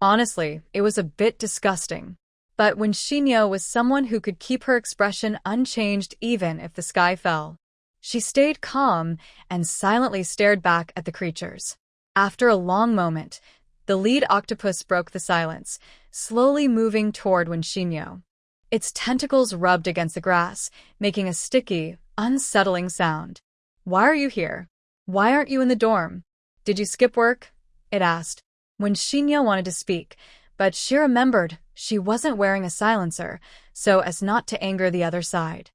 Honestly, it was a bit disgusting. But when Shinyo was someone who could keep her expression unchanged even if the sky fell. She stayed calm and silently stared back at the creatures. After a long moment, the lead octopus broke the silence, slowly moving toward Shinyo. Its tentacles rubbed against the grass, making a sticky, unsettling sound. "Why are you here? Why aren't you in the dorm? Did you skip work?" it asked. When Shinyo wanted to speak, but she remembered she wasn't wearing a silencer, so as not to anger the other side.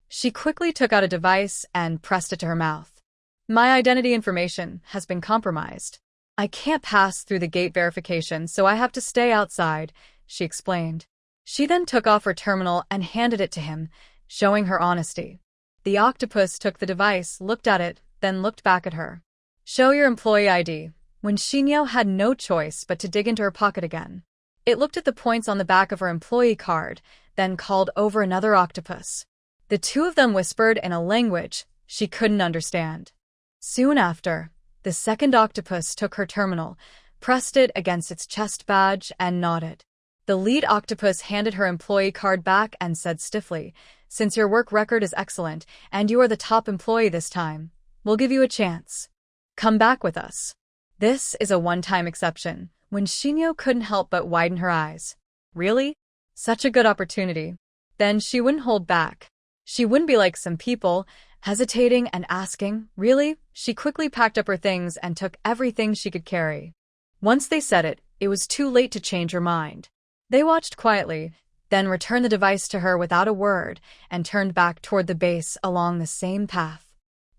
She quickly took out a device and pressed it to her mouth. "My identity information has been compromised. I can't pass through the gate verification, so I have to stay outside," she explained. She then took off her terminal and handed it to him, showing her honesty. The octopus took the device, looked at it, then looked back at her. "Show your employee ID." When Shinyo had no choice but to dig into her pocket again. It looked at the points on the back of her employee card, then called over another octopus. The two of them whispered in a language she couldn't understand. Soon after, the second octopus took her terminal, pressed it against its chest badge, and nodded. The lead octopus handed her employee card back and said stiffly, "Since your work record is excellent and you are the top employee this time, we'll give you a chance. Come back with us." This is a one-time exception. When Shinyo couldn't help but widen her eyes. Really? Such a good opportunity. Then she wouldn't hold back. She wouldn't be like some people, hesitating and asking, "Really?" She quickly packed up her things and took everything she could carry. Once they said it, it was too late to change her mind. They watched quietly, then returned the device to her without a word and turned back toward the base along the same path.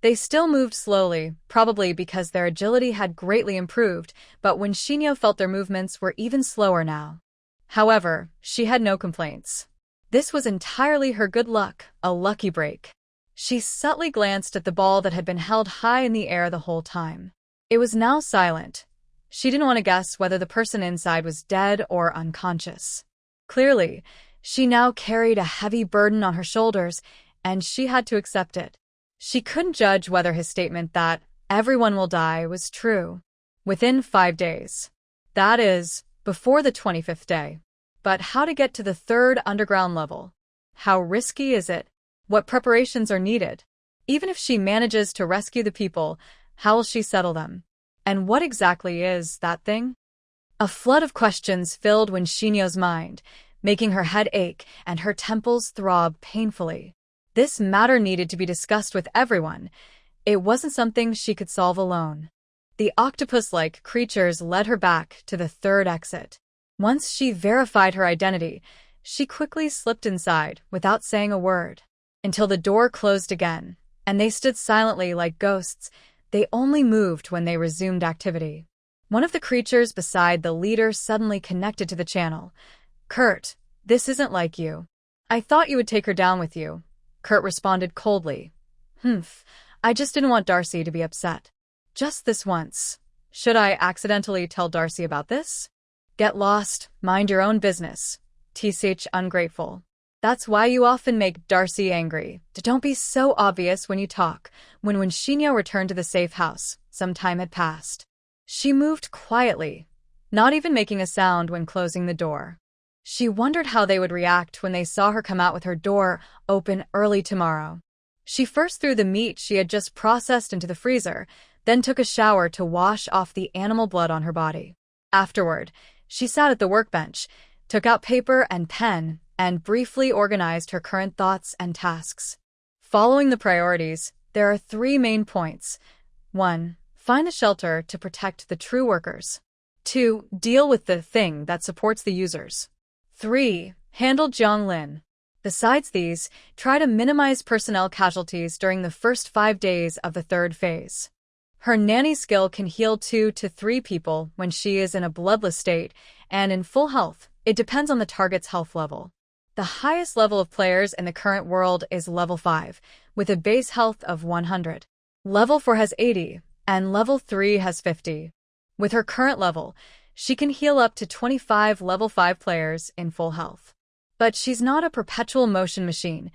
They still moved slowly, probably because their agility had greatly improved, but when Shinyo felt their movements were even slower now. However, she had no complaints. This was entirely her good luck, a lucky break. She subtly glanced at the ball that had been held high in the air the whole time. It was now silent. She didn't want to guess whether the person inside was dead or unconscious. Clearly, she now carried a heavy burden on her shoulders, and she had to accept it. She couldn't judge whether his statement that everyone will die was true. Within 5 days. That is, before the 25th day. But how to get to the third underground level? How risky is it? What preparations are needed? Even if she manages to rescue the people, how will she settle them? And what exactly is that thing? A flood of questions filled Shinyo's mind, making her head ache and her temples throb painfully. This matter needed to be discussed with everyone. It wasn't something she could solve alone. The octopus-like creatures led her back to the third exit. Once she verified her identity, she quickly slipped inside without saying a word, until the door closed again, and they stood silently like ghosts. They only moved when they resumed activity. One of the creatures beside the leader suddenly connected to the channel. "Kurt, this isn't like you. I thought you would take her down with you." Kurt responded coldly. I just didn't want Darcy to be upset. Just this once. Should I accidentally tell Darcy about this? Get lost, mind your own business. TCH ungrateful. That's why you often make Darcy angry. Don't be so obvious when you talk." When Shinyo returned to the safe house, some time had passed. She moved quietly, not even making a sound when closing the door. She wondered how they would react when they saw her come out with her door open early tomorrow. She first threw the meat she had just processed into the freezer, then took a shower to wash off the animal blood on her body. Afterward, she sat at the workbench, took out paper and pen, and briefly organized her current thoughts and tasks. Following the priorities, there are 3 main points. 1. Find a shelter to protect the true workers. 2. Deal with the thing that supports the users. 3. Handle Jianglin. Besides these, try to minimize personnel casualties during the first 5 days of the third phase. Her nanny skill can heal 2 to 3 people when she is in a bloodless state, and in full health, it depends on the target's health level. The highest level of players in the current world is level 5, with a base health of 100. Level 4 has 80, and level 3 has 50. With her current level, she can heal up to 25 level 5 players in full health. But she's not a perpetual motion machine.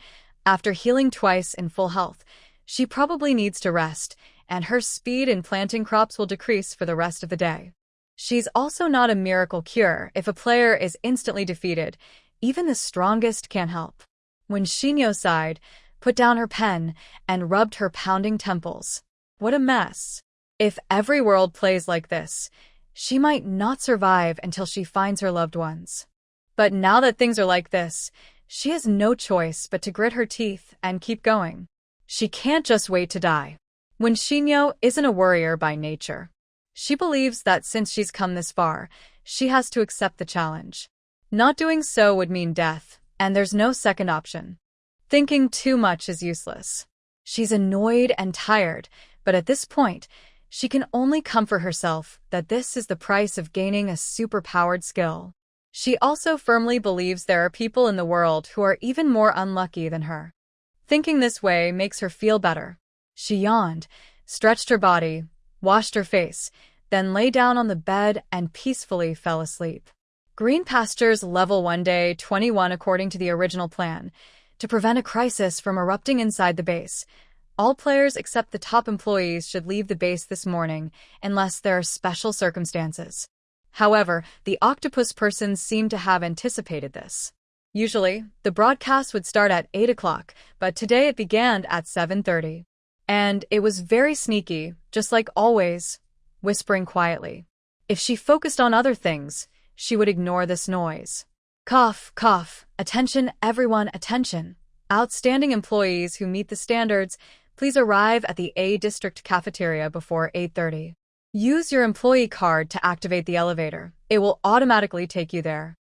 After healing twice in full health, she probably needs to rest, and her speed in planting crops will decrease for the rest of the day. She's also not a miracle cure. If a player is instantly defeated, even the strongest can't help. When Shinyo sighed, put down her pen, and rubbed her pounding temples. What a mess. If every world plays like this, she might not survive until she finds her loved ones. But now that things are like this, she has no choice but to grit her teeth and keep going. She can't just wait to die. When Shinyo isn't a worrier by nature, she believes that since she's come this far, she has to accept the challenge. Not doing so would mean death, and there's no second option. Thinking too much is useless. She's annoyed and tired, but at this point, she can only comfort herself that this is the price of gaining a super-powered skill. She also firmly believes there are people in the world who are even more unlucky than her. Thinking this way makes her feel better. She yawned, stretched her body, washed her face, then lay down on the bed and peacefully fell asleep. Green Pastures Level 1 Day 21 according to the original plan. To prevent a crisis from erupting inside the base, all players except the top employees should leave the base this morning unless there are special circumstances. However, the octopus persons seem to have anticipated this. Usually, the broadcast would start at 8 o'clock, but today it began at 7:30. And it was very sneaky, just like always, whispering quietly. If she focused on other things, she would ignore this noise. Cough, cough, attention everyone, attention. Outstanding employees who meet the standards, please arrive at the A District cafeteria before 8:30. Use your employee card to activate the elevator. It will automatically take you there.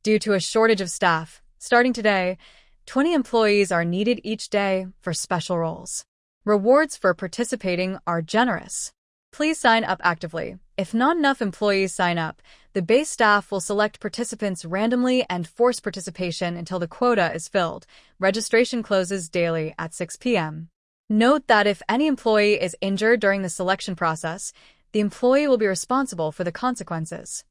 Due to a shortage of staff, starting today, 20 employees are needed each day for special roles. Rewards for participating are generous. Please sign up actively. If not enough employees sign up, the base staff will select participants randomly and force participation until the quota is filled. Registration closes daily at 6 p.m. Note that if any employee is injured during the selection process, the employee will be responsible for the consequences.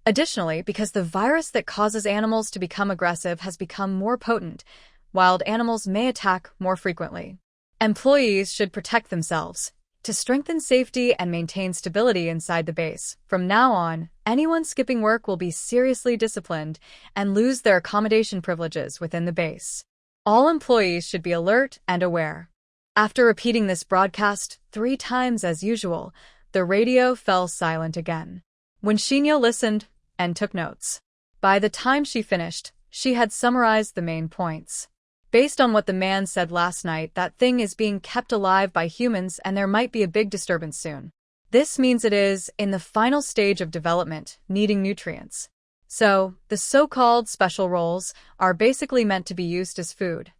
Additionally, because the virus that causes animals to become aggressive has become more potent, wild animals may attack more frequently. Employees should protect themselves. To strengthen safety and maintain stability inside the base, from now on, anyone skipping work will be seriously disciplined and lose their accommodation privileges within the base. All employees should be alert and aware. After repeating this broadcast 3 times as usual, the radio fell silent again. When Shinyo listened and took notes, by the time she finished, she had summarized the main points. Based on what the man said last night, that thing is being kept alive by humans and there might be a big disturbance soon. This means it is in the final stage of development, needing nutrients. So, the so-called special roles are basically meant to be used as food.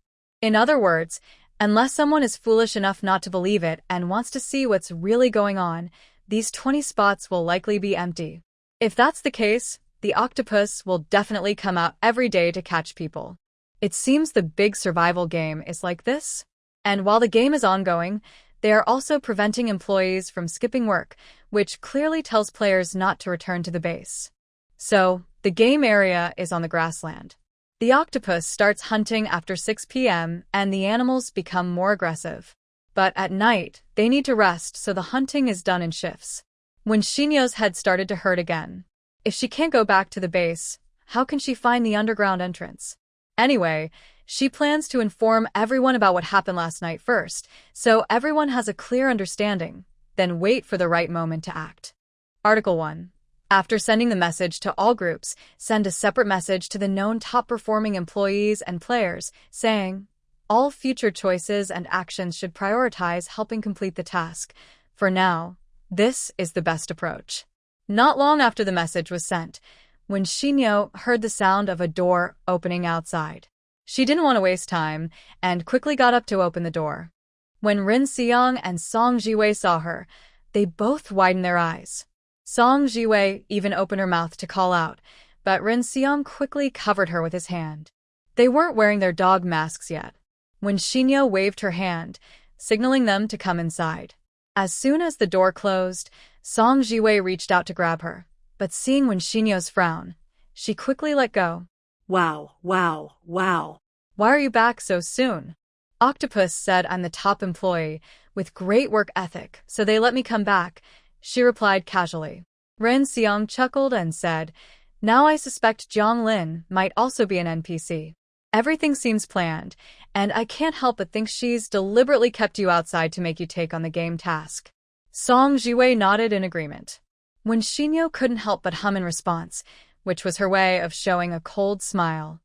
In other words, unless someone is foolish enough not to believe it and wants to see what's really going on, these 20 spots will likely be empty. If that's the case, the octopus will definitely come out every day to catch people. It seems the big survival game is like this. And while the game is ongoing, they are also preventing employees from skipping work, which clearly tells players not to return to the base. So, the game area is on the grassland. The octopus starts hunting after 6 p.m. and the animals become more aggressive. But at night, they need to rest, so the hunting is done in shifts. When Shinyo's head started to hurt again. If she can't go back to the base, how can she find the underground entrance? Anyway, she plans to inform everyone about what happened last night first, so everyone has a clear understanding, then wait for the right moment to act. Article 1. After sending the message to all groups, send a separate message to the known top-performing employees and players, saying, all future choices and actions should prioritize helping complete the task. For now, this is the best approach. Not long after the message was sent, when Shinyo heard the sound of a door opening outside. She didn't want to waste time, and quickly got up to open the door. When Rin Seong and Song Jiwei saw her, they both widened their eyes. Song Jiwei even opened her mouth to call out, but Rin Seong quickly covered her with his hand. They weren't wearing their dog masks yet. When Shinyo waved her hand, signaling them to come inside. As soon as the door closed, Song Jiwei reached out to grab her, but seeing Wen Shinyo's frown, she quickly let go. Wow. Why are you back so soon? Octopus said I'm the top employee, with great work ethic, so they let me come back, she replied casually. Ren Xiang chuckled and said, "Now I suspect Jiang Lin might also be an NPC. Everything seems planned, and I can't help but think she's deliberately kept you outside to make you take on the game task." Song Jiwei nodded in agreement. When Xinyo couldn't help but hum in response, which was her way of showing a cold smile.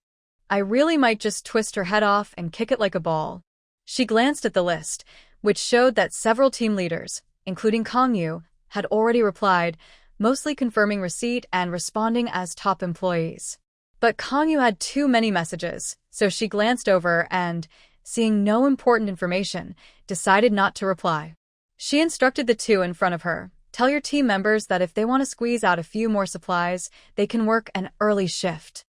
"I really might just twist her head off and kick it like a ball." She glanced at the list, which showed that several team leaders, including Kong Yu, had already replied, mostly confirming receipt and responding as top employees. But Kong Yu had too many messages, so she glanced over and, seeing no important information, decided not to reply. She instructed the two in front of her, "Tell your team members that if they want to squeeze out a few more supplies, they can work an early shift.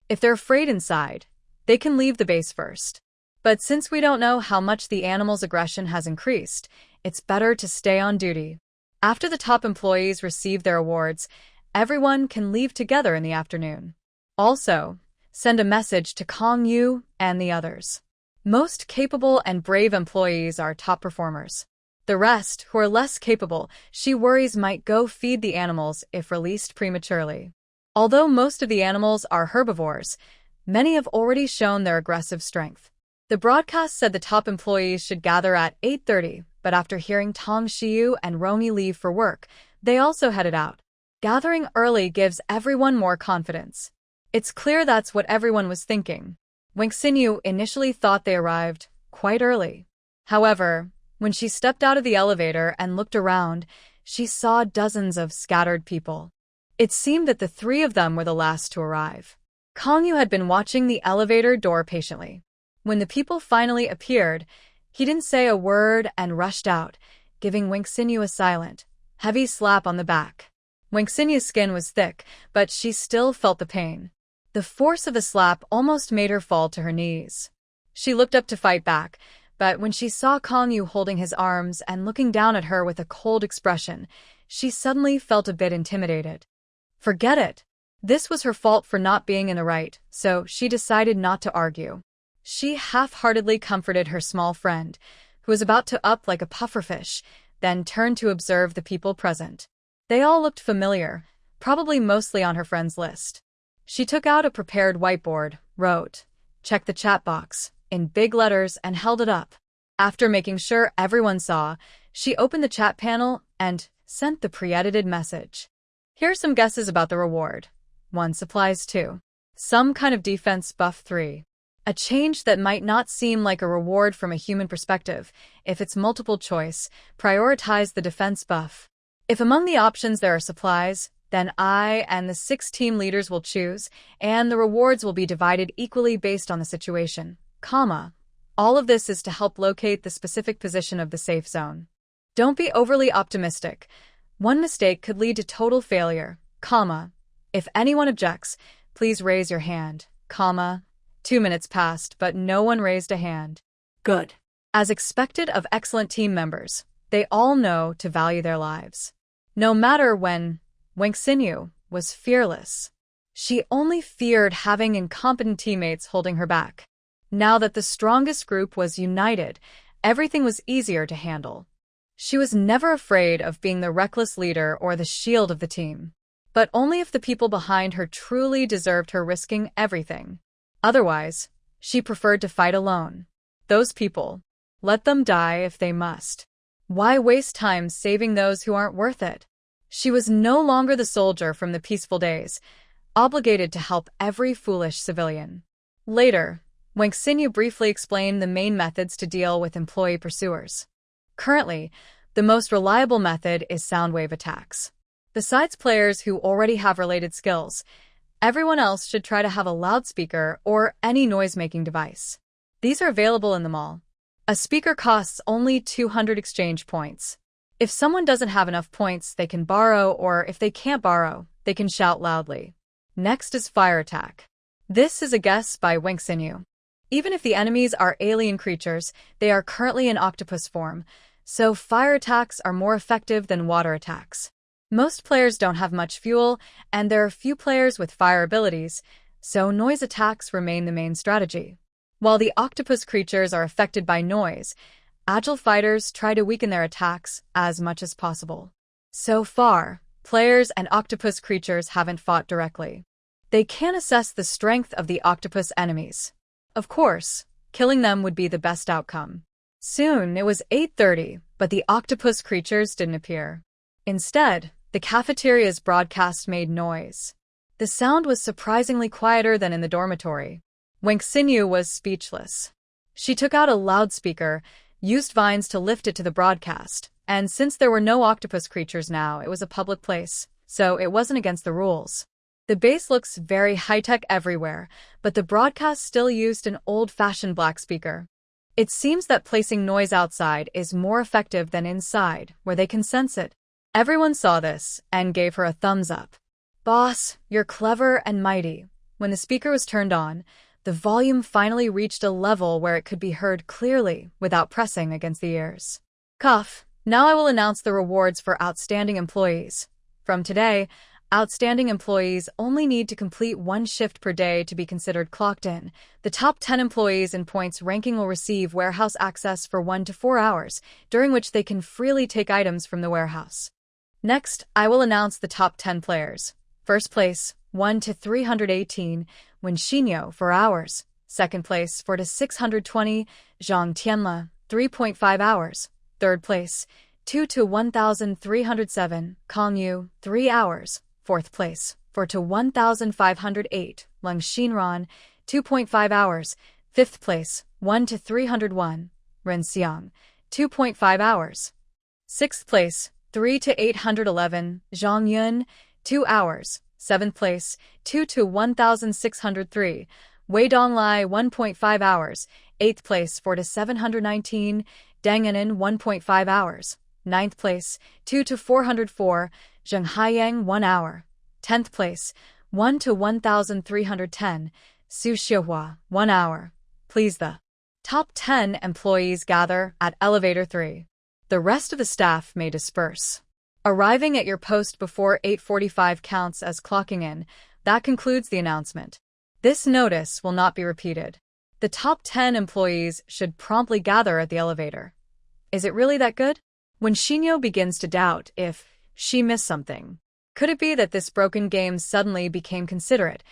If they're afraid inside, they can leave the base first. But since we don't know how much the animal's aggression has increased, it's better to stay on duty." After the top employees receive their awards, everyone can leave together in the afternoon. Also, send a message to Kong Yu and the others. Most capable and brave employees are top performers. The rest, who are less capable, she worries might go feed the animals if released prematurely. Although most of the animals are herbivores, many have already shown their aggressive strength. The broadcast said the top employees should gather at 8:30, but after hearing Tong Shiyu and Rongi leave for work, they also headed out. Gathering early gives everyone more confidence. It's clear that's what everyone was thinking. Wang Xinyu initially thought they arrived quite early. However, when she stepped out of the elevator and looked around, she saw dozens of scattered people. It seemed that the three of them were the last to arrive. Kong Yu had been watching the elevator door patiently. When the people finally appeared, he didn't say a word and rushed out, giving Wang Xinyu a silent, heavy slap on the back. Wang Xinyu's skin was thick, but she still felt the pain. The force of the slap almost made her fall to her knees. She looked up to fight back, but when she saw Kong Yu holding his arms and looking down at her with a cold expression, she suddenly felt a bit intimidated. Forget it. This was her fault for not being in the right, so she decided not to argue. She half-heartedly comforted her small friend, who was about to up like a pufferfish, then turned to observe the people present. They all looked familiar, probably mostly on her friend's list. She took out a prepared whiteboard, wrote, "Check the chat box," in big letters and held it up. After making sure everyone saw, she opened the chat panel and sent the pre-edited message. "Here's some guesses about the reward. 1 supplies 2. Some kind of defense buff 3. A change that might not seem like a reward from a human perspective. If it's multiple choice, prioritize the defense buff. If among the options there are supplies, then I and the 6 team leaders will choose, and the rewards will be divided equally based on the situation, comma. All of this is to help locate the specific position of the safe zone. Don't be overly optimistic. One mistake could lead to total failure, comma. If anyone objects, please raise your hand, comma." 2 minutes passed, but no one raised a hand. Good. As expected of excellent team members, they all know to value their lives. No matter when, Wang Xinyu was fearless. She only feared having incompetent teammates holding her back. Now that the strongest group was united, everything was easier to handle. She was never afraid of being the reckless leader or the shield of the team. But only if the people behind her truly deserved her risking everything. Otherwise, she preferred to fight alone. Those people, let them die if they must. Why waste time saving those who aren't worth it? She was no longer the soldier from the peaceful days, obligated to help every foolish civilian. Later, Wang Xinyu briefly explained the main methods to deal with employee pursuers. Currently, the most reliable method is sound wave attacks. Besides players who already have related skills, everyone else should try to have a loudspeaker or any noise-making device. These are available in the mall. A speaker costs only 200 exchange points. If someone doesn't have enough points, they can borrow, or if they can't borrow, they can shout loudly. Next is fire attack. This is a guess by Wang Xinyu. Even if the enemies are alien creatures, they are currently in octopus form, so fire attacks are more effective than water attacks. Most players don't have much fuel, and there are few players with fire abilities, so noise attacks remain the main strategy. While the octopus creatures are affected by noise, agile fighters try to weaken their attacks as much as possible. So far, Players and octopus creatures haven't fought directly. They can assess the strength of the octopus enemies. Of course, killing them would be the best outcome. Soon, it was 8:30, but the octopus creatures didn't appear. Instead, the cafeteria's broadcast made noise. The sound was surprisingly quieter than in the dormitory. Wang Xinyu was speechless. She took out a loudspeaker, used vines to lift it to the broadcast, and since there were no octopus creatures now, it was a public place, so it wasn't against the rules. The base looks very high-tech everywhere, but the broadcast still used an old-fashioned black speaker. It seems that placing noise outside is more effective than inside, where they can sense it. Everyone saw this and gave her a thumbs up. "Boss, you're clever and mighty." When the speaker was turned on, the volume finally reached a level where it could be heard clearly without pressing against the ears. "Cuff, now I will announce the rewards for outstanding employees. From today, outstanding employees only need to complete 1 shift per day to be considered clocked in. The top 10 employees in points ranking will receive warehouse access for 1 to 4 hours, during which they can freely take items from the warehouse. Next, I will announce the top 10 players. First place, 1 to 318, Wen Xinyo, 4 hours. Second place, 4 to 620, Zhang Tianle, 3.5 hours. Third place, 2 to 1,307, Kong Yu, 3 hours. Fourth place, 4 to 1,508, Leng Xinran, 2.5 hours. Fifth place, 1 to 301, Ren Xiang, 2.5 hours. Sixth place, 3 to 811, Zhang Yun, 2 hours. Seventh place, 2 to 1,603, Wei Donglai, 1.5 hours. Eighth place, 4 to 719, Deng Anan, 1.5 hours. Ninth place, 2 to 404, Zheng Haiyang, 1 hour. 10th place, 1 to 1,310, Su Xiuhua, 1 hour. Please the top 10 employees gather at Elevator 3. The rest of the staff may disperse. Arriving at your post before 8:45 counts as clocking in. That concludes the announcement. This notice will not be repeated. The top 10 employees should promptly gather at the elevator. Is it really that good? When Xinyo begins to doubt if she missed something. Could it be that this broken game suddenly became considerate,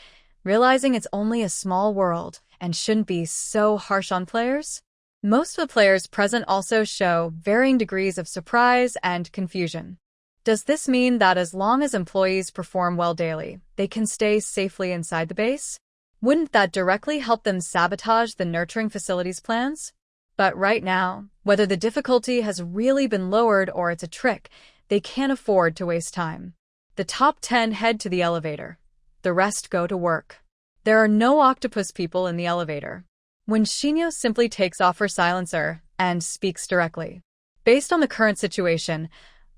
realizing it's only a small world and shouldn't be so harsh on players? Most of the players present also show varying degrees of surprise and confusion. Does this mean that as long as employees perform well daily, they can stay safely inside the base? Wouldn't that directly help them sabotage the nurturing facilities plans? But right now, whether the difficulty has really been lowered or it's a trick, they can't afford to waste time. The top 10 head to the elevator. The rest go to work. There are no octopus people in the elevator. When Xinyo simply takes off her silencer and speaks directly. Based on the current situation,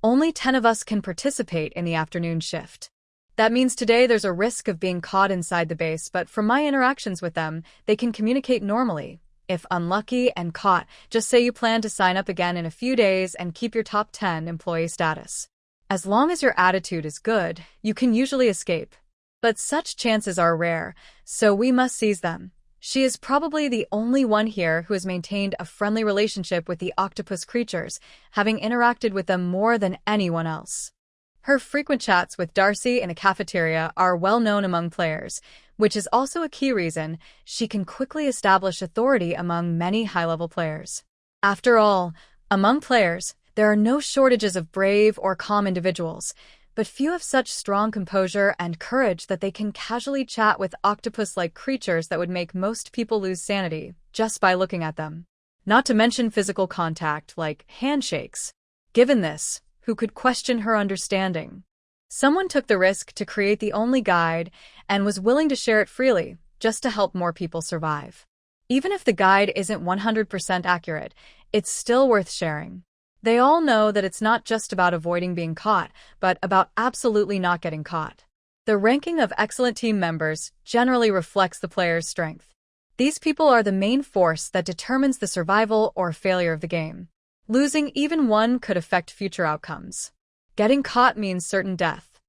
only 10 of us can participate in the afternoon shift. That means today there's a risk of being caught inside the base, but from my interactions with them, they can communicate normally. If unlucky and caught, just say you plan to sign up again in a few days and keep your top 10 employee status. As long as your attitude is good, you can usually escape. But such chances are rare, so we must seize them. She is probably the only one here who has maintained a friendly relationship with the octopus creatures, having interacted with them more than anyone else. Her frequent chats with Darcy in a cafeteria are well known among players, which is also a key reason she can quickly establish authority among many high-level players. After all, among players, there are no shortages of brave or calm individuals, but few have such strong composure and courage that they can casually chat with octopus-like creatures that would make most people lose sanity just by looking at them. Not to mention physical contact, like handshakes. Given this, who could question her understanding? Someone took the risk to create the only guide and was willing to share it freely, just to help more people survive. Even if the guide isn't 100% accurate, it's still worth sharing. They all know that it's not just about avoiding being caught, but about absolutely not getting caught. The ranking of excellent team members generally reflects the player's strength. These people are the main force that determines the survival or failure of the game. Losing even one could affect future outcomes. Getting caught means certain death.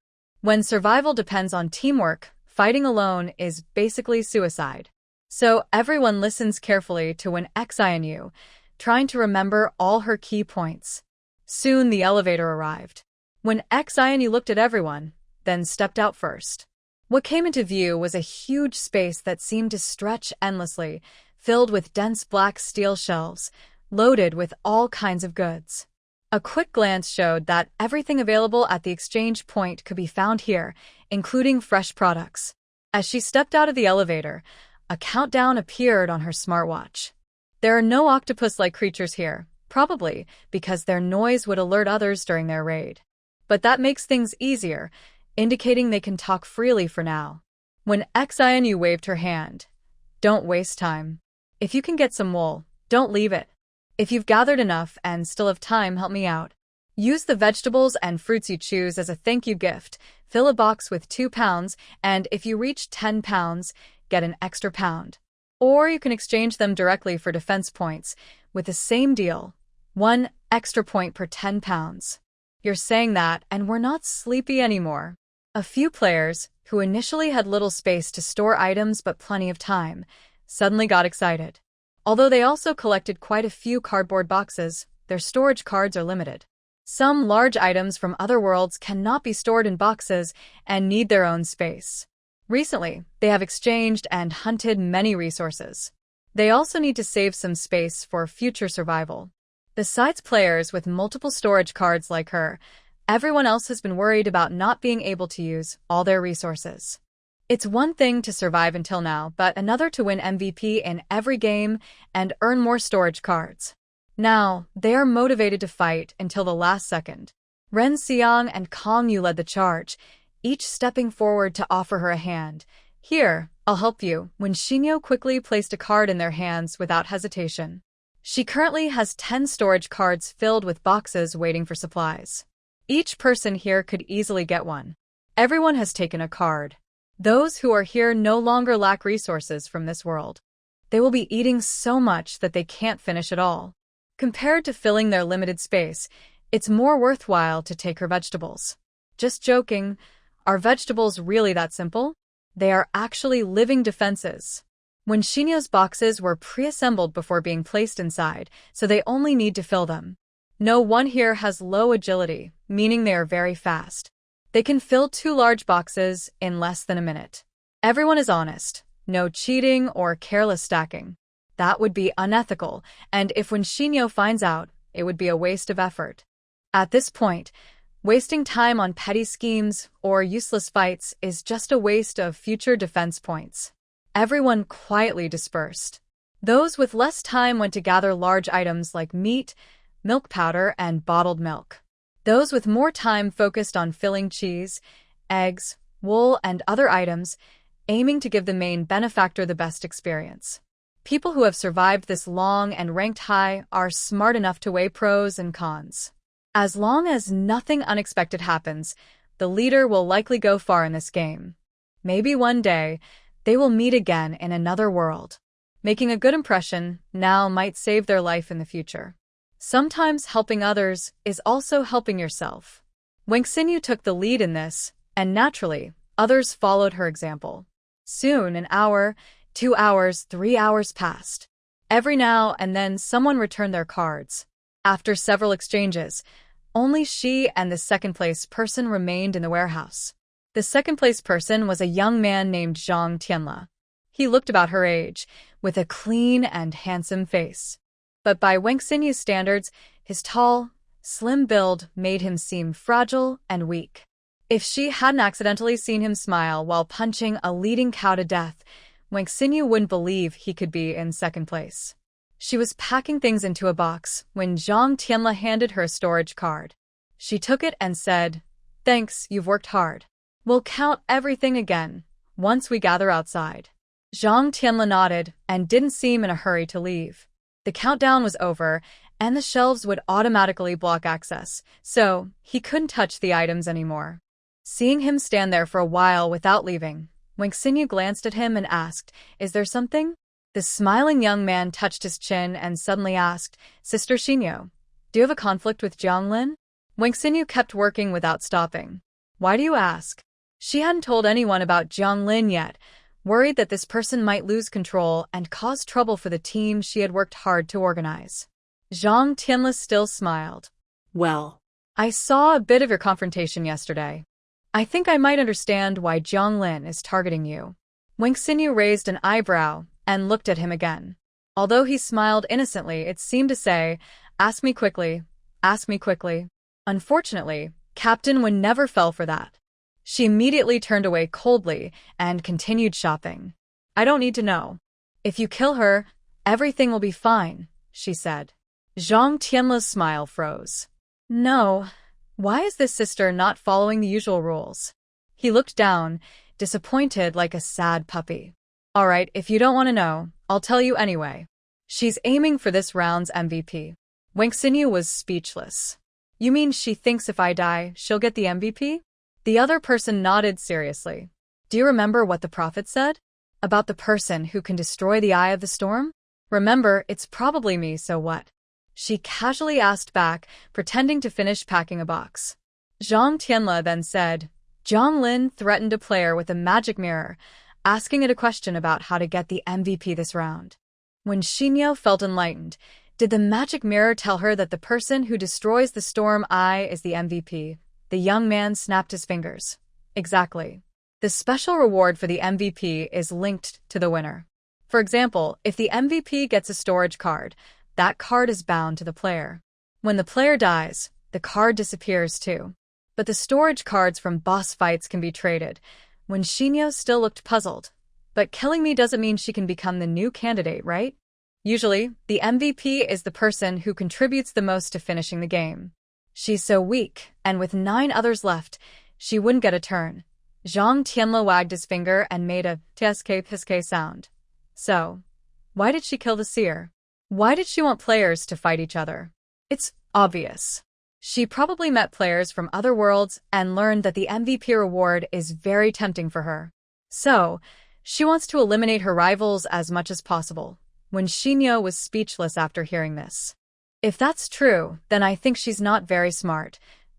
When survival depends on teamwork, fighting alone is basically suicide. So everyone listens carefully to Wen Xianyu, trying to remember all her key points. Soon the elevator arrived. When Xian looked at everyone, then stepped out first. What came into view was a huge space that seemed to stretch endlessly, filled with dense black steel shelves, loaded with all kinds of goods. A quick glance showed that everything available at the exchange point could be found here, including fresh products. As she stepped out of the elevator, a countdown appeared on her smartwatch. There are no octopus-like creatures here, probably because their noise would alert others during their raid. But that makes things easier, indicating they can talk freely for now. When Xian waved her hand, "Don't waste time. If you can get some wool, don't leave it. If you've gathered enough and still have time, help me out. Use the vegetables and fruits you choose as a thank you gift. Fill a box with 2 pounds, and if you reach 10 pounds, get an extra pound. Or you can exchange them directly for defense points, with the same deal. 1 extra point per 10 pounds. You're saying that, and we're not sleepy anymore." A few players, who initially had little space to store items but plenty of time, suddenly got excited. Although they also collected quite a few cardboard boxes, their storage cards are limited. Some large items from other worlds cannot be stored in boxes and need their own space. Recently, they have exchanged and hunted many resources. They also need to save some space for future survival. Besides players with multiple storage cards like her, everyone else has been worried about not being able to use all their resources. It's one thing to survive until now, but another to win MVP in every game and earn more storage cards. Now, they are motivated to fight until the last second. Ren Xiang and Kong Yu led the charge, each stepping forward to offer her a hand. "Here, I'll help you," when Xinyo quickly placed a card in their hands without hesitation. She currently has 10 storage cards filled with boxes waiting for supplies. Each person here could easily get one. Everyone has taken a card. Those who are here no longer lack resources from this world. They will be eating so much that they can't finish it all. Compared to filling their limited space, it's more worthwhile to take her vegetables. Just joking, are vegetables really that simple? They are actually living defenses. When Xinyo's boxes were pre-assembled before being placed inside, so they only need to fill them. No one here has low agility, meaning they are very fast. They can fill 2 large boxes in less than a minute. Everyone is honest, no cheating or careless stacking. That would be unethical, and if when Xinyo finds out, it would be a waste of effort. At this point, wasting time on petty schemes or useless fights is just a waste of future defense points. Everyone quietly dispersed. Those with less time went to gather large items like meat, milk powder, and bottled milk. Those with more time focused on filling cheese, eggs, wool, and other items, aiming to give the main benefactor the best experience. People who have survived this long and ranked high are smart enough to weigh pros and cons. As long as nothing unexpected happens, the leader will likely go far in this game. Maybe one day, they will meet again in another world. Making a good impression now might save their life in the future. Sometimes helping others is also helping yourself. Wang Xinyu took the lead in this, and naturally, others followed her example. Soon, an hour, 2 hours, 3 hours passed. Every now and then, someone returned their cards. After several exchanges, only she and the second-place person remained in the warehouse. The second-place person was a young man named Zhang Tianle. He looked about her age, with a clean and handsome face. But by Wang Xinyu's standards, his tall, slim build made him seem fragile and weak. If she hadn't accidentally seen him smile while punching a leading cow to death, Wang Xinyu wouldn't believe he could be in second place. She was packing things into a box when Zhang Tianle handed her a storage card. She took it and said, "Thanks, you've worked hard. We'll count everything again, once we gather outside." Zhang Tianle nodded and didn't seem in a hurry to leave. The countdown was over, and the shelves would automatically block access, so he couldn't touch the items anymore. Seeing him stand there for a while without leaving, Wang Xinyu glanced at him and asked, "Is there something?" The smiling young man touched his chin and suddenly asked, "Sister Xinyo, do you have a conflict with Jianglin?" Wang Xinyu kept working without stopping. "Why do you ask?" She hadn't told anyone about Jianglin yet, worried that this person might lose control and cause trouble for the team she had worked hard to organize. Zhang Tianle still smiled. "Well, I saw a bit of your confrontation yesterday. I think I might understand why Jianglin is targeting you. Wang Xinyu raised an eyebrow and looked at him again. Although he smiled innocently, it seemed to say, "Ask me quickly, ask me quickly." Unfortunately, Captain Wen never fell for that. She immediately turned away coldly and continued shopping. "I don't need to know. If you kill her, everything will be fine," she said. Zhang Tianle's smile froze. No, why is this sister not following the usual rules? He looked down, disappointed like a sad puppy. All right, if you don't want to know, I'll tell you anyway. She's aiming for this round's MVP. Wang Xinyu was speechless. You mean she thinks if I die, she'll get the MVP? The other person nodded seriously. Do you remember what the prophet said? About the person who can destroy the eye of the storm? Remember, it's probably me, so what? She casually asked back, pretending to finish packing a box. Zhang Tianle then said, Zhang Lin threatened a player with a magic mirror, asking it a question about how to get the MVP this round. When Xinyo felt enlightened, did the magic mirror tell her that the person who destroys the storm eye is the MVP? The young man snapped his fingers. Exactly. The special reward for the MVP is linked to the winner. For example, if the MVP gets a storage card, that card is bound to the player. When the player dies, the card disappears too. But the storage cards from boss fights can be traded. When Xinyo still looked puzzled. But killing me doesn't mean she can become the new candidate, right? Usually, the MVP is the person who contributes the most to finishing the game. She's so weak, and with 9 others left, she wouldn't get a turn. Zhang Tianle wagged his finger and made a tsk sound. So, why did she kill the seer? Why did she want players to fight each other? It's obvious. She probably met players from other worlds and learned that the MVP reward is very tempting for her. So, she wants to eliminate her rivals as much as possible. When Xinyo was speechless after hearing this. If that's true, then I think she's not very smart.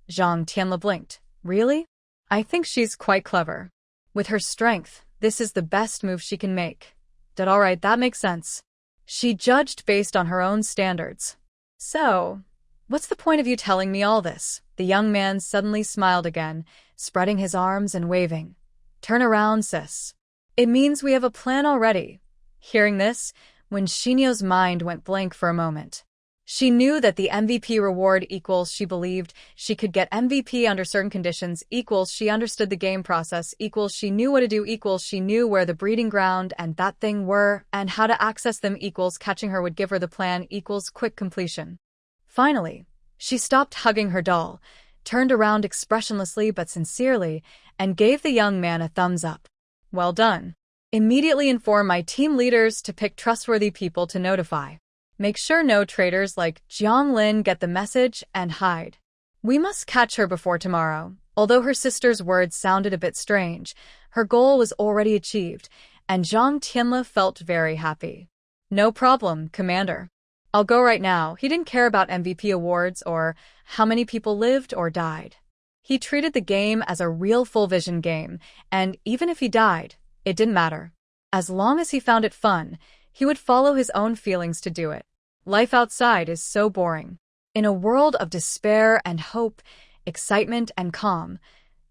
Zhang Tianle blinked. Really? I think she's quite clever. With her strength, this is the best move she can make. Alright, that makes sense. She judged based on her own standards. So, what's the point of you telling me all this? The young man suddenly smiled again, spreading his arms and waving. Turn around, sis. It means we have a plan already. Hearing this, when Xinyo's mind went blank for a moment. She knew that the MVP reward equals she believed she could get MVP under certain conditions equals she understood the game process equals she knew what to do equals she knew where the breeding ground and that thing were and how to access them equals catching her would give her the plan equals quick completion. Finally, she stopped hugging her doll, turned around expressionlessly but sincerely, and gave the young man a thumbs up. Well done. Immediately inform my team leaders to pick trustworthy people to notify. Make sure no traitors like Jiang Lin get the message and hide. We must catch her before tomorrow. Although her sister's words sounded a bit strange, her goal was already achieved, and Zhang Tianle felt very happy. No problem, Commander. I'll go right now. He didn't care about MVP awards or how many people lived or died. He treated the game as a real full vision game, and even if he died, it didn't matter. As long as he found it fun, he would follow his own feelings to do it. Life outside is so boring. In a world of despair and hope, excitement and calm,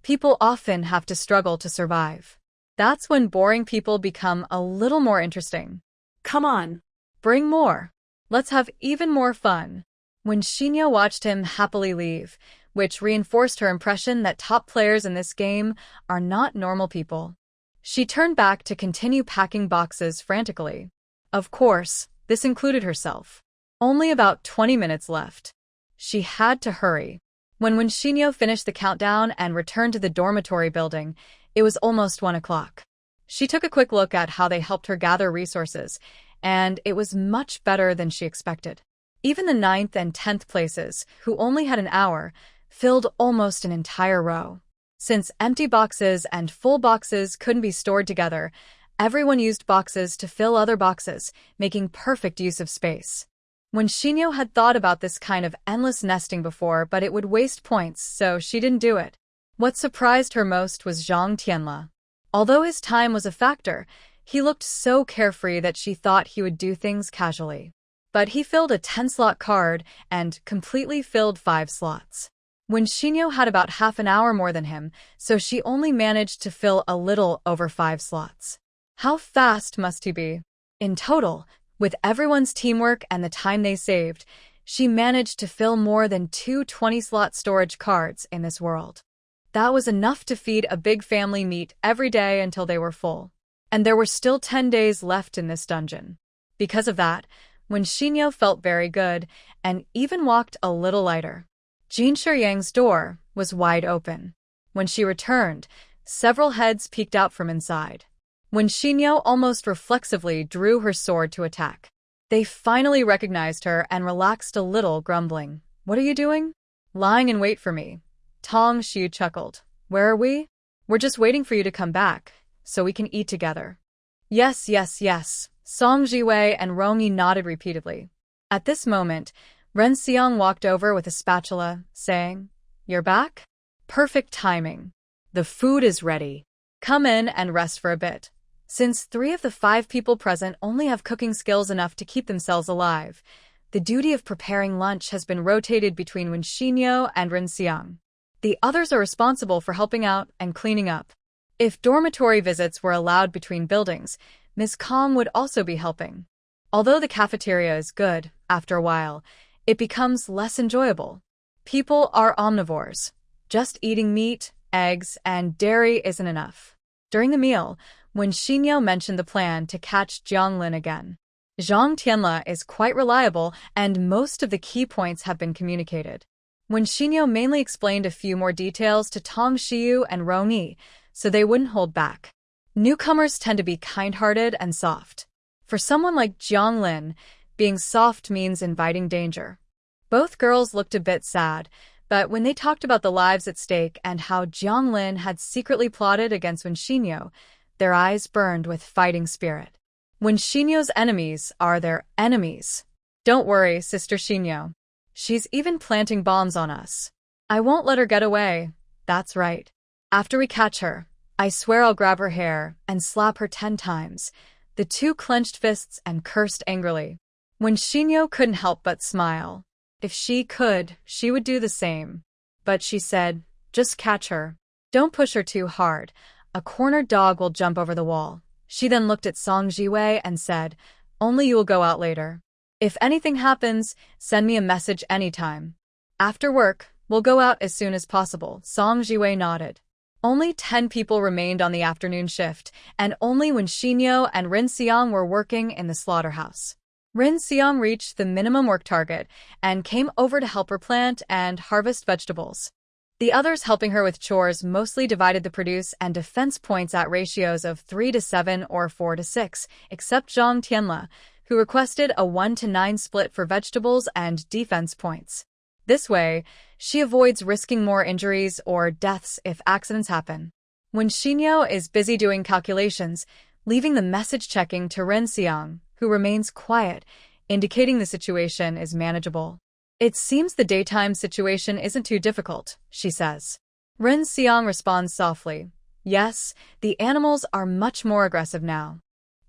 people often have to struggle to survive. That's when boring people become a little more interesting. Come on. Bring more. Let's have even more fun. When Xinyo watched him happily leave, which reinforced her impression that top players in this game are not normal people. She turned back to continue packing boxes frantically. Of course, this included herself. Only about 20 minutes left. She had to hurry. When Xinyo finished the countdown and returned to the dormitory building, it was almost 1 o'clock. She took a quick look at how they helped her gather resources, and it was much better than she expected. Even the 9th and 10th places, who only had an hour, filled almost an entire row. Since empty boxes and full boxes couldn't be stored together, everyone used boxes to fill other boxes, making perfect use of space. When Xinyo had thought about this kind of endless nesting before, but it would waste points, so she didn't do it. What surprised her most was Zhang Tianle. Although his time was a factor, he looked so carefree that she thought he would do things casually. But he filled a 10-slot card and completely filled 5 slots. When Shinyo had about half an hour more than him, so she only managed to fill a little over 5 slots. How fast must he be? In total, with everyone's teamwork and the time they saved, she managed to fill more than 2 20-slot storage cards in this world. That was enough to feed a big family meat every day until they were full. And there were still 10 days left in this dungeon. Because of that, when Shinyo felt very good and even walked a little lighter, Jin Shiyang's door was wide open. When she returned, several heads peeked out from inside. When Shinyo almost reflexively drew her sword to attack, they finally recognized her and relaxed a little, grumbling. "What are you doing?" "Lying in wait for me." Tong Xiu chuckled. "Where are we?" "We're just waiting for you to come back, so we can eat together." "Yes, yes, yes." Song Jiwei and Rongyi nodded repeatedly. At this moment, Ren Xiang walked over with a spatula, saying, "You're back? Perfect timing. The food is ready. Come in and rest for a bit." Since 3 of the 5 people present only have cooking skills enough to keep themselves alive, the duty of preparing lunch has been rotated between Wen Xinyo and Ren Xiang. The others are responsible for helping out and cleaning up. If dormitory visits were allowed between buildings, Ms. Kong would also be helping. Although the cafeteria is good, after a while, it becomes less enjoyable. People are omnivores. Just eating meat, eggs, and dairy isn't enough. During the meal, when Shinyo mentioned the plan to catch Jiang Lin again, Zhang Tianla is quite reliable and most of the key points have been communicated. When Shinyo mainly explained a few more details to Tong Xiu and Rongyi, so they wouldn't hold back. Newcomers tend to be kind-hearted and soft. For someone like Jiang Lin, being soft means inviting danger. Both girls looked a bit sad, but when they talked about the lives at stake and how Jiang Lin had secretly plotted against Wen Xinyo, their eyes burned with fighting spirit. Wen Xinyo's enemies are their enemies. "Don't worry, Sister Shinyo. She's even planting bombs on us. I won't let her get away. That's right. After we catch her, I swear I'll grab her hair and slap her 10 times." The 2 clenched fists and cursed angrily. When Shinyo couldn't help but smile. If she could, she would do the same. But she said, "Just catch her. Don't push her too hard. A cornered dog will jump over the wall." She then looked at Song Jiwei and said, "Only you will go out later. If anything happens, send me a message anytime. After work, we'll go out as soon as possible." Song Jiwei nodded. Only 10 people remained on the afternoon shift, and only when Shinyo and Ren Xiang were working in the slaughterhouse. Ren Xiang reached the minimum work target and came over to help her plant and harvest vegetables. The others helping her with chores mostly divided the produce and defense points at ratios of 3-7 or 4-6, except Zhang Tianla, who requested a 1-9 split for vegetables and defense points. This way, she avoids risking more injuries or deaths if accidents happen. When Shinyo is busy doing calculations, leaving the message checking to Ren Xiang, who remains quiet, indicating the situation is manageable. "It seems the daytime situation isn't too difficult," she says. Ren Xiang responds softly, "Yes, the animals are much more aggressive now.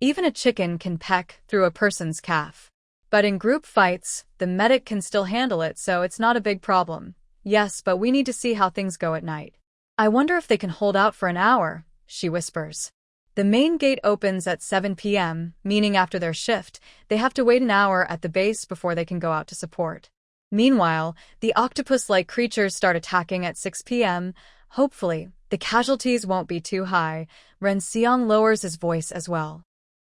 Even a chicken can peck through a person's calf. But in group fights, the medic can still handle it, so it's not a big problem. Yes, but we need to see how things go at night. I wonder if they can hold out for an hour," she whispers. The main gate opens at 7 p.m., meaning after their shift, they have to wait an hour at the base before they can go out to support. Meanwhile, the octopus-like creatures start attacking at 6 p.m. Hopefully, the casualties won't be too high. Ren Xiang lowers his voice as well.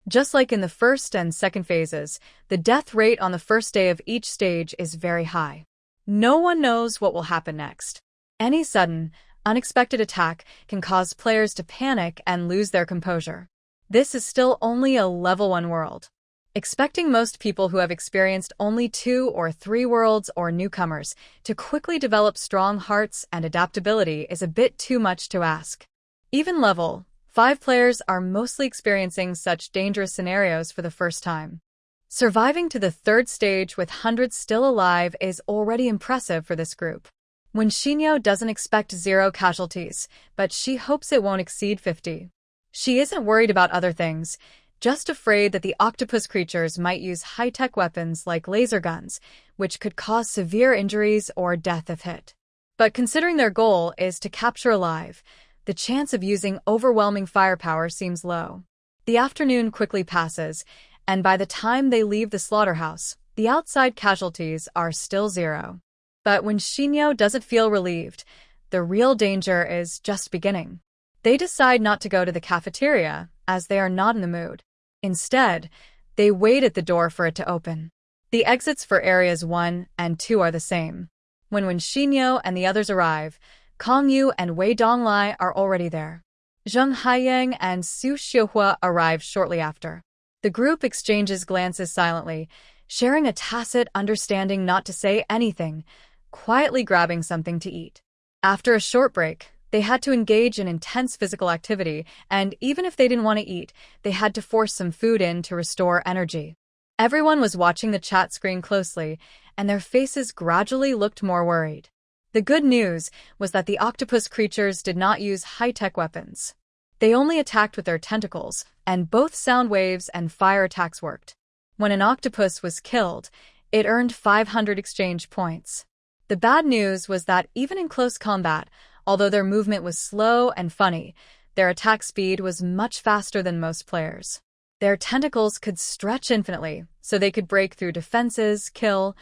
Just like in the first and second phases, the death rate on the first day of each stage is very high. No one knows what will happen next. Any sudden, unexpected attack can cause players to panic and lose their composure. This is still only a level 1 world. Expecting most people who have experienced only 2 or 3 worlds or newcomers to quickly develop strong hearts and adaptability is a bit too much to ask. Even level 5 players are mostly experiencing such dangerous scenarios for the first time. Surviving to the 3rd stage with hundreds still alive is already impressive for this group. When Shinyo doesn't expect 0 casualties, but she hopes it won't exceed 50. She isn't worried about other things, just afraid that the octopus creatures might use high-tech weapons like laser guns, which could cause severe injuries or death if hit. But considering their goal is to capture alive, the chance of using overwhelming firepower seems low. The afternoon quickly passes, and by the time they leave the slaughterhouse, the outside casualties are still 0. But when Shinyo doesn't feel relieved, the real danger is just beginning. They decide not to go to the cafeteria, as they are not in the mood. Instead, they wait at the door for it to open. The exits for areas 1 and 2 are the same. When Shinyo and the others arrive, Kong Yu and Wei Donglai are already there. Zheng Haiyang and Su Xiuhua arrive shortly after. The group exchanges glances silently, sharing a tacit understanding not to say anything, quietly grabbing something to eat. After a short break, they had to engage in intense physical activity, and even if they didn't want to eat, they had to force some food in to restore energy. Everyone was watching the chat screen closely, and their faces gradually looked more worried. The good news was that the octopus creatures did not use high-tech weapons. They only attacked with their tentacles, and both sound waves and fire attacks worked. When an octopus was killed, it earned 500 exchange points. The bad news was that even in close combat, although their movement was slow and funny, their attack speed was much faster than most players. Their tentacles could stretch infinitely, so they could break through defenses, kill,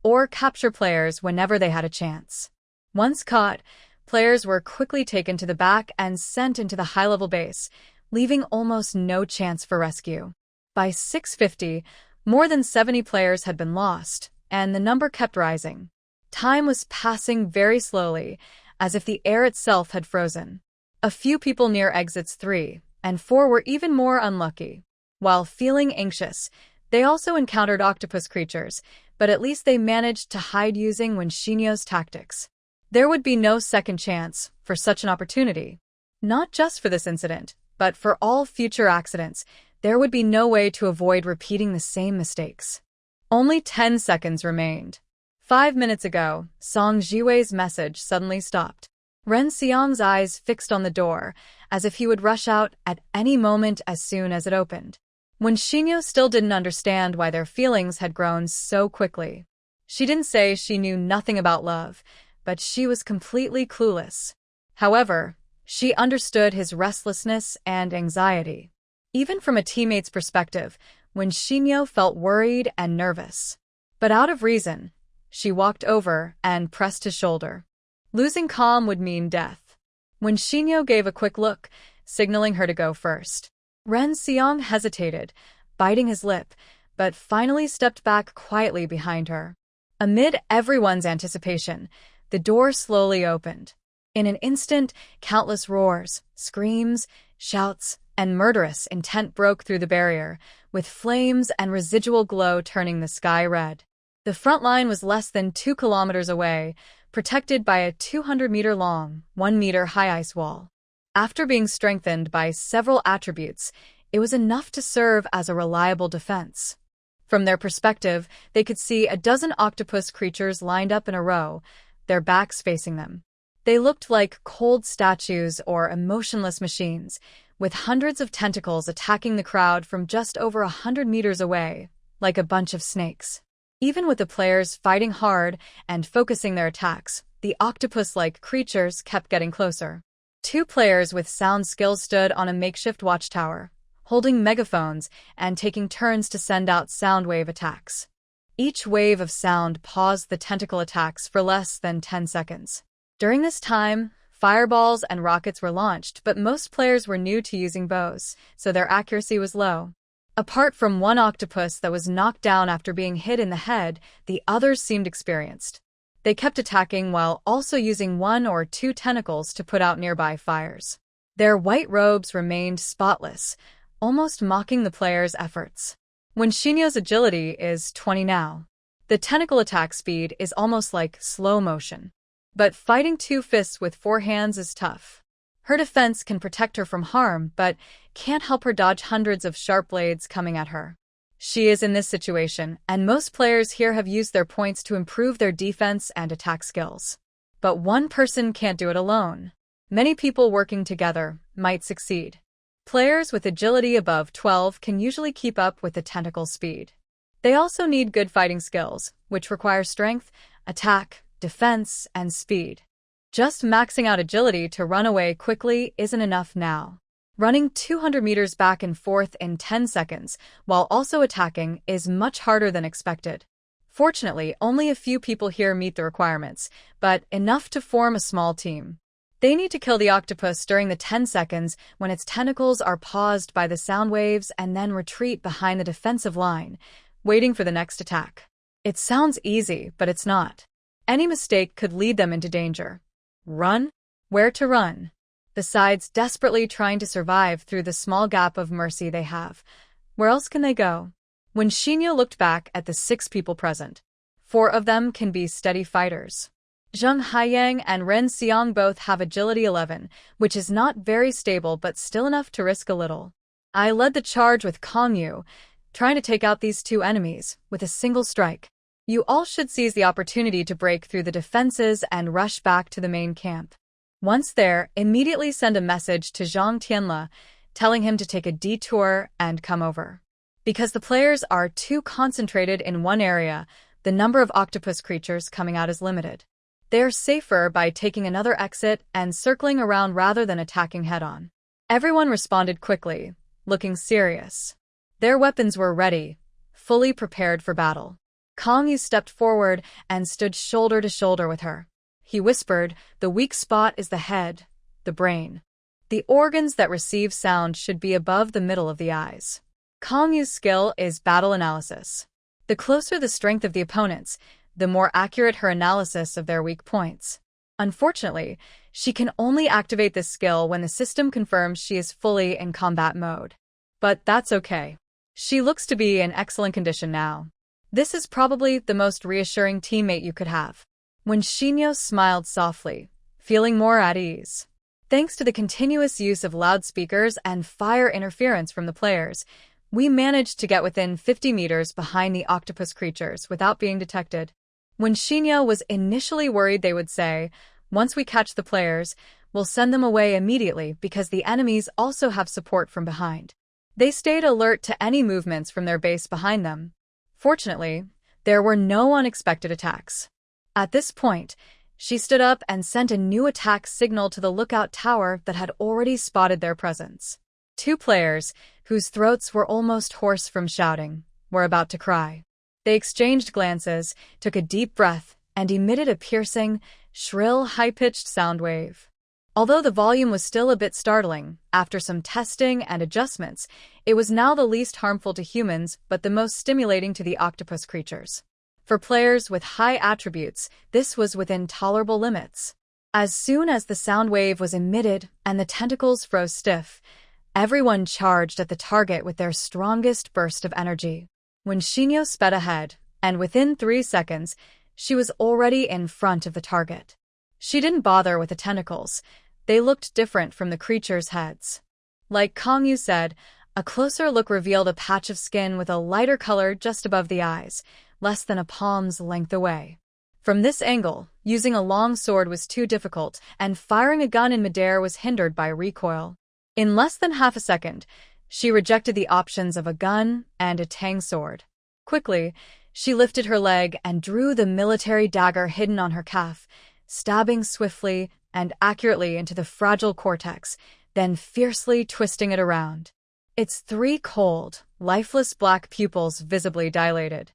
or capture players whenever they had a chance. Once caught, players were quickly taken to the back and sent into the high-level base, leaving almost no chance for rescue. By 6:50, more than 70 players had been lost, and the number kept rising. Time was passing very slowly, as if the air itself had frozen. A few people near exits 3 and 4 were even more unlucky. While feeling anxious, they also encountered octopus creatures, but at least they managed to hide using Shinyo's tactics. There would be no second chance for such an opportunity. Not just for this incident, but for all future accidents, there would be no way to avoid repeating the same mistakes. Only 10 seconds remained. 5 minutes ago, Song Jiwei's message suddenly stopped. Ren Xiang's eyes fixed on the door, as if he would rush out at any moment as soon as it opened. Shinyo still didn't understand why their feelings had grown so quickly. She didn't say she knew nothing about love, but she was completely clueless. However, she understood his restlessness and anxiety. Even from a teammate's perspective, Shinyo felt worried and nervous. But out of reason, she walked over and pressed his shoulder. Losing calm would mean death. Shinyo gave a quick look, signaling her to go first. Ren Xiang hesitated, biting his lip, but finally stepped back quietly behind her. Amid everyone's anticipation, the door slowly opened. In an instant, countless roars, screams, shouts, and murderous intent broke through the barrier, with flames and residual glow turning the sky red. The front line was less than 2 kilometers away, protected by a 200-meter-long, 1-meter-high ice wall. After being strengthened by several attributes, it was enough to serve as a reliable defense. From their perspective, they could see a dozen octopus creatures lined up in a row, their backs facing them. They looked like cold statues or emotionless machines, with hundreds of tentacles attacking the crowd from just over 100 meters away, like a bunch of snakes. Even with the players fighting hard and focusing their attacks, the octopus-like creatures kept getting closer. 2 players with sound skills stood on a makeshift watchtower, holding megaphones and taking turns to send out sound wave attacks. Each wave of sound paused the tentacle attacks for less than 10 seconds. During this time, fireballs and rockets were launched, but most players were new to using bows, so their accuracy was low. Apart from one octopus that was knocked down after being hit in the head, the others seemed experienced. They kept attacking while also using 1 or 2 tentacles to put out nearby fires. Their white robes remained spotless, almost mocking the players' efforts. Shinyo's agility is 20 now. The tentacle attack speed is almost like slow motion. But fighting 2 fists with 4 hands is tough. Her defense can protect her from harm, but can't help her dodge hundreds of sharp blades coming at her. She is in this situation, and most players here have used their points to improve their defense and attack skills. But one person can't do it alone. Many people working together might succeed. Players with agility above 12 can usually keep up with the tentacle speed. They also need good fighting skills, which require strength, attack, defense, and speed. Just maxing out agility to run away quickly isn't enough now. Running 200 meters back and forth in 10 seconds, while also attacking, is much harder than expected. Fortunately, only a few people here meet the requirements, but enough to form a small team. They need to kill the octopus during the 10 seconds when its tentacles are paused by the sound waves and then retreat behind the defensive line, waiting for the next attack. It sounds easy, but it's not. Any mistake could lead them into danger. Run? Where to run? Besides desperately trying to survive through the small gap of mercy they have, where else can they go? When Xinyo looked back at the 6 people present, 4 of them can be steady fighters. Zheng Haiyang and Ren Xiang both have agility 11, which is not very stable but still enough to risk a little. I led the charge with Kong Yu, trying to take out these 2 enemies with a single strike. You all should seize the opportunity to break through the defenses and rush back to the main camp. Once there, immediately send a message to Zhang Tianle, telling him to take a detour and come over. Because the players are too concentrated in one area, the number of octopus creatures coming out is limited. They are safer by taking another exit and circling around rather than attacking head-on. Everyone responded quickly, looking serious. Their weapons were ready, fully prepared for battle. Kong Yu stepped forward and stood shoulder to shoulder with her. He whispered, "The weak spot is the head, the brain. The organs that receive sound should be above the middle of the eyes." Kong Yu's skill is battle analysis. The closer the strength of the opponents, the more accurate her analysis of their weak points. Unfortunately, she can only activate this skill when the system confirms she is fully in combat mode. But that's okay. She looks to be in excellent condition now. This is probably the most reassuring teammate you could have. When Xinyo smiled softly, feeling more at ease. Thanks to the continuous use of loudspeakers and fire interference from the players, we managed to get within 50 meters behind the octopus creatures without being detected. When Xinyo was initially worried they would say, "Once we catch the players, we'll send them away immediately because the enemies also have support from behind." They stayed alert to any movements from their base behind them. Fortunately, there were no unexpected attacks. At this point, she stood up and sent a new attack signal to the lookout tower that had already spotted their presence. 2 players, whose throats were almost hoarse from shouting, were about to cry. They exchanged glances, took a deep breath, and emitted a piercing, shrill, high-pitched sound wave. Although the volume was still a bit startling, after some testing and adjustments, it was now the least harmful to humans but the most stimulating to the octopus creatures. For players with high attributes, this was within tolerable limits. As soon as the sound wave was emitted and the tentacles froze stiff, everyone charged at the target with their strongest burst of energy. When Xinyo sped ahead, and within 3 seconds, she was already in front of the target. She didn't bother with the tentacles. They looked different from the creatures' heads. Like Kong Yu said, a closer look revealed a patch of skin with a lighter color just above the eyes, less than a palm's length away. From this angle, using a long sword was too difficult, and firing a gun in midair was hindered by recoil. In less than half a second, she rejected the options of a gun and a tang sword. Quickly, she lifted her leg and drew the military dagger hidden on her calf, stabbing swiftly and accurately into the fragile cortex, then fiercely twisting it around. Its 3 cold, lifeless black pupils visibly dilated.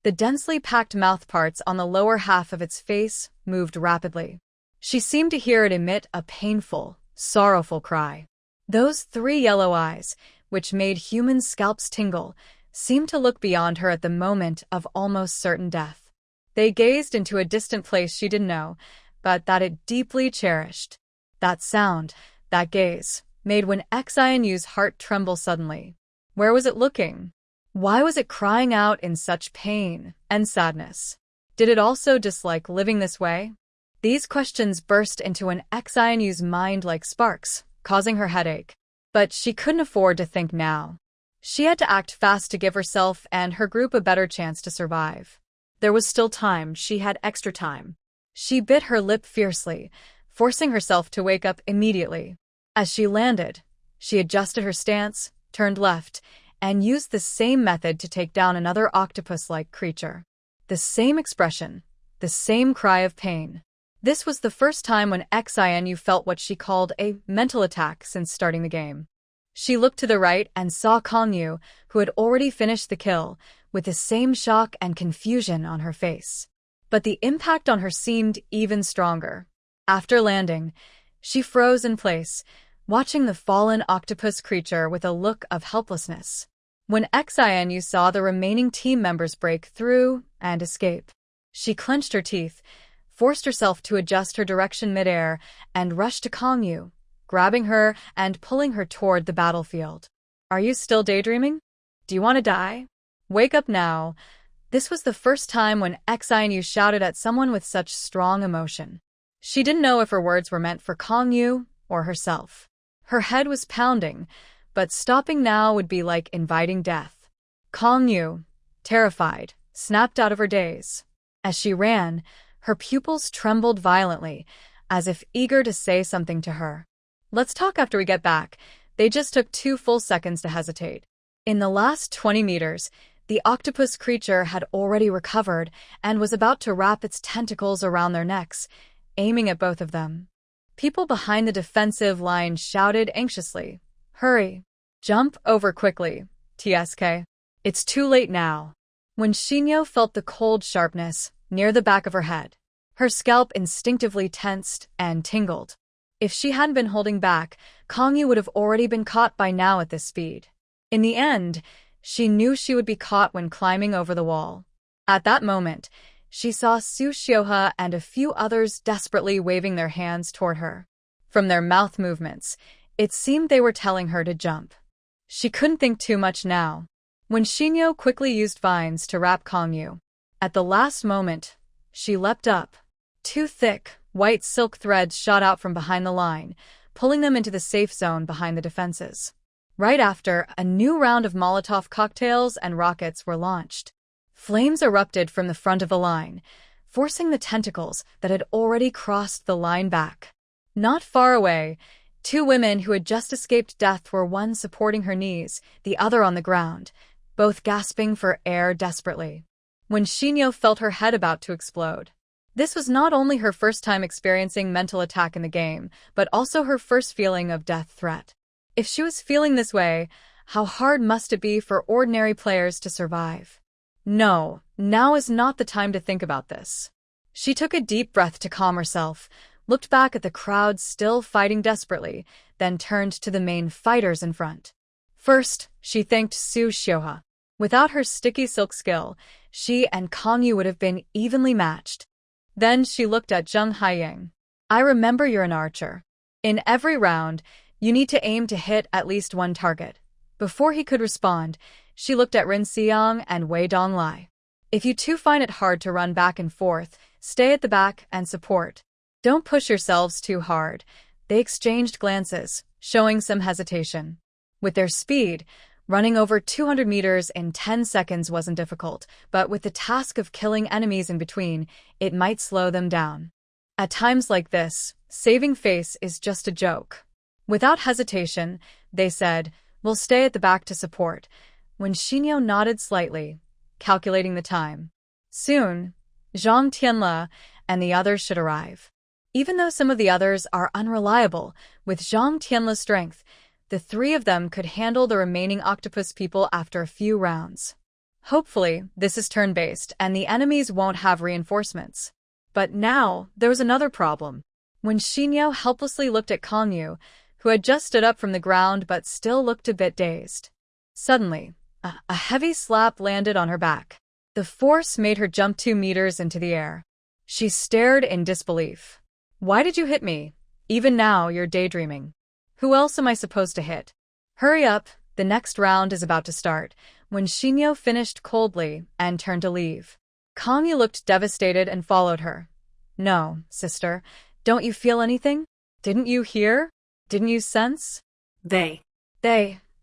The densely packed mouthparts on the lower half of its face moved rapidly. She seemed to hear it emit a painful, sorrowful cry. Those 3 yellow eyes, which made human scalps tingle, seemed to look beyond her at the moment of almost certain death. They gazed into a distant place she didn't know, but that it deeply cherished. That sound, that gaze, made Wen Xianyu's heart tremble suddenly. Where was it looking? Why was it crying out in such pain and sadness? Did it also dislike living this way? These questions burst into Wen Xianyu's mind like sparks, causing her headache. But she couldn't afford to think now. She had to act fast to give herself and her group a better chance to survive. There was still time. She had extra time. She bit her lip fiercely, forcing herself to wake up immediately. As she landed, she adjusted her stance, turned left, and used the same method to take down another octopus-like creature. The same expression, the same cry of pain. This was the first time when Xinu felt what she called a mental attack since starting the game. She looked to the right and saw Kangyu, who had already finished the kill, with the same shock and confusion on her face. But the impact on her seemed even stronger. After landing, she froze in place, watching the fallen octopus creature with a look of helplessness. When Xinu saw the remaining team members break through and escape, she clenched her teeth, forced herself to adjust her direction midair, and rushed to Kangyu, grabbing her and pulling her toward the battlefield. "Are you still daydreaming? Do you want to die? Wake up now." This was the first time when Xinu shouted at someone with such strong emotion. She didn't know if her words were meant for Kangyu or herself. Her head was pounding, but stopping now would be like inviting death. Kangyu, terrified, snapped out of her daze. As she ran, her pupils trembled violently, as if eager to say something to her. "Let's talk after we get back." They just took 2 full seconds to hesitate. In the last 20 meters, the octopus creature had already recovered and was about to wrap its tentacles around their necks, aiming at both of them. People behind the defensive line shouted anxiously, "Hurry! Jump over quickly, TSK. It's too late now." When Shinyo felt the cold sharpness near the back of her head, her scalp instinctively tensed and tingled. If she hadn't been holding back, Kangyu would have already been caught by now at this speed. In the end, she knew she would be caught when climbing over the wall. At that moment, she saw Su Xiuhe and a few others desperately waving their hands toward her. From their mouth movements, it seemed they were telling her to jump. She couldn't think too much now. When Shinyo quickly used vines to wrap Kangyu, at the last moment, she leapt up. 2 thick, white silk threads shot out from behind the line, pulling them into the safe zone behind the defenses. Right after, a new round of Molotov cocktails and rockets were launched. Flames erupted from the front of the line, forcing the tentacles that had already crossed the line back. Not far away, 2 women who had just escaped death were, one supporting her knees, the other on the ground, both gasping for air desperately. When Shinyo felt her head about to explode. This was not only her first time experiencing mental attack in the game, but also her first feeling of death threat. If she was feeling this way, how hard must it be for ordinary players to survive? No, now is not the time to think about this. She took a deep breath to calm herself, looked back at the crowd still fighting desperately, then turned to the main fighters in front. First, she thanked Su Xiuhe. Without her sticky silk skill, she and Kangyu would have been evenly matched. Then she looked at Zheng Haiying. "I remember you're an archer. In every round, you need to aim to hit at least one target." Before he could respond, she looked at Rin Xiang and Wei Donglai. "If you two find it hard to run back and forth, stay at the back and support. Don't push yourselves too hard." They exchanged glances, showing some hesitation. With their speed, running over 200 meters in 10 seconds wasn't difficult, but with the task of killing enemies in between, it might slow them down. At times like this, saving face is just a joke. Without hesitation, they said, "We'll stay at the back to support." When Shinyo nodded slightly, calculating the time. Soon, Zhang Tianle and the others should arrive. Even though some of the others are unreliable, with Zhang Tianle's strength, the 3 of them could handle the remaining octopus people after a few rounds. Hopefully, this is turn-based and the enemies won't have reinforcements. But now, there was another problem. When Shinyo helplessly looked at Kangyu, who had just stood up from the ground but still looked a bit dazed. Suddenly, a heavy slap landed on her back. The force made her jump 2 meters into the air. She stared in disbelief. "Why did you hit me? Even now, you're daydreaming. Who else am I supposed to hit? Hurry up, the next round is about to start." When Shinyo finished coldly and turned to leave, Kangyu looked devastated and followed her. "No, sister, don't you feel anything? Didn't you hear? Didn't you sense?" They.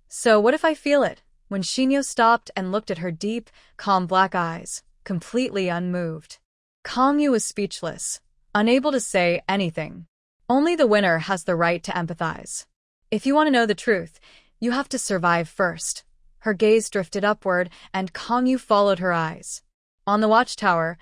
So what if I feel it?" When Shinyo stopped and looked at her deep, calm black eyes, completely unmoved. Kangyu was speechless, unable to say anything. Only the winner has the right to empathize. If you want to know the truth, you have to survive first. Her gaze drifted upward, and Kangyu followed her eyes. On the watchtower,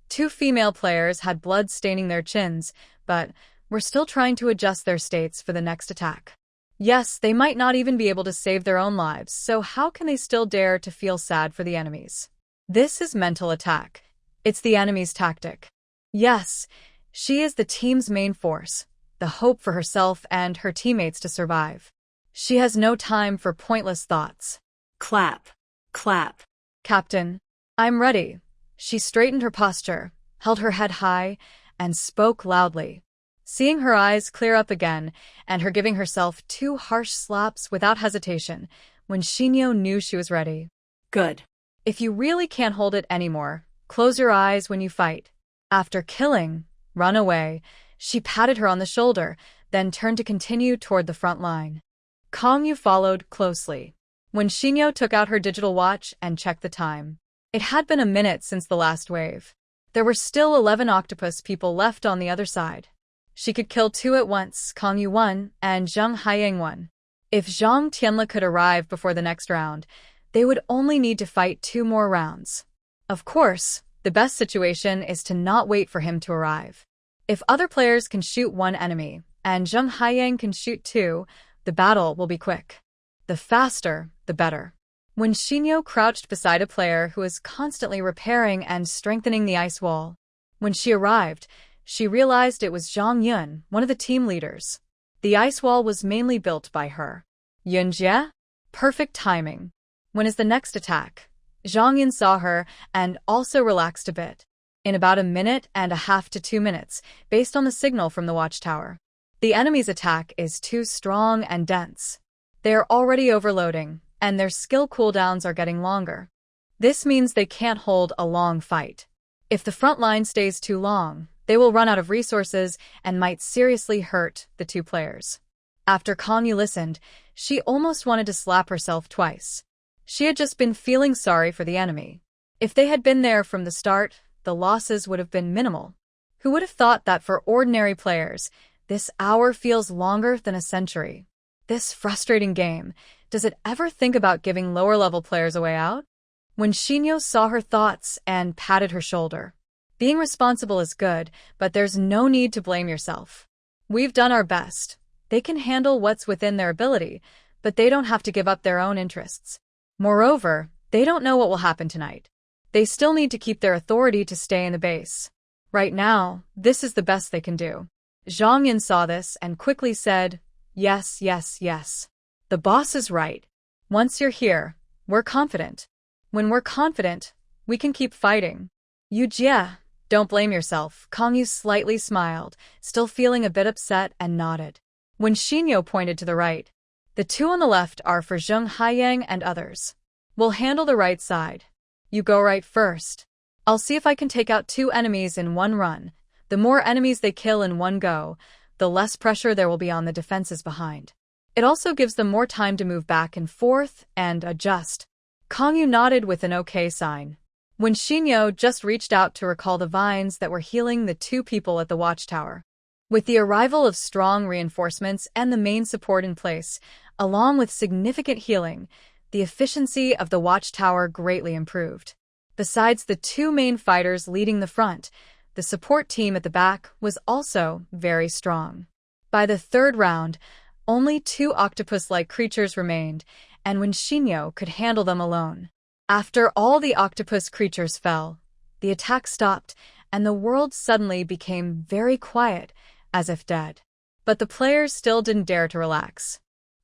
Two female players had blood staining their chins, but were still trying to adjust their states for the next attack. Yes, they might not even be able to save their own lives, so how can they still dare to feel sad for the enemies? This is mental attack. It's the enemy's tactic. Yes, she is the team's main force, the hope for herself and her teammates to survive. She has no time for pointless thoughts. Clap. Clap. Captain, I'm ready. She straightened her posture, held her head high, and spoke loudly. Seeing her eyes clear up again, and her giving herself 2 harsh slaps without hesitation, when Shinyo knew she was ready. Good. If you really can't hold it anymore, close your eyes when you fight. After killing, run away. She patted her on the shoulder, then turned to continue toward the front line. Kong Yu followed closely. When Shinyo took out her digital watch and checked the time, it had been a minute since the last wave. There were still 11 octopus people left on the other side. She could kill 2 at once, Kong Yu 1 and Zheng Haiying 1. If Zhang Tianle could arrive before the next round, they would only need to fight 2 more rounds. Of course, the best situation is to not wait for him to arrive. If other players can shoot 1 enemy, and Zheng Haiying can shoot 2, the battle will be quick. The faster, the better. When Shinyo crouched beside a player who was constantly repairing and strengthening the ice wall, when she arrived, she realized it was Zhang Yun, one of the team leaders. The ice wall was mainly built by her. Yunjie? Perfect timing. When is the next attack? Zhang Yun saw her and also relaxed a bit. In about 1.5 minutes to 2 minutes, based on the signal from the watchtower. The enemy's attack is too strong and dense. They are already overloading, and their skill cooldowns are getting longer. This means they can't hold a long fight. If the front line stays too long, they will run out of resources and might seriously hurt the 2 players. After Kong Yu listened, she almost wanted to slap herself twice. She had just been feeling sorry for the enemy. If they had been there from the start, the losses would have been minimal. Who would have thought that for ordinary players, this hour feels longer than a century? This frustrating game, does it ever think about giving lower-level players a way out? When Shinyo saw her thoughts and patted her shoulder. Being responsible is good, but there's no need to blame yourself. We've done our best. They can handle what's within their ability, but they don't have to give up their own interests. Moreover, they don't know what will happen tonight. They still need to keep their authority to stay in the base. Right now, this is the best they can do. Zhang Yun saw this and quickly said, "Yes, yes, yes. The boss is right. Once you're here, we're confident. When we're confident, we can keep fighting." Yujie, don't blame yourself. Kong Yu slightly smiled, still feeling a bit upset, and nodded. When Shinyo pointed to the right, the 2 on the left are for Zheng Haiying and others. We'll handle the right side. You go right first. I'll see if I can take out 2 enemies in 1 run. The more enemies they kill in 1 go, the less pressure there will be on the defenses behind. It also gives them more time to move back and forth and adjust. Kong Yu nodded with an okay sign. When Shinyo just reached out to recall the vines that were healing the 2 people at the watchtower. With the arrival of strong reinforcements and the main support in place, along with significant healing, the efficiency of the watchtower greatly improved. Besides the 2 main fighters leading the front, the support team at the back was also very strong. By the 3rd round, only 2 octopus-like creatures remained, and when Shinyo could handle them alone. After all the octopus creatures fell, the attack stopped, and the world suddenly became very quiet, as if dead. But the players still didn't dare to relax.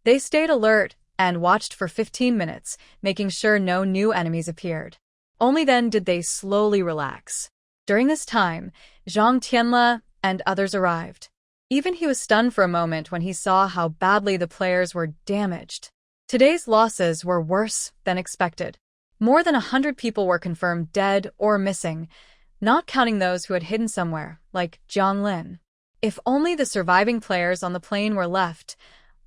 They stayed alert and watched for 15 minutes, making sure no new enemies appeared. Only then did they slowly relax. During this time, Zhang Tianle and others arrived. Even he was stunned for a moment when he saw how badly the players were damaged. Today's losses were worse than expected. More than 100 people were confirmed dead or missing, not counting those who had hidden somewhere, like Jiang Lin. If only the surviving players on the plane were left,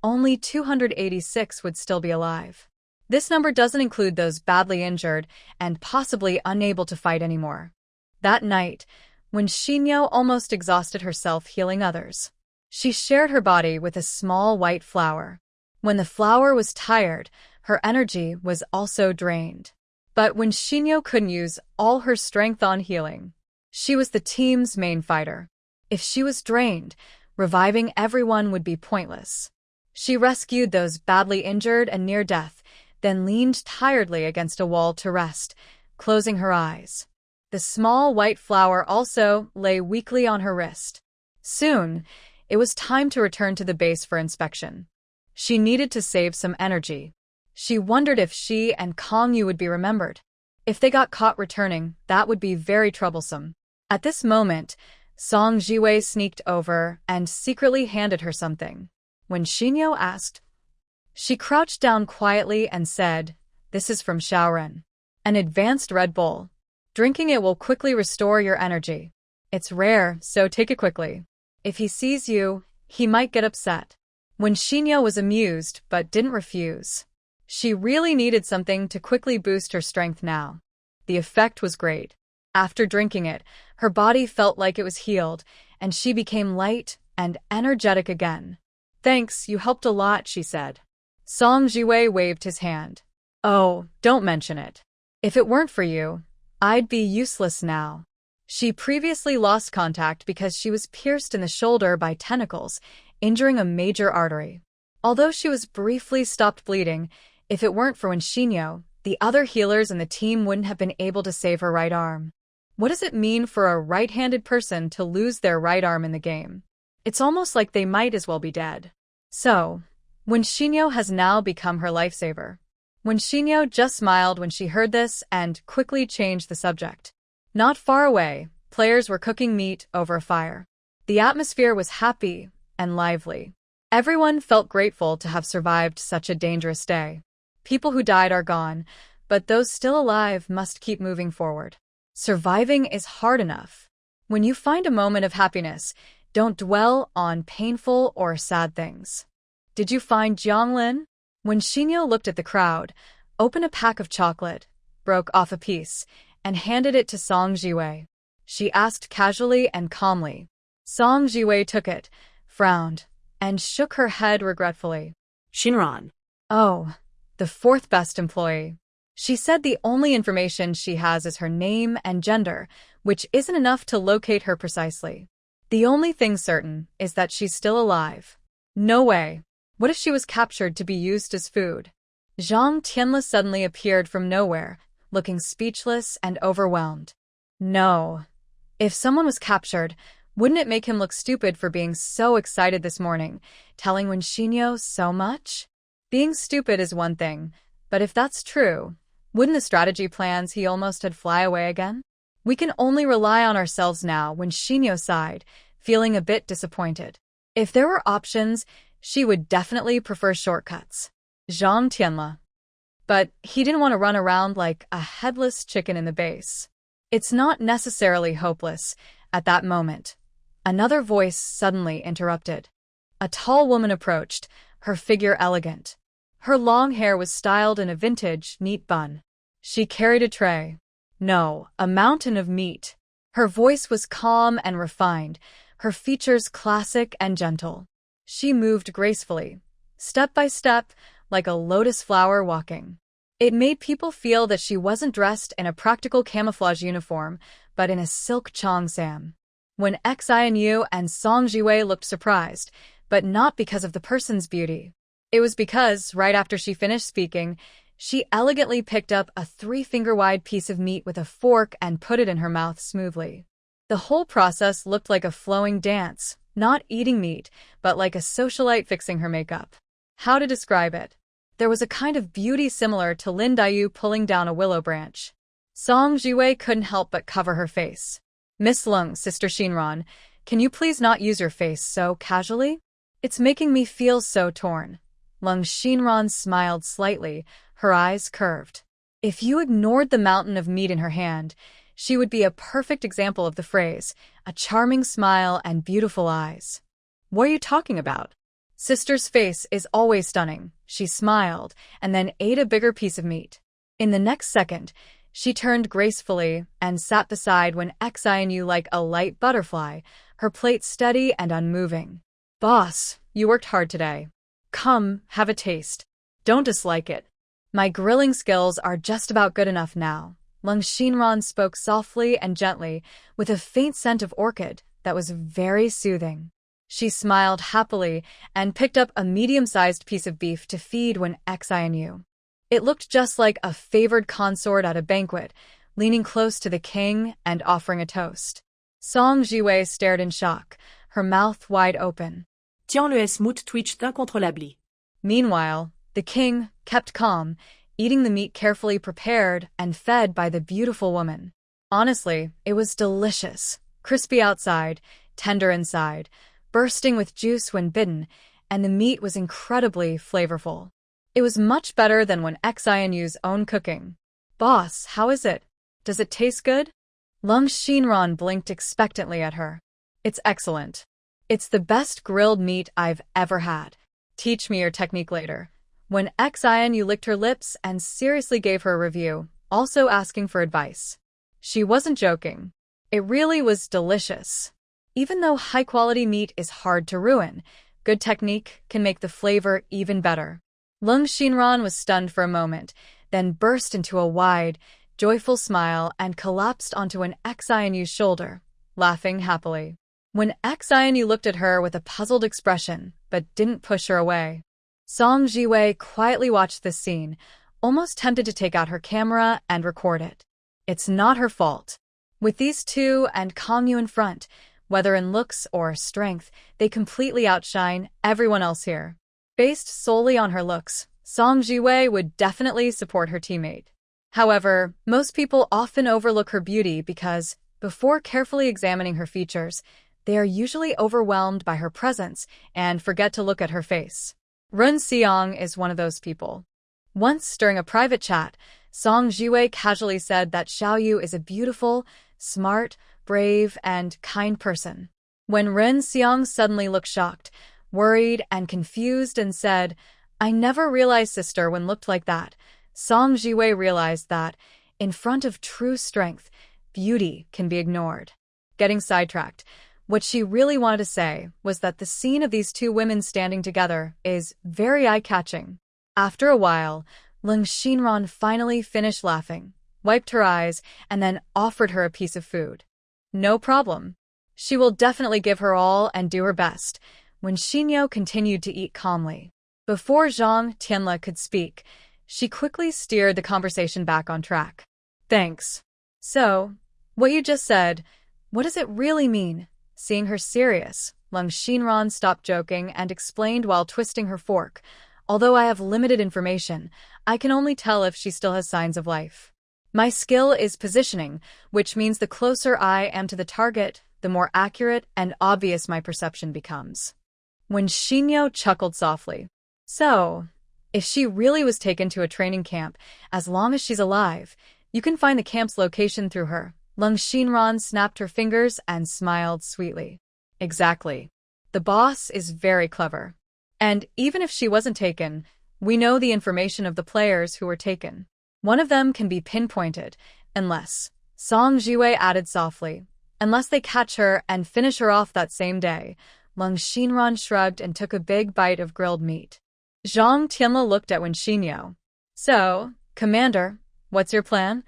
only 286 would still be alive. This number doesn't include those badly injured and possibly unable to fight anymore. That night, when Shinyo almost exhausted herself healing others, she shared her body with a small white flower. When the flower was tired, her energy was also drained. But when Shinyo couldn't use all her strength on healing, She was the team's main fighter. If she was drained, reviving everyone would be pointless. She rescued those badly injured and near death, then leaned tiredly against a wall to rest, closing her eyes. The small white flower also lay weakly on her wrist. Soon, it was time to return to the base for inspection. She needed to save some energy. She wondered if she and Kong Yu would be remembered. If they got caught returning, that would be very troublesome. At this moment, Song Jiwei sneaked over and secretly handed her something. When Xinyo asked, she crouched down quietly and said, "This is from Xiaoren. An advanced Red Bull. Drinking it will quickly restore your energy. It's rare, so take it quickly. If he sees you, he might get upset." When Xinyo was amused but didn't refuse. She really needed something to quickly boost her strength now. The effect was great. After drinking it, her body felt like it was healed, and she became light and energetic again. "Thanks, you helped a lot," she said. Song Jiwei waved his hand. "Oh, don't mention it. If it weren't for you, I'd be useless now." She previously lost contact because she was pierced in the shoulder by tentacles, injuring a major artery. Although she was briefly stopped bleeding, if it weren't for Xinyo, the other healers in the team wouldn't have been able to save her right arm. What does it mean for a right-handed person to lose their right arm in the game? It's almost like they might as well be dead. So, Xinyo has now become her lifesaver. Xinyo just smiled when she heard this and quickly changed the subject. Not far away, players were cooking meat over a fire. The atmosphere was happy and lively. Everyone felt grateful to have survived such a dangerous day. People who died are gone, but those still alive must keep moving forward. Surviving is hard enough. When you find a moment of happiness, don't dwell on painful or sad things. Did you find Jianglin? When Xinyo looked at the crowd, opened a pack of chocolate, broke off a piece, and handed it to Song Jiwei. She asked casually and calmly. Song Jiwei took it, frowned, and shook her head regretfully. Shinran. "Oh, the fourth best employee." She said the only information she has is her name and gender, which isn't enough to locate her precisely. The only thing certain is that she's still alive. No way. What if she was captured to be used as food? Zhang Tianle suddenly appeared from nowhere, looking speechless and overwhelmed. No. If someone was captured, wouldn't it make him look stupid for being so excited this morning, telling Xinyo so much? Being stupid is one thing, but if that's true, wouldn't the strategy plans he almost had fly away again? We can only rely on ourselves now. When Xinyo sighed, feeling a bit disappointed. If there were options, she would definitely prefer shortcuts. Zhang Tianle. But he didn't want to run around like a headless chicken in the base. It's not necessarily hopeless. At that moment, another voice suddenly interrupted. A tall woman approached, her figure elegant. Her long hair was styled in a vintage, neat bun. She carried a tray. No, a mountain of meat. Her voice was calm and refined, her features classic and gentle. She moved gracefully, step by step, like a lotus flower walking. It made people feel that she wasn't dressed in a practical camouflage uniform, but in a silk cheongsam. When Xianyu and Song Jiwei looked surprised, but not because of the person's beauty. It was because, right after she finished speaking, she elegantly picked up a 3-finger-wide piece of meat with a fork and put it in her mouth smoothly. The whole process looked like a flowing dance, not eating meat, but like a socialite fixing her makeup. How to describe it? There was a kind of beauty similar to Lin Daiyu pulling down a willow branch. Song Jiwei couldn't help but cover her face. "Miss Lung, Sister Shinran, can you please not use your face so casually? It's making me feel so torn." Lung Shinran smiled slightly, her eyes curved. If you ignored the mountain of meat in her hand, she would be a perfect example of the phrase, a charming smile and beautiful eyes. "What are you talking about?" Sister's face is always stunning. She smiled, and then ate a bigger piece of meat. In the next second, she turned gracefully and sat beside when Xianyu like a light butterfly, her plate steady and unmoving. "Boss, you worked hard today. Come, have a taste. Don't dislike it. My grilling skills are just about good enough now," Lung Xinran spoke softly and gently, with a faint scent of orchid that was very soothing. She smiled happily and picked up a medium-sized piece of beef to feed Wen Xianyu. It looked just like a favored consort at a banquet, leaning close to the king and offering a toast. Song Jiwei stared in shock, her mouth wide open. Tiens le smoot twitched incontrôlably. Meanwhile, the king kept calm, eating the meat carefully prepared and fed by the beautiful woman. Honestly, it was delicious, crispy outside, tender inside, bursting with juice when bitten, and the meat was incredibly flavorful. It was much better than Wen Xianyu's own cooking. "Boss, how is it? Does it taste good?" Lung Xinran blinked expectantly at her. "It's excellent. It's the best grilled meat I've ever had. Teach me your technique later." Wen Xianyu licked her lips and seriously gave her a review, also asking for advice. She wasn't joking. It really was delicious. Even though high-quality meat is hard to ruin, good technique can make the flavor even better. Lung Xinran was stunned for a moment, then burst into a wide, joyful smile and collapsed onto Wen Xianyu's shoulder, laughing happily. Wen Xianyu looked at her with a puzzled expression, but didn't push her away. Song Jiwei quietly watched this scene, almost tempted to take out her camera and record it. It's not her fault. With these two and Kongyu in front, whether in looks or strength, they completely outshine everyone else here. Based solely on her looks, Song Jiwei would definitely support her teammate. However, most people often overlook her beauty because, before carefully examining her features, they are usually overwhelmed by her presence and forget to look at her face. Run Xiang is one of those people. Once, during a private chat, Song Jiwei casually said that Xiaoyu is a beautiful, smart, brave, and kind person. When Ren Xiang suddenly looked shocked, worried, and confused and said, "I never realized Sister Wen looked like that," Song Jiwei realized that, in front of true strength, beauty can be ignored. Getting sidetracked, what she really wanted to say was that the scene of these two women standing together is very eye-catching. After a while, Lung Xinran finally finished laughing, wiped her eyes, and then offered her a piece of food. No problem. She will definitely give her all and do her best. When Xinyo continued to eat calmly. Before Zhang Tianle could speak, she quickly steered the conversation back on track. "Thanks. So, what you just said, what does it really mean?" Seeing her serious, Lung Xinran stopped joking and explained while twisting her fork. "Although I have limited information, I can only tell if she still has signs of life. My skill is positioning, which means the closer I am to the target, the more accurate and obvious my perception becomes." When Xinyo chuckled softly. "So, if she really was taken to a training camp, as long as she's alive, you can find the camp's location through her." Lung Xinran snapped her fingers and smiled sweetly. "Exactly. The boss is very clever. And even if she wasn't taken, we know the information of the players who were taken. One of them can be pinpointed, unless," Song Jiwei added softly, "unless they catch her and finish her off that same day." Lung Xinran shrugged and took a big bite of grilled meat. Zhang Tianle looked at Wen Xinyo. "So, Commander, what's your plan?"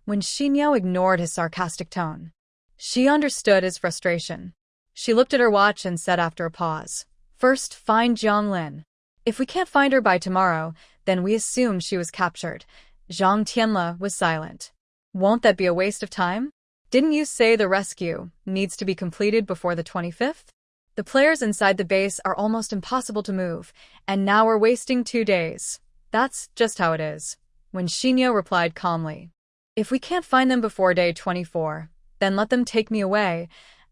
Wen Xinyo ignored his sarcastic tone. She understood his frustration. She looked at her watch and said after a pause, "First, find Jiang Lin. If we can't find her by tomorrow, then we assume she was captured." Zhang Tianle was silent. "Won't that be a waste of time? Didn't you say the rescue needs to be completed before the 25th? The players inside the base are almost impossible to move, and now we're wasting 2 days. That's just how it is." When Xinyo replied calmly, "If we can't find them before day 24, then let them take me away."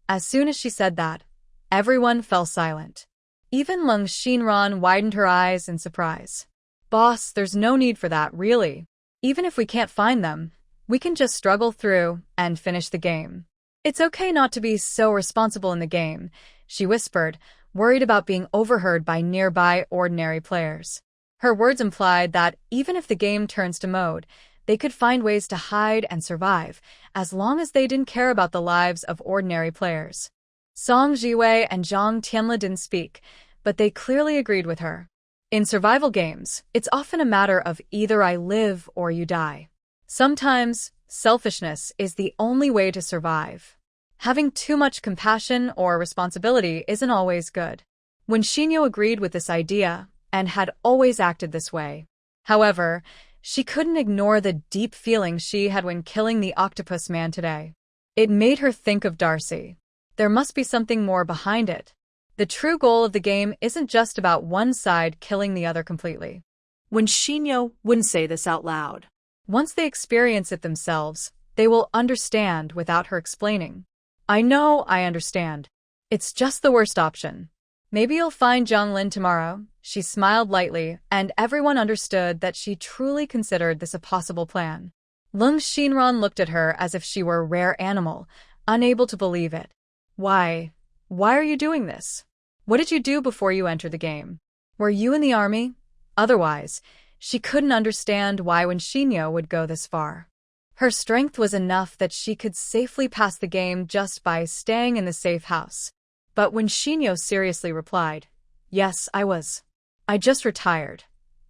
As soon as she said that, everyone fell silent. Even Lung Xinran widened her eyes in surprise. "Boss, there's no need for that, really. Even if we can't find them, we can just struggle through and finish the game. It's okay not to be so responsible in the game," she whispered, worried about being overheard by nearby ordinary players. Her words implied that even if the game turns to mode, they could find ways to hide and survive, as long as they didn't care about the lives of ordinary players. Song Jiwei and Zhang Tianle didn't speak, but they clearly agreed with her. In survival games, it's often a matter of either I live or you die. Sometimes, Selfishness is the only way to survive. Having too much compassion or responsibility isn't always good. When Shinyo agreed with this idea, and had always acted this way. However, she couldn't ignore the deep feelings she had when killing the octopus man today. It made her think of Darcy. There must be something more behind it. The true goal of the game isn't just about one side killing the other completely. When Shinyo wouldn't say this out loud. Once they experience it themselves, they will understand without her explaining. I know I understand. It's just the worst option. Maybe you'll find Zhonglin tomorrow. She smiled lightly, and everyone understood that she truly considered this a possible plan. Lung Xinran looked at her as if she were a rare animal, unable to believe it. Why are you doing this? What did you do before you entered the game? Were you in the army? Otherwise, she couldn't understand why when Shinyo would go this far. Her strength was enough that she could safely pass the game just by staying in the safe house. But when Shinyo seriously replied, "Yes, I was. I just retired,"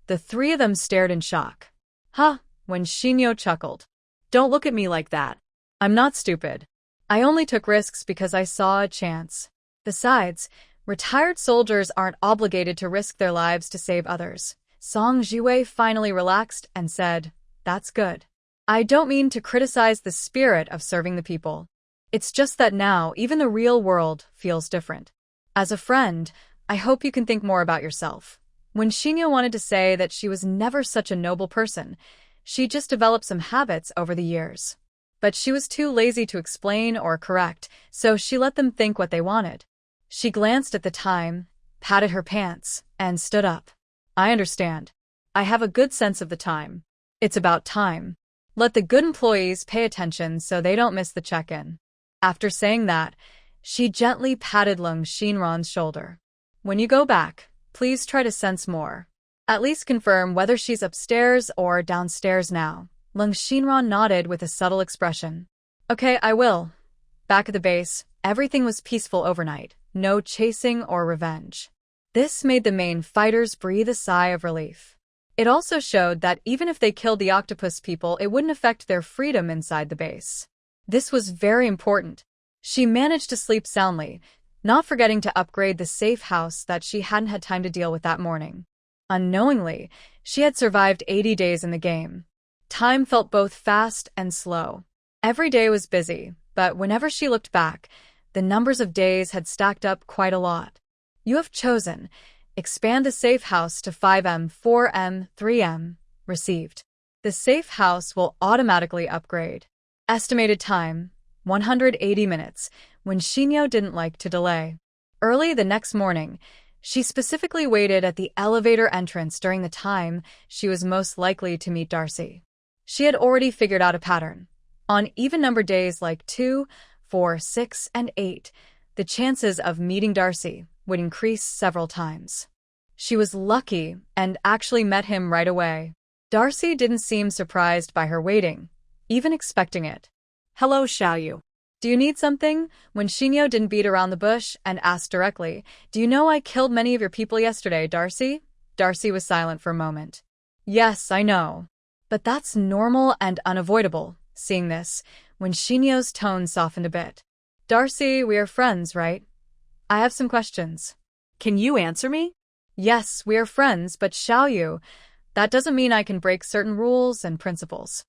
the three of them stared in shock. Huh, when Shinyo chuckled. "Don't look at me like that. I'm not stupid. I only took risks because I saw a chance. Besides, retired soldiers aren't obligated to risk their lives to save others." Song Jiwei finally relaxed and said, "That's good. I don't mean to criticize the spirit of serving the people. It's just that now even the real world feels different. As a friend, I hope you can think more about yourself." When Shinyo wanted to say that she was never such a noble person, she just developed some habits over the years. But she was too lazy to explain or correct, so she let them think what they wanted. She glanced at the time, patted her pants, and stood up. "I understand. I have a good sense of the time. It's about time. Let the good employees pay attention so they don't miss the check-in." After saying that, she gently patted Lung Xinran's shoulder. "When you go back, please try to sense more. At least confirm whether she's upstairs or downstairs now." Lung Xinran nodded with a subtle expression. "Okay, I will." Back at the base, everything was peaceful overnight. No chasing or revenge. This made the main fighters breathe a sigh of relief. It also showed that even if they killed the octopus people, it wouldn't affect their freedom inside the base. This was very important. She managed to sleep soundly, not forgetting to upgrade the safe house that she hadn't had time to deal with that morning. Unknowingly, she had survived 80 days in the game. Time felt both fast and slow. Every day was busy, but whenever she looked back, the numbers of days had stacked up quite a lot. You have chosen. Expand the safe house to 5M, 4M, 3M. Received. The safe house will automatically upgrade. Estimated time, 180 minutes, when Shinyo didn't like to delay. Early the next morning, she specifically waited at the elevator entrance during the time she was most likely to meet Darcy. She had already figured out a pattern. On even-numbered days like 2, 4, 6, and 8, the chances of meeting Darcy would increase several times. She was lucky and actually met him right away. Darcy didn't seem surprised by her waiting, even expecting it. "Hello, Xiaoyu. Do you need something?" When Shinyo didn't beat around the bush and asked directly, "Do you know I killed many of your people yesterday, Darcy?" Darcy was silent for a moment. "Yes, I know. But that's normal and unavoidable." Seeing this, when Shinyo's tone softened a bit. "Darcy, we are friends, right? I have some questions." Can you answer me? "Yes, we are friends, but Xiaoyu, that doesn't mean I can break certain rules and principles."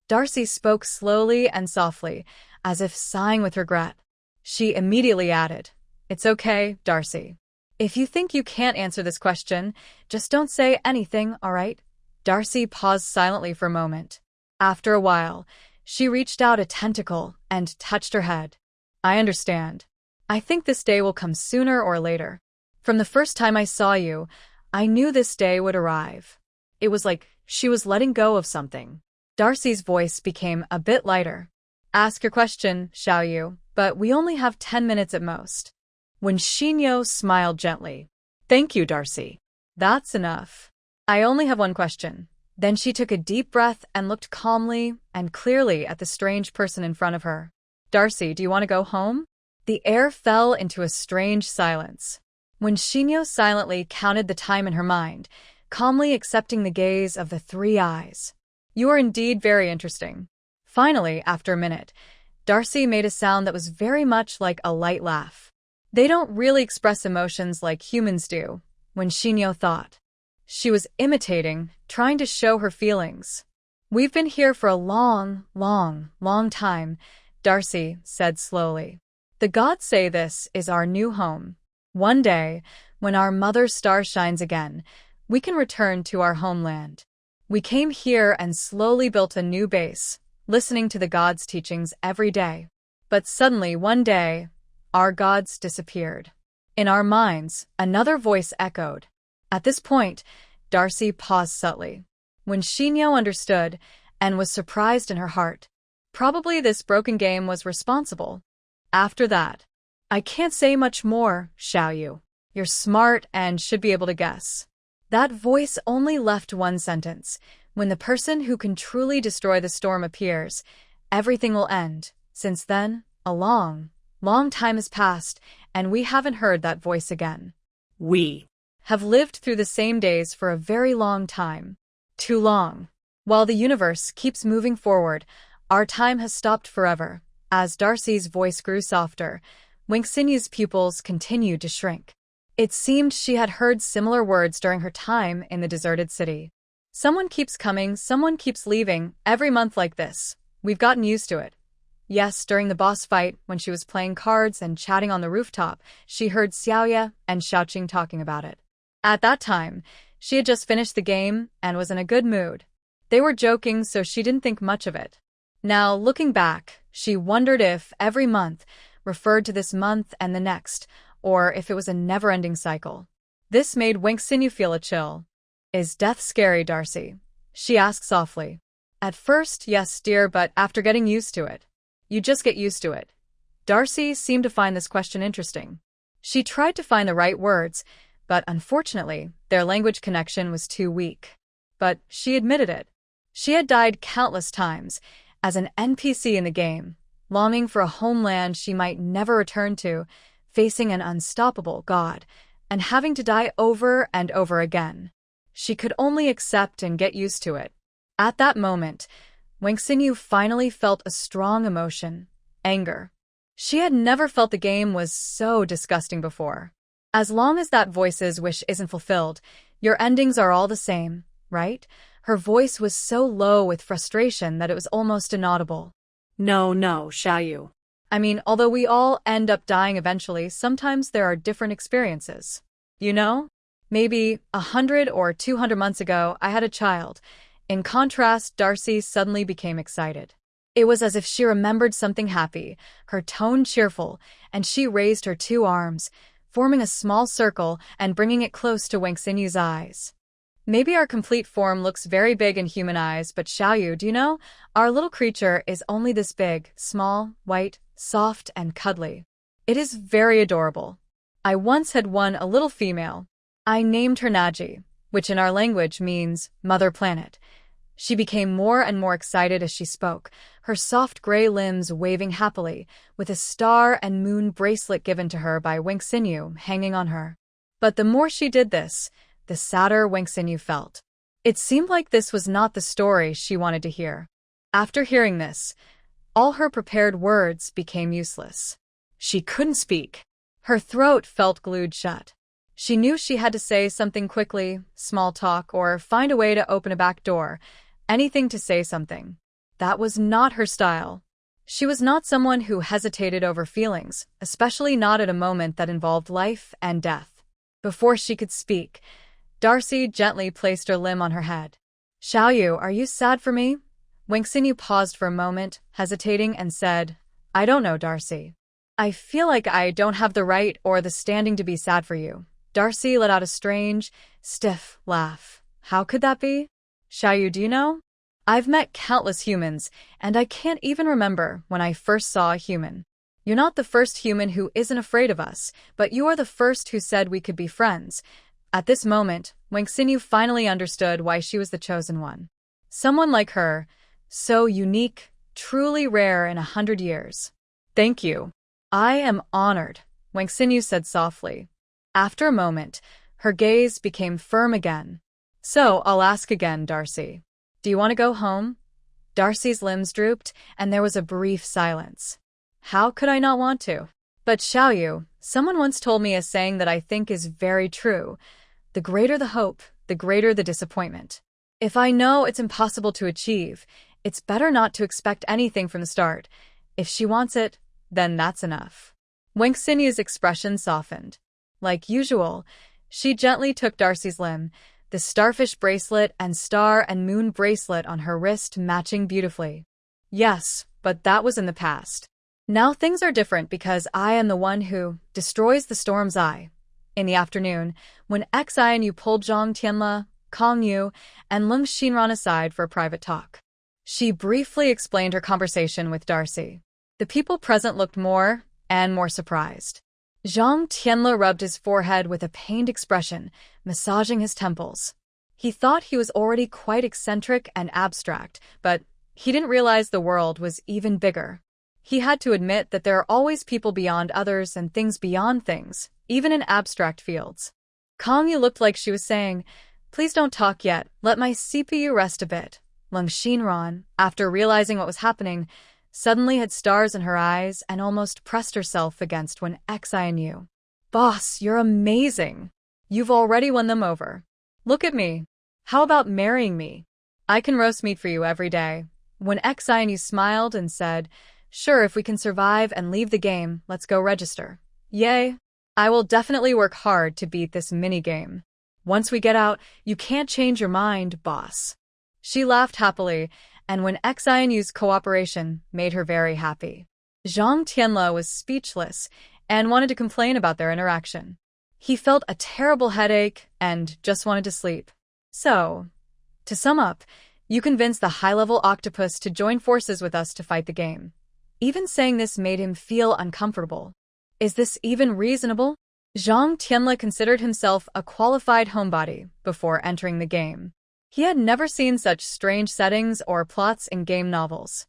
Darcy spoke slowly and softly, as if sighing with regret. She immediately added, "It's okay, Darcy. If you think you can't answer this question, just don't say anything, all right?" Darcy paused silently for a moment. After a while, she reached out a tentacle and touched her head. "I understand. I think this day will come sooner or later. From the first time I saw you, I knew this day would arrive." It was like she was letting go of something. Darcy's voice became a bit lighter. "Ask your question, Xiaoyu, but we only have 10 minutes at most." When Shinyo smiled gently. "Thank you, Darcy. That's enough. I only have one question." Then she took a deep breath and looked calmly and clearly at the strange person in front of her. "Darcy, do you want to go home?" The air fell into a strange silence. When Shinyo silently counted the time in her mind, calmly accepting the gaze of the three eyes. "You are indeed very interesting. Finally, after a minute, Darcy made a sound that was very much like a light laugh. They don't really express emotions like humans do, when Shinyo thought. She was imitating, trying to show her feelings. We've been here for a long, long, long time, Darcy said slowly. The gods say this is our new home. One day, when our mother's star shines again, we can return to our homeland. We came here and slowly built a new base, listening to the gods' teachings every day. But suddenly, one day, our gods disappeared. In our minds, another voice echoed. At this point, Darcy paused subtly. When Shinyo understood, and was surprised in her heart, probably this broken game was responsible. After that, I can't say much more, Xiaoyu. You're smart and should be able to guess. That voice only left one sentence. When the person who can truly destroy the storm appears, everything will end. Since then, a long, long time has passed, and we haven't heard that voice again. We have lived through the same days for a very long time. Too long. While the universe keeps moving forward, our time has stopped forever. As Darcy's voice grew softer, Winxinyu's pupils continued to shrink. It seemed she had heard similar words during her time in the deserted city. Someone keeps coming, someone keeps leaving, every month like this. We've gotten used to it. Yes, during the boss fight, when she was playing cards and chatting on the rooftop, she heard Xiaoya and Xiaoqing talking about it. At that time, she had just finished the game and was in a good mood. They were joking, so she didn't think much of it. Now, looking back, she wondered if every month referred to this month and the next, or if it was a never-ending cycle. This made Winxinyu feel a chill. Is death scary, Darcy? She asked softly. At first, yes, dear, but after getting used to it. You just get used to it. Darcy seemed to find this question interesting. She tried to find the right words, but unfortunately, their language connection was too weak. But she admitted it. She had died countless times as an NPC in the game, longing for a homeland she might never return to, facing an unstoppable god, and having to die over and over again. She could only accept and get used to it. At that moment, Winxinyu finally felt a strong emotion, anger. She had never felt the game was so disgusting before. As long as that voice's wish isn't fulfilled, your endings are all the same, right? Her voice was so low with frustration that it was almost inaudible. No, Xiaoyu. I mean, although we all end up dying eventually, sometimes there are different experiences. You know? Maybe 100 or 200 months ago, I had a child. In contrast, Darcy suddenly became excited. It was as if she remembered something happy, her tone cheerful, and she raised her two arms, forming a small circle and bringing it close to Winxinyu's eyes. Maybe our complete form looks very big in human eyes, but Xiaoyu, do you know? Our little creature is only this big, small, white, soft, and cuddly. It is very adorable. I once had one, a little female. I named her Naji, which in our language means Mother Planet. She became more and more excited as she spoke, her soft gray limbs waving happily, with a star and moon bracelet given to her by Winxinyu hanging on her. But the more she did this, the sadder Winxinyu felt. It seemed like this was not the story she wanted to hear. After hearing this, all her prepared words became useless. She couldn't speak. Her throat felt glued shut. She knew she had to say something quickly, small talk, or find a way to open a back door, anything to say something. That was not her style. She was not someone who hesitated over feelings, especially not at a moment that involved life and death. Before she could speak, Darcy gently placed her limb on her head. Xiaoyu, are you sad for me? Winxinyu paused for a moment, hesitating, and said, I don't know, Darcy. I feel like I don't have the right or the standing to be sad for you. Darcy let out a strange, stiff laugh. How could that be? Xiaoyu, do you know? I've met countless humans, and I can't even remember when I first saw a human. You're not the first human who isn't afraid of us, but you are the first who said we could be friends. At this moment, Winxinyu finally understood why she was the chosen one. Someone like her, so unique, truly rare in 100 years. Thank you. I am honored, Winxinyu said softly. After a moment, her gaze became firm again. So, I'll ask again, Darcy. Do you want to go home? Darcy's limbs drooped, and there was a brief silence. How could I not want to? But Xiaoyu, someone once told me a saying that I think is very true. The greater the hope, the greater the disappointment. If I know it's impossible to achieve, it's better not to expect anything from the start. If she wants it, then that's enough. Wang Xinyu's expression softened. Like usual, she gently took Darcy's limb, the starfish bracelet and star and moon bracelet on her wrist matching beautifully. Yes, but that was in the past. Now things are different because I am the one who destroys the storm's eye. In the afternoon, when Xianyu pulled Zhang Tianle, Kong Yu, and Lung Xinran aside for a private talk, she briefly explained her conversation with Darcy. The people present looked more and more surprised. Zhang Tianle rubbed his forehead with a pained expression, massaging his temples. He thought he was already quite eccentric and abstract, but he didn't realize the world was even bigger. He had to admit that there are always people beyond others and things beyond things, even in abstract fields. Kong Yu looked like she was saying, "Please don't talk yet, let my CPU rest a bit." Lung Xinran, after realizing what was happening, suddenly had stars in her eyes and almost pressed herself against Wen Xianyu. "Boss, you're amazing. You've already won them over. Look at me. How about marrying me? I can roast meat for you every day." Wen Xianyu smiled and said, "Sure, if we can survive and leave the game, let's go register." "Yay. I will definitely work hard to beat this mini-game. Once we get out, you can't change your mind, boss." She laughed happily, and when Xianyu's cooperation made her very happy. Zhang Tianle was speechless and wanted to complain about their interaction. He felt a terrible headache and just wanted to sleep. So, to sum up, you convinced the high-level octopus to join forces with us to fight the game. Even saying this made him feel uncomfortable. Is this even reasonable? Zhang Tianle considered himself a qualified homebody before entering the game. He had never seen such strange settings or plots in game novels.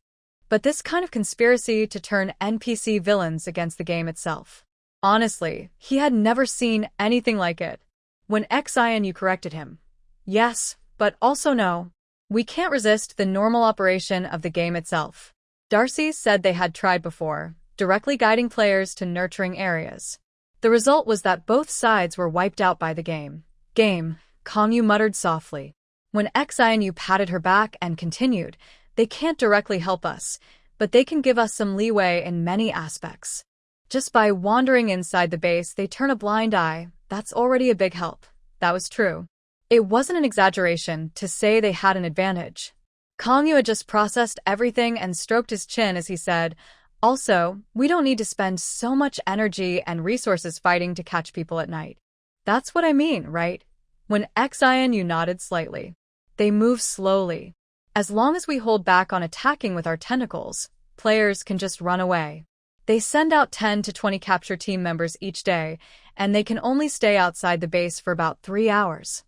But this kind of conspiracy to turn NPC villains against the game itself. Honestly, he had never seen anything like it. When Xianyu corrected him. Yes, but also no. We can't resist the normal operation of the game itself. Darcy said they had tried before, directly guiding players to nurturing areas. The result was that both sides were wiped out by the game. Game, Kong Yu muttered softly. When Xianyu patted her back and continued, "They can't directly help us, but they can give us some leeway in many aspects. Just by wandering inside the base, they turn a blind eye. That's already a big help." That was true. It wasn't an exaggeration to say they had an advantage. Kong Yu had just processed everything and stroked his chin as he said, "Also, we don't need to spend so much energy and resources fighting to catch people at night." That's what I mean, right? When Xianyu nodded slightly. They move slowly. As long as we hold back on attacking with our tentacles, players can just run away. They send out 10 to 20 capture team members each day, and they can only stay outside the base for about 3 hours.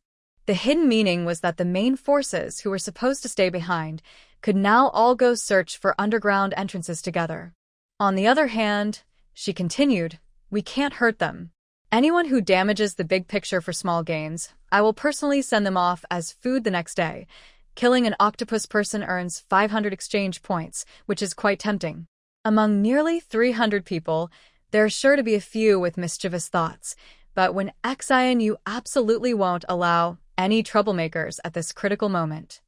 The hidden meaning was that the main forces, who were supposed to stay behind, could now all go search for underground entrances together. On the other hand, she continued, we can't hurt them. Anyone who damages the big picture for small gains, I will personally send them off as food the next day. Killing an octopus person earns 500 exchange points, which is quite tempting. Among nearly 300 people, there are sure to be a few with mischievous thoughts, but when Xianyu absolutely won't allow any troublemakers at this critical moment.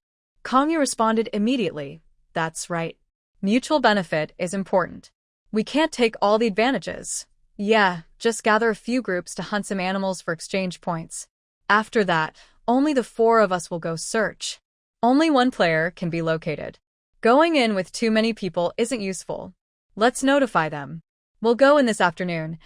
Kong Yu responded immediately, "That's right. Mutual benefit is important. We can't take all the advantages. Yeah, just gather a few groups to hunt some animals for exchange points. After that, only the 4 of us will go search. Only one player can be located. Going in with too many people isn't useful. Let's notify them. We'll go in this afternoon."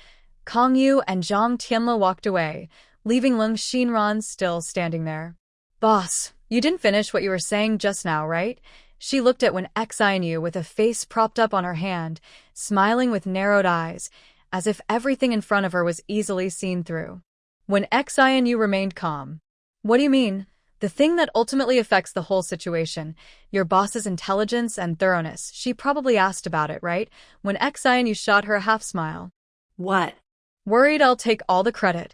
Kong Yu and Zhang Tianle walked away, leaving Lung Xinran still standing there. "Boss, you didn't finish what you were saying just now, right?" She looked at Wen Xianyu with a face propped up on her hand, smiling with narrowed eyes, as if everything in front of her was easily seen through. When Xianyu remained calm. "What do you mean?" "The thing that ultimately affects the whole situation, your boss's intelligence and thoroughness. She probably asked about it, right?" When Xianyu shot her a half-smile. What? "Worried I'll take all the credit."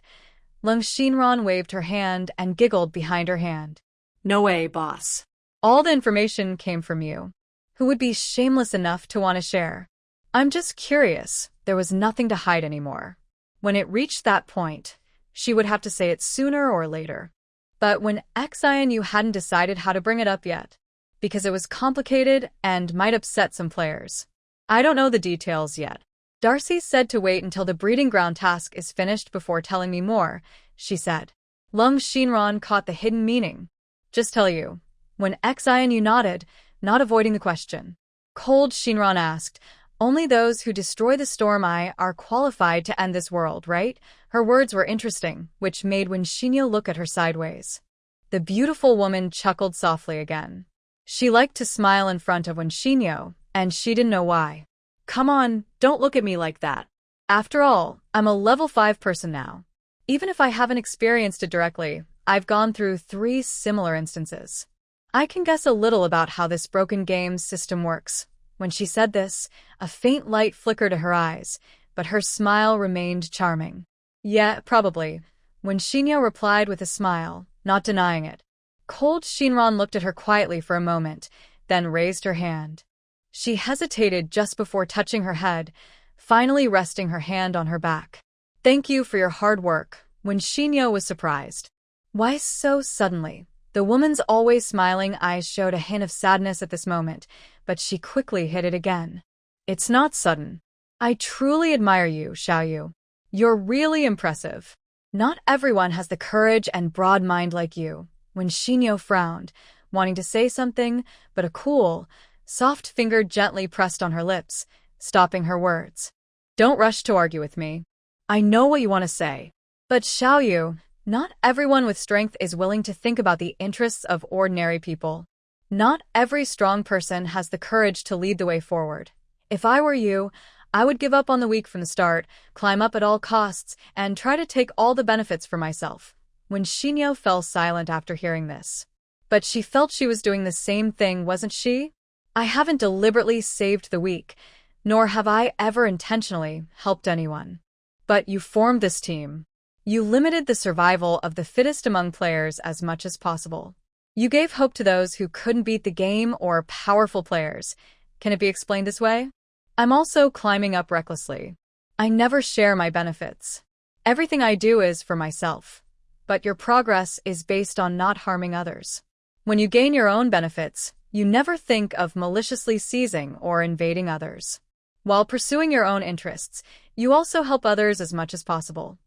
Lung Xinran waved her hand and giggled behind her hand. No way, boss. "All the information came from you." who would be shameless enough to want to share. I'm just curious, there was nothing to hide anymore. When it reached that point, she would have to say it sooner or later. But when XINU hadn't decided how to bring it up yet, because it was complicated and might upset some players. I don't know the details yet. Darcy said to wait until the breeding ground task is finished before telling me more, she said. Lung Shinran caught the hidden meaning. Just tell you. When XINU nodded, not avoiding the question. Cold Shinran asked, only those who destroy the Storm Eye are qualified to end this world, right? Her words were interesting, which made Winshinyo look at her sideways. The beautiful woman chuckled softly again. She liked to smile in front of Winshinyo, and she didn't know why. Come on, don't look at me like that. After all, I'm a level 5 person now. Even if I haven't experienced it directly, I've gone through 3 similar instances. I can guess a little about how this broken games system works. When she said this, a faint light flickered to her eyes, but her smile remained charming. Yeah, probably. Winshinyo replied with a smile, not denying it. Cold Shinran looked at her quietly for a moment, then raised her hand. She hesitated just before touching her head, finally resting her hand on her back. Thank you for your hard work. Winshinyo was surprised. Why so suddenly? The woman's always smiling eyes showed a hint of sadness at this moment, but she quickly hid it again. It's not sudden. I truly admire you, Xiaoyu. You're really impressive. Not everyone has the courage and broad mind like you. Winshinyo frowned, wanting to say something, but a cool, soft finger gently pressed on her lips, stopping her words. Don't rush to argue with me. I know what you want to say. But Xiaoyu, not everyone with strength is willing to think about the interests of ordinary people. Not every strong person has the courage to lead the way forward. If I were you, I would give up on the weak from the start, climb up at all costs, and try to take all the benefits for myself. Winshinyo fell silent after hearing this. But she felt she was doing the same thing, wasn't she? I haven't deliberately saved the weak, nor have I ever intentionally helped anyone. But you formed this team. You limited the survival of the fittest among players as much as possible. You gave hope to those who couldn't beat the game or powerful players. Can it be explained this way? I'm also climbing up recklessly. I never share my benefits. Everything I do is for myself. But your progress is based on not harming others. When you gain your own benefits, you never think of maliciously seizing or invading others. While pursuing your own interests, you also help others as much as possible.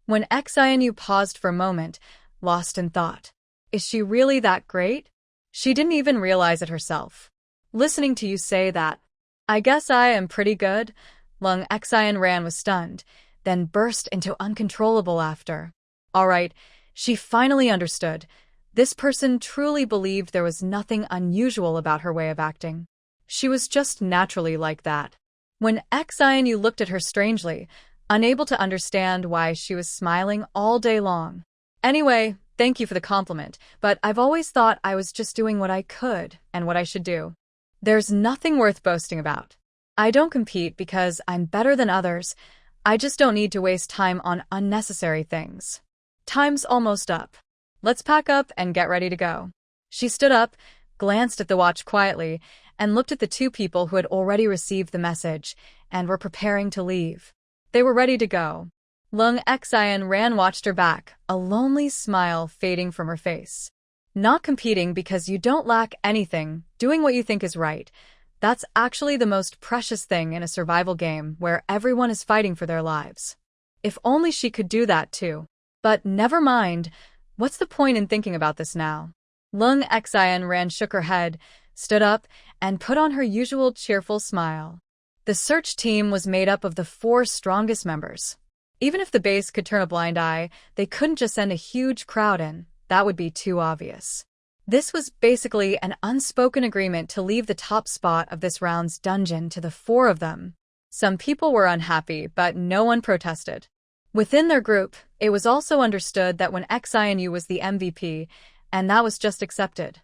When XINU paused for a moment, lost in thought. Is she really that great? She didn't even realize it herself. Listening to you say that, I guess I am pretty good. Lung Xian ran was stunned, then burst into uncontrollable laughter. All right, she finally understood. This person truly believed there was nothing unusual about her way of acting. She was just naturally like that. When XINU looked at her strangely, unable to understand why she was smiling all day long. Anyway, thank you for the compliment, but I've always thought I was just doing what I could and what I should do. There's nothing worth boasting about. I don't compete because I'm better than others. I just don't need to waste time on unnecessary things. Time's almost up. Let's pack up and get ready to go. She stood up, glanced at the watch quietly, and looked at the 2 people who had already received the message and were preparing to leave. They were ready to go. Lung Xian ran watched her back, a lonely smile fading from her face. Not competing because you don't lack anything, doing what you think is right. That's actually the most precious thing in a survival game where everyone is fighting for their lives. If only she could do that too. But never mind. What's the point in thinking about this now? Lung Xian ran shook her head, stood up, and put on her usual cheerful smile. The search team was made up of the 4 strongest members. Even if the base could turn a blind eye, they couldn't just send a huge crowd in. That would be too obvious. This was basically an unspoken agreement to leave the top spot of this round's dungeon to the 4 of them. Some people were unhappy, but no one protested. Within their group, it was also understood that when XINU was the MVP, and that was just accepted.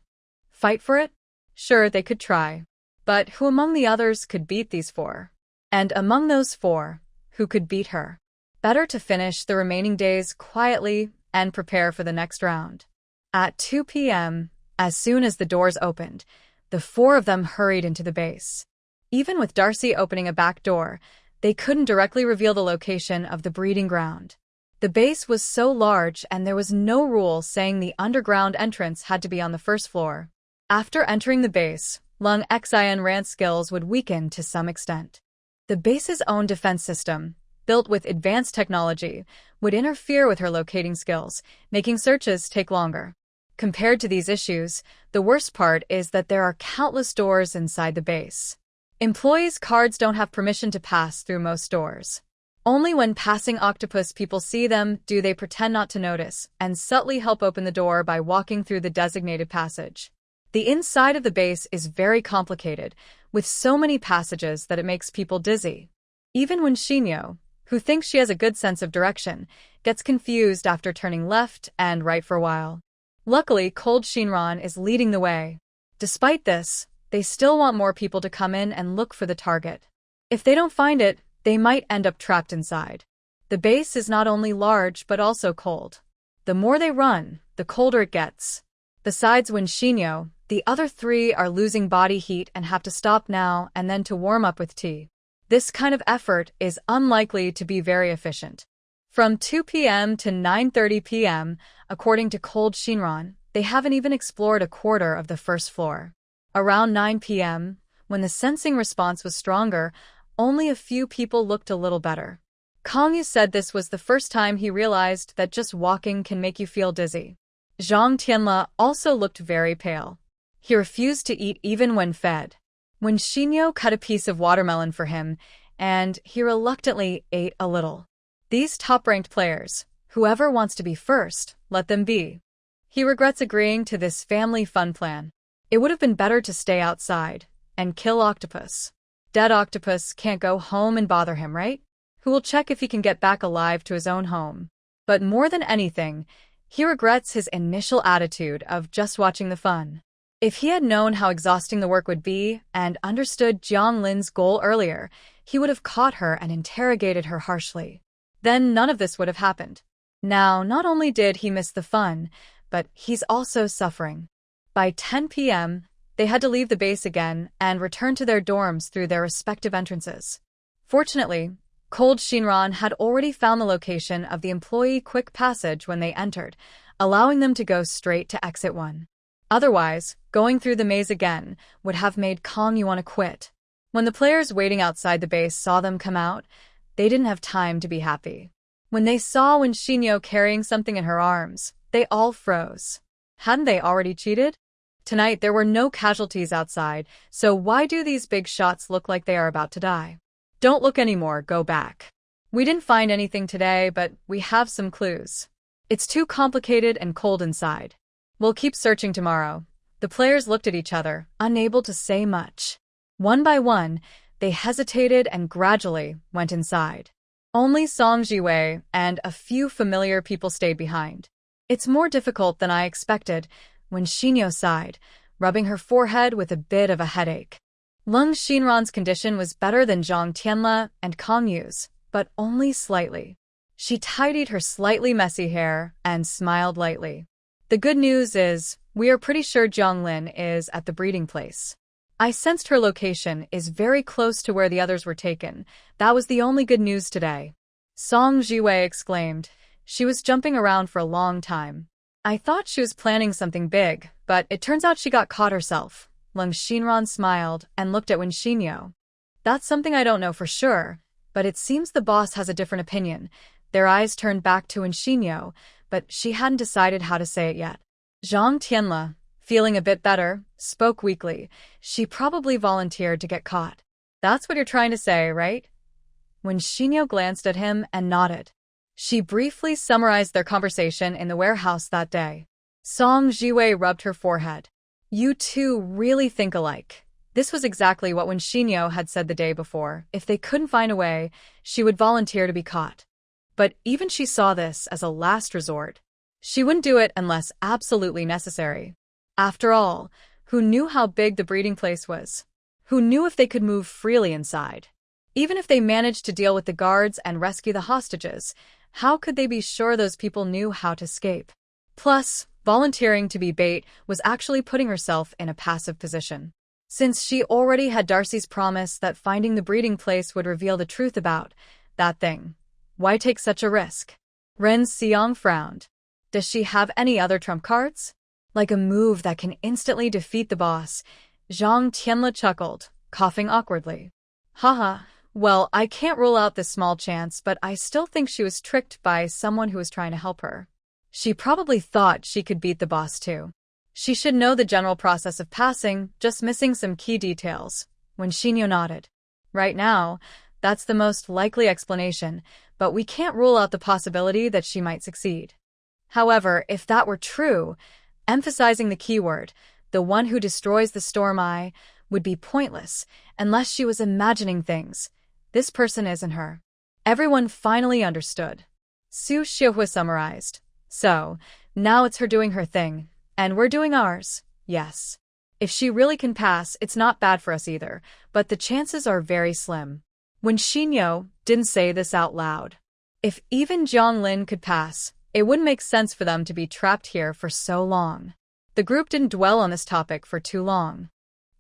Fight for it? Sure, they could try. But who among the others could beat these 4? And among those 4, who could beat her? Better to finish the remaining days quietly and prepare for the next round. At 2 p.m., as soon as the doors opened, The four of them hurried into the base. Even with Darcy opening a back door, they couldn't directly reveal the location of the breeding ground. The base was so large and there was no rule saying the underground entrance had to be on the first floor. After entering the base, Lung Xian Ran's skills would weaken to some extent. The base's own defense system, built with advanced technology, would interfere with her locating skills, making searches take longer. Compared to these issues, the worst part is that there are countless doors inside the base. Employees' cards don't have permission to pass through most doors. Only when passing octopus people see them do they pretend not to notice and subtly help open the door by walking through the designated passage. The inside of the base is very complicated, with so many passages that it makes people dizzy. Even when Shinyo, who thinks she has a good sense of direction, gets confused after turning left and right for a while. Luckily, Cold Shinran is leading the way. Despite this, they still want more people to come in and look for the target. If they don't find it, they might end up trapped inside. The base is not only large but also cold. The more they run, the colder it gets. Besides, when Shinyo, the other three are losing body heat and have to stop now and then to warm up with tea. This kind of effort is unlikely to be very efficient. From 2 p.m. to 9:30 p.m., according to Cold Shinran, they haven't even explored a quarter of the first floor. Around 9 p.m., when the sensing response was stronger, only a few people looked a little better. Kongyu said this was the first time he realized that just walking can make you feel dizzy. Zhang Tianle also looked very pale. He refused to eat even when fed. When Shinyo cut a piece of watermelon for him, and he reluctantly ate a little. These top-ranked players, whoever wants to be first, let them be. He regrets agreeing to this family fun plan. It would have been better to stay outside and kill octopus. Dead octopus can't go home and bother him, right? Who will check if he can get back alive to his own home? But more than anything, he regrets his initial attitude of just watching the fun. If he had known how exhausting the work would be and understood Jiang Lin's goal earlier, he would have caught her and interrogated her harshly. Then none of this would have happened. Now, not only did he miss the fun, but he's also suffering. By 10 p.m., they had to leave the base again and return to their dorms through their respective entrances. Fortunately, Cold Shinran had already found the location of the employee quick passage when they entered, allowing them to go straight to exit 1. Otherwise, going through the maze again would have made Kongyu want to quit. When the players waiting outside the base saw them come out, they didn't have time to be happy. When they saw Shinyo carrying something in her arms, they all froze. Hadn't they already cheated? Tonight there were no casualties outside, so why do these big shots look like they are about to die? Don't look anymore, go back. We didn't find anything today, but we have some clues. It's too complicated and cold inside. We'll keep searching tomorrow. The players looked at each other, unable to say much. One by one, they hesitated and gradually went inside. Only Song Jiwei and a few familiar people stayed behind. It's more difficult than I expected, when Shinyo sighed, rubbing her forehead with a bit of a headache. Lung Shinran's condition was better than Zhang Tianle and Kongyu's, but only slightly. She tidied her slightly messy hair and smiled lightly. The good news is, we are pretty sure Jiang Lin is at the breeding place. I sensed her location is very close to where the others were taken. That was the only good news today. Song Jiwei exclaimed. She was jumping around for a long time. I thought she was planning something big, but it turns out she got caught herself. Lung Shinran smiled and looked at Shinyo. That's something I don't know for sure, but it seems the boss has a different opinion. Their eyes turned back to Shinyo, but she hadn't decided how to say it yet. Zhang Tianle, feeling a bit better, spoke weakly. She probably volunteered to get caught. That's what you're trying to say, right? Shinyo glanced at him and nodded. She briefly summarized their conversation in the warehouse that day. Song Jiwei rubbed her forehead. You two really think alike. This was exactly what Shinyo had said the day before. If they couldn't find a way, she would volunteer to be caught. But even she saw this as a last resort. She wouldn't do it unless absolutely necessary. After all, who knew how big the breeding place was? Who knew if they could move freely inside? Even if they managed to deal with the guards and rescue the hostages, how could they be sure those people knew how to escape? Plus, volunteering to be bait was actually putting herself in a passive position. Since she already had Darcy's promise that finding the breeding place would reveal the truth about that thing, why take such a risk? Ren Xiang frowned. Does she have any other trump cards? Like a move that can instantly defeat the boss, Zhang Tianle chuckled, coughing awkwardly. Haha, well, I can't rule out this small chance, but I still think she was tricked by someone who was trying to help her. She probably thought she could beat the boss too. She should know the general process of passing, just missing some key details. When Shinyo nodded. Right now, that's the most likely explanation, but we can't rule out the possibility that she might succeed. However, if that were true, emphasizing the keyword, the one who destroys the storm eye, would be pointless unless she was imagining things. This person isn't her. Everyone finally understood. Su Xiuhua summarized. So, now it's her doing her thing, and we're doing ours, yes. If she really can pass, it's not bad for us either, but the chances are very slim. When Shinyo didn't say this out loud. If even Jianglin could pass, it wouldn't make sense for them to be trapped here for so long. The group didn't dwell on this topic for too long.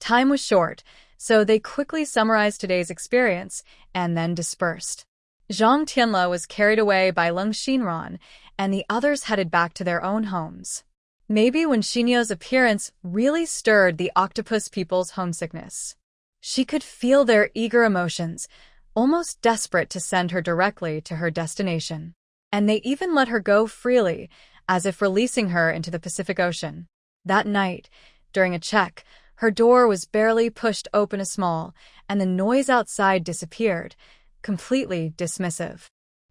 Time was short, so they quickly summarized today's experience and then dispersed. Zhang Tianle was carried away by Leng Xinran, and the others headed back to their own homes. Maybe when Shinyo's appearance really stirred the octopus people's homesickness. She could feel their eager emotions, almost desperate to send her directly to her destination. And they even let her go freely, as if releasing her into the Pacific Ocean. That night, during a check, her door was barely pushed open a small, and the noise outside disappeared, completely dismissive.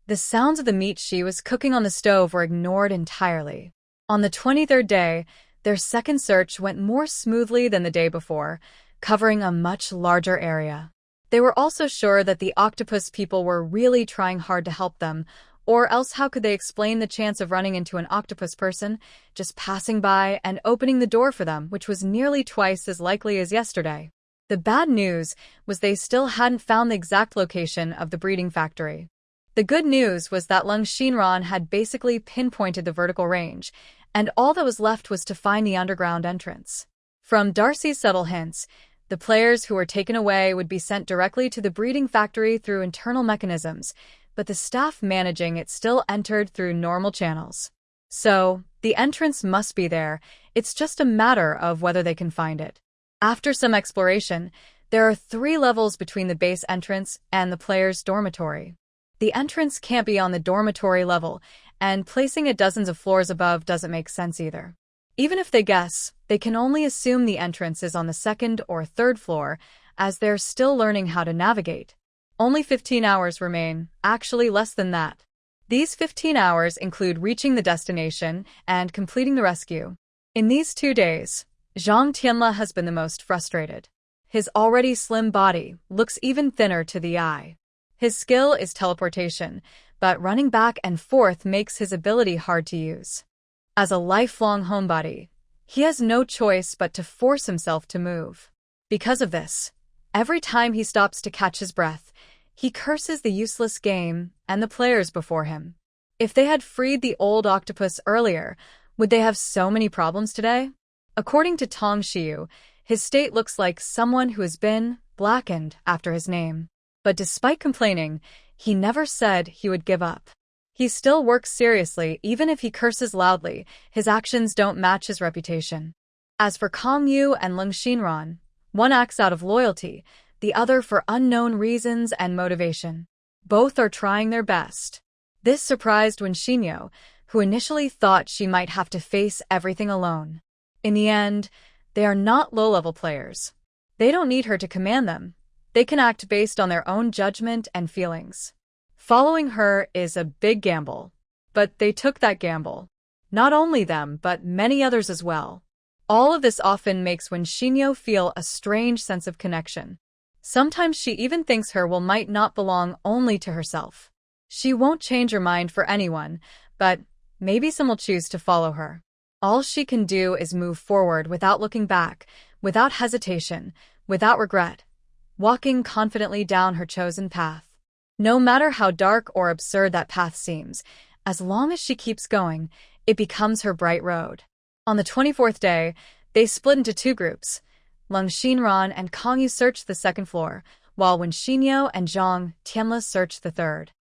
The sounds of the meat she was cooking on the stove were ignored entirely. On the 23rd day, their second search went more smoothly than the day before, covering a much larger area. They were also sure that the octopus people were really trying hard to help them, or else how could they explain the chance of running into an octopus person, just passing by and opening the door for them, which was nearly twice as likely as yesterday. The bad news was they still hadn't found the exact location of the breeding factory. The good news was that Leng Xinran had basically pinpointed the vertical range, and all that was left was to find the underground entrance. From Darcy's subtle hints, the players who were taken away would be sent directly to the breeding factory through internal mechanisms, but the staff managing it still entered through normal channels. So, the entrance must be there, it's just a matter of whether they can find it. After some exploration, there are 3 levels between the base entrance and the player's dormitory. The entrance can't be on the dormitory level, and placing it dozens of floors above doesn't make sense either. Even if they guess, they can only assume the entrance is on the 2nd or 3rd floor, as they're still learning how to navigate. Only 15 hours remain, actually less than that. These 15 hours include reaching the destination and completing the rescue. In these 2 days, Zhang Tianle has been the most frustrated. His already slim body looks even thinner to the eye. His skill is teleportation, but running back and forth makes his ability hard to use. As a lifelong homebody, he has no choice but to force himself to move. Because of this, every time he stops to catch his breath, he curses the useless game and the players before him. If they had freed the old octopus earlier, would they have so many problems today? According to Tong Xiu, his state looks like someone who has been blackened after his name. But despite complaining, he never said he would give up. He still works seriously, even if he curses loudly, his actions don't match his reputation. As for Kong Yu and Leng Xinran, one acts out of loyalty, the other for unknown reasons and motivation. Both are trying their best. This surprised Wen Xinyo, who initially thought she might have to face everything alone. In the end, they are not low-level players. They don't need her to command them. They can act based on their own judgment and feelings. Following her is a big gamble. But they took that gamble. Not only them, but many others as well. All of this often makes Wen Xinyo feel a strange sense of connection. Sometimes she even thinks her will might not belong only to herself. She won't change her mind for anyone, but maybe some will choose to follow her. All she can do is move forward without looking back, without hesitation, without regret, walking confidently down her chosen path. No matter how dark or absurd that path seems, as long as she keeps going, it becomes her bright road. On the 24th day, they split into 2 groups. Lung Xinran and Kang Yu searched the second floor, while Wen Xinyo and Zhang Tianle searched the third.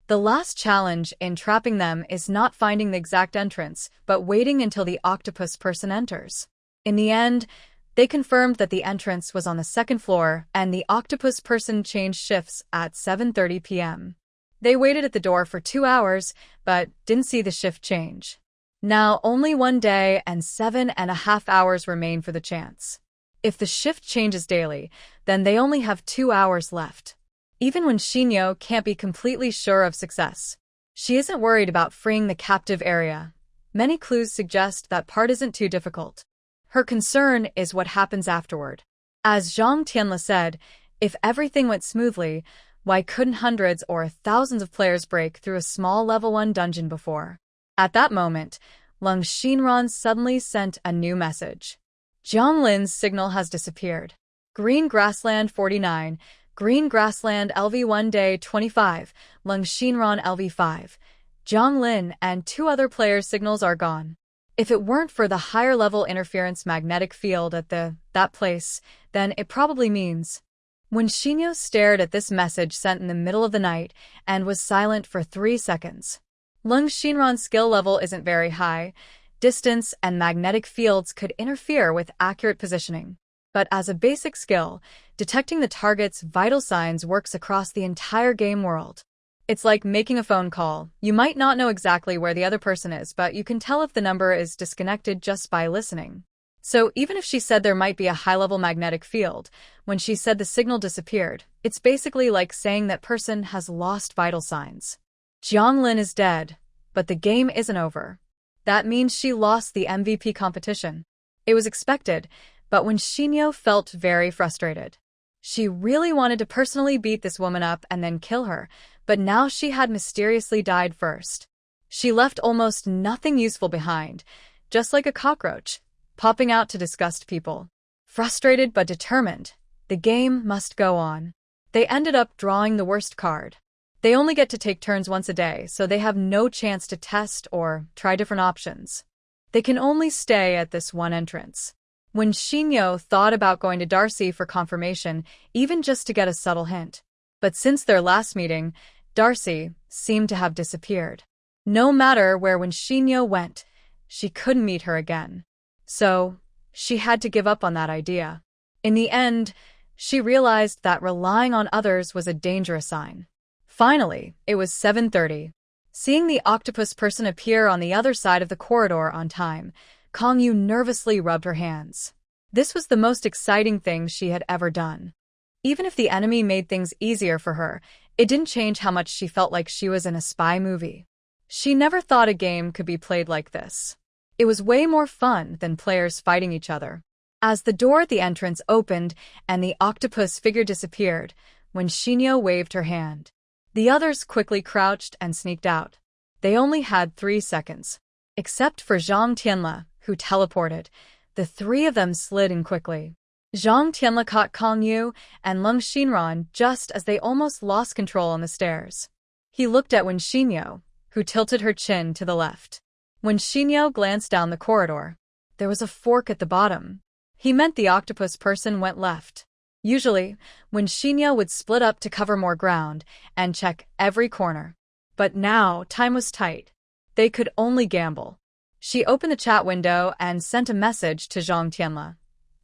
The last challenge in trapping them is not finding the exact entrance, but waiting until the octopus person enters. In the end, they confirmed that the entrance was on the second floor and the octopus person changed shifts at 7:30 p.m. They waited at the door for 2 hours, but didn't see the shift change. Now only 1 day and 7.5 hours remain for the chance. If the shift changes daily, then they only have 2 hours left. Even when Xinyo can't be completely sure of success, she isn't worried about freeing the captive area. Many clues suggest that part isn't too difficult. Her concern is what happens afterward. As Zhang Tianle said, if everything went smoothly, why couldn't hundreds or thousands of players break through a small level 1 dungeon before? At that moment, Lung Xinran suddenly sent a new message. Jiang Lin's signal has disappeared. Green Grassland 49, Green Grassland LV1 Day 25, Lung Xinran LV5. Jiang Lin and 2 other players' signals are gone. If it weren't for the higher-level interference magnetic field at that place, then it probably means. When Xinyo stared at this message sent in the middle of the night and was silent for 3 seconds. Lung Xinran's skill level isn't very high. Distance and magnetic fields could interfere with accurate positioning. But as a basic skill, detecting the target's vital signs works across the entire game world. It's like making a phone call. You might not know exactly where the other person is, but you can tell if the number is disconnected just by listening. So even if she said there might be a high-level magnetic field, when she said the signal disappeared, it's basically like saying that person has lost vital signs. Jiang Lin is dead, but the game isn't over. That means she lost the MVP competition. It was expected, but when Xinyo felt very frustrated. She really wanted to personally beat this woman up and then kill her, but now she had mysteriously died first. She left almost nothing useful behind, just like a cockroach, popping out to disgust people. Frustrated but determined, the game must go on. They ended up drawing the worst card. They only get to take turns once a day, so they have no chance to test or try different options. They can only stay at this one entrance. When Xinyo thought about going to Darcy for confirmation, even just to get a subtle hint. But since their last meeting, Darcy seemed to have disappeared. No matter where Wen Xinyo went, she couldn't meet her again. So, she had to give up on that idea. In the end, she realized that relying on others was a dangerous sign. Finally, it was 7:30. Seeing the octopus person appear on the other side of the corridor on time, Kang Yu nervously rubbed her hands. This was the most exciting thing she had ever done. Even if the enemy made things easier for her, it didn't change how much she felt like she was in a spy movie. She never thought a game could be played like this. It was way more fun than players fighting each other. As the door at the entrance opened and the octopus figure disappeared, when Xinyo waved her hand, the others quickly crouched and sneaked out. They only had 3 seconds. Except for Zhang Tianle, who teleported, the 3 of them slid in quickly. Zhang Tianle caught Kang Yu and Lung Xinran just as they almost lost control on the stairs. He looked at Wen Xinyo, who tilted her chin to the left. When Xinyo glanced down the corridor, there was a fork at the bottom. He meant the octopus person went left. Usually, when Xinyo would split up to cover more ground and check every corner. But now, time was tight. They could only gamble. She opened the chat window and sent a message to Zhang Tianle.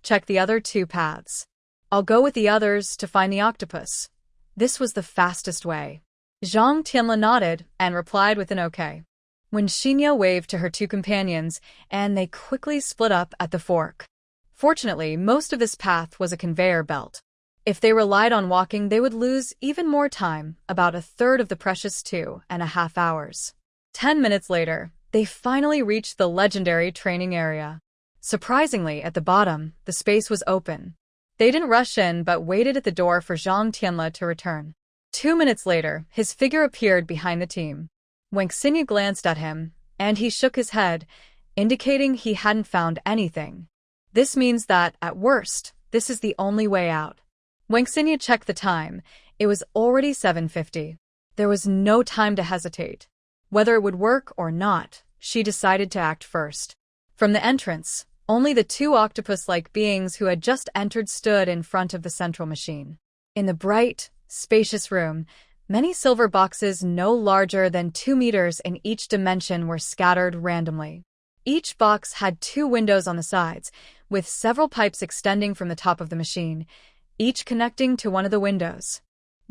Check the other 2 paths. I'll go with the others to find the octopus. This was the fastest way. Zhang Tianle nodded and replied with an okay. When Xinyo waved to her 2 companions, and they quickly split up at the fork. Fortunately, most of this path was a conveyor belt. If they relied on walking, they would lose even more time, about a third of the precious 2.5 hours. 10 minutes later, they finally reached the legendary training area. Surprisingly, at the bottom, the space was open. They didn't rush in but waited at the door for Zhang Tianle to return. 2 minutes later, his figure appeared behind the team. Wen Xinyu glanced at him, and he shook his head, indicating he hadn't found anything. This means that, at worst, this is the only way out. Wen Xinyu checked the time. It was already 7:50. There was no time to hesitate. Whether it would work or not, she decided to act first. From the entrance, Only the two octopus-like beings who had just entered stood in front of the central machine. In the bright, spacious room, many silver boxes no larger than 2 meters in each dimension were scattered randomly. Each box had 2 windows on the sides, with several pipes extending from the top of the machine, each connecting to one of the windows.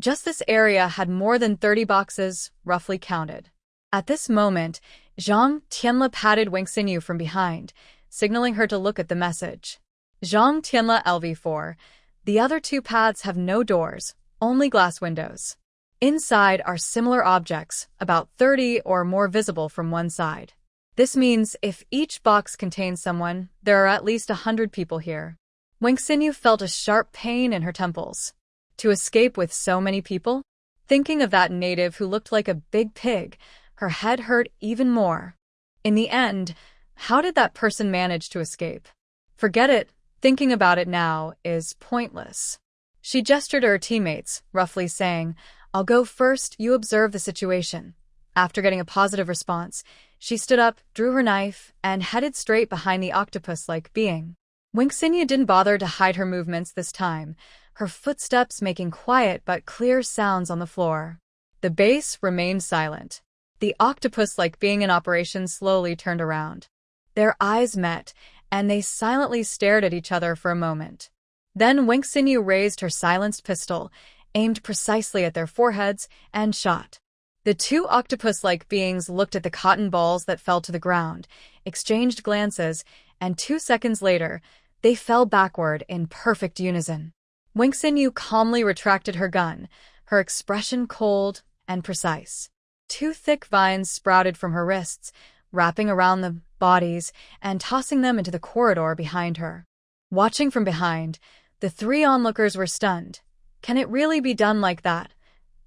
Just this area had more than 30 boxes, roughly counted. At this moment, Zhang Tianle patted Wang Xinyu from behind, signaling her to look at the message. Zhang Tianle LV4. The other 2 paths have no doors, only glass windows. Inside are similar objects, about 30 or more visible from one side. This means if each box contains someone, there are at least 100 people here. Wang Xinyu felt a sharp pain in her temples. To escape with so many people? Thinking of that native who looked like a big pig, her head hurt even more. In the end, how did that person manage to escape? Forget it, thinking about it now is pointless. She gestured to her teammates, roughly saying, "I'll go first, you observe the situation." After getting a positive response, she stood up, drew her knife, and headed straight behind the octopus-like being. Wang Xinyu didn't bother to hide her movements this time, her footsteps making quiet but clear sounds on the floor. The base remained silent. The octopus-like being in operation slowly turned around. Their eyes met, and they silently stared at each other for a moment. Then Wang Xinyu raised her silenced pistol, aimed precisely at their foreheads, and shot. The 2 octopus-like beings looked at the cotton balls that fell to the ground, exchanged glances, and 2 seconds later, they fell backward in perfect unison. Wang Xinyu calmly retracted her gun, her expression cold and precise. 2 thick vines sprouted from her wrists, wrapping around the bodies and tossing them into the corridor behind her. Watching from behind, the 3 onlookers were stunned. Can it really be done like that?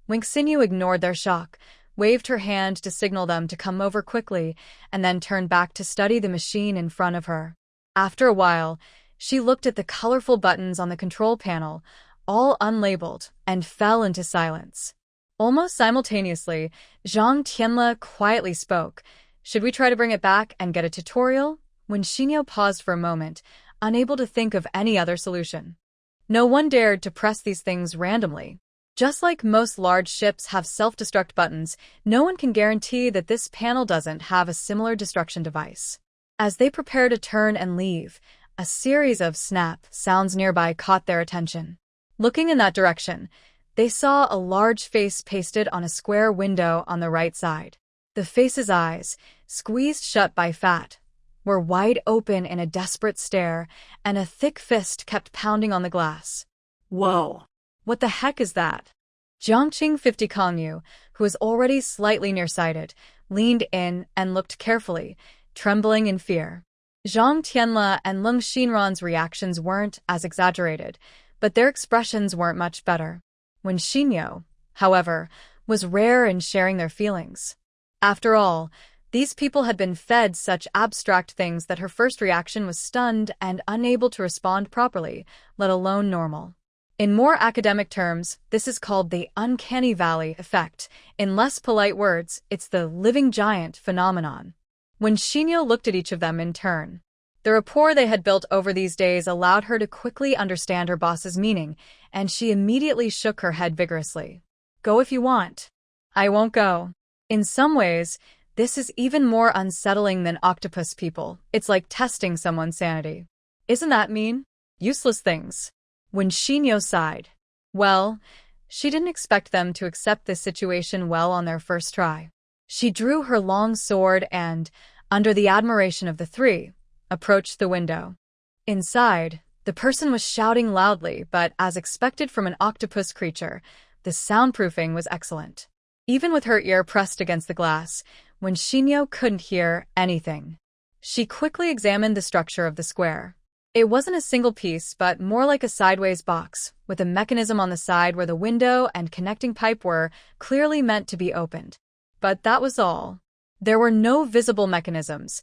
Wang Xinyu ignored their shock, waved her hand to signal them to come over quickly, and then turned back to study the machine in front of her. After a while, she looked at the colorful buttons on the control panel, all unlabeled, and fell into silence. Almost simultaneously, Zhang Tianle quietly spoke. "Should we try to bring it back and get a tutorial?" When Xinyu paused for a moment, unable to think of any other solution. No one dared to press these things randomly. Just like most large ships have self-destruct buttons, no one can guarantee that this panel doesn't have a similar destruction device. As they prepare to turn and leave, a series of snap sounds nearby caught their attention. Looking in that direction, they saw a large face pasted on a square window on the right side. The face's eyes, squeezed shut by fat, were wide open in a desperate stare, and a thick fist kept pounding on the glass. Whoa. What the heck is that? Jiangqing 50 Kangyu, who was already slightly nearsighted, leaned in and looked carefully, trembling in fear. Zhang Tianle and Leng Xinran's reactions weren't as exaggerated, but their expressions weren't much better. When Xinyu, however, was rare in sharing their feelings. After all, these people had been fed such abstract things that her first reaction was stunned and unable to respond properly, let alone normal. In more academic terms, this is called the uncanny valley effect. In less polite words, it's the living giant phenomenon. When Xinyu looked at each of them in turn, the rapport they had built over these days allowed her to quickly understand her boss's meaning, and she immediately shook her head vigorously. "Go if you want." "I won't go." In some ways, this is even more unsettling than octopus people. It's like testing someone's sanity. Isn't that mean? Useless things. When Xinyu sighed. Well, she didn't expect them to accept this situation well on their first try. She drew her long sword and, under the admiration of the 3, approached the window. Inside, the person was shouting loudly, but as expected from an octopus creature, the soundproofing was excellent. Even with her ear pressed against the glass, when Xinyu couldn't hear anything. She quickly examined the structure of the square. It wasn't a single piece, but more like a sideways box, with a mechanism on the side where the window and connecting pipe were clearly meant to be opened. But that was all. There were no visible mechanisms.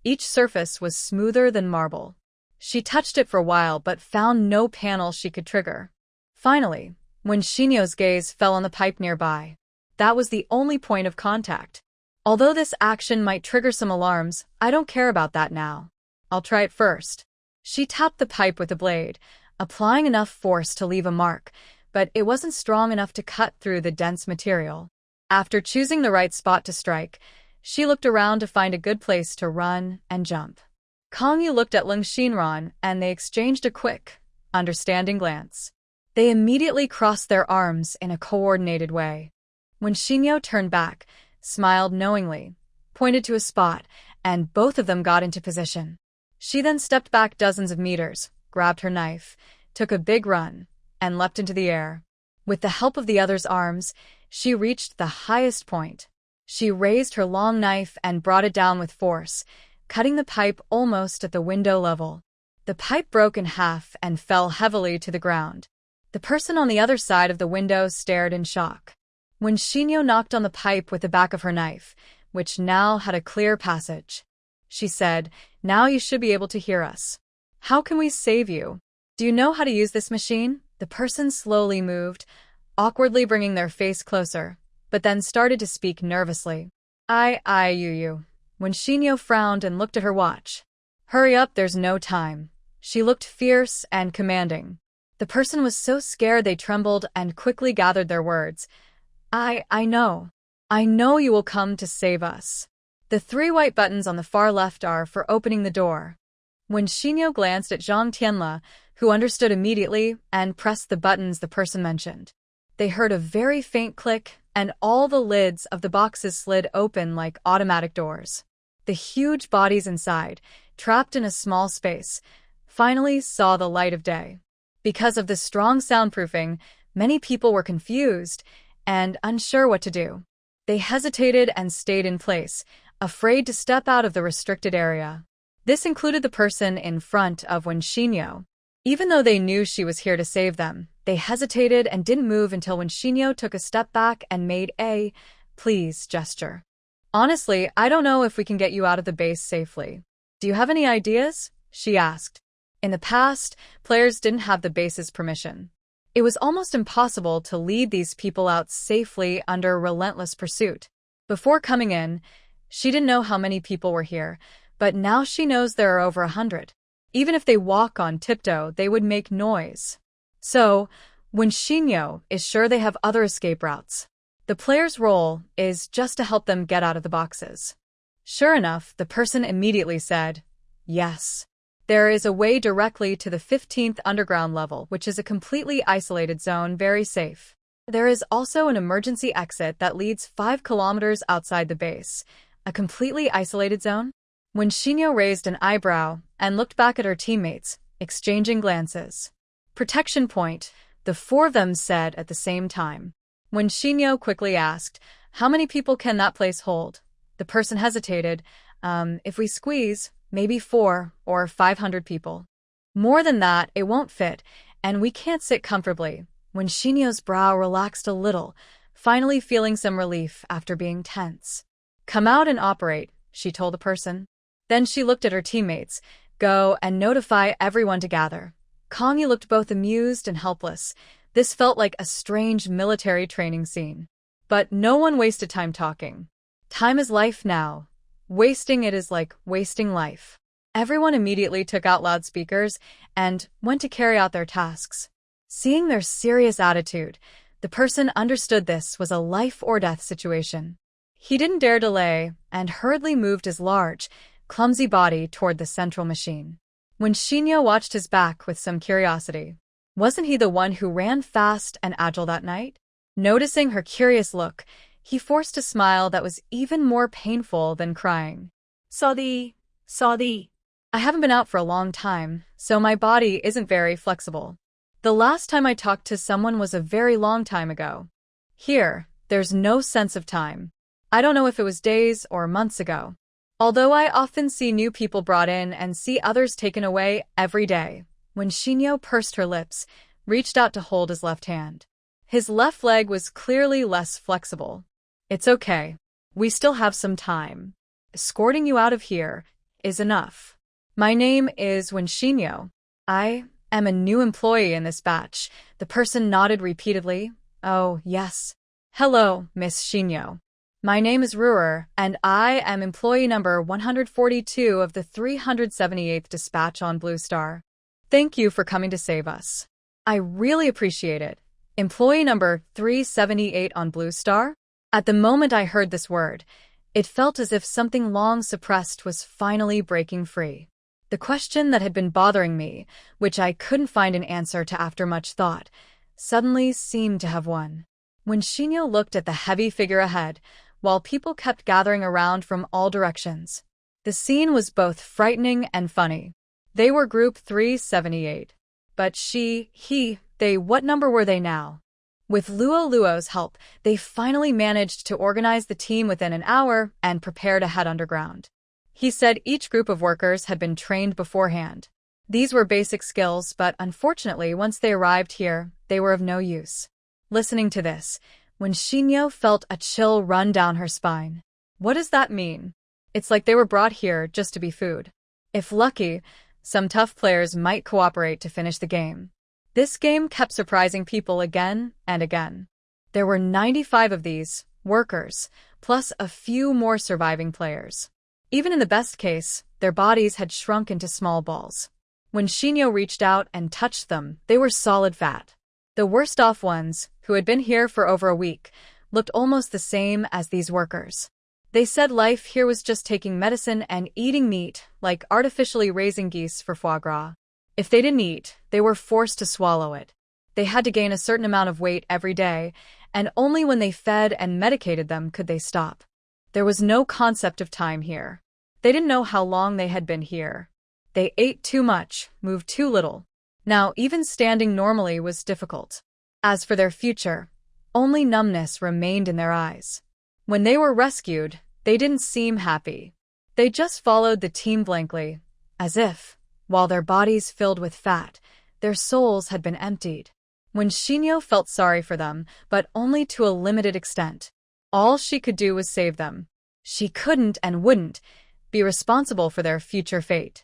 Each surface was smoother than marble. She touched it for a while but found no panel she could trigger. Finally, when Xinyu's gaze fell on the pipe nearby, that was the only point of contact. Although this action might trigger some alarms, I don't care about that now. I'll try it first. She tapped the pipe with the blade, applying enough force to leave a mark, but it wasn't strong enough to cut through the dense material. After choosing the right spot to strike, she looked around to find a good place to run and jump. Kang Yu looked at Lung Xinran, and they exchanged a quick, understanding glance. They immediately crossed their arms in a coordinated way. When Xinyo turned back, smiled knowingly, pointed to a spot, and both of them got into position. She then stepped back dozens of meters, grabbed her knife, took a big run, and leapt into the air. With the help of the other's arms, she reached the highest point. She raised her long knife and brought it down with force, cutting the pipe almost at the window level. The pipe broke in half and fell heavily to the ground. The person on the other side of the window stared in shock. When Xinyo knocked on the pipe with the back of her knife, which now had a clear passage, she said, "Now you should be able to hear us. How can we save you? Do you know how to use this machine?" The person slowly moved, awkwardly bringing their face closer, but then started to speak nervously. You. When Xinyo frowned and looked at her watch. "Hurry up, there's no time." She looked fierce and commanding. The person was so scared they trembled and quickly gathered their words. I know. I know you will come to save us. The 3 white buttons on the far left are for opening the door. When Xinyo glanced at Zhang Tianle, who understood immediately and pressed the buttons the person mentioned, they heard a very faint click, and all the lids of the boxes slid open like automatic doors. The huge bodies inside, trapped in a small space, finally saw the light of day. Because of the strong soundproofing, many people were confused and unsure what to do. They hesitated and stayed in place, afraid to step out of the restricted area. This included the person in front of Wen Xinyo. Even though they knew she was here to save them, they hesitated and didn't move until Wen Xinyo took a step back and made a "please" gesture. "Honestly, I don't know if we can get you out of the base safely. Do you have any ideas?" she asked. In the past, players didn't have the base's permission. It was almost impossible to lead these people out safely under relentless pursuit. Before coming in, she didn't know how many people were here, but now she knows there are over 100. Even if they walk on tiptoe, they would make noise. So, when Xinyo is sure they have other escape routes, the player's role is just to help them get out of the boxes. Sure enough, the person immediately said, "Yes. There is a way directly to the 15th underground level, which is a completely isolated zone, very safe. There is also an emergency exit that leads 5 kilometers outside the base, a completely isolated zone." When Xinyo raised an eyebrow and looked back at her teammates, exchanging glances. "Protection point," the 4 of them said at the same time. When Xinyo quickly asked, "How many people can that place hold?" the person hesitated. If we squeeze, maybe 4 or 500 people. More than that, it won't fit, and we can't sit comfortably." When Xinyo's brow relaxed a little, finally feeling some relief after being tense. "Come out and operate," she told the person. Then she looked at her teammates. "Go and notify everyone to gather." Kang Yu looked both amused and helpless. This felt like a strange military training scene. But no one wasted time talking. Time is life now. Wasting it is like wasting life. Everyone immediately took out loudspeakers and went to carry out their tasks. Seeing their serious attitude, the person understood this was a life-or-death situation. He didn't dare delay and hurriedly moved his large, clumsy body toward the central machine. When Xinyo watched his back with some curiosity, wasn't he the one who ran fast and agile that night? Noticing her curious look, he forced a smile that was even more painful than crying. Saudi. I haven't been out for a long time, so my body isn't very flexible. The last time I talked to someone was a very long time ago. Here, there's no sense of time. I don't know if it was days or months ago. Although I often see new people brought in and see others taken away every day. When Xinyo pursed her lips, reached out to hold his left hand. His left leg was clearly less flexible. "It's okay. We still have some time. Escorting you out of here is enough. My name is Wen Xinyo. I am a new employee in this batch." The person nodded repeatedly. "Oh, yes. Hello, Miss Xinyo. My name is Ruhr, and I am employee number 142 of the 378th Dispatch on Blue Star. Thank you for coming to save us. I really appreciate it. Employee number 378 on Blue Star? At the moment I heard this word, it felt as if something long suppressed was finally breaking free. The question that had been bothering me, which I couldn't find an answer to after much thought, suddenly seemed to have won. When Shinyo looked at the heavy figure ahead, while people kept gathering around from all directions, the scene was both frightening and funny. They were Group 378. But they, what number were they now? With Luo's help, they finally managed to organize the team within an hour and prepare to head underground. He said each group of workers had been trained beforehand. These were basic skills, but unfortunately, once they arrived here, they were of no use. Listening to this, when Shinyo felt a chill run down her spine. What does that mean? It's like they were brought here just to be food. If lucky, some tough players might cooperate to finish the game. This game kept surprising people again and again. There were 95 of these workers, plus a few more surviving players. Even in the best case, their bodies had shrunk into small balls. When Shinyo reached out and touched them, they were solid fat. The worst-off ones, who had been here for over a week, looked almost the same as these workers. They said life here was just taking medicine and eating meat, like artificially raising geese for foie gras. If they didn't eat, they were forced to swallow it. They had to gain a certain amount of weight every day, and only when they fed and medicated them could they stop. There was no concept of time here. They didn't know how long they had been here. They ate too much, moved too little. Now, even standing normally was difficult. As for their future, only numbness remained in their eyes. When they were rescued, they didn't seem happy. They just followed the team blankly, as if, while their bodies filled with fat, their souls had been emptied. When Shinyo felt sorry for them, but only to a limited extent. All she could do was save them. She couldn't and wouldn't be responsible for their future fate.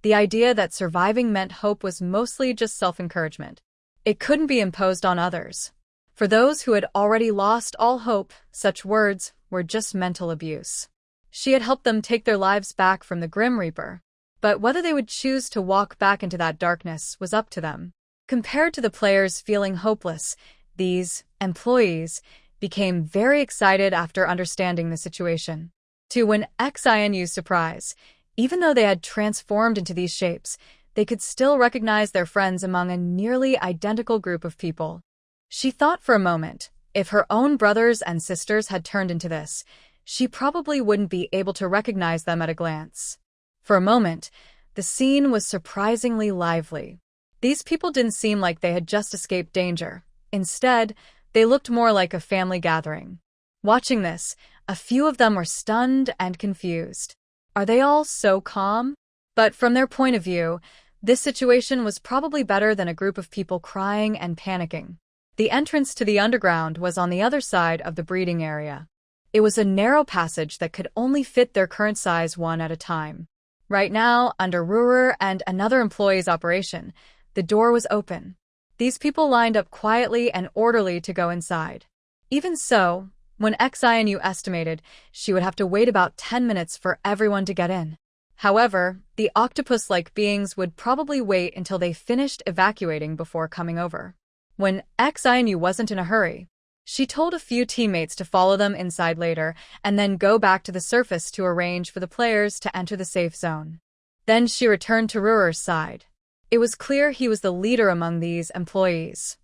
The idea that surviving meant hope was mostly just self-encouragement. It couldn't be imposed on others. For those who had already lost all hope, such words were just mental abuse. She had helped them take their lives back from the Grim Reaper. But whether they would choose to walk back into that darkness was up to them. Compared to the players feeling hopeless, these employees became very excited after understanding the situation. To when Xinu's surprise, even though they had transformed into these shapes, they could still recognize their friends among a nearly identical group of people. She thought for a moment, if her own brothers and sisters had turned into this, she probably wouldn't be able to recognize them at a glance. For a moment, the scene was surprisingly lively. These people didn't seem like they had just escaped danger. Instead, they looked more like a family gathering. Watching this, a few of them were stunned and confused. Are they all so calm? But from their point of view, this situation was probably better than a group of people crying and panicking. The entrance to the underground was on the other side of the breeding area. It was a narrow passage that could only fit their current size one at a time. Right now, under Ruhr and another employee's operation, the door was open. These people lined up quietly and orderly to go inside. Even so, when Xinu estimated, she would have to wait about 10 minutes for everyone to get in. However, the octopus-like beings would probably wait until they finished evacuating before coming over. When Xinu wasn't in a hurry, she told a few teammates to follow them inside later and then go back to the surface to arrange for the players to enter the safe zone. Then she returned to Ruhr's side. It was clear he was the leader among these employees.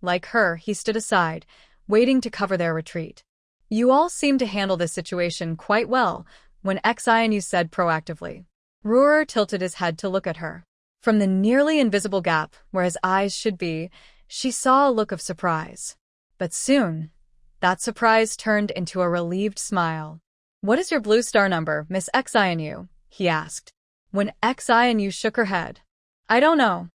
Like her, he stood aside, waiting to cover their retreat. You all seem to handle this situation quite well, when Xinu said proactively. Ruhr tilted his head to look at her. From the nearly invisible gap where his eyes should be, she saw a look of surprise. But soon, that surprise turned into a relieved smile. What is your blue star number, Miss Xinu? He asked. When Xinu shook her head. I don't know.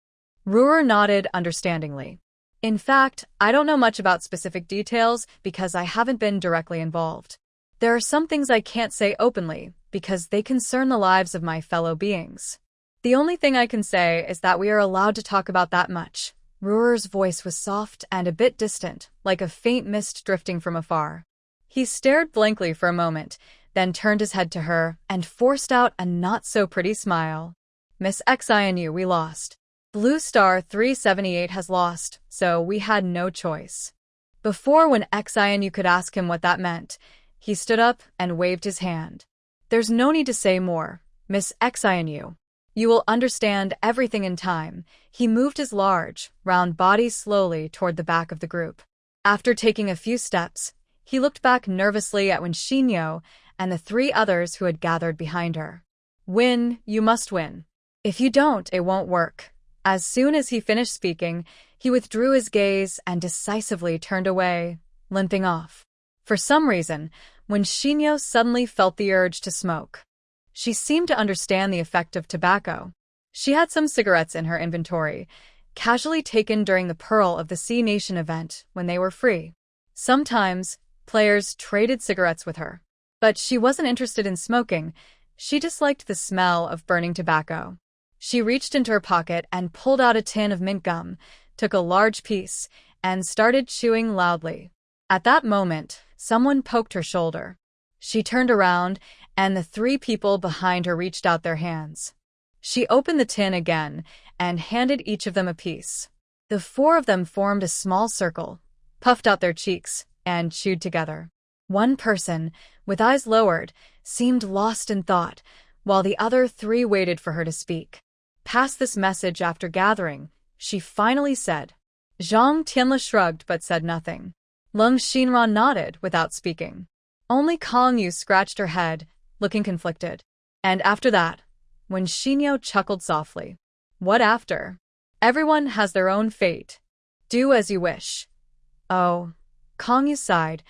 Ruhr nodded understandingly. In fact, I don't know much about specific details because I haven't been directly involved. There are some things I can't say openly because they concern the lives of my fellow beings. The only thing I can say is that we are allowed to talk about that much. Ruhr's voice was soft and a bit distant, like a faint mist drifting from afar. He stared blankly for a moment, then turned his head to her and forced out a not-so-pretty smile. Miss XINU, we lost. Blue Star 378 has lost, so we had no choice. Before when XINU could ask him what that meant, he stood up and waved his hand. There's no need to say more, Miss XINU. You will understand everything in time. He moved his large, round body slowly toward the back of the group. After taking a few steps, he looked back nervously at Shinyo and the three others who had gathered behind her. Win, you must win. If you don't, it won't work. As soon as he finished speaking, he withdrew his gaze and decisively turned away, limping off. For some reason, Shinyo suddenly felt the urge to smoke. She seemed to understand the effect of tobacco. She had some cigarettes in her inventory, casually taken during the Pearl of the Sea Nation event when they were free. Sometimes, players traded cigarettes with her. But she wasn't interested in smoking. She disliked the smell of burning tobacco. She reached into her pocket and pulled out a tin of mint gum, took a large piece, and started chewing loudly. At that moment, someone poked her shoulder. She turned around, and the three people behind her reached out their hands. She opened the tin again and handed each of them a piece. The four of them formed a small circle, puffed out their cheeks, and chewed together. One person, with eyes lowered, seemed lost in thought, while the other three waited for her to speak. Past this message after gathering, she finally said. Zhang Tianle shrugged but said nothing. Lung Xinran nodded without speaking. Only Kong Yu scratched her head, looking conflicted. And after that, Shinyo chuckled softly. What after? Everyone has their own fate. Do as you wish. Oh, Kong Yu sighed,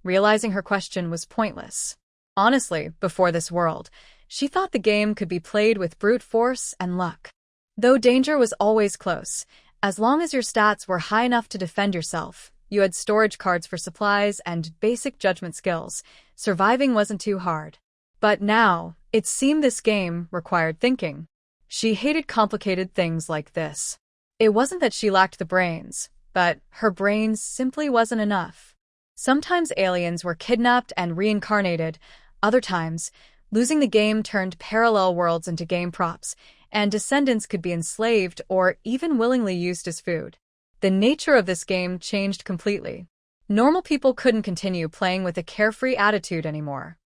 realizing her question was pointless. Honestly, before this world, she thought the game could be played with brute force and luck. Though danger was always close, as long as your stats were high enough to defend yourself, you had storage cards for supplies and basic judgment skills, surviving wasn't too hard. But now, it seemed this game required thinking. She hated complicated things like this. It wasn't that she lacked the brains, but her brains simply wasn't enough. Sometimes aliens were kidnapped and reincarnated, other times, losing the game turned parallel worlds into game props, and descendants could be enslaved or even willingly used as food. The nature of this game changed completely. Normal people couldn't continue playing with a carefree attitude anymore.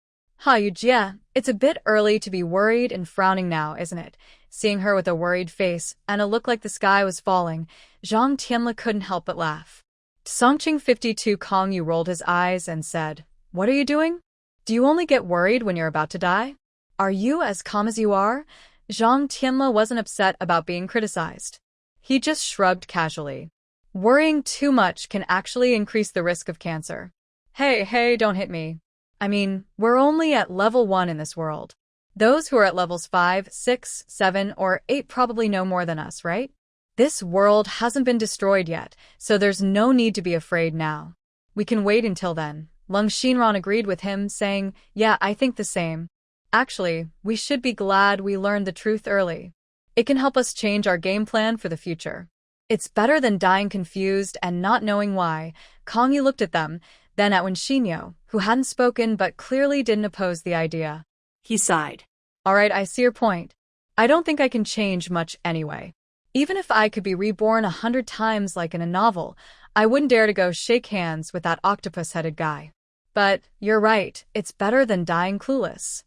Yujie, it's a bit early to be worried and frowning now, isn't it? Seeing her with a worried face and a look like the sky was falling, Zhang Tianle couldn't help but laugh. Songqing 52 Kong Yu rolled his eyes and said, What are you doing? Do you only get worried when you're about to die? Are you as calm as you are? Zhang Tianle wasn't upset about being criticized. He just shrugged casually. Worrying too much can actually increase the risk of cancer. Hey, don't hit me. I mean, we're only at level 1 in this world. Those who are at levels 5, 6, 7, or 8 probably know more than us, right? This world hasn't been destroyed yet, so there's no need to be afraid now. We can wait until then. Lung Xinran agreed with him, saying, Yeah, I think the same. Actually, we should be glad we learned the truth early. It can help us change our game plan for the future. It's better than dying confused and not knowing why. Kong Yu looked at them, then at Shinyo, who hadn't spoken but clearly didn't oppose the idea. He sighed. All right, I see your point. I don't think I can change much anyway. Even if I could be reborn 100 times like in a novel, I wouldn't dare to go shake hands with that octopus-headed guy. But you're right, it's better than dying clueless.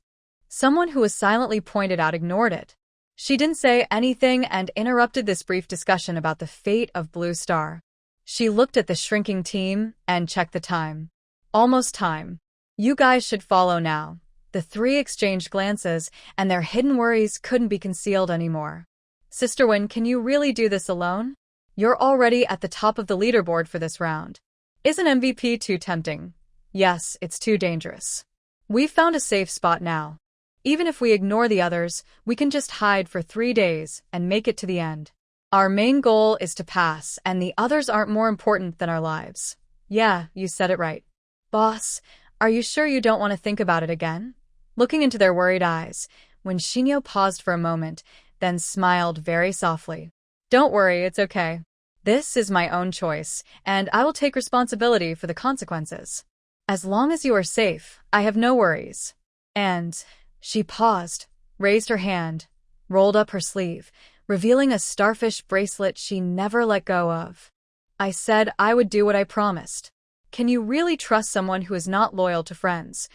Someone who was silently pointed out ignored it. She didn't say anything and interrupted this brief discussion about the fate of Blue Star. She looked at the shrinking team and checked the time. Almost time. You guys should follow now. The three exchanged glances, and their hidden worries couldn't be concealed anymore. Sister Wen, can you really do this alone? You're already at the top of the leaderboard for this round. Isn't MVP too tempting? Yes, it's too dangerous. We've found a safe spot now. Even if we ignore the others, we can just hide for 3 days and make it to the end. Our main goal is to pass, and the others aren't more important than our lives. Yeah, you said it right. Boss, are you sure you don't want to think about it again? Looking into their worried eyes, Shinyo paused for a moment, then smiled very softly. Don't worry, it's okay. This is my own choice, and I will take responsibility for the consequences. As long as you are safe, I have no worries. And she paused, raised her hand, rolled up her sleeve, revealing a starfish bracelet she never let go of. I said I would do what I promised. Can you really trust someone who is not loyal to friends?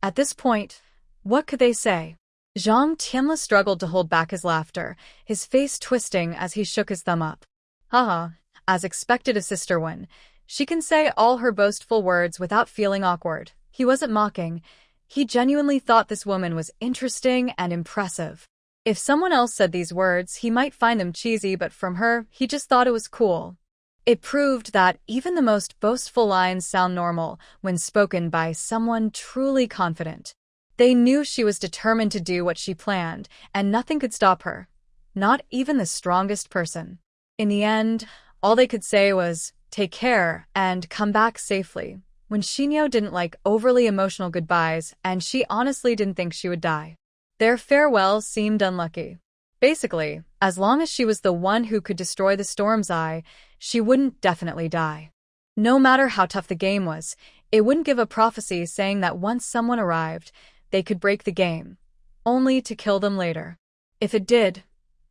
At this point, what could they say? Zhang Tianle struggled to hold back his laughter, his face twisting as he shook his thumb up. Haha, as expected of Sister Wen. She can say all her boastful words without feeling awkward. He wasn't mocking. He genuinely thought this woman was interesting and impressive. If someone else said these words, he might find them cheesy, but from her, he just thought it was cool. It proved that even the most boastful lines sound normal when spoken by someone truly confident. They knew she was determined to do what she planned, and nothing could stop her. Not even the strongest person. In the end, all they could say was, take care and come back safely, when Xinyo didn't like overly emotional goodbyes and she honestly didn't think she would die. Their farewell seemed unlucky. Basically, as long as she was the one who could destroy the Storm's Eye, she wouldn't definitely die. No matter how tough the game was, it wouldn't give a prophecy saying that once someone arrived, they could break the game, only to kill them later. If it did,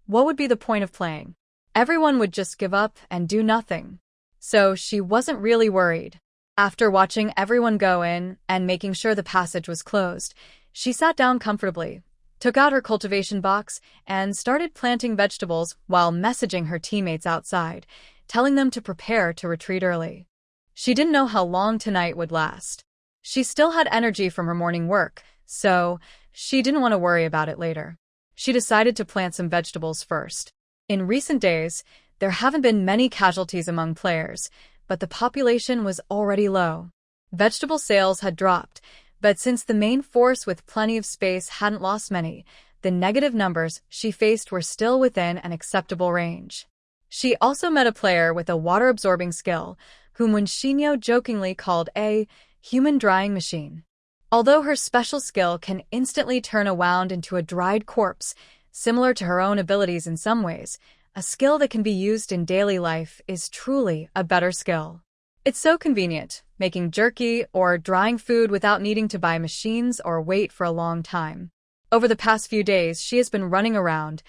what would be the point of playing? Everyone would just give up and do nothing. So she wasn't really worried. After watching everyone go in and making sure the passage was closed, she sat down comfortably, took out her cultivation box, and started planting vegetables while messaging her teammates outside, telling them to prepare to retreat early. She didn't know how long tonight would last. She still had energy from her morning work, so she didn't want to worry about it later. She decided to plant some vegetables first. In recent days, there haven't been many casualties among players, but the population was already low. Vegetable sales had dropped, but since the main force with plenty of space hadn't lost many, the negative numbers she faced were still within an acceptable range. She also met a player with a water-absorbing skill, whom Xinyo jokingly called a human drying machine. Although her special skill can instantly turn a wound into a dried corpse, similar to her own abilities in some ways, a skill that can be used in daily life is truly a better skill. It's so convenient, making jerky or drying food without needing to buy machines or wait for a long time. Over the past few days, she has been running around,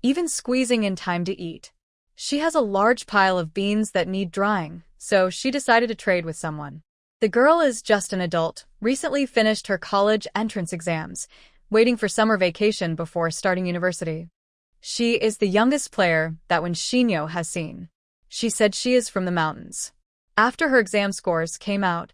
even squeezing in time to eat. She has a large pile of beans that need drying, so she decided to trade with someone. The girl is just an adult, recently finished her college entrance exams, waiting for summer vacation before starting university. She is the youngest player that Xinyo has seen. She said she is from the mountains. After her exam scores came out,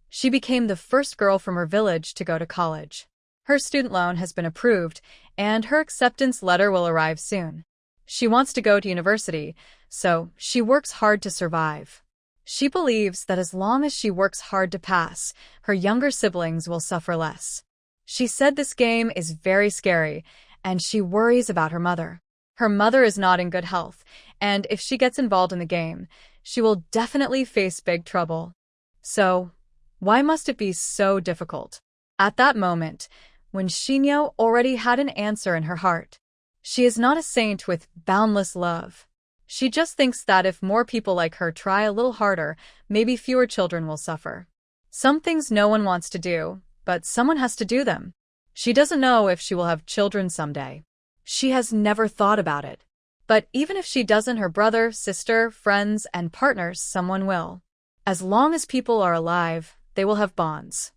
she became the first girl from her village to go to college. Her student loan has been approved, and her acceptance letter will arrive soon. She wants to go to university, so she works hard to survive. She believes that as long as she works hard to pass, her younger siblings will suffer less. She said this game is very scary, and she worries about her mother. Her mother is not in good health, and if she gets involved in the game, she will definitely face big trouble. So, why must it be so difficult? At that moment, when Xinyo already had an answer in her heart. She is not a saint with boundless love. She just thinks that if more people like her try a little harder, maybe fewer children will suffer. Some things no one wants to do, but someone has to do them. She doesn't know if she will have children someday. She has never thought about it. But even if she doesn't, her brother, sister, friends, and partners, someone will. As long as people are alive, they will have bonds.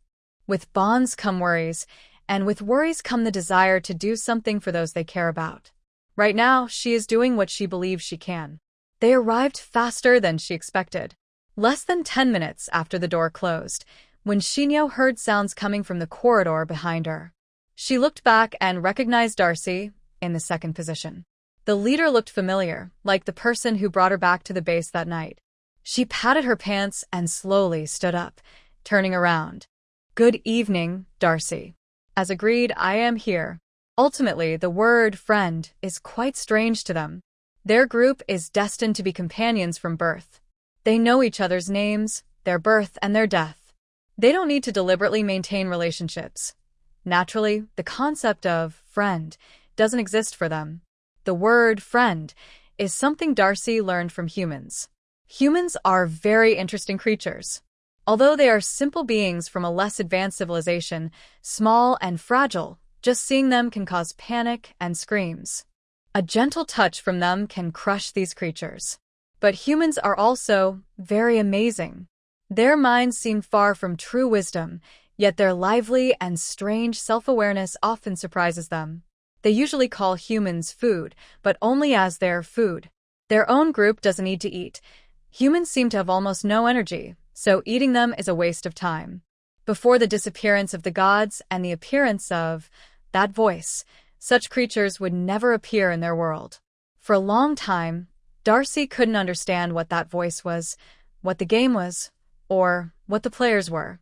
With bonds come worries, and with worries come the desire to do something for those they care about. Right now, she is doing what she believes she can. They arrived faster than she expected. Less than 10 minutes after the door closed, when Xinyo heard sounds coming from the corridor behind her. She looked back and recognized Darcy, in the second position. The leader looked familiar, like the person who brought her back to the base that night. She patted her pants and slowly stood up, turning around. Good evening, Darcy. As agreed, I am here. Ultimately, the word friend is quite strange to them. Their group is destined to be companions from birth. They know each other's names, their birth, and their death. They don't need to deliberately maintain relationships. Naturally, the concept of friend doesn't exist for them. The word friend is something Darcy learned from humans. Humans are very interesting creatures. Although they are simple beings from a less advanced civilization, small and fragile, just seeing them can cause panic and screams. A gentle touch from them can crush these creatures. But humans are also very amazing. Their minds seem far from true wisdom, yet their lively and strange self-awareness often surprises them. They usually call humans food, but only as their food. Their own group doesn't need to eat. Humans seem to have almost no energy, so eating them is a waste of time. Before the disappearance of the gods and the appearance of that voice, such creatures would never appear in their world. For a long time, Darcy couldn't understand what that voice was, what the game was, or what the players were.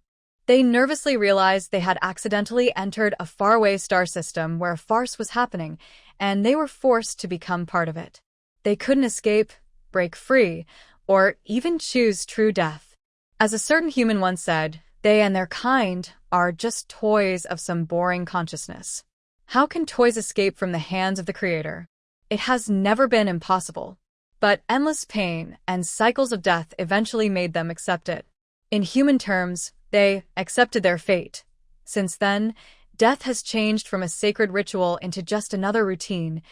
They nervously realized they had accidentally entered a faraway star system where a farce was happening, and they were forced to become part of it. They couldn't escape, break free, or even choose true death. As a certain human once said, they and their kind are just toys of some boring consciousness. How can toys escape from the hands of the Creator? It has never been impossible. But endless pain and cycles of death eventually made them accept it. In human terms, they accepted their fate. Since then, death has changed from a sacred ritual into just another routine,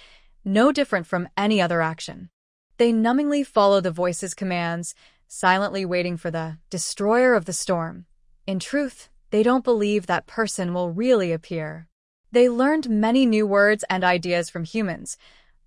no different from any other action. They numbingly follow the voice's commands, silently waiting for the destroyer of the storm. In truth, they don't believe that person will really appear. They learned many new words and ideas from humans,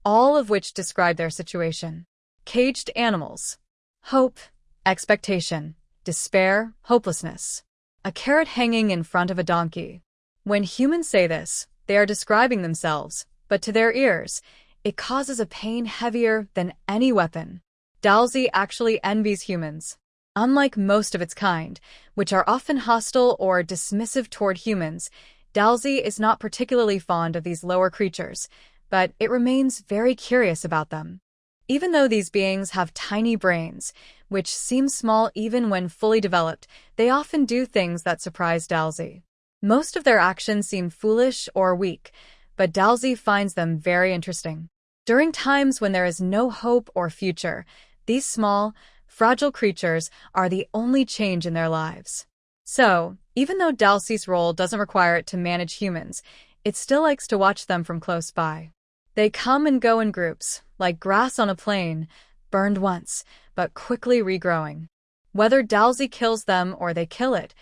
all of which describe their situation. Caged animals. Hope, expectation, despair, hopelessness. A carrot hanging in front of a donkey. When humans say this, they are describing themselves, but to their ears, it causes a pain heavier than any weapon. Dalsy actually envies humans. Unlike most of its kind, which are often hostile or dismissive toward humans, Dalsy is not particularly fond of these lower creatures, but it remains very curious about them. Even though these beings have tiny brains, which seem small even when fully developed, they often do things that surprise Dalsy. Most of their actions seem foolish or weak, but Dalsy finds them very interesting. During times when there is no hope or future, these small, fragile creatures are the only change in their lives. So, even though Dalsy's role doesn't require it to manage humans, it still likes to watch them from close by. They come and go in groups, like grass on a plain, burned once, but quickly regrowing. Whether Dalsy kills them or they kill it,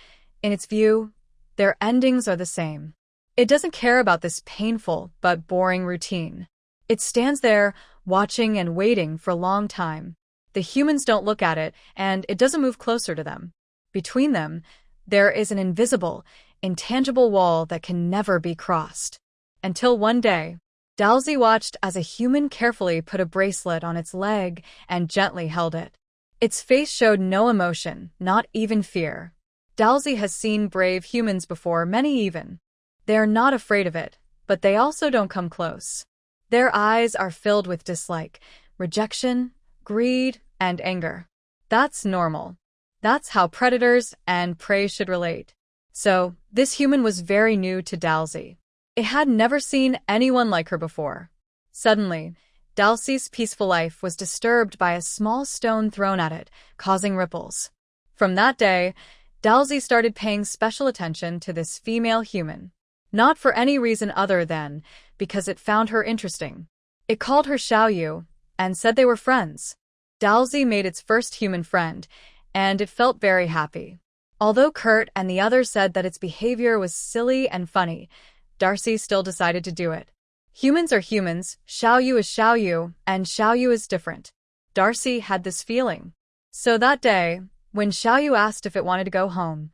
in its view, their endings are the same. It doesn't care about this painful but boring routine. It stands there, watching and waiting for a long time. The humans don't look at it, and it doesn't move closer to them. Between them, there is an invisible, intangible wall that can never be crossed. Until one day, Dalsy watched as a human carefully put a bracelet on its leg and gently held it. Its face showed no emotion, not even fear. Dalsy has seen brave humans before, many even. They are not afraid of it, but they also don't come close. Their eyes are filled with dislike, rejection, greed, and anger. That's normal. That's how predators and prey should relate. So, this human was very new to Dalsy. It had never seen anyone like her before. Suddenly, Dalsy's peaceful life was disturbed by a small stone thrown at it, causing ripples. From that day, Dalsy started paying special attention to this female human. Not for any reason other than because it found her interesting. It called her Xiaoyu and said they were friends. Dalsy made its first human friend, and it felt very happy. Although Kurt and the others said that its behavior was silly and funny, Darcy still decided to do it. Humans are humans, Xiaoyu is Xiaoyu, and Xiaoyu is different. Darcy had this feeling. So that day, when Xiaoyu asked if it wanted to go home,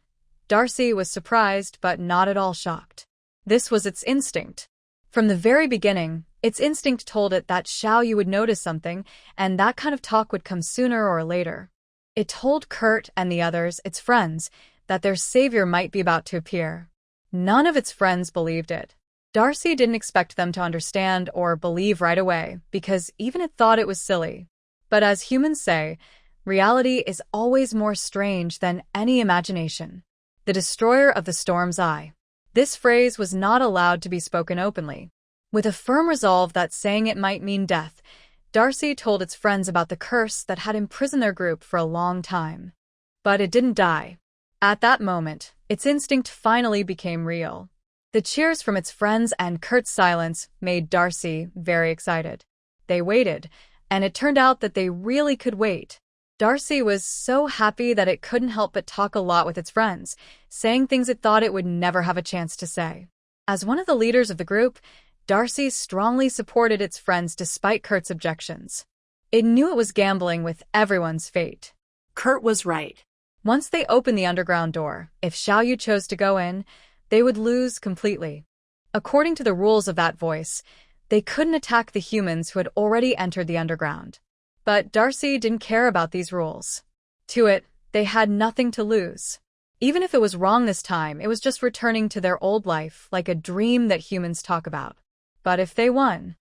Darcy was surprised but not at all shocked. This was its instinct. From the very beginning, its instinct told it that Xiaoyu would notice something, and that kind of talk would come sooner or later. It told Kurt and the others, its friends, that their savior might be about to appear. None of its friends believed it. Darcy didn't expect them to understand or believe right away, because even it thought it was silly. But as humans say, reality is always more strange than any imagination. The destroyer of the storm's eye. This phrase was not allowed to be spoken openly. With a firm resolve that saying it might mean death, Darcy told its friends about the curse that had imprisoned their group for a long time. But it didn't die. At that moment, its instinct finally became real. The cheers from its friends and Kurt's silence made Darcy very excited. They waited, and it turned out that they really could wait. Darcy was so happy that it couldn't help but talk a lot with its friends, saying things it thought it would never have a chance to say. As one of the leaders of the group, Darcy strongly supported its friends despite Kurt's objections. It knew it was gambling with everyone's fate. Kurt was right. Once they opened the underground door, if Xiaoyu chose to go in, they would lose completely. According to the rules of that voice, they couldn't attack the humans who had already entered the underground. But Darcy didn't care about these rules. To it, they had nothing to lose. Even if it was wrong this time, it was just returning to their old life, like a dream that humans talk about. But if they won,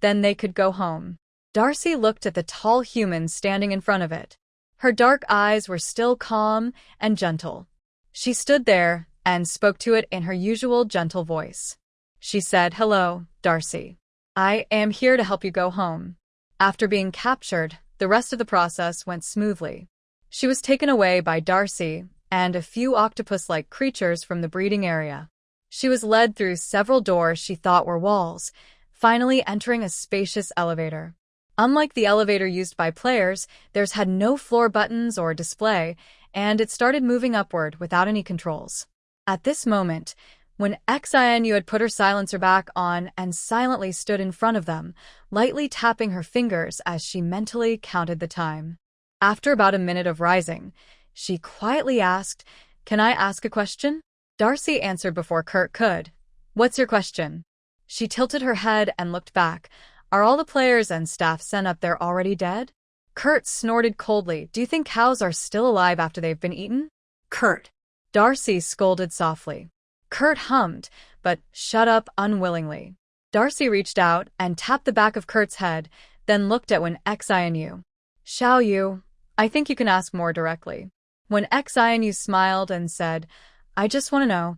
then they could go home. Darcy looked at the tall human standing in front of it. Her dark eyes were still calm and gentle. She stood there and spoke to it in her usual gentle voice. She said, "Hello, Darcy. I am here to help you go home." After being captured, the rest of the process went smoothly. She was taken away by Darcy and a few octopus-like creatures from the breeding area. She was led through several doors she thought were walls, finally entering a spacious elevator. Unlike the elevator used by players, theirs had no floor buttons or display, and it started moving upward without any controls. At this moment, when Xinu had put her silencer back on and silently stood in front of them, lightly tapping her fingers as she mentally counted the time. After about a minute of rising, she quietly asked, "Can I ask a question?" Darcy answered before Kurt could. "What's your question?" She tilted her head and looked back. "Are all the players and staff sent up there already dead?" Kurt snorted coldly. "Do you think cows are still alive after they've been eaten?" Kurt. Darcy scolded softly. Kurt hummed, but shut up unwillingly. Darcy reached out and tapped the back of Kurt's head, then looked at Xianu. "Xiaoyu, I think you can ask more directly." Xianu smiled and said, "I just want to know,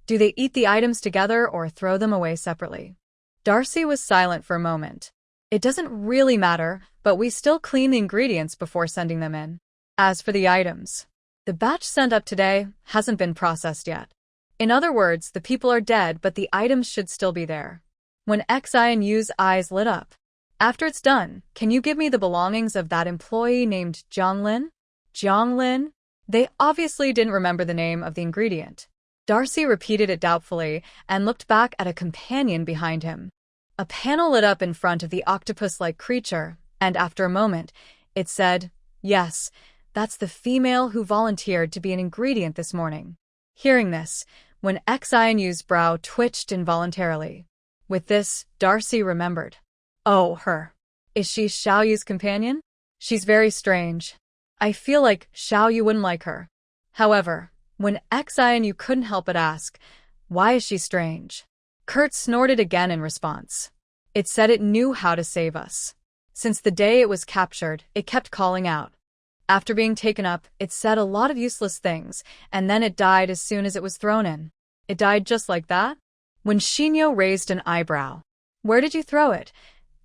do they eat the items together or throw them away separately?" Darcy was silent for a moment. "It doesn't really matter, but we still clean the ingredients before sending them in. As for the items, the batch sent up today hasn't been processed yet. In other words, the people are dead, but the items should still be there." Xianu's eyes lit up. "After it's done, can you give me the belongings of that employee named Zhonglin?" Zhonglin? They obviously didn't remember the name of the ingredient. Darcy repeated it doubtfully and looked back at a companion behind him. A panel lit up in front of the octopus-like creature, and after a moment, it said, "Yes, that's the female who volunteered to be an ingredient this morning." Hearing this, Xinu's brow twitched involuntarily. With this, Darcy remembered. "Oh, her. Is she Xiaoyu's companion? She's very strange. I feel like Xiaoyu wouldn't like her." However, Xianu couldn't help but ask, "Why is she strange?" Kurt snorted again in response. "It said it knew how to save us. Since the day it was captured, it kept calling out. After being taken up, it said a lot of useless things, and then it died as soon as it was thrown in." "It died just like that?" Shinyo raised an eyebrow. "Where did you throw it?"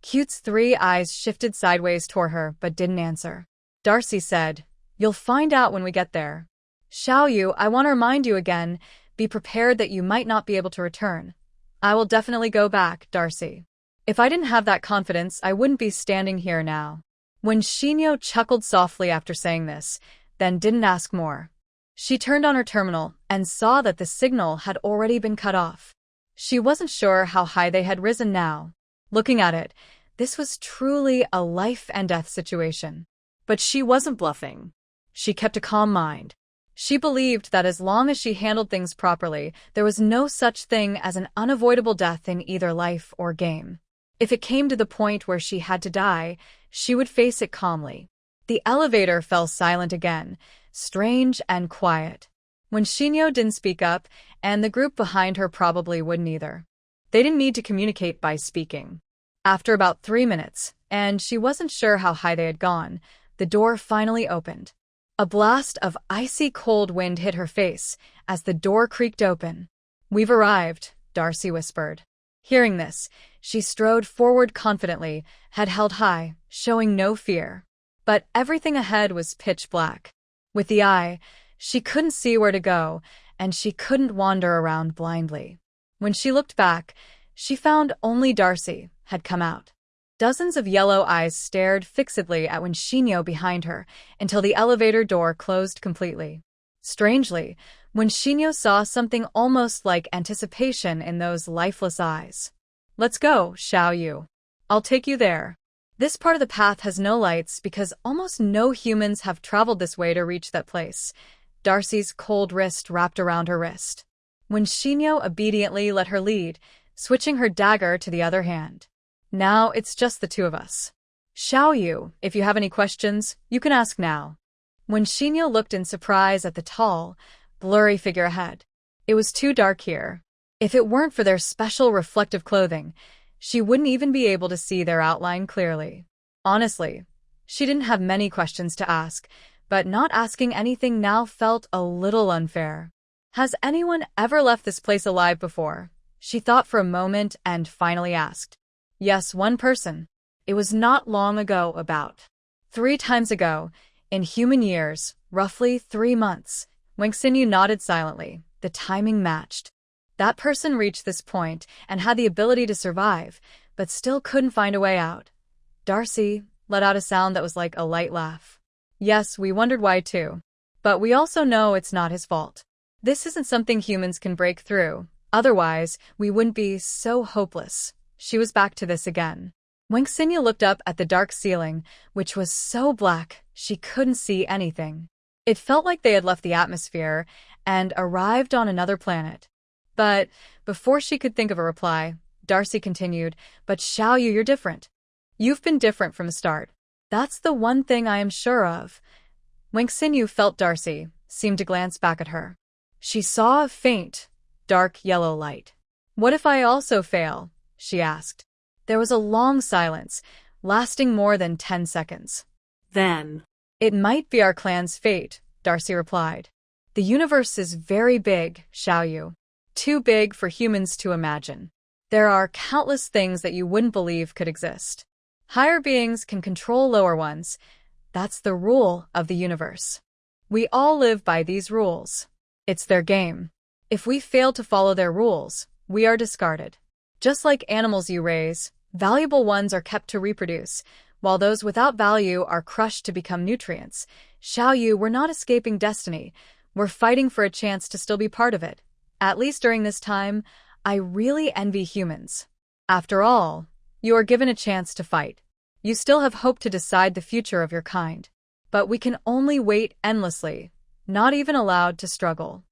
Cute's 3 eyes shifted sideways toward her, but didn't answer. Darcy said, "You'll find out when we get there. Xiaoyu, I want to remind you again, be prepared that you might not be able to return." "I will definitely go back, Darcy. If I didn't have that confidence, I wouldn't be standing here now." Shinyo chuckled softly after saying this, then didn't ask more. She turned on her terminal and saw that the signal had already been cut off. She wasn't sure how high they had risen now. Looking at it, this was truly a life-and-death situation. But she wasn't bluffing. She kept a calm mind. She believed that as long as she handled things properly, there was no such thing as an unavoidable death in either life or game. If it came to the point where she had to die, she would face it calmly. The elevator fell silent again, strange and quiet. Shinyo didn't speak up, and the group behind her probably wouldn't either. They didn't need to communicate by speaking. After about 3 minutes, and she wasn't sure how high they had gone, the door finally opened. A blast of icy cold wind hit her face as the door creaked open. "We've arrived," Darcy whispered. Hearing this, she strode forward confidently, head held high, showing no fear. But everything ahead was pitch black. With the eye, She couldn't see where to go, and she couldn't wander around blindly. When she looked back, she found only Darcy had come out. Dozens of yellow eyes stared fixedly at Winxinyo behind her until the elevator door closed completely. Strangely, Winxinyo saw something almost like anticipation in those lifeless eyes. "Let's go, Xiao Yu. I'll take you there. This part of the path has no lights because almost no humans have traveled this way to reach that place." Darcy's cold wrist wrapped around her wrist. Winxinyo obediently let her lead, switching her dagger to the other hand. "Now it's just the two of us. Xiao Yu, if you have any questions, you can ask now." Winxinyo looked in surprise at the tall, blurry figure ahead. It was too dark here. If it weren't for their special reflective clothing, she wouldn't even be able to see their outline clearly. Honestly, she didn't have many questions to ask, but not asking anything now felt a little unfair. Has anyone ever left this place alive before? She thought for a moment and finally asked. Yes, one person. It was not long ago, about 3 times ago, in human years, roughly 3 months. Winxinyo nodded silently. The timing matched. That person reached this point and had the ability to survive, but still couldn't find a way out. Darcy let out a sound that was like a light laugh. Yes, we wondered why too. But we also know it's not his fault. This isn't something humans can break through. Otherwise, we wouldn't be so hopeless. She was back to this again. Winxinyo looked up at the dark ceiling, which was so black she couldn't see anything. It felt like they had left the atmosphere and arrived on another planet. But before she could think of a reply, Darcy continued, "But Xiao Yu, you're different. You've been different from the start. That's the one thing I am sure of." Winxinyo felt Darcy seemed to glance back at her. She saw a faint, dark yellow light. "What if I also fail?" she asked. There was a long silence, lasting more than 10 seconds. "Then "It might be our clan's fate," Darcy replied. "The universe is very big, Xiao Yu. Too big for humans to imagine. There are countless things that you wouldn't believe could exist. Higher beings can control lower ones. That's the rule of the universe. We all live by these rules. It's their game. If we fail to follow their rules, we are discarded. Just like animals you raise, valuable ones are kept to reproduce, while those without value are crushed to become nutrients. Xiao Yu, we're not escaping destiny. We're fighting for a chance to still be part of it. At least during this time, I really envy humans. After all, you are given a chance to fight. You still have hope to decide the future of your kind. But we can only wait endlessly, not even allowed to struggle."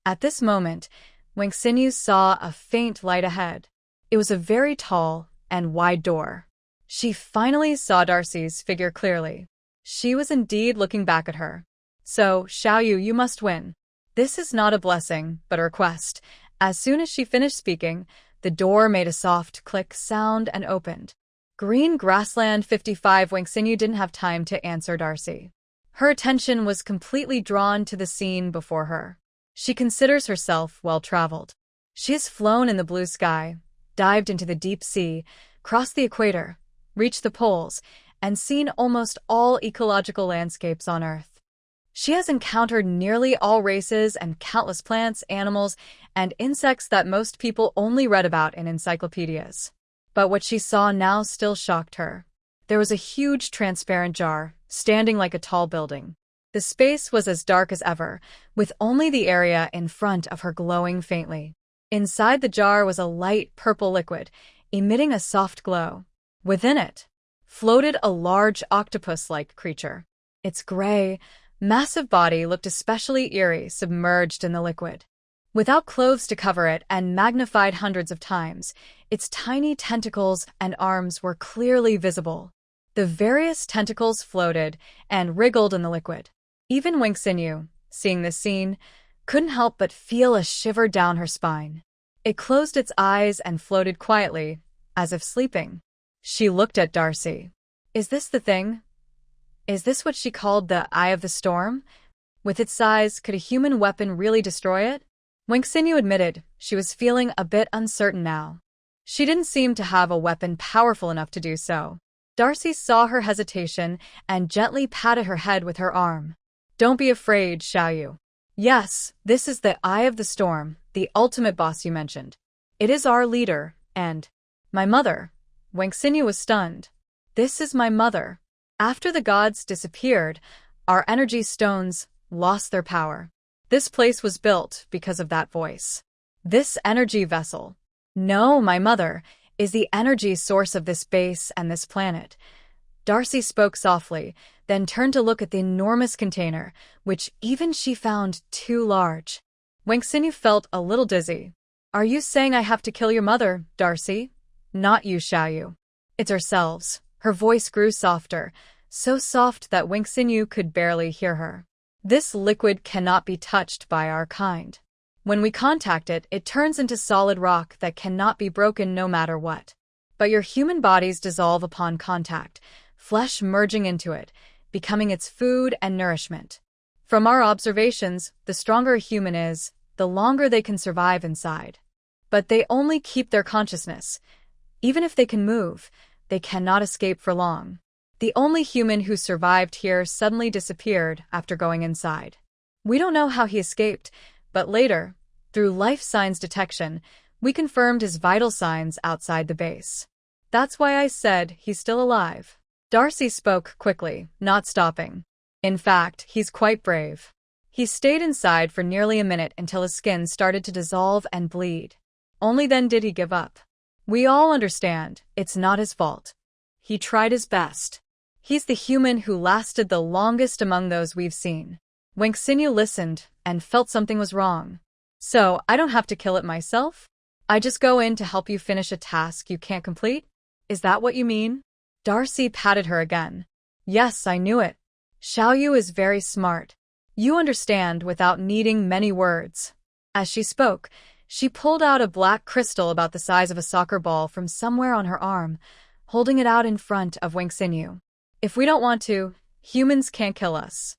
At this moment, Winxinyo saw a faint light ahead. It was a very tall and wide door. She finally saw Darcy's figure clearly. She was indeed looking back at her. "So, Xiao Yu, you must win. This is not a blessing, but a request." As soon as she finished speaking, the door made a soft click sound and opened. Green Grassland 55. Winxinyo didn't have time to answer Darcy. Her attention was completely drawn to the scene before her. She considers herself well-traveled. She has flown in the blue sky, dived into the deep sea, crossed the equator, reached the poles, and seen almost all ecological landscapes on Earth. She has encountered nearly all races and countless plants, animals, and insects that most people only read about in encyclopedias. But what she saw now still shocked her. There was a huge transparent jar, standing like a tall building. The space was as dark as ever, with only the area in front of her glowing faintly. Inside the jar was a light purple liquid, emitting a soft glow. Within it floated a large octopus-like creature. Its gray, massive body looked especially eerie submerged in the liquid. Without clothes to cover it and magnified hundreds of times, its tiny tentacles and arms were clearly visible. The various tentacles floated and wriggled in the liquid. Even Winxinyo, seeing this scene, couldn't help but feel a shiver down her spine. It closed its eyes and floated quietly, as if sleeping. She looked at Darcy. "Is this the thing? Is this what she called the Eye of the Storm? With its size, could a human weapon really destroy it?" Winxinyo admitted she was feeling a bit uncertain now. She didn't seem to have a weapon powerful enough to do so. Darcy saw her hesitation and gently patted her head with her arm. "Don't be afraid, Xiao Yu. Yes, this is the Eye of the Storm, the ultimate boss you mentioned. It is our leader, and my mother. Wang Xinyu was stunned. This is my mother. After the gods disappeared, our energy stones lost their power. This place was built because of that voice. This energy vessel. No, my mother is the energy source of this base and this planet. Darcy spoke softly, then turned to look at the enormous container, which even she found too large. Wang Xinyu felt a little dizzy. Are you saying I have to kill your mother, Darcy? Not you, Xiaoyu. It's ourselves. Her voice grew softer, so soft that Wang Xinyu could barely hear her. This liquid cannot be touched by our kind. When we contact it, it turns into solid rock that cannot be broken no matter what. But your human bodies dissolve upon contact, flesh merging into it, becoming its food and nourishment. From our observations, the stronger a human is, the longer they can survive inside. But they only keep their consciousness. Even if they can move, they cannot escape for long. The only human who survived here suddenly disappeared after going inside. We don't know how he escaped, but later, through life signs detection, we confirmed his vital signs outside the base. That's why I said he's still alive. Darcy spoke quickly, not stopping. In fact, he's quite brave. He stayed inside for nearly a minute until his skin started to dissolve and bleed. Only then did he give up. We all understand, it's not his fault. He tried his best. He's the human who lasted the longest among those we've seen. Wang Xinyu listened and felt something was wrong. So, I don't have to kill it myself? I just go in to help you finish a task you can't complete? Is that what you mean? Darcy patted her again. Yes, I knew it. Xiaoyu is very smart. You understand without needing many words. As she spoke, she pulled out a black crystal about the size of a soccer ball from somewhere on her arm, holding it out in front of Wang Xinyu. If we don't want to, humans can't kill us.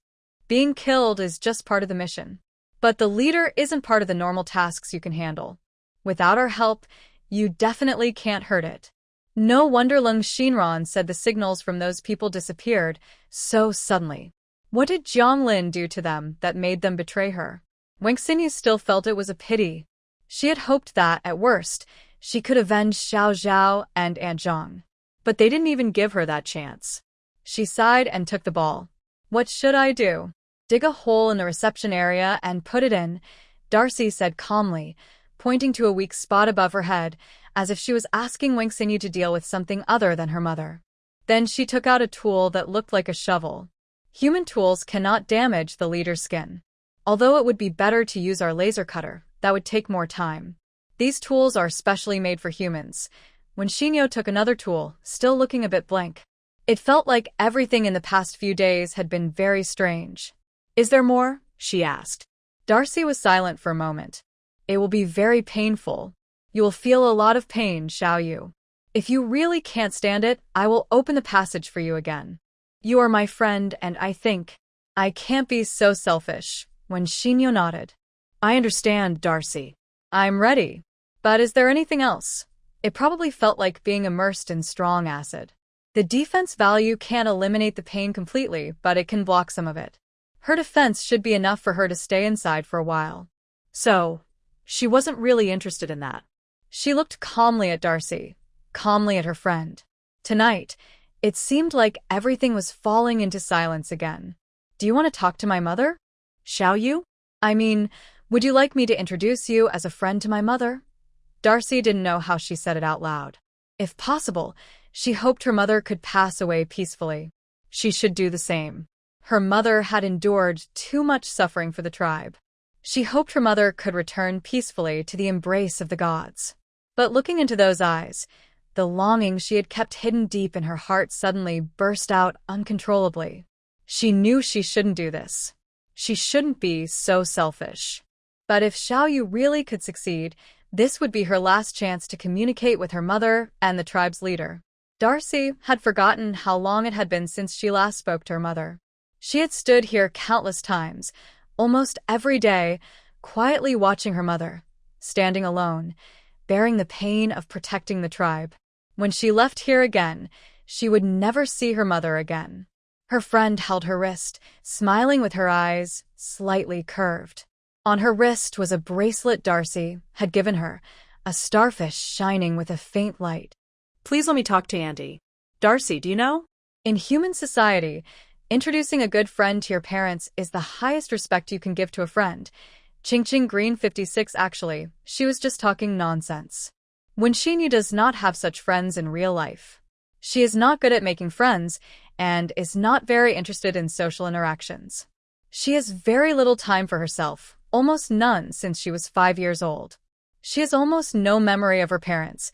Being killed is just part of the mission. But the leader isn't part of the normal tasks you can handle. Without our help, you definitely can't hurt it. No wonder Lung Xinran said the signals from those people disappeared so suddenly. What did Jianglin do to them that made them betray her? Wang Xinyu still felt it was a pity. She had hoped that, at worst, she could avenge Xiao Zhao and Aunt Zhang. But they didn't even give her that chance. She sighed and took the ball. What should I do? Dig a hole in the reception area and put it in, Darcy said calmly, pointing to a weak spot above her head, as if she was asking Wang Xinyu to deal with something other than her mother. Then she took out a tool that looked like a shovel. Human tools cannot damage the leader's skin. Although it would be better to use our laser cutter, that would take more time. These tools are specially made for humans. When Xinyo took another tool, still looking a bit blank. It felt like everything in the past few days had been very strange. Is there more? She asked. Darcy was silent for a moment. It will be very painful. You will feel a lot of pain, Xiaoyu. If you really can't stand it, I will open the passage for you again. You are my friend and I think I can't be so selfish. When Xinyo nodded. I understand, Darcy. I'm ready. But is there anything else? It probably felt like being immersed in strong acid. The defense value can't eliminate the pain completely, but it can block some of it. Her defense should be enough for her to stay inside for a while. So, she wasn't really interested in that. She looked calmly at Darcy, calmly at her friend. Tonight, it seemed like everything was falling into silence again. Do you want to talk to my mother? Xiaoyu? I mean, would you like me to introduce you as a friend to my mother? Darcy didn't know how she said it out loud. If possible, she hoped her mother could pass away peacefully. She should do the same. Her mother had endured too much suffering for the tribe. She hoped her mother could return peacefully to the embrace of the gods. But looking into those eyes, the longing she had kept hidden deep in her heart suddenly burst out uncontrollably. She knew she shouldn't do this. She shouldn't be so selfish. But if Xiaoyu really could succeed, this would be her last chance to communicate with her mother and the tribe's leader. Darcy had forgotten how long it had been since she last spoke to her mother. She had stood here countless times, almost every day, quietly watching her mother, standing alone, bearing the pain of protecting the tribe. When she left here again, she would never see her mother again. Her friend held her wrist, smiling with her eyes slightly curved. On her wrist was a bracelet Darcy had given her, a starfish shining with a faint light. Please let me talk to Andy. Darcy, do you know? In human society, introducing a good friend to your parents is the highest respect you can give to a friend. Ching Ching Green 56 actually, she was just talking nonsense. When Xinyu does not have such friends in real life. She is not good at making friends and is not very interested in social interactions. She has very little time for herself, almost none since she was 5 years old. She has almost no memory of her parents.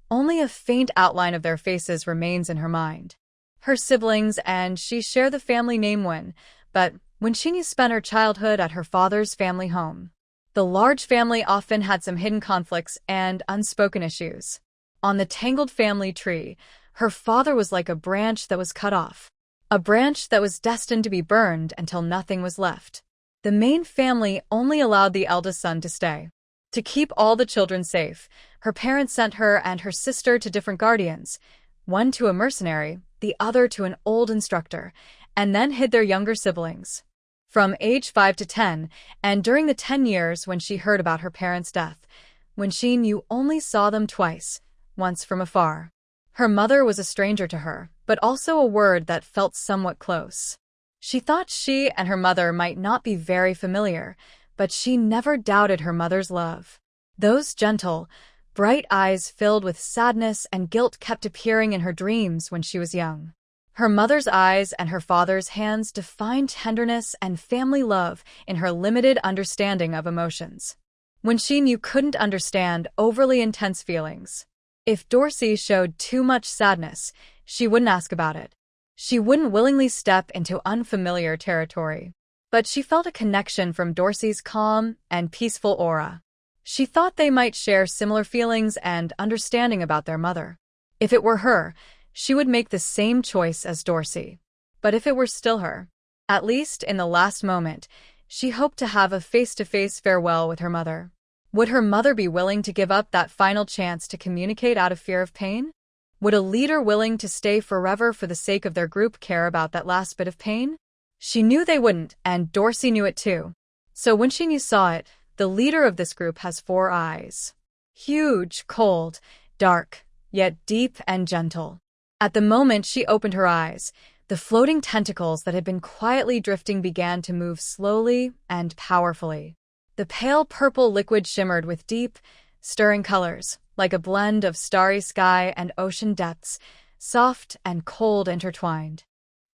Only a faint outline of their faces remains in her mind. Her siblings and she share the family name but when Xinyu spent her childhood at her father's family home. The large family often had some hidden conflicts and unspoken issues. On the tangled family tree, her father was like a branch that was cut off. A branch that was destined to be burned until nothing was left. The main family only allowed the eldest son to stay. To keep all the children safe, her parents sent her and her sister to different guardians, one to a mercenary, the other to an old instructor, and then hid their younger siblings. From age 5 to 10, and during the 10 years when she heard about her parents' death, when she knew only saw them twice, once from afar. Her mother was a stranger to her, but also a word that felt somewhat close. She thought she and her mother might not be very familiar, but she never doubted her mother's love. Those gentle, bright eyes filled with sadness and guilt kept appearing in her dreams when she was young. Her mother's eyes and her father's hands defined tenderness and family love in her limited understanding of emotions. When she knew couldn't understand overly intense feelings. If Darcy showed too much sadness, she wouldn't ask about it. She wouldn't willingly step into unfamiliar territory. But she felt a connection from Darcy's calm and peaceful aura. She thought they might share similar feelings and understanding about their mother. If it were her, she would make the same choice as Darcy. But if it were still her, at least in the last moment, she hoped to have a face-to-face farewell with her mother. Would her mother be willing to give up that final chance to communicate out of fear of pain? Would a leader willing to stay forever for the sake of their group care about that last bit of pain? She knew they wouldn't, and Darcy knew it too. So when Xinyu saw it, the leader of this group has 4 eyes. Huge, cold, dark, yet deep and gentle. At the moment she opened her eyes, the floating tentacles that had been quietly drifting began to move slowly and powerfully. The pale purple liquid shimmered with deep, stirring colors, like a blend of starry sky and ocean depths, soft and cold intertwined.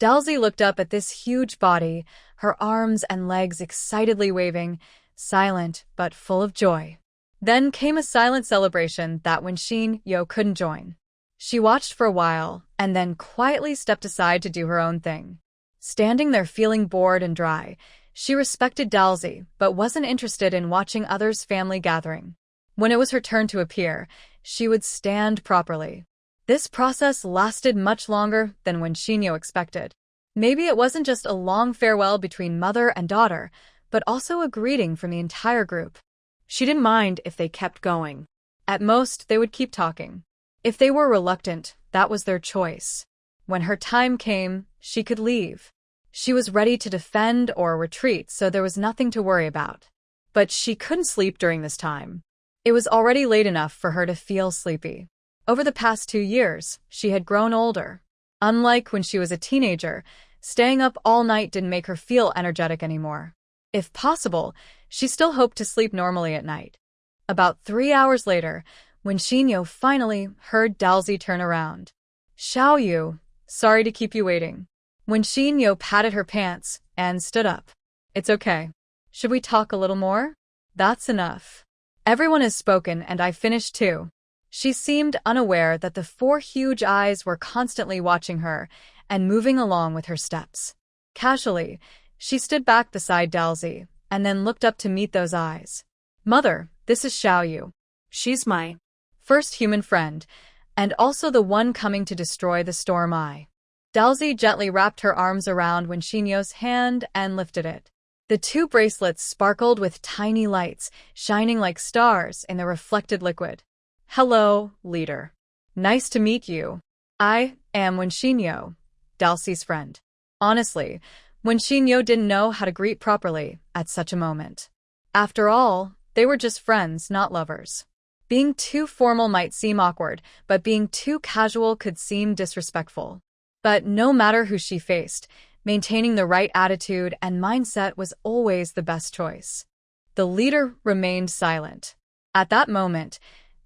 Dalsy looked up at this huge body, her arms and legs excitedly waving, silent but full of joy. Then came a silent celebration that when Xinyu couldn't join. She watched for a while, and then quietly stepped aside to do her own thing. Standing there feeling bored and dry, she respected Dalsy, but wasn't interested in watching others' family gathering. When it was her turn to appear, she would stand properly. This process lasted much longer than when Xinyu expected. Maybe it wasn't just a long farewell between mother and daughter, but also a greeting from the entire group. She didn't mind if they kept going. At most, they would keep talking. If they were reluctant, that was their choice. When her time came, she could leave. She was ready to defend or retreat, so there was nothing to worry about. But she couldn't sleep during this time. It was already late enough for her to feel sleepy. Over the past 2 years, she had grown older. Unlike when she was a teenager, staying up all night didn't make her feel energetic anymore. If possible, she still hoped to sleep normally at night. About 3 hours later, when Xinyu finally heard Dalsy turn around. Xiaoyu, sorry to keep you waiting. When Xinyu patted her pants and stood up. It's okay. Should we talk a little more? That's enough. Everyone has spoken and I finished too. She seemed unaware that the 4 huge eyes were constantly watching her and moving along with her steps. Casually, she stood back beside Dalsy and then looked up to meet those eyes. Mother, this is Xiaoyu. She's my first human friend, and also the one coming to destroy the Storm Eye. Dalsy gently wrapped her arms around when Xinyu's hand and lifted it. The 2 bracelets sparkled with tiny lights, shining like stars in the reflected liquid. Hello, leader. Nice to meet you. I am Xinyu, Dalsy's friend. Honestly, when Shinyo didn't know how to greet properly at such a moment. After all, they were just friends, not lovers. Being too formal might seem awkward, but being too casual could seem disrespectful. But no matter who she faced, maintaining the right attitude and mindset was always the best choice. The leader remained silent. At that moment,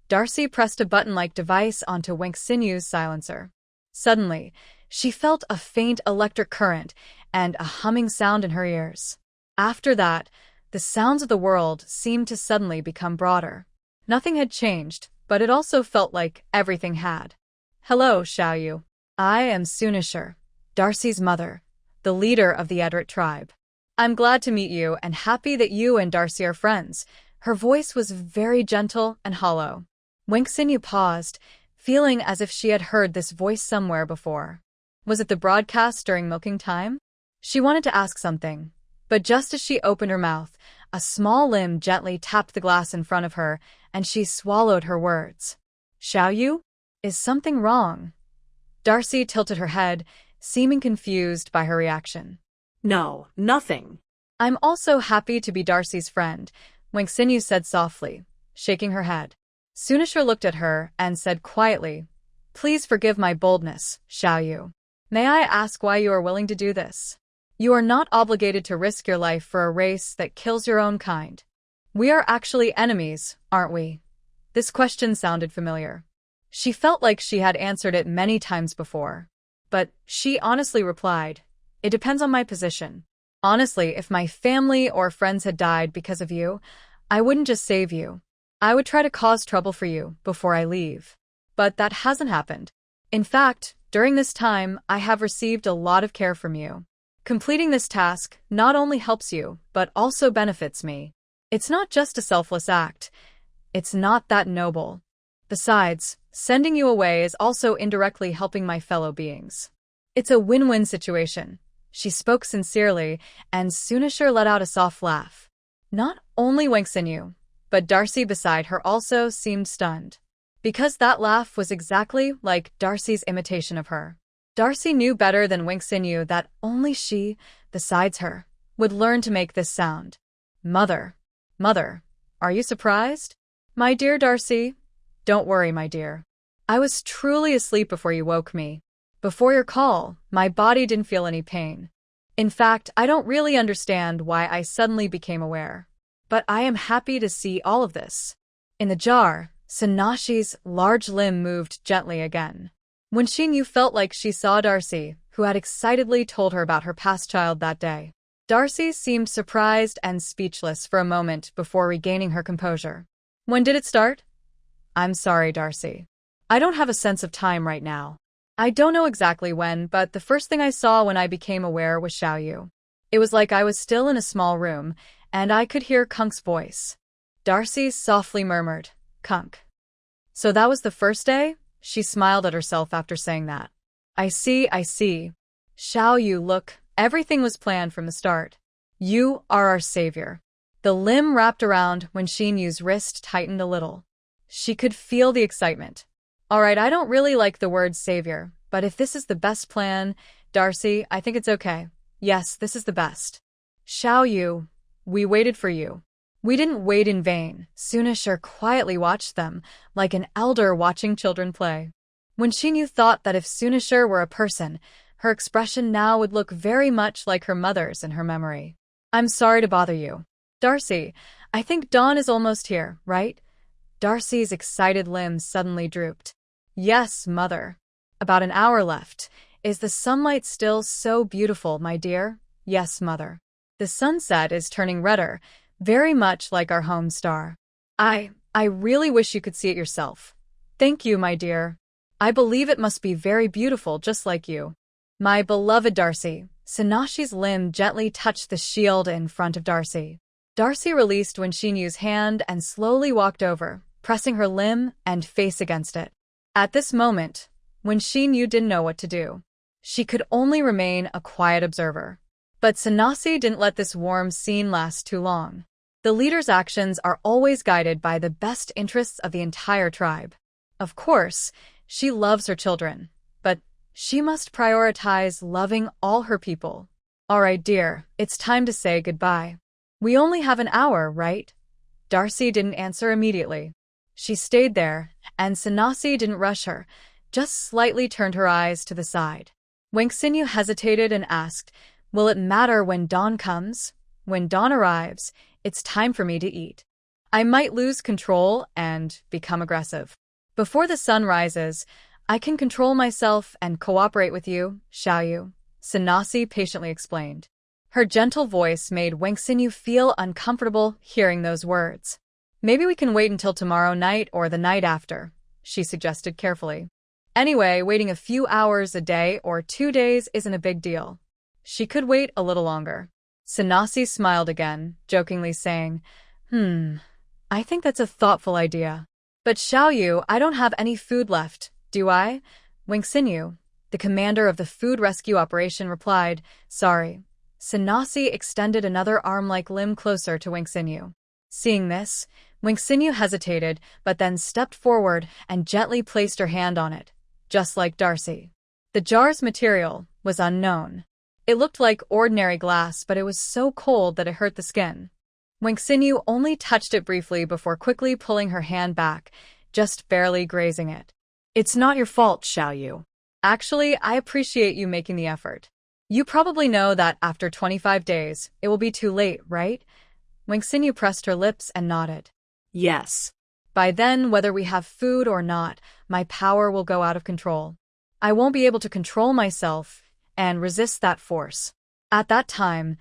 Darcy pressed a button-like device onto Wink Sinyu's silencer. Suddenly, she felt a faint electric current and a humming sound in her ears. After that, the sounds of the world seemed to suddenly become broader. Nothing had changed, but it also felt like everything had. Hello, Xiaoyu. I am Sunisher, Darcy's mother, the leader of the Edrit tribe. I'm glad to meet you and happy that you and Darcy are friends. Her voice was very gentle and hollow. Wink Sinyu paused, feeling as if she had heard this voice somewhere before. Was it the broadcast during milking time? She wanted to ask something, but just as she opened her mouth, a small limb gently tapped the glass in front of her, and she swallowed her words. Xiaoyu? Is something wrong? Darcy tilted her head, seeming confused by her reaction. No, nothing. I'm also happy to be Darcy's friend, Wink Sinyu said softly, shaking her head. Sunisher looked at her and said quietly, Please forgive my boldness, Xiaoyu. May I ask why you are willing to do this? You are not obligated to risk your life for a race that kills your own kind. We are actually enemies, aren't we? This question sounded familiar. She felt like she had answered it many times before. But she honestly replied, It depends on my position. Honestly, if my family or friends had died because of you, I wouldn't just save you. I would try to cause trouble for you before I leave. But that hasn't happened. In fact, during this time, I have received a lot of care from you. Completing this task not only helps you, but also benefits me. It's not just a selfless act. It's not that noble. Besides, sending you away is also indirectly helping my fellow beings. It's a win-win situation. She spoke sincerely, and Sunisher let out a soft laugh. Not only Wink Sinyu, but Darcy beside her also seemed stunned. Because that laugh was exactly like Darcy's imitation of her. Darcy knew better than Wink Sinyu that only she, besides her, would learn to make this sound. Mother. Mother. Are you surprised? My dear Darcy. Don't worry, my dear. I was truly asleep before you woke me. Before your call, my body didn't feel any pain. In fact, I don't really understand why I suddenly became aware. But I am happy to see all of this. In the jar, Sanashi's large limb moved gently again. When Shinyu felt like she saw Darcy, who had excitedly told her about her past child that day. Darcy seemed surprised and speechless for a moment before regaining her composure. When did it start? I'm sorry, Darcy. I don't have a sense of time right now. I don't know exactly when, but the first thing I saw when I became aware was Xiaoyu. It was like I was still in a small room, and I could hear Kunk's voice. Darcy softly murmured, Kunk. So that was the first day? She smiled at herself after saying that. I see. Xiaoyu, look, everything was planned from the start. You are our savior. The limb wrapped around when Shinyu's wrist tightened a little. She could feel the excitement. Alright, I don't really like the word savior, but if this is the best plan, Darcy, I think it's okay. Yes, this is the best. Xiaoyu, we waited for you. We didn't wait in vain. Sunisher quietly watched them, like an elder watching children play. When Shinyu thought that if Sunisher were a person, her expression now would look very much like her mother's in her memory. I'm sorry to bother you. Darcy, I think dawn is almost here, right? Darcy's excited limbs suddenly drooped. Yes, mother. About an hour left. Is the sunlight still so beautiful, my dear? Yes, mother. The sunset is turning redder, very much like our home star. I really wish you could see it yourself. Thank you, my dear. I believe it must be very beautiful just like you. My beloved Darcy. Sanashi's limb gently touched the shield in front of Darcy. Darcy released when Shinyu's hand and slowly walked over, pressing her limb and face against it. At this moment, when Shinyu didn't know what to do, she could only remain a quiet observer. But Sanasi didn't let this warm scene last too long. The leader's actions are always guided by the best interests of the entire tribe. Of course, she loves her children, but She must prioritize loving all her people. All right, dear, it's time to say goodbye. We only have an hour, right? Darcy didn't answer immediately. She stayed there, and Sanasi didn't rush her, just slightly turned her eyes to the side. Wang Xinyu hesitated and asked, "Will it matter when dawn comes? When dawn arrives, it's time for me to eat. I might lose control and become aggressive. Before the sun rises, I can control myself and cooperate with you, Xiaoyu," Sanasi patiently explained. Her gentle voice made Wang Xinyu feel uncomfortable hearing those words. "Maybe we can wait until tomorrow night or the night after," she suggested carefully. Anyway, waiting a few hours a day or 2 days isn't a big deal. She could wait a little longer. Sanasi smiled again, jokingly saying, I think that's a thoughtful idea. But Xiaoyu, I don't have any food left, do I? Wang Xinyu, the commander of the food rescue operation, replied, "Sorry." Sanasi extended another arm-like limb closer to Wang Xinyu. Seeing this, Wang Xinyu hesitated, but then stepped forward and gently placed her hand on it, just like Darcy. The jar's material was unknown. It looked like ordinary glass, but it was so cold that it hurt the skin. Wang Xinyu only touched it briefly before quickly pulling her hand back, just barely grazing it. It's not your fault, Xiaoyu. Actually, I appreciate you making the effort. You probably know that after 25 days, it will be too late, right? Wang Xinyu pressed her lips and nodded. Yes. By then, whether we have food or not, my power will go out of control. I won't be able to control myself and resist that force. At that time,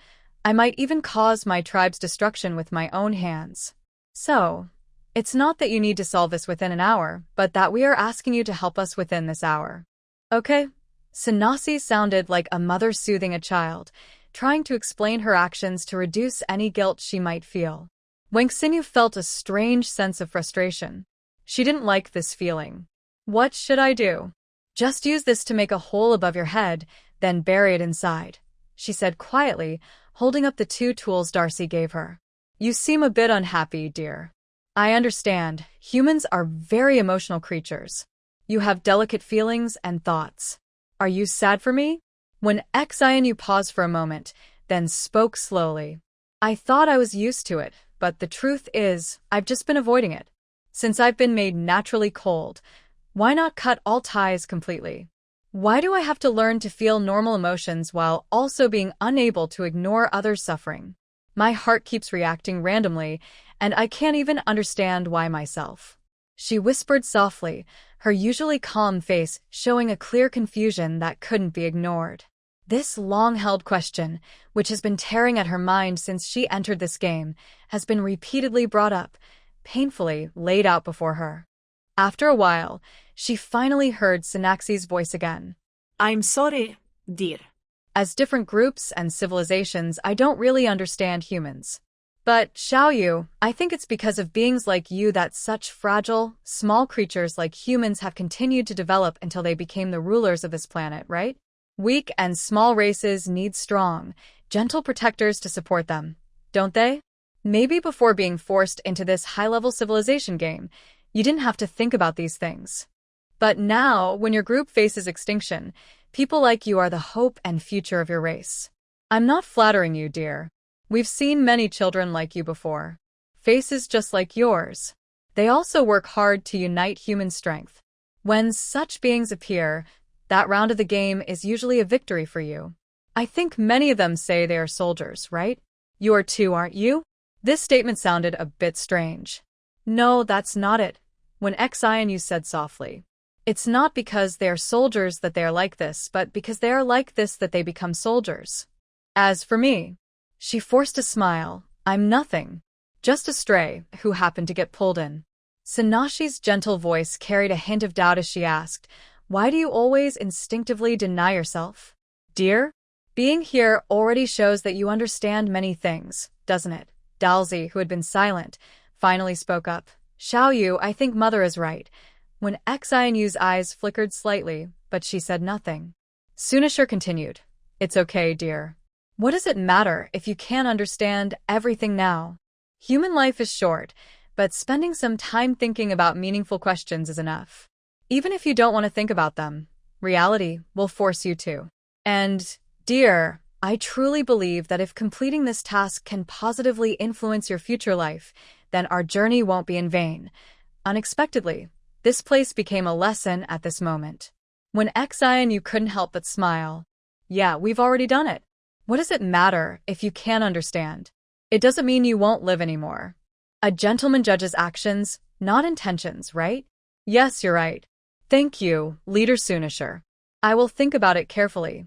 I might even cause my tribe's destruction with my own hands. So, it's not that you need to solve this within an hour, but that we are asking you to help us within this hour. Okay? Sanasi sounded like a mother soothing a child, trying to explain her actions to reduce any guilt she might feel. Wang Xinyu felt a strange sense of frustration. She didn't like this feeling. What should I do? Just use this to make a hole above your head, then bury it inside, she said quietly, holding up the 2 tools Darcy gave her. You seem a bit unhappy, dear. I understand. Humans are very emotional creatures. You have delicate feelings and thoughts. Are you sad for me? When Xianyu paused for a moment, then spoke slowly. I thought I was used to it, but the truth is, I've just been avoiding it. Since I've been made naturally cold, why not cut all ties completely? Why do I have to learn to feel normal emotions while also being unable to ignore others' suffering? My heart keeps reacting randomly, and I can't even understand why myself. She whispered softly, her usually calm face showing a clear confusion that couldn't be ignored. This long-held question, which has been tearing at her mind since she entered this game, has been repeatedly brought up, painfully laid out before her. After a while, she finally heard Sinaxi's voice again. I'm sorry, dear. As different groups and civilizations, I don't really understand humans. But, Xiaoyu, I think it's because of beings like you that such fragile, small creatures like humans have continued to develop until they became the rulers of this planet, right? Weak and small races need strong, gentle protectors to support them, don't they? Maybe before being forced into this high-level civilization game, you didn't have to think about these things. But now, when your group faces extinction, people like you are the hope and future of your race. I'm not flattering you, dear. We've seen many children like you before. Faces just like yours. They also work hard to unite human strength. When such beings appear, that round of the game is usually a victory for you. I think many of them say they are soldiers, right? You are too, aren't you? This statement sounded a bit strange. No, that's not it. When Xianyu said softly. It's not because they are soldiers that they are like this, but because they are like this that they become soldiers. As for me, she forced a smile. I'm nothing. Just a stray who happened to get pulled in. Sanashi's gentle voice carried a hint of doubt as she asked, why do you always instinctively deny yourself? Dear, being here already shows that you understand many things, doesn't it? Dalzi, who had been silent, finally spoke up. Xiaoyu, I think Mother is right. When Xianyu's eyes flickered slightly, but she said nothing. Sunashir continued. It's okay, dear. What does it matter if you can't understand everything now? Human life is short, but spending some time thinking about meaningful questions is enough. Even if you don't want to think about them, Reality will force you to. And, dear, I truly believe that if completing this task can positively influence your future life, then our journey won't be in vain. Unexpectedly, this place became a lesson at this moment. When Xian, you couldn't help but smile. Yeah, we've already done it. What does it matter if you can't understand? It doesn't mean you won't live anymore. A gentleman judges actions, not intentions, right? Yes, you're right. Thank you, Leader Sunisher. I will think about it carefully.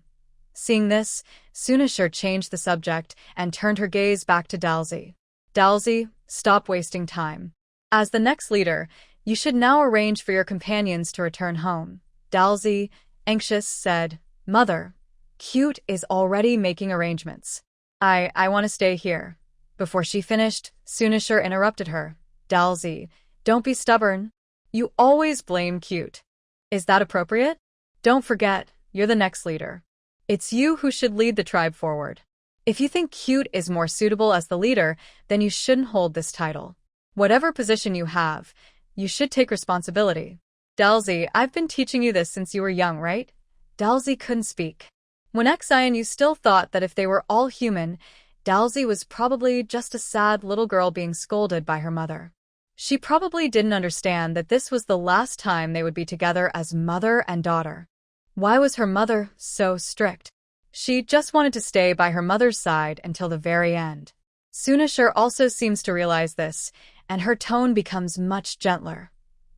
Seeing this, Sunisher changed the subject and turned her gaze back to Dalzi. Dalzi, stop wasting time. As the next leader, you should now arrange for your companions to return home. Dalzi, anxious, said, Mother, Cute is already making arrangements. I want to stay here. Before she finished, Sunisher interrupted her. Dalzi, don't be stubborn. You always blame Cute. Is that appropriate? Don't forget, you're the next leader. It's you who should lead the tribe forward. If you think Cute is more suitable as the leader, then you shouldn't hold this title. Whatever position you have, you should take responsibility. Dalzi, I've been teaching you this since you were young, right? Dalzi couldn't speak. When Xian, you still thought that if they were all human, Dalzi was probably just a sad little girl being scolded by her mother. She probably didn't understand that this was the last time they would be together as mother and daughter. Why was her mother so strict? She just wanted to stay by her mother's side until the very end. Sunisher also seems to realize this, and her tone becomes much gentler.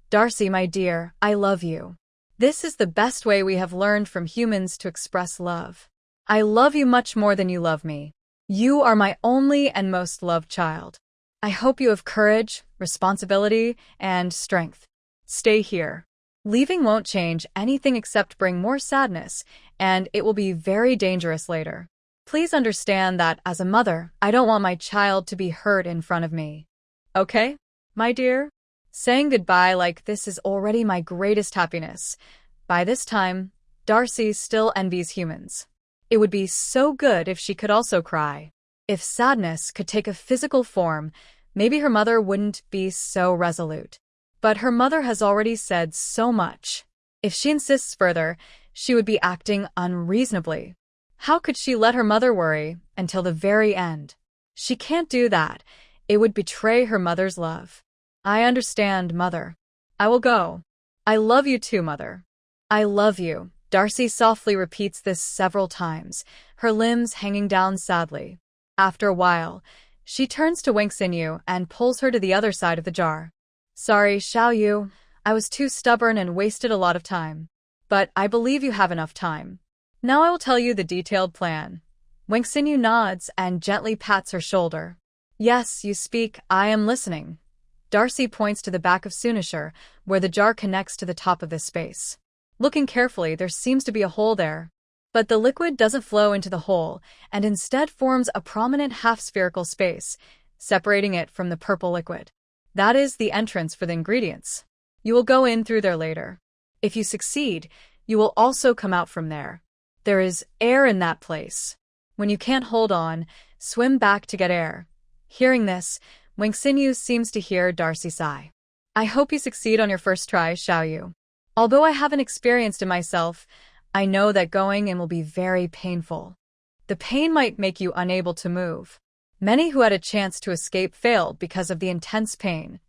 Darcy, my dear, I love you. This is the best way we have learned from humans to express love. I love you much more than you love me. You are my only and most loved child. I hope you have courage, responsibility, and strength. Stay here. Leaving won't change anything except bring more sadness, and it will be very dangerous later. Please understand that, as a mother, I don't want my child to be hurt in front of me. Okay, my dear? Saying goodbye like this is already my greatest happiness. By this time, Darcy still envies humans. It would be so good if she could also cry. If sadness could take a physical form, maybe her mother wouldn't be so resolute. But her mother has already said so much. If she insists further, she would be acting unreasonably. How could she let her mother worry until the very end? She can't do that. It would betray her mother's love. I understand, Mother. I will go. I love you too, Mother. I love you. Darcy softly repeats this several times, her limbs hanging down sadly. After a while, she turns to Wang Xinyu and pulls her to the other side of the jar. Sorry, Xiao Yu. I was too stubborn and wasted a lot of time. But I believe you have enough time. Now I will tell you the detailed plan. Wang Xinyu nods and gently pats her shoulder. Yes, you speak, I am listening. Darcy points to the back of Sunisher, where the jar connects to the top of this space. Looking carefully, there seems to be a hole there. But the liquid doesn't flow into the hole, and instead forms a prominent half-spherical space, separating it from the purple liquid. That is the entrance for the ingredients. You will go in through there later. If you succeed, you will also come out from there. There is air in that place. When you can't hold on, swim back to get air. Hearing this, Wang Xinyu seems to hear Darcy sigh. I hope you succeed on your first try, Xiao Yu. Although I haven't experienced it myself, I know that going in will be very painful. The pain might make you unable to move. Many who had a chance to escape failed because of the intense pain.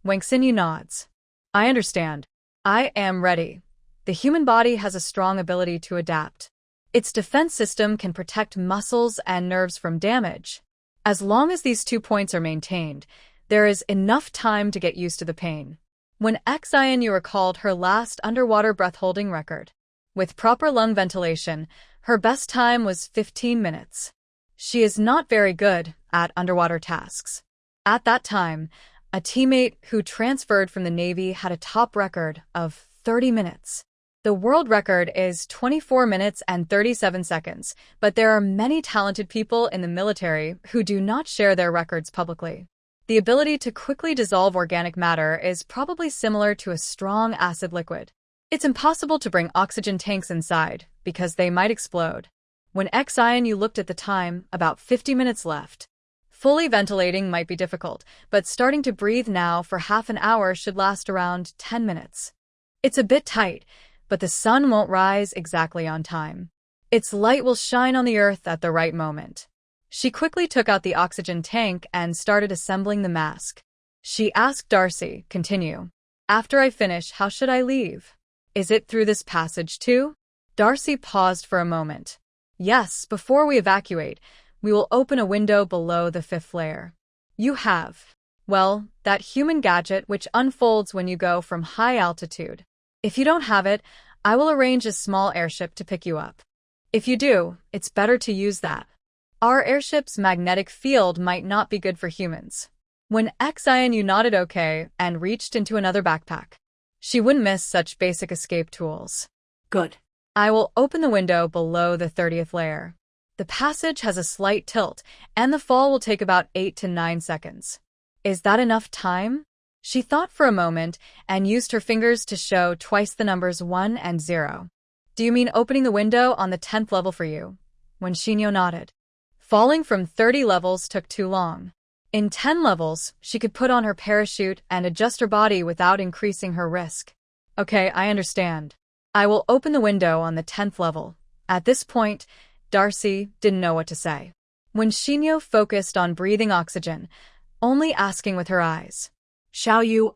Wang Xinyu nods. I understand. I am ready. The human body has a strong ability to adapt. Its defense system can protect muscles and nerves from damage. As long as these 2 points are maintained, there is enough time to get used to the pain. When Xian Yu recalled her last underwater breath-holding record. With proper lung ventilation, her best time was 15 minutes. She is not very good at underwater tasks. At that time, a teammate who transferred from the Navy had a top record of 30 minutes. The world record is 24 minutes and 37 seconds, but there are many talented people in the military who do not share their records publicly. The ability to quickly dissolve organic matter is probably similar to a strong acid liquid. It's impossible to bring oxygen tanks inside, because they might explode. When Xian Yu looked at the time, about 50 minutes left. Fully ventilating might be difficult, but starting to breathe now for half an hour should last around 10 minutes. It's a bit tight, but the sun won't rise exactly on time. Its light will shine on the earth at the right moment. She quickly took out the oxygen tank and started assembling the mask. She asked Darcy, continue. After I finish, how should I leave? Is it through this passage too? Darcy paused for a moment. Yes, before we evacuate, we will open a window below the 5th layer. You have, well, that human gadget which unfolds when you go from high altitude. If you don't have it, I will arrange a small airship to pick you up. If you do, it's better to use that. Our airship's magnetic field might not be good for humans. When Xianu nodded okay and reached into another backpack. She wouldn't miss such basic escape tools. Good. I will open the window below the 30th layer. The passage has a slight tilt, and the fall will take about 8 to 9 seconds. Is that enough time? She thought for a moment and used her fingers to show twice the numbers 1 and 0. Do you mean opening the window on the 10th level for you? When Shinyo nodded. Falling from 30 levels took too long. In 10 levels, she could put on her parachute and adjust her body without increasing her risk. Okay, I understand. I will open the window on the 10th level. At this point, Darcy didn't know what to say. When Shinyo focused on breathing oxygen, only asking with her eyes. Xiaoyu,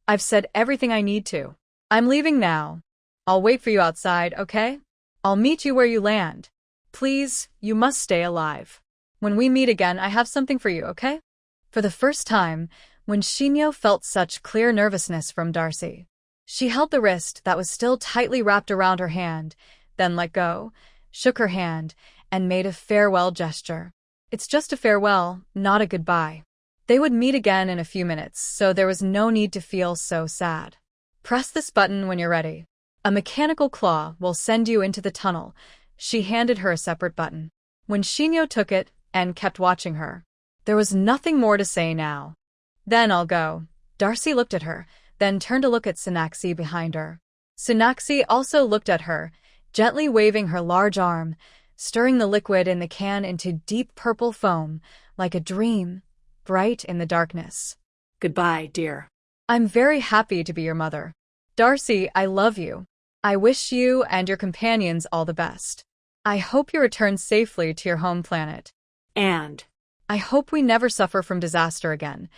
I've said everything I need to. I'm leaving now. I'll wait for you outside, okay? I'll meet you where you land. Please, you must stay alive. When we meet again, I have something for you, okay? For the first time, when Shinyo felt such clear nervousness from Darcy, she held the wrist that was still tightly wrapped around her hand, then let go, shook her hand, and made a farewell gesture. It's just a farewell, not a goodbye. They would meet again in a few minutes, so there was no need to feel so sad. Press this button when you're ready. A mechanical claw will send you into the tunnel. She handed her a separate button. When Shinyo took it and kept watching her, there was nothing more to say now. Then I'll go. Darcy looked at her, then turned to look at Sonaxi behind her. Sonaxi also looked at her, gently waving her large arm, stirring the liquid in the can into deep purple foam, like a dream, bright in the darkness. Goodbye, dear. I'm very happy to be your mother. Darcy, I love you. I wish you and your companions all the best. I hope you return safely to your home planet. And I hope we never suffer from disaster again.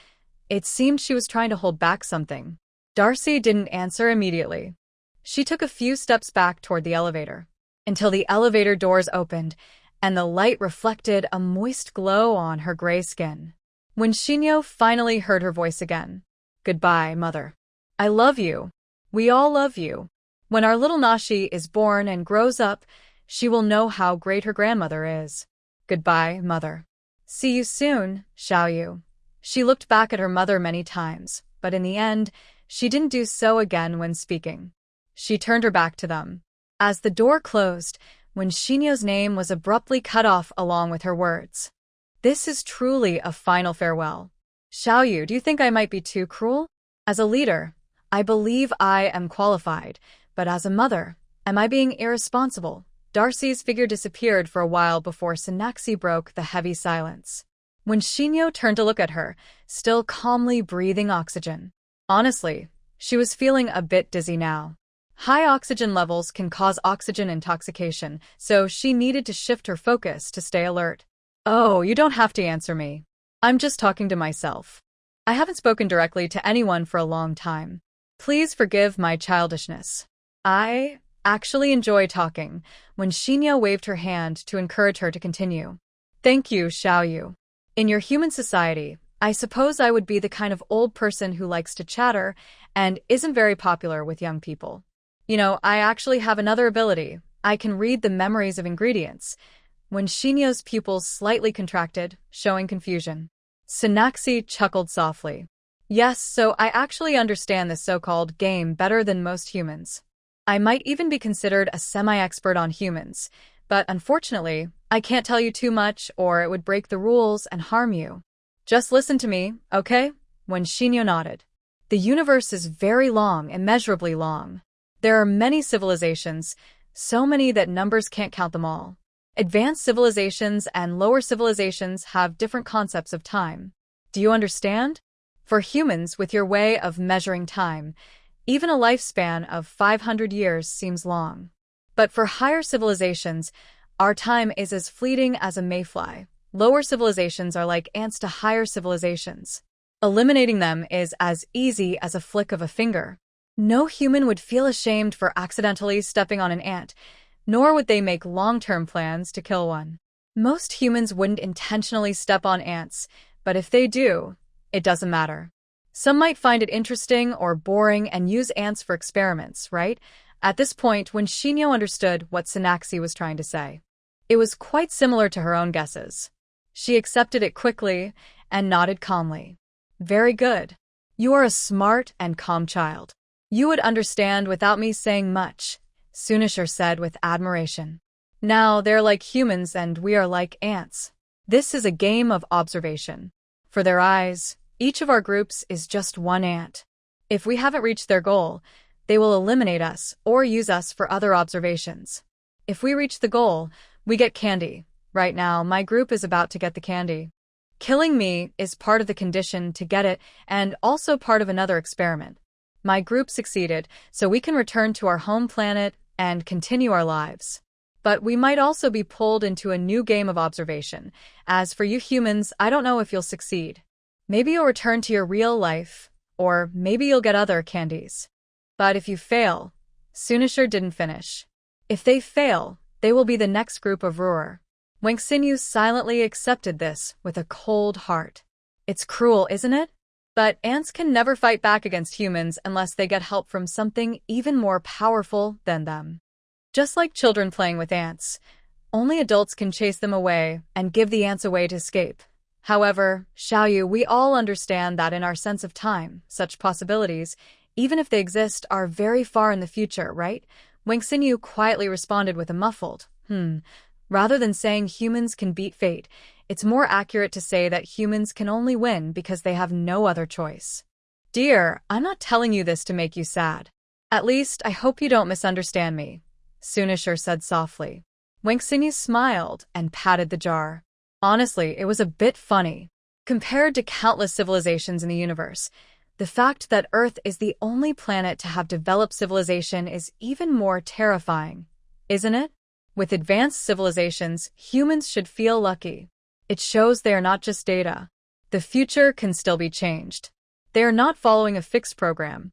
It seemed she was trying to hold back something. Darcy didn't answer immediately. She took a few steps back toward the elevator, until the elevator doors opened, and the light reflected a moist glow on her gray skin. When Shinyo finally heard her voice again. Goodbye, mother. I love you. We all love you. When our little Nashi is born and grows up, she will know how great her grandmother is. Goodbye, mother. See you soon, Xiaoyu. She looked back at her mother many times, but in the end, she didn't do so again when speaking. She turned her back to them. As the door closed, when Shinyo's name was abruptly cut off along with her words. This is truly a final farewell. Xiaoyu, do you think I might be too cruel? As a leader, I believe I am qualified, but as a mother, am I being irresponsible? Darcy's figure disappeared for a while before Sonaxi broke the heavy silence. When Shinyo turned to look at her, still calmly breathing oxygen. Honestly, she was feeling a bit dizzy now. High oxygen levels can cause oxygen intoxication, so she needed to shift her focus to stay alert. Oh, you don't have to answer me. I'm just talking to myself. I haven't spoken directly to anyone for a long time. Please forgive my childishness. I actually enjoy talking, when Shinyo waved her hand to encourage her to continue. Thank you, Xiaoyu. In your human society, I suppose I would be the kind of old person who likes to chatter and isn't very popular with young people. You know, I actually have another ability. I can read the memories of ingredients. When Shinyo's pupils slightly contracted, showing confusion. Sonaxi chuckled softly. Yes, so I actually understand this so-called game better than most humans. I might even be considered a semi-expert on humans, but unfortunately, I can't tell you too much or it would break the rules and harm you. Just listen to me, okay? When Shinyo nodded. The universe is very long, immeasurably long. There are many civilizations, so many that numbers can't count them all. Advanced civilizations and lower civilizations have different concepts of time. Do you understand? For humans, with your way of measuring time, Even a lifespan of 500 years seems long. But for higher civilizations, our time is as fleeting as a mayfly. Lower civilizations are like ants to higher civilizations. Eliminating them is as easy as a flick of a finger. No human would feel ashamed for accidentally stepping on an ant, nor would they make long-term plans to kill one. Most humans wouldn't intentionally step on ants, but if they do, it doesn't matter. Some might find it interesting or boring and use ants for experiments, right? At this point, when Shinyo understood what Sinaxi was trying to say, it was quite similar to her own guesses. She accepted it quickly and nodded calmly. Very good. You are a smart and calm child. You would understand without me saying much, Sunisher said with admiration. Now they're like humans and we are like ants. This is a game of observation. For their eyes, each of our groups is just one ant. If we haven't reached their goal, they will eliminate us or use us for other observations. If we reach the goal, we get candy. Right now, my group is about to get the candy. Killing me is part of the condition to get it and also part of another experiment. My group succeeded, so we can return to our home planet and continue our lives. But we might also be pulled into a new game of observation. As for you humans, I don't know if you'll succeed. Maybe you'll return to your real life, or maybe you'll get other candies. But if you fail, Sunisher didn't finish. If they fail, they will be the next group of Ruhr. Wang Xinyu silently accepted this with a cold heart. It's cruel, isn't it? But ants can never fight back against humans unless they get help from something even more powerful than them. Just like children playing with ants, only adults can chase them away and give the ants a way to escape. However, Xiaoyu, we all understand that in our sense of time, such possibilities, even if they exist, are very far in the future, right? Wang Xinyu quietly responded with a muffled, Rather than saying humans can beat fate, it's more accurate to say that humans can only win because they have no other choice. Dear, I'm not telling you this to make you sad. At least, I hope you don't misunderstand me, Sunisher said softly. Wang Xinyu smiled and patted the jar. Honestly, it was a bit funny. Compared to countless civilizations in the universe, the fact that Earth is the only planet to have developed civilization is even more terrifying, isn't it? With advanced civilizations, humans should feel lucky. It shows they are not just data. The future can still be changed. They are not following a fixed program.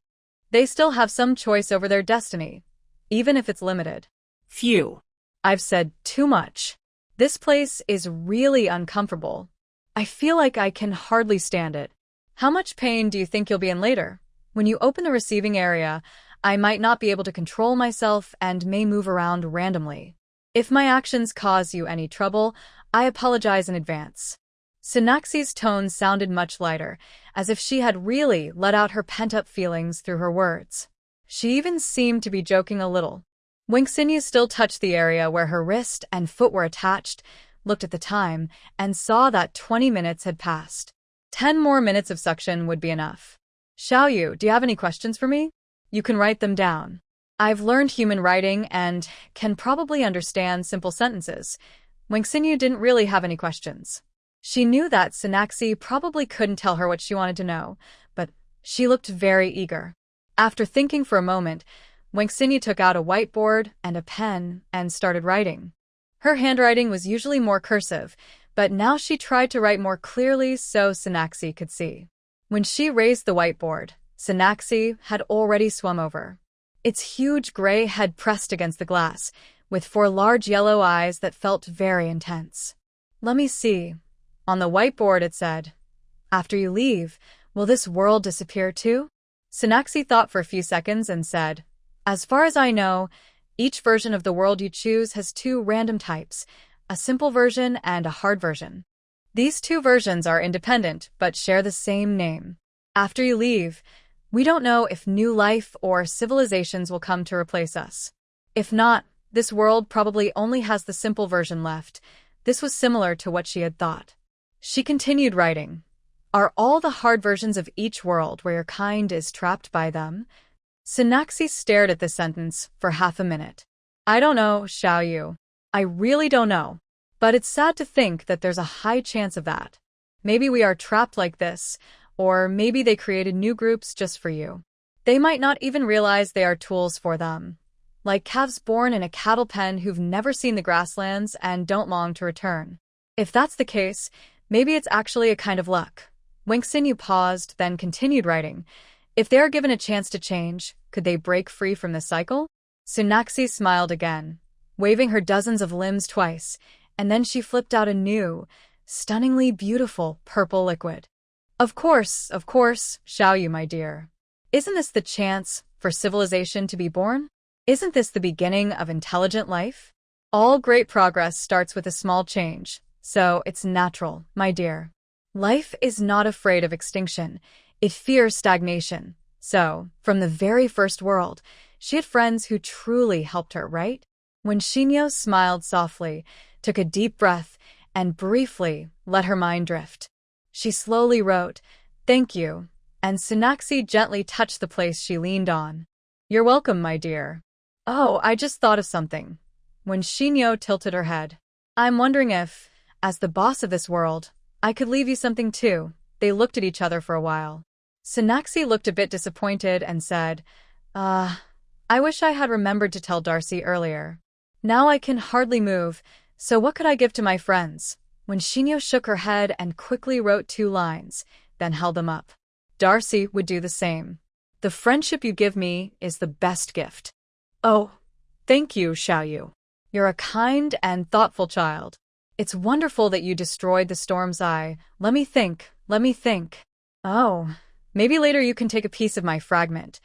They still have some choice over their destiny, even if it's limited. Phew. I've said too much. This place is really uncomfortable. I feel like I can hardly stand it. How much pain do you think you'll be in later? When you open the receiving area, I might not be able to control myself and may move around randomly. If my actions cause you any trouble, I apologize in advance. Sinaxi's tone sounded much lighter, as if she had really let out her pent-up feelings through her words. She even seemed to be joking a little. Wang Xinyu still touched the area where her wrist and foot were attached, looked at the time, and saw that 20 minutes had passed. 10 more minutes of suction would be enough. Xiaoyu, do you have any questions for me? You can write them down. I've learned human writing and can probably understand simple sentences. Wang Xinyu didn't really have any questions. She knew that Sinaxi probably couldn't tell her what she wanted to know, but she looked very eager. After thinking for a moment, Wang Xinyu took out a whiteboard and a pen and started writing. Her handwriting was usually more cursive, but now she tried to write more clearly so Sinaxi could see. When she raised the whiteboard, Sinaxi had already swum over. Its huge gray head pressed against the glass, with 4 large yellow eyes that felt very intense. Let me see. On the whiteboard it said, "After you leave, will this world disappear too?" Sinaxi thought for a few seconds and said, "As far as I know, each version of the world you choose has 2 random types, a simple version and a hard version. These 2 versions are independent but share the same name. After you leave, we don't know if new life or civilizations will come to replace us. If not, this world probably only has the simple version left." This was similar to what she had thought. She continued writing. "Are all the hard versions of each world where your kind is trapped by them?" Sinaxi stared at this sentence for half a minute. "I don't know, Xiaoyu. I really don't know. But it's sad to think that there's a high chance of that. Maybe we are trapped like this, or maybe they created new groups just for you. They might not even realize they are tools for them. Like calves born in a cattle pen who've never seen the grasslands and don't long to return. If that's the case, maybe it's actually a kind of luck. Wangxinyu paused, then continued writing. If they are given a chance to change, could they break free from the cycle? Sunaxi smiled again, waving her dozens of limbs twice, and then she flipped out a new, stunningly beautiful purple liquid. Of course, Xiaoyu, my dear. Isn't this the chance for civilization to be born? Isn't this the beginning of intelligent life? All great progress starts with a small change, so it's natural, my dear. Life is not afraid of extinction. It fears stagnation. So, from the very first world, she had friends who truly helped her, right? When Xinyo smiled softly, took a deep breath, and briefly let her mind drift. She slowly wrote, "Thank you," and Sunaxi gently touched the place she leaned on. "You're welcome, my dear." "Oh, I just thought of something." When Xinyo tilted her head, "I'm wondering if, as the boss of this world, I could leave you something too." They looked at each other for a while. Sunaxi looked a bit disappointed and said, I wish I had remembered to tell Darcy earlier. Now I can hardly move, so what could I give to my friends?" When Xinyo shook her head and quickly wrote 2 lines, then held them up. "Darcy would do the same. The friendship you give me is the best gift." "Oh, thank you, Xiaoyu. You're a kind and thoughtful child. It's wonderful that you destroyed the storm's eye. Let me think. Oh, maybe later you can take a piece of my fragment."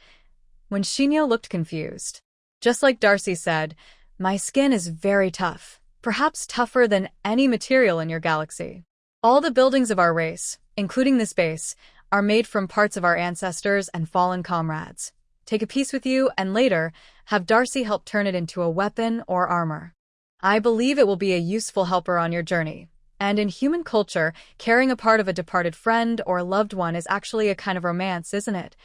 When Xinyo looked confused. "Just like Darcy said, my skin is very tough, perhaps tougher than any material in your galaxy. All the buildings of our race, including this base, are made from parts of our ancestors and fallen comrades. Take a piece with you and later have Darcy help turn it into a weapon or armor. I believe it will be a useful helper on your journey. And in human culture, carrying a part of a departed friend or loved one is actually a kind of romance, isn't it?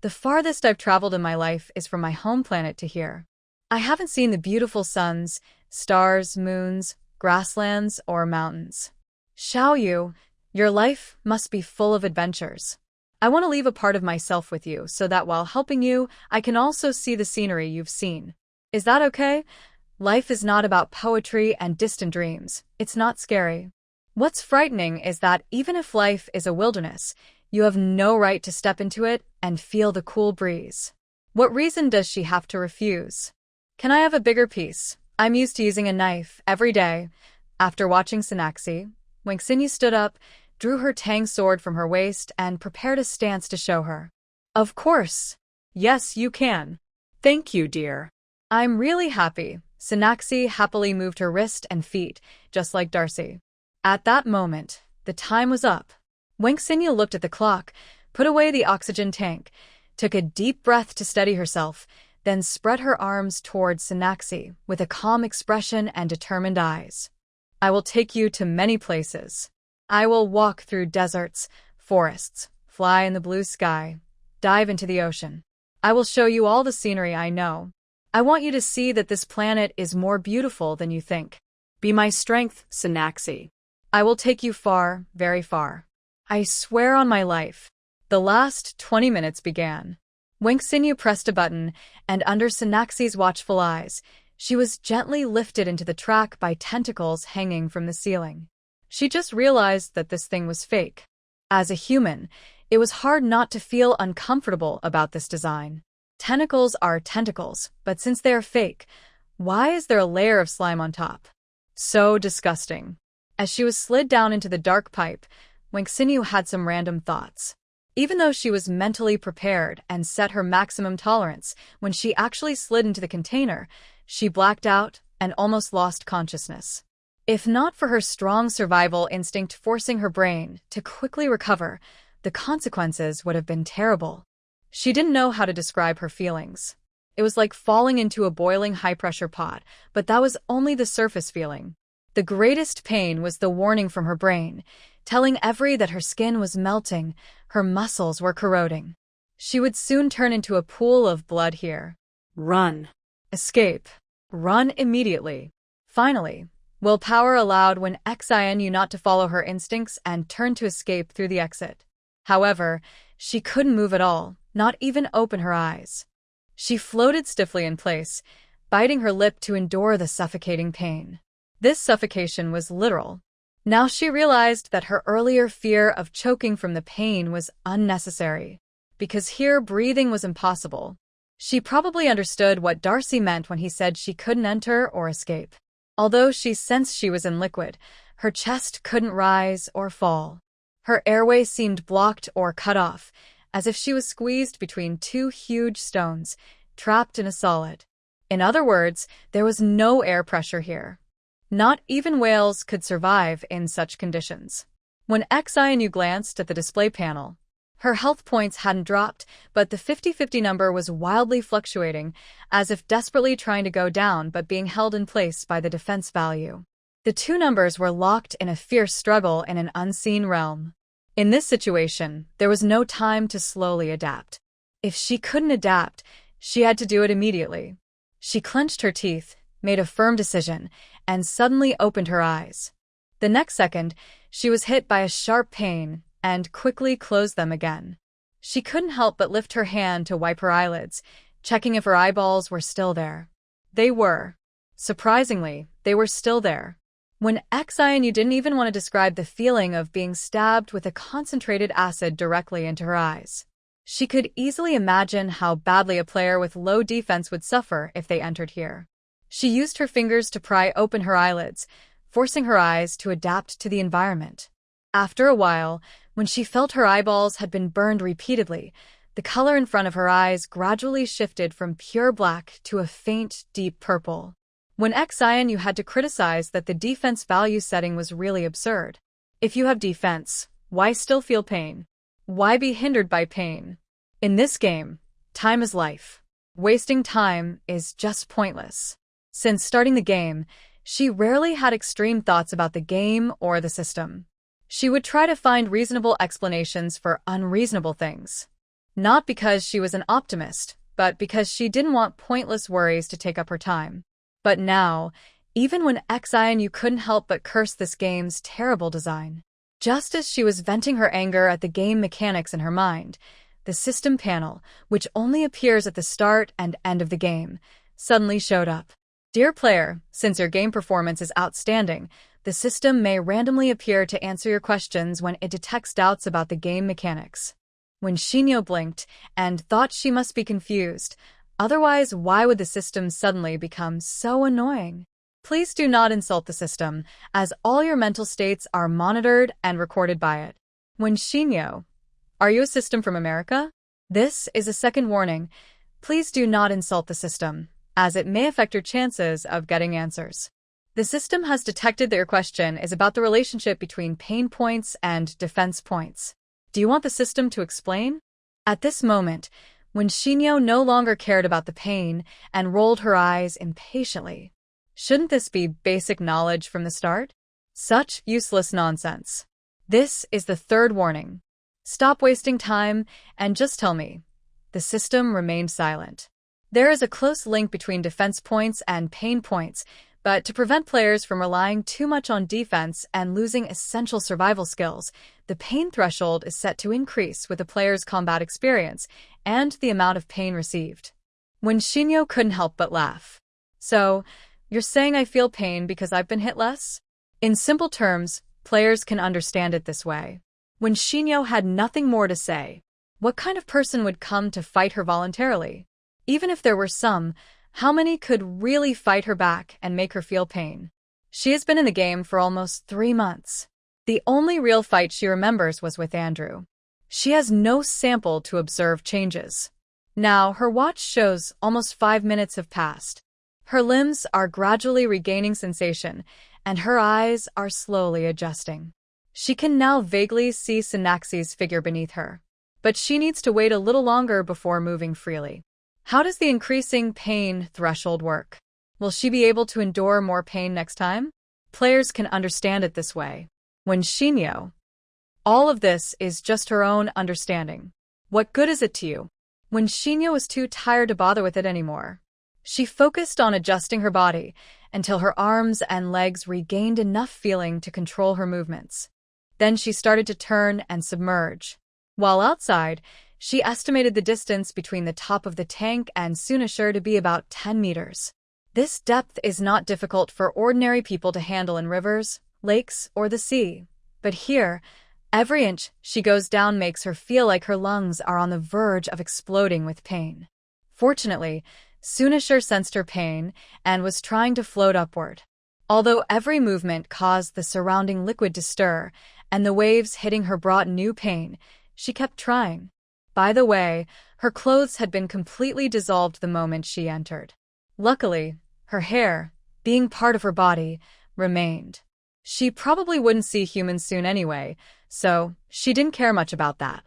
The farthest I've traveled in my life is from my home planet to here. I haven't seen the beautiful suns, stars, moons, grasslands, or mountains. Xiaoyu, your life must be full of adventures. I want to leave a part of myself with you so that while helping you, I can also see the scenery you've seen. Is that okay? Life is not about poetry and distant dreams. It's not scary. What's frightening is that even if life is a wilderness, you have no right to step into it and feel the cool breeze. What reason does she have to refuse? Can I have a bigger piece? I'm used to using a knife every day." After watching Sunaxi, Wangxinyu stood up, drew her tang sword from her waist, and prepared a stance to show her. "Of course. Yes, you can. Thank you, dear." "I'm really happy." Sunaxi happily moved her wrist and feet, just like Darcy. At that moment, the time was up. Wangxinyu looked at the clock, put away the oxygen tank, took a deep breath to steady herself, then spread her arms towards Sunaxi with a calm expression and determined eyes. "I will take you to many places. I will walk through deserts, forests, fly in the blue sky, dive into the ocean. I will show you all the scenery I know. I want you to see that this planet is more beautiful than you think. Be my strength, Sunaxi. I will take you far, very far. I swear on my life." The last 20 minutes began. Wangxinyu pressed a button, and under Sunaxi's watchful eyes, she was gently lifted into the track by tentacles hanging from the ceiling. She just realized that this thing was fake. As a human, it was hard not to feel uncomfortable about this design. Tentacles are tentacles, but since they are fake, why is there a layer of slime on top? So disgusting. As she was slid down into the dark pipe, Wangxinyu had some random thoughts. Even though she was mentally prepared and set her maximum tolerance, when she actually slid into the container, she blacked out and almost lost consciousness. If not for her strong survival instinct forcing her brain to quickly recover, the consequences would have been terrible. She didn't know how to describe her feelings. It was like falling into a boiling high-pressure pot, but that was only the surface feeling. The greatest pain was the warning from her brain, telling Every that her skin was melting, her muscles were corroding. She would soon turn into a pool of blood here. Run. Escape. Run immediately. Finally, willpower allowed when Xin not to follow her instincts and turn to escape through the exit. However, she couldn't move at all, not even open her eyes. She floated stiffly in place, biting her lip to endure the suffocating pain. This suffocation was literal. Now she realized that her earlier fear of choking from the pain was unnecessary, because here breathing was impossible. She probably understood what Darcy meant when he said she couldn't enter or escape. Although she sensed she was in liquid, her chest couldn't rise or fall. Her airway seemed blocked or cut off, as if she was squeezed between two huge stones, trapped in a solid. In other words, there was no air pressure here. Not even whales could survive in such conditions. When Xianu glanced at the display panel, her health points hadn't dropped, but the 50-50 number was wildly fluctuating, as if desperately trying to go down but being held in place by the defense value. The two numbers were locked in a fierce struggle in an unseen realm. In this situation, there was no time to slowly adapt. If she couldn't adapt, she had to do it immediately. She clenched her teeth, made a firm decision, and suddenly opened her eyes. The next second, she was hit by a sharp pain and quickly closed them again. She couldn't help but lift her hand to wipe her eyelids, checking if her eyeballs were still there. They were. Surprisingly, they were still there. When Xianu didn't even want to describe the feeling of being stabbed with a concentrated acid directly into her eyes. She could easily imagine how badly a player with low defense would suffer if they entered here. She used her fingers to pry open her eyelids, forcing her eyes to adapt to the environment. After a while, when she felt her eyeballs had been burned repeatedly, the color in front of her eyes gradually shifted from pure black to a faint, deep purple. When Xianu had to criticize that the defense value setting was really absurd. If you have defense, why still feel pain? Why be hindered by pain? In this game, time is life. Wasting time is just pointless. Since starting the game, she rarely had extreme thoughts about the game or the system. She would try to find reasonable explanations for unreasonable things. Not because she was an optimist, but because she didn't want pointless worries to take up her time. But now, even when Xianu couldn't help but curse this game's terrible design. Just as she was venting her anger at the game mechanics in her mind, the system panel, which only appears at the start and end of the game, suddenly showed up. Dear player, since your game performance is outstanding, the system may randomly appear to answer your questions when it detects doubts about the game mechanics. When Shinyo blinked and thought she must be confused, otherwise why would the system suddenly become so annoying? Please do not insult the system, as all your mental states are monitored and recorded by it. When Shinyo, are you a system from America? This is a second warning. Please do not insult the system, as it may affect your chances of getting answers. The system has detected that your question is about the relationship between pain points and defense points. Do you want the system to explain? At this moment, when Shinyo no longer cared about the pain and rolled her eyes impatiently. Shouldn't this be basic knowledge from the start? Such useless nonsense. This is the third warning. Stop wasting time and just tell me. The system remained silent. There is a close link between defense points and pain points, but to prevent players from relying too much on defense and losing essential survival skills, the pain threshold is set to increase with a player's combat experience and the amount of pain received. When Shinyo couldn't help but laugh. So, you're saying I feel pain because I've been hit less? In simple terms, players can understand it this way. When Shinyo had nothing more to say, what kind of person would come to fight her voluntarily? Even if there were some, how many could really fight her back and make her feel pain? She has been in the game for almost 3 months. The only real fight she remembers was with Andrew. She has no sample to observe changes. Now, her watch shows almost 5 minutes have passed. Her limbs are gradually regaining sensation, and her eyes are slowly adjusting. She can now vaguely see Synaxi's figure beneath her. But she needs to wait a little longer before moving freely. How does the increasing pain threshold work? Will she be able to endure more pain next time? Players can understand it this way. When Shinyo, all of this is just her own understanding. What good is it to you? When Shinyo was too tired to bother with it anymore, she focused on adjusting her body until her arms and legs regained enough feeling to control her movements. Then she started to turn and submerge. While outside, She estimated the distance between the top of the tank and Sunashir to be about 10 meters. This depth is not difficult for ordinary people to handle in rivers, lakes, or the sea. But here, every inch she goes down makes her feel like her lungs are on the verge of exploding with pain. Fortunately, Sunashir sensed her pain and was trying to float upward. Although every movement caused the surrounding liquid to stir, and the waves hitting her brought new pain, she kept trying. By the way, her clothes had been completely dissolved the moment she entered. Luckily, her hair, being part of her body, remained. She probably wouldn't see humans soon anyway, so she didn't care much about that.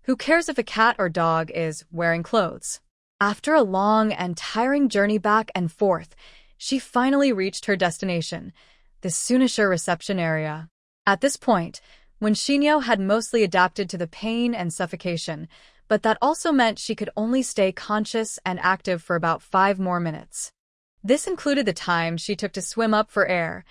Who cares if a cat or dog is wearing clothes? After a long and tiring journey back and forth, she finally reached her destination, the Sunashir reception area. At this point, when Shinyo had mostly adapted to the pain and suffocation, but that also meant she could only stay conscious and active for about 5 more minutes. This included the time she took to swim up for air.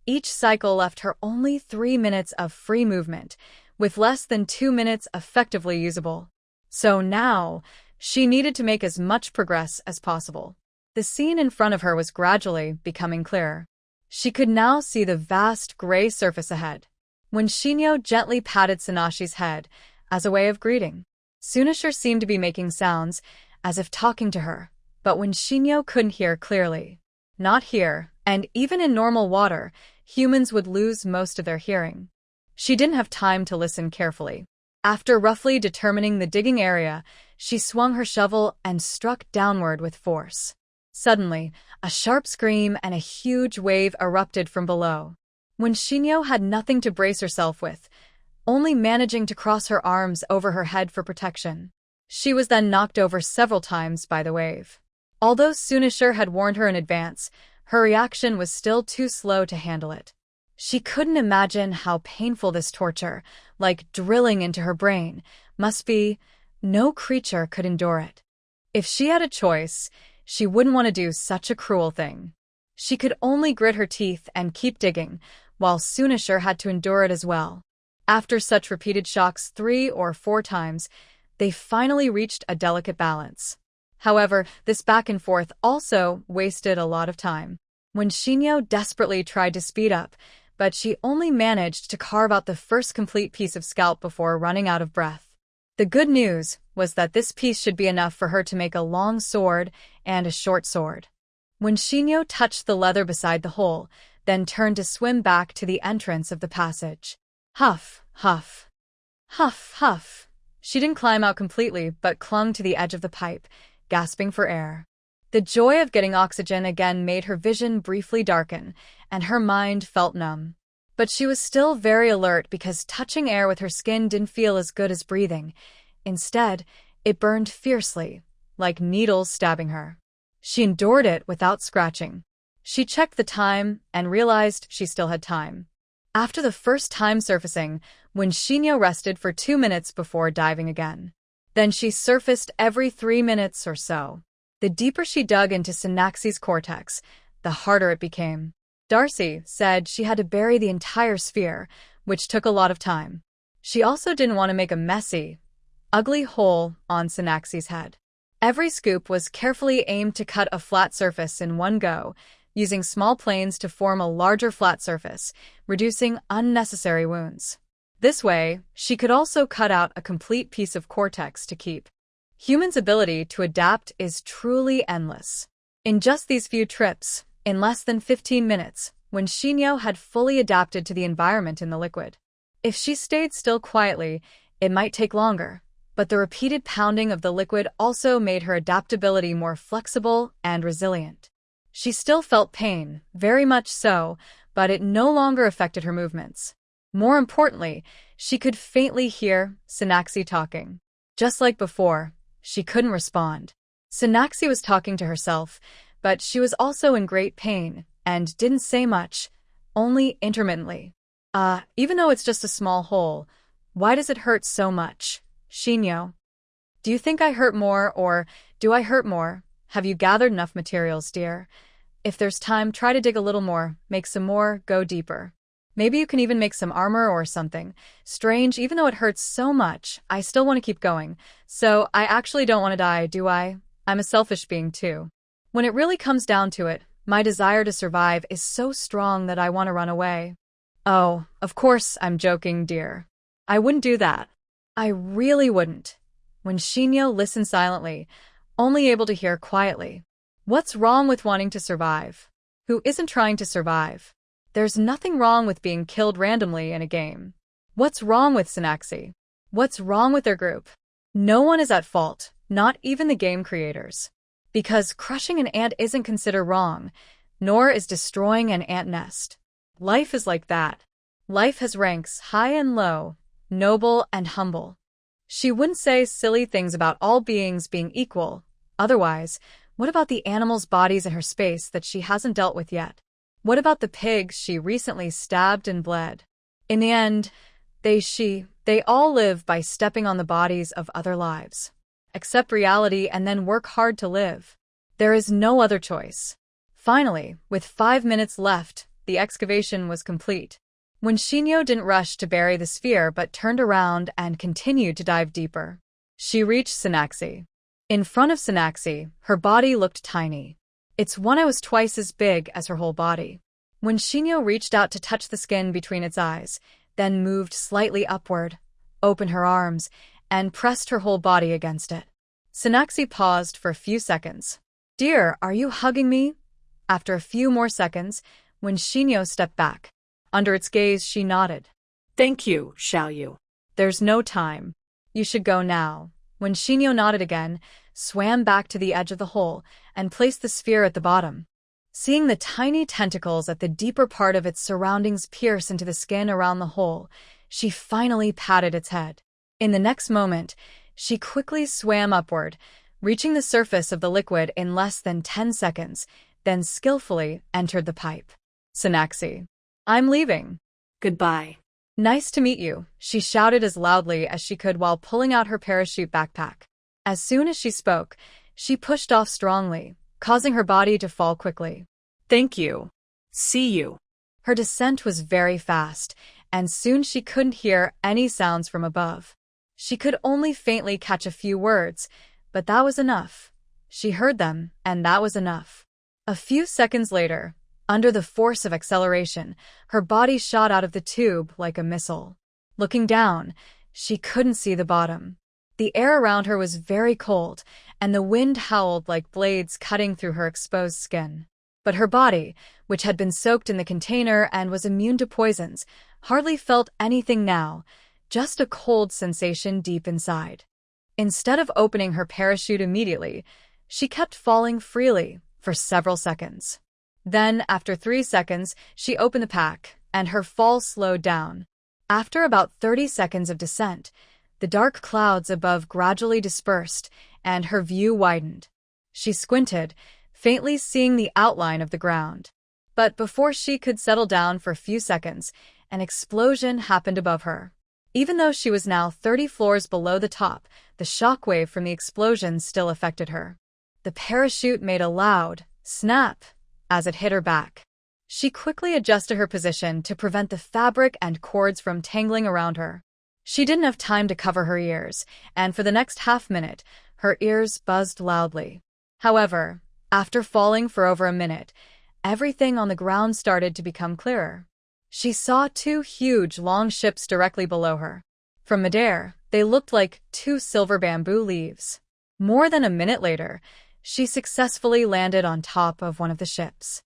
Each cycle left her only 3 minutes of free movement, with less than 2 minutes effectively usable. So now, she needed to make as much progress as possible. The scene in front of her was gradually becoming clearer. She could now see the vast gray surface ahead. When Shinyo gently patted Sanashi's head as a way of greeting, Sunashir seemed to be making sounds, as if talking to her, but when Shinyo couldn't hear clearly. Not here, and even in normal water, humans would lose most of their hearing. She didn't have time to listen carefully. After roughly determining the digging area, she swung her shovel and struck downward with force. Suddenly, a sharp scream and a huge wave erupted from below. When Shinyo had nothing to brace herself with, only managing to cross her arms over her head for protection, she was then knocked over several times by the wave. Although Sunashir had warned her in advance, her reaction was still too slow to handle it. She couldn't imagine how painful this torture, like drilling into her brain, must be. No creature could endure it. If she had a choice, she wouldn't want to do such a cruel thing. She could only grit her teeth and keep digging, while Sunashir had to endure it as well. After such repeated shocks 3 or 4 times, they finally reached a delicate balance. However, this back and forth also wasted a lot of time. When Shinyo desperately tried to speed up, but she only managed to carve out the first complete piece of scalp before running out of breath. The good news was that this piece should be enough for her to make a long sword and a short sword. When Shinyo touched the leather beside the hole, then turned to swim back to the entrance of the passage. Huff, huff. Huff, huff. She didn't climb out completely, but clung to the edge of the pipe, gasping for air. The joy of getting oxygen again made her vision briefly darken, and her mind felt numb. But she was still very alert because touching air with her skin didn't feel as good as breathing. Instead, it burned fiercely, like needles stabbing her. She endured it without scratching. She checked the time and realized she still had time. After the first time surfacing, when Shinyo rested for 2 minutes before diving again. Then she surfaced every 3 minutes or so. The deeper she dug into Sanaxi's cortex, the harder it became. Darcy said she had to bury the entire sphere, which took a lot of time. She also didn't want to make a messy, ugly hole on Sanaxi's head. Every scoop was carefully aimed to cut a flat surface in one go, using small planes to form a larger flat surface, reducing unnecessary wounds. This way, she could also cut out a complete piece of cortex to keep. Humans' ability to adapt is truly endless. In just these few trips, in less than 15 minutes, when Shinyo had fully adapted to the environment in the liquid. If she stayed still quietly, it might take longer, but the repeated pounding of the liquid also made her adaptability more flexible and resilient. She still felt pain, very much so, but it no longer affected her movements. More importantly, she could faintly hear Sanaxi talking. Just like before, she couldn't respond. Sanaxi was talking to herself, but she was also in great pain and didn't say much, only intermittently. Even though it's just a small hole, why does it hurt so much? Shinyo. Do you think I hurt more, or do I hurt more? Have you gathered enough materials, dear? If there's time, try to dig a little more, make some more, go deeper. Maybe you can even make some armor or something. Strange, even though it hurts so much, I still want to keep going. So, I actually don't want to die, do I? I'm a selfish being too. When it really comes down to it, my desire to survive is so strong that I want to run away. Oh, of course I'm joking, dear. I wouldn't do that. I really wouldn't. When Shinyo listened silently, only able to hear quietly. What's wrong with wanting to survive? Who isn't trying to survive? There's nothing wrong with being killed randomly in a game. What's wrong with Synaxi? What's wrong with their group? No one is at fault, not even the game creators. Because crushing an ant isn't considered wrong, nor is destroying an ant nest. Life is like that. Life has ranks high and low, noble and humble. She wouldn't say silly things about all beings being equal. Otherwise, what about the animals' bodies in her space that she hasn't dealt with yet? What about the pigs she recently stabbed and bled? In the end, they all live by stepping on the bodies of other lives. Accept reality and then work hard to live. There is no other choice. Finally, with 5 minutes left, the excavation was complete. When Shinyo didn't rush to bury the sphere but turned around and continued to dive deeper, she reached Synaxi. In front of Synaxi, her body looked tiny. Its one eye was twice as big as her whole body. When Shinyo reached out to touch the skin between its eyes, then moved slightly upward, opened her arms, and pressed her whole body against it. Synaxi paused for a few seconds. "Dear, are you hugging me?" After a few more seconds, when Shinyo stepped back. Under its gaze, she nodded. Thank you, shall you? There's no time. You should go now. When Shinyo nodded again, swam back to the edge of the hole, and placed the sphere at the bottom. Seeing the tiny tentacles at the deeper part of its surroundings pierce into the skin around the hole, she finally patted its head. In the next moment, she quickly swam upward, reaching the surface of the liquid in less than 10 seconds, then skillfully entered the pipe. Synaxi. I'm leaving. Goodbye. Nice to meet you, she shouted as loudly as she could while pulling out her parachute backpack. As soon as she spoke, she pushed off strongly, causing her body to fall quickly. Thank you. See you. Her descent was very fast, and soon she couldn't hear any sounds from above. She could only faintly catch a few words, but that was enough. She heard them, and that was enough. A few seconds later, under the force of acceleration, her body shot out of the tube like a missile. Looking down, she couldn't see the bottom. The air around her was very cold, and the wind howled like blades cutting through her exposed skin. But her body, which had been soaked in the container and was immune to poisons, hardly felt anything now, just a cold sensation deep inside. Instead of opening her parachute immediately, she kept falling freely for several seconds. Then, after 3 seconds, she opened the pack, and her fall slowed down. After about 30 seconds of descent, the dark clouds above gradually dispersed, and her view widened. She squinted, faintly seeing the outline of the ground. But before she could settle down for a few seconds, an explosion happened above her. Even though she was now 30 floors below the top, the shockwave from the explosion still affected her. The parachute made a loud snap as it hit her back. She quickly adjusted her position to prevent the fabric and cords from tangling around her. She didn't have time to cover her ears, and for the next half-minute, her ears buzzed loudly. However, after falling for over a minute, everything on the ground started to become clearer. She saw 2 huge, long ships directly below her. From midair, they looked like 2 silver bamboo leaves. More than a minute later, she successfully landed on top of one of the ships.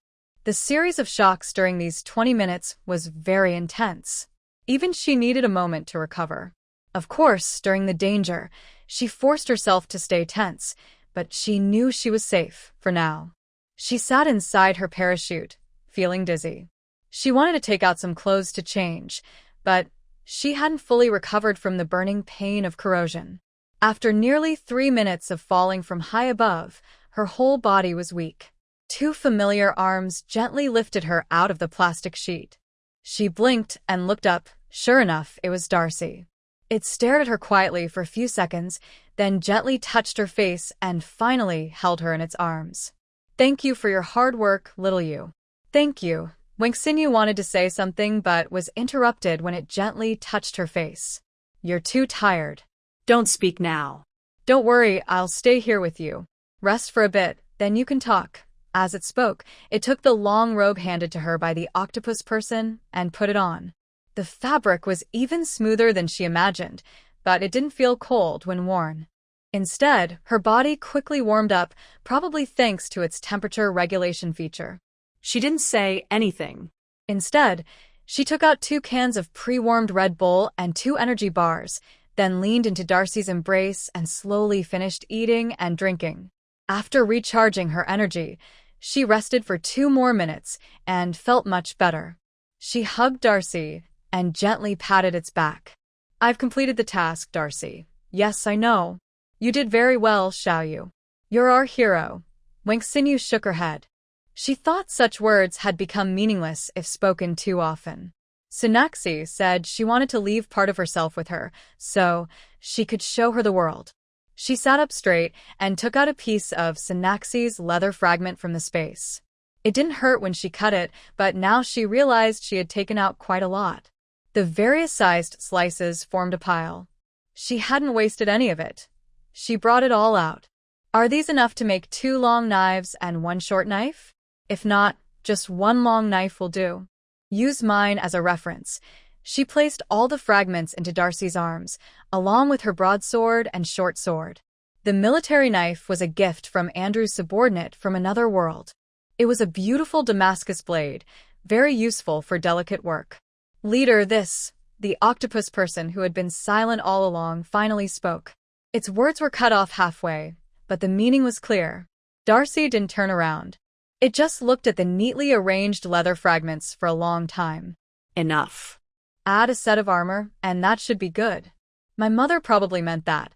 The series of shocks during these 20 minutes was very intense. Even she needed a moment to recover. Of course, during the danger, she forced herself to stay tense, but she knew she was safe for now. She sat inside her parachute, feeling dizzy. She wanted to take out some clothes to change, but she hadn't fully recovered from the burning pain of corrosion. After nearly 3 minutes of falling from high above, her whole body was weak. 2 familiar arms gently lifted her out of the plastic sheet. She blinked and looked up. Sure enough, it was Darcy. It stared at her quietly for a few seconds, then gently touched her face and finally held her in its arms. "Thank you for your hard work, little you." "Thank you," Winxinyu wanted to say something but was interrupted when it gently touched her face. You're too tired. Don't speak now. Don't worry, I'll stay here with you. Rest for a bit, then you can talk. As it spoke, it took the long robe handed to her by the octopus person and put it on. The fabric was even smoother than she imagined, but it didn't feel cold when worn. Instead, her body quickly warmed up, probably thanks to its temperature regulation feature. She didn't say anything. Instead, she took out 2 cans of pre-warmed Red Bull and 2 energy bars, then leaned into Darcy's embrace and slowly finished eating and drinking. After recharging her energy, she rested for 2 more minutes and felt much better. She hugged Darcy and gently patted its back. I've completed the task, Darcy. Yes, I know. You did very well, Xiaoyu. You're our hero. Winxinyu shook her head. She thought such words had become meaningless if spoken too often. Sinaxi said she wanted to leave part of herself with her, so she could show her the world. She sat up straight and took out a piece of Sinaxi's leather fragment from the space. It didn't hurt when she cut it, but now she realized she had taken out quite a lot. The various sized slices formed a pile. She hadn't wasted any of it. She brought it all out. Are these enough to make 2 long knives and 1 short knife? If not, just 1 long knife will do. Use mine as a reference. She placed all the fragments into Darcy's arms, along with her broadsword and short sword. The military knife was a gift from Andrew's subordinate from another world. It was a beautiful Damascus blade, very useful for delicate work. Leader, the octopus person who had been silent all along, finally spoke. Its words were cut off halfway, but the meaning was clear. Darcy didn't turn around. It just looked at the neatly arranged leather fragments for a long time. Enough. Add a set of armor, and that should be good. My mother probably meant that.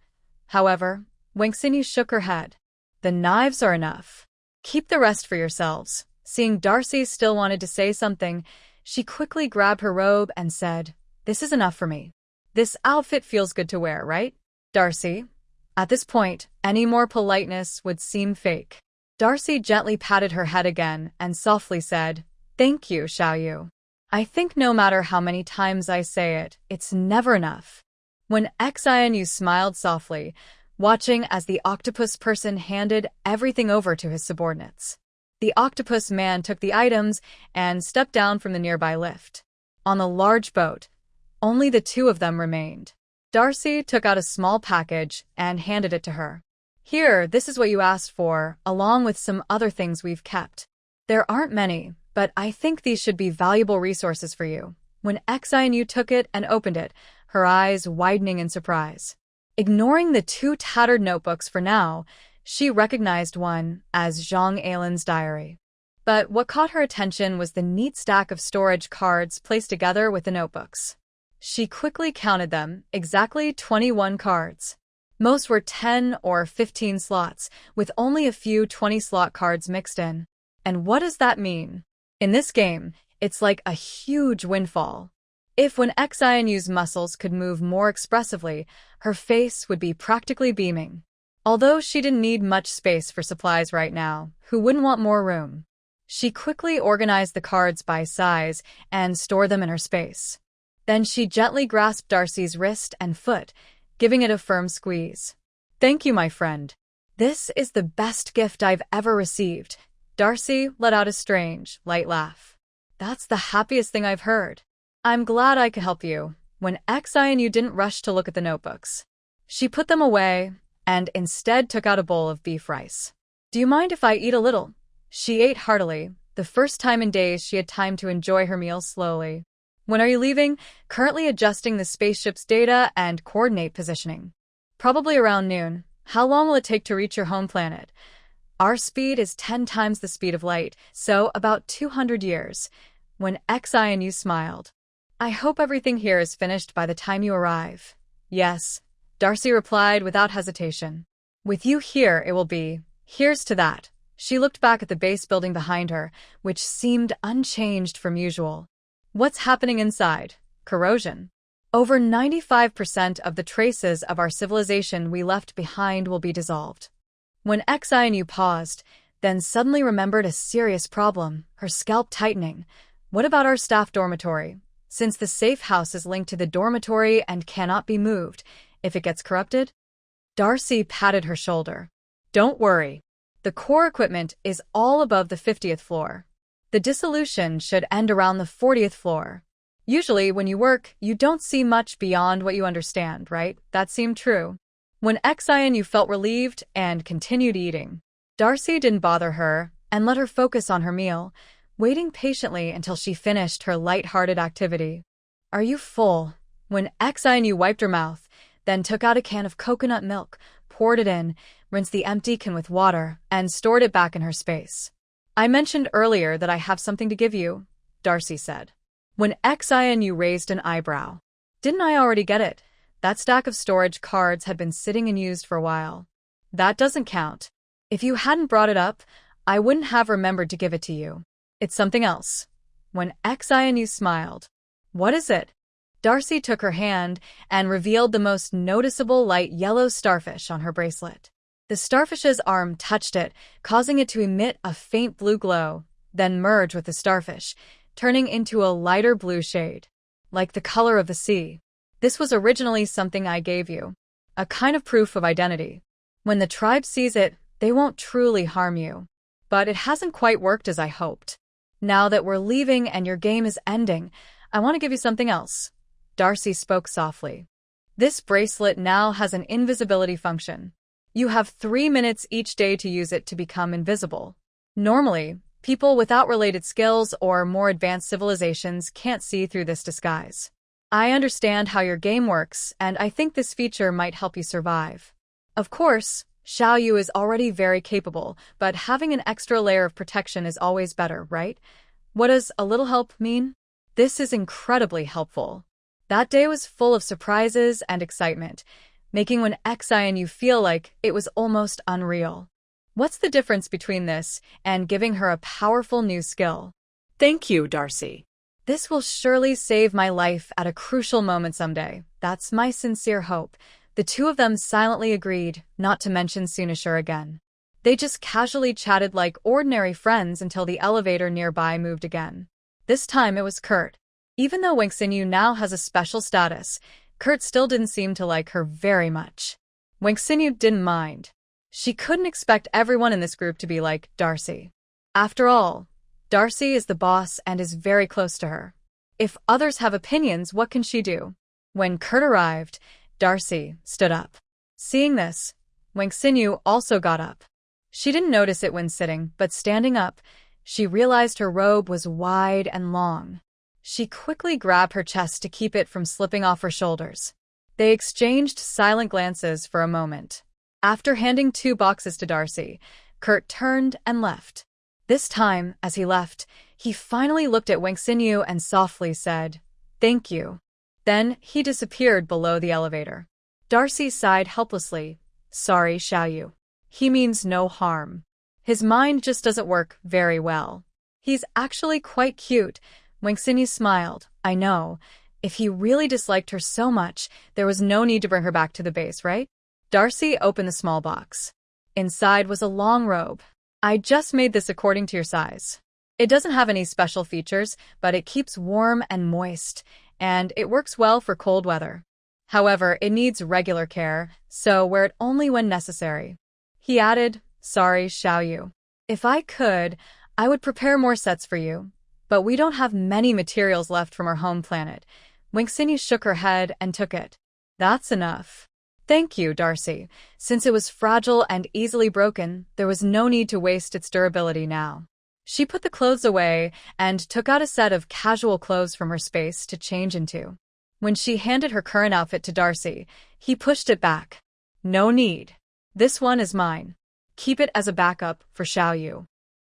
However, Winxinyu shook her head. The knives are enough. Keep the rest for yourselves. Seeing Darcy still wanted to say something, she quickly grabbed her robe and said, This is enough for me. This outfit feels good to wear, right, Darcy? At this point, any more politeness would seem fake. Darcy gently patted her head again and softly said, Thank you, Xiaoyu. I think no matter how many times I say it, it's never enough. When Xianyu smiled softly, watching as the octopus person handed everything over to his subordinates. The octopus man took the items and stepped down from the nearby lift. On the large boat, only the 2 of them remained. Darcy took out a small package and handed it to her. Here, this is what you asked for, along with some other things we've kept. There aren't many, but I think these should be valuable resources for you. When Xianyu took it and opened it, her eyes widening in surprise. Ignoring the 2 tattered notebooks for now, she recognized one as Zhang Ailin's diary. But what caught her attention was the neat stack of storage cards placed together with the notebooks. She quickly counted them, exactly 21 cards. Most were 10 or 15 slots, with only a few 20-slot cards mixed in. And what does that mean? In this game, it's like a huge windfall. If when Xianyu's muscles could move more expressively, her face would be practically beaming. Although she didn't need much space for supplies right now, who wouldn't want more room? She quickly organized the cards by size and stored them in her space. Then she gently grasped Darcy's wrist and foot, giving it a firm squeeze. Thank you, my friend. This is the best gift I've ever received. Darcy let out a strange, light laugh. That's the happiest thing I've heard. I'm glad I could help you. When Xianyu didn't rush to look at the notebooks. She put them away and instead took out a bowl of beef rice. Do you mind if I eat a little? She ate heartily, the first time in days she had time to enjoy her meal slowly. When are you leaving? Currently adjusting the spaceship's data and coordinate positioning. Probably around noon. How long will it take to reach your home planet? Our speed is 10 times the speed of light, so about 200 years. When Xianyu smiled. I hope everything here is finished by the time you arrive. Yes, Darcy replied without hesitation. With you here it will be. Here's to that. She looked back at the base building behind her, which seemed unchanged from usual. What's happening inside? Corrosion. Over 95% of the traces of our civilization we left behind will be dissolved. When Xianyu paused, then suddenly remembered a serious problem, her scalp tightening. What about our staff dormitory? Since the safe house is linked to the dormitory and cannot be moved if it gets corrupted? Darcy patted her shoulder. Don't worry. The core equipment is all above the 50th floor. The dissolution should end around the 40th floor. Usually, when you work, you don't see much beyond what you understand, right? That seemed true. When you felt relieved and continued eating. Darcy didn't bother her and let her focus on her meal, waiting patiently until she finished her light-hearted activity. Are you full? When wiped her mouth, then took out a can of coconut milk, poured it in, rinsed the empty can with water, and stored it back in her space. I mentioned earlier that I have something to give you, Darcy said. When raised an eyebrow. Didn't I already get it? That stack of storage cards had been sitting unused for a while. That doesn't count. If you hadn't brought it up, I wouldn't have remembered to give it to you. It's something else. When smiled. What is it? Darcy took her hand and revealed the most noticeable light yellow starfish on her bracelet. The starfish's arm touched it, causing it to emit a faint blue glow, then merge with the starfish, turning into a lighter blue shade, like the color of the sea. This was originally something I gave you, a kind of proof of identity. When the tribe sees it, they won't truly harm you. But it hasn't quite worked as I hoped. Now that we're leaving and your game is ending, I want to give you something else. Darcy spoke softly. This bracelet now has an invisibility function. You have 3 minutes each day to use it to become invisible. Normally, people without related skills or more advanced civilizations can't see through this disguise. I understand how your game works, and I think this feature might help you survive. Of course, Xiaoyu is already very capable, but having an extra layer of protection is always better, right? What does a little help mean? This is incredibly helpful. That day was full of surprises and excitement, making when you feel like it was almost unreal. What's the difference between this and giving her a powerful new skill? Thank you, Darcy. This will surely save my life at a crucial moment someday. That's my sincere hope. The two of them silently agreed not to mention Sunashir again. They just casually chatted like ordinary friends until the elevator nearby moved again. This time it was Kurt. Even though Wangxinyu now has a special status, Kurt still didn't seem to like her very much. Wangxinyu didn't mind. She couldn't expect everyone in this group to be like Darcy. After all, Darcy is the boss and is very close to her. If others have opinions, what can she do? When Kurt arrived, Darcy stood up. Seeing this, Wangxinyu also got up. She didn't notice it when sitting, but standing up, she realized her robe was wide and long. She quickly grabbed her chest to keep it from slipping off her shoulders. They exchanged silent glances for a moment. After handing 2 boxes to Darcy, Kurt turned and left. This time, as he left, he finally looked at Wangxinyu and softly said, "Thank you." Then he disappeared below the elevator. Darcy sighed helplessly. Sorry, Xiaoyu. He means no harm. His mind just doesn't work very well. He's actually quite cute. Wangxinyu smiled. I know. If he really disliked her so much, there was no need to bring her back to the base, right? Darcy opened the small box. Inside was a long robe. I just made this according to your size. It doesn't have any special features, but it keeps warm and moist, and it works well for cold weather. However, it needs regular care, so wear it only when necessary. He added, Sorry, Xiaoyu. If I could, I would prepare more sets for you, but we don't have many materials left from our home planet. Wangxinyu shook her head and took it. That's enough. Thank you, Darcy. Since it was fragile and easily broken, there was no need to waste its durability now. She put the clothes away and took out a set of casual clothes from her space to change into. When she handed her current outfit to Darcy, he pushed it back. No need. This one is mine. Keep it as a backup for Xiaoyu.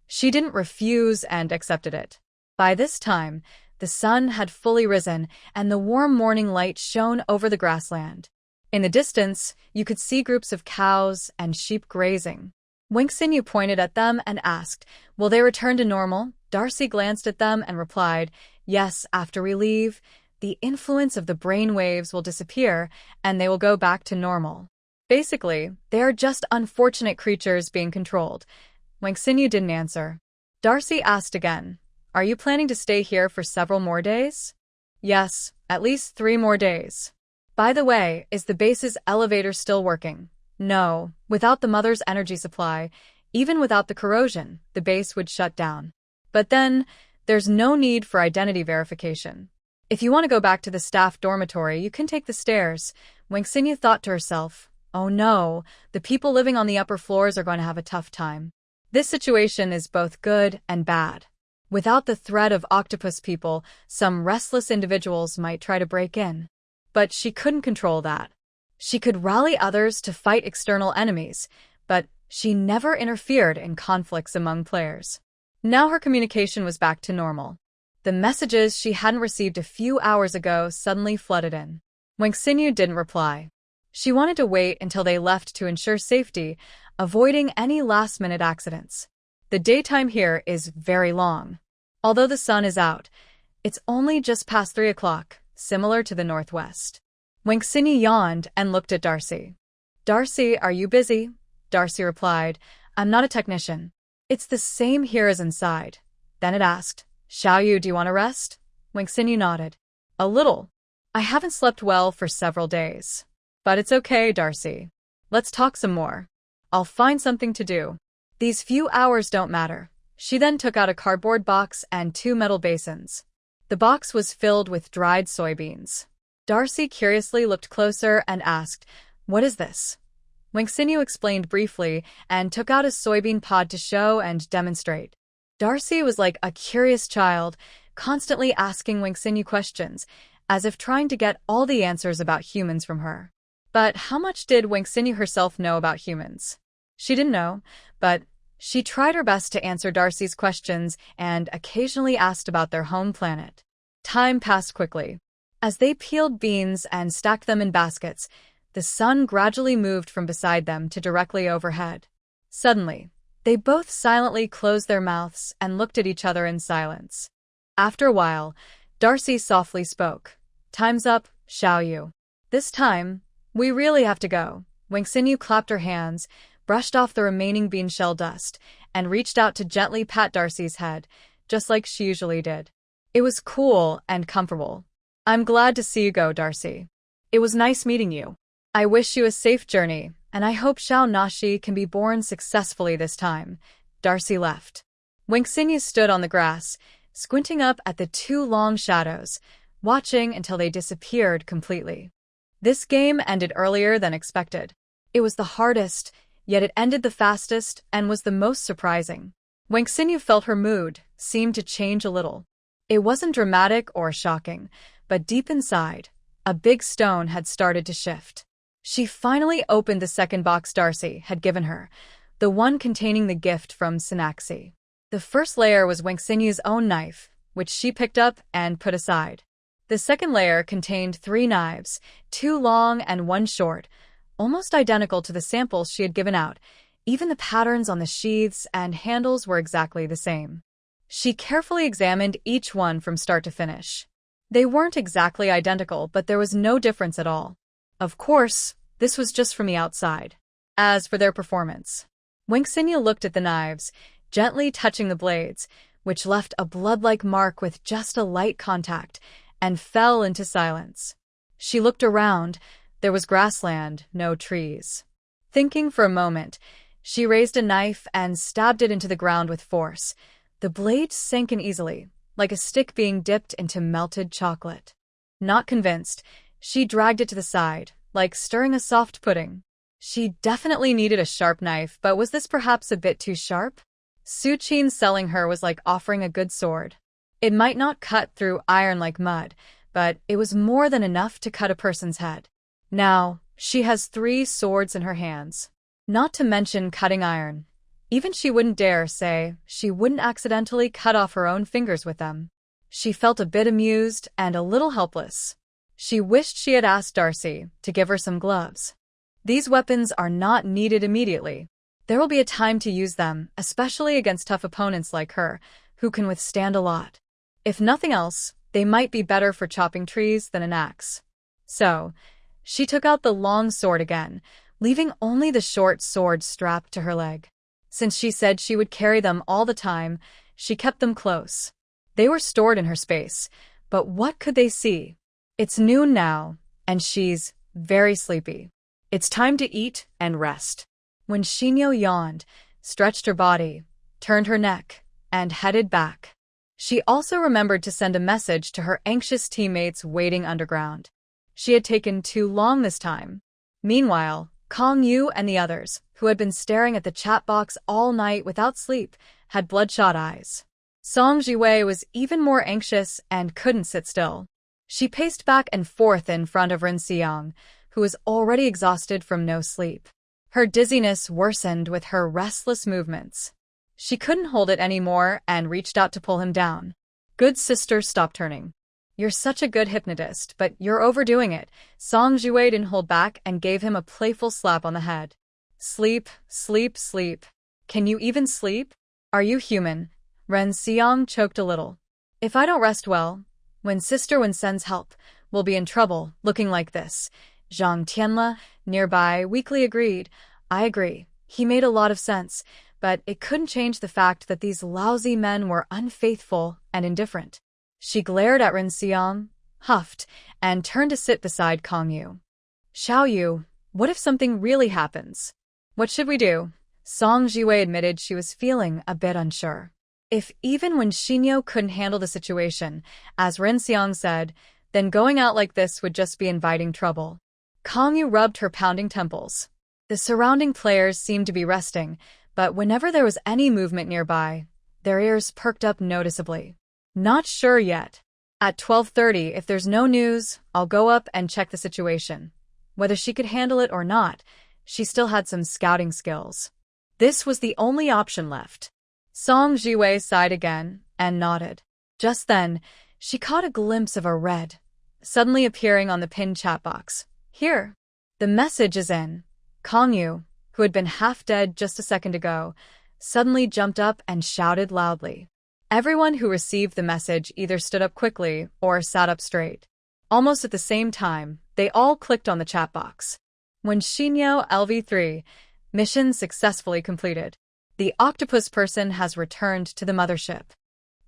She didn't refuse and accepted it. By this time, the sun had fully risen and the warm morning light shone over the grassland. In the distance, you could see groups of cows and sheep grazing. Wangxinyu pointed at them and asked, Will they return to normal? Darcy glanced at them and replied, Yes, after we leave, the influence of the brain waves will disappear and they will go back to normal. Basically, they are just unfortunate creatures being controlled. Wangxinyu didn't answer. Darcy asked again, Are you planning to stay here for several more days? Yes, at least 3 more days. By the way, is the base's elevator still working? No, without the mother's energy supply, even without the corrosion, the base would shut down. But then, there's no need for identity verification. If you want to go back to the staff dormitory, you can take the stairs. Wang Xinyu thought to herself, oh no, the people living on the upper floors are going to have a tough time. This situation is both good and bad. Without the threat of octopus people, some restless individuals might try to break in. But she couldn't control that. She could rally others to fight external enemies, but she never interfered in conflicts among players. Now her communication was back to normal. The messages she hadn't received a few hours ago suddenly flooded in. Wang Xinyu didn't reply. She wanted to wait until they left to ensure safety, avoiding any last-minute accidents. The daytime here is very long. Although the sun is out, it's only just past 3 o'clock, similar to the northwest. Wang Xinyu yawned and looked at Darcy. Darcy, are you busy? Darcy replied, I'm not a technician. It's the same here as inside. Then it asked, Xiaoyu, do you want to rest? Wang Xinyu nodded. A little. I haven't slept well for several days. But it's okay, Darcy. Let's talk some more. I'll find something to do. These few hours don't matter. She then took out a cardboard box and 2 metal basins. The box was filled with dried soybeans. Darcy curiously looked closer and asked, What is this? Wang Xinyu explained briefly and took out a soybean pod to show and demonstrate. Darcy was like a curious child, constantly asking Wang Xinyu questions, as if trying to get all the answers about humans from her. But how much did Wang Xinyu herself know about humans? She didn't know, but she tried her best to answer Darcy's questions and occasionally asked about their home planet. Time passed quickly. As they peeled beans and stacked them in baskets, the sun gradually moved from beside them to directly overhead. Suddenly, they both silently closed their mouths and looked at each other in silence. After a while, Darcy softly spoke. Time's up, Xiaoyu. This time, we really have to go. Wang Xinyu clapped her hands, brushed off the remaining bean shell dust, and reached out to gently pat Darcy's head, just like she usually did. It was cool and comfortable. I'm glad to see you go, Darcy. It was nice meeting you. I wish you a safe journey, and I hope Xiao Nashi can be born successfully this time. Darcy left. Wang Xinyu stood on the grass, squinting up at the 2 long shadows, watching until they disappeared completely. This game ended earlier than expected. It was the hardest, yet it ended the fastest and was the most surprising. Wang Xinyu felt her mood seemed to change a little. It wasn't dramatic or shocking, but deep inside, a big stone had started to shift. She finally opened the second box Darcy had given her, the one containing the gift from Synaxi. The first layer was Wang Xinyu's own knife, which she picked up and put aside. The second layer contained 3 knives, 2 long and 1 short, almost identical to the samples she had given out. Even the patterns on the sheaths and handles were exactly the same. She carefully examined each one from start to finish. They weren't exactly identical, but there was no difference at all. Of course, this was just from the outside. As for their performance, Wang Xinyu looked at the knives, gently touching the blades, which left a blood-like mark with just a light contact, and fell into silence. She looked around. There was grassland, no trees. Thinking for a moment, she raised a knife and stabbed it into the ground with force. The blade sank in easily, like a stick being dipped into melted chocolate. Not convinced, she dragged it to the side, like stirring a soft pudding. She definitely needed a sharp knife, but was this perhaps a bit too sharp? Su Qin selling her was like offering a good sword. It might not cut through iron like mud, but it was more than enough to cut a person's head. Now, she has 3 swords in her hands. Not to mention cutting iron. Even she wouldn't dare say she wouldn't accidentally cut off her own fingers with them. She felt a bit amused and a little helpless. She wished she had asked Darcy to give her some gloves. These weapons are not needed immediately. There will be a time to use them, especially against tough opponents like her, who can withstand a lot. If nothing else, they might be better for chopping trees than an axe. So, she took out the long sword again, leaving only the short sword strapped to her leg. Since she said she would carry them all the time, she kept them close. They were stored in her space, but what could they see? It's noon now, and she's very sleepy. It's time to eat and rest. When Shinyo yawned, stretched her body, turned her neck, and headed back. She also remembered to send a message to her anxious teammates waiting underground. She had taken too long this time. Meanwhile, Kong Yu and the others, who had been staring at the chat box all night without sleep, had bloodshot eyes. Song Jiwei was even more anxious and couldn't sit still. She paced back and forth in front of Rin Xiang, who was already exhausted from no sleep. Her dizziness worsened with her restless movements. She couldn't hold it anymore and reached out to pull him down. Good sister, stop turning. You're such a good hypnotist, but you're overdoing it. Song Jiwei didn't hold back and gave him a playful slap on the head. Sleep, sleep, sleep. Can you even sleep? Are you human? Ren Xiang choked a little. If I don't rest well, when sends help, we'll be in trouble, looking like this. Zhang Tianle, nearby, weakly agreed. I agree. He made a lot of sense, but it couldn't change the fact that these lousy men were unfaithful and indifferent. She glared at Ren Xiang, huffed, and turned to sit beside Kong Yu. Xiao Yu, what if something really happens? What should we do? Song Jiwei admitted she was feeling a bit unsure. If even when Shinyo couldn't handle the situation, as Ren Xiang said, then going out like this would just be inviting trouble. Kong Yu rubbed her pounding temples. The surrounding players seemed to be resting, but whenever there was any movement nearby, their ears perked up noticeably. Not sure yet. At 12:30, if there's no news, I'll go up and check the situation. Whether she could handle it or not, she still had some scouting skills. This was the only option left. Song Jiwei sighed again and nodded. Just then, she caught a glimpse of a red, suddenly appearing on the pinned chat box. Here. The message is in. Kong Yu, who had been half dead just a second ago, suddenly jumped up and shouted loudly. Everyone who received the message either stood up quickly or sat up straight. Almost at the same time, they all clicked on the chat box. When Shinyo LV3, mission successfully completed. The octopus person has returned to the mothership.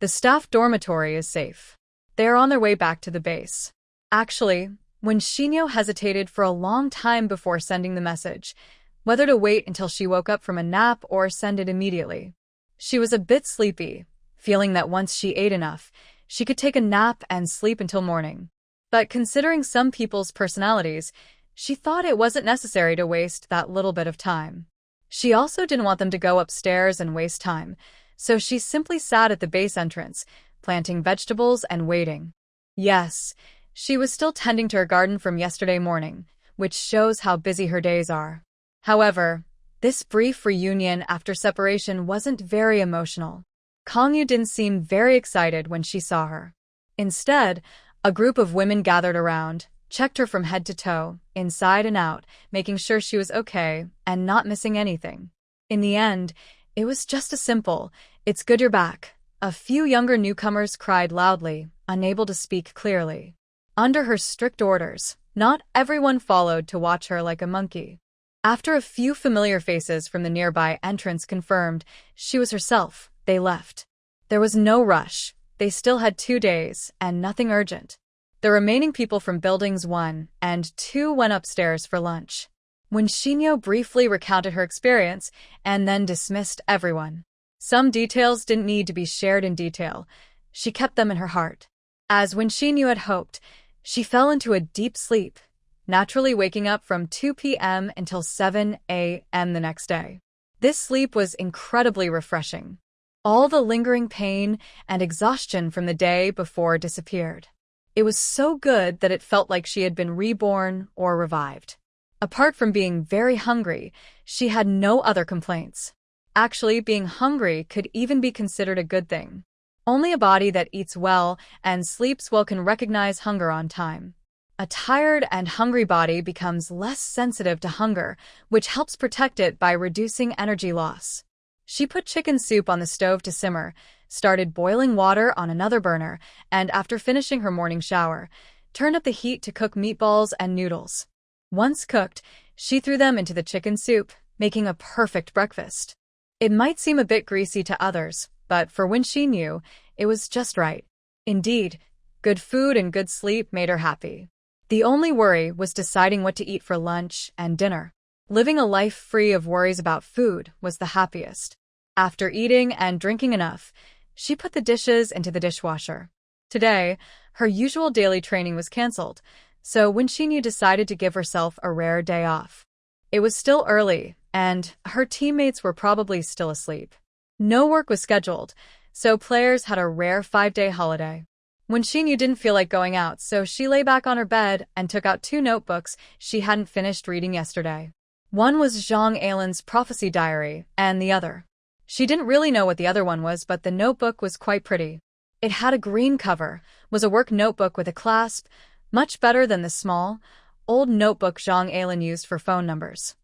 The staff dormitory is safe. They are on their way back to the base. Actually, when Shinyo hesitated for a long time before sending the message, whether to wait until she woke up from a nap or send it immediately. She was a bit sleepy, feeling that once she ate enough, she could take a nap and sleep until morning. But considering some people's personalities, she thought it wasn't necessary to waste that little bit of time. She also didn't want them to go upstairs and waste time, so she simply sat at the base entrance, planting vegetables and waiting. Yes, she was still tending to her garden from yesterday morning, which shows how busy her days are. However, this brief reunion after separation wasn't very emotional. Kong Yu didn't seem very excited when she saw her. Instead, a group of women gathered around, checked her from head to toe, inside and out, making sure she was okay and not missing anything. In the end, it was just a simple, "It's good you're back." A few younger newcomers cried loudly, unable to speak clearly. Under her strict orders, not everyone followed to watch her like a monkey. After a few familiar faces from the nearby entrance confirmed she was herself, they left. There was no rush. They still had 2 days, and nothing urgent. The remaining people from Buildings 1 and 2 went upstairs for lunch. When Shinyo briefly recounted her experience and then dismissed everyone. Some details didn't need to be shared in detail. She kept them in her heart. As when Shinyo had hoped, she fell into a deep sleep, naturally waking up from 2 p.m. until 7 a.m. the next day. This sleep was incredibly refreshing. All the lingering pain and exhaustion from the day before disappeared. It was so good that it felt like she had been reborn or revived. Apart from being very hungry, she had no other complaints. Actually, being hungry could even be considered a good thing. Only a body that eats well and sleeps well can recognize hunger on time. A tired and hungry body becomes less sensitive to hunger, which helps protect it by reducing energy loss. She put chicken soup on the stove to simmer, started boiling water on another burner, and after finishing her morning shower, turned up the heat to cook meatballs and noodles. Once cooked, she threw them into the chicken soup, making a perfect breakfast. It might seem a bit greasy to others, but for when she knew, it was just right. Indeed, good food and good sleep made her happy. The only worry was deciding what to eat for lunch and dinner. Living a life free of worries about food was the happiest. After eating and drinking enough, she put the dishes into the dishwasher. Today, her usual daily training was cancelled, so when Shinyu decided to give herself a rare day off. It was still early, and her teammates were probably still asleep. No work was scheduled, so players had a rare 5-day holiday. When Shinyu didn't feel like going out, so she lay back on her bed and took out 2 notebooks she hadn't finished reading yesterday. One was Zhang Ailin's prophecy diary, and the other. She didn't really know what the other one was, but the notebook was quite pretty. It had a green cover, was a work notebook with a clasp, much better than the small, old notebook Zhang Ailin used for phone numbers.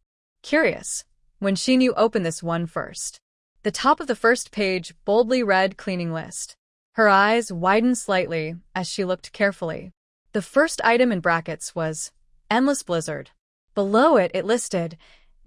Curious, when Shinyu opened this one first. The top of the first page boldly read cleaning list. Her eyes widened slightly as she looked carefully. The first item in brackets was Endless Blizzard. Below it, it listed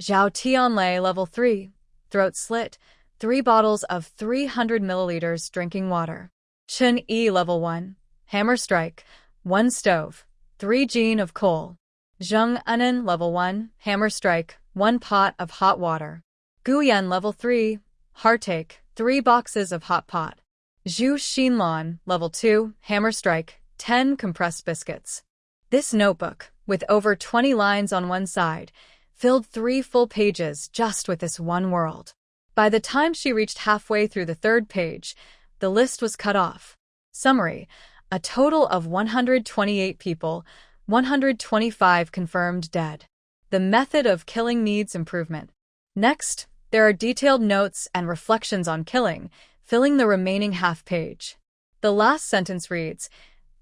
Zhao Tianlei Level 3, Throat Slit, 3 bottles of 300 milliliters drinking water. Chen E Level 1, Hammer Strike, 1 stove, 3 gene of coal. Zheng Anan Level 1, Hammer Strike, 1 pot of hot water. Guyan Level 3, Heartache, 3 boxes of hot pot. Zhu Xinlan Level 2, Hammer Strike, 10 compressed biscuits. This notebook, with over 20 lines on one side, filled 3 full pages just with this one world. By the time she reached halfway through the 3rd page, the list was cut off. Summary: a total of 128 people, 125 confirmed dead. The method of killing needs improvement. Next, there are detailed notes and reflections on killing, filling the remaining half page. The last sentence reads,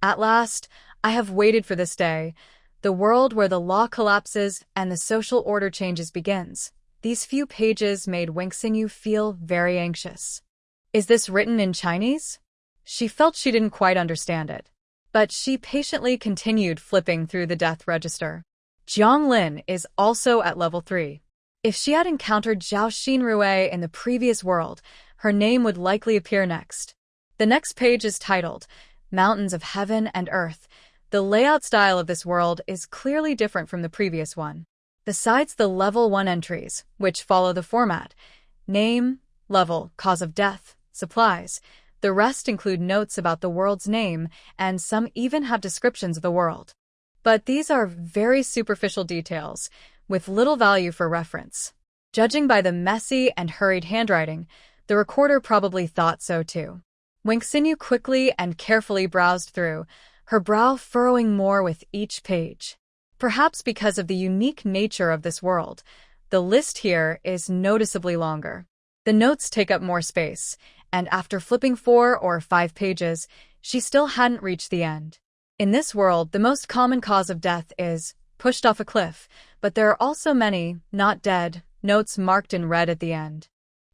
"At last, I have waited for this day, the world where the law collapses and the social order changes begins." These few pages made Wangxinyu feel very anxious. Is this written in Chinese? She felt she didn't quite understand it. But she patiently continued flipping through the death register. Jiang Lin is also at level 3. If she had encountered Zhao Xinrui in the previous world, her name would likely appear next. The next page is titled, Mountains of Heaven and Earth. The layout style of this world is clearly different from the previous one. Besides the level 1 entries, which follow the format, name, level, cause of death, supplies, the rest include notes about the world's name, and some even have descriptions of the world. But these are very superficial details, with little value for reference. Judging by the messy and hurried handwriting, the recorder probably thought so too. Wangxinyu quickly and carefully browsed through, her brow furrowing more with each page. Perhaps because of the unique nature of this world, the list here is noticeably longer. The notes take up more space, and after flipping 4 or 5 pages, she still hadn't reached the end. In this world, the most common cause of death is pushed off a cliff, but there are also many, not dead, notes marked in red at the end.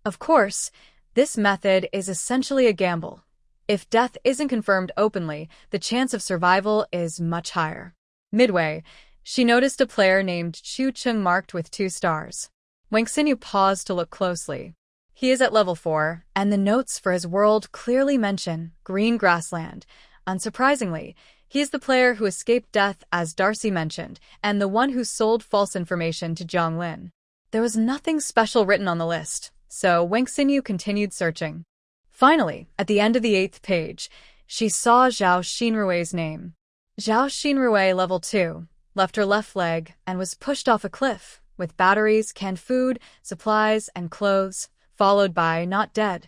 Of course, this method is essentially a gamble. If death isn't confirmed openly, the chance of survival is much higher. Midway, she noticed a player named Chu Chung marked with 2 stars. Wangxinyu paused to look closely. He is at level 4, and the notes for his world clearly mention green grassland. Unsurprisingly, he is the player who escaped death, as Darcy mentioned, and the one who sold false information to Jiang Lin. There was nothing special written on the list, so Wangxinyu continued searching. Finally, at the end of the 8th page, she saw Zhao Xinrui's name. Zhao Xinrui level 2. Left her left leg and was pushed off a cliff, with batteries, canned food, supplies, and clothes, followed by not dead.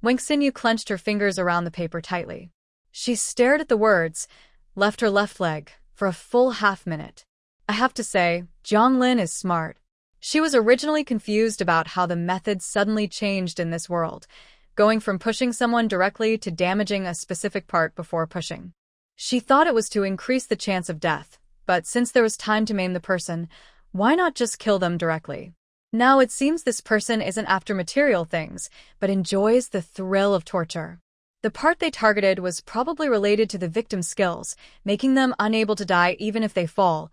Wangxinyu clenched her fingers around the paper tightly. She stared at the words, left her left leg, for a full half-minute. I have to say, Jiang Lin is smart. She was originally confused about how the method suddenly changed in this world, going from pushing someone directly to damaging a specific part before pushing. She thought it was to increase the chance of death, but since there was time to maim the person, why not just kill them directly? Now it seems this person isn't after material things, but enjoys the thrill of torture. The part they targeted was probably related to the victim's skills, making them unable to die even if they fall,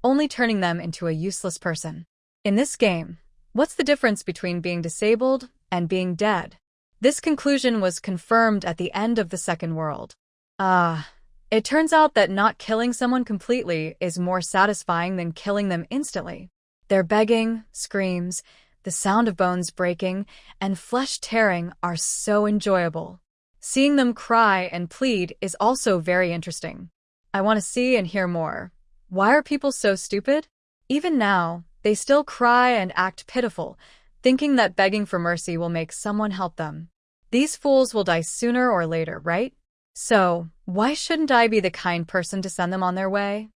only turning them into a useless person. In this game, what's the difference between being disabled and being dead? This conclusion was confirmed at the end of the Second World. It turns out that not killing someone completely is more satisfying than killing them instantly. Their begging, screams, the sound of bones breaking, and flesh tearing are so enjoyable. Seeing them cry and plead is also very interesting. I want to see and hear more. Why are people so stupid? Even now, they still cry and act pitiful, thinking that begging for mercy will make someone help them. These fools will die sooner or later, right? So, why shouldn't I be the kind person to send them on their way?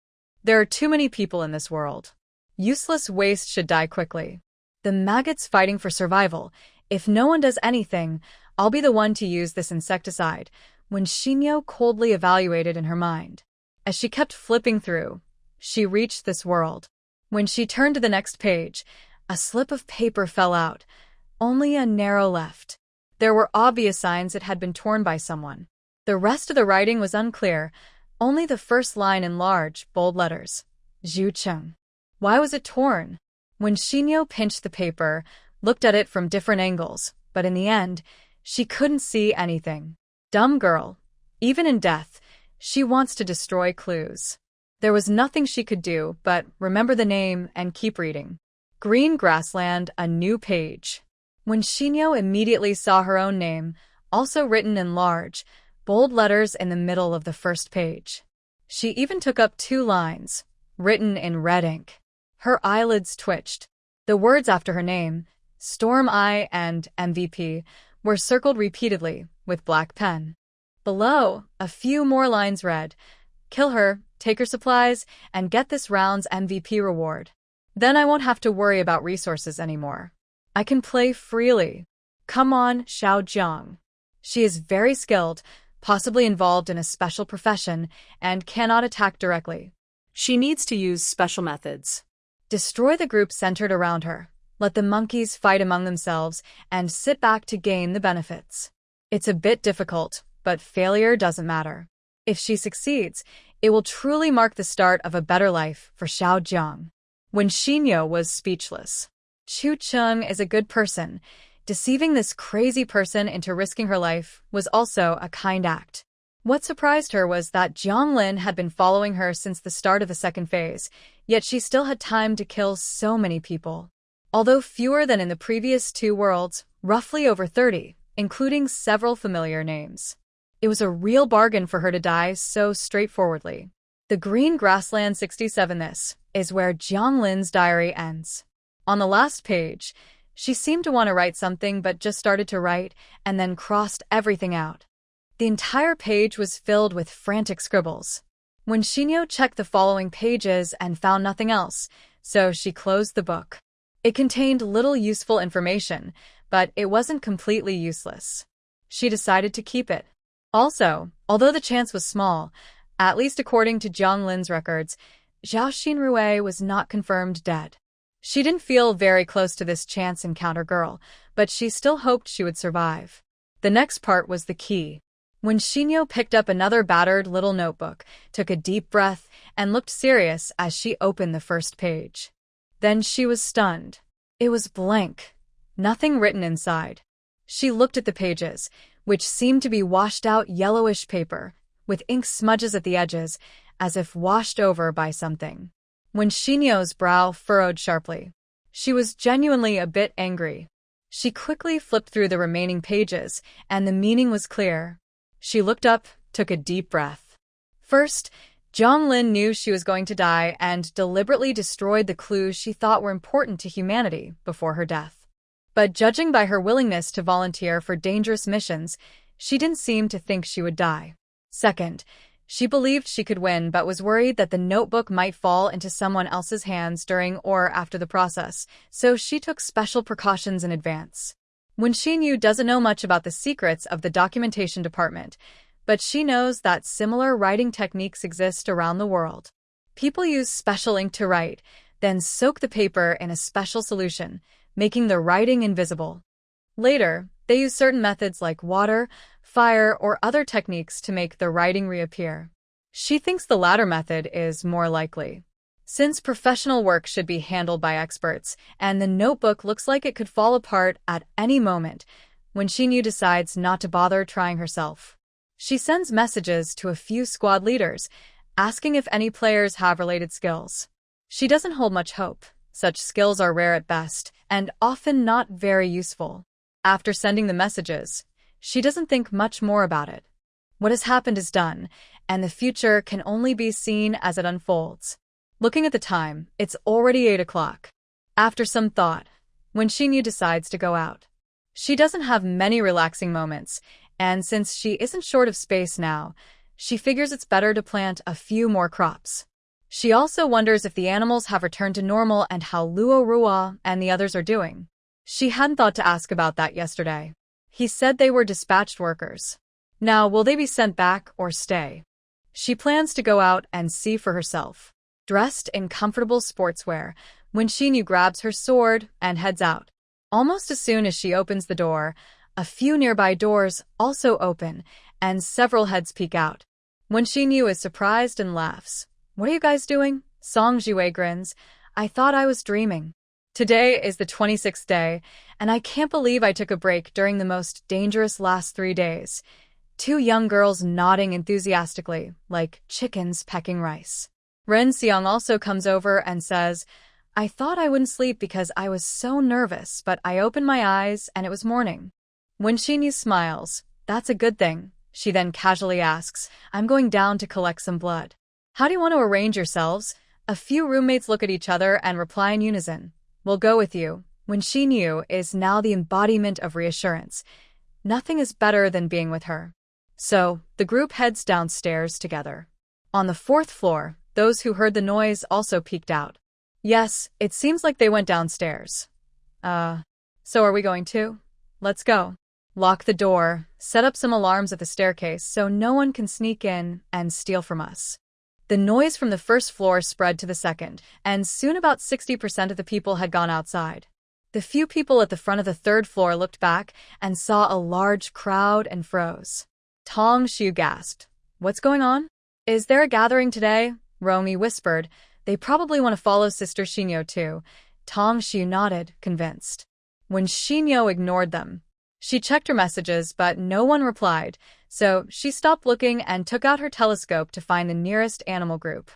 There are too many people in this world. Useless waste should die quickly. The maggots fighting for survival. If no one does anything, I'll be the one to use this insecticide, when Shinyo coldly evaluated in her mind. As she kept flipping through, she reached this world. When she turned to the next page, a slip of paper fell out, only a narrow left. There were obvious signs it had been torn by someone. The rest of the writing was unclear, only the first line in large, bold letters. Zhu Cheng. Why was it torn? When Shinyo pinched the paper, looked at it from different angles, but in the end, she couldn't see anything. Dumb girl. Even in death, she wants to destroy clues. There was nothing she could do but remember the name and keep reading. Green Grassland, a new page. When Shinyo immediately saw her own name, also written in large, bold letters in the middle of the first page. She even took up 2 lines, written in red ink. Her eyelids twitched. The words after her name, Storm Eye and MVP, were circled repeatedly with black pen. Below, a few more lines read, Kill her, take her supplies, and get this round's MVP reward. Then I won't have to worry about resources anymore. I can play freely. Come on, Xiao Jiang. She is very skilled, possibly involved in a special profession, and cannot attack directly. She needs to use special methods. Destroy the group centered around her. Let the monkeys fight among themselves and sit back to gain the benefits. It's a bit difficult, but failure doesn't matter. If she succeeds, it will truly mark the start of a better life for Xiao Jiang. When Shinyo was speechless. Zhu Cheng is a good person. Deceiving this crazy person into risking her life was also a kind act. What surprised her was that Jiang Lin had been following her since the start of the second phase, yet she still had time to kill so many people. Although fewer than in the previous 2 worlds, roughly over 30, including several familiar names. It was a real bargain for her to die so straightforwardly. The Green Grassland 67. This is where Jiang Lin's diary ends. On the last page, she seemed to want to write something but just started to write and then crossed everything out. The entire page was filled with frantic scribbles. When Shinyo checked the following pages and found nothing else, so she closed the book. It contained little useful information, but it wasn't completely useless. She decided to keep it. Also, although the chance was small, at least according to Jiang Lin's records, Zhao Xinrui was not confirmed dead. She didn't feel very close to this chance encounter girl, but she still hoped she would survive. The next part was the key. When Shinyo picked up another battered little notebook, took a deep breath, and looked serious as she opened the first page. Then she was stunned. It was blank. Nothing written inside. She looked at the pages, which seemed to be washed out yellowish paper, with ink smudges at the edges, as if washed over by something. When Shinyo's brow furrowed sharply, she was genuinely a bit angry. She quickly flipped through the remaining pages, and the meaning was clear. She looked up, took a deep breath. First, Jiang Lin knew she was going to die and deliberately destroyed the clues she thought were important to humanity before her death. But judging by her willingness to volunteer for dangerous missions, she didn't seem to think she would die. Second, she believed she could win but was worried that the notebook might fall into someone else's hands during or after the process, so she took special precautions in advance. When Shinyu doesn't know much about the secrets of the documentation department, but she knows that similar writing techniques exist around the world. People use special ink to write, then soak the paper in a special solution, making the writing invisible. Later, they use certain methods like water, fire, or other techniques to make the writing reappear. She thinks the latter method is more likely. Since professional work should be handled by experts, and the notebook looks like it could fall apart at any moment, when Xinyu decides not to bother trying herself. She sends messages to a few squad leaders, asking if any players have related skills. She doesn't hold much hope. Such skills are rare at best, and often not very useful. After sending the messages, she doesn't think much more about it. What has happened is done, and the future can only be seen as it unfolds. Looking at the time, it's already 8 o'clock. After some thought, when Xinyu decides to go out. She doesn't have many relaxing moments, and since she isn't short of space now, she figures it's better to plant a few more crops. She also wonders if the animals have returned to normal and how Luo Ruo and the others are doing. She hadn't thought to ask about that yesterday. He said they were dispatched workers. Now, will they be sent back or stay? She plans to go out and see for herself. Dressed in comfortable sportswear, when Xinyu grabs her sword and heads out. Almost as soon as she opens the door, a few nearby doors also open, and several heads peek out. When Xinyu is surprised and laughs. "What are you guys doing?" Song Jiwei grins. "I thought I was dreaming. Today is the 26th day, and I can't believe I took a break during the most dangerous last 3 days." Two young girls nodding enthusiastically, like chickens pecking rice. Ren Xiang also comes over and says, "I thought I wouldn't sleep because I was so nervous, but I opened my eyes and it was morning." When Xinyu smiles, "That's a good thing." She then casually asks, "I'm going down to collect some blood. How do you want to arrange yourselves?" A few roommates look at each other and reply in unison, "We'll go with you." When Xinyu is now the embodiment of reassurance, nothing is better than being with her. So, the group heads downstairs together. On the 4th floor, those who heard the noise also peeked out. Yes, it seems like they went downstairs. So are we going to? Let's go. Lock the door, set up some alarms at the staircase so no one can sneak in and steal from us. The noise from the 1st floor spread to the 2nd, and soon about 60% of the people had gone outside. The few people at the front of the 3rd floor looked back and saw a large crowd and froze. Tong Xiu gasped, "What's going on? Is there a gathering today?" Romy whispered, "They probably want to follow Sister Xinyo too." Tong Xiu nodded, convinced. When Xinyo ignored them, she checked her messages, but no one replied, so she stopped looking and took out her telescope to find the nearest animal group.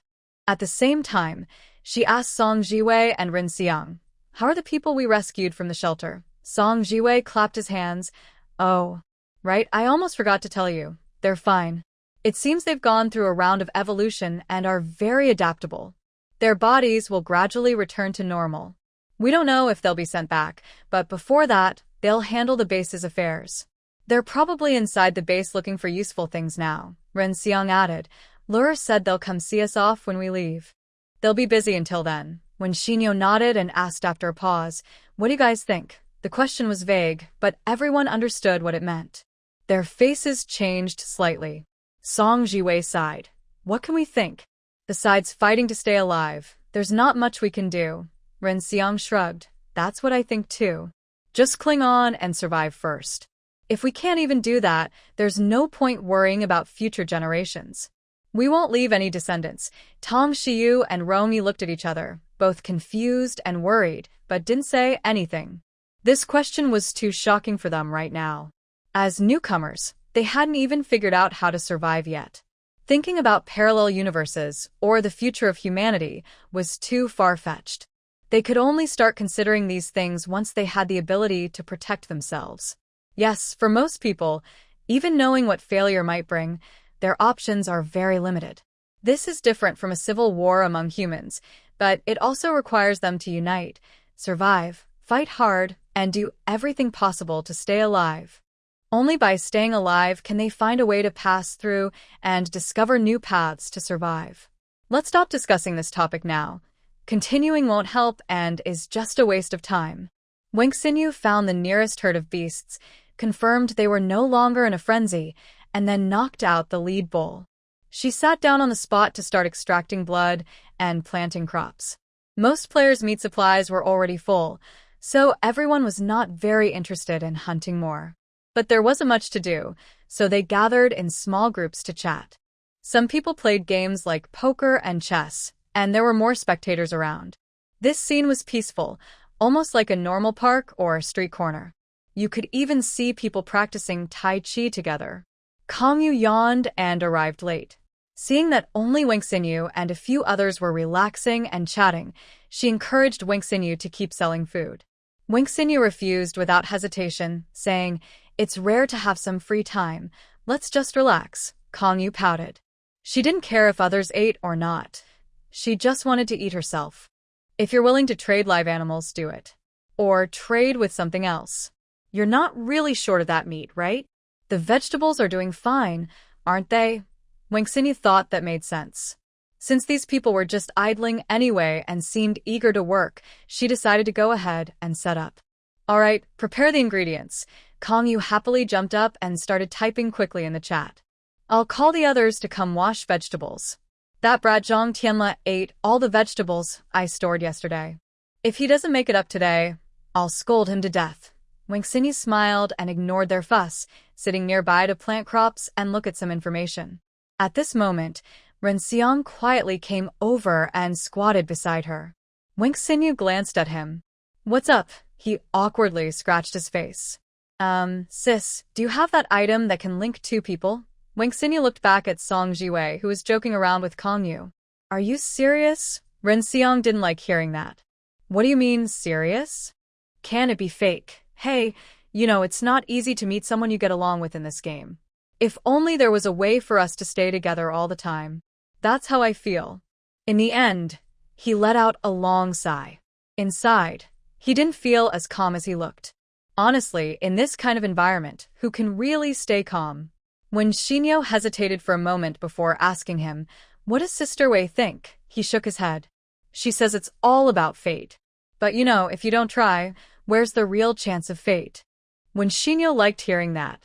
At the same time, she asked Song Jiwei and Ren Xiang, "How are the people we rescued from the shelter?" Song Jiwei clapped his hands. "Oh, right, I almost forgot to tell you. They're fine. It seems they've gone through a round of evolution and are very adaptable. Their bodies will gradually return to normal. We don't know if they'll be sent back, but before that, they'll handle the base's affairs. They're probably inside the base looking for useful things now," Ren Xiang added. "Lure said they'll come see us off when we leave. They'll be busy until then." When Xinyo nodded and asked after a pause, "What do you guys think?" The question was vague, but everyone understood what it meant. Their faces changed slightly. Song Jiwei sighed. "What can we think? Besides fighting to stay alive, there's not much we can do." Ren Xiang shrugged. "That's what I think too. Just cling on and survive first. If we can't even do that, there's no point worrying about future generations. We won't leave any descendants." Tong Xiu and Romy looked at each other, both confused and worried, but didn't say anything. This question was too shocking for them right now. As newcomers, they hadn't even figured out how to survive yet. Thinking about parallel universes or the future of humanity was too far-fetched. They could only start considering these things once they had the ability to protect themselves. Yes, for most people, even knowing what failure might bring, their options are very limited. This is different from a civil war among humans, but it also requires them to unite, survive, fight hard, and do everything possible to stay alive. Only by staying alive can they find a way to pass through and discover new paths to survive. Let's stop discussing this topic now. Continuing won't help and is just a waste of time. When Xinyu found the nearest herd of beasts, confirmed they were no longer in a frenzy, and then knocked out the lead bull. She sat down on the spot to start extracting blood and planting crops. Most players' meat supplies were already full, so everyone was not very interested in hunting more. But there wasn't much to do, so they gathered in small groups to chat. Some people played games like poker and chess, and there were more spectators around. This scene was peaceful, almost like a normal park or street corner. You could even see people practicing Tai Chi together. Kang Yu yawned and arrived late. Seeing that only Wang Xinyu and a few others were relaxing and chatting, she encouraged Wang Xinyu to keep selling food. Wang Xinyu refused without hesitation, saying, "It's rare to have some free time. Let's just relax." Kang Yu pouted. She didn't care if others ate or not. She just wanted to eat herself. If you're willing to trade live animals, do it. Or trade with something else. You're not really short of that meat, right? The vegetables are doing fine, aren't they? Wang Xinyu thought that made sense. Since these people were just idling anyway and seemed eager to work, she decided to go ahead and set up. All right, prepare the ingredients. Kang Yu happily jumped up and started typing quickly in the chat. I'll call the others to come wash vegetables. That brat Zhang Tianle ate all the vegetables I stored yesterday. If he doesn't make it up today, I'll scold him to death. Wang Xinyu smiled and ignored their fuss, sitting nearby to plant crops and look at some information. At this moment, Ren Xiang quietly came over and squatted beside her. Wang Xinyu glanced at him. What's up? He awkwardly scratched his face. Sis, do you have that item that can link two people? Wang Xinyu looked back at Song Jiwei, who was joking around with Kang Yu. Are you serious? Ren Xiang didn't like hearing that. What do you mean, serious? Can it be fake? Hey, it's not easy to meet someone you get along with in this game. If only there was a way for us to stay together all the time. That's how I feel. In the end, he let out a long sigh. Inside, he didn't feel as calm as he looked. Honestly, in this kind of environment, who can really stay calm? When Xinyo hesitated for a moment before asking him, what does Sister Wei think? He shook his head. She says it's all about fate. But if you don't try, where's the real chance of fate? When Xinyo liked hearing that,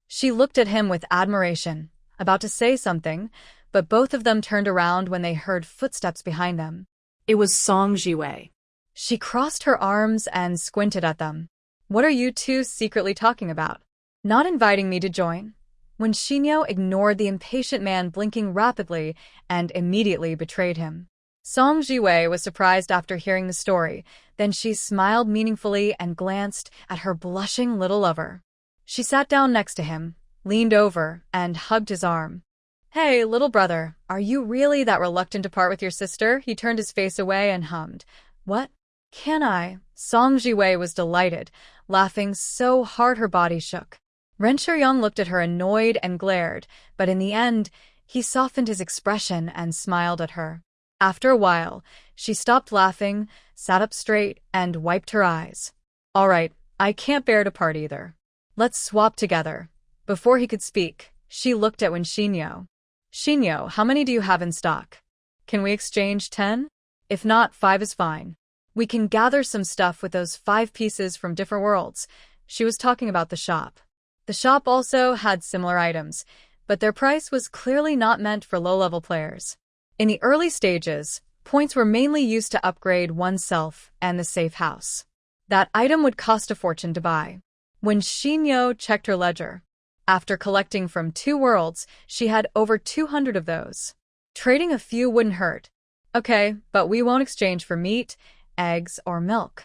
she looked at him with admiration, about to say something, but both of them turned around when they heard footsteps behind them. It was Song Jiwei. She crossed her arms and squinted at them. What are you two secretly talking about? Not inviting me to join? When Xinyo ignored the impatient man blinking rapidly and immediately betrayed him. Song Jiwei was surprised after hearing the story, then she smiled meaningfully and glanced at her blushing little lover. She sat down next to him, leaned over, and hugged his arm. Hey, little brother, are you really that reluctant to part with your sister? He turned his face away and hummed. What? Can I? Song Jiwei was delighted, laughing so hard her body shook. Ren Shiyang looked at her annoyed and glared, but in the end, he softened his expression and smiled at her. After a while, she stopped laughing, sat up straight, and wiped her eyes. All right, I can't bear to part either. Let's swap together. Before he could speak, she looked at Xinyo. Xinyo, how many do you have in stock? Can we exchange 10? If not, 5 is fine. We can gather some stuff with those 5 pieces from different worlds. She was talking about the shop. The shop also had similar items, but their price was clearly not meant for low-level players. In the early stages, points were mainly used to upgrade oneself and the safe house. That item would cost a fortune to buy. When Xinyo checked her ledger, after collecting from 2 worlds, she had over 200 of those. Trading a few wouldn't hurt. Okay, but we won't exchange for meat, eggs, or milk.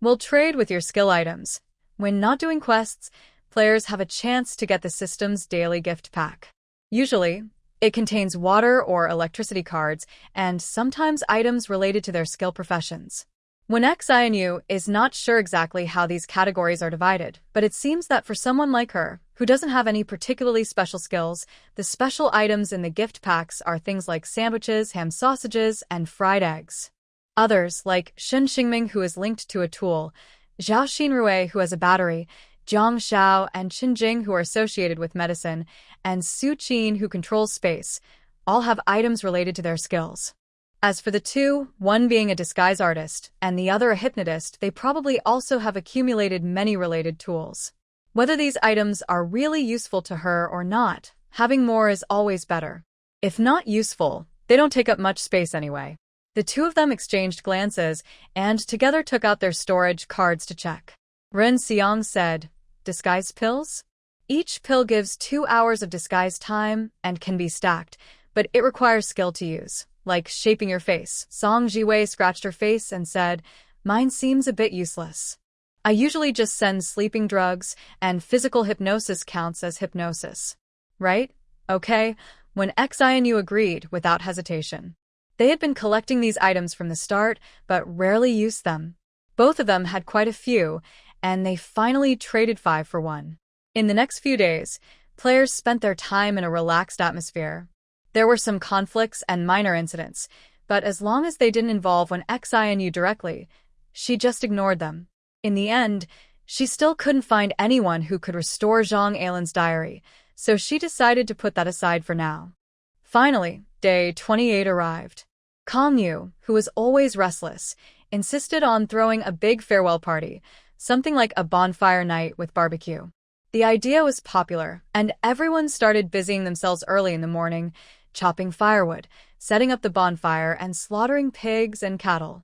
We'll trade with your skill items. When not doing quests, players have a chance to get the system's daily gift pack. Usually, it contains water or electricity cards, and sometimes items related to their skill professions. When XINU is not sure exactly how these categories are divided, but it seems that for someone like her, who doesn't have any particularly special skills, the special items in the gift packs are things like sandwiches, ham sausages, and fried eggs. Others, like Shen Xingming, who is linked to a tool, Zhao Xinrui, who has a battery, Jiang Xiao and Qin Jing, who are associated with medicine, and Su Qin, who controls space, all have items related to their skills. As for the 2, one being a disguise artist and the other a hypnotist, they probably also have accumulated many related tools. Whether these items are really useful to her or not, having more is always better. If not useful, they don't take up much space anyway. The 2 of them exchanged glances and together took out their storage cards to check. Ren Xiang said, "Disguise pills? Each pill gives 2 hours of disguise time and can be stacked, but it requires skill to use. Like shaping your face." Song Jiwei scratched her face and said, "Mine seems a bit useless." I usually just send sleeping drugs, and physical hypnosis counts as hypnosis. Right? Okay, when XINU agreed without hesitation. They had been collecting these items from the start, but rarely used them. Both of them had quite a few, and they finally traded 5 for 1. In the next few days, players spent their time in a relaxed atmosphere. There were some conflicts and minor incidents, but as long as they didn't involve one XINU directly, she just ignored them. In the end, she still couldn't find anyone who could restore Zhang Ailin's diary, so she decided to put that aside for now. Finally, day 28 arrived. Kang Yu, who was always restless, insisted on throwing a big farewell party, something like a bonfire night with barbecue. The idea was popular, and everyone started busying themselves early in the morning, chopping firewood, setting up the bonfire, and slaughtering pigs and cattle.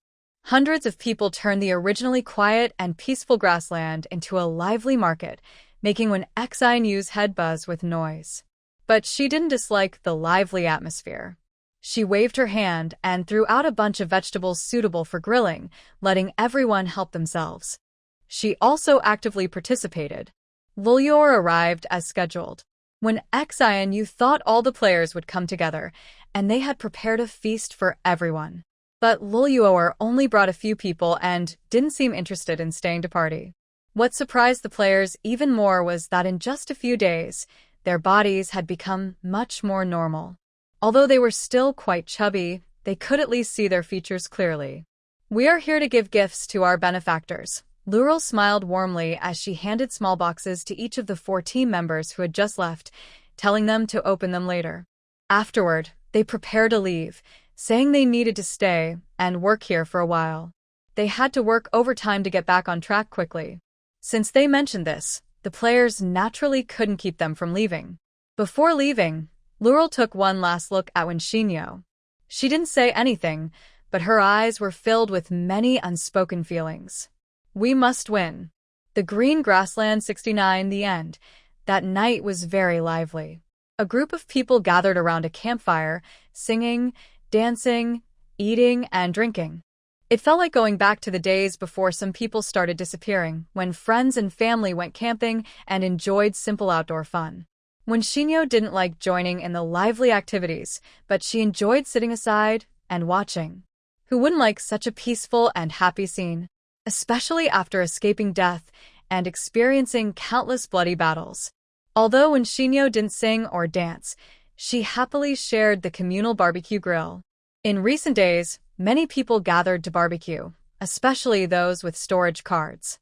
Hundreds of people turned the originally quiet and peaceful grassland into a lively market, making one XINU's head buzz with noise. But she didn't dislike the lively atmosphere. She waved her hand and threw out a bunch of vegetables suitable for grilling, letting everyone help themselves. She also actively participated. Lulyor arrived as scheduled. When XINU thought all the players would come together, and they had prepared a feast for everyone. But Lulyor only brought a few people and didn't seem interested in staying to party. What surprised the players even more was that in just a few days, their bodies had become much more normal. Although they were still quite chubby, they could at least see their features clearly. "We are here to give gifts to our benefactors." Laurel smiled warmly as she handed small boxes to each of the 4 team members who had just left, telling them to open them later. Afterward, they prepared to leave, saying they needed to stay and work here for a while. They had to work overtime to get back on track quickly. Since they mentioned this, the players naturally couldn't keep them from leaving. Before leaving, Laurel took one last look at Wenxinyo. She didn't say anything, but her eyes were filled with many unspoken feelings. "We must win." The Green Grassland 69, the end. That night was very lively. A group of people gathered around a campfire, singing, dancing, eating, and drinking. It felt like going back to the days before some people started disappearing, when friends and family went camping and enjoyed simple outdoor fun. Wenxinyo didn't like joining in the lively activities, but she enjoyed sitting aside and watching. Who wouldn't like such a peaceful and happy scene? Especially after escaping death and experiencing countless bloody battles. Although Wenxinyo didn't sing or dance, she happily shared the communal barbecue grill. In recent days, many people gathered to barbecue, especially those with storage cards.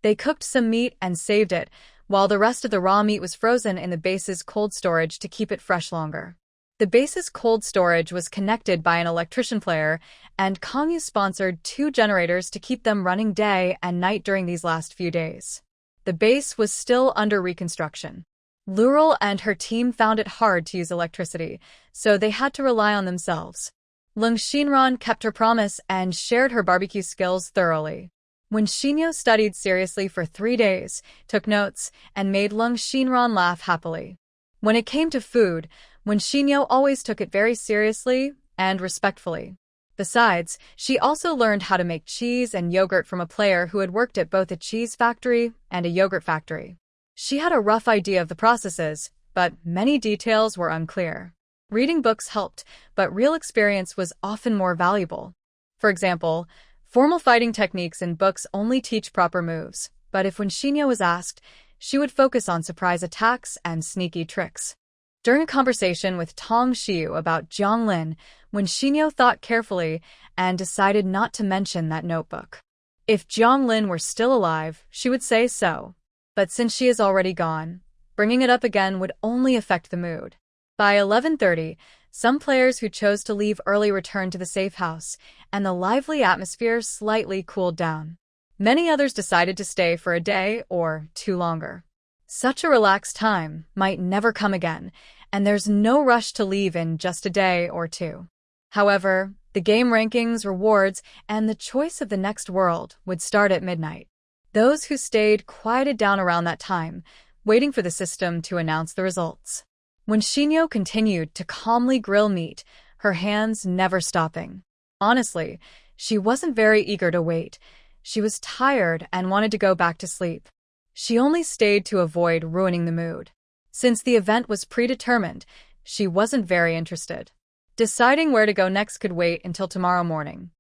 They cooked some meat and saved it, while the rest of the raw meat was frozen in the base's cold storage to keep it fresh longer. The base's cold storage was connected by an electrician player, and Kangyu sponsored 2 generators to keep them running day and night during these last few days. The base was still under reconstruction. Laurel and her team found it hard to use electricity, so they had to rely on themselves. Lung Xinran kept her promise and shared her barbecue skills thoroughly. Wenxinyo studied seriously for 3 days, took notes, and made Lung Xinran laugh happily. When it came to food, Wenxinyo always took it very seriously and respectfully. Besides, she also learned how to make cheese and yogurt from a player who had worked at both a cheese factory and a yogurt factory. She had a rough idea of the processes, but many details were unclear. Reading books helped, but real experience was often more valuable. For example, formal fighting techniques in books only teach proper moves, but if Wenxinyo was asked, she would focus on surprise attacks and sneaky tricks. During a conversation with Tong Xiu about Jiang Lin, Wenxinyo thought carefully and decided not to mention that notebook. If Jiang Lin were still alive, she would say so. But since she is already gone, bringing it up again would only affect the mood. By 11:30, some players who chose to leave early returned to the safe house, and the lively atmosphere slightly cooled down. Many others decided to stay for a day or 2 longer. Such a relaxed time might never come again, and there's no rush to leave in just a day or 2. However, the game rankings, rewards, and the choice of the next world would start at midnight. Those who stayed quieted down around that time, waiting for the system to announce the results. Wenxinyo continued to calmly grill meat, her hands never stopping. Honestly, she wasn't very eager to wait. She was tired and wanted to go back to sleep. She only stayed to avoid ruining the mood. Since the event was predetermined, she wasn't very interested. Deciding where to go next could wait until tomorrow morning.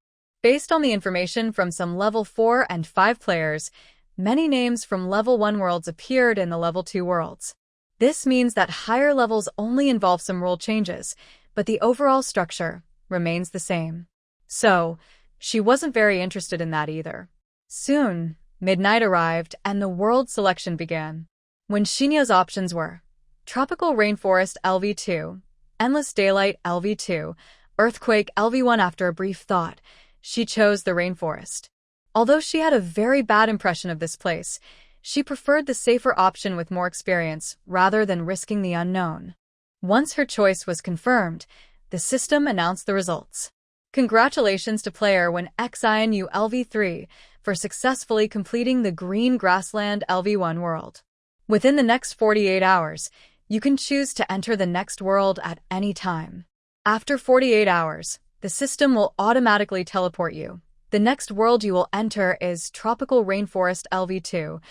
Based on the information from some level 4 and 5 players, many names from level 1 worlds appeared in the level 2 worlds. This means that higher levels only involve some rule changes, but the overall structure remains the same. So, she wasn't very interested in that either. Soon, midnight arrived and the world selection began. When Shinyo's options were Tropical Rainforest LV2, Endless Daylight LV2, Earthquake LV1. After a brief thought, she chose the rainforest. Although she had a very bad impression of this place, she preferred the safer option with more experience rather than risking the unknown. Once her choice was confirmed, the system announced the results. Congratulations to player XINU LV3 for successfully completing the Green Grassland LV1 world. Within the next 48 hours, you can choose to enter the next world at any time. After 48 hours, the system will automatically teleport you. The next world you will enter is Tropical Rainforest LV2.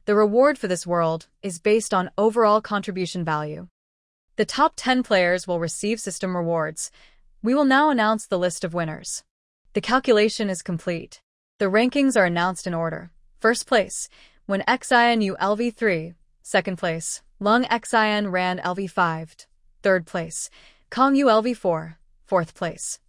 The reward for this world is based on overall contribution value. The top 10 players will receive system rewards. We will now announce the list of winners. The calculation is complete. The rankings are announced in order. First place, XINU LV3. Second place, Lung XIN Rand LV5. Third place, Kongyu LV4. Fourth place,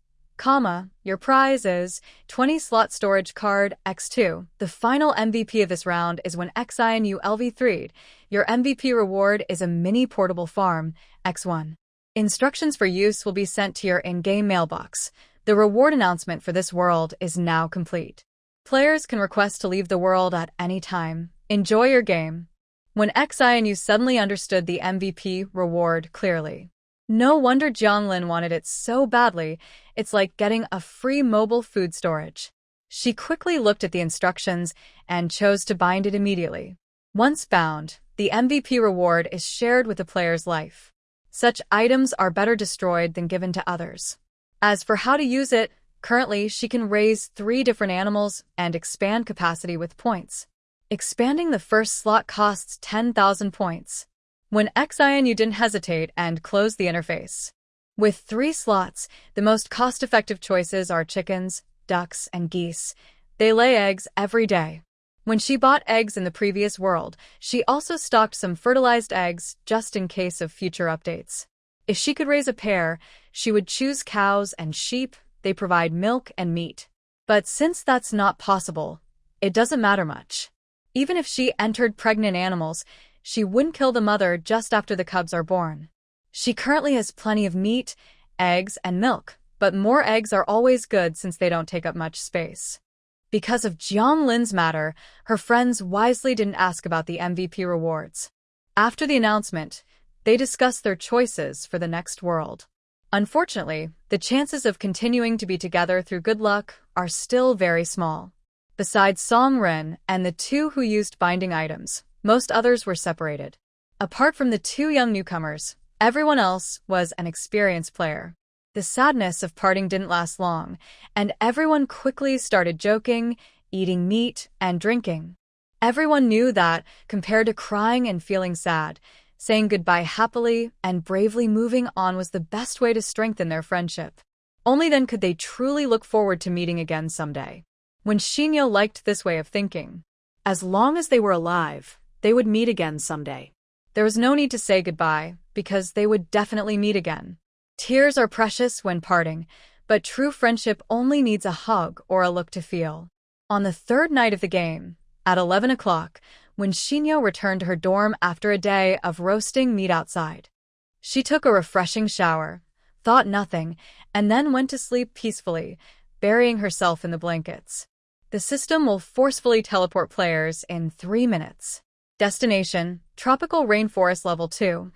your prize is 20-slot storage card X2. The final MVP of this round is XINU LV3. Your MVP reward is a mini portable farm X1. Instructions for use will be sent to your in-game mailbox. The reward announcement for this world is now complete. Players can request to leave the world at any time. Enjoy your game. When XINU suddenly understood the MVP reward clearly. No wonder Jianglin wanted it so badly, it's like getting a free mobile food storage. She quickly looked at the instructions and chose to bind it immediately. Once bound, the MVP reward is shared with the player's life. Such items are better destroyed than given to others. As for how to use it, currently she can raise 3 different animals and expand capacity with points. Expanding the first slot costs 10,000 points. When XINU didn't hesitate and closed the interface. With 3 slots, the most cost-effective choices are chickens, ducks, and geese. They lay eggs every day. When she bought eggs in the previous world, she also stocked some fertilized eggs just in case of future updates. If she could raise a pair, she would choose cows and sheep. They provide milk and meat. But since that's not possible, it doesn't matter much. Even if she entered pregnant animals, she wouldn't kill the mother just after the cubs are born. She currently has plenty of meat, eggs, and milk, but more eggs are always good since they don't take up much space. Because of Jianglin's matter, her friends wisely didn't ask about the MVP rewards. After the announcement, they discussed their choices for the next world. Unfortunately, the chances of continuing to be together through good luck are still very small. Besides Song Ren and the 2 who used binding items, most others were separated. Apart from the 2 young newcomers, everyone else was an experienced player. The sadness of parting didn't last long, and everyone quickly started joking, eating meat, and drinking. Everyone knew that, compared to crying and feeling sad, saying goodbye happily and bravely moving on was the best way to strengthen their friendship. Only then could they truly look forward to meeting again someday. When Shinyo liked this way of thinking. As long as they were alive, they would meet again someday. There was no need to say goodbye, because they would definitely meet again. Tears are precious when parting, but true friendship only needs a hug or a look to feel. On the 3rd night of the game, at 11 o'clock, when Shinyo returned to her dorm after a day of roasting meat outside. She took a refreshing shower, thought nothing, and then went to sleep peacefully, burying herself in the blankets. The system will forcefully teleport players in 3 minutes. Destination, Tropical Rainforest Level 2.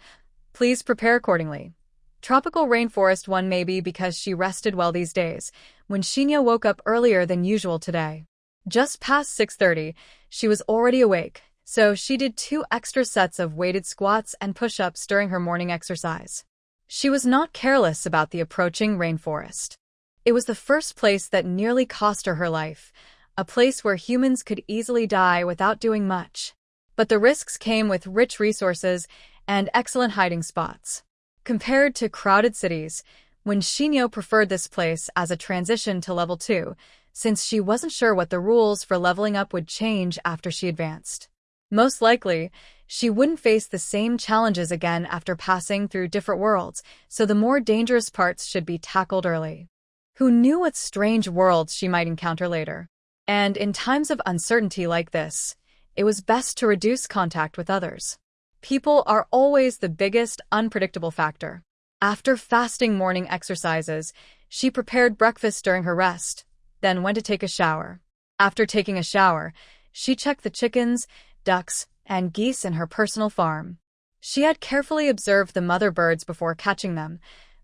Please prepare accordingly. Tropical Rainforest 1 maybe because she rested well these days, when Shinyo woke up earlier than usual today. Just past 6:30, she was already awake, so she did 2 extra sets of weighted squats and push-ups during her morning exercise. She was not careless about the approaching rainforest. It was the first place that nearly cost her life. a place where humans could easily die without doing much. But the risks came with rich resources and excellent hiding spots. Compared to crowded cities, Shinyo preferred this place as a transition to level 2, since she wasn't sure what the rules for leveling up would change after she advanced. Most likely, she wouldn't face the same challenges again after passing through different worlds, so the more dangerous parts should be tackled early. Who knew what strange worlds she might encounter later? And in times of uncertainty like this, it was best to reduce contact with others. People are always the biggest unpredictable factor. After fasting morning exercises, she prepared breakfast during her rest, then went to take a shower. After taking a shower, she checked the chickens, ducks, and geese in her personal farm. She had carefully observed the mother birds before catching them.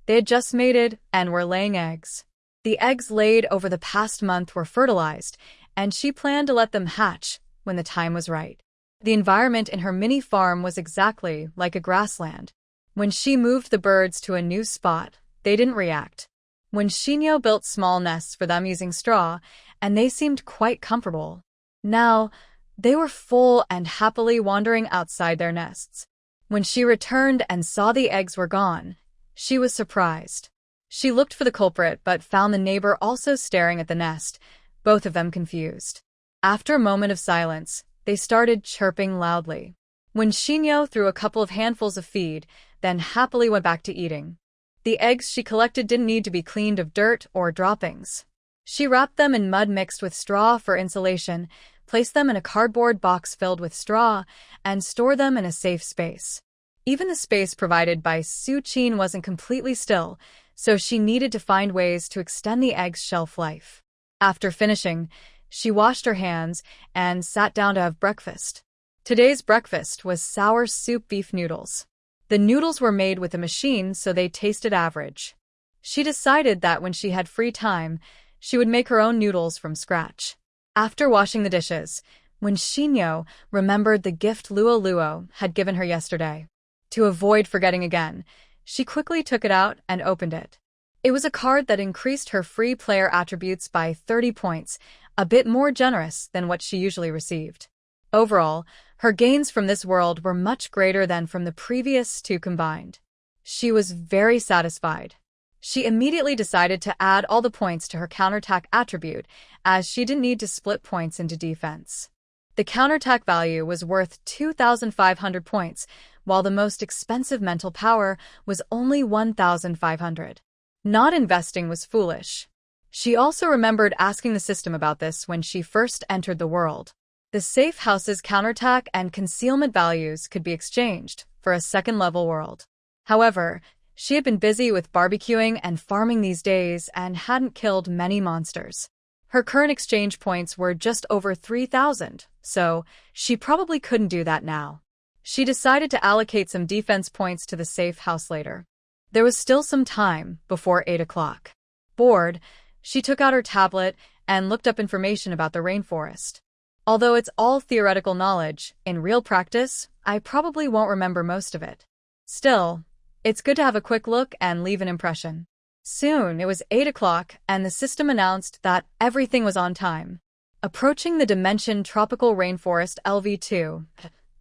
They had just mated and were laying eggs. The eggs laid over the past month were fertilized, and she planned to let them hatch when the time was right. The environment in her mini farm was exactly like a grassland. When she moved the birds to a new spot, they didn't react. Shinyo built small nests for them using straw, and they seemed quite comfortable. Now, they were full and happily wandering outside their nests. When she returned and saw the eggs were gone, she was surprised. She looked for the culprit but found the neighbor also staring at the nest, both of them confused. After a moment of silence, they started chirping loudly. Shinyo threw a couple of handfuls of feed, then happily went back to eating. The eggs she collected didn't need to be cleaned of dirt or droppings. She wrapped them in mud mixed with straw for insulation, placed them in a cardboard box filled with straw, and stored them in a safe space. Even the space provided by Su-chin wasn't completely still, so she needed to find ways to extend the egg's shelf life. After finishing, she washed her hands and sat down to have breakfast. Today's breakfast was sour soup beef noodles. The noodles were made with a machine, so they tasted average. She decided that when she had free time, she would make her own noodles from scratch. After washing the dishes, Shinyo remembered the gift Luo had given her yesterday. To avoid forgetting again, she quickly took it out and opened it. It was a card that increased her free player attributes by 30 points, a bit more generous than what she usually received. Overall, her gains from this world were much greater than from the previous two combined. She was very satisfied. She immediately decided to add all the points to her counterattack attribute, as she didn't need to split points into defense. The counterattack value was worth 2,500 points, while the most expensive mental power was only 1,500. Not investing was foolish. She also remembered asking the system about this when she first entered the world. The safe house's counterattack and concealment values could be exchanged for a second-level world. However, she had been busy with barbecuing and farming these days and hadn't killed many monsters. Her current exchange points were just over 3,000, so she probably couldn't do that now. She decided to allocate some defense points to the safe house later. There was still some time before 8 o'clock. Bored, she took out her tablet and looked up information about the rainforest. Although it's all theoretical knowledge, in real practice, I probably won't remember most of it. Still, it's good to have a quick look and leave an impression. Soon it was 8 o'clock and the system announced that everything was on time. Approaching the Dimension Tropical Rainforest LV2.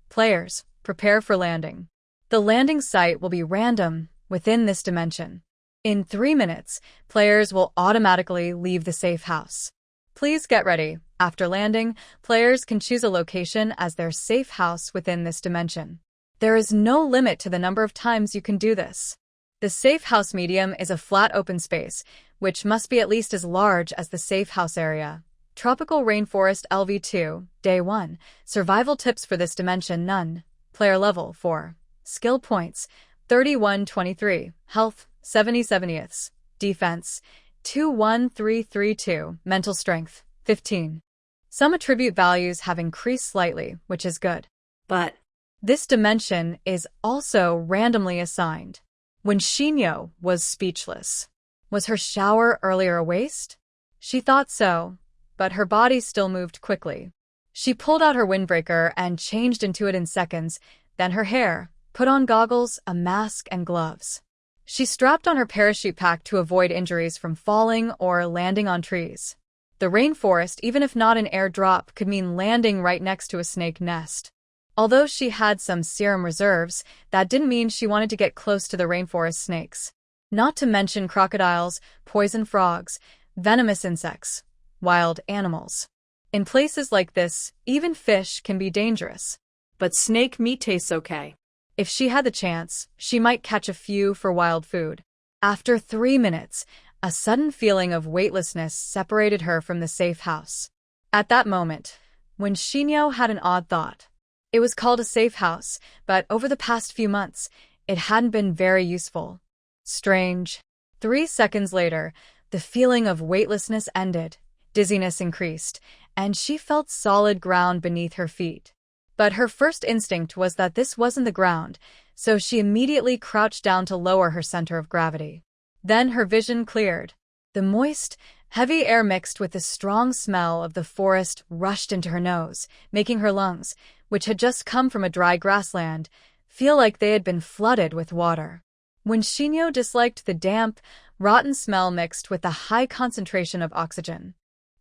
Players, prepare for landing. The landing site will be random within this dimension. In 3 minutes, players will automatically leave the safe house. Please get ready. After landing, players can choose a location as their safe house within this dimension. There is no limit to the number of times you can do this. The safe house medium is a flat open space, which must be at least as large as the safe house area. Tropical Rainforest LV2, Day 1. Survival tips for this dimension: none. Player level 4. Skill points 3123. Health 70/70. Defense 21332. Mental strength 15. Some attribute values have increased slightly, which is good. But this dimension is also randomly assigned. Shinyo was speechless. Was her shower earlier a waste? She thought so, but her body still moved quickly. She pulled out her windbreaker and changed into it in seconds, then her hair, put on goggles, a mask, and gloves. She strapped on her parachute pack to avoid injuries from falling or landing on trees. The rainforest, even if not an airdrop, could mean landing right next to a snake nest. Although she had some serum reserves, that didn't mean she wanted to get close to the rainforest snakes. Not to mention crocodiles, poison frogs, venomous insects, wild animals. In places like this, even fish can be dangerous. But snake meat tastes okay. If she had the chance, she might catch a few for wild food. After 3 minutes, a sudden feeling of weightlessness separated her from the safe house. At that moment, when Shinyo had an odd thought. It was called a safe house, but over the past few months, it hadn't been very useful. Strange. 3 seconds later, the feeling of weightlessness ended, dizziness increased, and she felt solid ground beneath her feet. But her first instinct was that this wasn't the ground, so she immediately crouched down to lower her center of gravity. Then her vision cleared. The moist, heavy air mixed with the strong smell of the forest rushed into her nose, making her lungs, which had just come from a dry grassland, feel like they had been flooded with water. When Shinyo disliked the damp, rotten smell mixed with the high concentration of oxygen.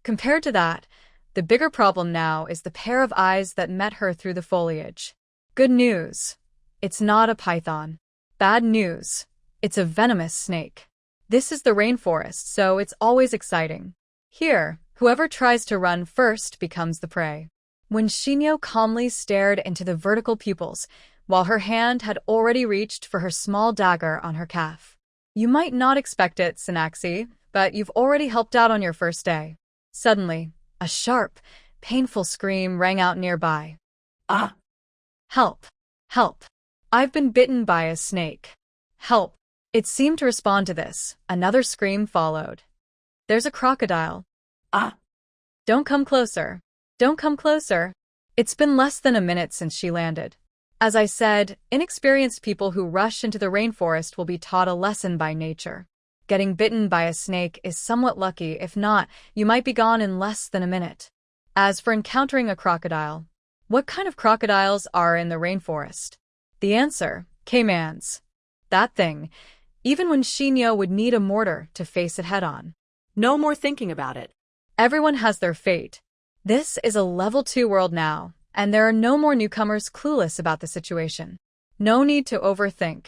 Compared to that, the bigger problem now is the pair of eyes that met her through the foliage. Good news. It's not a python. Bad news. It's a venomous snake. This is the rainforest, so it's always exciting. Here, whoever tries to run first becomes the prey. When Shinyo calmly stared into the vertical pupils, while her hand had already reached for her small dagger on her calf. You might not expect it, Sinaxi, but you've already helped out on your first day. Suddenly, a sharp, painful scream rang out nearby. Ah! Help! Help! I've been bitten by a snake. Help! It seemed to respond to this. Another scream followed. There's a crocodile. Ah! Don't come closer. Don't come closer. It's been less than a minute since she landed. As I said, inexperienced people who rush into the rainforest will be taught a lesson by nature. Getting bitten by a snake is somewhat lucky. If not, you might be gone in less than a minute. As for encountering a crocodile, what kind of crocodiles are in the rainforest? The answer, caimans. That thing, even when Shinyo would need a mortar to face it head-on. No more thinking about it. Everyone has their fate. This is a level 2 world now, and there are no more newcomers clueless about the situation. No need to overthink.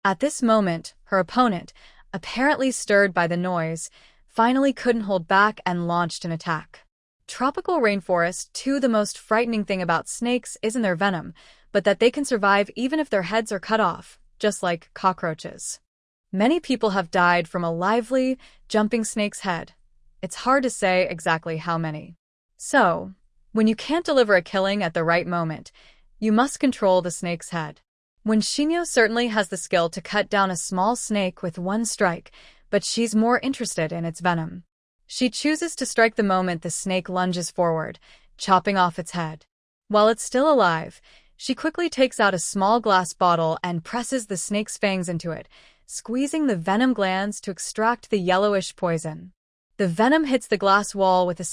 At this moment, her opponent, apparently stirred by the noise, finally couldn't hold back and launched an attack. Tropical rainforest, too, the most frightening thing about snakes isn't their venom, but that they can survive even if their heads are cut off, just like cockroaches. Many people have died from a lively, jumping snake's head. It's hard to say exactly how many. So, when you can't deliver a killing at the right moment, you must control the snake's head. When Shinyo certainly has the skill to cut down a small snake with one strike, but she's more interested in its venom. She chooses to strike the moment the snake lunges forward, chopping off its head. While it's still alive, she quickly takes out a small glass bottle and presses the snake's fangs into it, squeezing the venom glands to extract the yellowish poison. The venom hits the glass wall with a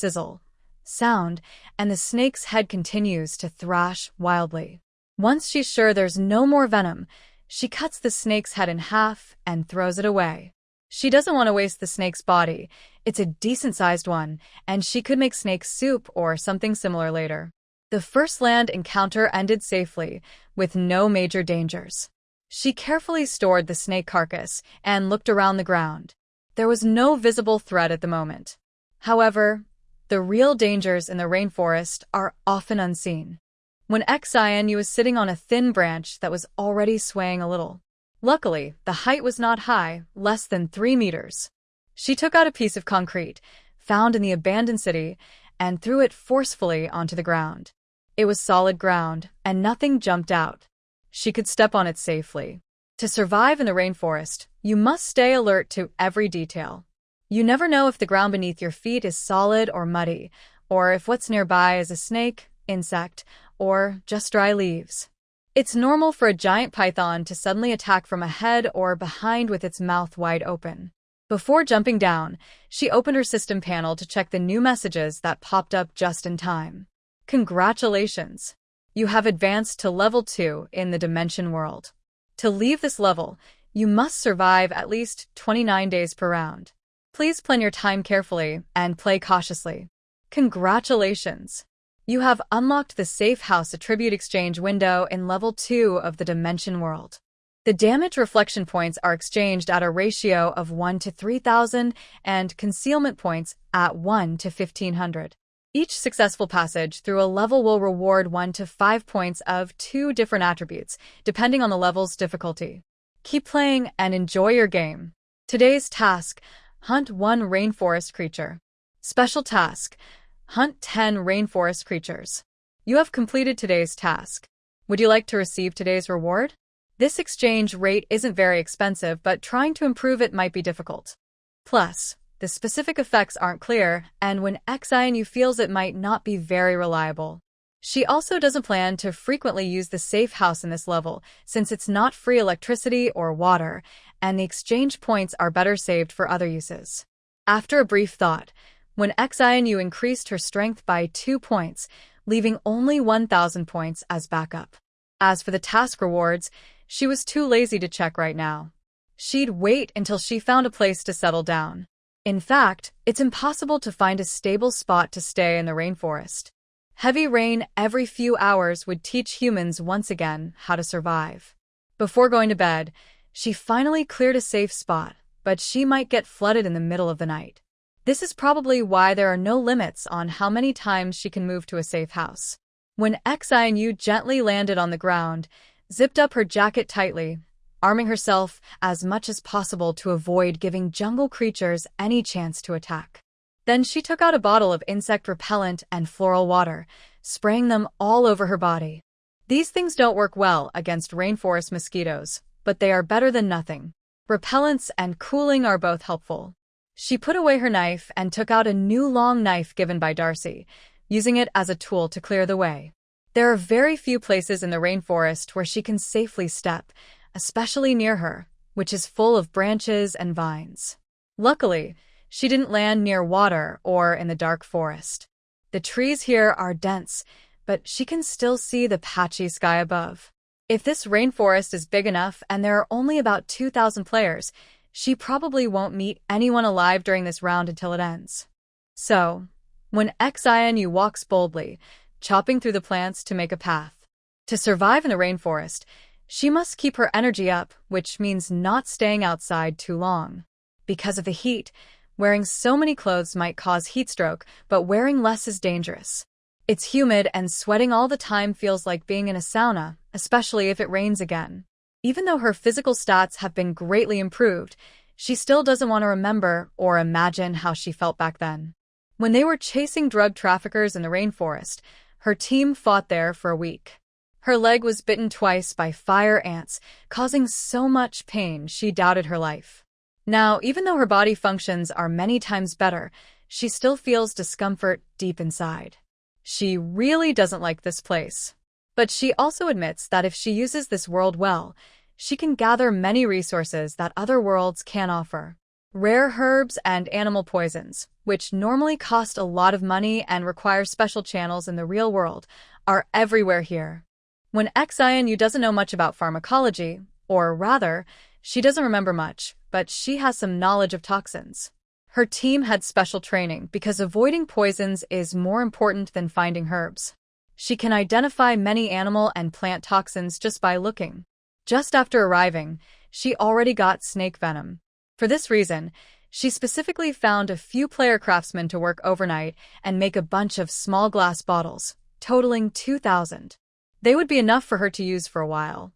sound, and the snake's head continues to thrash wildly. Once she's sure there's no more venom, she cuts the snake's head in half and throws it away. She doesn't want to waste the snake's body. It's a decent-sized one, and she could make snake soup or something similar later. The first land encounter ended safely, with no major dangers. She carefully stored the snake carcass and looked around the ground. There was no visible threat at the moment. However, the real dangers in the rainforest are often unseen. When Xian was sitting on a thin branch that was already swaying a little. Luckily, the height was not high, less than 3 meters. She took out a piece of concrete, found in the abandoned city, and threw it forcefully onto the ground. It was solid ground, and nothing jumped out. She could step on it safely. To survive in the rainforest, you must stay alert to every detail. You never know if the ground beneath your feet is solid or muddy, or if what's nearby is a snake, insect, or just dry leaves. It's normal for a giant python to suddenly attack from ahead or behind with its mouth wide open. Before jumping down, she opened her system panel to check the new messages that popped up just in time. Congratulations! You have advanced to level 2 in the Dimension World. To leave this level, you must survive at least 29 days per round. Please plan your time carefully and play cautiously. Congratulations! You have unlocked the Safe House Attribute Exchange window in Level 2 of the Dimension World. The damage reflection points are exchanged at a ratio of 1 to 3,000 and concealment points at 1 to 1,500. Each successful passage through a level will reward 1 to 5 points of 2 different attributes, depending on the level's difficulty. Keep playing and enjoy your game. Today's task: hunt 1 rainforest creature. Special task: hunt 10 rainforest creatures. You have completed today's task. Would you like to receive today's reward? This exchange rate isn't very expensive, but trying to improve it might be difficult. Plus, the specific effects aren't clear, and when XINU feels it might not be very reliable. She also doesn't plan to frequently use the safe house in this level, since it's not free electricity or water, and the exchange points are better saved for other uses. After a brief thought, when XINU increased her strength by 2 points, leaving only 1,000 points as backup. As for the task rewards, she was too lazy to check right now. She'd wait until she found a place to settle down. In fact, it's impossible to find a stable spot to stay in the rainforest. Heavy rain every few hours would teach humans once again how to survive. Before going to bed, she finally cleared a safe spot, but she might get flooded in the middle of the night. This is probably why there are no limits on how many times she can move to a safe house. When XINU gently landed on the ground, zipped up her jacket tightly, arming herself as much as possible to avoid giving jungle creatures any chance to attack. Then she took out a bottle of insect repellent and floral water, spraying them all over her body. These things don't work well against rainforest mosquitoes, but they are better than nothing. Repellents and cooling are both helpful. She put away her knife and took out a new long knife given by Darcy, using it as a tool to clear the way. There are very few places in the rainforest where she can safely step, especially near her, which is full of branches and vines. Luckily, she didn't land near water or in the dark forest. The trees here are dense, but she can still see the patchy sky above. If this rainforest is big enough and there are only about 2,000 players, she probably won't meet anyone alive during this round until it ends. So, when XINU walks boldly, chopping through the plants to make a path. To survive in the rainforest, she must keep her energy up, which means not staying outside too long. Because of the heat, wearing so many clothes might cause heat stroke, but wearing less is dangerous. It's humid and sweating all the time feels like being in a sauna, especially if it rains again. Even though her physical stats have been greatly improved, she still doesn't want to remember or imagine how she felt back then. When they were chasing drug traffickers in the rainforest, her team fought there for a week. Her leg was bitten twice by fire ants, causing so much pain she doubted her life. Now, even though her body functions are many times better, she still feels discomfort deep inside. She really doesn't like this place. But she also admits that if she uses this world well, she can gather many resources that other worlds can't offer. Rare herbs and animal poisons, which normally cost a lot of money and require special channels in the real world, are everywhere here. When XINU doesn't know much about pharmacology, or rather, she doesn't remember much, but she has some knowledge of toxins. Her team had special training because avoiding poisons is more important than finding herbs. She can identify many animal and plant toxins just by looking. Just after arriving, she already got snake venom. For this reason, she specifically found a few player craftsmen to work overnight and make a bunch of small glass bottles, totaling 2,000. They would be enough for her to use for a while.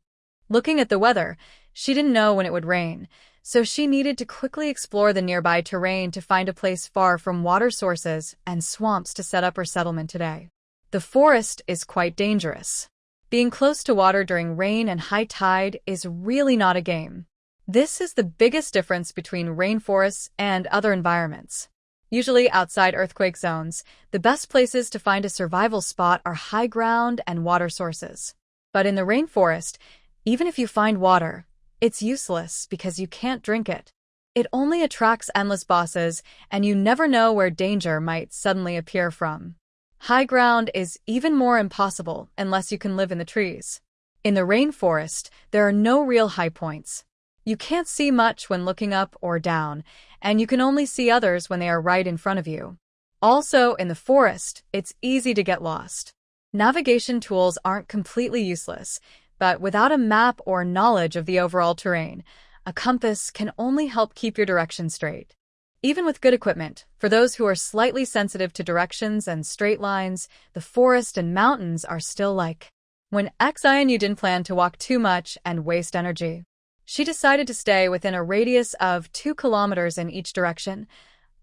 Looking at the weather, she didn't know when it would rain, so she needed to quickly explore the nearby terrain to find a place far from water sources and swamps to set up her settlement today. The forest is quite dangerous. Being close to water during rain and high tide is really not a game. This is the biggest difference between rainforests and other environments. Usually outside earthquake zones, the best places to find a survival spot are high ground and water sources. But in the rainforest, even if you find water, it's useless because you can't drink it. It only attracts endless bosses, and you never know where danger might suddenly appear from. High ground is even more impossible unless you can live in the trees. In the rainforest, there are no real high points. You can't see much when looking up or down, and you can only see others when they are right in front of you. Also, in the forest, it's easy to get lost. Navigation tools aren't completely useless, but without a map or knowledge of the overall terrain, a compass can only help keep your direction straight. Even with good equipment, for those who are slightly sensitive to directions and straight lines, the forest and mountains are still like. When Xian didn't plan to walk too much and waste energy. She decided to stay within a radius of 2 kilometers in each direction,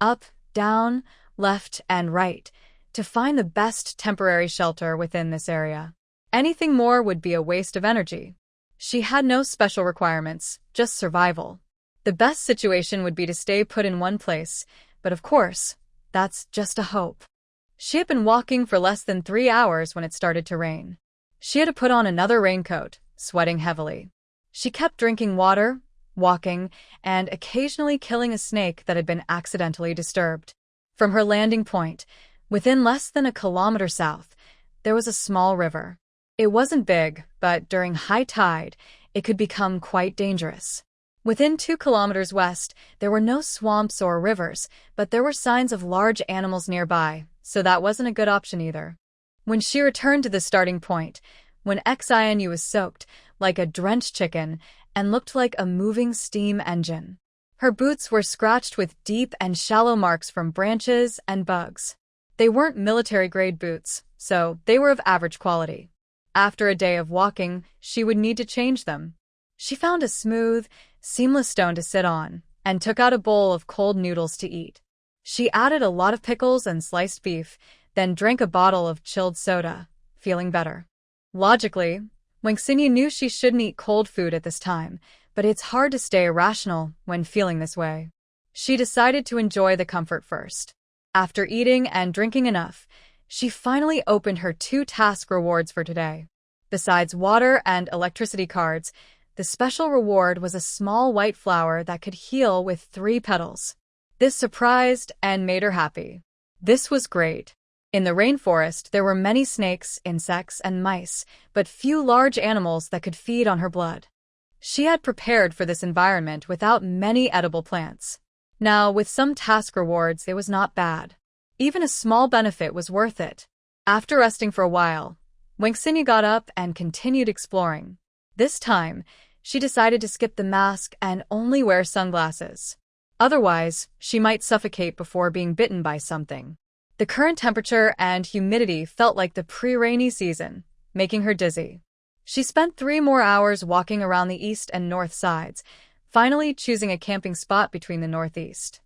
up, down, left, and right, to find the best temporary shelter within this area. Anything more would be a waste of energy. She had no special requirements, just survival. The best situation would be to stay put in one place, but of course, that's just a hope. She had been walking for less than 3 hours when it started to rain. She had to put on another raincoat, sweating heavily. She kept drinking water, walking, and occasionally killing a snake that had been accidentally disturbed. From her landing point, within less than a kilometer south, there was a small river. It wasn't big, but during high tide, it could become quite dangerous. Within 2 kilometers west, there were no swamps or rivers, but there were signs of large animals nearby, so that wasn't a good option either. When she returned to the starting point, when Xian was soaked, like a drenched chicken, and looked like a moving steam engine. Her boots were scratched with deep and shallow marks from branches and bugs. They weren't military-grade boots, so they were of average quality. After a day of walking, she would need to change them. She found a smooth, seamless stone to sit on, and took out a bowl of cold noodles to eat. She added a lot of pickles and sliced beef, then drank a bottle of chilled soda, feeling better. Logically, Xingyi knew she shouldn't eat cold food at this time, but it's hard to stay rational when feeling this way. She decided to enjoy the comfort first. After eating and drinking enough, she finally opened her 2 task rewards for today. Besides water and electricity cards, the special reward was a small white flower that could heal with 3 petals. This surprised and made her happy. This was great. In the rainforest, there were many snakes, insects, and mice, but few large animals that could feed on her blood. She had prepared for this environment without many edible plants. Now, with some task rewards, it was not bad. Even a small benefit was worth it. After resting for a while, Xingyi got up and continued exploring. This time, she decided to skip the mask and only wear sunglasses. Otherwise, she might suffocate before being bitten by something. The current temperature and humidity felt like the pre-rainy season, making her dizzy. She spent 3 more hours walking around the east and north sides, finally choosing a camping spot between the northeast.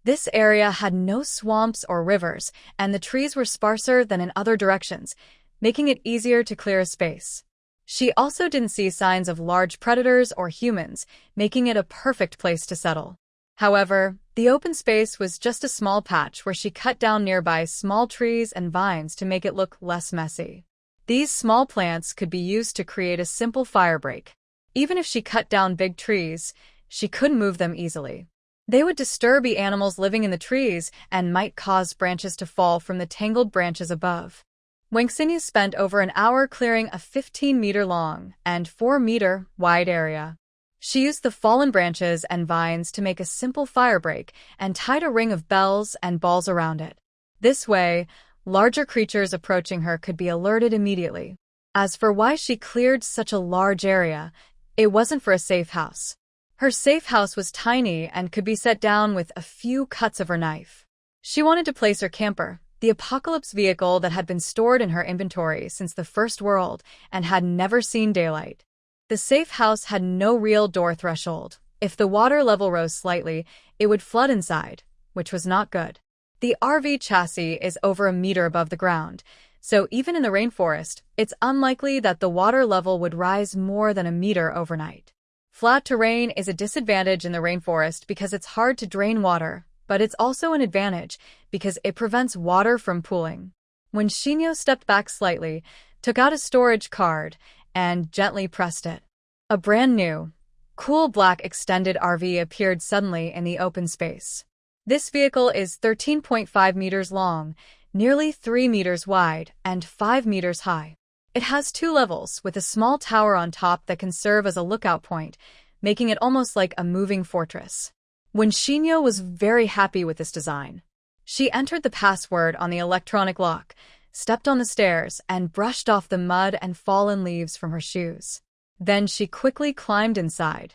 This area had no swamps or rivers, and the trees were sparser than in other directions, making it easier to clear a space. She also didn't see signs of large predators or humans, making it a perfect place to settle. However, the open space was just a small patch where she cut down nearby small trees and vines to make it look less messy. These small plants could be used to create a simple fire break. Even if she cut down big trees, she couldn't move them easily. They would disturb the animals living in the trees and might cause branches to fall from the tangled branches above. Xingyi spent over an hour clearing a 15-meter-long and 4-meter-wide area. She used the fallen branches and vines to make a simple fire break and tied a ring of bells and balls around it. This way, larger creatures approaching her could be alerted immediately. As for why she cleared such a large area, it wasn't for a safe house. Her safe house was tiny and could be set down with a few cuts of her knife. She wanted to place her camper, the apocalypse vehicle that had been stored in her inventory since the First World and had never seen daylight. The safe house had no real door threshold. If the water level rose slightly, it would flood inside, which was not good. The RV chassis is over a meter above the ground, so even in the rainforest, it's unlikely that the water level would rise more than a meter overnight. Flat terrain is a disadvantage in the rainforest because it's hard to drain water, but it's also an advantage because it prevents water from pooling. When Xingyi stepped back slightly, took out a storage card, and gently pressed it, a brand new, cool black extended RV appeared suddenly in the open space. This vehicle is 13.5 meters long, nearly 3 meters wide, and 5 meters high. It has 2 levels with a small tower on top that can serve as a lookout point, making it almost like a moving fortress. Xinyo was very happy with this design. She entered the password on the electronic lock, stepped on the stairs, and brushed off the mud and fallen leaves from her shoes. Then she quickly climbed inside.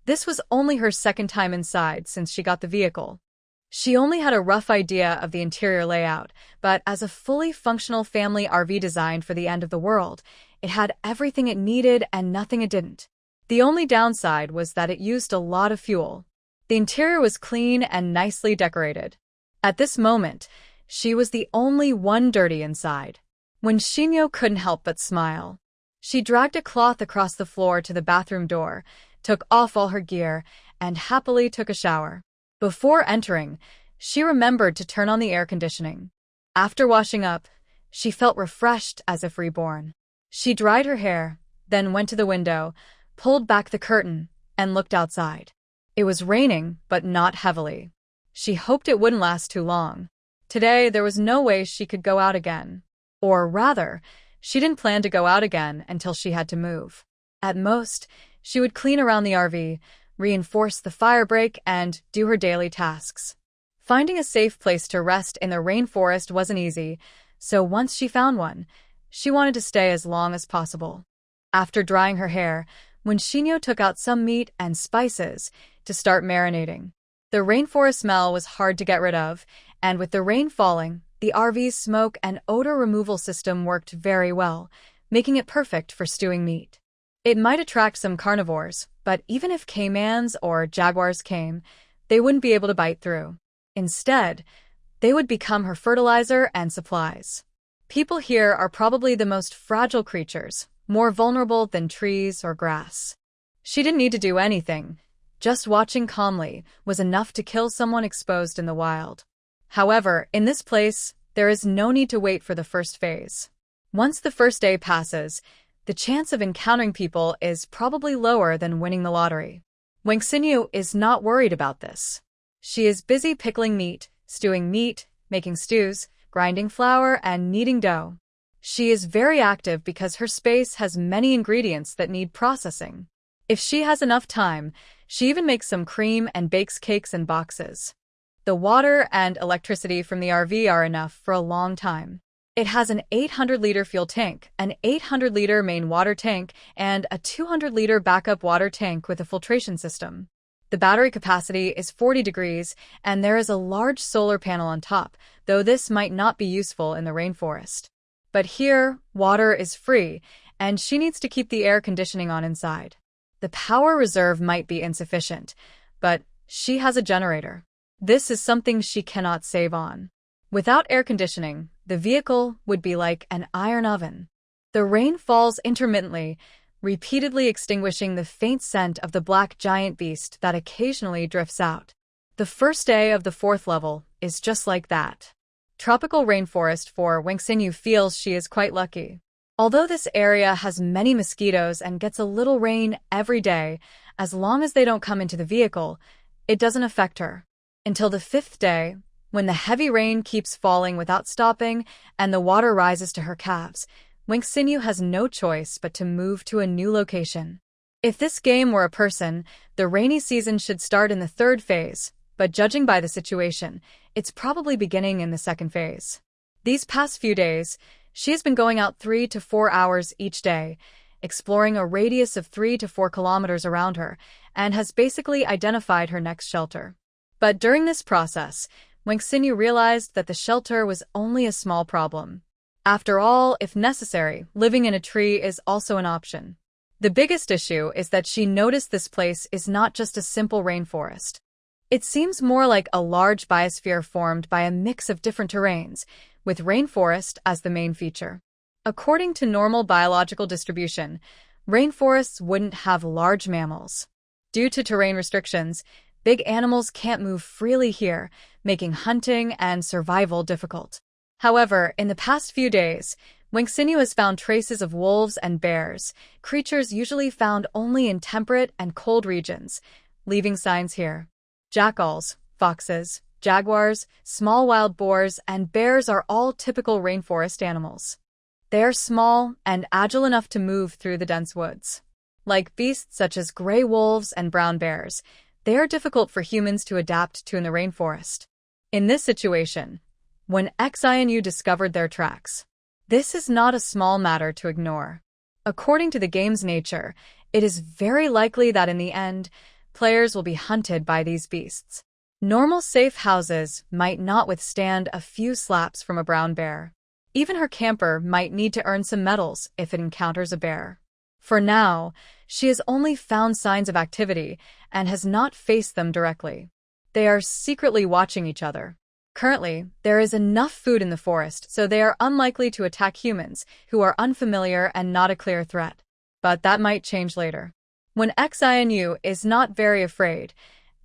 This was only her second time inside since she got the vehicle. She only had a rough idea of the interior layout, but as a fully functional family RV designed for the end of the world, it had everything it needed and nothing it didn't. The only downside was that it used a lot of fuel. The interior was clean and nicely decorated. At this moment, she was the only one dirty inside. Xinyo couldn't help but smile. She dragged a cloth across the floor to the bathroom door, took off all her gear, and happily took a shower. Before entering, she remembered to turn on the air conditioning. After washing up, she felt refreshed as if reborn. She dried her hair, then went to the window, pulled back the curtain, and looked outside. It was raining, but not heavily. She hoped it wouldn't last too long. Today, there was no way she could go out again. Or rather, she didn't plan to go out again until she had to move. At most, she would clean around the RV, reinforce the fire break, and do her daily tasks. Finding a safe place to rest in the rainforest wasn't easy, so once she found one, she wanted to stay as long as possible. After drying her hair, Xinyo took out some meat and spices to start marinating. The rainforest smell was hard to get rid of, and with the rain falling, the RV's smoke and odor removal system worked very well, making it perfect for stewing meat. It might attract some carnivores, but even if caimans or jaguars came, they wouldn't be able to bite through. Instead, they would become her fertilizer and supplies. People here are probably the most fragile creatures, more vulnerable than trees or grass. She didn't need to do anything. Just watching calmly was enough to kill someone exposed in the wild. However, in this place, there is no need to wait for the first phase. Once the first day passes, the chance of encountering people is probably lower than winning the lottery. Xinyo is not worried about this. She is busy pickling meat, stewing meat, making stews, grinding flour, and kneading dough. She is very active because her space has many ingredients that need processing. If she has enough time, she even makes some cream and bakes cakes in boxes. The water and electricity from the RV are enough for a long time. It has an 800-liter fuel tank, an 800-liter main water tank, and a 200-liter backup water tank with a filtration system. The battery capacity is 40 degrees, and there is a large solar panel on top, though this might not be useful in the rainforest. But here, water is free, and she needs to keep the air conditioning on inside. The power reserve might be insufficient, but she has a generator. This is something she cannot save on. Without air conditioning, the vehicle would be like an iron oven. The rain falls intermittently, repeatedly extinguishing the faint scent of the black giant beast that occasionally drifts out. The first day of the 4th level is just like that. Tropical rainforest for Xinyo feels she is quite lucky. Although this area has many mosquitoes and gets a little rain every day, as long as they don't come into the vehicle, it doesn't affect her. Until the 5th day, when the heavy rain keeps falling without stopping and the water rises to her calves, Xinyo has no choice but to move to a new location. If this game were a person, the rainy season should start in the 3rd phase, but judging by the situation, it's probably beginning in the 2nd phase. These past few days, she has been going out 3 to 4 hours each day, exploring a radius of 3 to 4 kilometers around her, and has basically identified her next shelter. But during this process, Xinyo realized that the shelter was only a small problem. After all, if necessary, living in a tree is also an option. The biggest issue is that she noticed this place is not just a simple rainforest. It seems more like a large biosphere formed by a mix of different terrains, with rainforest as the main feature. According to normal biological distribution, rainforests wouldn't have large mammals. Due to terrain restrictions, big animals can't move freely here, making hunting and survival difficult. However, in the past few days, Xinyo has found traces of wolves and bears, creatures usually found only in temperate and cold regions, leaving signs here. Jackals, foxes, jaguars, small wild boars, and bears are all typical rainforest animals. They are small and agile enough to move through the dense woods. Like beasts such as gray wolves and brown bears, they are difficult for humans to adapt to in the rainforest. In this situation, when Xianu discovered their tracks, this is not a small matter to ignore. According to the game's nature, it is very likely that in the end, players will be hunted by these beasts. Normal safe houses might not withstand a few slaps from a brown bear. Even her camper might need to earn some medals if it encounters a bear. For now, she has only found signs of activity and has not faced them directly. They are secretly watching each other. Currently, there is enough food in the forest, so they are unlikely to attack humans who are unfamiliar and not a clear threat. But that might change later. When Xianu is not very afraid,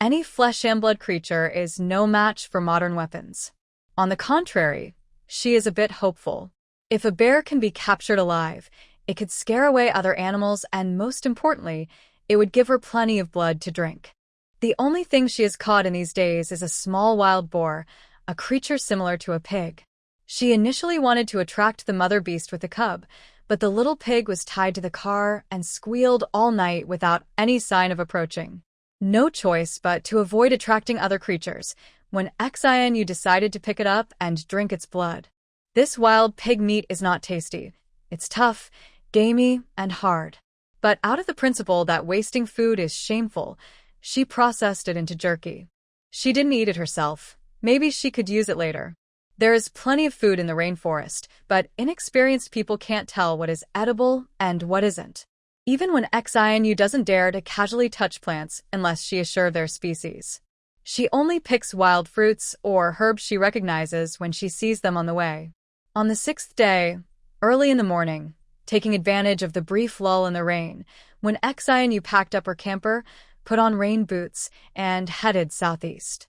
any flesh and blood creature is no match for modern weapons. On the contrary, she is a bit hopeful. If a bear can be captured alive, it could scare away other animals and, most importantly, it would give her plenty of blood to drink. The only thing she has caught in these days is a small wild boar, a creature similar to a pig. She initially wanted to attract the mother beast with a cub, but the little pig was tied to the car and squealed all night without any sign of approaching. No choice but to avoid attracting other creatures, when Xianu decided to pick it up and drink its blood. This wild pig meat is not tasty. It's tough, gamey, and hard. But out of the principle that wasting food is shameful, she processed it into jerky. She didn't eat it herself. Maybe she could use it later. There is plenty of food in the rainforest, but inexperienced people can't tell what is edible and what isn't. Even when Xianu doesn't dare to casually touch plants unless she is sure of their species. She only picks wild fruits or herbs she recognizes when she sees them on the way. On the 6th day, early in the morning, taking advantage of the brief lull in the rain, when Xianu packed up her camper, put on rain boots, and headed southeast.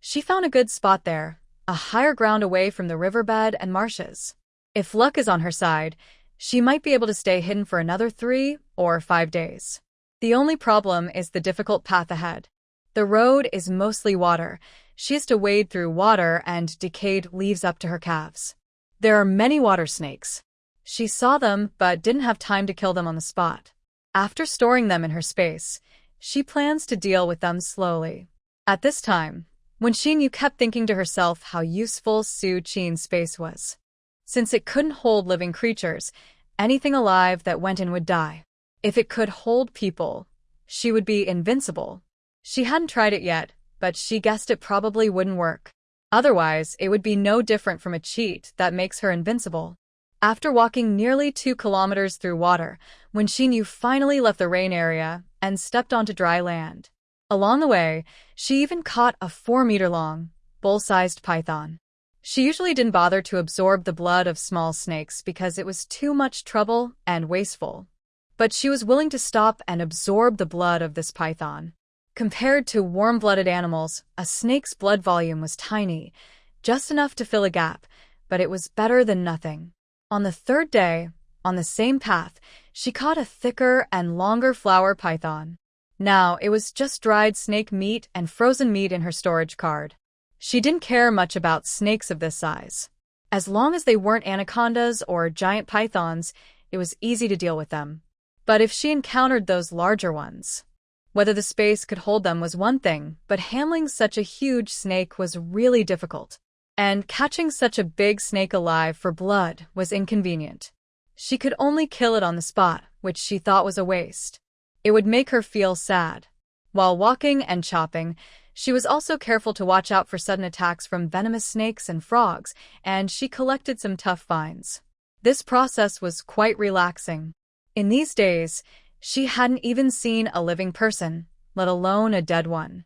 She found a good spot there, a higher ground away from the riverbed and marshes. If luck is on her side, she might be able to stay hidden for another 3 or 5 days. The only problem is the difficult path ahead. The road is mostly water. She has to wade through water and decayed leaves up to her calves. There are many water snakes. She saw them but didn't have time to kill them on the spot. After storing them in her space, she plans to deal with them slowly. At this time, when Xinyu kept thinking to herself how useful Su Qin's space was. Since it couldn't hold living creatures, anything alive that went in would die. If it could hold people, she would be invincible. She hadn't tried it yet, but she guessed it probably wouldn't work. Otherwise, it would be no different from a cheat that makes her invincible. After walking nearly 2 kilometers through water, when Xinyu finally left the rain area and stepped onto dry land. Along the way, she even caught a 4-meter-long, bull-sized python. She usually didn't bother to absorb the blood of small snakes because it was too much trouble and wasteful. But she was willing to stop and absorb the blood of this python. Compared to warm-blooded animals, a snake's blood volume was tiny, just enough to fill a gap, but it was better than nothing. On the 3rd day, on the same path, she caught a thicker and longer flower python. Now, it was just dried snake meat and frozen meat in her storage card. She didn't care much about snakes of this size. As long as they weren't anacondas or giant pythons, it was easy to deal with them. But if she encountered those larger ones, whether the space could hold them was one thing, but handling such a huge snake was really difficult. And catching such a big snake alive for blood was inconvenient. She could only kill it on the spot, which she thought was a waste. It would make her feel sad. While walking and chopping, she was also careful to watch out for sudden attacks from venomous snakes and frogs, and she collected some tough vines. This process was quite relaxing. In these days, she hadn't even seen a living person, let alone a dead one.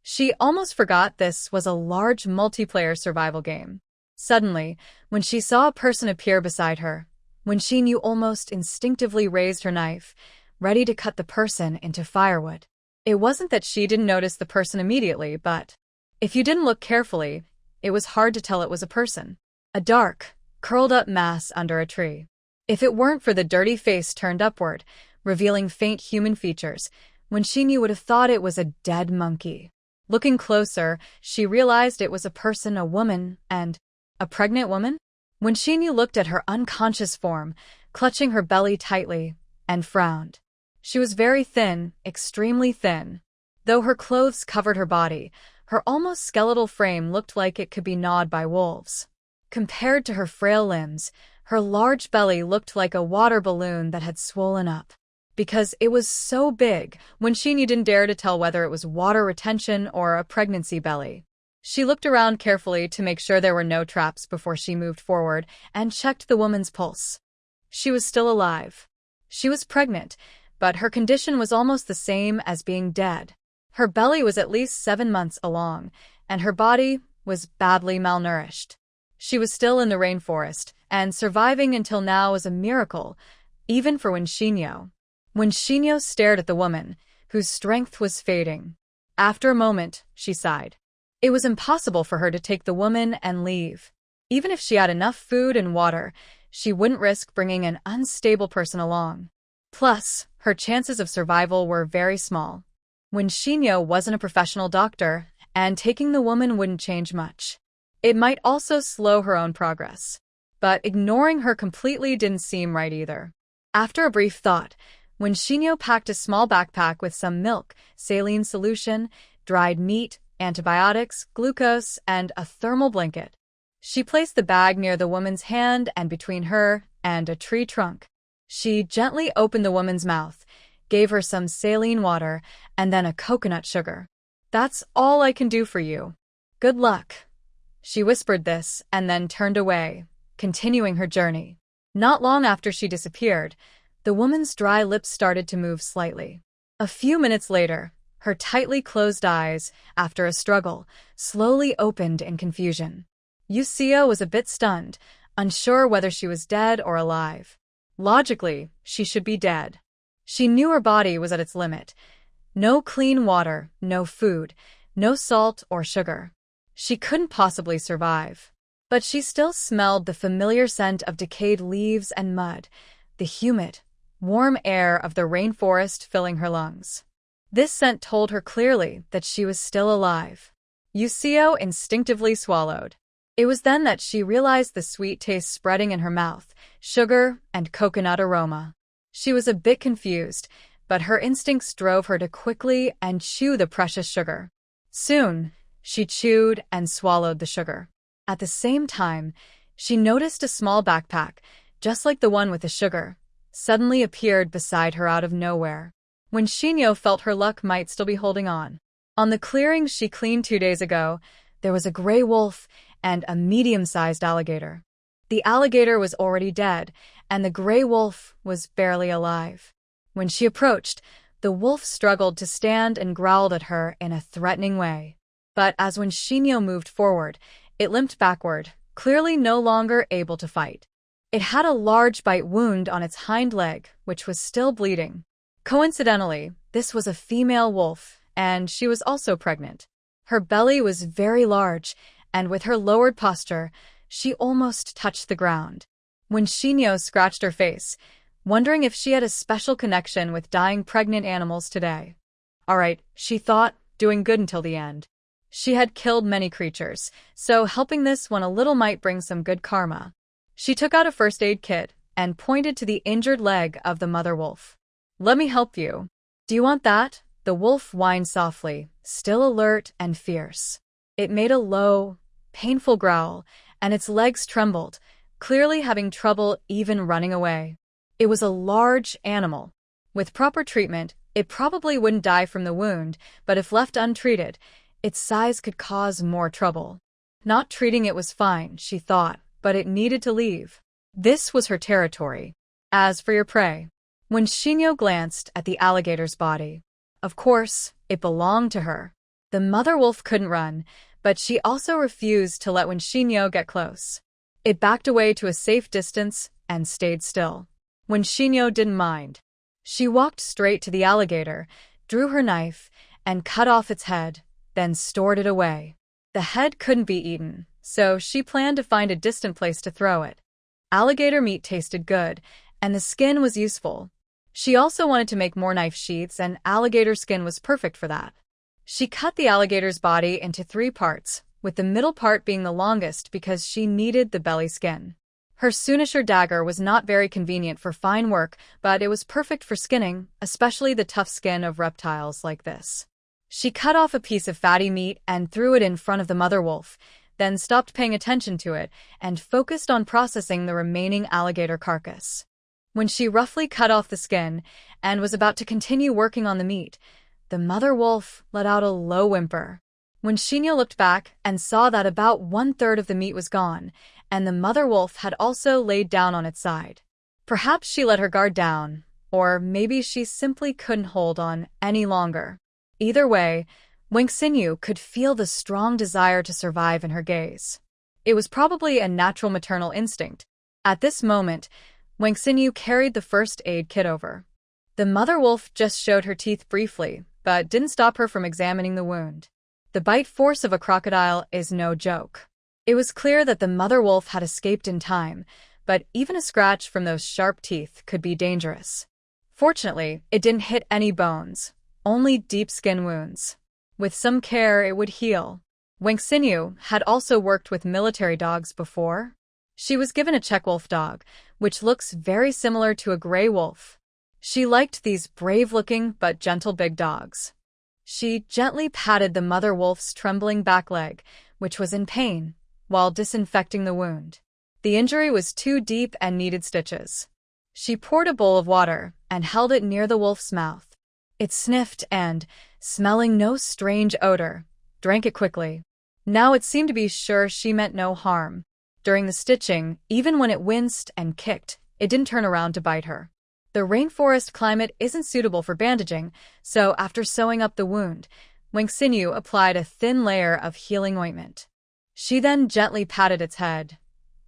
She almost forgot this was a large multiplayer survival game. Suddenly, when she saw a person appear beside her, when she knew almost instinctively raised her knife, ready to cut the person into firewood. It wasn't that she didn't notice the person immediately, but if you didn't look carefully, it was hard to tell it was a person. A dark, curled-up mass under a tree. If it weren't for the dirty face turned upward, revealing faint human features, when Xinyu would have thought it was a dead monkey. Looking closer, she realized it was a person, a woman, and a pregnant woman? When Xinyu looked at her unconscious form, clutching her belly tightly, and frowned. She was very thin, extremely thin. Though her clothes covered her body, her almost skeletal frame looked like it could be gnawed by wolves. Compared to her frail limbs, her large belly looked like a water balloon that had swollen up. Because it was so big, Wenxinyu didn't dare to tell whether it was water retention or a pregnancy belly. She looked around carefully to make sure there were no traps before she moved forward and checked the woman's pulse. She was still alive. She was pregnant, but her condition was almost the same as being dead. Her belly was at least 7 months along, and her body was badly malnourished. She was still in the rainforest, and surviving until now was a miracle, even for Wenxinyu. Wenxinyu stared at the woman, whose strength was fading. After a moment, she sighed. It was impossible for her to take the woman and leave. Even if she had enough food and water, she wouldn't risk bringing an unstable person along. Plus, her chances of survival were very small. Wenxinyu wasn't a professional doctor, and taking the woman wouldn't change much. It might also slow her own progress. But ignoring her completely didn't seem right either. After a brief thought, Wenxinyu packed a small backpack with some milk, saline solution, dried meat, antibiotics, glucose, and a thermal blanket. She placed the bag near the woman's hand and between her and a tree trunk. She gently opened the woman's mouth, gave her some saline water, and then a coconut sugar. "That's all I can do for you. Good luck." She whispered this and then turned away, continuing her journey. Not long after she disappeared, the woman's dry lips started to move slightly. A few minutes later, her tightly closed eyes, after a struggle, slowly opened in confusion. Yusia was a bit stunned, unsure whether she was dead or alive. Logically, she should be dead. She knew her body was at its limit. No clean water, no food, no salt or sugar. She couldn't possibly survive. But she still smelled the familiar scent of decayed leaves and mud, the humid, warm air of the rainforest filling her lungs. This scent told her clearly that she was still alive. Yusio instinctively swallowed. It was then that she realized the sweet taste spreading in her mouth, sugar and coconut aroma. She was a bit confused, but her instincts drove her to quickly and chew the precious sugar. Soon, she chewed and swallowed the sugar. At the same time, she noticed a small backpack, just like the one with the sugar, suddenly appeared beside her out of nowhere. Wenxinyu felt her luck might still be holding on. On the clearing she cleaned 2 days ago, there was a gray wolf and a medium-sized alligator. The alligator was already dead, and the gray wolf was barely alive. When she approached, the wolf struggled to stand and growled at her in a threatening way. But as Wenxinyu moved forward, it limped backward, clearly no longer able to fight. It had a large bite wound on its hind leg, which was still bleeding. Coincidentally, this was a female wolf, and she was also pregnant. Her belly was very large, and with her lowered posture, she almost touched the ground. Wenxinyu scratched her face, wondering if she had a special connection with dying pregnant animals today. All right, she thought, doing good until the end. She had killed many creatures, so helping this one a little might bring some good karma. She took out a first aid kit and pointed to the injured leg of the mother wolf. "Let me help you." "Do you want that?" The wolf whined softly, still alert and fierce. It made a low, painful growl, and its legs trembled, clearly having trouble even running away. It was a large animal. With proper treatment, it probably wouldn't die from the wound, but if left untreated, its size could cause more trouble. Not treating it was fine, she thought, but it needed to leave. This was her territory. As for your prey. Wenxinyu glanced at the alligator's body. Of course, it belonged to her. The mother wolf couldn't run, but she also refused to let Wenxinyu get close. It backed away to a safe distance and stayed still. Wenxinyu didn't mind. She walked straight to the alligator, drew her knife, and cut off its head, then stored it away. The head couldn't be eaten, so she planned to find a distant place to throw it. Alligator meat tasted good, and the skin was useful. She also wanted to make more knife sheaths, and alligator skin was perfect for that. She cut the alligator's body into 3 parts, with the middle part being the longest because she needed the belly skin. Her Sunisher dagger was not very convenient for fine work, but it was perfect for skinning, especially the tough skin of reptiles like this. She cut off a piece of fatty meat and threw it in front of the mother wolf, then stopped paying attention to it and focused on processing the remaining alligator carcass. When she roughly cut off the skin and was about to continue working on the meat, the mother wolf let out a low whimper. When Shinya looked back and saw that about 1/3 of the meat was gone, and the mother wolf had also laid down on its side. Perhaps she let her guard down, or maybe she simply couldn't hold on any longer. Either way, Wangxinyu could feel the strong desire to survive in her gaze. It was probably a natural maternal instinct. At this moment, Wangxinyu carried the first aid kit over. The mother wolf just showed her teeth briefly, but didn't stop her from examining the wound. The bite force of a crocodile is no joke. It was clear that the mother wolf had escaped in time, but even a scratch from those sharp teeth could be dangerous. Fortunately, it didn't hit any bones, only deep skin wounds. With some care, it would heal. Wangxinyu had also worked with military dogs before. She was given a Checkwolf dog, which looks very similar to a gray wolf. She liked these brave-looking but gentle big dogs. She gently patted the mother wolf's trembling back leg, which was in pain, while disinfecting the wound. The injury was too deep and needed stitches. She poured a bowl of water and held it near the wolf's mouth. It sniffed and, smelling no strange odor, drank it quickly. Now it seemed to be sure she meant no harm. During the stitching, even when it winced and kicked, it didn't turn around to bite her. The rainforest climate isn't suitable for bandaging, so after sewing up the wound, Wangxinyu applied a thin layer of healing ointment. She then gently patted its head.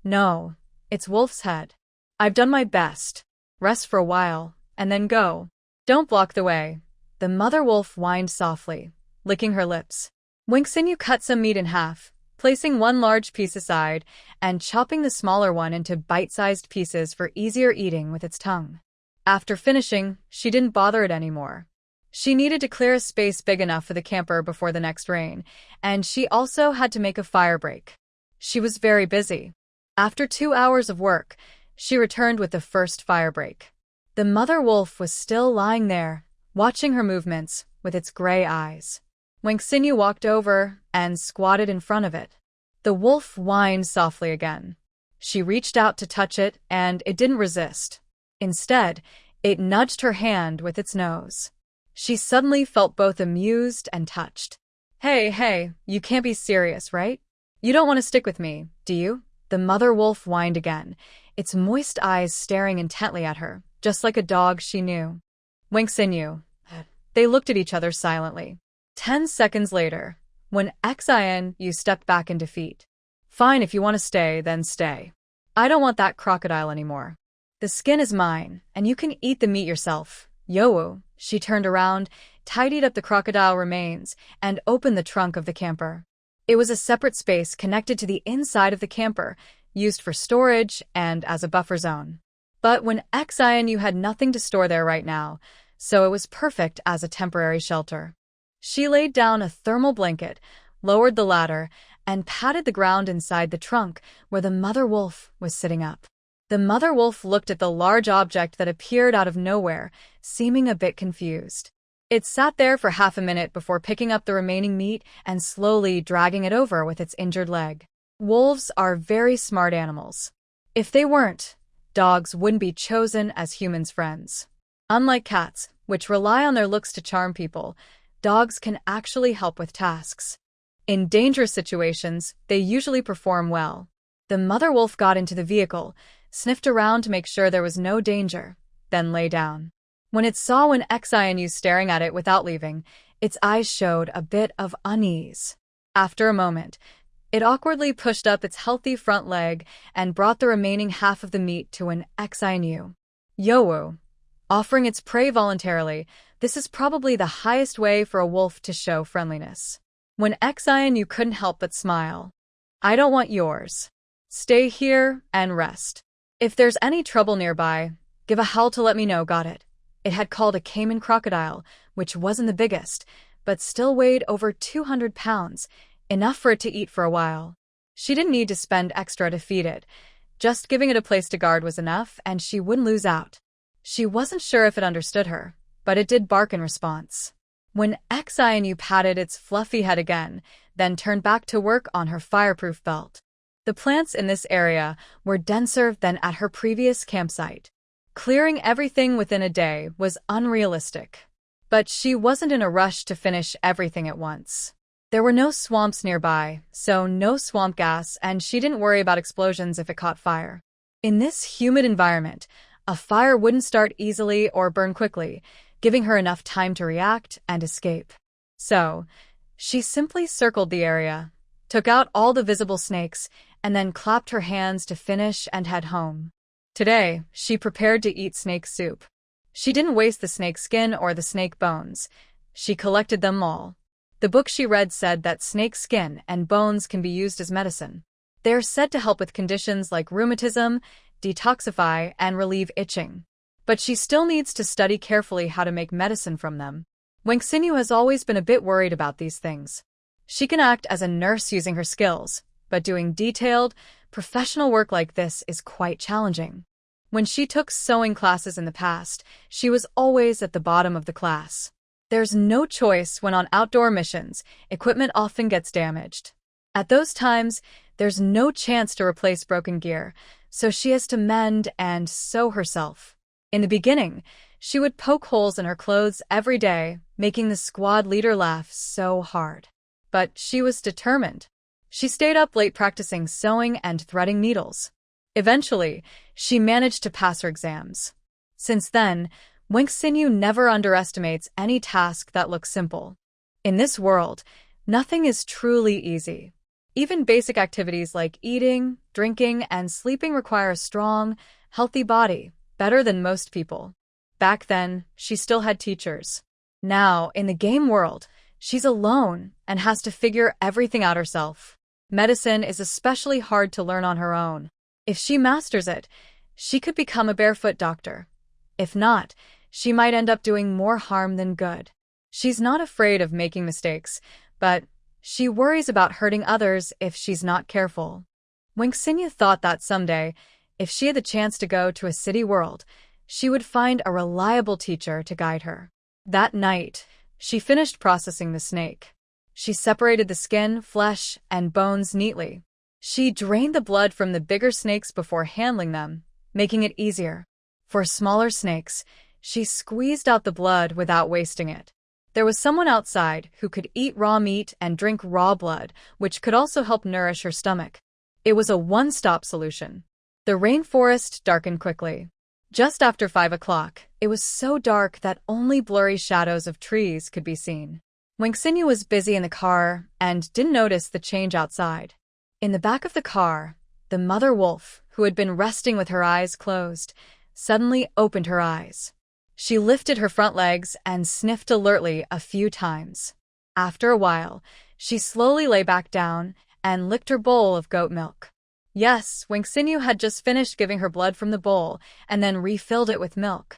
No, it's Wolf's head. I've done my best. Rest for a while, and then go. Don't block the way. The mother wolf whined softly, licking her lips. Wangxinyu cut some meat in half, placing one large piece aside and chopping the smaller one into bite-sized pieces for easier eating with its tongue. After finishing, she didn't bother it anymore. She needed to clear a space big enough for the camper before the next rain, and she also had to make a fire break. She was very busy. After 2 hours of work, she returned with the first fire break. The mother wolf was still lying there, watching her movements with its gray eyes. Wangxinyu walked over and squatted in front of it. The wolf whined softly again. She reached out to touch it, and it didn't resist. Instead, it nudged her hand with its nose. She suddenly felt both amused and touched. Hey, you can't be serious, right? You don't want to stick with me, do you? The mother wolf whined again, its moist eyes staring intently at her, just like a dog she knew. Wangxinyu. They looked at each other silently. 10 seconds later, when Xian stepped back in defeat. Fine, if you want to stay, then stay. I don't want that crocodile anymore. The skin is mine, and you can eat the meat yourself. Yowu. She turned around, tidied up the crocodile remains, and opened the trunk of the camper. It was a separate space connected to the inside of the camper, used for storage and as a buffer zone. But when Xian had nothing to store there right now, so it was perfect as a temporary shelter. She laid down a thermal blanket, lowered the ladder, and patted the ground inside the trunk where the mother wolf was sitting up. The mother wolf looked at the large object that appeared out of nowhere, seeming a bit confused. It sat there for half a minute before picking up the remaining meat and slowly dragging it over with its injured leg. Wolves are very smart animals. If they weren't, dogs wouldn't be chosen as humans' friends. Unlike cats, which rely on their looks to charm people, dogs can actually help with tasks. In dangerous situations, they usually perform well. The mother wolf got into the vehicle, sniffed around to make sure there was no danger, then lay down. When it saw Xian staring at it without leaving, its eyes showed a bit of unease. After a moment, it awkwardly pushed up its healthy front leg and brought the remaining half of the meat to Xian. Yowu. Offering its prey voluntarily, this is probably the highest way for a wolf to show friendliness. When Xian couldn't help but smile. I don't want yours. Stay here and rest. If there's any trouble nearby, give a howl to let me know, got it? It had called a caiman crocodile, which wasn't the biggest, but still weighed over 200 pounds, enough for it to eat for a while. She didn't need to spend extra to feed it. Just giving it a place to guard was enough, and she wouldn't lose out. She wasn't sure if it understood her, but it did bark in response. When Xianu patted its fluffy head again, then turned back to work on her fireproof belt. The plants in this area were denser than at her previous campsite. Clearing everything within a day was unrealistic. But she wasn't in a rush to finish everything at once. There were no swamps nearby, so no swamp gas, and she didn't worry about explosions if it caught fire. In this humid environment, a fire wouldn't start easily or burn quickly, giving her enough time to react and escape. So, she simply circled the area, took out all the visible snakes, and then clapped her hands to finish and head home. Today, she prepared to eat snake soup. She didn't waste the snake skin or the snake bones. She collected them all. The book she read said that snake skin and bones can be used as medicine. They are said to help with conditions like rheumatism, detoxify, and relieve itching. But she still needs to study carefully how to make medicine from them. Xinyu has always been a bit worried about these things. She can act as a nurse using her skills, but doing detailed, professional work like this is quite challenging. When she took sewing classes in the past, she was always at the bottom of the class. There's no choice when on outdoor missions, equipment often gets damaged. At those times, there's no chance to replace broken gear, so she has to mend and sew herself. In the beginning, she would poke holes in her clothes every day, making the squad leader laugh so hard. But she was determined. She stayed up late practicing sewing and threading needles. Eventually, she managed to pass her exams. Since then, Xinyu never underestimates any task that looks simple. In this world, nothing is truly easy. Even basic activities like eating, drinking, and sleeping require a strong, healthy body, better than most people. Back then, she still had teachers. Now, in the game world, she's alone and has to figure everything out herself. Medicine is especially hard to learn on her own. If she masters it, she could become a barefoot doctor. If not, she might end up doing more harm than good. She's not afraid of making mistakes, but she worries about hurting others if she's not careful. Xinyu thought that someday, if she had the chance to go to a city world, she would find a reliable teacher to guide her. That night, she finished processing the snake. She separated the skin, flesh, and bones neatly. She drained the blood from the bigger snakes before handling them, making it easier. For smaller snakes, she squeezed out the blood without wasting it. There was someone outside who could eat raw meat and drink raw blood, which could also help nourish her stomach. It was a one-stop solution. The rainforest darkened quickly. Just after 5 o'clock, it was so dark that only blurry shadows of trees could be seen. Xinyu was busy in the car and didn't notice the change outside. In the back of the car, the mother wolf, who had been resting with her eyes closed, suddenly opened her eyes. She lifted her front legs and sniffed alertly a few times. After a while, she slowly lay back down and licked her bowl of goat milk. Yes, Xinyu had just finished giving her blood from the bowl and then refilled it with milk.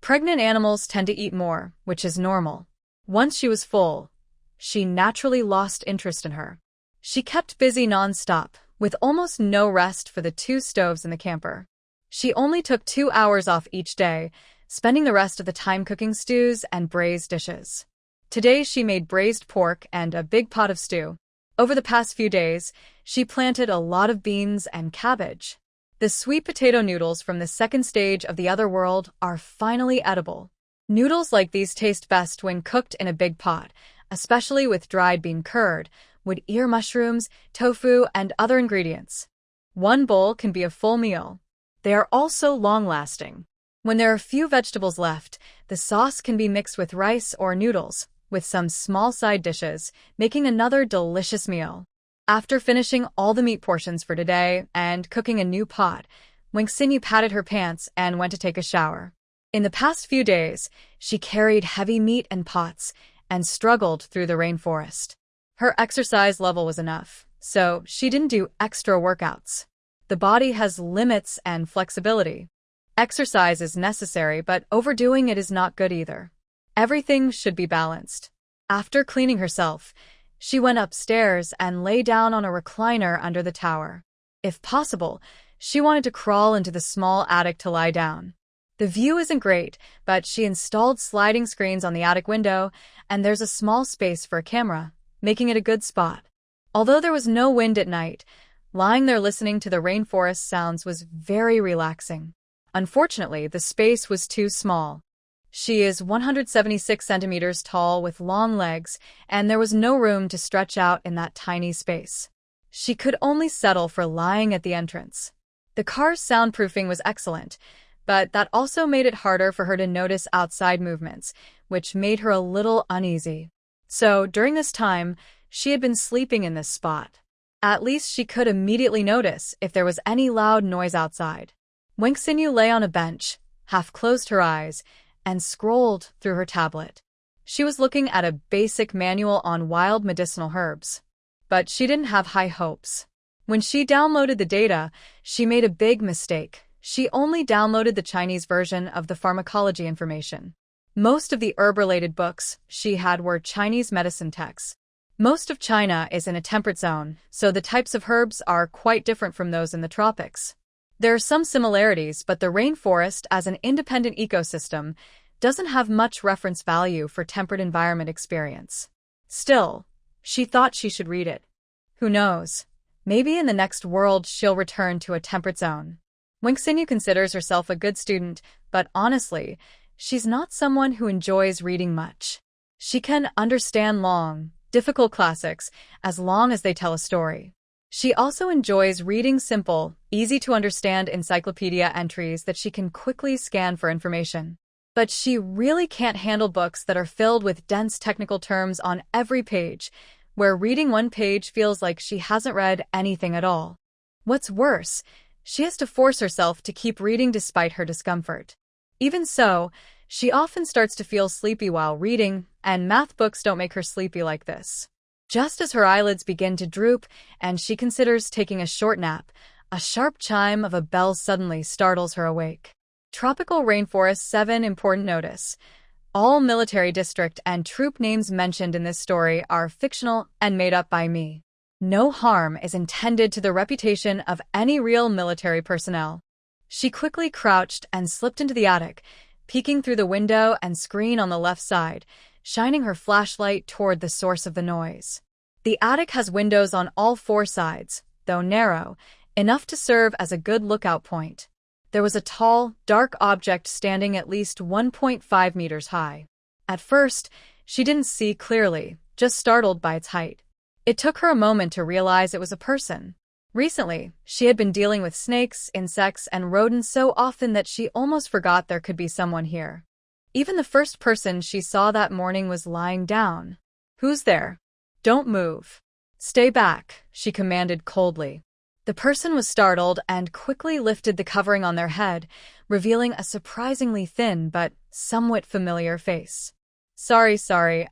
Pregnant animals tend to eat more, which is normal. Once she was full, she naturally lost interest in her. She kept busy non-stop, with almost no rest for the 2 stoves in the camper. She only took 2 hours off each day, spending the rest of the time cooking stews and braised dishes. Today she made braised pork and a big pot of stew. Over the past few days, she planted a lot of beans and cabbage. The sweet potato noodles from the second stage of the other world are finally edible. Noodles like these taste best when cooked in a big pot, especially with dried bean curd, wood ear mushrooms, tofu, and other ingredients. One bowl can be a full meal. They are also long-lasting. When there are few vegetables left, the sauce can be mixed with rice or noodles, with some small side dishes, making another delicious meal. After finishing all the meat portions for today and cooking a new pot, Xinyu patted her pants and went to take a shower. In the past few days, she carried heavy meat and pots and struggled through the rainforest. Her exercise level was enough, so she didn't do extra workouts. The body has limits and flexibility. Exercise is necessary, but overdoing it is not good either. Everything should be balanced. After cleaning herself, she went upstairs and lay down on a recliner under the tower. If possible, She wanted to crawl into the small attic to lie down. The view isn't great, but she installed sliding screens on the attic window, and there's a small space for a camera, making it a good spot. Although there was no wind at night, lying there listening to the rainforest sounds was very relaxing. Unfortunately, the space was too small. She is 176 centimeters tall with long legs, and there was no room to stretch out in that tiny space. She could only settle for lying at the entrance. The car's soundproofing was excellent, but that also made it harder for her to notice outside movements, which made her a little uneasy. So, during this time, she had been sleeping in this spot. At least she could immediately notice if there was any loud noise outside. Wangxinyu lay on a bench, half closed her eyes, and scrolled through her tablet. She was looking at a basic manual on wild medicinal herbs. But she didn't have high hopes. When she downloaded the data, she made a big mistake. She only downloaded the Chinese version of the pharmacology information. Most of the herb-related books she had were Chinese medicine texts. Most of China is in a temperate zone, so the types of herbs are quite different from those in the tropics. There are some similarities, but the rainforest as an independent ecosystem doesn't have much reference value for temperate environment experience. Still, she thought she should read it. Who knows? Maybe in the next world she'll return to a temperate zone. Wangxinyu considers herself a good student, but honestly, she's not someone who enjoys reading much. She can understand long, difficult classics as long as they tell a story. She also enjoys reading simple, easy-to-understand encyclopedia entries that she can quickly scan for information. But she really can't handle books that are filled with dense technical terms on every page, where reading one page feels like she hasn't read anything at all. What's worse, she has to force herself to keep reading despite her discomfort. Even so, she often starts to feel sleepy while reading, and math books don't make her sleepy like this. Just as her eyelids begin to droop and she considers taking a short nap, a sharp chime of a bell suddenly startles her awake. Tropical Rainforest 7 Important Notice. All military district and troop names mentioned in this story are fictional and made up by me. No harm is intended to the reputation of any real military personnel. She quickly crouched and slipped into the attic, peeking through the window and screen on the left side, shining her flashlight toward the source of the noise. The attic has windows on all four sides, though narrow, enough to serve as a good lookout point. There was a tall, dark object standing at least 1.5 meters high. At first, she didn't see clearly, just startled by its height. It took her a moment to realize it was a person. Recently, she had been dealing with snakes, insects, and rodents so often that she almost forgot there could be someone here. Even the first person she saw that morning was lying down. "Who's there? Don't move. Stay back," she commanded coldly. The person was startled and quickly lifted the covering on their head, revealing a surprisingly thin but somewhat familiar face. Sorry,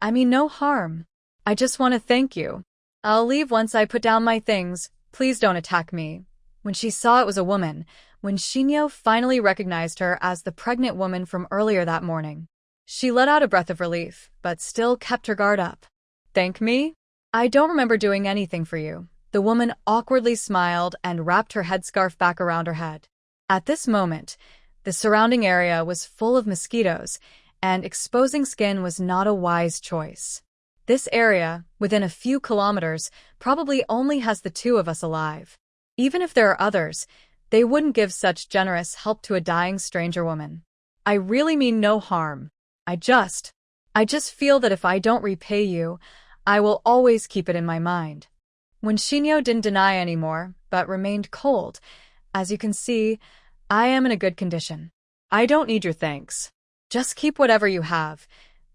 I mean no harm. I just want to thank you. I'll leave once I put down my things. Please don't attack me." When she saw it was a woman, Wangxinyu finally recognized her as the pregnant woman from earlier that morning. She let out a breath of relief, but still kept her guard up. "Thank me? I don't remember doing anything for you." The woman awkwardly smiled and wrapped her headscarf back around her head. At this moment, the surrounding area was full of mosquitoes, and exposing skin was not a wise choice. This area, within a few kilometers, probably only has the two of us alive. Even if there are others, they wouldn't give such generous help to a dying stranger woman. I really mean no harm. I just feel that if I don't repay you, I will always keep it in my mind. When Shinyo didn't deny anymore, but remained cold, "As you can see, I am in a good condition. I don't need your thanks. Just keep whatever you have."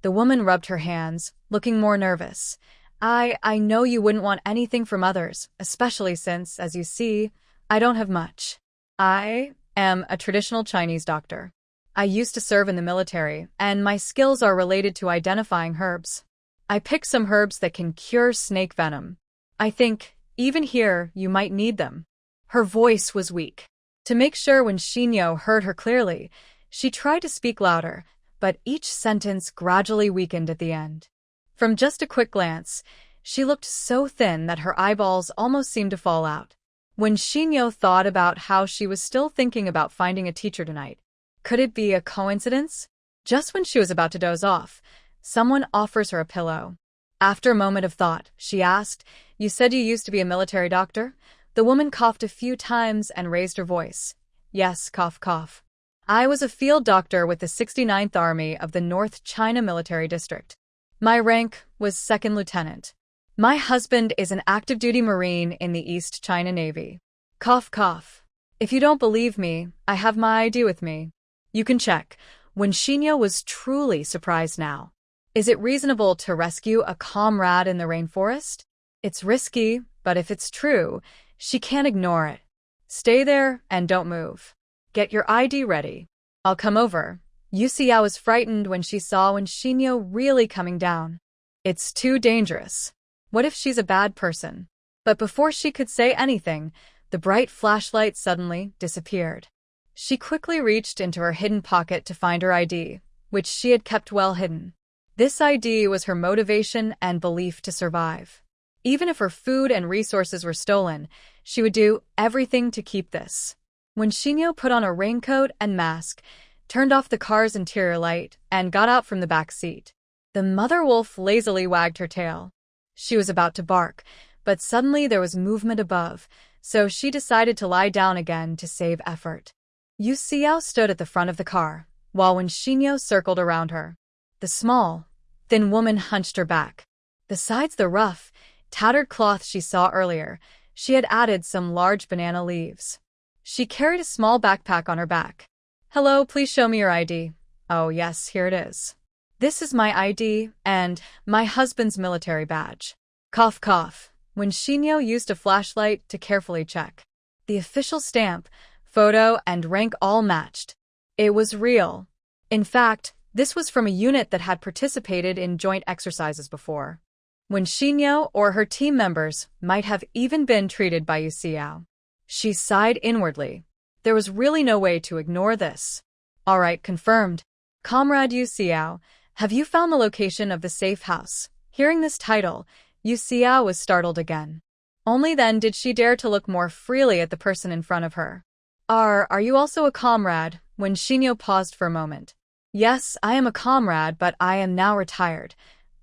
The woman rubbed her hands, looking more nervous. I know you wouldn't want anything from others, especially since, as you see, I don't have much. I am a traditional Chinese doctor. I used to serve in the military, and my skills are related to identifying herbs. I picked some herbs that can cure snake venom. I think, even here, you might need them." Her voice was weak. To make sure when Shinyo heard her clearly, she tried to speak louder, but each sentence gradually weakened at the end. From just a quick glance, she looked so thin that her eyeballs almost seemed to fall out. When Shinyo thought about how she was still thinking about finding a teacher tonight, could it be a coincidence? Just when she was about to doze off, someone offers her a pillow. After a moment of thought, she asked, "You said you used to be a military doctor?" The woman coughed a few times and raised her voice. "Yes, cough, cough. I was a field doctor with the 69th Army of the North China Military District. My rank was second lieutenant. My husband is an active-duty Marine in the East China Navy." Cough, cough. "If you don't believe me, I have my ID with me. You can check." When Shinyo was truly surprised now. Is it reasonable to rescue a comrade in the rainforest? It's risky, but if it's true, she can't ignore it. "Stay there and don't move. Get your ID ready. I'll come over." Yu Xiao was frightened when she saw Shinyo really coming down. It's too dangerous. What if she's a bad person? But before she could say anything, the bright flashlight suddenly disappeared. She quickly reached into her hidden pocket to find her ID, which she had kept well hidden. This ID was her motivation and belief to survive. Even if her food and resources were stolen, she would do everything to keep this. When Shinyo put on a raincoat and mask, turned off the car's interior light, and got out from the back seat, the mother wolf lazily wagged her tail. She was about to bark, but suddenly there was movement above, so she decided to lie down again to save effort. Yu Xiao stood at the front of the car, while Shinyo circled around her. The small, thin woman hunched her back. Besides the rough, tattered cloth she saw earlier, she had added some large banana leaves. She carried a small backpack on her back. "Hello, please show me your ID." "Oh yes, here it is. This is my ID, and my husband's military badge." Cough, cough. When Shinyo used a flashlight to carefully check. The official stamp, photo, and rank all matched. It was real. In fact, this was from a unit that had participated in joint exercises before. When Shinyo or her team members might have even been treated by Yu Xiao. She sighed inwardly. There was really no way to ignore this. "All right, confirmed. Comrade Yu Xiao, have you found the location of the safe house?" Hearing this title, Yu Xiao was startled again. Only then did she dare to look more freely at the person in front of her. Are you also a comrade?" When Shinyo paused for a moment. "Yes, I am a comrade, but I am now retired."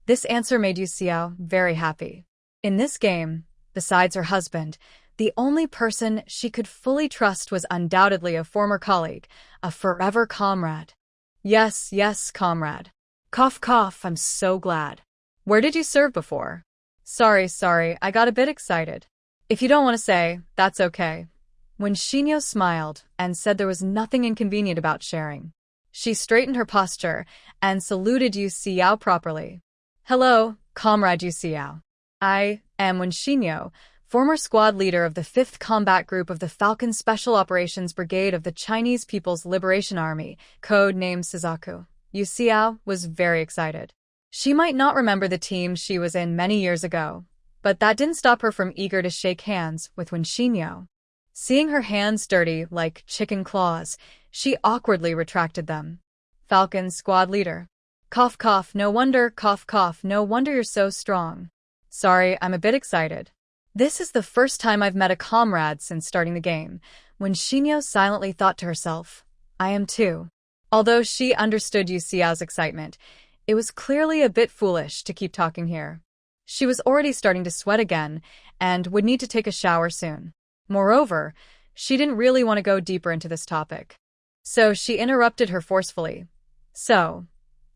This answer made Yu Xiao very happy. In this game, besides her husband, the only person she could fully trust was undoubtedly a former colleague, a forever comrade. "Yes, yes, comrade." Cough, cough, I'm so glad. "Where did you serve before?" Sorry, I got a bit excited." "If you don't want to say, that's okay." When Shinyo smiled and said there was nothing inconvenient about sharing, she straightened her posture and saluted Yu Xiao properly. "Hello, Comrade Yu Xiao. I am Shinyo, former squad leader of the 5th Combat Group of the Falcon Special Operations Brigade of the Chinese People's Liberation Army, code-named Suzaku." Yu Xiao was very excited. She might not remember the team she was in many years ago, but that didn't stop her from eager to shake hands with Shinyo. Seeing her hands dirty like chicken claws, she awkwardly retracted them. "Falcon squad leader." Cough, cough, no wonder, cough, cough, no wonder you're so strong. Sorry, I'm a bit excited. This is the first time I've met a comrade since starting the game. When Shinyo silently thought to herself, I am too. Although she understood Yu Xiao's excitement, it was clearly a bit foolish to keep talking here. She was already starting to sweat again and would need to take a shower soon. Moreover, she didn't really want to go deeper into this topic. So she interrupted her forcefully. "So,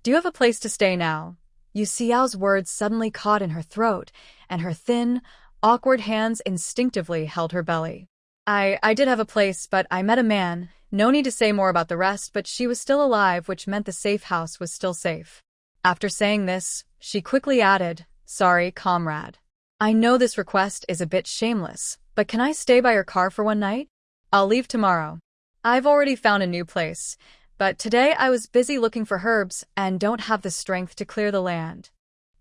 do you have a place to stay now?" Yu Xiao's words suddenly caught in her throat, and her thin, awkward hands instinctively held her belly. I did have a place, but I met a man. No need to say more about the rest, but she was still alive, which meant the safe house was still safe." After saying this, she quickly added, "Sorry, comrade. I know this request is a bit shameless, but can I stay by your car for one night? I'll leave tomorrow. I've already found a new place, but today I was busy looking for herbs and don't have the strength to clear the land."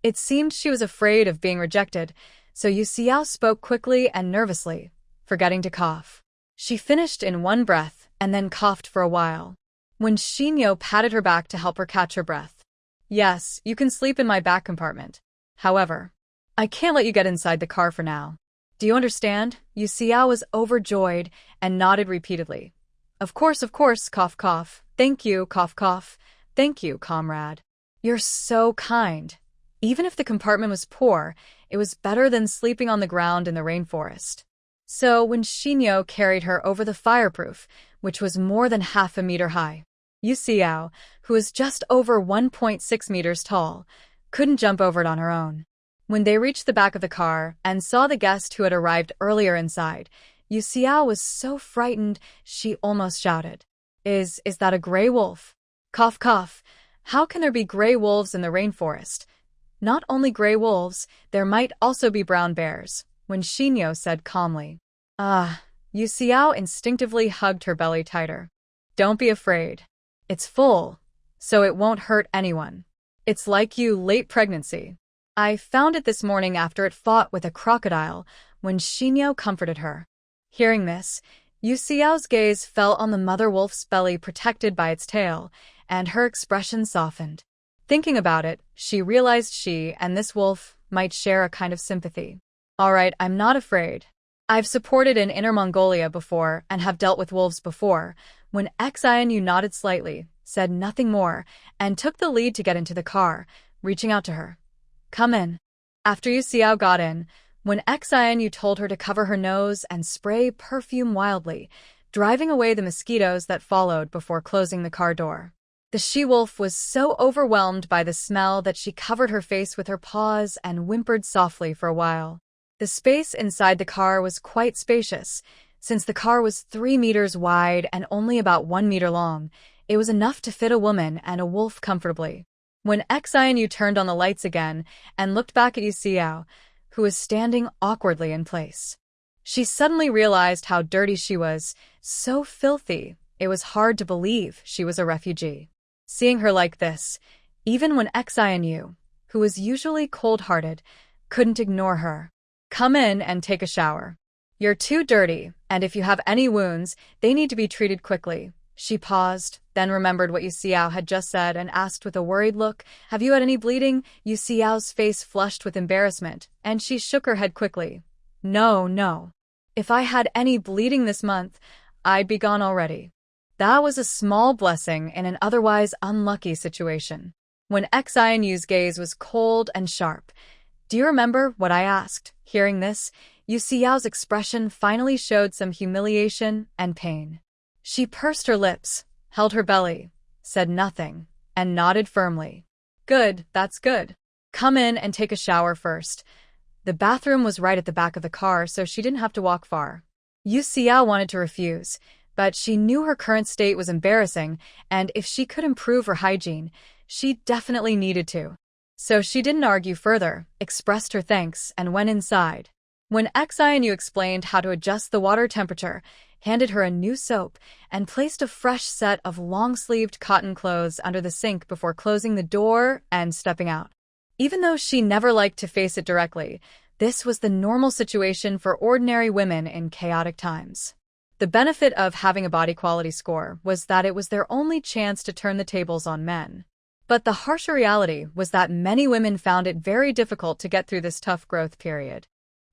It seemed she was afraid of being rejected, so Yu Xiao spoke quickly and nervously, forgetting to cough. She finished in one breath and then coughed for a while. When Shinyo patted her back to help her catch her breath. "Yes, you can sleep in my back compartment. However, I can't let you get inside the car for now." Do you understand? Yu Xiao was overjoyed and nodded repeatedly. Of course, cough cough. Thank you, cough cough. Thank you, comrade. You're so kind. Even if the compartment was poor, it was better than sleeping on the ground in the rainforest. So when Xinyo carried her over the fireproof, which was more than half a meter high, Yu Xiao, who was just over 1.6 meters tall, couldn't jump over it on her own. When they reached the back of the car and saw the guest who had arrived earlier inside, Yu Xiao was so frightened she almost shouted, Is that a gray wolf? Cough cough. How can there be gray wolves in the rainforest? Not only gray wolves, there might also be brown bears, when Xinyo said calmly. Yu Xiao instinctively hugged her belly tighter. Don't be afraid. It's full, so it won't hurt anyone. It's like you late pregnancy. I found it this morning after it fought with a crocodile, when Xinyo comforted her. Hearing this, Yu Xiao's gaze fell on the mother wolf's belly protected by its tail, and her expression softened. Thinking about it, she realized she and this wolf might share a kind of sympathy. All right, I'm not afraid. I've supported in Inner Mongolia before and have dealt with wolves before. When Xianyu nodded slightly, said nothing more, and took the lead to get into the car, reaching out to her. Come in. After Yu Xiao got in, when Xianyu told her to cover her nose and spray perfume wildly, driving away the mosquitoes that followed before closing the car door. The she-wolf was so overwhelmed by the smell that she covered her face with her paws and whimpered softly for a while. The space inside the car was quite spacious. Since the car was 3 meters wide and only about 1 meter long, it was enough to fit a woman and a wolf comfortably. When Xianyu turned on the lights again and looked back at Yu Xiao, who was standing awkwardly in place, she suddenly realized how dirty she was, so filthy, it was hard to believe she was a refugee. Seeing her like this, even when Xianyu, who was usually cold-hearted, couldn't ignore her. Come in and take a shower. You're too dirty, and if you have any wounds, they need to be treated quickly. She paused, then remembered what Yu Xiao had just said and asked with a worried look, Have you had any bleeding? Yu Xiao's face flushed with embarrassment, and she shook her head quickly. No. If I had any bleeding this month, I'd be gone already. That was a small blessing in an otherwise unlucky situation. When Xianyu's gaze was cold and sharp. Do you remember what I asked? Hearing this, Yu Xiao's expression finally showed some humiliation and pain. She pursed her lips, held her belly, said nothing, and nodded firmly. Good, that's good. Come in and take a shower first. The bathroom was right at the back of the car, so she didn't have to walk far. Yu Xiao wanted to refuse, but she knew her current state was embarrassing, and if she could improve her hygiene, she definitely needed to. So she didn't argue further, expressed her thanks, and went inside. When Xianyu explained how to adjust the water temperature, handed her a new soap, and placed a fresh set of long-sleeved cotton clothes under the sink before closing the door and stepping out. Even though she never liked to face it directly, this was the normal situation for ordinary women in chaotic times. The benefit of having a body quality score was that it was their only chance to turn the tables on men. But the harsher reality was that many women found it very difficult to get through this tough growth period.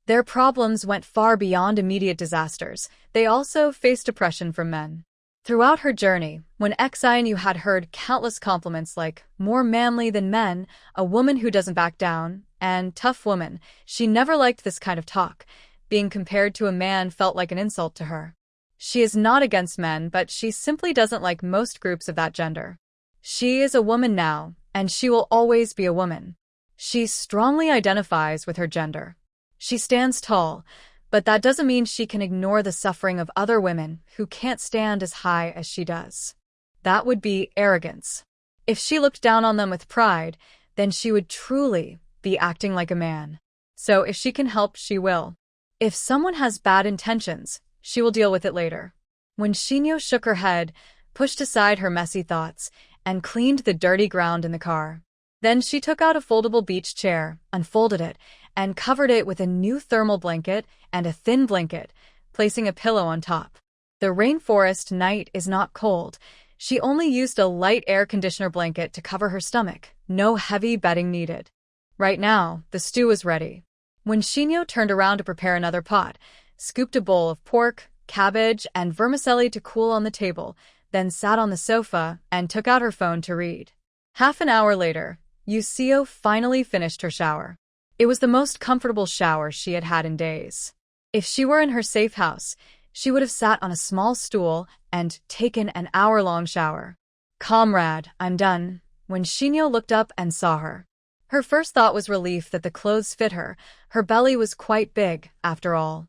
Their problems went far beyond immediate disasters. They also faced oppression from men. Throughout her journey, when Xianyu had heard countless compliments like more manly than men, a woman who doesn't back down, and tough woman, she never liked this kind of talk. Being compared to a man felt like an insult to her. She is not against men, but she simply doesn't like most groups of that gender. She is a woman now, and she will always be a woman. She strongly identifies with her gender. She stands tall, but that doesn't mean she can ignore the suffering of other women who can't stand as high as she does. That would be arrogance. If she looked down on them with pride, then she would truly be acting like a man. So if she can help, she will. If someone has bad intentions, she will deal with it later. When Xinyo shook her head, pushed aside her messy thoughts, and cleaned the dirty ground in the car. Then she took out a foldable beach chair, unfolded it, and covered it with a new thermal blanket and a thin blanket, placing a pillow on top. The rainforest night is not cold. She only used a light air conditioner blanket to cover her stomach. No heavy bedding needed. Right now, the stew was ready. When Shinyo turned around to prepare another pot, scooped a bowl of pork, cabbage, and vermicelli to cool on the table, then sat on the sofa and took out her phone to read. Half an hour later, Yuseo finally finished her shower. It was the most comfortable shower she had had in days. If she were in her safe house, she would have sat on a small stool and taken an hour-long shower. "Comrade, I'm done," when Shinyo looked up and saw her. Her first thought was relief that the clothes fit her. Her belly was quite big, after all.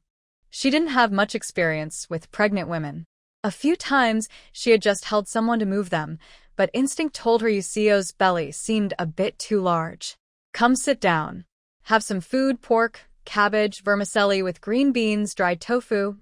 She didn't have much experience with pregnant women. A few times she had just held someone to move them, but instinct told her Yuseo's belly seemed a bit too large. "Come sit down. Have some food, pork, cabbage, vermicelli with green beans, dried tofu,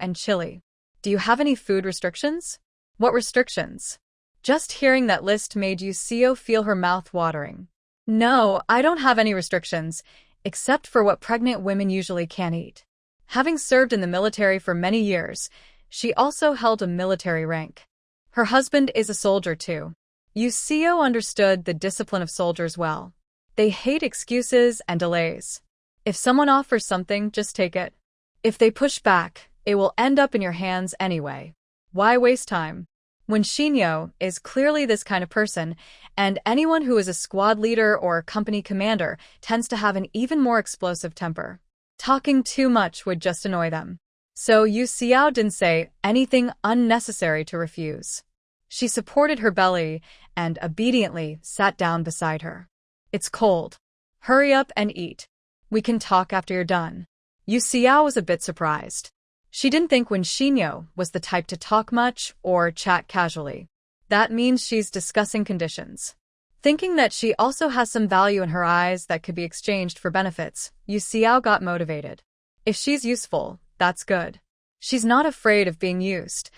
and chili. Do you have any food restrictions?" What restrictions? Just hearing that list made Yuseo feel her mouth watering. "No, I don't have any restrictions, except for what pregnant women usually can't eat." Having served in the military for many years, she also held a military rank. Her husband is a soldier too. Yuseo understood the discipline of soldiers well. They hate excuses and delays. If someone offers something, just take it. If they push back, it will end up in your hands anyway. Why waste time? When Shinyo is clearly this kind of person, and anyone who is a squad leader or company commander tends to have an even more explosive temper. Talking too much would just annoy them. So Yuseo didn't say anything unnecessary to refuse. She supported her belly and obediently sat down beside her. "It's cold. Hurry up and eat. We can talk after you're done." Yuseo was a bit surprised. She didn't think when Shinyo was the type to talk much or chat casually. That means she's discussing conditions. Thinking that she also has some value in her eyes that could be exchanged for benefits, Yuseo got motivated. If she's useful, that's good. She's not afraid of being used,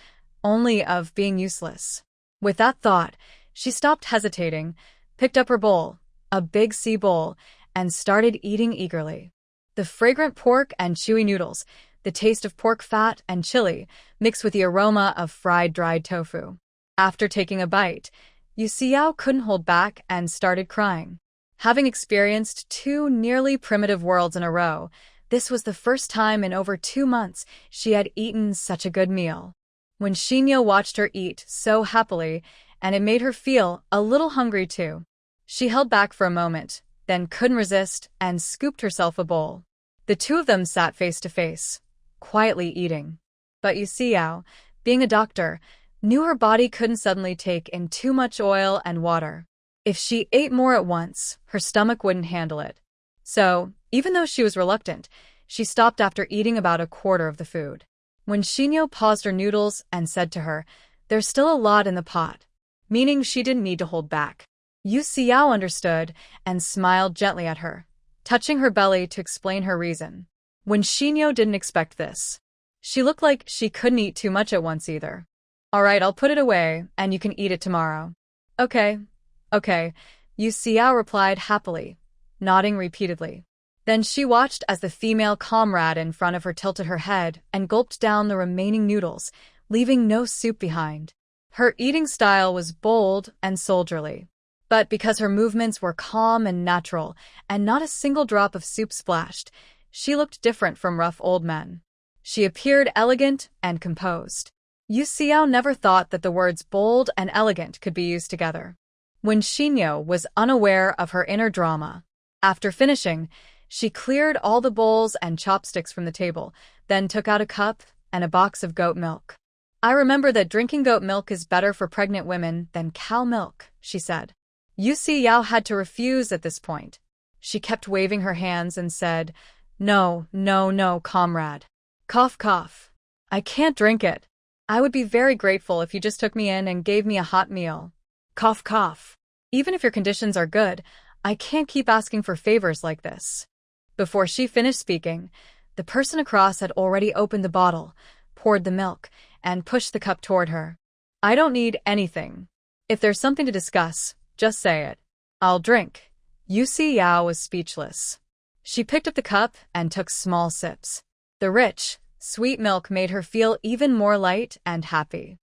only of being useless. With that thought, she stopped hesitating, picked up her bowl, a big sea bowl, and started eating eagerly. The fragrant pork and chewy noodles, the taste of pork fat and chili, mixed with the aroma of fried dried tofu. After taking a bite, Yuseo couldn't hold back and started crying. Having experienced 2 nearly primitive worlds in a row, this was the first time in over 2 months she had eaten such a good meal. When Shinyo watched her eat so happily, and it made her feel a little hungry too. She held back for a moment, then couldn't resist and scooped herself a bowl. The two of them sat face to face, quietly eating. But Yuseo, being a doctor, knew her body couldn't suddenly take in too much oil and water. If she ate more at once, her stomach wouldn't handle it. So, even though she was reluctant, she stopped after eating about a quarter of the food. When Shinyo paused her noodles and said to her, "There's still a lot in the pot," meaning she didn't need to hold back. Yuseo understood and smiled gently at her, touching her belly to explain her reason. When Shinyo didn't expect this. She looked like she couldn't eat too much at once either. "All right, I'll put it away, and you can eat it tomorrow." Okay, Yuseo replied happily, nodding repeatedly. Then she watched as the female comrade in front of her tilted her head and gulped down the remaining noodles, leaving no soup behind. Her eating style was bold and soldierly. But because her movements were calm and natural, and not a single drop of soup splashed, she looked different from rough old men. She appeared elegant and composed. Yuseo never thought that the words bold and elegant could be used together. When Shinyo was unaware of her inner drama. After finishing, she cleared all the bowls and chopsticks from the table, then took out a cup and a box of goat milk. "I remember that drinking goat milk is better for pregnant women than cow milk," she said. Yuseo had to refuse at this point. She kept waving her hands and said, No, comrade. Cough, cough. I can't drink it. I would be very grateful if you just took me in and gave me a hot meal. Cough, cough. Even if your conditions are good, I can't keep asking for favors like this." Before she finished speaking, the person across had already opened the bottle, poured the milk, and pushed the cup toward her. "I don't need anything. If there's something to discuss, just say it. I'll drink." Yuseo was speechless. She picked up the cup and took small sips. The rich, sweet milk made her feel even more light and happy.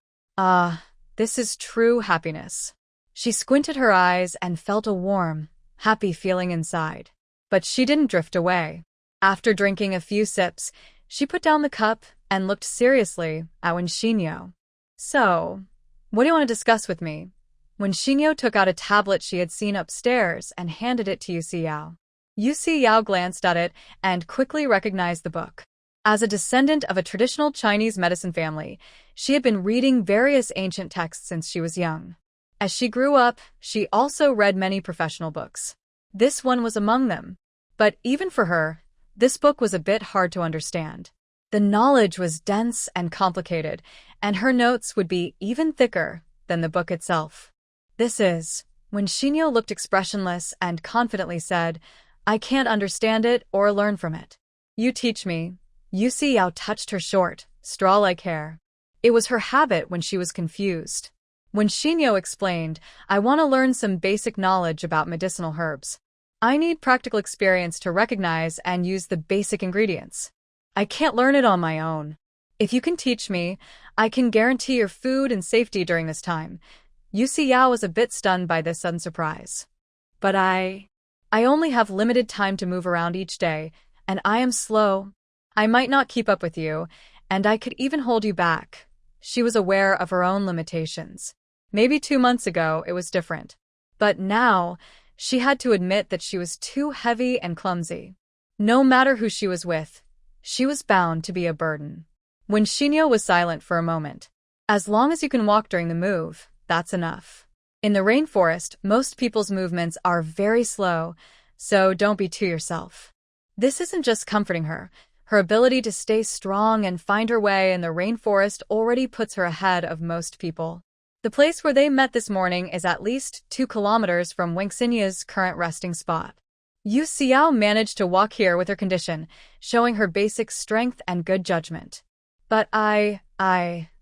This is true happiness. She squinted her eyes and felt a warm, happy feeling inside. But she didn't drift away. After drinking a few sips, she put down the cup and looked seriously at Wen Xinyo. So, what do you want to discuss with me? Wen Xinyo took out a tablet she had seen upstairs and handed it to Yu Xiao. Yu Xiao glanced at it and quickly recognized the book. As a descendant of a traditional Chinese medicine family, she had been reading various ancient texts since she was young. As she grew up, she also read many professional books. This one was among them. But even for her, this book was a bit hard to understand. The knowledge was dense and complicated, and her notes would be even thicker than the book itself. When Xinyo looked expressionless and confidently said, "I can't understand it or learn from it. You teach me." Yu Xiao touched her short, straw-like hair. It was her habit when she was confused. When Xinyo explained, "I want to learn some basic knowledge about medicinal herbs. I need practical experience to recognize and use the basic ingredients. I can't learn it on my own. If you can teach me, I can guarantee your food and safety during this time." Yu Xiao was a bit stunned by this sudden surprise. "But I only have limited time to move around each day, and I am slow. I might not keep up with you, and I could even hold you back." She was aware of her own limitations. Maybe 2 months ago it was different. But now, she had to admit that she was too heavy and clumsy. No matter who she was with, she was bound to be a burden. When Xinyo was silent for a moment, "As long as you can walk during the move, that's enough. In the rainforest, most people's movements are very slow, so don't be too yourself." This isn't just comforting her. Her ability to stay strong and find her way in the rainforest already puts her ahead of most people. The place where they met this morning is at least 2 kilometers from Wen Xinyo's current resting spot. Yu Xiao managed to walk here with her condition, showing her basic strength and good judgment. "But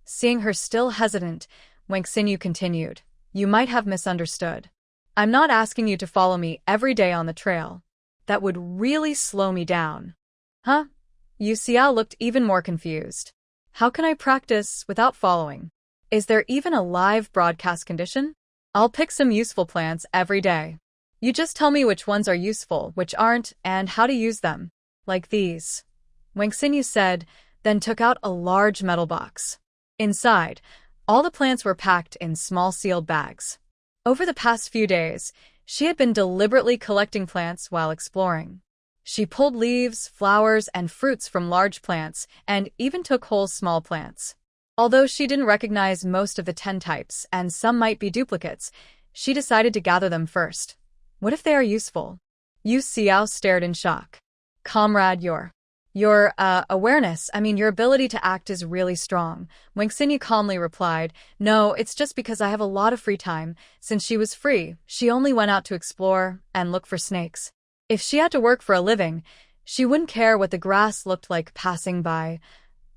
seeing her still hesitant, Wen Xinyo continued, "You might have misunderstood. I'm not asking you to follow me every day on the trail. That would really slow me down." "Huh?" Yu Xiao looked even more confused. "How can I practice without following? Is there even a live broadcast condition? I'll pick some useful plants every day. You just tell me which ones are useful, which aren't, and how to use them. Like these." Wen Xinyu said, then took out a large metal box. Inside, all the plants were packed in small sealed bags. Over the past few days, she had been deliberately collecting plants while exploring. She pulled leaves, flowers, and fruits from large plants, and even took whole small plants. Although she didn't recognize most of the 10 types, and some might be duplicates, she decided to gather them first. What if they are useful? Yu Xiao stared in shock. "Comrade, your awareness, your ability to act is really strong." Wen Xinyu calmly replied, "No, it's just because I have a lot of free time." Since she was free, she only went out to explore and look for snakes. If she had to work for a living, she wouldn't care what the grass looked like passing by.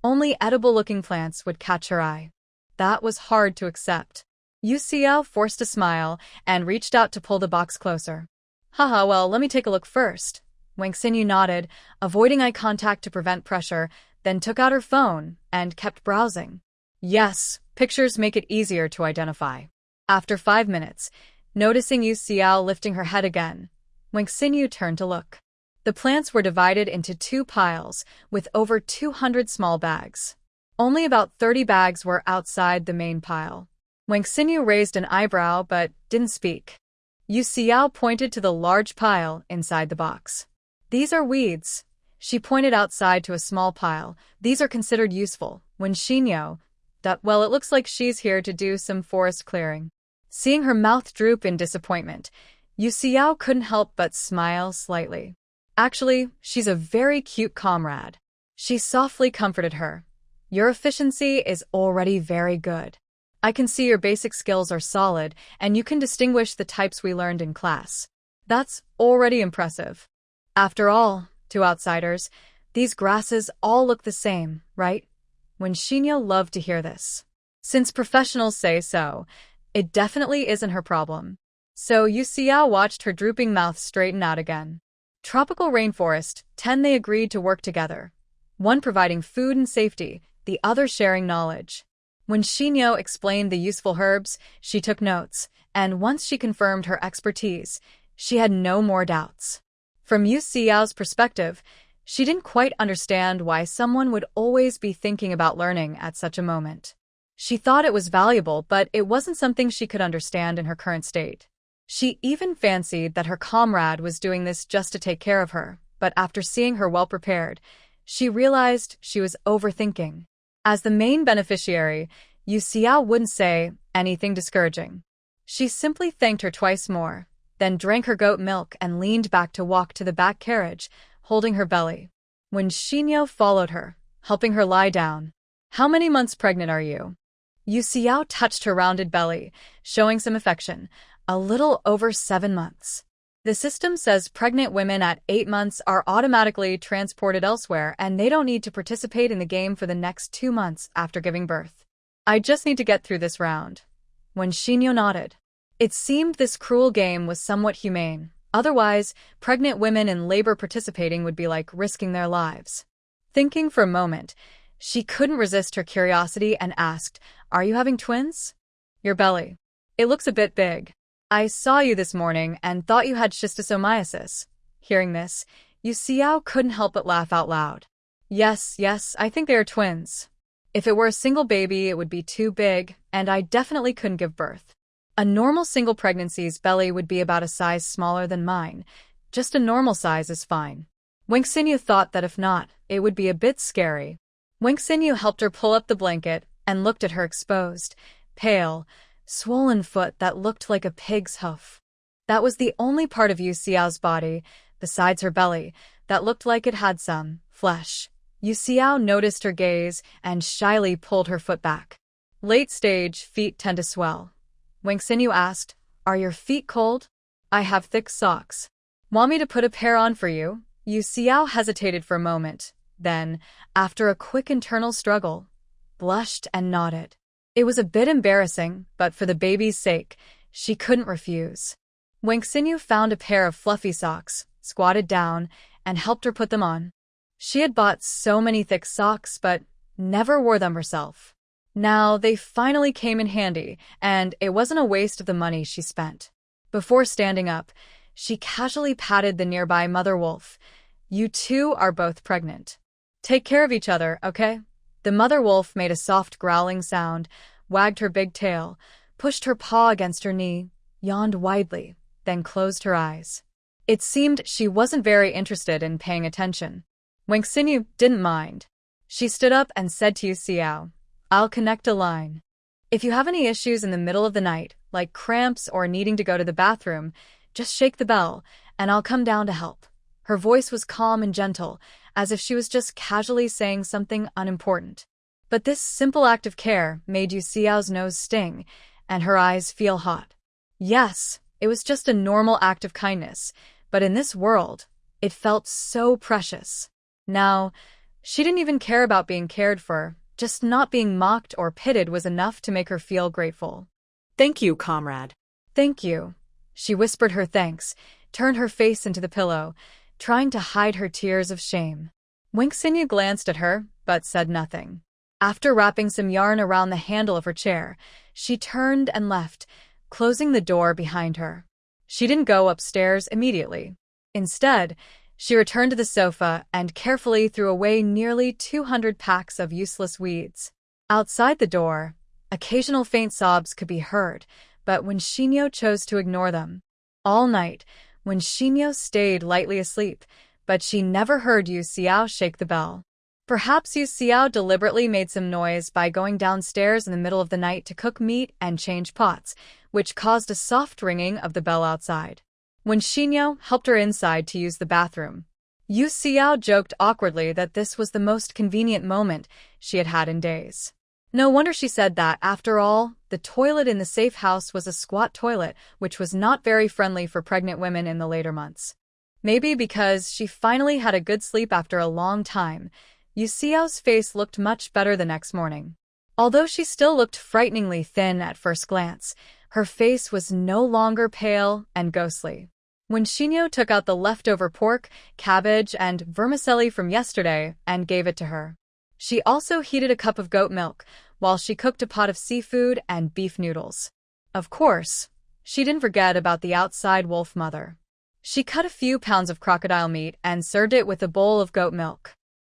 Only edible-looking plants would catch her eye. That was hard to accept. Yu Xiao forced a smile and reached out to pull the box closer. "Haha, well, let me take a look first." Wen Xinyu nodded, avoiding eye contact to prevent pressure, then took out her phone and kept browsing. Yes, pictures make it easier to identify. After 5 minutes, noticing Yu Xiao lifting her head again, Wen Xinyu turned to look. The plants were divided into 2 piles, with over 200 small bags. Only about 30 bags were outside the main pile. Wen Xinyu raised an eyebrow but didn't speak. Yu Xiao pointed to the large pile inside the box. "These are weeds." She pointed outside to a small pile. "These are considered useful." When Xinyo, "Well, it looks like she's here to do some forest clearing." Seeing her mouth droop in disappointment, Yu Xiao couldn't help but smile slightly. "Actually, she's a very cute comrade." She softly comforted her. "Your efficiency is already very good. I can see your basic skills are solid, and you can distinguish the types we learned in class. That's already impressive. After all, to outsiders, these grasses all look the same, right?" When Xinyo loved to hear this. Since professionals say so, it definitely isn't her problem. So Yu Xiao watched her drooping mouth straighten out again. Tropical rainforest, 10 they agreed to work together. One providing food and safety, the other sharing knowledge. When Xinyo explained the useful herbs, she took notes, and once she confirmed her expertise, she had no more doubts. From Yu Xiao's perspective, She didn't quite understand why someone would always be thinking about learning at such a moment. She thought it was valuable, but it wasn't something she could understand in her current state. She even fancied that her comrade was doing this just to take care of her, but after seeing her well-prepared, she realized she was overthinking. As the main beneficiary, Yu Xiao wouldn't say anything discouraging. She simply thanked her twice more, then drank her goat milk and leaned back to walk to the back carriage, holding her belly. When Xinyo followed her, helping her lie down. "How many months pregnant are you?" Yu Xiao touched her rounded belly, showing some affection. "A little over 7 months. The system says pregnant women at 8 months are automatically transported elsewhere and they don't need to participate in the game for the next 2 months after giving birth. I just need to get through this round." When Xinyo nodded, it seemed this cruel game was somewhat humane. Otherwise, pregnant women in labor participating would be like risking their lives. Thinking for a moment, she couldn't resist her curiosity and asked, "Are you having twins?" "Your belly. It looks a bit big. I saw you this morning and thought you had schistosomiasis." Hearing this, Yu Xiao couldn't help but laugh out loud. Yes, I think they are twins. If it were a single baby, it would be too big, and I definitely couldn't give birth. A normal single pregnancy's belly would be about a size smaller than mine. Just a normal size is fine. Wang Xinyu thought that if not, it would be a bit scary. Wang Xinyu helped her pull up the blanket and looked at her exposed, pale, swollen foot that looked like a pig's hoof. That was the only part of Yu Xiao's body, besides her belly, that looked like it had some flesh. Yu Xiao noticed her gaze and shyly pulled her foot back. Late stage, feet tend to swell. Wang Xinyu asked, "Are your feet cold?" "I have thick socks. Want me to put a pair on for you?" Yu Xiao hesitated for a moment, then, after a quick internal struggle, blushed and nodded. It was a bit embarrassing, but for the baby's sake, she couldn't refuse. Wang Xinyu found a pair of fluffy socks, squatted down, and helped her put them on. She had bought so many thick socks, but never wore them herself. Now they finally came in handy, and it wasn't a waste of the money she spent. Before standing up, she casually patted the nearby mother wolf. "You two are both pregnant. Take care of each other, okay?" The mother wolf made a soft growling sound, wagged her big tail, pushed her paw against her knee, yawned widely, then closed her eyes. It seemed she wasn't very interested in paying attention. Wang Xinyu didn't mind. She stood up and said to Yu Xiao, "I'll connect a line. If you have any issues in the middle of the night, like cramps or needing to go to the bathroom, just shake the bell, and I'll come down to help." Her voice was calm and gentle, as if she was just casually saying something unimportant. But this simple act of care made Yu Xiao's nose sting, and her eyes feel hot. Yes, it was just a normal act of kindness, but in this world, it felt so precious. Now, she didn't even care about being cared for. Just not being mocked or pitted was enough to make her feel grateful. "Thank you, comrade." "Thank you." She whispered her thanks, turned her face into the pillow, trying to hide her tears of shame. Wang Xinyu glanced at her, but said nothing. After wrapping some yarn around the handle of her chair, she turned and left, closing the door behind her. She didn't go upstairs immediately. Instead, she returned to the sofa and carefully threw away nearly 200 packs of useless weeds. Outside the door, occasional faint sobs could be heard, but when Xinyo chose to ignore them. All night, when Xinyo stayed lightly asleep, but she never heard Yu Xiao shake the bell. Perhaps Yu Xiao deliberately made some noise by going downstairs in the middle of the night to cook meat and change pots, which caused a soft ringing of the bell outside. When Xinyo helped her inside to use the bathroom, Yu Xiao joked awkwardly that this was the most convenient moment she had had in days. No wonder she said that. After all, the toilet in the safe house was a squat toilet, which was not very friendly for pregnant women in the later months. Maybe because she finally had a good sleep after a long time, Yu Xiao's face looked much better the next morning. Although she still looked frighteningly thin at first glance, her face was no longer pale and ghostly. When Xinyo took out the leftover pork, cabbage, and vermicelli from yesterday and gave it to her, she also heated a cup of goat milk while she cooked a pot of seafood and beef noodles. Of course, she didn't forget about the outside wolf mother. She cut a few pounds of crocodile meat and served it with a bowl of goat milk.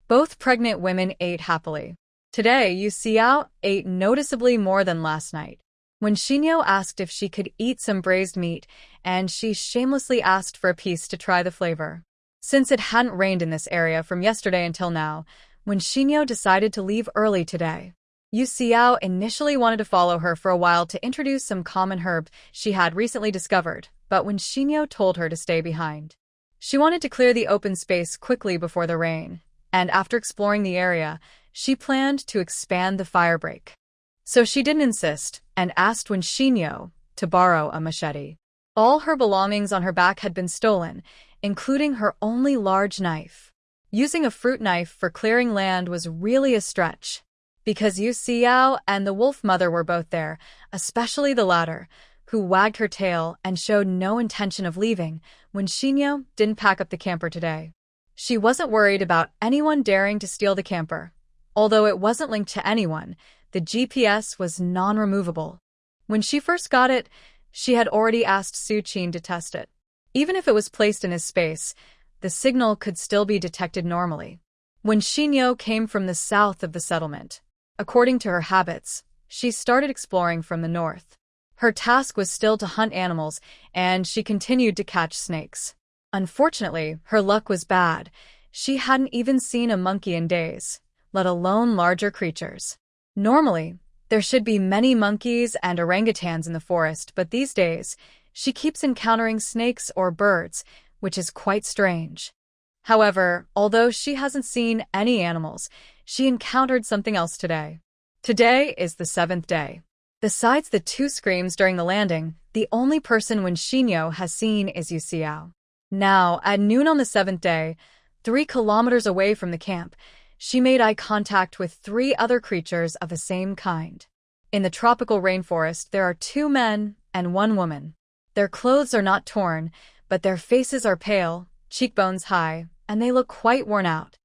Both pregnant women ate happily. Today, Yu Xiao ate noticeably more than last night. When Xinyo asked if she could eat some braised meat, and she shamelessly asked for a piece to try the flavor. Since it hadn't rained in this area from yesterday until now, when Xinyo decided to leave early today, Yu Xiao initially wanted to follow her for a while to introduce some common herb she had recently discovered, but when Xinyo told her to stay behind, she wanted to clear the open space quickly before the rain, and after exploring the area, she planned to expand the firebreak. So she didn't insist, and asked when Xinyo to borrow a machete. All her belongings on her back had been stolen, including her only large knife. Using a fruit knife for clearing land was really a stretch. Because Yu Xiao and the wolf mother were both there, especially the latter, who wagged her tail and showed no intention of leaving when Xinyo didn't pack up the camper today. She wasn't worried about anyone daring to steal the camper. Although it wasn't linked to anyone, the GPS was non-removable. When she first got it, she had already asked Su Qin to test it. Even if it was placed in his space, the signal could still be detected normally. When Xinyo came from the south of the settlement, according to her habits, she started exploring from the north. Her task was still to hunt animals, and she continued to catch snakes. Unfortunately, her luck was bad. She hadn't even seen a monkey in days, let alone larger creatures. Normally, there should be many monkeys and orangutans in the forest, but these days, she keeps encountering snakes or birds, which is quite strange. However, although she hasn't seen any animals, she encountered something else today. Today is the 7th day. Besides the 2 screams during the landing, the only person when Xinyo has seen is Yu Xiao. Now, at noon on the 7th day, 3 kilometers away from the camp, she made eye contact with 3 other creatures of the same kind. In the tropical rainforest, there are 2 men and 1 woman. Their clothes are not torn, but their faces are pale, cheekbones high, and they look quite worn out.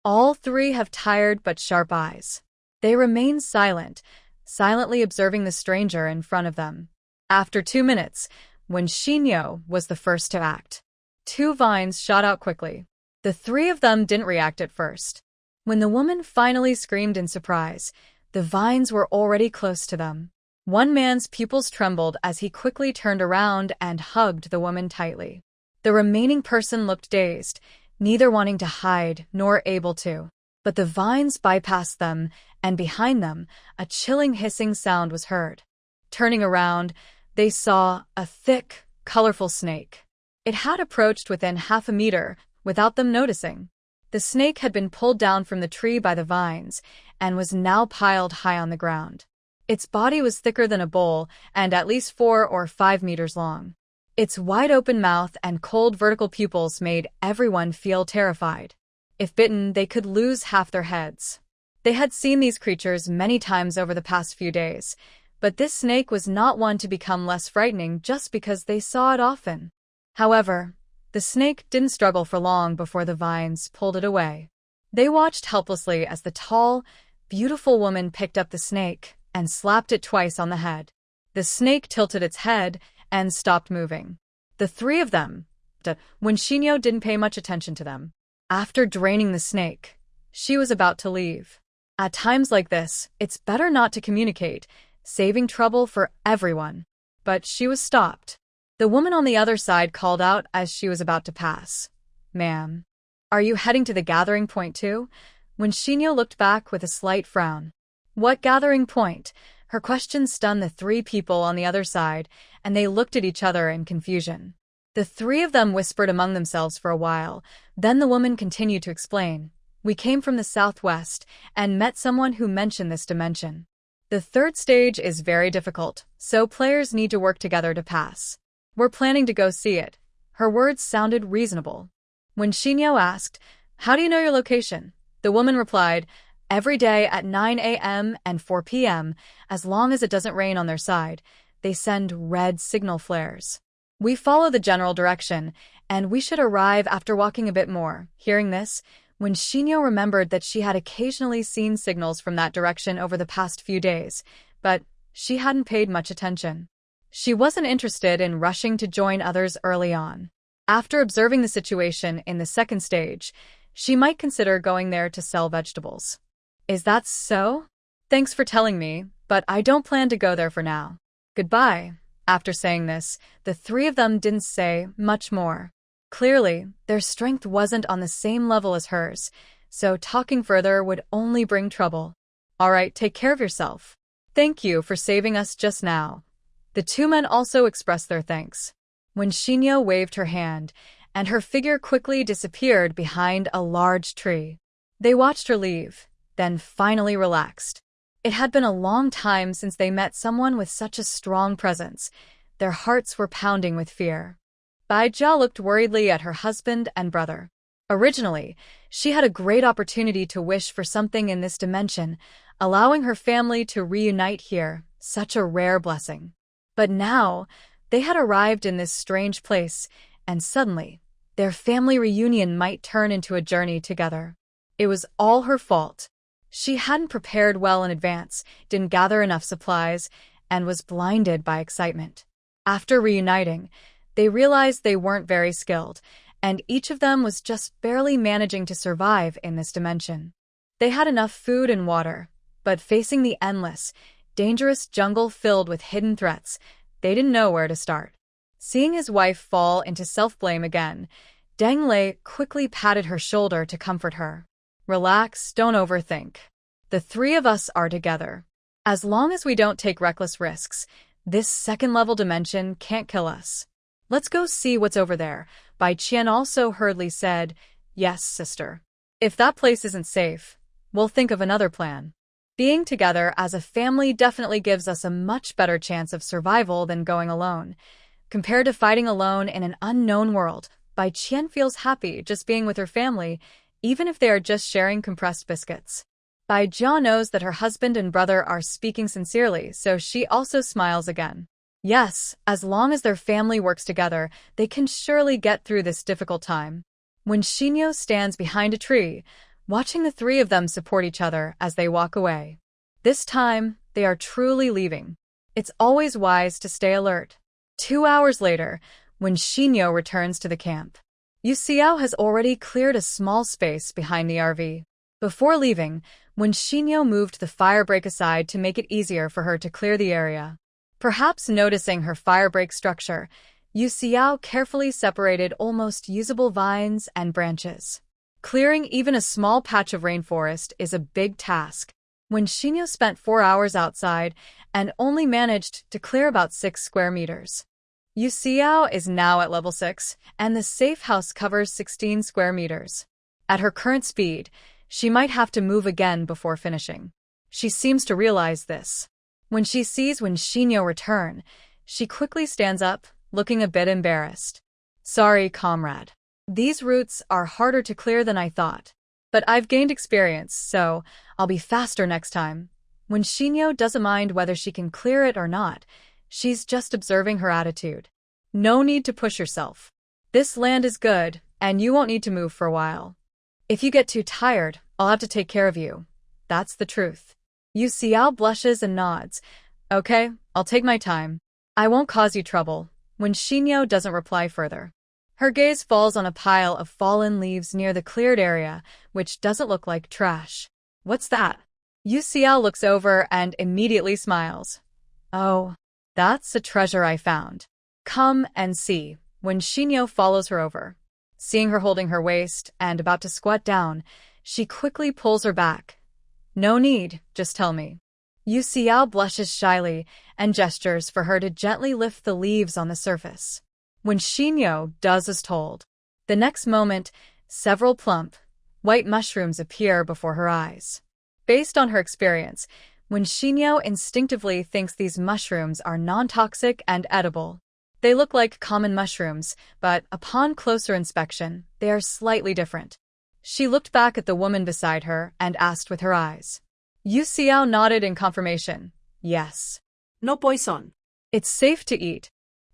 All 3 have tired but sharp eyes. They remain silent, silently observing the stranger in front of them. After 2 minutes, when Xinyo was the first to act, 2 vines shot out quickly. The 3 of them didn't react at first. When the woman finally screamed in surprise, the vines were already close to them. One man's pupils trembled as he quickly turned around and hugged the woman tightly. The remaining person looked dazed, neither wanting to hide nor able to. But the vines bypassed them, and behind them, a chilling hissing sound was heard. Turning around, they saw a thick, colorful snake. It had approached within half a meter without them noticing. The snake had been pulled down from the tree by the vines and was now piled high on the ground. Its body was thicker than a bowl and at least 4 or 5 meters long. Its wide-open mouth and cold vertical pupils made everyone feel terrified. If bitten, they could lose half their heads. They had seen these creatures many times over the past few days, but this snake was not one to become less frightening just because they saw it often. However, the snake didn't struggle for long before the vines pulled it away. They watched helplessly as the tall, beautiful woman picked up the snake and slapped it twice on the head. The snake tilted its head and stopped moving. The 3 of them, when Xinyo didn't pay much attention to them. After draining the snake, she was about to leave. At times like this, it's better not to communicate, saving trouble for everyone. But she was stopped. The woman on the other side called out as she was about to pass. "Ma'am, are you heading to the gathering point too?" When Xinyo looked back with a slight frown. What gathering point? Her question stunned the 3 people on the other side, and they looked at each other in confusion. The 3 of them whispered among themselves for a while, then the woman continued to explain. "We came from the southwest and met someone who mentioned this dimension. The 3rd stage is very difficult, so players need to work together to pass. We're planning to go see it." Her words sounded reasonable. When Xinyo asked, "How do you know your location?" the woman replied, "Every day at 9 a.m. and 4 p.m., as long as it doesn't rain on their side, they send red signal flares. We follow the general direction, and we should arrive after walking a bit more." Hearing this, when Xinyo remembered that she had occasionally seen signals from that direction over the past few days, but she hadn't paid much attention. She wasn't interested in rushing to join others early on. After observing the situation in the second stage, she might consider going there to sell vegetables. Is that so? Thanks for telling me, but I don't plan to go there for now. Goodbye. After saying this, the three of them didn't say much more. Clearly, their strength wasn't on the same level as hers, so talking further would only bring trouble. Alright, take care of yourself. Thank you for saving us just now. The two men also expressed their thanks. When Shinyo waved her hand, and her figure quickly disappeared behind a large tree. They watched her leave, then finally relaxed. It had been a long time since they met someone with such a strong presence. Their hearts were pounding with fear. Baijia looked worriedly at her husband and brother. Originally, she had a great opportunity to wish for something in this dimension, allowing her family to reunite here, such a rare blessing. But now, they had arrived in this strange place, and suddenly, their family reunion might turn into a journey together. It was all her fault. She hadn't prepared well in advance, didn't gather enough supplies, and was blinded by excitement. After reuniting, they realized they weren't very skilled, and each of them was just barely managing to survive in this dimension. They had enough food and water, but facing the endless, dangerous jungle filled with hidden threats, they didn't know where to start. Seeing his wife fall into self-blame again, Deng Lei quickly patted her shoulder to comfort her. Relax, don't overthink. The three of us are together. As long as we don't take reckless risks, this second-level dimension can't kill us. Let's go see what's over there, Bai Qian also hurriedly said. Yes, sister. If that place isn't safe, we'll think of another plan. Being together as a family definitely gives us a much better chance of survival than going alone. Compared to fighting alone in an unknown world, Bai Qian feels happy just being with her family, even if they are just sharing compressed biscuits. Bai Jia knows that her husband and brother are speaking sincerely, so she also smiles again. Yes, as long as their family works together, they can surely get through this difficult time. When Shinyo stands behind a tree, watching the three of them support each other as they walk away. This time, they are truly leaving. It's always wise to stay alert. 2 hours later, when Shinyo returns to the camp, Yu Xiao has already cleared a small space behind the RV. Before leaving, when Shinyo moved the firebreak aside to make it easier for her to clear the area. Perhaps noticing her firebreak structure, Yu Xiao carefully separated almost usable vines and branches. Clearing even a small patch of rainforest is a big task. When Shinyo spent 4 hours outside and only managed to clear about 6 square meters. Yu Xiao is now at level 6, and the safe house covers 16 square meters. At her current speed, she might have to move again before finishing. She seems to realize this. When she sees Shinyo return, she quickly stands up, looking a bit embarrassed. Sorry, comrade. These routes are harder to clear than I thought. But I've gained experience, so I'll be faster next time. When Shinyo doesn't mind whether she can clear it or not, she's just observing her attitude. No need to push yourself. This land is good, and you won't need to move for a while. If you get too tired, I'll have to take care of you. That's the truth. Yu Xiao blushes and nods. Okay, I'll take my time. I won't cause you trouble. When Shinyo doesn't reply further, her gaze falls on a pile of fallen leaves near the cleared area, which doesn't look like trash. What's that? Yu Xiao looks over and immediately smiles. Oh, that's a treasure I found. Come and see. When Shinyo follows her over. Seeing her holding her waist and about to squat down, she quickly pulls her back. No need, just tell me. Yu Xiao blushes shyly and gestures for her to gently lift the leaves on the surface. When Shinyo does as told, the next moment, several plump, white mushrooms appear before her eyes. Based on her experience, when Shinyo instinctively thinks these mushrooms are non-toxic and edible. They look like common mushrooms, but upon closer inspection, they are slightly different. She looked back at the woman beside her and asked with her eyes. Yu Xiao nodded in confirmation. Yes. No poison. It's safe to eat.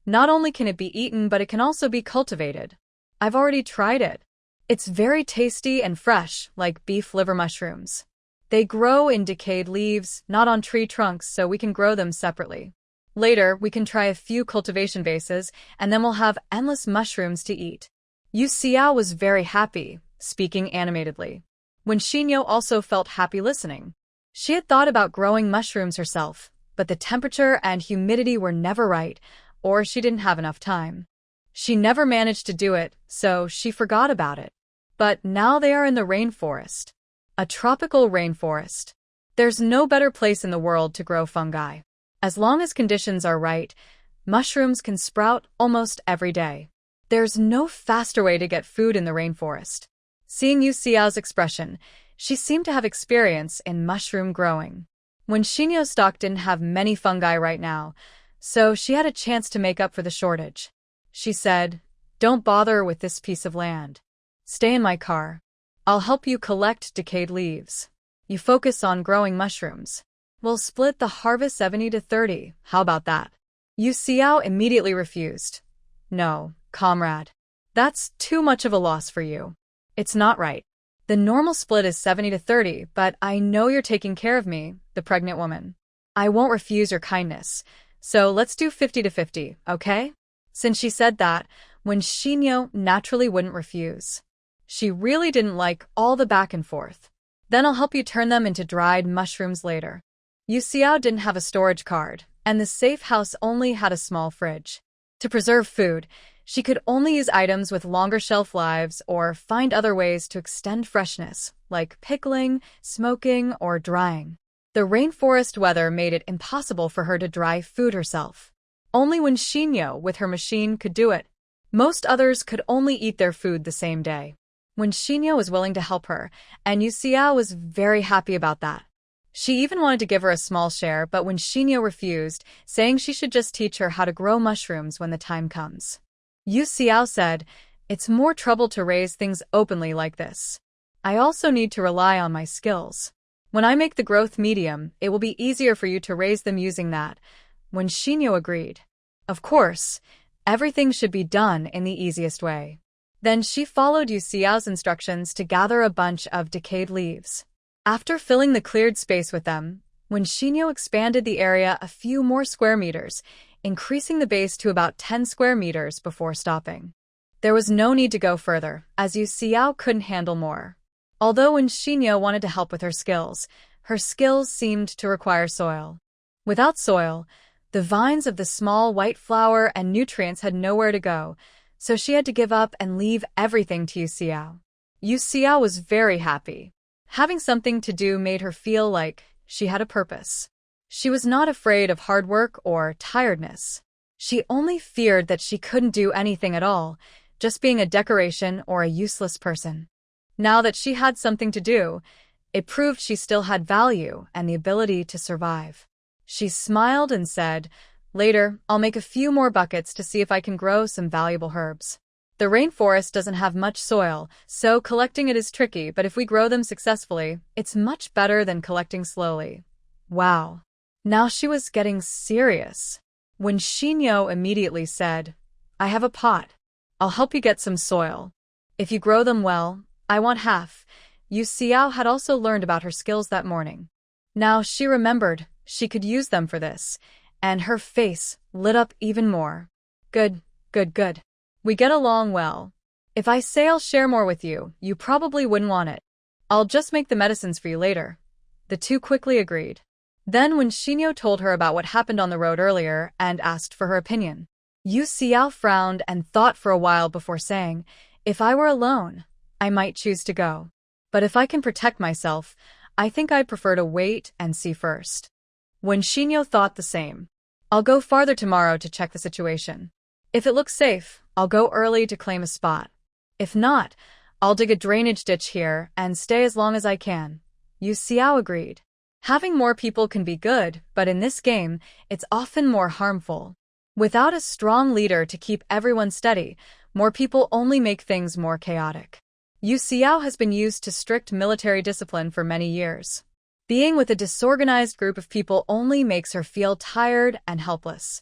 Not only can it be eaten, but it can also be cultivated. I've already tried it. It's very tasty and fresh, like beef liver mushrooms. They grow in decayed leaves, not on tree trunks, so we can grow them separately. Later, we can try a few cultivation bases, and then we'll have endless mushrooms to eat. Yu Xiao was very happy, speaking animatedly. When Xinyo also felt happy listening. She had thought about growing mushrooms herself, but the temperature and humidity were never right, or she didn't have enough time. She never managed to do it, so she forgot about it. But now they are in the rainforest. A tropical rainforest. There's no better place in the world to grow fungi. As long as conditions are right, mushrooms can sprout almost every day. There's no faster way to get food in the rainforest. Seeing Yu Xiao's expression, she seemed to have experience in mushroom growing. When Xinyo's stock didn't have many fungi right now, so she had a chance to make up for the shortage. She said, "Don't bother with this piece of land. Stay in my car. I'll help you collect decayed leaves. You focus on growing mushrooms. We'll split the harvest 70 to 30. How about that?" Yu Xiao immediately refused. "No, comrade. That's too much of a loss for you. It's not right. The normal split is 70 to 30, but I know you're taking care of me, the pregnant woman. I won't refuse your kindness, so let's do 50 to 50, okay?" Since she said that, when Xinyo naturally wouldn't refuse. She really didn't like all the back and forth. "Then I'll help you turn them into dried mushrooms later." Yu Xiao didn't have a storage card, and the safe house only had a small fridge. To preserve food, she could only use items with longer shelf lives or find other ways to extend freshness, like pickling, smoking, or drying. The rainforest weather made it impossible for her to dry food herself. Only when Xinyo, with her machine, could do it. Most others could only eat their food the same day. When Xinyo was willing to help her, and Yu Xiao was very happy about that. She even wanted to give her a small share, but when Xinyo refused, saying she should just teach her how to grow mushrooms when the time comes. Yu Xiao said, "It's more trouble to raise things openly like this. I also need to rely on my skills. When I make the growth medium, it will be easier for you to raise them using that." When Xinyo agreed. Of course, everything should be done in the easiest way. Then she followed Yu Xiao's instructions to gather a bunch of decayed leaves. After filling the cleared space with them, when Xinyo expanded the area a few more square meters, increasing the base to about 10 square meters before stopping. There was no need to go further, as Yu Xiao couldn't handle more. Although when Xinyo wanted to help with her skills seemed to require soil. Without soil, the vines of the small white flower and nutrients had nowhere to go, so she had to give up and leave everything to Yu Xiao. Yu Xiao was very happy. Having something to do made her feel like she had a purpose. She was not afraid of hard work or tiredness. She only feared that she couldn't do anything at all, just being a decoration or a useless person. Now that she had something to do, it proved she still had value and the ability to survive. She smiled and said, "Later, I'll make a few more buckets to see if I can grow some valuable herbs. The rainforest doesn't have much soil, so collecting it is tricky, but if we grow them successfully, it's much better than collecting slowly." Wow. Now she was getting serious. When Xinyo immediately said, "I have a pot. I'll help you get some soil. If you grow them well, I want half." Yu Xiao had also learned about her skills that morning. Now she remembered she could use them for this, and her face lit up even more. Good. We get along well. If I say I'll share more with you, you probably wouldn't want it. I'll just make the medicines for you later." The two quickly agreed. Then when Xinyo told her about what happened on the road earlier and asked for her opinion, Yu Xiao frowned and thought for a while before saying, "If I were alone, I might choose to go. But if I can protect myself, I think I'd prefer to wait and see first." When Xinyo thought the same, "I'll go farther tomorrow to check the situation. If it looks safe, I'll go early to claim a spot. If not, I'll dig a drainage ditch here and stay as long as I can." Yu Xiao agreed. Having more people can be good, but in this game, it's often more harmful. Without a strong leader to keep everyone steady, more people only make things more chaotic. Yu Xiao has been used to strict military discipline for many years. Being with a disorganized group of people only makes her feel tired and helpless.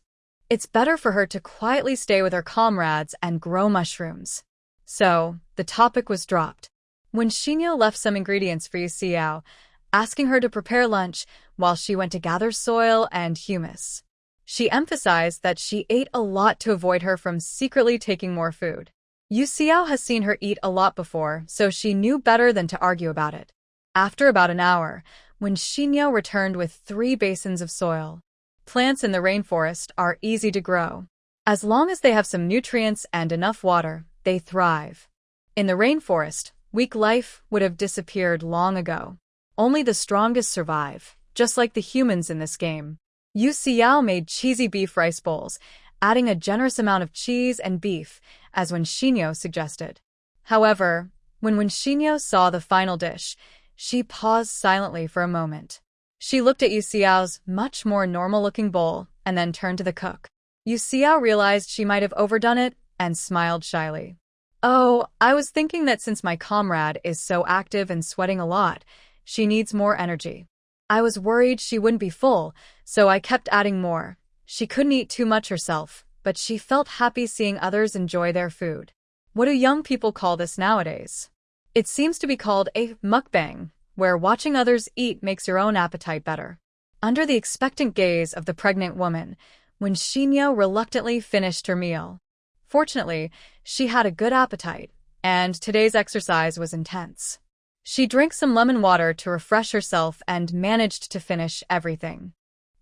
It's better for her to quietly stay with her comrades and grow mushrooms. So, the topic was dropped. When Xinyo left some ingredients for Yu Xiao, asking her to prepare lunch while she went to gather soil and humus. She emphasized that she ate a lot to avoid her from secretly taking more food. Yu Xiao has seen her eat a lot before, so she knew better than to argue about it. After about an hour, when Xinyo returned with 3 basins of soil. Plants in the rainforest are easy to grow. As long as they have some nutrients and enough water, they thrive. In the rainforest, weak life would have disappeared long ago. Only the strongest survive, just like the humans in this game. Yu Xiao made cheesy beef rice bowls, adding a generous amount of cheese and beef, as Wen Xinyo suggested. However, when Xinyo saw the final dish, she paused silently for a moment. She looked at Yu Xiao's much more normal-looking bowl and then turned to the cook. Yu Xiao realized she might have overdone it and smiled shyly. "Oh, I was thinking that since my comrade is so active and sweating a lot, she needs more energy. I was worried she wouldn't be full, so I kept adding more. She couldn't eat too much herself, but she felt happy seeing others enjoy their food. What do young people call this nowadays? It seems to be called a mukbang, where watching others eat makes your own appetite better." Under the expectant gaze of the pregnant woman, Wen Xinyo reluctantly finished her meal. Fortunately, she had a good appetite, and today's exercise was intense. She drank some lemon water to refresh herself and managed to finish everything.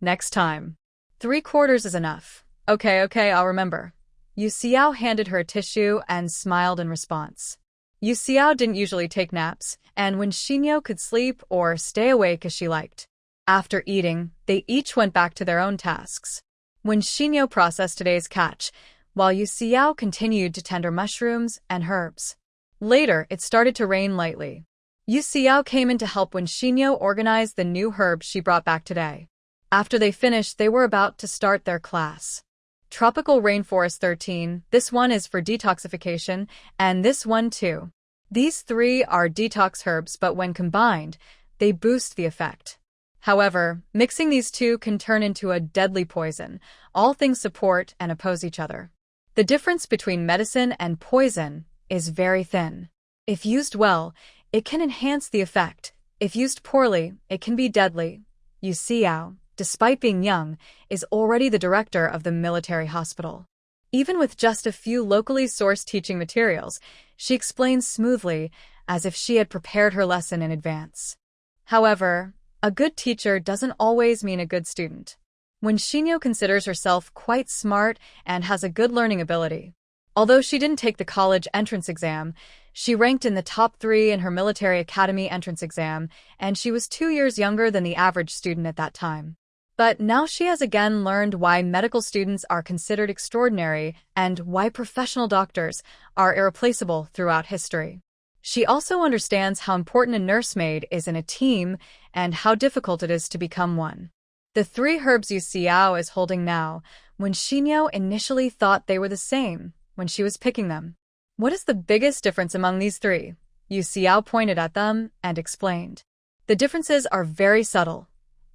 "Next time. 3/4 is enough. Okay, I'll remember." Yu Xiao handed her a tissue and smiled in response. Yu Xiao didn't usually take naps, and Wen Xinyo could sleep or stay awake as she liked. After eating, they each went back to their own tasks. Wen Xinyo processed today's catch, while Yu Xiao continued to tender mushrooms and herbs. Later, it started to rain lightly. Yu Xiao came in to help Wen Xinyo organize the new herbs she brought back today. After they finished, they were about to start their class. Tropical Rainforest 13, this one is for detoxification, and this one too. These 3 are detox herbs, but when combined, they boost the effect. However, mixing these 2 can turn into a deadly poison. All things support and oppose each other. The difference between medicine and poison is very thin. If used well, it can enhance the effect. If used poorly, it can be deadly. Yu Xiao, despite being young, is already the director of the military hospital. Even with just a few locally sourced teaching materials, she explains smoothly, as if she had prepared her lesson in advance. However, a good teacher doesn't always mean a good student. Wen Xinyo considers herself quite smart and has a good learning ability. Although she didn't take the college entrance exam, she ranked in the top 3 in her military academy entrance exam, and she was 2 years younger than the average student at that time. But now she has again learned why medical students are considered extraordinary and why professional doctors are irreplaceable throughout history. She also understands how important a nursemaid is in a team and how difficult it is to become one. The 3 herbs Yu Xiao is holding now, Wen Xinyo initially thought they were the same when she was picking them. "What is the biggest difference among these 3? Yu Xiao pointed at them and explained. "The differences are very subtle.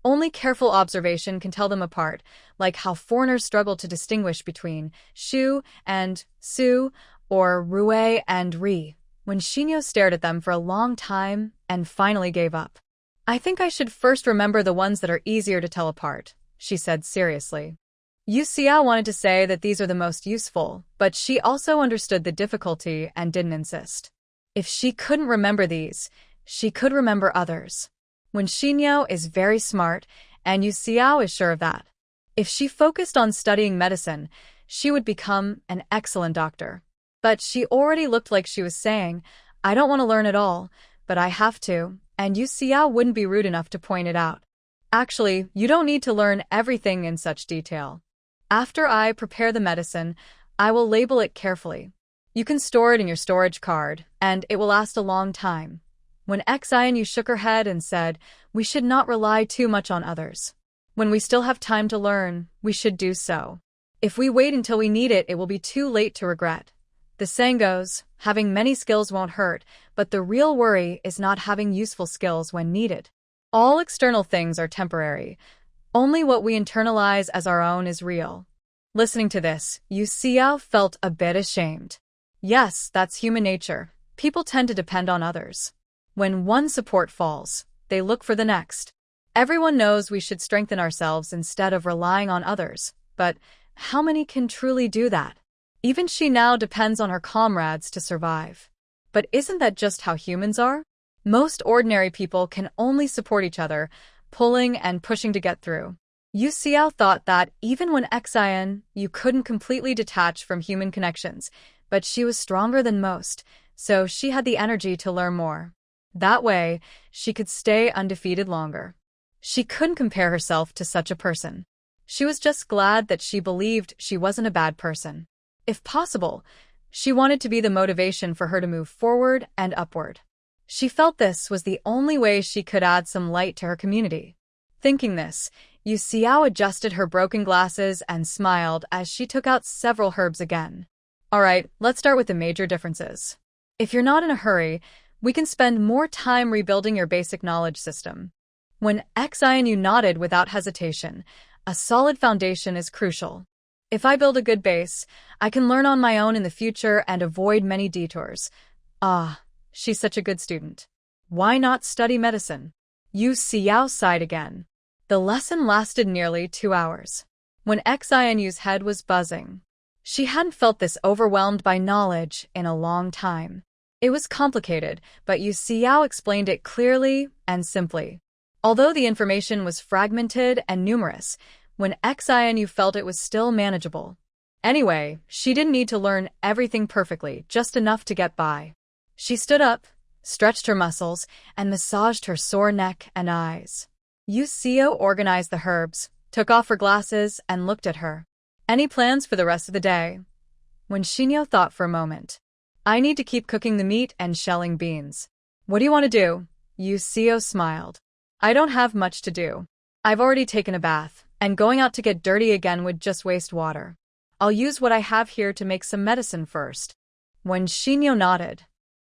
Only careful observation can tell them apart, like how foreigners struggle to distinguish between shu and su, or rue and ri." When Xinyo stared at them for a long time and finally gave up. "I think I should first remember the ones that are easier to tell apart," she said seriously. Yu Xiao wanted to say that these are the most useful, but she also understood the difficulty and didn't insist. If she couldn't remember these, she could remember others. Wen Xinyo is very smart, and Yu Xiao is sure of that. If she focused on studying medicine, she would become an excellent doctor. But she already looked like she was saying, "I don't want to learn at all, but I have to," and Yu Xiao wouldn't be rude enough to point it out. "Actually, you don't need to learn everything in such detail. After I prepare the medicine, I will label it carefully. You can store it in your storage card, and it will last a long time." When Xianyu shook her head and said, "We should not rely too much on others. When we still have time to learn, we should do so. If we wait until we need it, it will be too late to regret. The saying goes, having many skills won't hurt, but the real worry is not having useful skills when needed. All external things are temporary. Only what we internalize as our own is real." Listening to this, Yu Xiao felt a bit ashamed. Yes, that's human nature. People tend to depend on others. When one support falls, they look for the next. Everyone knows we should strengthen ourselves instead of relying on others, but how many can truly do that? Even she now depends on her comrades to survive. But isn't that just how humans are? Most ordinary people can only support each other, pulling and pushing to get through. Yu Xiao thought that even when Xian, you couldn't completely detach from human connections, but she was stronger than most, so she had the energy to learn more. That way, she could stay undefeated longer. She couldn't compare herself to such a person. She was just glad that she believed she wasn't a bad person. If possible, she wanted to be the motivation for her to move forward and upward. She felt this was the only way she could add some light to her community. Thinking this, Yu Xiao adjusted her broken glasses and smiled as she took out several herbs again. Alright, let's start with the major differences. If you're not in a hurry, we can spend more time rebuilding your basic knowledge system. When Xian nodded without hesitation, a solid foundation is crucial. If I build a good base, I can learn on my own in the future and avoid many detours. Ah, she's such a good student. Why not study medicine? Yu Xiao sighed again. The lesson lasted nearly 2 hours. When Xianyu's head was buzzing, she hadn't felt this overwhelmed by knowledge in a long time. It was complicated, but Yu Xiao explained it clearly and simply. Although the information was fragmented and numerous, when Xianyu felt it was still manageable. Anyway, she didn't need to learn everything perfectly, just enough to get by. She stood up, stretched her muscles, and massaged her sore neck and eyes. Yu Xiao organized the herbs, took off her glasses, and looked at her. Any plans for the rest of the day? When Xinyo thought for a moment. I need to keep cooking the meat and shelling beans. What do you want to do? Yu Xiao smiled. I don't have much to do. I've already taken a bath, and going out to get dirty again would just waste water. I'll use what I have here to make some medicine first. When Xinyo nodded.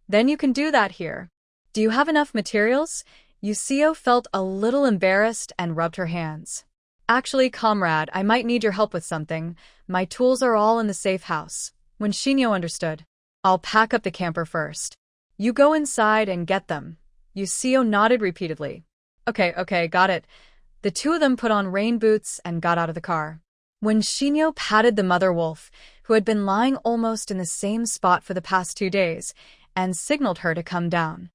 Then you can do that here. Do you have enough materials? Yu Xiao felt a little embarrassed and rubbed her hands. Actually, comrade, I might need your help with something. My tools are all in the safe house. When Xinyo understood. I'll pack up the camper first. You go inside and get them. Yu Xiao nodded repeatedly. Okay, got it. The two of them put on rain boots and got out of the car. When Xinyo patted the mother wolf, who had been lying almost in the same spot for the past 2 days, and signaled her to come down.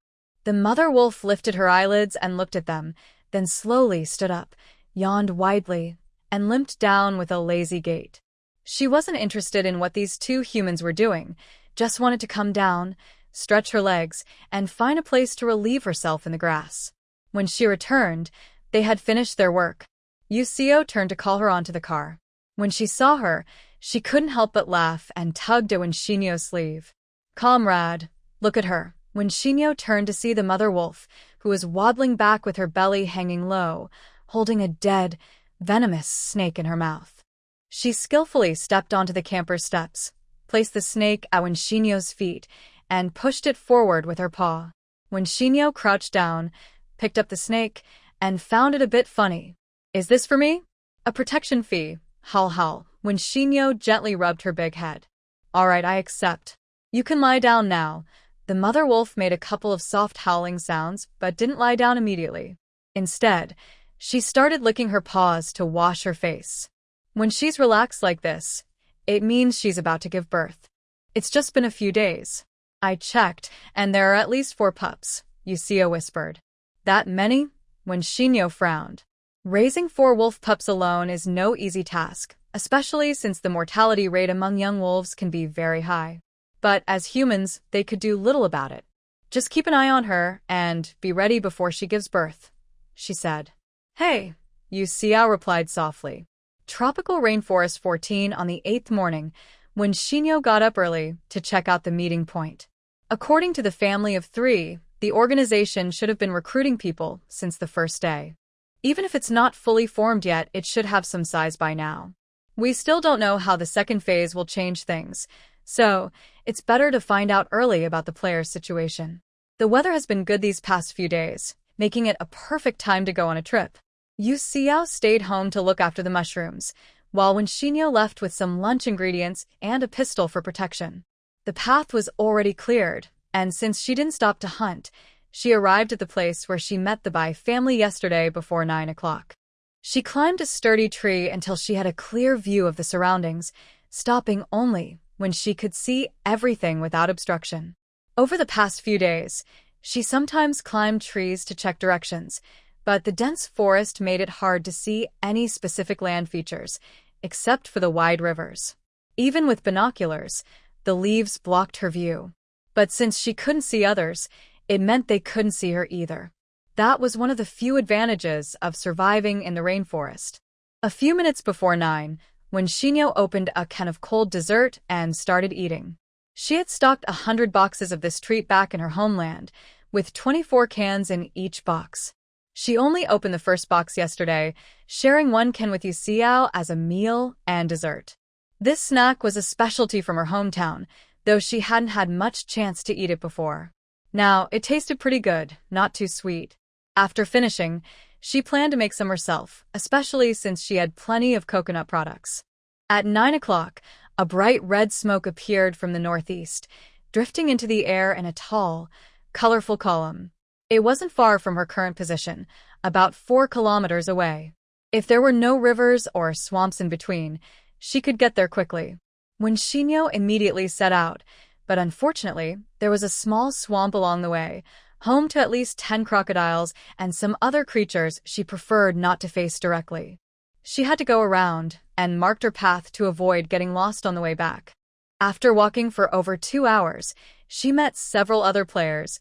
The mother wolf lifted her eyelids and looked at them, then slowly stood up, yawned widely, and limped down with a lazy gait. She wasn't interested in what these two humans were doing, just wanted to come down, stretch her legs, and find a place to relieve herself in the grass. When she returned, they had finished their work. Yu Xiao turned to call her onto the car. When she saw her, she couldn't help but laugh and tugged at Xinyo's sleeve. Comrade, look at her. When Xinyo turned to see the mother wolf, who was waddling back with her belly hanging low, holding a dead, venomous snake in her mouth. She skillfully stepped onto the camper's steps, placed the snake at Xinyo's feet, and pushed it forward with her paw. When Xinyo crouched down, picked up the snake, and found it a bit funny. Is this for me? A protection fee, howl. When Xinyo gently rubbed her big head. Alright, I accept. You can lie down now. The mother wolf made a couple of soft howling sounds, but didn't lie down immediately. Instead, she started licking her paws to wash her face. When she's relaxed like this, it means she's about to give birth. It's just been a few days. I checked, and there are at least 4 pups, Yu Xiao whispered. That many? When Xinyo frowned. Raising 4 wolf pups alone is no easy task, especially since the mortality rate among young wolves can be very high. But as humans, they could do little about it. Just keep an eye on her and be ready before she gives birth, she said. Hey, Yu Xiao replied softly. Tropical Rainforest 14 on the 8th morning, when Xinyo got up early to check out the meeting point. According to the family of 3, the organization should have been recruiting people since the first day. Even if it's not fully formed yet, it should have some size by now. We still don't know how the second phase will change things, so it's better to find out early about the player's situation. The weather has been good these past few days, making it a perfect time to go on a trip. Yu Xiao stayed home to look after the mushrooms, while when Xinyo left with some lunch ingredients and a pistol for protection. The path was already cleared, and since she didn't stop to hunt, she arrived at the place where she met the Bai family yesterday before 9 o'clock. She climbed a sturdy tree until she had a clear view of the surroundings, stopping only when she could see everything without obstruction. Over the past few days, she sometimes climbed trees to check directions, but the dense forest made it hard to see any specific land features, except for the wide rivers. Even with binoculars, the leaves blocked her view. But since she couldn't see others, it meant they couldn't see her either. That was one of the few advantages of surviving in the rainforest. A few minutes before 9, when Shinyo opened a can of cold dessert and started eating. She had stocked 100 boxes of this treat back in her homeland, with 24 cans in each box. She only opened the first box yesterday, sharing one can with Xiao as a meal and dessert. This snack was a specialty from her hometown, though she hadn't had much chance to eat it before. Now, it tasted pretty good, not too sweet. After finishing, she planned to make some herself, especially since she had plenty of coconut products. At 9 o'clock, a bright red smoke appeared from the northeast, drifting into the air in a tall, colorful column. It wasn't far from her current position, about 4 kilometers away. If there were no rivers or swamps in between, she could get there quickly. When Shinyo immediately set out, but unfortunately, there was a small swamp along the way, home to at least 10 crocodiles and some other creatures she preferred not to face directly. She had to go around and marked her path to avoid getting lost on the way back. After walking for over 2 hours, she met several other players,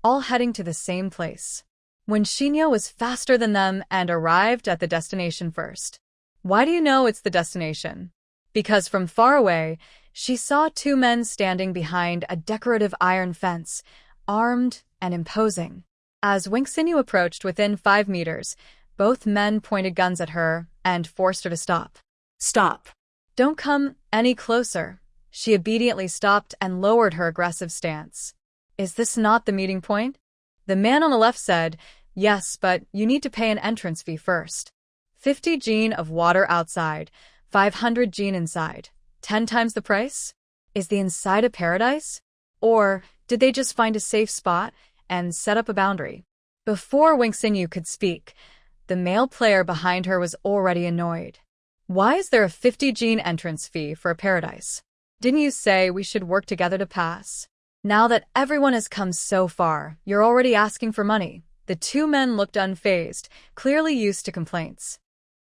all heading to the same place. When Shinyo was faster than them and arrived at the destination first. Why do you know it's the destination? Because from far away, she saw 2 men standing behind a decorative iron fence, armed and imposing. As Winxinyu approached within 5 meters, both men pointed guns at her and forced her to stop. Stop. Don't come any closer. She obediently stopped and lowered her aggressive stance. Is this not the meeting point? The man on the left said, yes, but you need to pay an entrance fee first. 50 jin of water outside, 500 jin inside. 10 times the price? Is the inside a paradise? Or did they just find a safe spot and set up a boundary? Before Winxinyu could speak, the male player behind her was already annoyed. Why is there a 50 jin entrance fee for a paradise? Didn't you say we should work together to pass? Now that everyone has come so far, you're already asking for money. The 2 men looked unfazed, clearly used to complaints.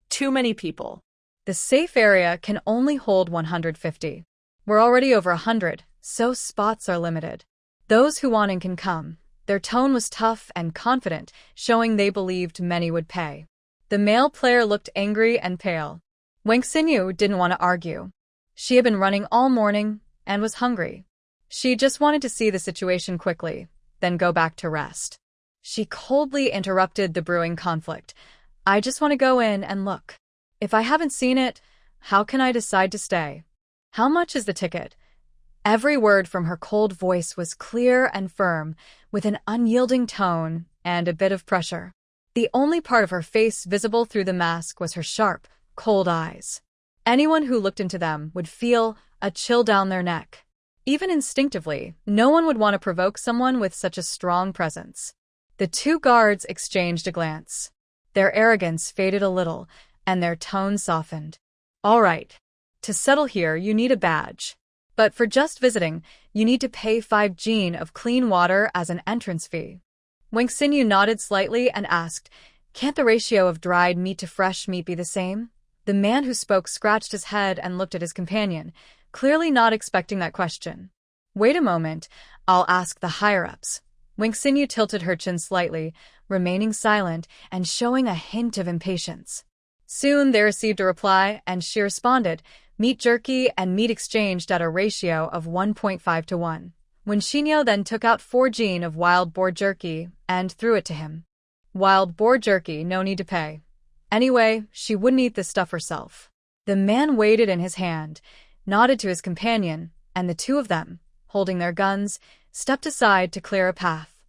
Too many people. The safe area can only hold 150. We're already over 100, so spots are limited. Those who want in can come. Their tone was tough and confident, showing they believed many would pay. The male player looked angry and pale. Winxinyu didn't want to argue. She had been running all morning and was hungry. She just wanted to see the situation quickly, then go back to rest. She coldly interrupted the brewing conflict. I just want to go in and look. If I haven't seen it, how can I decide to stay? How much is the ticket? Every word from her cold voice was clear and firm, with an unyielding tone and a bit of pressure. The only part of her face visible through the mask was her sharp, cold eyes. Anyone who looked into them would feel a chill down their neck. Even instinctively, no one would want to provoke someone with such a strong presence. The 2 guards exchanged a glance. Their arrogance faded a little, and their tone softened. All right. To settle here, you need a badge. But for just visiting, you need to pay 5 jin of clean water as an entrance fee. Winxinyu nodded slightly and asked, can't the ratio of dried meat to fresh meat be the same? The man who spoke scratched his head and looked at his companion, clearly not expecting that question. Wait a moment, I'll ask the higher-ups. Winxinyu tilted her chin slightly, remaining silent and showing a hint of impatience. Soon they received a reply, and she responded, meat jerky and meat exchanged at a ratio of 1.5 to 1. When Shinyo then took out 4 jin of wild boar jerky and threw it to him. Wild boar jerky, no need to pay. Anyway, she wouldn't eat the stuff herself. The man weighed it in his hand, nodded to his companion, and the 2 of them, holding their guns, stepped aside to clear a path.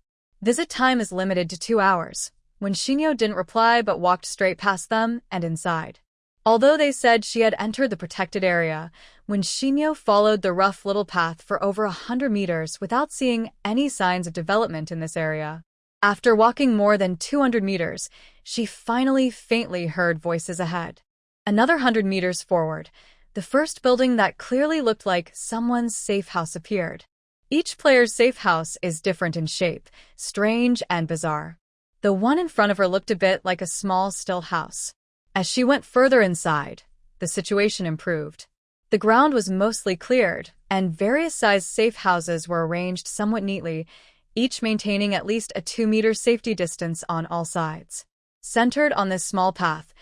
Visit time is limited to 2 hours. When Shinyo didn't reply but walked straight past them and inside. Although they said she had entered the protected area, when Shinyo followed the rough little path for over 100 meters without seeing any signs of development in this area. After walking more than 200 meters, She finally faintly heard voices ahead. Another 100 meters forward, the first building that clearly looked like someone's safe house appeared. Each player's safe house is different in shape, strange and bizarre. The one in front of her looked a bit like a small, still house. As she went further inside, the situation improved. The ground was mostly cleared, and various sized safe houses were arranged somewhat neatly, each maintaining at least a 2-meter safety distance on all sides. Centered on this small path,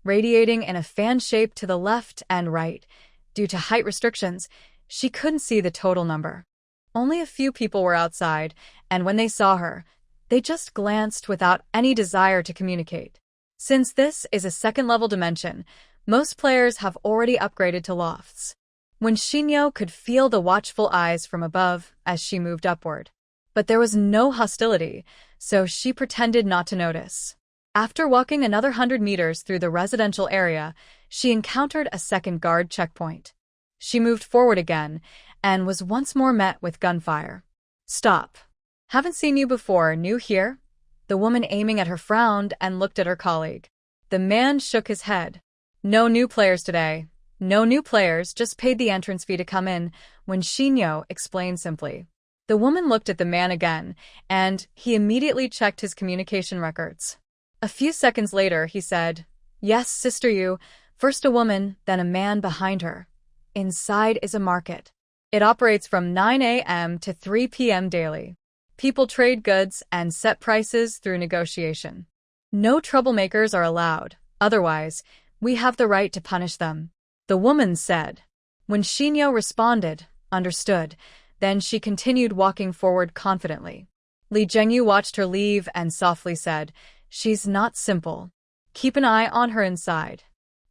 radiating in a fan shape to the left and right, due to height restrictions, she couldn't see the total number. Only a few people were outside, and when they saw her, they just glanced without any desire to communicate. Since this is a second-level dimension, most players have already upgraded to lofts. When Shinyo could feel the watchful eyes from above as she moved upward. But there was no hostility, so she pretended not to notice. After walking another 100 meters through the residential area, she encountered a second guard checkpoint. She moved forward again, and was once more met with gunfire. "Stop. Haven't seen you before, new here?" The woman aiming at her frowned and looked at her colleague. The man shook his head. "No new players today. No new players, just paid the entrance fee to come in," when Shinyo explained simply. The woman looked at the man again, and he immediately checked his communication records. A few seconds later, he said, "Yes, sister Yu, first a woman, then a man behind her. Inside is a market. It operates from 9 a.m. to 3 p.m. daily. People trade goods and set prices through negotiation. No troublemakers are allowed, otherwise, we have the right to punish them," the woman said. When Shinyo responded, "Understood," then she continued walking forward confidently. Li Zhengyu watched her leave and softly said, "She's not simple. Keep an eye on her inside.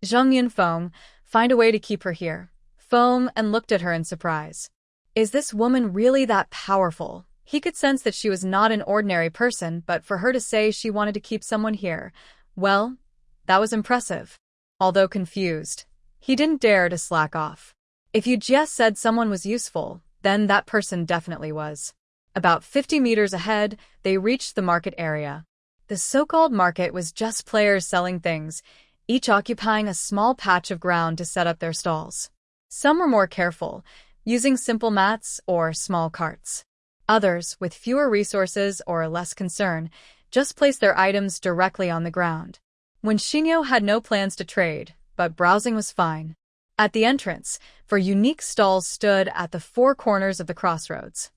Zheng Yunfeng, find a way to keep her here." Foam and looked at her in surprise. Is this woman really that powerful? He could sense that she was not an ordinary person, but for her to say she wanted to keep someone here, well, that was impressive. Although confused, he didn't dare to slack off. If you just said someone was useful, then that person definitely was. About 50 meters ahead, they reached the market area. The so-called market was just players selling things, each occupying a small patch of ground to set up their stalls. Some were more careful, using simple mats or small carts. Others, with fewer resources or less concern, just placed their items directly on the ground. When Shinyo had no plans to trade, but browsing was fine. At the entrance, unique stalls stood at the four corners of the crossroads.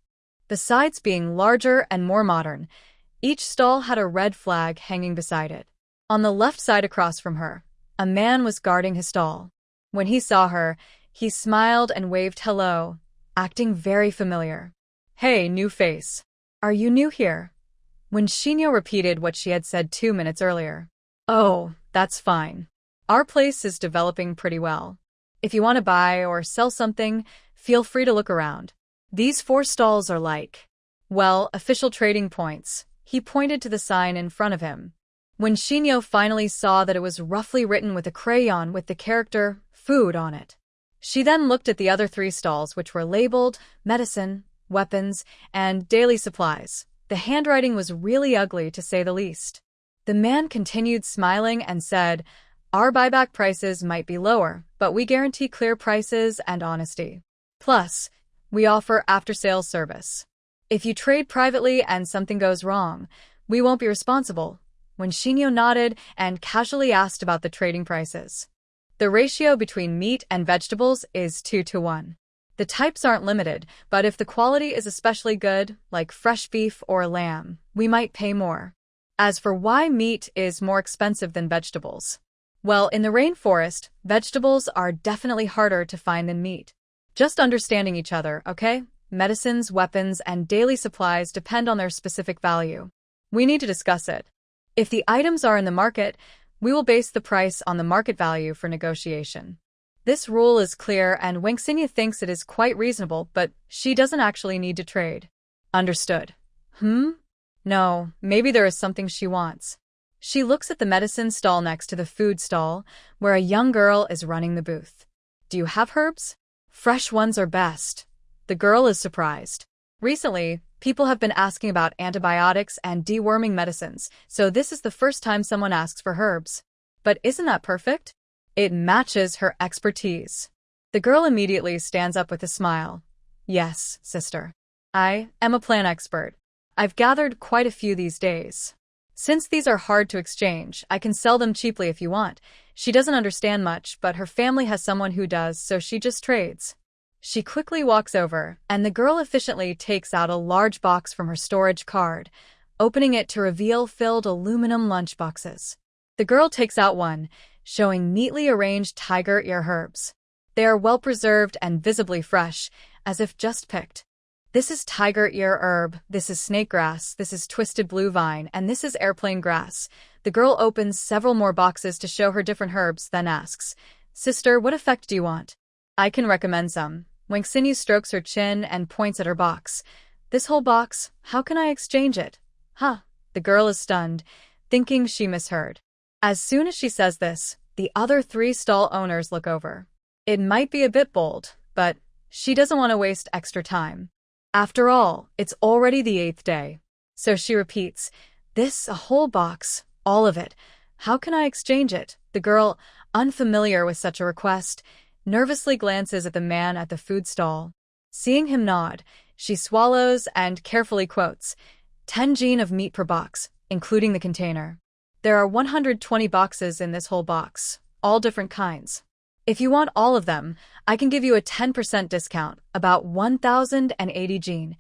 Besides being larger and more modern, each stall had a red flag hanging beside it. On the left side across from her, a man was guarding his stall. When he saw her, he smiled and waved hello, acting very familiar. "Hey, new face. Are you new here?" When Shinyo repeated what she had said 2 minutes earlier. "Oh, that's fine. Our place is developing pretty well. If you want to buy or sell something, feel free to look around. These 4 stalls are like, well, official trading points." He pointed to the sign in front of him. When Shinyo finally saw that it was roughly written with a crayon with the character food on it. She then looked at the other 3 stalls, which were labeled medicine, weapons, and daily supplies. The handwriting was really ugly, to say the least. The man continued smiling and said, "Our buyback prices might be lower, but we guarantee clear prices and honesty. Plus, we offer after-sales service. If you trade privately and something goes wrong, we won't be responsible." When Shinyo nodded and casually asked about the trading prices. The ratio between meat and vegetables is 2-to-1. The types aren't limited, but if the quality is especially good, like fresh beef or lamb, we might pay more. As for why meat is more expensive than vegetables, well, in the rainforest, vegetables are definitely harder to find than meat. Just understanding each other, okay? Medicines, weapons, and daily supplies depend on their specific value. We need to discuss it. If the items are in the market, we will base the price on the market value for negotiation. This rule is clear and Wangxinya thinks it is quite reasonable, but she doesn't actually need to trade. Understood. No, maybe there is something she wants. She looks at the medicine stall next to the food stall, where a young girl is running the booth. "Do you have herbs?" "Fresh ones are best." The girl is surprised. Recently, People have been asking about antibiotics and deworming medicines, so this is the first time someone asks for herbs. But isn't that perfect? It matches her expertise. The girl immediately stands up with a smile. Yes, sister. I am a plant expert. I've gathered quite a few these days. Since these are hard to exchange, I can sell them cheaply if you want. She doesn't understand much, but her family has someone who does, so she just trades. She quickly walks over, and the girl efficiently takes out a large box from her storage card, opening it to reveal filled aluminum lunchboxes. The girl takes out one, showing neatly arranged tiger ear herbs. They are well preserved and visibly fresh, as if just picked. This is tiger ear herb, this is snake grass, this is twisted blue vine, and this is airplane grass. The girl opens several more boxes to show her different herbs, then asks, Sister, what effect do you want? I can recommend some. Wanxinyu strokes her chin and points at her box. This whole box? How can I exchange it? Huh. The girl is stunned, thinking she misheard. As soon as she says this, the other 3 stall owners look over. It might be a bit bold, but she doesn't want to waste extra time. After all, it's already the 8th day. So she repeats, this, a whole box, all of it. How can I exchange it? The girl, unfamiliar with such a request, nervously glances at the man at the food stall. Seeing him nod, she swallows and carefully quotes, 10 jin of meat per box, including the container. There are 120 boxes in this whole box, all different kinds. If you want all of them, I can give you a 10% discount, about 1,080 jin.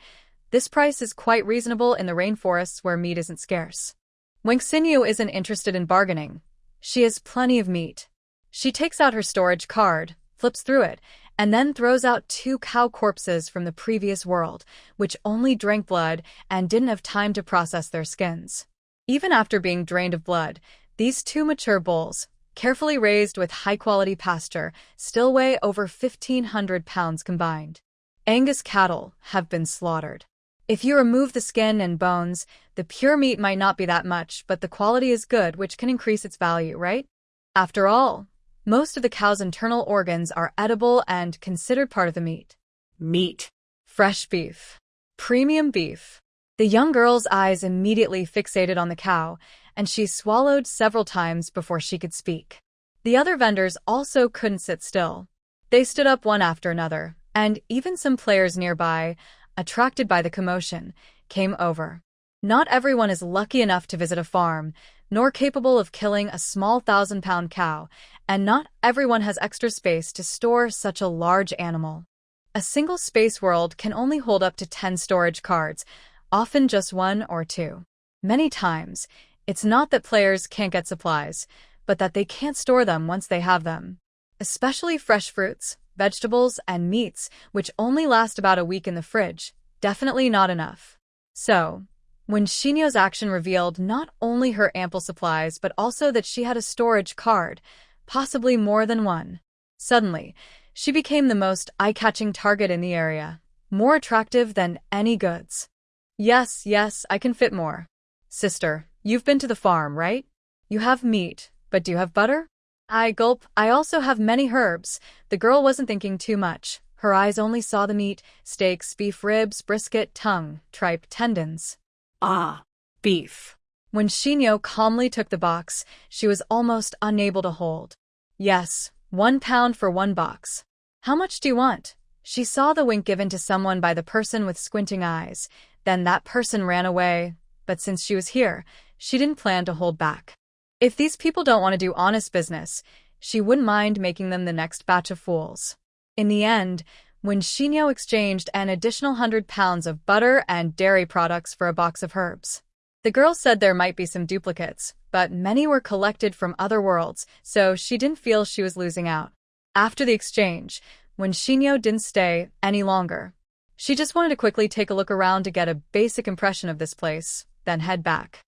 This price is quite reasonable in the rainforests where meat isn't scarce. Wanxinyu isn't interested in bargaining. She has plenty of meat. She takes out her storage card, flips through it, and then throws out 2 cow corpses from the previous world, which only drank blood and didn't have time to process their skins. Even after being drained of blood, these 2 mature bulls, carefully raised with high-quality pasture, still weigh over 1,500 pounds combined. Angus cattle have been slaughtered. If you remove the skin and bones, the pure meat might not be that much, but the quality is good, which can increase its value, right? After all, most of the cow's internal organs are edible and considered part of the meat. Meat. Fresh beef. Premium beef. The young girl's eyes immediately fixated on the cow, and she swallowed several times before she could speak. The other vendors also couldn't sit still. They stood up one after another, and even some players nearby, attracted by the commotion, came over. Not everyone is lucky enough to visit a farm, nor capable of killing a small 1,000-pound cow, and not everyone has extra space to store such a large animal. A single space world can only hold up to 10 storage cards, often just 1 or 2. Many times, it's not that players can't get supplies, but that they can't store them once they have them. Especially fresh fruits, vegetables, and meats, which only last about a week in the fridge, definitely not enough. So, when Shinyo's action revealed not only her ample supplies but also that she had a storage card, possibly more than one, suddenly, she became the most eye-catching target in the area, more attractive than any goods. Yes, I can fit more. Sister, you've been to the farm, right? You have meat, but do you have butter? I gulp. I also have many herbs. The girl wasn't thinking too much. Her eyes only saw the meat, steaks, beef ribs, brisket, tongue, tripe, tendons. Ah, beef. When Shinyo calmly took the box, she was almost unable to hold. Yes, 1 pound for 1 box. How much do you want? She saw the wink given to someone by the person with squinting eyes. Then that person ran away, but since she was here, she didn't plan to hold back. If these people don't want to do honest business, she wouldn't mind making them the next batch of fools. In the end, when Shinyo exchanged an additional 100 pounds of butter and dairy products for a box of herbs, the girl said there might be some duplicates, but many were collected from other worlds, so she didn't feel she was losing out. After the exchange, when Shinyo didn't stay any longer, she just wanted to quickly take a look around to get a basic impression of this place, then head back.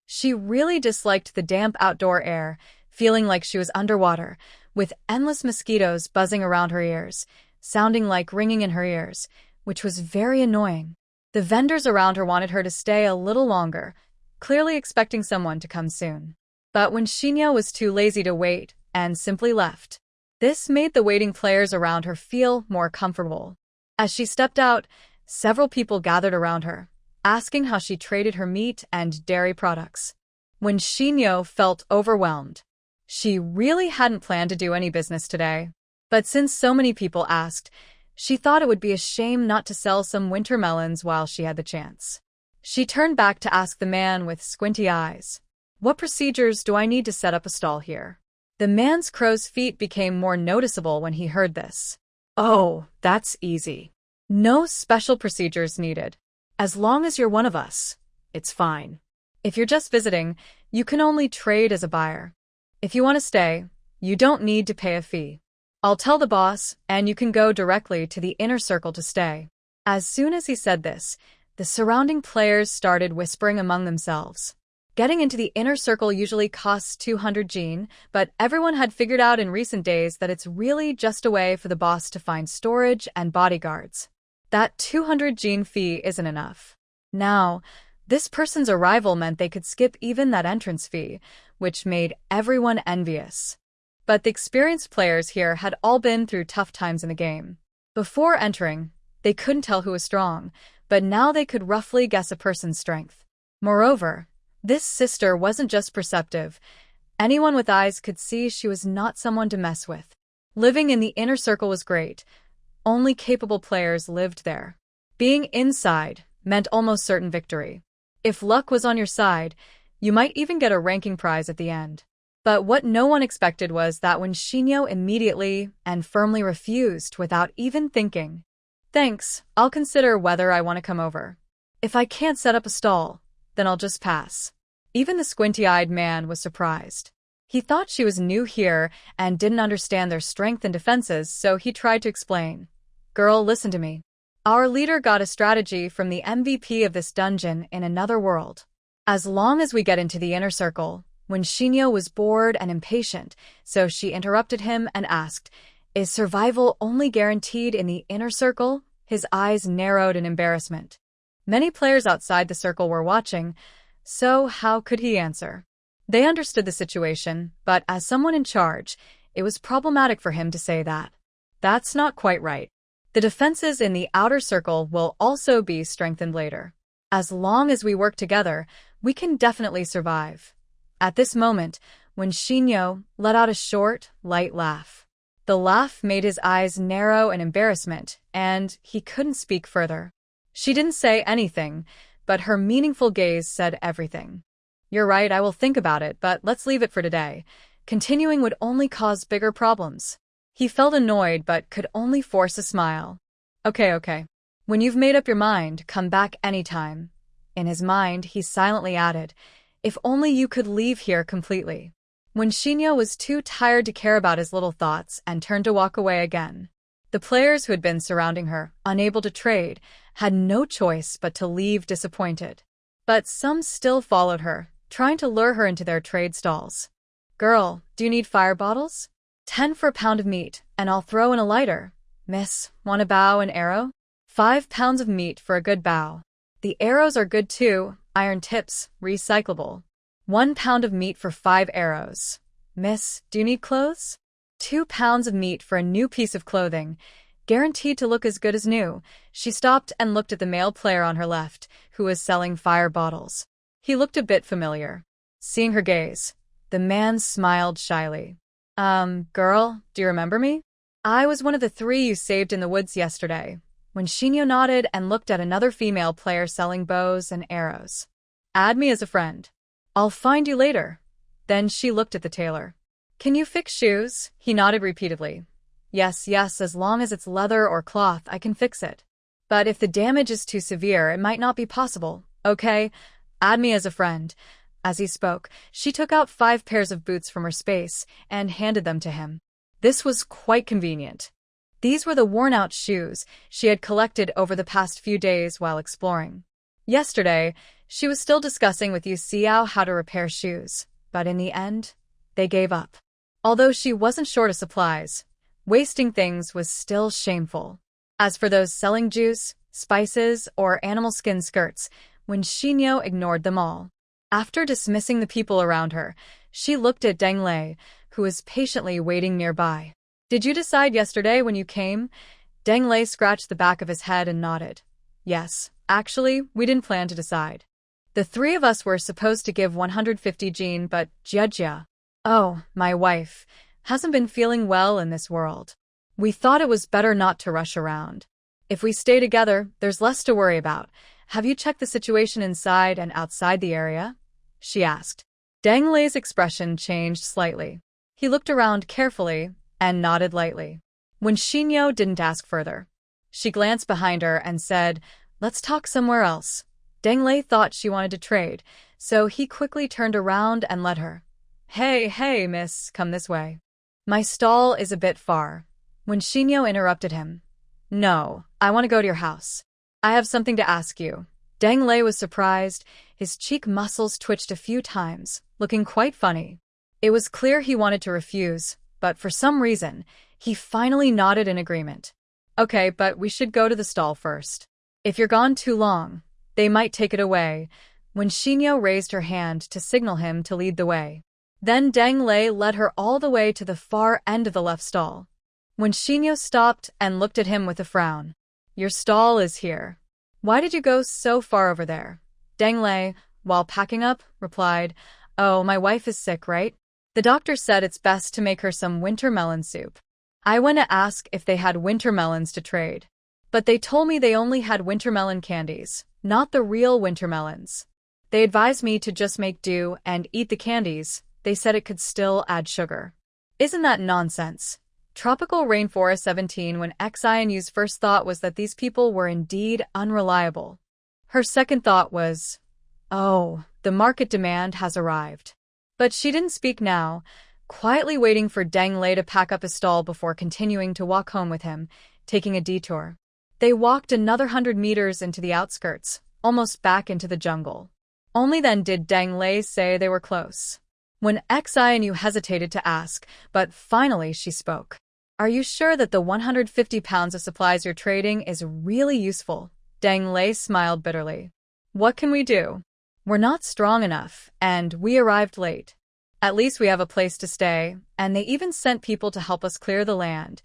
She really disliked the damp outdoor air, feeling like she was underwater, with endless mosquitoes buzzing around her ears, sounding like ringing in her ears, which was very annoying. The vendors around her wanted her to stay a little longer, clearly expecting someone to come soon. But when Shinyo was too lazy to wait and simply left, this made the waiting players around her feel more comfortable. As she stepped out, several people gathered around her, asking how she traded her meat and dairy products. When Shinyo felt overwhelmed, she really hadn't planned to do any business today. But since so many people asked, she thought it would be a shame not to sell some winter melons while she had the chance. She turned back to ask the man with squinty eyes, "What procedures do I need to set up a stall here?" The man's crow's feet became more noticeable when he heard this. "Oh, that's easy. No special procedures needed. As long as you're one of us, it's fine. If you're just visiting, you can only trade as a buyer. If you want to stay, you don't need to pay a fee. I'll tell the boss, and you can go directly to the inner circle to stay." As soon as he said this, the surrounding players started whispering among themselves. Getting into the inner circle usually costs 200 jin, but everyone had figured out in recent days that it's really just a way for the boss to find storage and bodyguards. That 200 jin fee isn't enough. Now, this person's arrival meant they could skip even that entrance fee, which made everyone envious. But the experienced players here had all been through tough times in the game. Before entering, they couldn't tell who was strong, but now they could roughly guess a person's strength. Moreover, this sister wasn't just perceptive. Anyone with eyes could see she was not someone to mess with. Living in the inner circle was great. Only capable players lived there. Being inside meant almost certain victory. If luck was on your side, you might even get a ranking prize at the end. But what no one expected was that when Shinyo immediately and firmly refused without even thinking, "Thanks, I'll consider whether I want to come over. If I can't set up a stall, then I'll just pass." Even the squinty-eyed man was surprised. He thought she was new here and didn't understand their strength and defenses, so he tried to explain. "Girl, listen to me. Our leader got a strategy from the MVP of this dungeon in another world. As long as we get into the inner circle," when Shinyo was bored and impatient, so she interrupted him and asked, "Is survival only guaranteed in the inner circle?" His eyes narrowed in embarrassment. Many players outside the circle were watching, so how could he answer? They understood the situation, but as someone in charge, it was problematic for him to say that. That's not quite right. The defenses in the outer circle will also be strengthened later. As long as we work together, we can definitely survive. At this moment, when Shinyo let out a short, light laugh. The laugh made his eyes narrow in embarrassment, and he couldn't speak further. She didn't say anything, but her meaningful gaze said everything. "You're right, I will think about it, but let's leave it for today. Continuing would only cause bigger problems." He felt annoyed but could only force a smile. Okay. When you've made up your mind, come back anytime." In his mind, he silently added, "If only you could leave here completely." When Shinyo was too tired to care about his little thoughts and turned to walk away again, the players who had been surrounding her, unable to trade, had no choice but to leave disappointed. But some still followed her, trying to lure her into their trade stalls. "Girl, do you need fire bottles? 10 for a pound of meat, and I'll throw in a lighter. Miss, want a bow and arrow? 5 pounds of meat for a good bow. The arrows are good too, iron tips, recyclable. 1 pound of meat for 5 arrows. Miss, do you need clothes? 2 pounds of meat for a new piece of clothing, guaranteed to look as good as new." She stopped and looked at the male player on her left, who was selling fire bottles. He looked a bit familiar. Seeing her gaze, the man smiled shyly. Girl, do you remember me? I was one of the 3 you saved in the woods yesterday." When Shinyo nodded and looked at another female player selling bows and arrows. "Add me as a friend. I'll find you later." Then she looked at the tailor. "Can you fix shoes?" He nodded repeatedly. Yes, as long as it's leather or cloth, I can fix it. But if the damage is too severe, it might not be possible. Okay, add me as a friend." As he spoke, she took out 5 pairs of boots from her space and handed them to him. This was quite convenient. These were the worn-out shoes she had collected over the past few days while exploring. Yesterday, she was still discussing with Yu Xiao how to repair shoes, but in the end, they gave up. Although she wasn't short of supplies, wasting things was still shameful. As for those selling juice, spices, or animal skin skirts, when Shinyo ignored them all. After dismissing the people around her, she looked at Deng Lei, who was patiently waiting nearby. "Did you decide yesterday when you came?" Deng Lei scratched the back of his head and nodded. "Yes, Actually, we didn't plan to decide. The three of us were supposed to give 150 Jean, but Jia, oh, my wife, hasn't been feeling well in this world. We thought it was better not to rush around. If we stay together, there's less to worry about. Have you checked the situation inside and outside the area? She asked. Deng Lei's expression changed slightly. He looked around carefully and nodded lightly. When Xinyo didn't ask further, she glanced behind her and said, "Let's talk somewhere else." Deng Lei thought she wanted to trade, so he quickly turned around and led her. Hey, miss, come this way. My stall is a bit far. When Xinyo interrupted him, "No, I want to go to your house. I have something to ask you." Deng Lei was surprised. His cheek muscles twitched a few times, looking quite funny. It was clear he wanted to refuse, but for some reason, he finally nodded in agreement. Okay, but we should go to the stall first. If you're gone too long, they might take it away. When Xinyo raised her hand to signal him to lead the way. Then Deng Lei led her all the way to the far end of the left stall. When Xinyo stopped and looked at him with a frown. Your stall is here. Why did you go so far over there? Deng Lei, while packing up, replied, Oh, my wife is sick, right? The doctor said it's best to make her some winter melon soup. I went to ask if they had winter melons to trade. But they told me they only had winter melon candies, not the real winter melons. They advised me to just make do and eat the candies. They said it could still add sugar. Isn't that nonsense? Tropical Rainforest 17. When Xianyu's first thought was that these people were indeed unreliable. Her second thought was, oh, the market demand has arrived. But she didn't speak now, quietly waiting for Deng Lei to pack up his stall before continuing to walk home with him, taking a detour. They walked another 100 meters into the outskirts, almost back into the jungle. Only then did Deng Lei say they were close. When Xianyu hesitated to ask, but finally she spoke. Are you sure that the 150 pounds of supplies you're trading is really useful? Deng Lei smiled bitterly. What can we do? We're not strong enough, and we arrived late. At least we have a place to stay, and they even sent people to help us clear the land.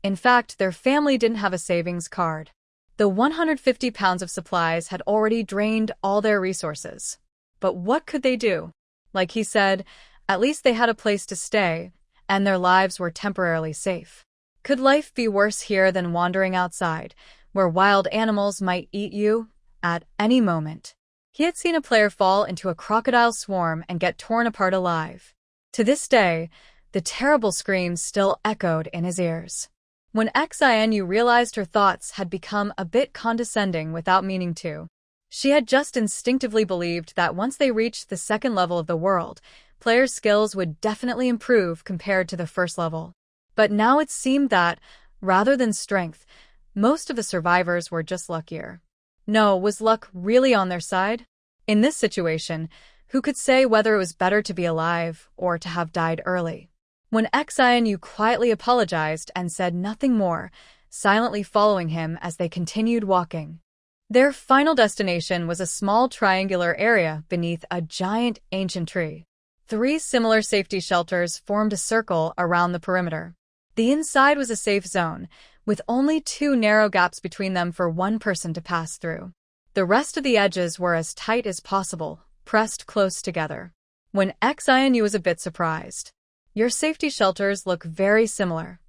In fact, their family didn't have a savings card. The 150 pounds of supplies had already drained all their resources. But what could they do? Like he said, at least they had a place to stay, and their lives were temporarily safe. Could life be worse here than wandering outside, where wild animals might eat you at any moment? He had seen a player fall into a crocodile swarm and get torn apart alive. To this day, the terrible screams still echoed in his ears. When Xianyu realized her thoughts had become a bit condescending without meaning to, she had just instinctively believed that once they reached the second level of the world, players' skills would definitely improve compared to the first level. But now it seemed that, rather than strength, most of the survivors were just luckier. No, was luck really on their side? In this situation, who could say whether it was better to be alive or to have died early? When Xianyu quietly apologized and said nothing more, silently following him as they continued walking. Their final destination was a small triangular area beneath a giant ancient tree. 3 similar safety shelters formed a circle around the perimeter. The inside was a safe zone, with only 2 narrow gaps between them for one person to pass through. The rest of the edges were as tight as possible, pressed close together. When Xianyu was a bit surprised. Your safety shelters look very similar.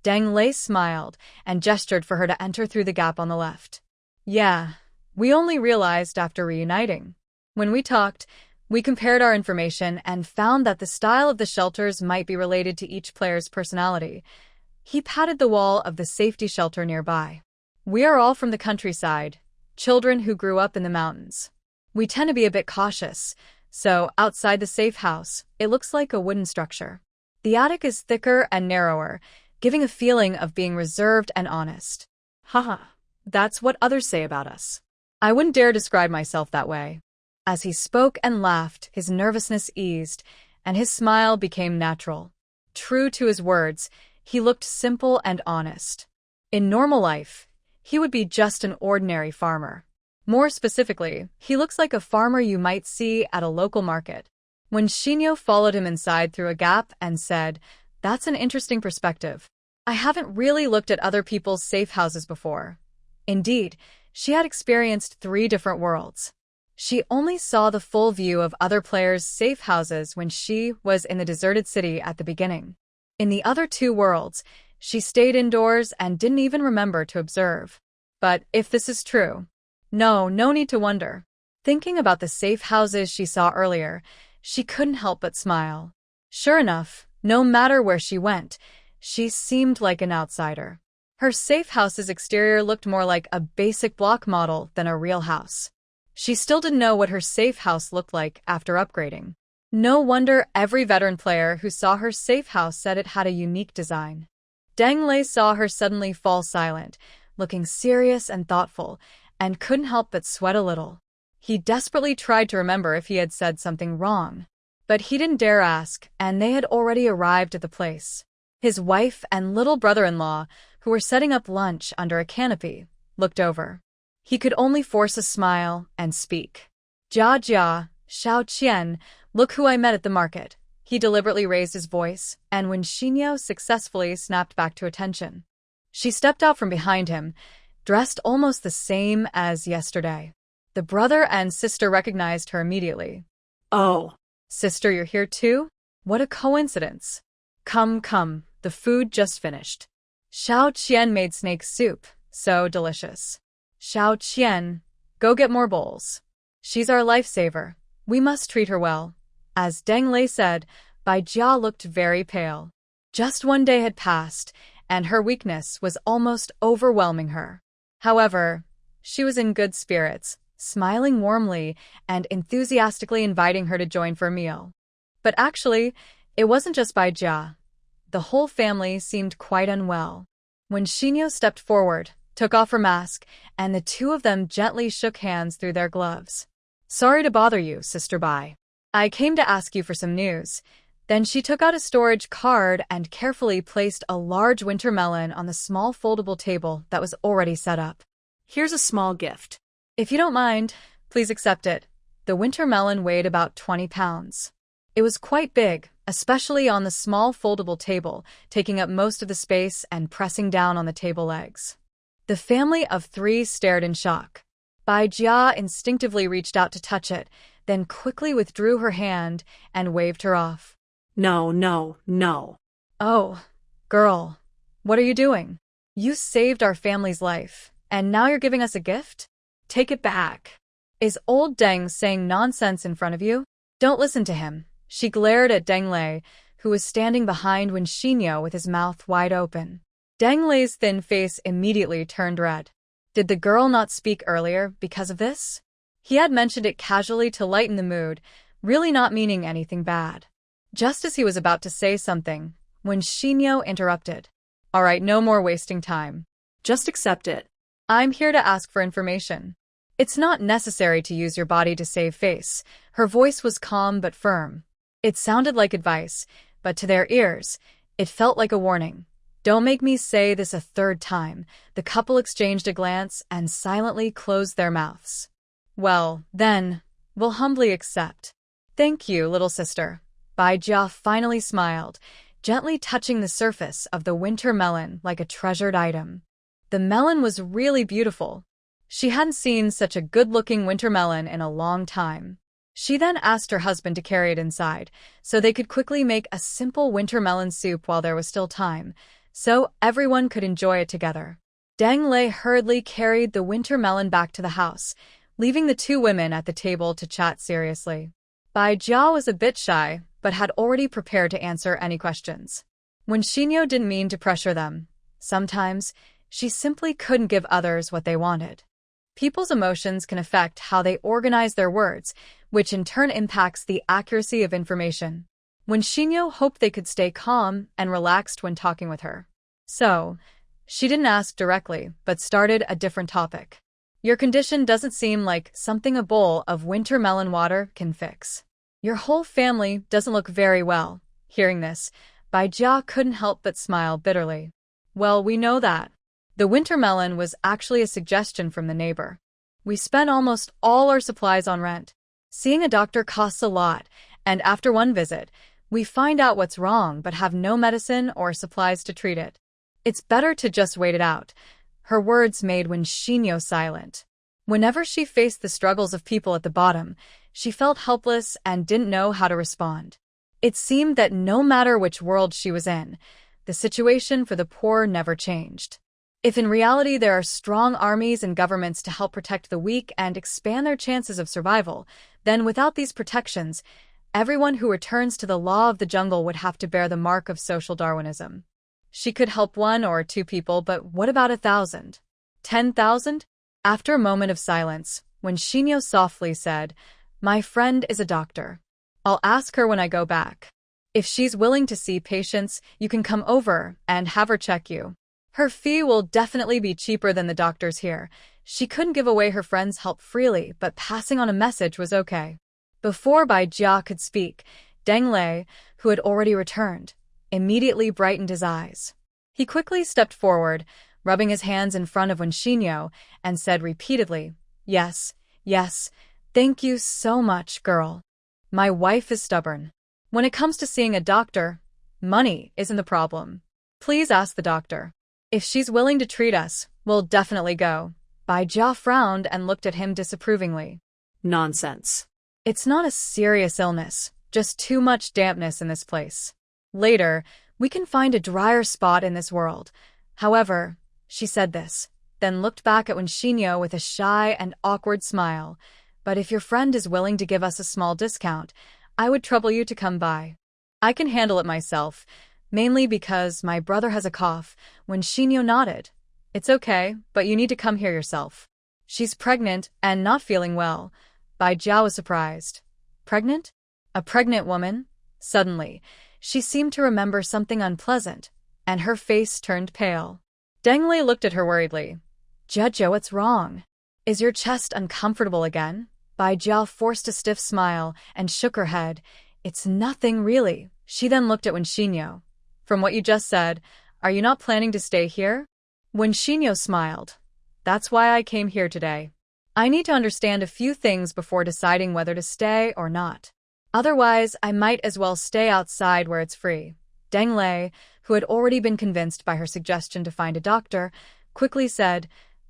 Deng Lei smiled and gestured for her to enter through the gap on the left. Yeah, we only realized after reuniting. When we talked, we compared our information and found that the style of the shelters might be related to each player's personality. He patted the wall of the safety shelter nearby. We are all from the countryside, children who grew up in the mountains. We tend to be a bit cautious, so outside the safe house, it looks like a wooden structure. The attic is thicker and narrower, giving a feeling of being reserved and honest. Haha, that's what others say about us. I wouldn't dare describe myself that way. As he spoke and laughed, his nervousness eased, and his smile became natural. True to his words, he looked simple and honest. In normal life, he would be just an ordinary farmer. More specifically, he looks like a farmer you might see at a local market. When Xinyo followed him inside through a gap and said, That's an interesting perspective. I haven't really looked at other people's safe houses before. Indeed, She had experienced 3 different worlds. She only saw the full view of other players' safe houses when she was in the deserted city at the beginning. In the other 2 worlds, she stayed indoors and didn't even remember to observe. But if this is true, no need to wonder. Thinking about the safe houses she saw earlier, she couldn't help but smile. Sure enough, no matter where she went, she seemed like an outsider. Her safe house's exterior looked more like a basic block model than a real house. She still didn't know what her safe house looked like after upgrading. No wonder every veteran player who saw her safe house said it had a unique design. Deng Lei saw her suddenly fall silent, looking serious and thoughtful, and couldn't help but sweat a little. He desperately tried to remember if he had said something wrong, but he didn't dare ask, and they had already arrived at the place. His wife and little brother-in-law, who were setting up lunch under a canopy, looked over. He could only force a smile and speak. Jia Jia, Xiao Qian, look who I met at the market. He deliberately raised his voice, and when Xinyo successfully snapped back to attention, she stepped out from behind him, dressed almost the same as yesterday. The brother and sister recognized her immediately. Oh, Sister, you're here too? What a coincidence. Come, the food just finished. Xiao Qian made snake soup, so delicious. Xiao Qian, go get more bowls. She's our lifesaver. We must treat her well. As Deng Lei said, Bai Jia looked very pale. Just 1 day had passed, and her weakness was almost overwhelming her. However, she was in good spirits, smiling warmly and enthusiastically inviting her to join for a meal. But actually, it wasn't just Bai Jia. The whole family seemed quite unwell. When Xinyo stepped forward, took off her mask, and the 2 of them gently shook hands through their gloves. Sorry to bother you, Sister Bai. I came to ask you for some news. Then she took out a storage card and carefully placed a large winter melon on the small foldable table that was already set up. here's a small gift. If you don't mind, please accept it. The winter melon weighed about 20 pounds. It was quite big, especially on the small foldable table, taking up most of the space and pressing down on the table legs. The family of 3 stared in shock. Bai Jia instinctively reached out to touch it, then quickly withdrew her hand and waved her off. No. Oh, girl, what are you doing? You saved our family's life, and now you're giving us a gift? Take it back. Is old Deng saying nonsense in front of you? Don't listen to him. She glared at Deng Lei, who was standing behind Wen Xinyo with his mouth wide open. Deng Lei's thin face immediately turned red. Did the girl not speak earlier because of this? He had mentioned it casually to lighten the mood, really not meaning anything bad. Just as he was about to say something, Wen Xinyo interrupted. All right, no more wasting time. Just accept it. I'm here to ask for information. It's not necessary to use your body to save face. Her voice was calm but firm. It sounded like advice, but to their ears, it felt like a warning. Don't make me say this a 3rd time. The couple exchanged a glance and silently closed their mouths. Well, then, we'll humbly accept. Thank you, little sister. Bai Jia finally smiled, gently touching the surface of the winter melon like a treasured item. The melon was really beautiful. She hadn't seen such a good-looking winter melon in a long time. She then asked her husband to carry it inside, so they could quickly make a simple winter melon soup while there was still time, so everyone could enjoy it together. Deng Lei hurriedly carried the winter melon back to the house, leaving the 2 women at the table to chat seriously. Bai Jia was a bit shy, but had already prepared to answer any questions. When Xinyo didn't mean to pressure them, sometimes she simply couldn't give others what they wanted. People's emotions can affect how they organize their words, which in turn impacts the accuracy of information. When Xinyo hoped they could stay calm and relaxed when talking with her. So, she didn't ask directly, but started a different topic. Your condition doesn't seem like something a bowl of winter melon water can fix. Your whole family doesn't look very well. Hearing this, Bai Jia couldn't help but smile bitterly. Well, we know that. The winter melon was actually a suggestion from the neighbor. We spent almost all our supplies on rent. Seeing a doctor costs a lot, and after one visit, we find out what's wrong but have no medicine or supplies to treat it. It's better to just wait it out. Her words made Wen Xinyo silent. Whenever she faced the struggles of people at the bottom, she felt helpless and didn't know how to respond. It seemed that no matter which world she was in, the situation for the poor never changed. If in reality there are strong armies and governments to help protect the weak and expand their chances of survival, then without these protections, everyone who returns to the law of the jungle would have to bear the mark of social Darwinism. She could help 1 or 2 people, but what about 1,000? 10,000? After a moment of silence, when Shinyo softly said, "My friend is a doctor. I'll ask her when I go back. If she's willing to see patients, you can come over and have her check you. Her fee will definitely be cheaper than the doctors here." She couldn't give away her friend's help freely, but passing on a message was okay. Before Bai Jia could speak, Deng Lei, who had already returned, immediately brightened his eyes. He quickly stepped forward, rubbing his hands in front of Wen Xinyo, and said repeatedly, "Yes, yes, thank you so much, girl. My wife is stubborn. When it comes to seeing a doctor, money isn't the problem. Please ask the doctor. If she's willing to treat us, we'll definitely go." Bai Jia frowned and looked at him disapprovingly. Nonsense. "It's not a serious illness, just too much dampness in this place. Later, we can find a drier spot in this world. However," she said this, then looked back at Wen Xinyo with a shy and awkward smile, "but if your friend is willing to give us a small discount, I would trouble you to come by. I can handle it myself, mainly because my brother has a cough." Wen Xinyo nodded. "It's okay, but you need to come here yourself. She's pregnant and not feeling well." Bai Jia was surprised. Pregnant? A pregnant woman? Suddenly, she seemed to remember something unpleasant, and her face turned pale. Deng Lei looked at her worriedly. "Jia, what's wrong? Is your chest uncomfortable again?" Bai Jia forced a stiff smile and shook her head. "It's nothing really." She then looked at Wen Xinyo. "From what you just said, are you not planning to stay here?" Wen Xinyo smiled. "That's why I came here today. I need to understand a few things before deciding whether to stay or not. Otherwise, I might as well stay outside where it's free." Deng Lei, who had already been convinced by her suggestion to find a doctor, quickly said,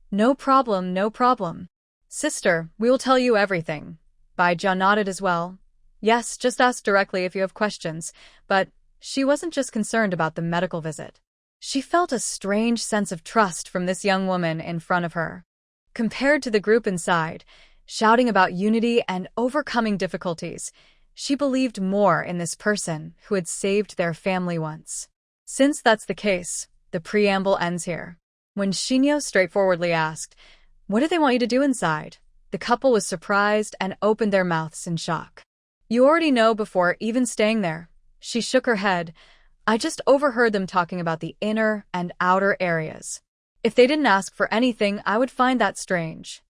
"No problem, no problem. Sister, we will tell you everything." Bai Jia nodded as well. "Yes, just ask directly if you have questions." But she wasn't just concerned about the medical visit. She felt a strange sense of trust from this young woman in front of her. Compared to the group inside, shouting about unity and overcoming difficulties, she believed more in this person who had saved their family once. Since that's the case, the preamble ends here. When Shinyo straightforwardly asked, "What do they want you to do inside?" the couple was surprised and opened their mouths in shock. "You already know before even staying there." She shook her head. "I just overheard them talking about the inner and outer areas. If they didn't ask for anything, I would find that strange."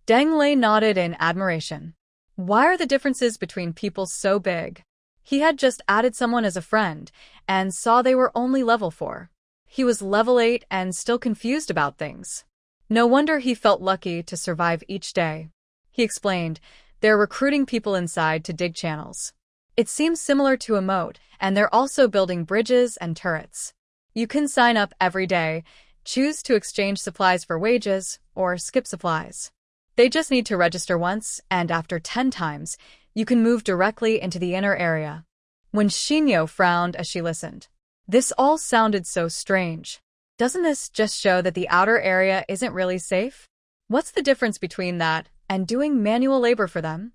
Deng Lei nodded in admiration. Why are the differences between people so big? He had just added someone as a friend and saw they were only level 4. He was level 8 and still confused about things. No wonder he felt lucky to survive each day. He explained, "They're recruiting people inside to dig channels. It seems similar to a moat, and they're also building bridges and turrets. You can sign up every day, choose to exchange supplies for wages, or skip supplies. They just need to register once, and after 10 times, you can move directly into the inner area." When Shinyo frowned as she listened. This all sounded so strange. Doesn't this just show that the outer area isn't really safe? What's the difference between that and doing manual labor for them?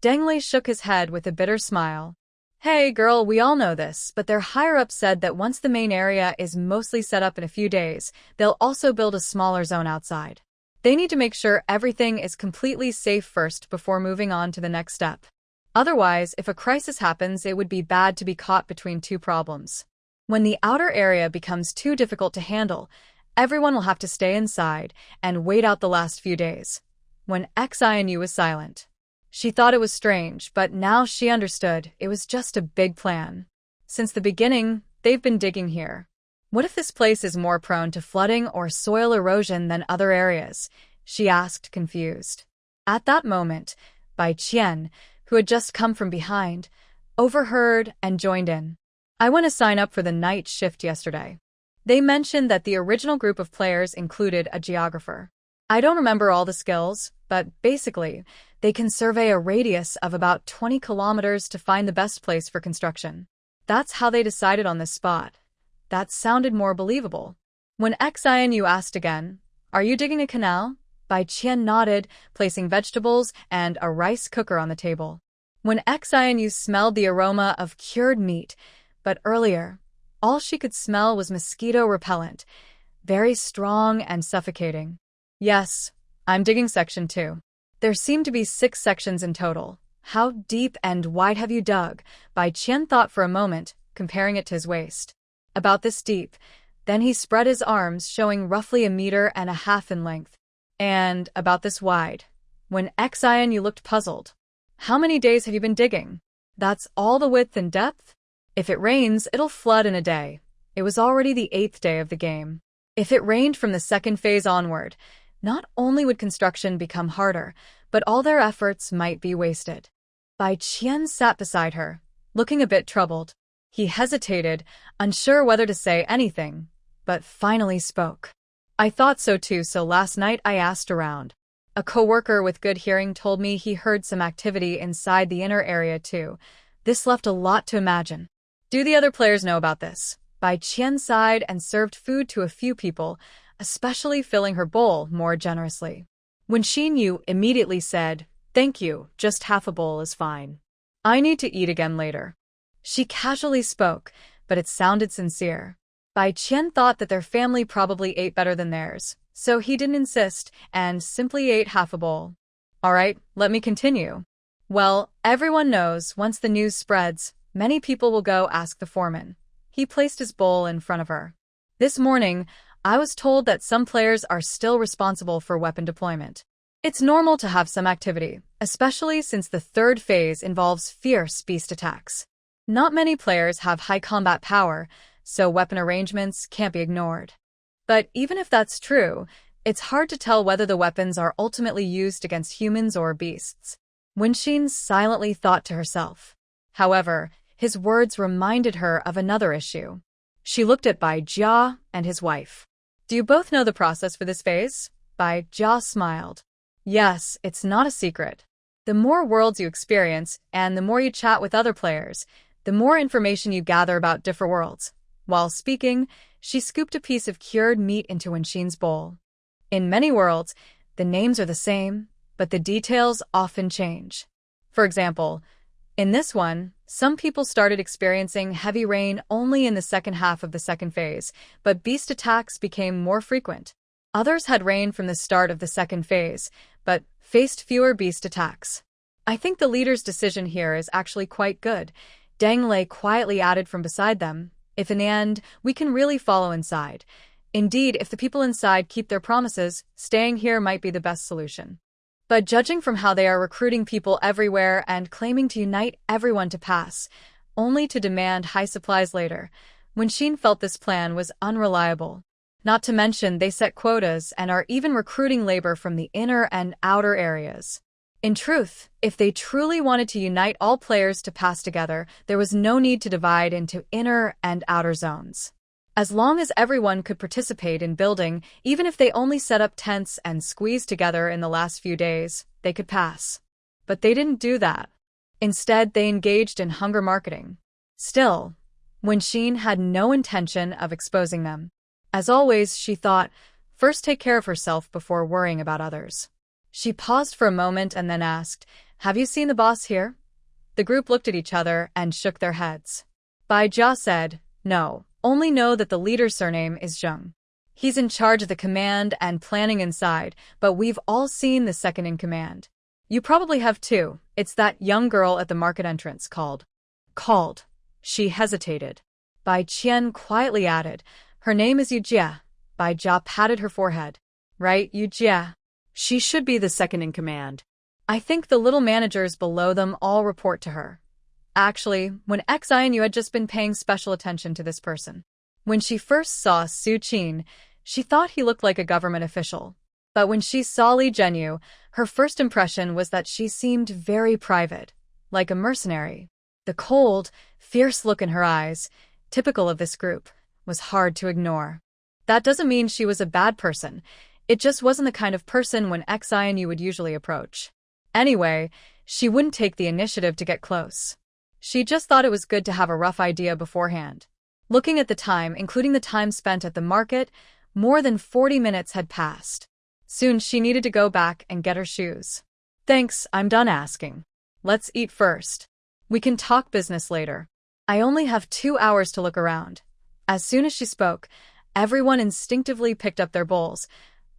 Deng Lei shook his head with a bitter smile. "Hey girl, we all know this, but their higher-up said that once the main area is mostly set up in a few days, they'll also build a smaller zone outside. They need to make sure everything is completely safe first before moving on to the next step. Otherwise, if a crisis happens, it would be bad to be caught between 2 problems. When the outer area becomes too difficult to handle, everyone will have to stay inside and wait out the last few days." When Xianu was silent. She thought it was strange, but now she understood it was just a big plan. Since the beginning, they've been digging here. What if this place is more prone to flooding or soil erosion than other areas? She asked, confused. At that moment, Bai Qian, who had just come from behind, overheard and joined in. "I want to sign up for the night shift yesterday. They mentioned that the original group of players included a geographer. I don't remember all the skills, but basically, they can survey a radius of about 20 kilometers to find the best place for construction. That's how they decided on this spot. That sounded more believable. When Xianu asked again, "Are you digging a canal?" Bai Qian nodded, placing vegetables and a rice cooker on the table. When Xianu smelled the aroma of cured meat, but earlier, all she could smell was mosquito repellent, very strong and suffocating. Yes, I'm digging section 2. There seem to be 6 sections in total. How deep and wide have you dug? Bai Qian thought for a moment, comparing it to his waist. About this deep. Then he spread his arms, showing roughly 1.5 meters in length. And about this wide. When Xianu looked puzzled. How many days have you been digging? That's all the width and depth? If it rains, it'll flood in a day. It was already the 8th day of the game. If it rained from the second phase onward, not only would construction become harder, but all their efforts might be wasted. Bai Qian sat beside her, looking a bit troubled. He hesitated, unsure whether to say anything, but finally spoke. I thought so too, so last night I asked around. A coworker with good hearing told me he heard some activity inside the inner area too. This left a lot to imagine. Do the other players know about this? Bai Qian sighed and served food to a few people, especially filling her bowl more generously. When Xinyu immediately said, "Thank you, just half a bowl is fine. I need to eat again later." She casually spoke, but it sounded sincere. Bai Qian thought that their family probably ate better than theirs, so he didn't insist and simply ate half a bowl. All right, let me continue. Well, everyone knows once the news spreads, many people will go ask the foreman. He placed his bowl in front of her. This morning, I was told that some players are still responsible for weapon deployment. It's normal to have some activity, especially since the 3rd phase involves fierce beast attacks. Not many players have high combat power, so weapon arrangements can't be ignored. But even if that's true, it's hard to tell whether the weapons are ultimately used against humans or beasts. Wenxin silently thought to herself. However, his words reminded her of another issue. She looked at Bai Jia and his wife. Do you both know the process for this phase? Bai Jia smiled. Yes, it's not a secret. The more worlds you experience, and the more you chat with other players, the more information you gather about different worlds. While speaking, she scooped a piece of cured meat into Wenxin's bowl. In many worlds, the names are the same, but the details often change. For example, in this one, some people started experiencing heavy rain only in the second half of the 2nd phase, but beast attacks became more frequent. Others had rain from the start of the 2nd phase, but faced fewer beast attacks. I think the leader's decision here is actually quite good. Deng Lei quietly added from beside them, if in the end, we can really follow inside. Indeed, if the people inside keep their promises, staying here might be the best solution. But judging from how they are recruiting people everywhere and claiming to unite everyone to pass, only to demand high supplies later, Wenxin felt this plan was unreliable. Not to mention they set quotas and are even recruiting labor from the inner and outer areas. In truth, if they truly wanted to unite all players to pass together, there was no need to divide into inner and outer zones. As long as everyone could participate in building, even if they only set up tents and squeezed together in the last few days, they could pass. But they didn't do that. Instead, they engaged in hunger marketing. Still, Wenxin had no intention of exposing them. As always, she thought, first take care of herself before worrying about others. She paused for a moment and then asked, "Have you seen the boss here?" The group looked at each other and shook their heads. Bai Jia said, "No. Only know that the leader's surname is Zheng. He's in charge of the command and planning inside, but we've all seen the second in command. You probably have too. It's that young girl at the market entrance called. She hesitated. Bai Qian quietly added, "Her name is Yu Jia." Bai Jia patted her forehead. Right, Yu Jia. She should be the second in command. I think the little managers below them all report to her. Actually, when Xianu had just been paying special attention to this person. When she first saw Su Qin, she thought he looked like a government official. But when she saw Li Zhenyu, her first impression was that she seemed very private, like a mercenary. The cold, fierce look in her eyes, typical of this group, was hard to ignore. That doesn't mean she was a bad person. It just wasn't the kind of person when Xian would usually approach. Anyway, she wouldn't take the initiative to get close. She just thought it was good to have a rough idea beforehand. Looking at the time, including the time spent at the market, more than 40 minutes had passed. Soon she needed to go back and get her shoes. Thanks, I'm done asking. Let's eat first. We can talk business later. I only have 2 hours to look around. As soon as she spoke, everyone instinctively picked up their bowls,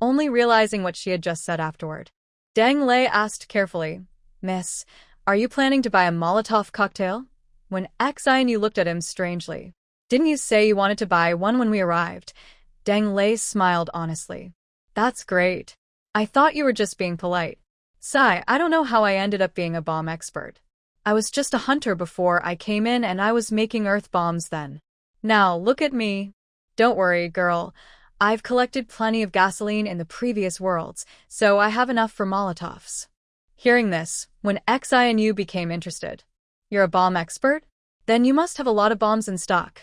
only realizing what she had just said afterward. Deng Lei asked carefully, Miss, are you planning to buy a Molotov cocktail? When Xian looked at him strangely. Didn't you say you wanted to buy one when we arrived? Deng Lei smiled honestly. That's great. I thought you were just being polite. Sigh, I don't know how I ended up being a bomb expert. I was just a hunter before I came in and I was making earth bombs then. Now look at me. Don't worry, girl. I've collected plenty of gasoline in the previous worlds, so I have enough for Molotovs. Hearing this, when Xian became interested. You're a bomb expert? Then you must have a lot of bombs in stock.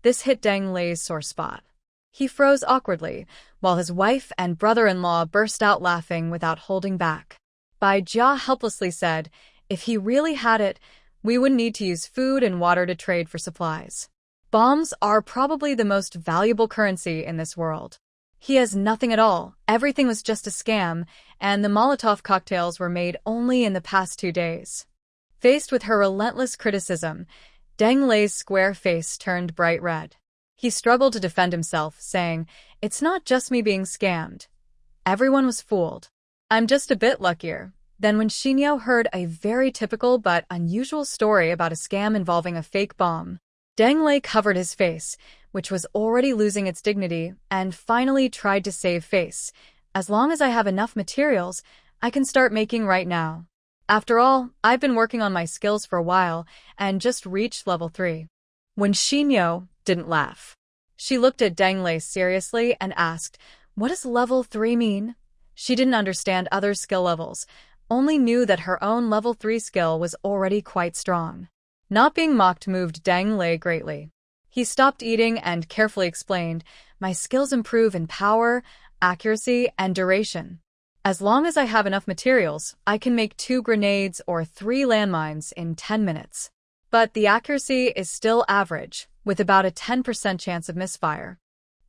This hit Deng Lei's sore spot. He froze awkwardly, while his wife and brother-in-law burst out laughing without holding back. Bai Jia helplessly said, if he really had it, we wouldn't need to use food and water to trade for supplies. Bombs are probably the most valuable currency in this world. He has nothing at all, everything was just a scam, and the Molotov cocktails were made only in the past 2 days. Faced with her relentless criticism, Deng Lei's square face turned bright red. He struggled to defend himself, saying, it's not just me being scammed. Everyone was fooled. I'm just a bit luckier. Then when Xinyo heard a very typical but unusual story about a scam involving a fake bomb, Deng Lei covered his face, which was already losing its dignity, and finally tried to save face. As long as I have enough materials, I can start making right now. After all, I've been working on my skills for a while and just reached level 3. When Xinyo didn't laugh, she looked at Deng Lei seriously and asked, what does level 3 mean? She didn't understand other skill levels, only knew that her own level 3 skill was already quite strong. Not being mocked moved Deng Lei greatly. He stopped eating and carefully explained, my skills improve in power, accuracy, and duration. As long as I have enough materials, I can make 2 grenades or 3 landmines in 10 minutes. But the accuracy is still average, with about a 10% chance of misfire.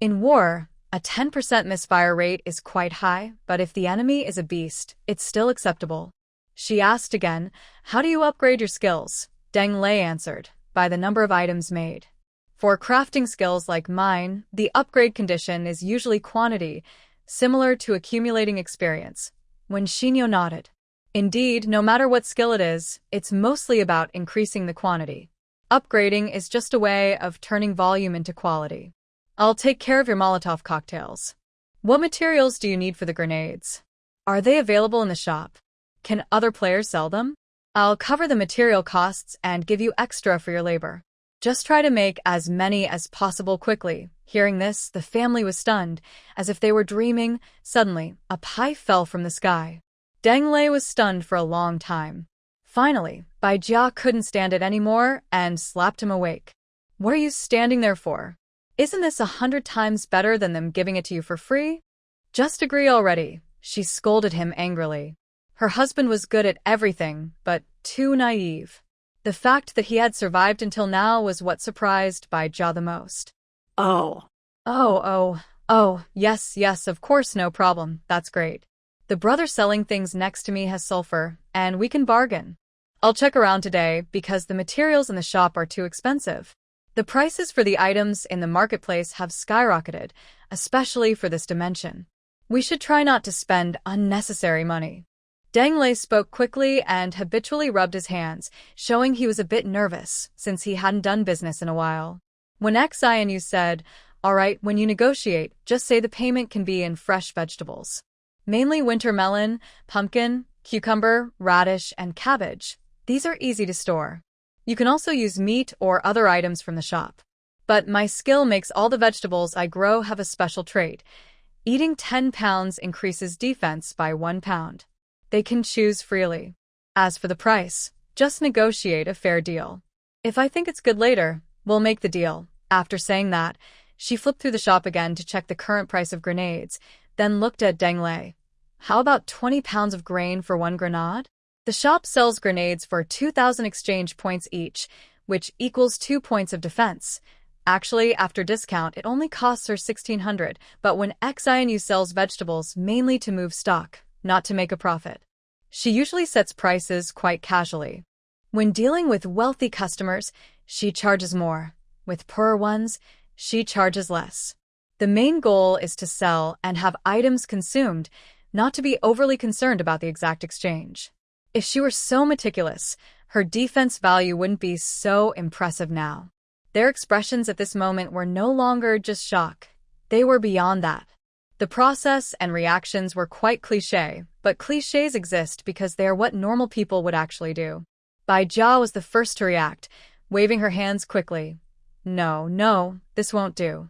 In war, a 10% misfire rate is quite high, but if the enemy is a beast, it's still acceptable. She asked again, how do you upgrade your skills? Deng Lei answered, by the number of items made. For crafting skills like mine, the upgrade condition is usually quantity, similar to accumulating experience. When Xinyo nodded. Indeed, no matter what skill it is, it's mostly about increasing the quantity. Upgrading is just a way of turning volume into quality. I'll take care of your Molotov cocktails. What materials do you need for the grenades? Are they available in the shop? Can other players sell them? I'll cover the material costs and give you extra for your labor. Just try to make as many as possible quickly. Hearing this, the family was stunned, as if they were dreaming. Suddenly, a pie fell from the sky. Deng Lei was stunned for a long time. Finally, Bai Jia couldn't stand it anymore and slapped him awake. What are you standing there for? Isn't this 100 times better than them giving it to you for free? Just agree already, she scolded him angrily. Her husband was good at everything, but too naive. The fact that he had survived until now was what surprised Bai Jia the most. Oh, yes, of course, no problem, that's great. The brother selling things next to me has sulfur, and we can bargain. I'll check around today because the materials in the shop are too expensive. The prices for the items in the marketplace have skyrocketed, especially for this dimension. We should try not to spend unnecessary money. Deng Lei spoke quickly and habitually rubbed his hands, showing he was a bit nervous since he hadn't done business in a while. When Xian said, all right, when you negotiate, just say the payment can be in fresh vegetables. Mainly winter melon, pumpkin, cucumber, radish, and cabbage. These are easy to store. You can also use meat or other items from the shop. But my skill makes all the vegetables I grow have a special trait. Eating 10 pounds increases defense by 1 pound. They can choose freely. As for the price, just negotiate a fair deal. If I think it's good later, we'll make the deal. After saying that, she flipped through the shop again to check the current price of grenades, then looked at Deng Lei. How about 20 pounds of grain for one grenade? The shop sells grenades for 2,000 exchange points each, which equals 2 points of defense. Actually, after discount, it only costs her 1,600, but when XINU sells vegetables mainly to move stock, not to make a profit. She usually sets prices quite casually. When dealing with wealthy customers, she charges more. With poorer ones, she charges less. The main goal is to sell and have items consumed, not to be overly concerned about the exact exchange. If she were so meticulous, her defense value wouldn't be so impressive now. Their expressions at this moment were no longer just shock. They were beyond that. The process and reactions were quite cliché, but clichés exist because they are what normal people would actually do. Bai Jia was the first to react, waving her hands quickly. No, this won't do.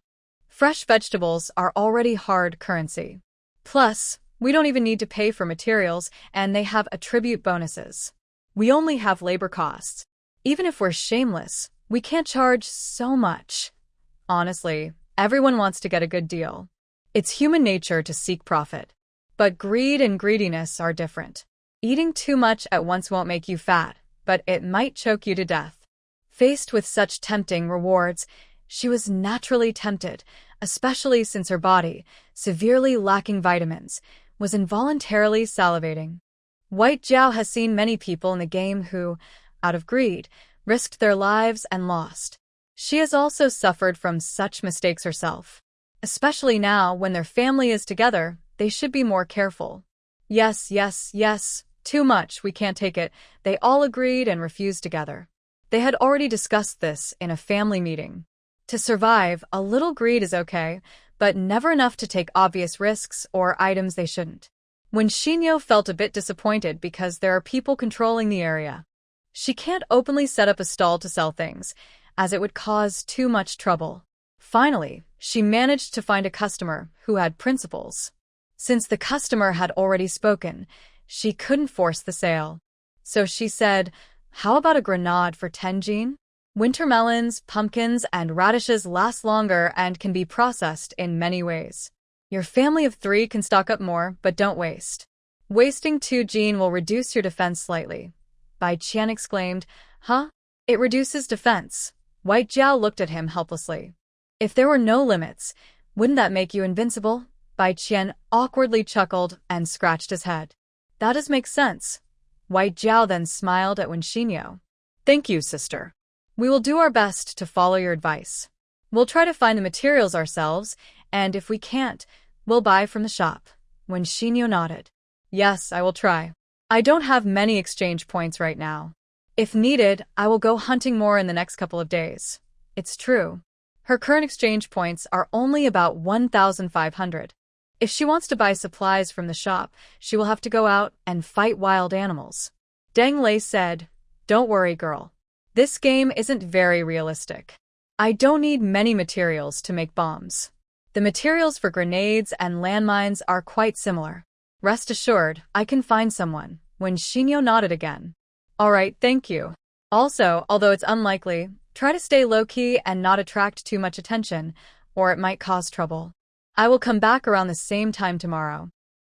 Fresh vegetables are already hard currency. Plus, we don't even need to pay for materials, and they have attribute bonuses. We only have labor costs. Even if we're shameless, we can't charge so much. Honestly, everyone wants to get a good deal. It's human nature to seek profit. But greed and greediness are different. Eating too much at once won't make you fat, but it might choke you to death. Faced with such tempting rewards, she was naturally tempted, especially since her body, severely lacking vitamins, was involuntarily salivating. White Jiao has seen many people in the game who, out of greed, risked their lives and lost. She has also suffered from such mistakes herself. Especially now, when their family is together, they should be more careful. Yes, too much, we can't take it, they all agreed and refused together. They had already discussed this in a family meeting. To survive, a little greed is okay, but never enough to take obvious risks or items they shouldn't. When Xinyo felt a bit disappointed because there are people controlling the area. She can't openly set up a stall to sell things, as it would cause too much trouble. Finally, she managed to find a customer who had principles. Since the customer had already spoken, she couldn't force the sale. So she said, "How about a grenade for 10 jin? Winter melons, pumpkins, and radishes last longer and can be processed in many ways. Your family of 3 can stock up more, but don't waste. Wasting 2 jin will reduce your defense slightly." Bai Qian exclaimed, "Huh? It reduces defense." White Jiao looked at him helplessly. "If there were no limits, wouldn't that make you invincible?" Bai Qian awkwardly chuckled and scratched his head. "That does make sense." White Jiao then smiled at Wen Xinyo. "Thank you, sister. We will do our best to follow your advice. We'll try to find the materials ourselves, and if we can't, we'll buy from the shop." Wen Xinyo nodded. "Yes, I will try. I don't have many exchange points right now. If needed, I will go hunting more in the next couple of days." It's true. Her current exchange points are only about 1,500. If she wants to buy supplies from the shop, she will have to go out and fight wild animals. Deng Lei said, "Don't worry, girl. This game isn't very realistic. I don't need many materials to make bombs. The materials for grenades and landmines are quite similar. Rest assured, I can find someone." When Xinyo nodded again. "All right, thank you. Also, although it's unlikely, try to stay low-key and not attract too much attention, or it might cause trouble. I will come back around the same time tomorrow."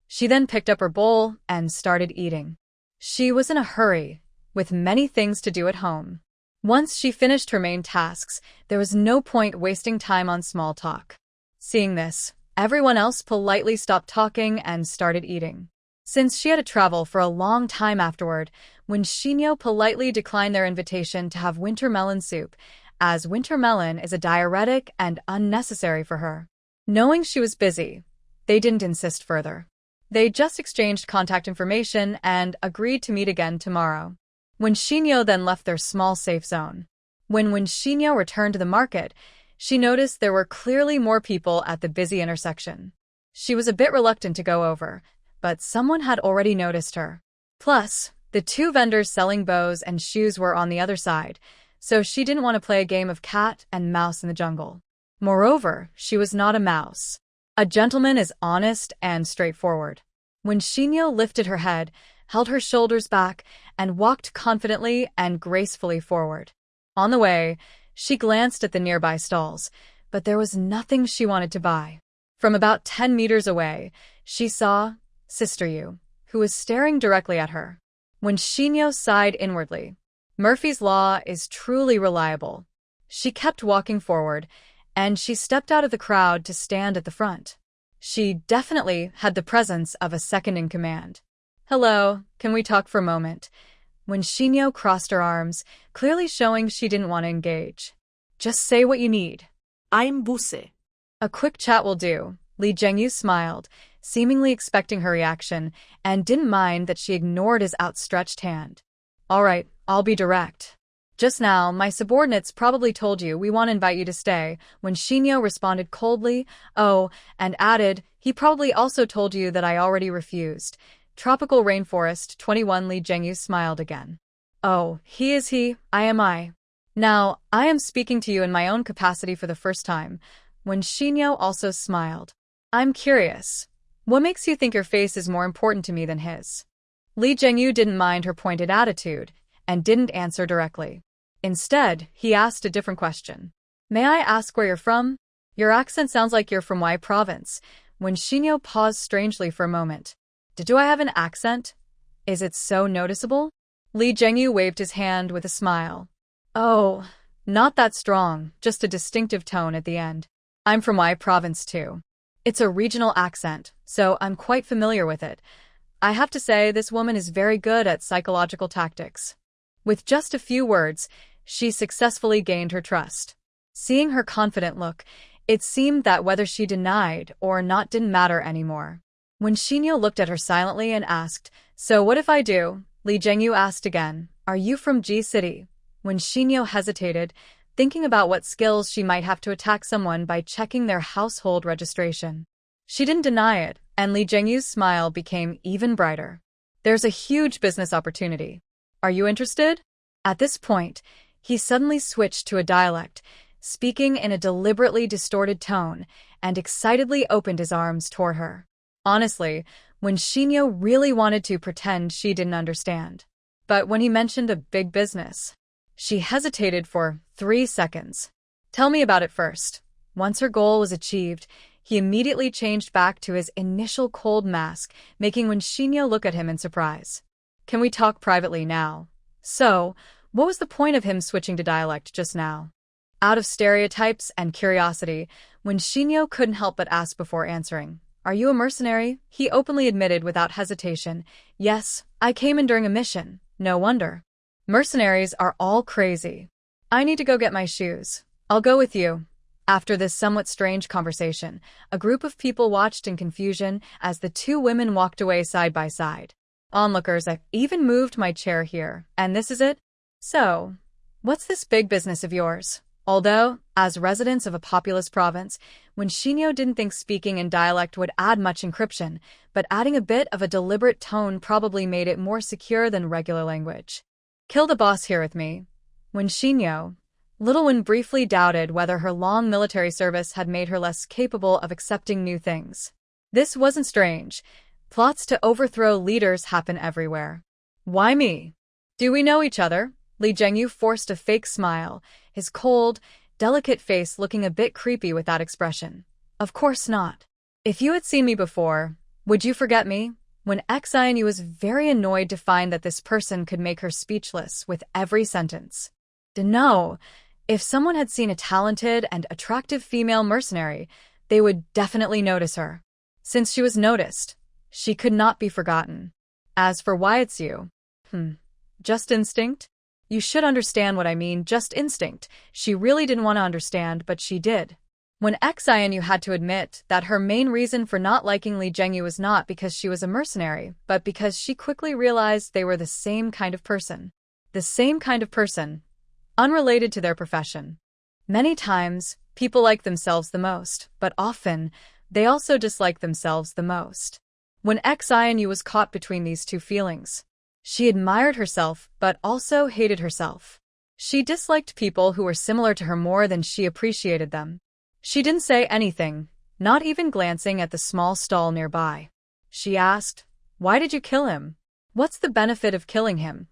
She then picked up her bowl and started eating. She was in a hurry, with many things to do at home. Once she finished her main tasks, there was no point wasting time on small talk. Seeing this, everyone else politely stopped talking and started eating. Since she had to travel for a long time afterward, when Xinyo politely declined their invitation to have winter melon soup, as winter melon is a diuretic and unnecessary for her. Knowing she was busy, they didn't insist further. They just exchanged contact information and agreed to meet again tomorrow. When Xinyo then left their small safe zone. When Xinyo returned to the market, she noticed there were clearly more people at the busy intersection. She was a bit reluctant to go over, but someone had already noticed her. Plus, the 2 vendors selling bows and shoes were on the other side, so she didn't want to play a game of cat and mouse in the jungle. Moreover, she was not a mouse. A gentleman is honest and straightforward. When Xinyo lifted her head, held her shoulders back, and walked confidently and gracefully forward. On the way, she glanced at the nearby stalls, but there was nothing she wanted to buy. From about 10 meters away, she saw Sister Yu, who was staring directly at her. When Shinyo sighed inwardly, Murphy's Law is truly reliable. She kept walking forward, and she stepped out of the crowd to stand at the front. She definitely had the presence of a second-in-command. "Hello, can we talk for a moment?" When Shinyo crossed her arms, clearly showing she didn't want to engage. "Just say what you need." I'm Buse. "A quick chat will do." Lee Jengyu smiled, seemingly expecting her reaction, and didn't mind that she ignored his outstretched hand. "All right, I'll be direct. Just now, my subordinates probably told you we want to invite you to stay." When Shinyo responded coldly, "Oh," and added, "He probably also told you that I already refused." Tropical Rainforest 21. Lee Jengyu smiled again. "Oh, he is he, I am I. Now, I am speaking to you in my own capacity for the first time." When Shinyo also smiled. "I'm curious. What makes you think your face is more important to me than his?" Lee Jengyu didn't mind her pointed attitude, and didn't answer directly. Instead, he asked a different question. "May I ask where you're from? Your accent sounds like you're from Y province." When Shinyo paused strangely for a moment. "Do I have an accent? Is it so noticeable?" Lee Jengyu waved his hand with a smile. "Oh, not that strong, just a distinctive tone at the end. I'm from Y province too. It's a regional accent, so I'm quite familiar with it. I have to say this woman is very good at psychological tactics." With just a few words, she successfully gained her trust. Seeing her confident look, it seemed that whether she denied or not didn't matter anymore. When Shinyo looked at her silently and asked, "So what if I do?" Lee Jengyu asked again, "Are you from G City?" When Shinyo hesitated, thinking about what skills she might have to attack someone by checking their household registration. She didn't deny it, and Lee Jengyu's smile became even brighter. "There's a huge business opportunity. Are you interested?" At this point, he suddenly switched to a dialect, speaking in a deliberately distorted tone, and excitedly opened his arms toward her. Honestly, when Shinyo really wanted to pretend she didn't understand. But when he mentioned a big business, she hesitated for 3 seconds. "Tell me about it first." Once her goal was achieved, he immediately changed back to his initial cold mask, making when Shinyo look at him in surprise. "Can we talk privately now?" So, what was the point of him switching to dialect just now? Out of stereotypes and curiosity, when Shinyo couldn't help but ask before answering, "Are you a mercenary?" he openly admitted without hesitation, "Yes, I came in during a mission." "No wonder. Mercenaries are all crazy. I need to go get my shoes. I'll go with you." After this somewhat strange conversation, a group of people watched in confusion as the two women walked away side by side. "Onlookers, I've even moved my chair here, and this is it? So, what's this big business of yours?" Although, as residents of a populous province, when Shinyo didn't think speaking in dialect would add much encryption, but adding a bit of a deliberate tone probably made it more secure than regular language. "Kill the boss here with me." When Shinyo, little one briefly doubted whether her long military service had made her less capable of accepting new things. This wasn't strange. Plots to overthrow leaders happen everywhere. "Why me? Do we know each other?" Lee Jengyu forced a fake smile, his cold, delicate face looking a bit creepy with that expression. "Of course not. If you had seen me before, would you forget me?" When Xianu was very annoyed to find that this person could make her speechless with every sentence. No, if someone had seen a talented and attractive female mercenary, they would definitely notice her. Since she was noticed, she could not be forgotten. As for why it's you, just instinct? You should understand what I mean, just instinct. She really didn't want to understand, but she did. When Xianu had to admit that her main reason for not liking Lee Jengyu was not because she was a mercenary, but because she quickly realized they were the same kind of person. The same kind of person, unrelated to their profession. Many times, people like themselves the most, but often, they also dislike themselves the most. When Xianu was caught between these two feelings, she admired herself but also hated herself. She disliked people who were similar to her more than she appreciated them. She didn't say anything, not even glancing at the small stall nearby. She asked, "Why did you kill him? What's the benefit of killing him?"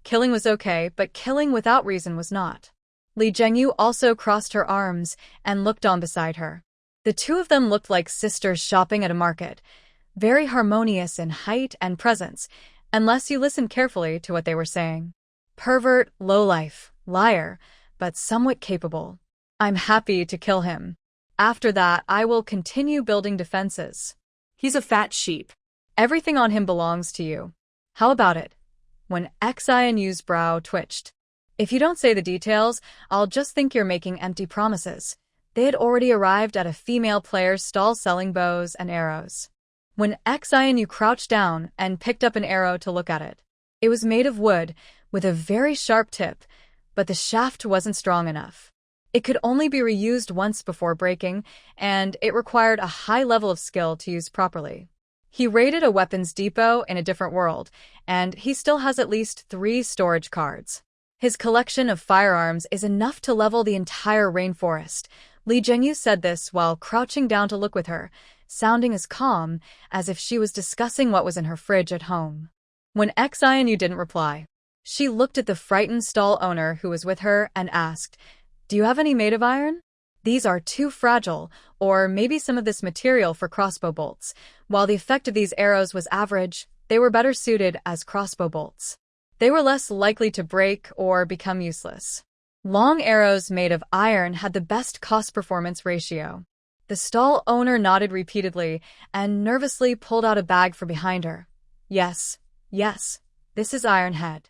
Killing was okay, but killing without reason was not. Lee Jengyu also crossed her arms and looked on beside her. The two of them looked like sisters shopping at a market, very harmonious in height and presence, unless you listened carefully to what they were saying. Pervert, lowlife, liar, but somewhat capable. I'm happy to kill him. After that, I will continue building defenses. He's a fat sheep. Everything on him belongs to you. How about it? When Xianyu's brow twitched. If you don't say the details, I'll just think you're making empty promises. They had already arrived at a female player's stall selling bows and arrows. When Xianyu crouched down and picked up an arrow to look at it. It was made of wood, with a very sharp tip, but the shaft wasn't strong enough. It could only be reused once before breaking, and it required a high level of skill to use properly. He raided a weapons depot in a different world, and he still has at least 3 storage cards. His collection of firearms is enough to level the entire rainforest. Li Zhengyu said this while crouching down to look with her, sounding as calm as if she was discussing what was in her fridge at home. When Xianyu didn't reply, she looked at the frightened stall owner who was with her and asked, "Do you have any made of iron? These are too fragile, or maybe some of this material for crossbow bolts. While the effect of these arrows was average, they were better suited as crossbow bolts. They were less likely to break or become useless. Long arrows made of iron had the best cost-performance ratio." The stall owner nodded repeatedly and nervously pulled out a bag from behind her. Yes, this is iron head.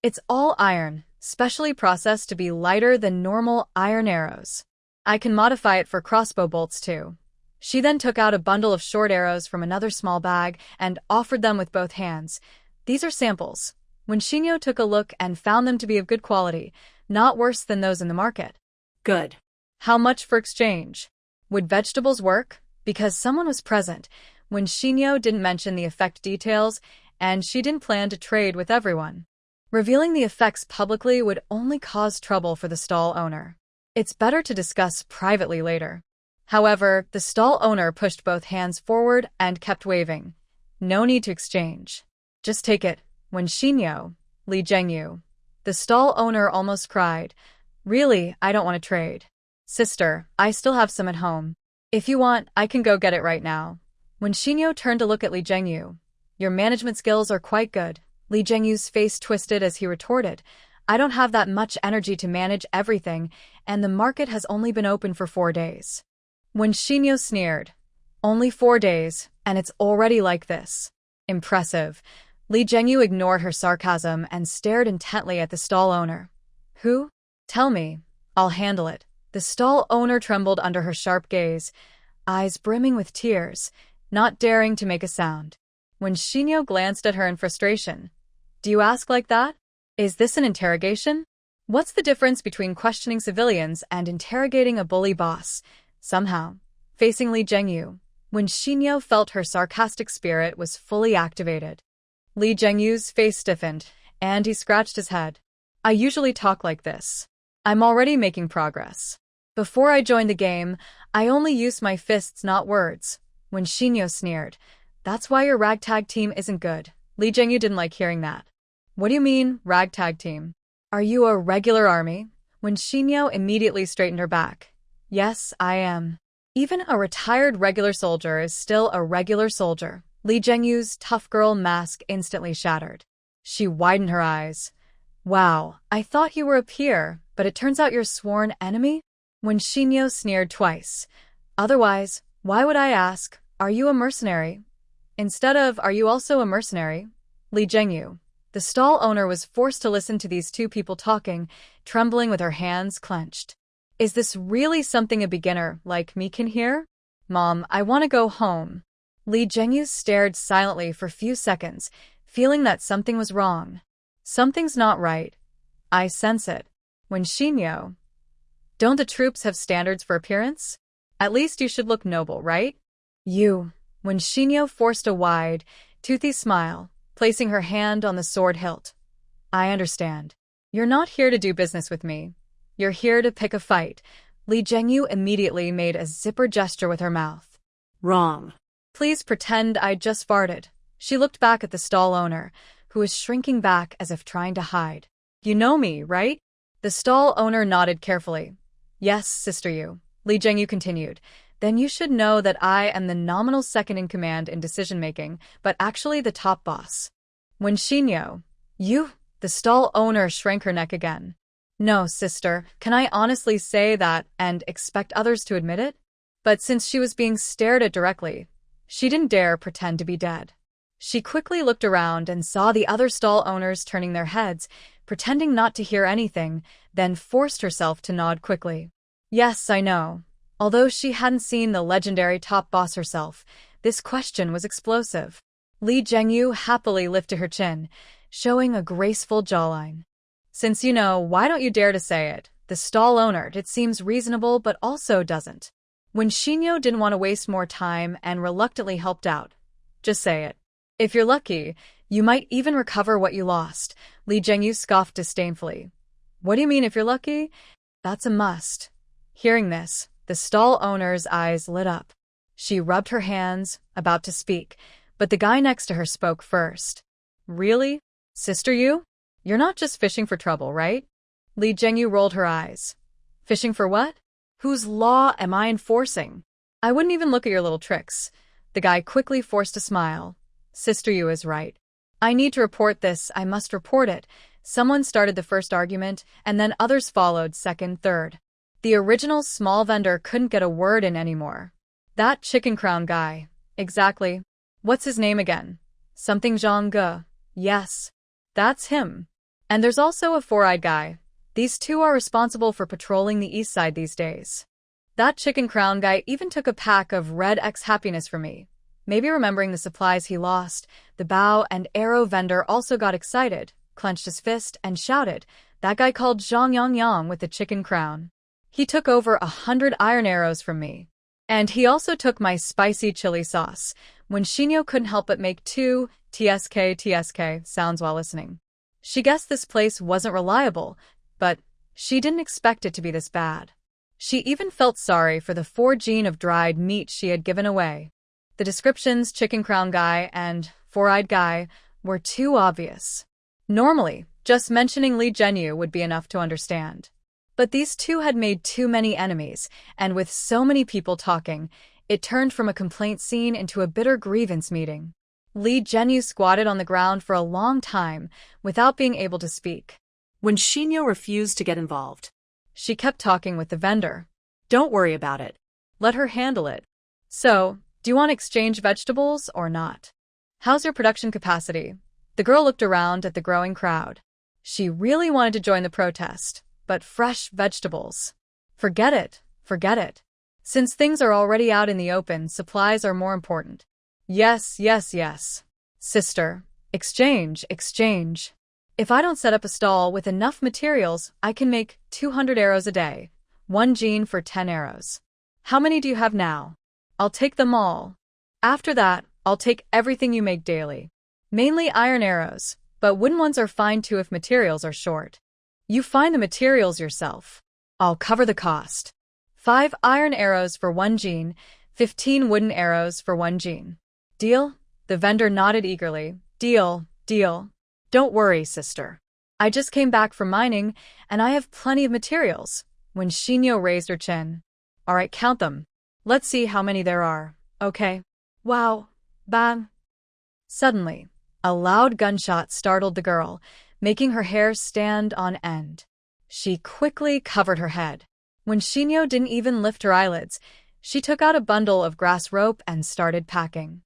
It's all iron, specially processed to be lighter than normal iron arrows. I can modify it for crossbow bolts too. She then took out a bundle of short arrows from another small bag and offered them with both hands. These are samples. When Shinyo took a look and found them to be of good quality, not worse than those in the market. Good. How much for exchange? Would vegetables work? Because someone was present when Shinyo didn't mention the effect details, and she didn't plan to trade with everyone. Revealing the effects publicly would only cause trouble for the stall owner. It's better to discuss privately later. However, the stall owner pushed both hands forward and kept waving. No need to exchange. Just take it. When Shinyo, Li Zhengyu, the stall owner almost cried. Really, I don't want to trade. Sister, I still have some at home. If you want, I can go get it right now. When Shinyo turned to look at Li Zhengyu, your management skills are quite good. Li Zhengyu's face twisted as he retorted, I don't have that much energy to manage everything, and the market has only been open for 4 days. When Shinyo sneered, only 4 days, and it's already like this. Impressive. Li Zhengyu ignored her sarcasm and stared intently at the stall owner. Who? Tell me. I'll handle it. The stall owner trembled under her sharp gaze, eyes brimming with tears, not daring to make a sound. When Shinyo glanced at her in frustration, do you ask like that? Is this an interrogation? What's the difference between questioning civilians and interrogating a bully boss? Somehow, facing Li Zhengyu, when Shinyo felt her sarcastic spirit was fully activated. Li Zhengyu's face stiffened, and he scratched his head. I usually talk like this. I'm already making progress. Before I joined the game, I only used my fists, not words. When Shinyo sneered, that's why your ragtag team isn't good. Li Zhengyu didn't like hearing that. What do you mean, ragtag team? Are you a regular army? When Shinyo immediately straightened her back. Yes, I am. Even a retired regular soldier is still a regular soldier. Li Zhengyu's tough girl mask instantly shattered. She widened her eyes. Wow, I thought you were a peer, but it turns out you're sworn enemy? When Shinyo sneered twice. Otherwise, why would I ask, are you a mercenary? Instead of, are you also a mercenary? Li Zhengyu. The stall owner was forced to listen to these two people talking, trembling with her hands clenched. Is this really something a beginner like me can hear? Mom, I want to go home. Li Zhengyu stared silently for a few seconds, feeling that something was wrong. Something's not right. I sense it. When Shinyo. Don't the troops have standards for appearance? At least you should look noble, right? You. When Shinyo forced a wide, toothy smile, placing her hand on the sword hilt. I understand. You're not here to do business with me. You're here to pick a fight. Li Zhengyu immediately made a zipper gesture with her mouth. Wrong. Please pretend I just farted. She looked back at the stall owner, who was shrinking back as if trying to hide. You know me, right? The stall owner nodded carefully. Yes, Sister Yu. Li Zhengyu continued. Then you should know that I am the nominal second in command in decision-making, but actually the top boss. When Shinyo, the stall owner shrank her neck again. No, sister, can I honestly say that and expect others to admit it? But since she was being stared at directly, she didn't dare pretend to be dead. She quickly looked around and saw the other stall owners turning their heads, pretending not to hear anything, then forced herself to nod quickly. Yes, I know. Although she hadn't seen the legendary top boss herself, this question was explosive. Li Zhengyu happily lifted her chin, showing a graceful jawline. Since you know, why don't you dare to say it? The stall owner, it seems reasonable but also doesn't. When Shinyo didn't want to waste more time and reluctantly helped out. Just say it. If you're lucky, you might even recover what you lost, Li Zhengyu scoffed disdainfully. What do you mean if you're lucky? That's a must. Hearing this, the stall owner's eyes lit up. She rubbed her hands, about to speak, but the guy next to her spoke first. Really? Sister you? You're not just fishing for trouble, right? Li Zhengyu rolled her eyes. Fishing for what? Whose law am I enforcing? I wouldn't even look at your little tricks. The guy quickly forced a smile. Sister you is right. I need to report this, I must report it. Someone started the first argument, and then others followed second, third. The original small vendor couldn't get a word in anymore. That chicken crown guy. Exactly. What's his name again? Something Zhang Ge. Yes. That's him. And there's also a four-eyed guy. These two are responsible for patrolling the east side these days. That chicken crown guy even took a pack of Red X happiness for me. Maybe remembering the supplies he lost, the bow and arrow vendor also got excited, clenched his fist, and shouted, that guy called Zhang Yang with the chicken crown. He took over 100 iron arrows from me. And he also took my spicy chili sauce, when Shinyo couldn't help but make two TSK sounds while listening. She guessed this place wasn't reliable, but she didn't expect it to be this bad. She even felt sorry for the 4 gene of dried meat she had given away. The descriptions, chicken crown guy and four-eyed guy, were too obvious. Normally, just mentioning Li Zhengyu would be enough to understand. But these two had made too many enemies, and with so many people talking, it turned from a complaint scene into a bitter grievance meeting. Li Zhengyu squatted on the ground for a long time without being able to speak. When Shinyo refused to get involved, she kept talking with the vendor. Don't worry about it. Let her handle it. So, do you want to exchange vegetables or not? How's your production capacity? The girl looked around at the growing crowd. She really wanted to join the protest, but fresh vegetables. Forget it. Since things are already out in the open, supplies are more important. Yes. Sister, exchange. If I don't set up a stall with enough materials, I can make 200 arrows a day. 1 gene for 10 arrows. How many do you have now? I'll take them all. After that, I'll take everything you make daily. Mainly iron arrows, but wooden ones are fine too if materials are short. You find the materials yourself. I'll cover the cost. 5 iron arrows for 1 gene, 15 wooden arrows for 1 gene. Deal? The vendor nodded eagerly. Deal. Don't worry, sister. I just came back from mining, and I have plenty of materials. When Shinyo raised her chin. All right, count them. Let's see how many there are. Okay. Wow. Bang. Suddenly, a loud gunshot startled the girl, making her hair stand on end. She quickly covered her head. When Shinyo didn't even lift her eyelids, she took out a bundle of grass rope and started packing.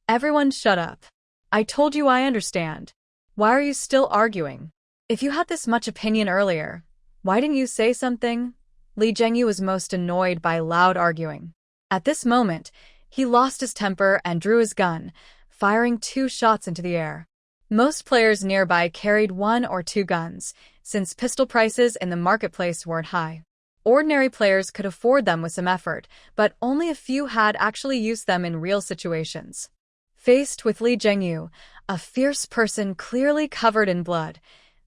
Everyone shut up. I told you I understand. Why are you still arguing? If you had this much opinion earlier, why didn't you say something? Li Zhengyu was most annoyed by loud arguing. At this moment, he lost his temper and drew his gun, firing 2 shots into the air. Most players nearby carried 1 or 2 guns, since pistol prices in the marketplace weren't high. Ordinary players could afford them with some effort, but only a few had actually used them in real situations. Faced with Li Zhengyu, a fierce person clearly covered in blood,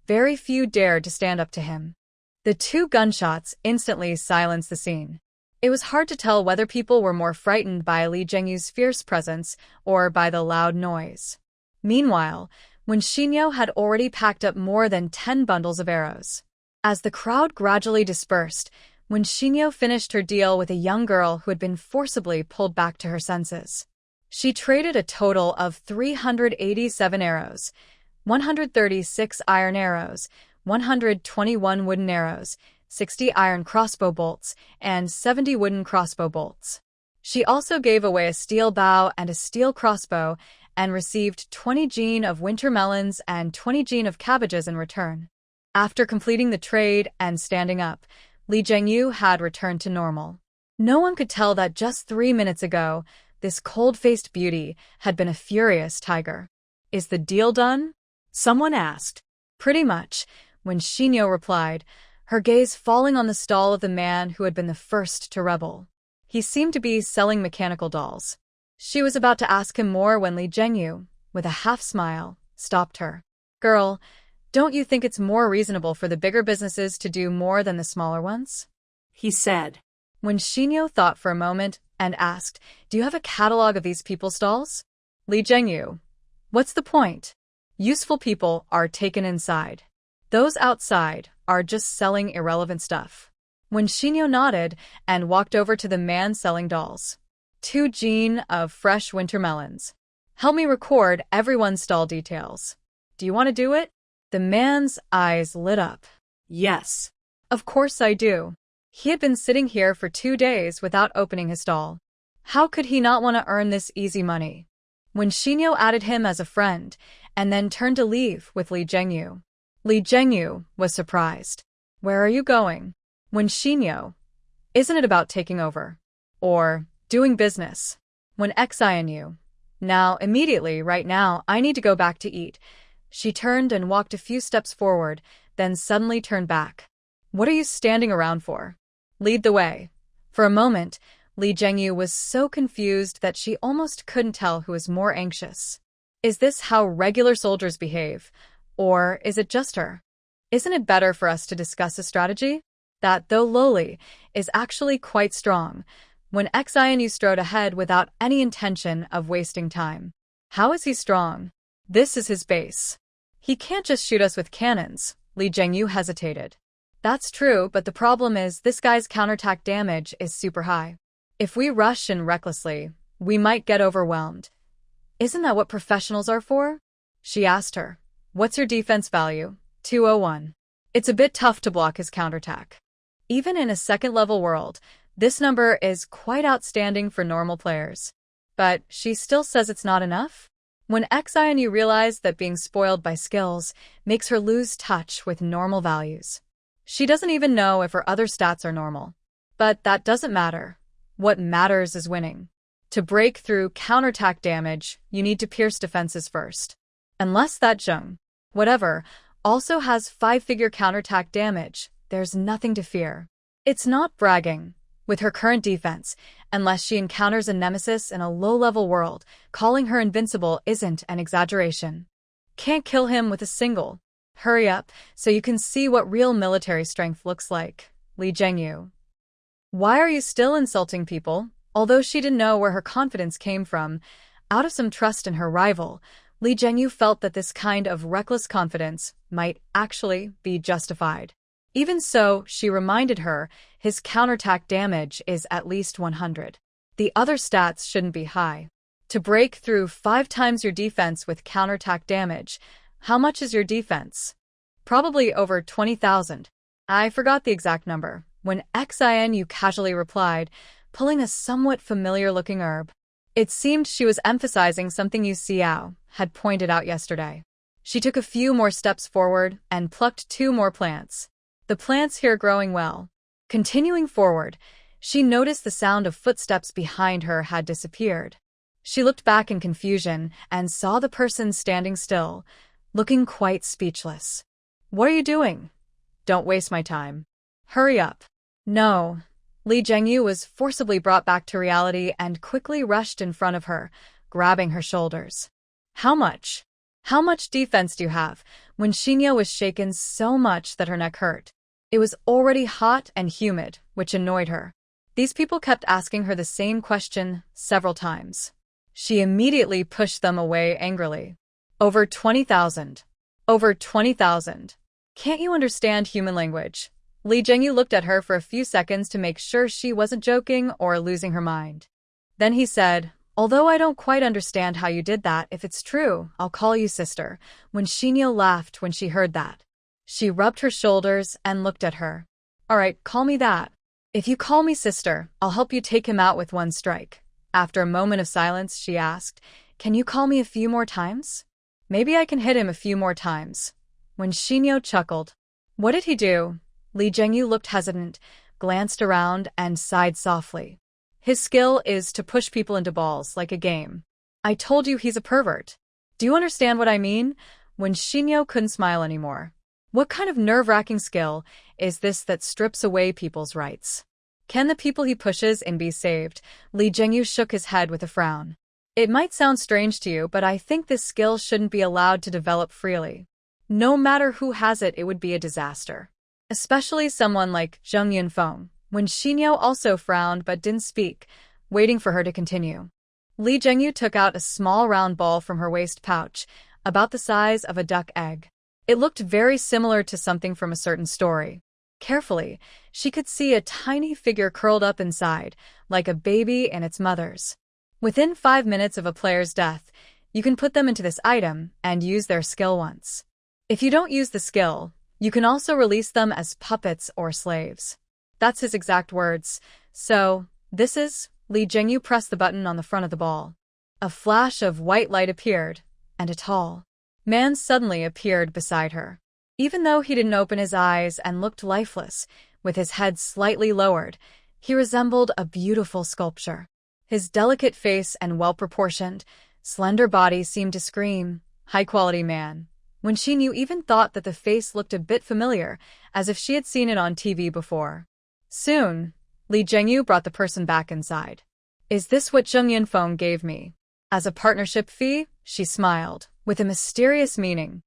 very few dared to stand up to him. The 2 gunshots instantly silenced the scene. It was hard to tell whether people were more frightened by Li Zhengyu's fierce presence or by the loud noise. Meanwhile, when Shinyo had already packed up more than 10 bundles of arrows. As the crowd gradually dispersed, when Shinyo finished her deal with a young girl who had been forcibly pulled back to her senses. She traded a total of 387 arrows, 136 iron arrows, 121 wooden arrows, 60 iron crossbow bolts, and 70 wooden crossbow bolts. She also gave away a steel bow and a steel crossbow and received 20 jin of winter melons and 20 jin of cabbages in return. After completing the trade and standing up, Li Zhengyu had returned to normal. No one could tell that just 3 minutes ago, this cold-faced beauty had been a furious tiger. "Is the deal done?" someone asked. "Pretty much," when Shinyo replied, her gaze falling on the stall of the man who had been the first to rebel. He seemed to be selling mechanical dolls. She was about to ask him more when Li Zhengyu, with a half-smile, stopped her. "Girl, don't you think it's more reasonable for the bigger businesses to do more than the smaller ones?" he said. When Shinyo thought for a moment and asked, "Do you have a catalog of these people's dolls?" Li Zhengyu, "What's the point? Useful people are taken inside. Those outside are just selling irrelevant stuff." When Shinyo nodded and walked over to the man selling dolls. 2 jin of fresh winter melons. "Help me record everyone's stall details. Do you want to do it?" The man's eyes lit up. "Yes. Of course I do." He had been sitting here for 2 days without opening his stall. How could he not want to earn this easy money? When Shinyo added him as a friend, and then turned to leave with Li Zhengyu. Li Zhengyu was surprised. "Where are you going?" When Shinyo, "Isn't it about taking over? Or doing business?" When XINU, "Now, immediately, right now, I need to go back to eat." She turned and walked a few steps forward, then suddenly turned back. "What are you standing around for? Lead the way." For a moment, Li Zhengyu was so confused that she almost couldn't tell who was more anxious. Is this how regular soldiers behave? Or is it just her? Isn't it better for us to discuss a strategy? That, though lowly, is actually quite strong. When XINU strode ahead without any intention of wasting time. How is he strong? This is his base. He can't just shoot us with cannons. Li Zhengyu hesitated. That's true, but the problem is this guy's counterattack damage is super high. If we rush in recklessly, we might get overwhelmed. Isn't that what professionals are for? She asked her. What's your defense value? 201. It's a bit tough to block his counterattack. Even in a second-level world, this number is quite outstanding for normal players. But she still says it's not enough? When XINU realized that being spoiled by skills makes her lose touch with normal values. She doesn't even know if her other stats are normal. But that doesn't matter. What matters is winning. To break through counterattack damage, you need to pierce defenses first. Unless that Zheng, whatever, also has 5-figure counterattack damage, there's nothing to fear. It's not bragging. With her current defense, unless she encounters a nemesis in a low-level world, calling her invincible isn't an exaggeration. Can't kill him with a single. Hurry up, so you can see what real military strength looks like. Li Zhengyu. Why are you still insulting people? Although she didn't know where her confidence came from, out of some trust in her rival, Li Zhengyu felt that this kind of reckless confidence might actually be justified. Even so, she reminded her, his counterattack damage is at least 100. The other stats shouldn't be high. To break through 5 times your defense with counterattack damage, how much is your defense? Probably over 20,000. I forgot the exact number, when XINU casually replied, pulling a somewhat familiar-looking herb. It seemed she was emphasizing something Yu Xiao had pointed out yesterday. She took a few more steps forward and plucked 2 more plants. The plants here growing well. Continuing forward, she noticed the sound of footsteps behind her had disappeared. She looked back in confusion and saw the person standing still, looking quite speechless. What are you doing? Don't waste my time. Hurry up. No. Li Zhengyu was forcibly brought back to reality and quickly rushed in front of her, grabbing her shoulders. How much? How much defense do you have? When Shinyo was shaken so much that her neck hurt. It was already hot and humid, which annoyed her. These people kept asking her the same question several times. She immediately pushed them away angrily. Over 20,000. Over 20,000. Can't you understand human language? Li Jingyu looked at her for a few seconds to make sure she wasn't joking or losing her mind. Then he said, "Although I don't quite understand how you did that, if it's true, I'll call you sister." When Xinyo laughed when she heard that. She rubbed her shoulders and looked at her. "All right, call me that. If you call me sister, I'll help you take him out with one strike." After a moment of silence, she asked, "Can you call me a few more times? Maybe I can hit him a few more times." When Xinyo chuckled. "What did he do?" Li Jingyu looked hesitant, glanced around, and sighed softly. "His skill is to push people into balls like a game. I told you he's a pervert. Do you understand what I mean?" When Xinyo couldn't smile anymore. What kind of nerve-wracking skill is this that strips away people's rights? Can the people he pushes in be saved? Li Jingyu shook his head with a frown. "It might sound strange to you, but I think this skill shouldn't be allowed to develop freely. No matter who has it, it would be a disaster. Especially someone like Zheng Yunfeng." When Xinyo also frowned but didn't speak, waiting for her to continue. Li Jingyu took out a small round ball from her waist pouch, about the size of a duck egg. It looked very similar to something from a certain story. Carefully, she could see a tiny figure curled up inside, like a baby in its mother's. Within 5 minutes of a player's death, you can put them into this item and use their skill once. If you don't use the skill, you can also release them as puppets or slaves. That's his exact words. "So, this is..." Li Jingyu pressed the button on the front of the ball. A flash of white light appeared, and a tall man suddenly appeared beside her. Even though he didn't open his eyes and looked lifeless, with his head slightly lowered, he resembled a beautiful sculpture. His delicate face and well-proportioned, slender body seemed to scream, "High-quality man." When she knew, even thought that the face looked a bit familiar, as if she had seen it on TV before. Soon, Li Jingyu brought the person back inside. "Is this what Zheng Yunfeng gave me as a partnership fee?" She smiled, with a mysterious meaning.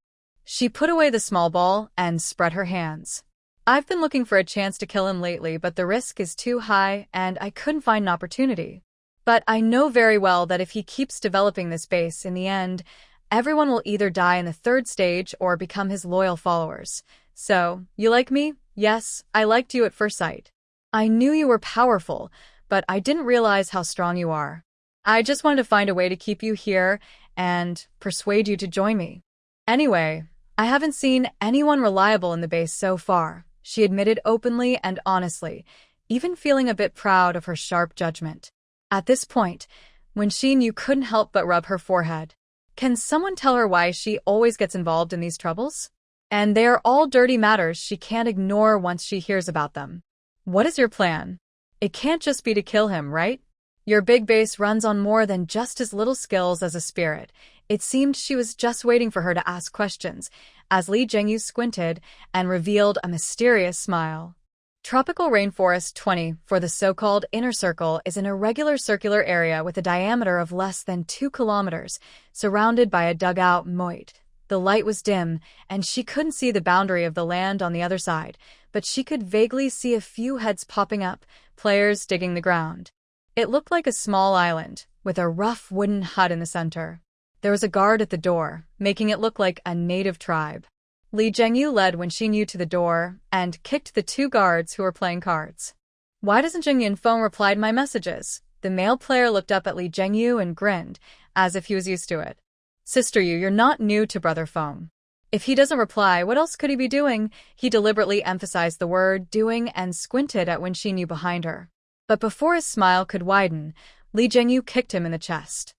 She put away the small ball and spread her hands. "I've been looking for a chance to kill him lately, but the risk is too high and I couldn't find an opportunity. But I know very well that if he keeps developing this base, in the end, everyone will either die in the 3rd stage or become his loyal followers. So, you like me?" "Yes, I liked you at first sight. I knew you were powerful, but I didn't realize how strong you are. I just wanted to find a way to keep you here and persuade you to join me. Anyway, I haven't seen anyone reliable in the base so far," she admitted openly and honestly, even feeling a bit proud of her sharp judgment. At this point, when she knew, couldn't help but rub her forehead. Can someone tell her why she always gets involved in these troubles? And they are all dirty matters she can't ignore once she hears about them. "What is your plan? It can't just be to kill him, right? Your big base runs on more than just his little skills as a spirit." It seemed she was just waiting for her to ask questions, as Li Jingyu squinted and revealed a mysterious smile. Tropical Rainforest 20 for the so-called inner circle is an irregular circular area with a diameter of less than 2 kilometers, surrounded by a dugout moat. The light was dim, and she couldn't see the boundary of the land on the other side, but she could vaguely see a few heads popping up, players digging the ground. It looked like a small island, with a rough wooden hut in the center. There was a guard at the door, making it look like a native tribe. Li Jingyu led when she knew to the door and kicked the 2 guards who were playing cards. "Why doesn't Zheng Yunfeng reply to my messages?" The male player looked up at Li Jingyu and grinned, as if he was used to it. "Sister Yu, you're not new to Brother Feng. If he doesn't reply, what else could he be doing?" He deliberately emphasized the word doing and squinted at when she knew behind her. But before his smile could widen, Li Jingyu kicked him in the chest.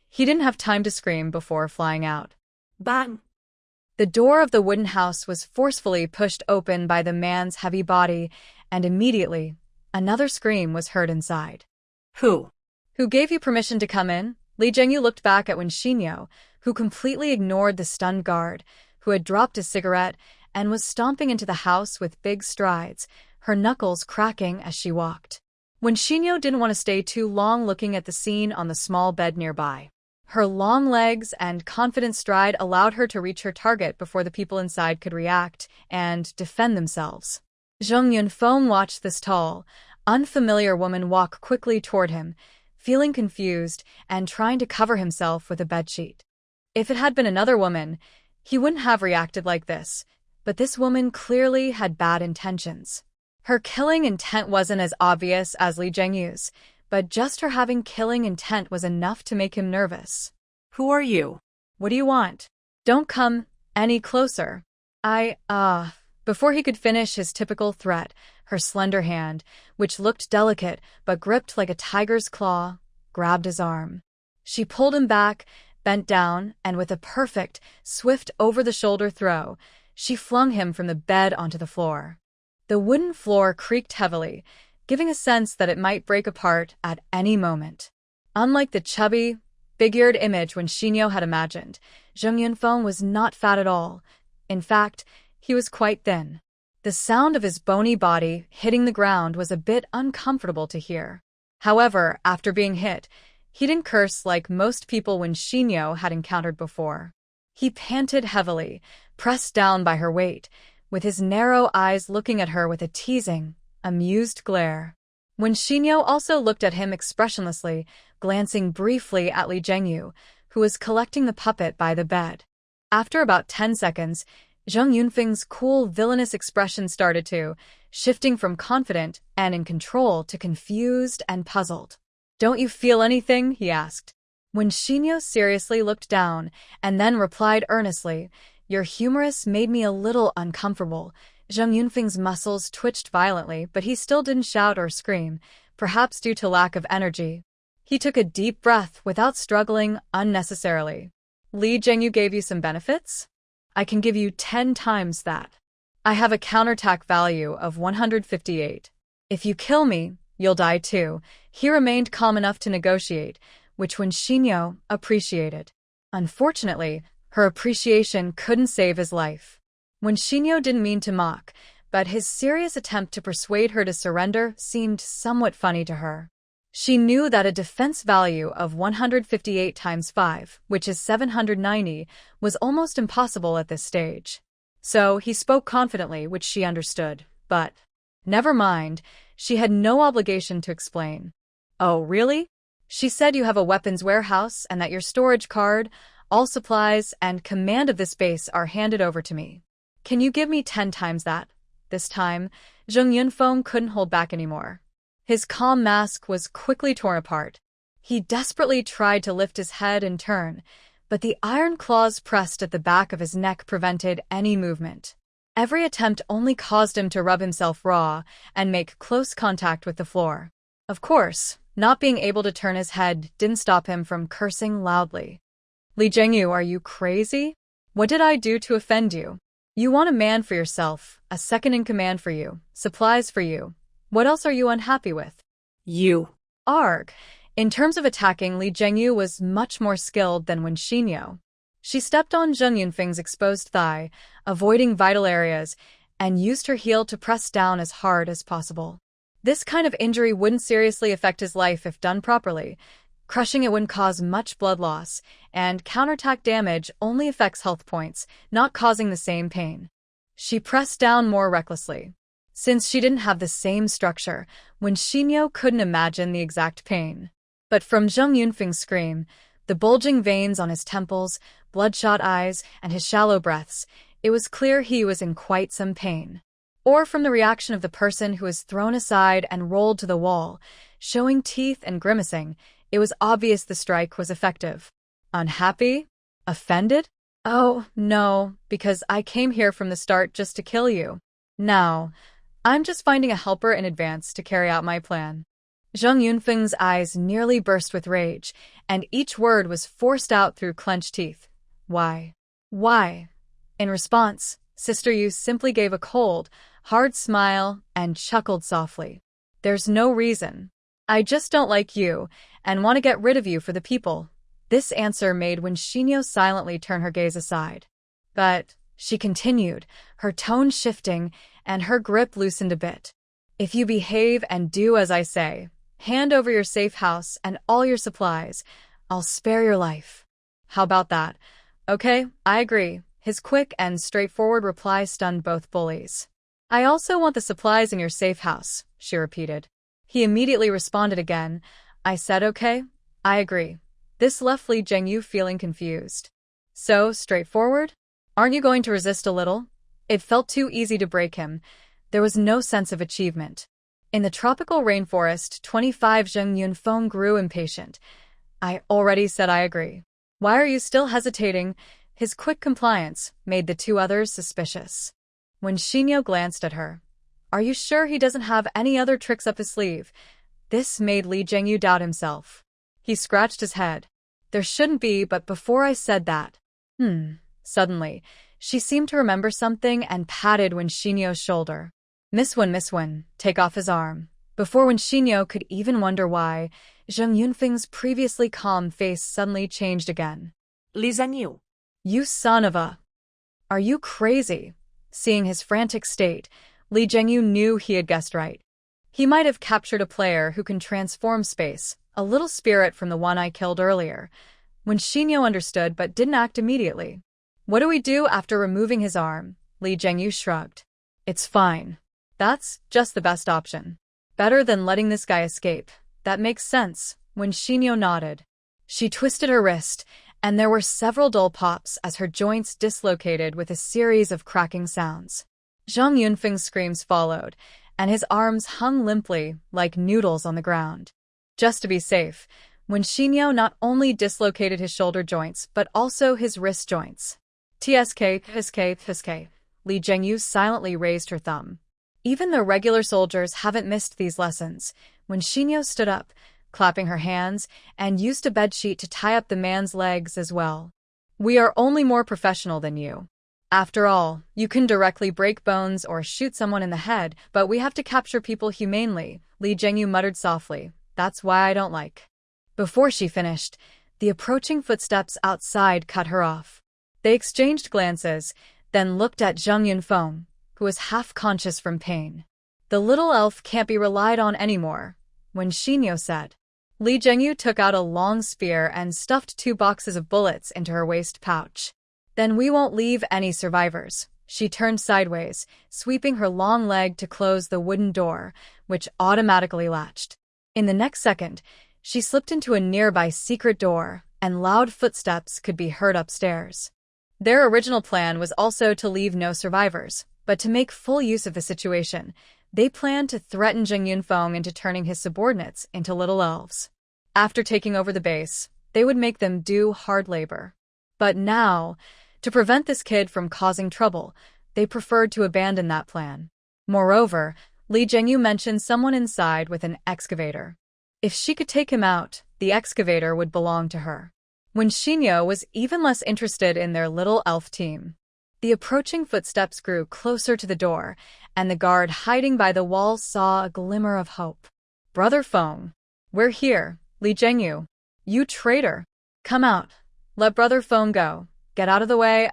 He didn't have time to scream before flying out. Bang! The door of the wooden house was forcefully pushed open by the man's heavy body, and immediately, another scream was heard inside. "Who? Who gave you permission to come in?" Li Jingyu looked back at Wen Xinyo, who completely ignored the stunned guard, who had dropped his cigarette and was stomping into the house with big strides, her knuckles cracking as she walked. Wen Xinyo didn't want to stay too long looking at the scene on the small bed nearby. Her long legs and confident stride allowed her to reach her target before the people inside could react and defend themselves. Zheng Yunfeng watched this tall, unfamiliar woman walk quickly toward him, feeling confused and trying to cover himself with a bedsheet. If it had been another woman, he wouldn't have reacted like this. but this woman clearly had bad intentions. Her killing intent wasn't as obvious as Li Zhengyu's, but just her having killing intent was enough to make him nervous. Who are you? What do you want? Don't come any closer. Before he could finish his typical threat, her slender hand, which looked delicate but gripped like a tiger's claw, grabbed his arm. She pulled him back, bent down, and with a perfect, swift over-the-shoulder throw, she flung him from the bed onto the floor. The wooden floor creaked heavily, giving a sense that it might break apart at any moment. Unlike the chubby, figured image Wen Xinyo had imagined, Zheng Yunfeng was not fat at all. In fact, he was quite thin. The sound of his bony body hitting the ground was a bit uncomfortable to hear. However, after being hit, he didn't curse like most people Wen Xinyo had encountered before. He panted heavily, pressed down by her weight, with his narrow eyes looking at her with a teasing, amused glare. Wen Xinyo also looked at him expressionlessly, glancing briefly at Li Zhengyu, who was collecting the puppet by the bed. After about 10 seconds, Zheng Yunfeng's cool, villainous expression started to, shifting from confident and in control to confused and puzzled. "Don't you feel anything?" he asked. Wen Xinyo seriously looked down and then replied earnestly, "Your humorous made me a little uncomfortable." Zheng Yunfeng's muscles twitched violently, but he still didn't shout or scream, perhaps due to lack of energy. He took a deep breath without struggling unnecessarily. "Li Zhengyu gave you some benefits? I can give you 10 times that. I have a counterattack value of 158. If you kill me, you'll die too." He remained calm enough to negotiate, which Wen Xinyo appreciated. Unfortunately, her appreciation couldn't save his life. Wen Xinyo didn't mean to mock, but his serious attempt to persuade her to surrender seemed somewhat funny to her. She knew that a defense value of 158 times 5, which is 790, was almost impossible at this stage. So he spoke confidently, which she understood, but never mind, she had no obligation to explain. "Oh, really? She said you have a weapons warehouse and that your storage card, all supplies, and command of this base are handed over to me. Can you give me 10 times that?" This time, Zheng Yunfeng couldn't hold back anymore. His calm mask was quickly torn apart. He desperately tried to lift his head and turn, but the iron claws pressed at the back of his neck prevented any movement. Every attempt only caused him to rub himself raw and make close contact with the floor. Of course, not being able to turn his head didn't stop him from cursing loudly. "Li Zhengyu, are you crazy? What did I do to offend you? You want a man for yourself, a second-in-command for you, supplies for you. What else are you unhappy with?" You. Arg. In terms of attacking, Li Zhengyu was much more skilled than Wen Xinyo. She stepped on Zheng Yunfeng's exposed thigh, avoiding vital areas, and used her heel to press down as hard as possible. This kind of injury wouldn't seriously affect his life if done properly. Crushing it wouldn't cause much blood loss, and counterattack damage only affects health points, not causing the same pain. She pressed down more recklessly. Since she didn't have the same structure, Wen Xinyo couldn't imagine the exact pain. But from Zheng Yunfeng's scream, the bulging veins on his temples, bloodshot eyes, and his shallow breaths, it was clear he was in quite some pain. Or from the reaction of the person who was thrown aside and rolled to the wall, showing teeth and grimacing, it was obvious the strike was effective. Unhappy? Offended? "Oh, no, because I came here from the start just to kill you. Now, I'm just finding a helper in advance to carry out my plan." Zheng Yunfeng's eyes nearly burst with rage, and each word was forced out through clenched teeth. "Why? Why?" In response, Sister Yu simply gave a cold, hard smile and chuckled softly. "There's no reason. I just don't like you and want to get rid of you for the people." This answer made Wen Xinyo silently turn her gaze aside. But she continued, her tone shifting and her grip loosened a bit. "If you behave and do as I say, hand over your safe house and all your supplies, I'll spare your life." "How about that?" "Okay, I agree." His quick and straightforward reply stunned both bullies. "I also want the supplies in your safe house," she repeated. He immediately responded again, "I said okay, I agree." This left Li Zhengyu feeling confused. "So straightforward? Aren't you going to resist a little?" It felt too easy to break him. There was no sense of achievement. In the tropical rainforest, 25 Zheng Yunfeng grew impatient. I already said I agree. Why are you still hesitating? His quick compliance made the two others suspicious. When Xinyo glanced at her, are you sure he doesn't have any other tricks up his sleeve? This made Li Zhengyu doubt himself. He scratched his head. There shouldn't be, but before I said that. Suddenly, she seemed to remember something and patted Wen Xinyo's shoulder. Miss Wen, take off his arm. Before Wen Xinyo could even wonder why, Zheng Yunfeng's previously calm face suddenly changed again. Li Zhengyu. You son of a… Are you crazy? Seeing his frantic state, Li Zhengyu knew he had guessed right. He might have captured a player who can transform space, a little spirit from the one I killed earlier. When Xinyo understood but didn't act immediately. What do we do after removing his arm? Li Zhengyu shrugged. It's fine. That's just the best option. Better than letting this guy escape. That makes sense. When Xinyo nodded, she twisted her wrist, and there were several dull pops as her joints dislocated with a series of cracking sounds. Zhang Yunfeng's screams followed, and his arms hung limply like noodles on the ground. Just to be safe, Wen Xinyo not only dislocated his shoulder joints but also his wrist joints. TSK. Li Zhengyu silently raised her thumb. Even the regular soldiers haven't missed these lessons. When Xinyo stood up, clapping her hands, and used a bedsheet to tie up the man's legs as well. We are only more professional than you. After all, you can directly break bones or shoot someone in the head, but we have to capture people humanely, Li Zhengyu muttered softly. That's why I don't like. Before she finished, the approaching footsteps outside cut her off. They exchanged glances, then looked at Zheng Yunfeng, who was half-conscious from pain. The little elf can't be relied on anymore, Wen Xinyo said. Li Zhengyu took out a long spear and stuffed 2 boxes of bullets into her waist pouch. Then we won't leave any survivors. She turned sideways, sweeping her long leg to close the wooden door, which automatically latched. In the next second, she slipped into a nearby secret door, and loud footsteps could be heard upstairs. Their original plan was also to leave no survivors, but to make full use of the situation, they planned to threaten Zheng Yunfeng into turning his subordinates into little elves. After taking over the base, they would make them do hard labor. But now, to prevent this kid from causing trouble, they preferred to abandon that plan. Moreover, Li Zhengyu mentioned someone inside with an excavator. If she could take him out, the excavator would belong to her. When Xinyo was even less interested in their little elf team. The approaching footsteps grew closer to the door, and the guard hiding by the wall saw a glimmer of hope. Brother Feng, we're here, Li Zhengyu. You traitor. Come out. Let Brother Feng go. Get out of the way,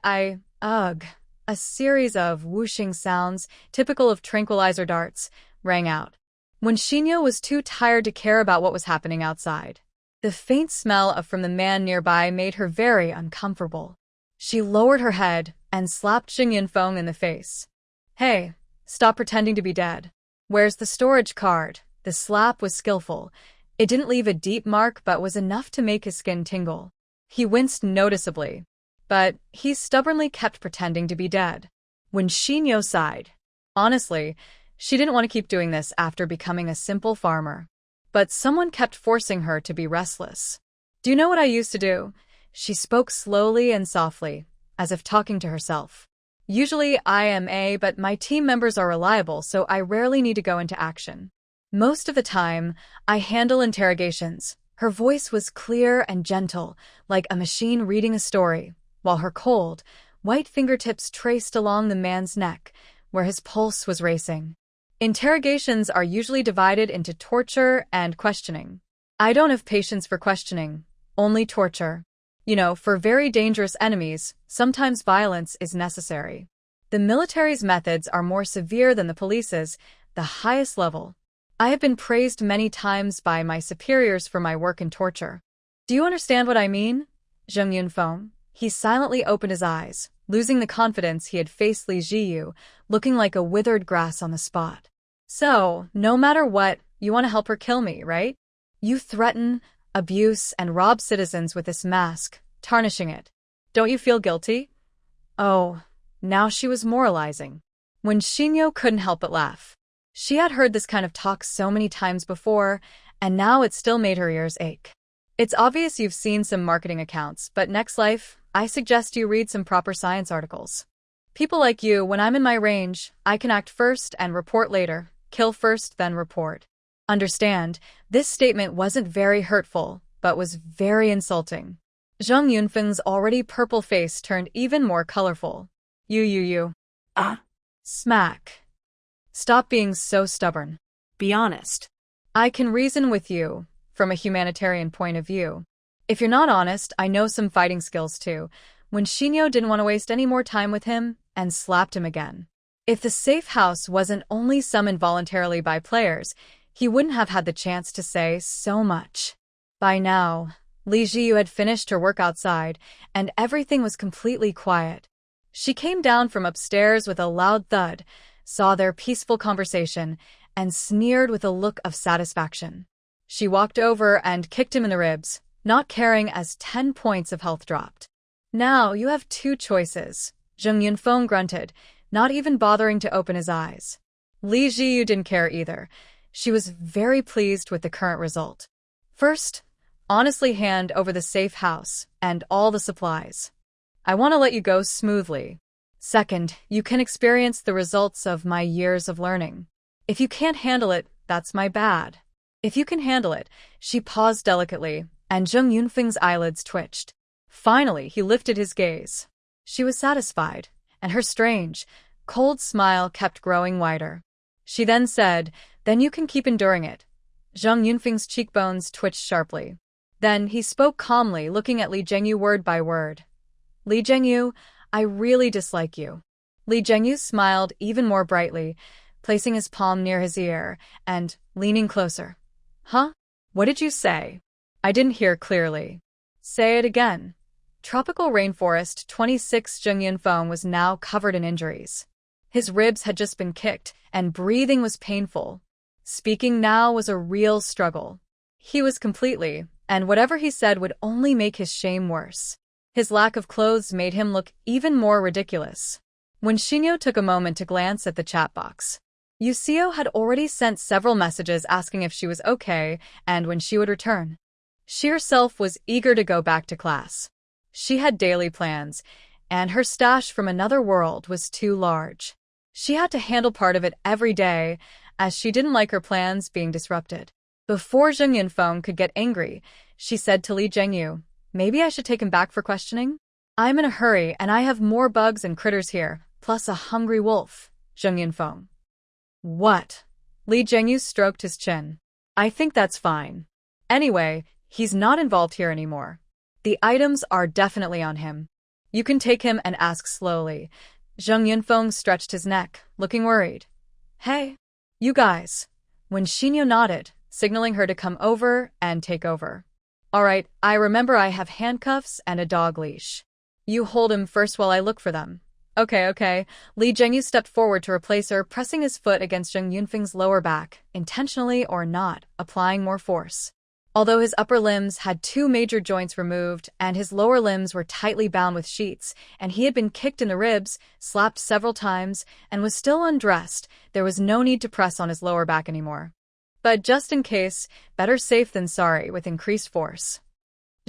Ugh. A series of whooshing sounds, typical of tranquilizer darts, rang out. When Xinyo was too tired to care about what was happening outside. The faint smell from the man nearby made her very uncomfortable. She lowered her head and slapped Zheng Yunfeng in the face. Hey, stop pretending to be dead. Where's the storage card? The slap was skillful. It didn't leave a deep mark but was enough to make his skin tingle. He winced noticeably. But he stubbornly kept pretending to be dead. When Xinyo sighed. Honestly, she didn't want to keep doing this after becoming a simple farmer. But someone kept forcing her to be restless. Do you know what I used to do? She spoke slowly and softly, as if talking to herself. Usually I am but my team members are reliable, so I rarely need to go into action. Most of the time, I handle interrogations. Her voice was clear and gentle, like a machine reading a story, while her cold, white fingertips traced along the man's neck, where his pulse was racing. Interrogations are usually divided into torture and questioning. I don't have patience for questioning, only torture. You know, for very dangerous enemies, sometimes violence is necessary. The military's methods are more severe than the police's, the highest level. I have been praised many times by my superiors for my work in torture. Do you understand what I mean? Zheng Yunfeng. He silently opened his eyes, losing the confidence he had faced Li Zhiyu, looking like a withered grass on the spot. So, no matter what, you want to help her kill me, right? You threaten, abuse, and rob citizens with this mask, tarnishing it. Don't you feel guilty? Oh, Now she was moralizing. When Shinyo couldn't help but laugh. She had heard this kind of talk so many times before, and now it still made her ears ache. It's obvious you've seen some marketing accounts, but next life, I suggest you read some proper science articles. People like you, when I'm in my range, I can act first and report later, kill first then report. Understand, this statement wasn't very hurtful, but was very insulting. Zheng Yunfeng's already purple face turned even more colorful. You. Smack. Stop being so stubborn. Be honest. I can reason with you, from a humanitarian point of view. If you're not honest, I know some fighting skills too. When Shinyo didn't want to waste any more time with him, and slapped him again. If the safe house wasn't only summoned voluntarily by players, he wouldn't have had the chance to say so much. By now, Li Jiyu had finished her work outside, and everything was completely quiet. She came down from upstairs with a loud thud, saw their peaceful conversation, and sneered with a look of satisfaction. She walked over and kicked him in the ribs, not caring as 10 points of health dropped. Now you have two choices, Zheng Yunfeng grunted, not even bothering to open his eyes. Li Jiyu didn't care either. She was very pleased with the current result. First, honestly hand over the safe house and all the supplies. I want to let you go smoothly. Second, you can experience the results of my years of learning. If you can't handle it, that's my bad. If you can handle it, she paused delicately, and Zheng Yunfeng's eyelids twitched. Finally, he lifted his gaze. She was satisfied, and her strange, cold smile kept growing wider. She then said, "Then you can keep enduring it." Zheng Yunfeng's cheekbones twitched sharply. Then he spoke calmly, looking at Li Zhengyu word by word. "Li Zhengyu, I really dislike you." Li Zhengyu smiled even more brightly, placing his palm near his ear, and leaning closer. "Huh? What did you say?" "I didn't hear clearly." "Say it again." Tropical rainforest 26 Zheng Yunfeng was now covered in injuries. His ribs had just been kicked, and breathing was painful. Speaking now was a real struggle. He was completely, and whatever he said would only make his shame worse. His lack of clothes made him look even more ridiculous. When Shinyo took a moment to glance at the chat box, Yusio had already sent several messages asking if she was okay and when she would return. She herself was eager to go back to class. She had daily plans, and her stash from another world was too large. She had to handle part of it every day, as she didn't like her plans being disrupted. Before Zheng Yunfeng could get angry, she said to Li Zhengyu, "Maybe I should take him back for questioning? I'm in a hurry, and I have more bugs and critters here, plus a hungry wolf." Zheng Yunfeng. "What?" Li Zhengyu stroked his chin. "I think that's fine. Anyway, he's not involved here anymore. The items are definitely on him. You can take him and ask slowly." Zheng Yunfeng stretched his neck, looking worried. "Hey, you guys." When Shinyo nodded, signaling her to come over and take over. "All right, I remember I have handcuffs and a dog leash. You hold him first while I look for them." Okay. Li Zhengyu stepped forward to replace her, pressing his foot against Zheng Yunfeng's lower back, intentionally or not, applying more force. Although his upper limbs had 2 major joints removed and his lower limbs were tightly bound with sheets, and he had been kicked in the ribs, slapped several times, and was still undressed, there was no need to press on his lower back anymore. But just in case, better safe than sorry with increased force.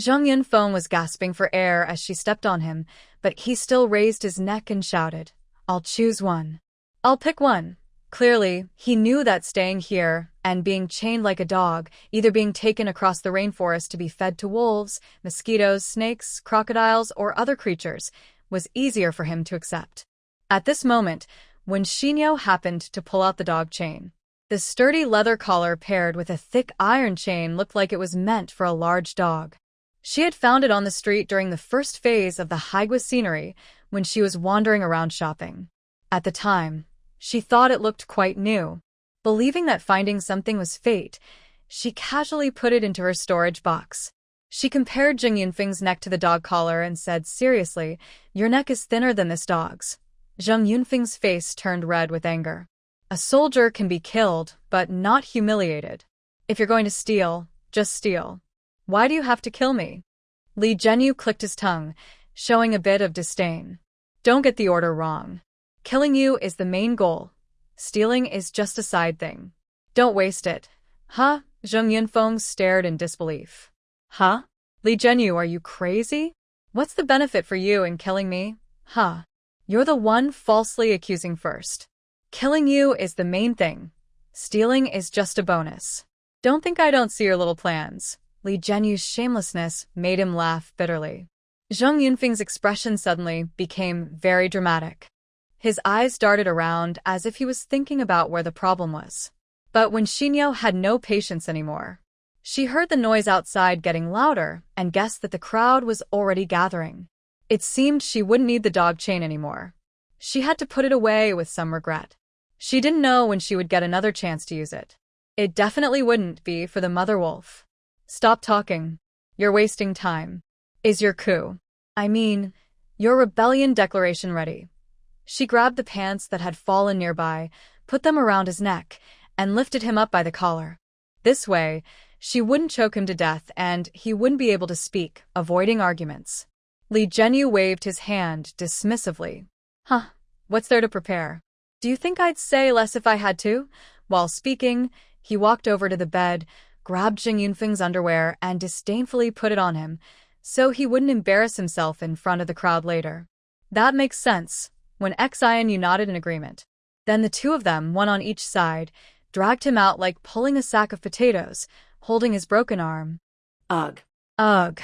Zheng Yunfeng was gasping for air as she stepped on him, but he still raised his neck and shouted, "I'll choose one. I'll pick one." Clearly, he knew that staying here and being chained like a dog, either being taken across the rainforest to be fed to wolves, mosquitoes, snakes, crocodiles, or other creatures, was easier for him to accept. At this moment, when Shinyo happened to pull out the dog chain, the sturdy leather collar paired with a thick iron chain looked like it was meant for a large dog. She had found it on the street during the first phase of the Haigua scenery when she was wandering around shopping. At the time, she thought it looked quite new. Believing that finding something was fate, she casually put it into her storage box. She compared Zheng Yunfeng's neck to the dog collar and said, "Seriously, your neck is thinner than this dog's." Zheng Yunfeng's face turned red with anger. A soldier can be killed, but not humiliated. If you're going to steal, just steal. Why do you have to kill me? Li Zhengyu clicked his tongue, showing a bit of disdain. Don't get the order wrong. Killing you is the main goal. Stealing is just a side thing. Don't waste it. Huh? Zheng Yunfeng stared in disbelief. Huh? Li Zhenyu, are you crazy? What's the benefit for you in killing me? Huh? You're the one falsely accusing first. Killing you is the main thing. Stealing is just a bonus. Don't think I don't see your little plans. Li Zhenyu's shamelessness made him laugh bitterly. Zheng Yunfeng's expression suddenly became very dramatic. His eyes darted around as if he was thinking about where the problem was. But when Xinyo had no patience anymore, she heard the noise outside getting louder and guessed that the crowd was already gathering. It seemed she wouldn't need the dog chain anymore. She had to put it away with some regret. She didn't know when she would get another chance to use it. It definitely wouldn't be for the mother wolf. Stop talking. You're wasting time. Is your your rebellion declaration ready? She grabbed the pants that had fallen nearby, put them around his neck, and lifted him up by the collar. This way, she wouldn't choke him to death and he wouldn't be able to speak, avoiding arguments. Li Zhenyu waved his hand dismissively. Huh, what's there to prepare? Do you think I'd say less if I had to? While speaking, he walked over to the bed, grabbed Zheng Yunfeng's underwear and disdainfully put it on him, so he wouldn't embarrass himself in front of the crowd later. That makes sense. When Xian nodded in agreement. Then the two of them, one on each side, dragged him out like pulling a sack of potatoes, holding his broken arm. Ugh. Ugh.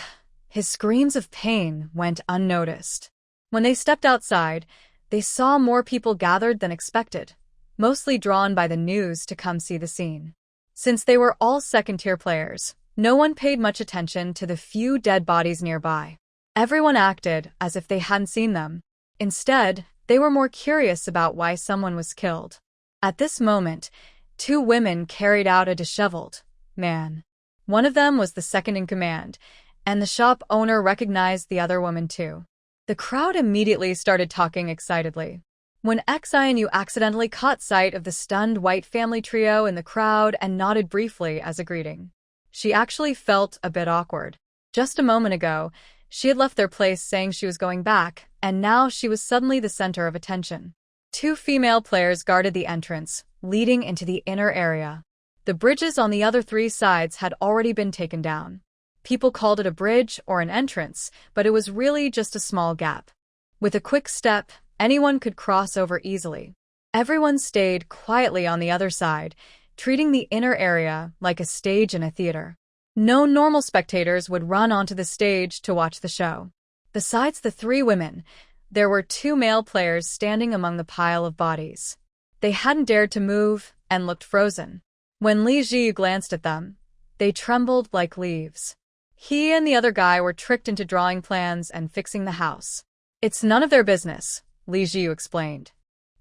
His screams of pain went unnoticed. When they stepped outside, they saw more people gathered than expected, mostly drawn by the news to come see the scene. Since they were all second-tier players, no one paid much attention to the few dead bodies nearby. Everyone acted as if they hadn't seen them. Instead, they were more curious about why someone was killed. At this moment, two women carried out a disheveled man. One of them was the second in command, and the shop owner recognized the other woman too. The crowd immediately started talking excitedly. When Xian accidentally caught sight of the stunned white family trio in the crowd and nodded briefly as a greeting. She actually felt a bit awkward. Just a moment ago, she had left their place saying she was going back, and now she was suddenly the center of attention. Two female players guarded the entrance, leading into the inner area. The bridges on the other three sides had already been taken down. People called it a bridge or an entrance, but it was really just a small gap. With a quick step, anyone could cross over easily. Everyone stayed quietly on the other side, treating the inner area like a stage in a theater. No normal spectators would run onto the stage to watch the show. Besides the three women, there were two male players standing among the pile of bodies. They hadn't dared to move and looked frozen. When Li Zhi glanced at them, they trembled like leaves. He and the other guy were tricked into drawing plans and fixing the house. It's none of their business, Li Zhi explained.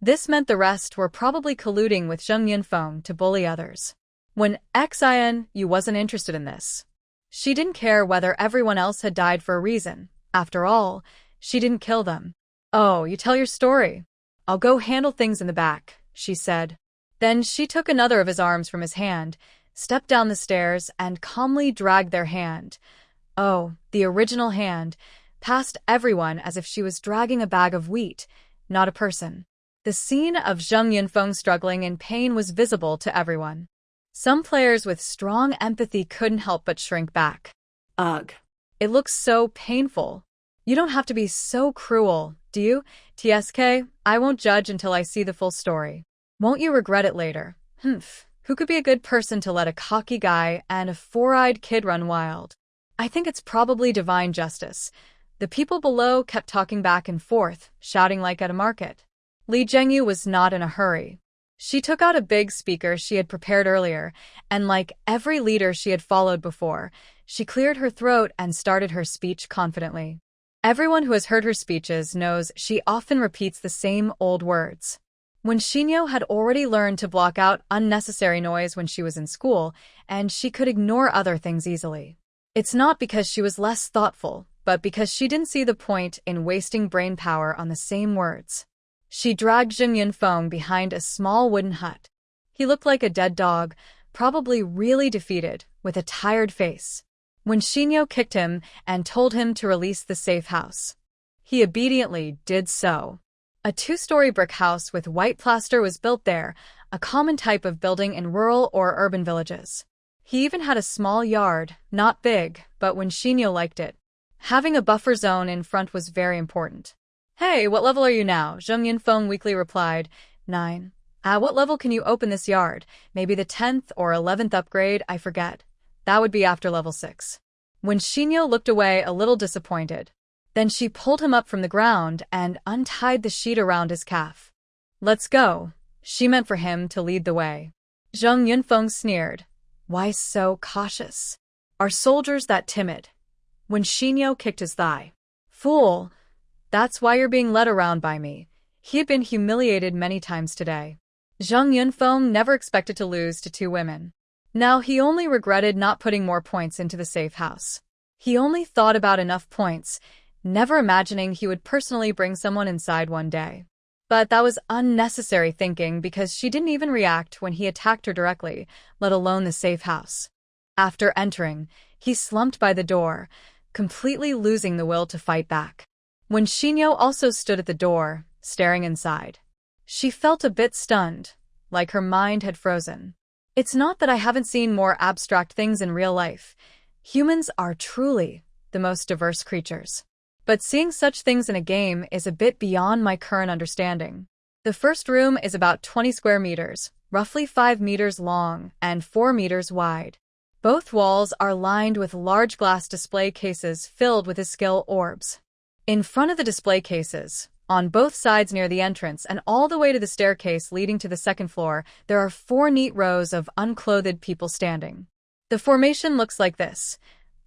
This meant the rest were probably colluding with Zheng Yunfeng to bully others. When Xian wasn't interested in this. She didn't care whether everyone else had died for a reason. After all, she didn't kill them. Oh, you tell your story. I'll go handle things in the back, she said. Then she took another of his arms from his hand, stepped down the stairs, and calmly dragged their hand. Oh, the original hand, past everyone as if she was dragging a bag of wheat, not a person. The scene of Zheng Yunfeng struggling in pain was visible to everyone. Some players with strong empathy couldn't help but shrink back. Ugh. It looks so painful. You don't have to be so cruel, do you? TSK, I won't judge until I see the full story. Won't you regret it later? Who could be a good person to let a cocky guy and a four-eyed kid run wild? I think it's probably divine justice. The people below kept talking back and forth, shouting like at a market. Li Zhenyu was not in a hurry. She took out a big speaker she had prepared earlier, and like every leader she had followed before, she cleared her throat and started her speech confidently. Everyone who has heard her speeches knows she often repeats the same old words. When Xinyo had already learned to block out unnecessary noise when she was in school, and she could ignore other things easily. It's not because she was less thoughtful, but because she didn't see the point in wasting brain power on the same words. She dragged Zheng Yunfeng behind a small wooden hut. He looked like a dead dog, probably really defeated, with a tired face. When Xinyo kicked him and told him to release the safe house, He obediently did so. A two-story brick house with white plaster was built there, a common type of building in rural or urban villages. He even had a small yard, not big, but Wenxinyo liked it. Having a buffer zone in front was very important. "Hey, what level are you now?" Zheng Yunfeng weakly replied. 9. At what level can you open this yard? Maybe the 10th or 11th upgrade, I forget. That would be after level 6. Wenxinyo looked away a little disappointed. Then she pulled him up from the ground and untied the sheet around his calf. "Let's go." She meant for him to lead the way. Zheng Yunfeng sneered. "Why so cautious? Are soldiers that timid?" Wenxinyo kicked his thigh. "Fool! That's why you're being led around by me." He had been humiliated many times today. Zheng Yunfeng never expected to lose to two women. Now he only regretted not putting more points into the safe house. He only thought about enough points, never imagining he would personally bring someone inside one day. But that was unnecessary thinking because she didn't even react when he attacked her directly, let alone the safe house. After entering, he slumped by the door, completely losing the will to fight back. Wenxinyo also stood at the door, staring inside. She felt a bit stunned, like her mind had frozen. It's not that I haven't seen more abstract things in real life. Humans are truly the most diverse creatures. But seeing such things in a game is a bit beyond my current understanding. The first room is about 20 square meters, roughly 5 meters long and 4 meters wide. Both walls are lined with large glass display cases filled with his skill orbs. In front of the display cases, on both sides near the entrance and all the way to the staircase leading to the second floor, there are 4 neat rows of unclothed people standing. The formation looks like this.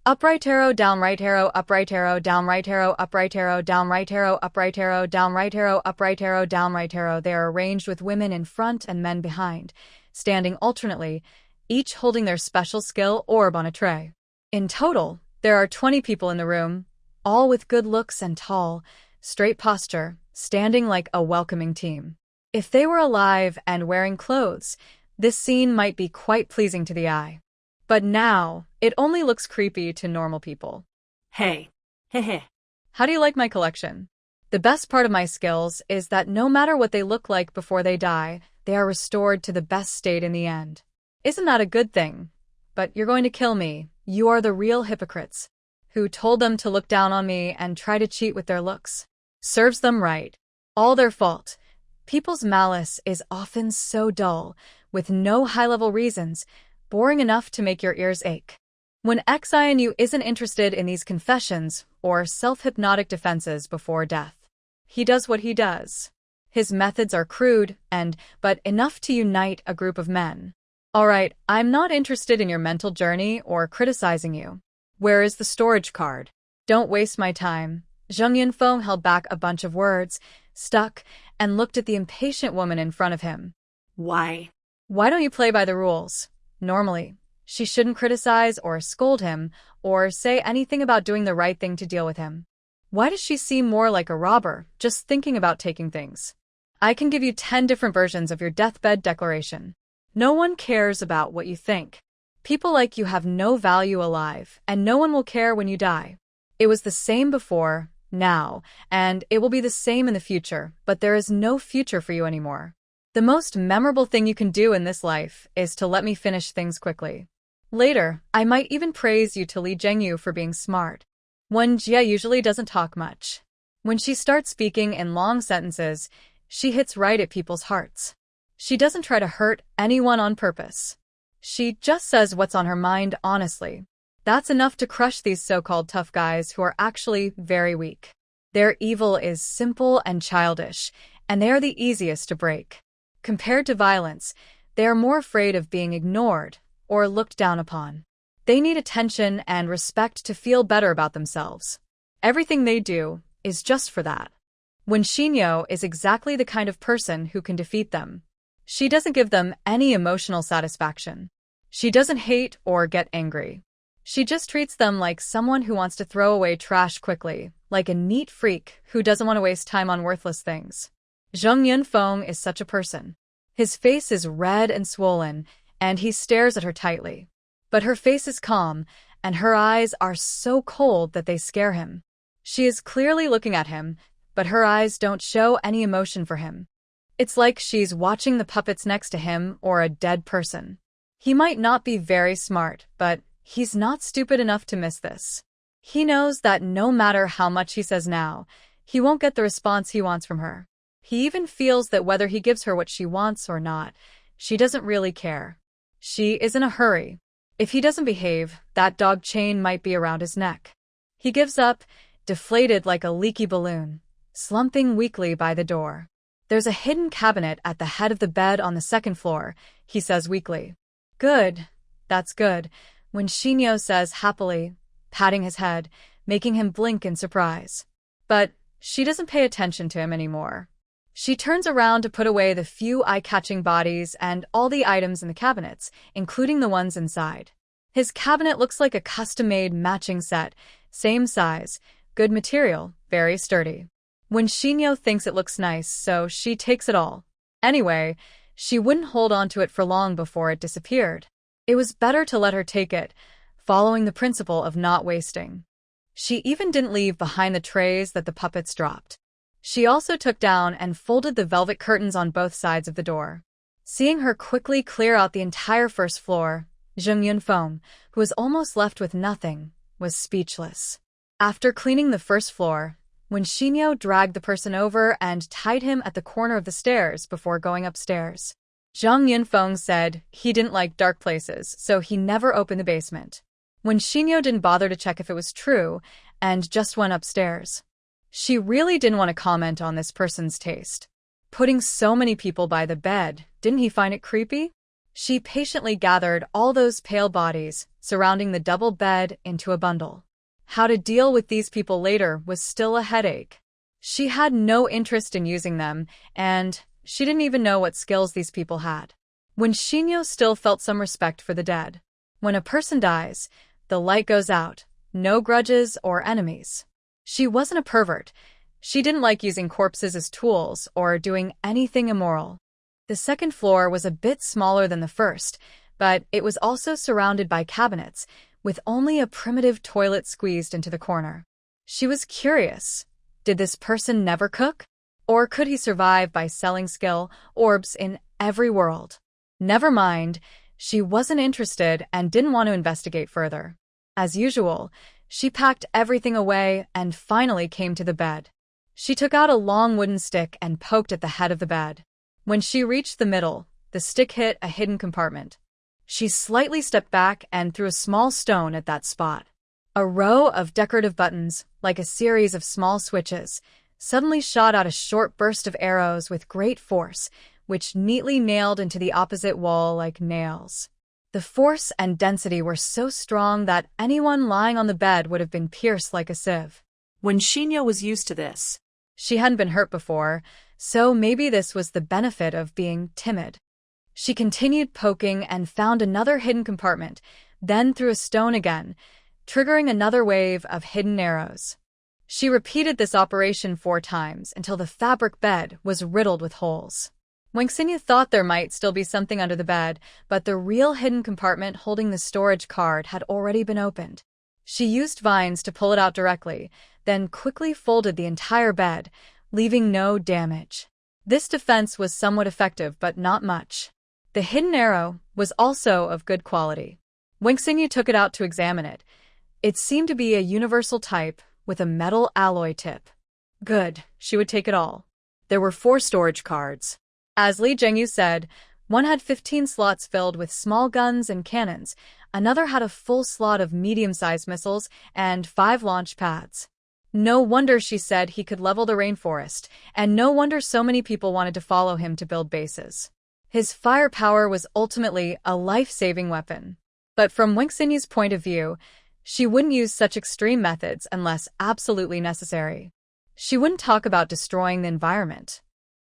Upright arrow, down right arrow, upright arrow, down right arrow, upright arrow, down right arrow, upright arrow, down right arrow, upright arrow, down right arrow. They are arranged with women in front and men behind, standing alternately, each holding their special skill orb on a tray. In total, there are 20 people in the room, all with good looks and tall, straight posture, standing like a welcoming team. If they were alive and wearing clothes, this scene might be quite pleasing to the eye. But now, it only looks creepy to normal people. Hey. Hehe. How do you like my collection? The best part of my skills is that no matter what they look like before they die, they are restored to the best state in the end. Isn't that a good thing? But you're going to kill me. You are the real hypocrites. Who told them to look down on me and try to cheat with their looks? Serves them right. All their fault. People's malice is often so dull, with no high-level reasons, boring enough to make your ears ache. When XINU isn't interested in these confessions or self-hypnotic defenses before death, he does what he does. His methods are crude but enough to unite a group of men. Alright, I'm not interested in your mental journey or criticizing you. Where is the storage card? Don't waste my time. Zheng Yunfeng held back a bunch of words, stuck, and looked at the impatient woman in front of him. Why? Why don't you play by the rules? Normally, she shouldn't criticize or scold him or say anything about doing the right thing to deal with him. Why does she seem more like a robber, just thinking about taking things? I can give you 10 different versions of your deathbed declaration. No one cares about what you think. People like you have no value alive, and no one will care when you die. It was the same before, now, and it will be the same in the future, but there is no future for you anymore. The most memorable thing you can do in this life is to let me finish things quickly. Later, I might even praise you to Li Zhengyu for being smart. Wen Jie usually doesn't talk much. When she starts speaking in long sentences, she hits right at people's hearts. She doesn't try to hurt anyone on purpose. She just says what's on her mind honestly. That's enough to crush these so-called tough guys who are actually very weak. Their evil is simple and childish, and they are the easiest to break. Compared to violence, they are more afraid of being ignored or looked down upon. They need attention and respect to feel better about themselves. Everything they do is just for that. Wenxinyo is exactly the kind of person who can defeat them. She doesn't give them any emotional satisfaction. She doesn't hate or get angry. She just treats them like someone who wants to throw away trash quickly, like a neat freak who doesn't want to waste time on worthless things. Zheng Yunfeng is such a person. His face is red and swollen, and he stares at her tightly. But her face is calm, and her eyes are so cold that they scare him. She is clearly looking at him, but her eyes don't show any emotion for him. It's like she's watching the puppets next to him or a dead person. He might not be very smart, but he's not stupid enough to miss this. He knows that no matter how much he says now, he won't get the response he wants from her. He even feels that whether he gives her what she wants or not, she doesn't really care. She is in a hurry. If he doesn't behave, that dog chain might be around his neck. He gives up, deflated like a leaky balloon, slumping weakly by the door. There's a hidden cabinet at the head of the bed on the second floor, he says weakly. Good, that's good, when Shinyo says happily, patting his head, making him blink in surprise. But she doesn't pay attention to him anymore. She turns around to put away the few eye-catching bodies and all the items in the cabinets, including the ones inside. His cabinet looks like a custom-made matching set, same size, good material, very sturdy. When Shinyo thinks it looks nice, so she takes it all. Anyway, she wouldn't hold on to it for long before it disappeared. It was better to let her take it, following the principle of not wasting. She even didn't leave behind the trays that the puppets dropped. She also took down and folded the velvet curtains on both sides of the door. Seeing her quickly clear out the entire first floor, Jung Yun-fong, who was almost left with nothing, was speechless. After cleaning the first floor, when Shinyo dragged the person over and tied him at the corner of the stairs before going upstairs, Jung Yun-fong said he didn't like dark places, so he never opened the basement. When Shinyo didn't bother to check if it was true and just went upstairs. She really didn't want to comment on this person's taste. Putting so many people by the bed, didn't he find it creepy? She patiently gathered all those pale bodies surrounding the double bed into a bundle. How to deal with these people later was still a headache. She had no interest in using them, and she didn't even know what skills these people had. When Shinyo still felt some respect for the dead. When a person dies, the light goes out, no grudges or enemies. She wasn't a pervert. She didn't like using corpses as tools or doing anything immoral. The second floor was a bit smaller than the first, but it was also surrounded by cabinets, with only a primitive toilet squeezed into the corner. She was curious. Did this person never cook? Or could he survive by selling skill orbs in every world? Never mind, she wasn't interested and didn't want to investigate further. As usual, she packed everything away and finally came to the bed. She took out a long wooden stick and poked at the head of the bed. When she reached the middle, the stick hit a hidden compartment. She slightly stepped back and threw a small stone at that spot. A row of decorative buttons, like a series of small switches, suddenly shot out a short burst of arrows with great force, which neatly nailed into the opposite wall like nails. The force and density were so strong that anyone lying on the bed would have been pierced like a sieve. When Shinyo was used to this, she hadn't been hurt before, so maybe this was the benefit of being timid. She continued poking and found another hidden compartment, then threw a stone again, triggering another wave of hidden arrows. She repeated this operation 4 times until the fabric bed was riddled with holes. Wangxinya thought there might still be something under the bed, but the real hidden compartment holding the storage card had already been opened. She used vines to pull it out directly, then quickly folded the entire bed, leaving no damage. This defense was somewhat effective, but not much. The hidden arrow was also of good quality. Wangxinya took it out to examine it. It seemed to be a universal type with a metal alloy tip. Good, she would take it all. There were 4 storage cards. As Li Zhengyu said, one had 15 slots filled with small guns and cannons, another had a full slot of medium-sized missiles, and 5 launch pads. No wonder she said he could level the rainforest, and no wonder so many people wanted to follow him to build bases. His firepower was ultimately a life-saving weapon. But from Wangxinya's point of view, she wouldn't use such extreme methods unless absolutely necessary. She wouldn't talk about destroying the environment.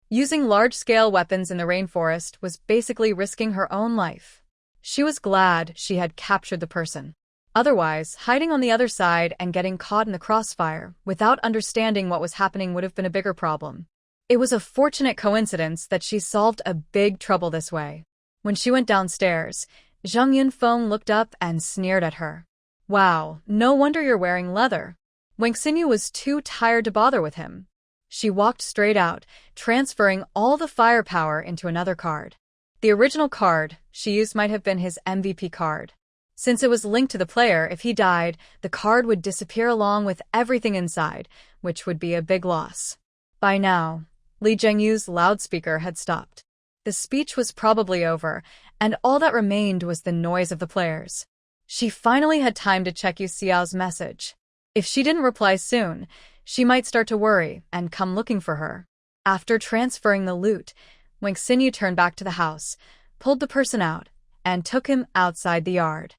Using large-scale weapons in the rainforest was basically risking her own life. She was glad she had captured the person. Otherwise, hiding on the other side and getting caught in the crossfire without understanding what was happening would have been a bigger problem. It was a fortunate coincidence that she solved a big trouble this way. When she went downstairs, Zhang Yunfeng looked up and sneered at her. Wow, no wonder you're wearing leather. Wang Xinyu was too tired to bother with him. She walked straight out, transferring all the firepower into another card. The original card she used might have been his MVP card. Since it was linked to the player, if he died, the card would disappear along with everything inside, which would be a big loss. By now, Li Zhengyu's loudspeaker had stopped. The speech was probably over, and all that remained was the noise of the players. She finally had time to check Yu Xiao's message. If she didn't reply soon, she might start to worry and come looking for her. After transferring the loot, Wang Xinyu turned back to the house, pulled the person out, and took him outside the yard.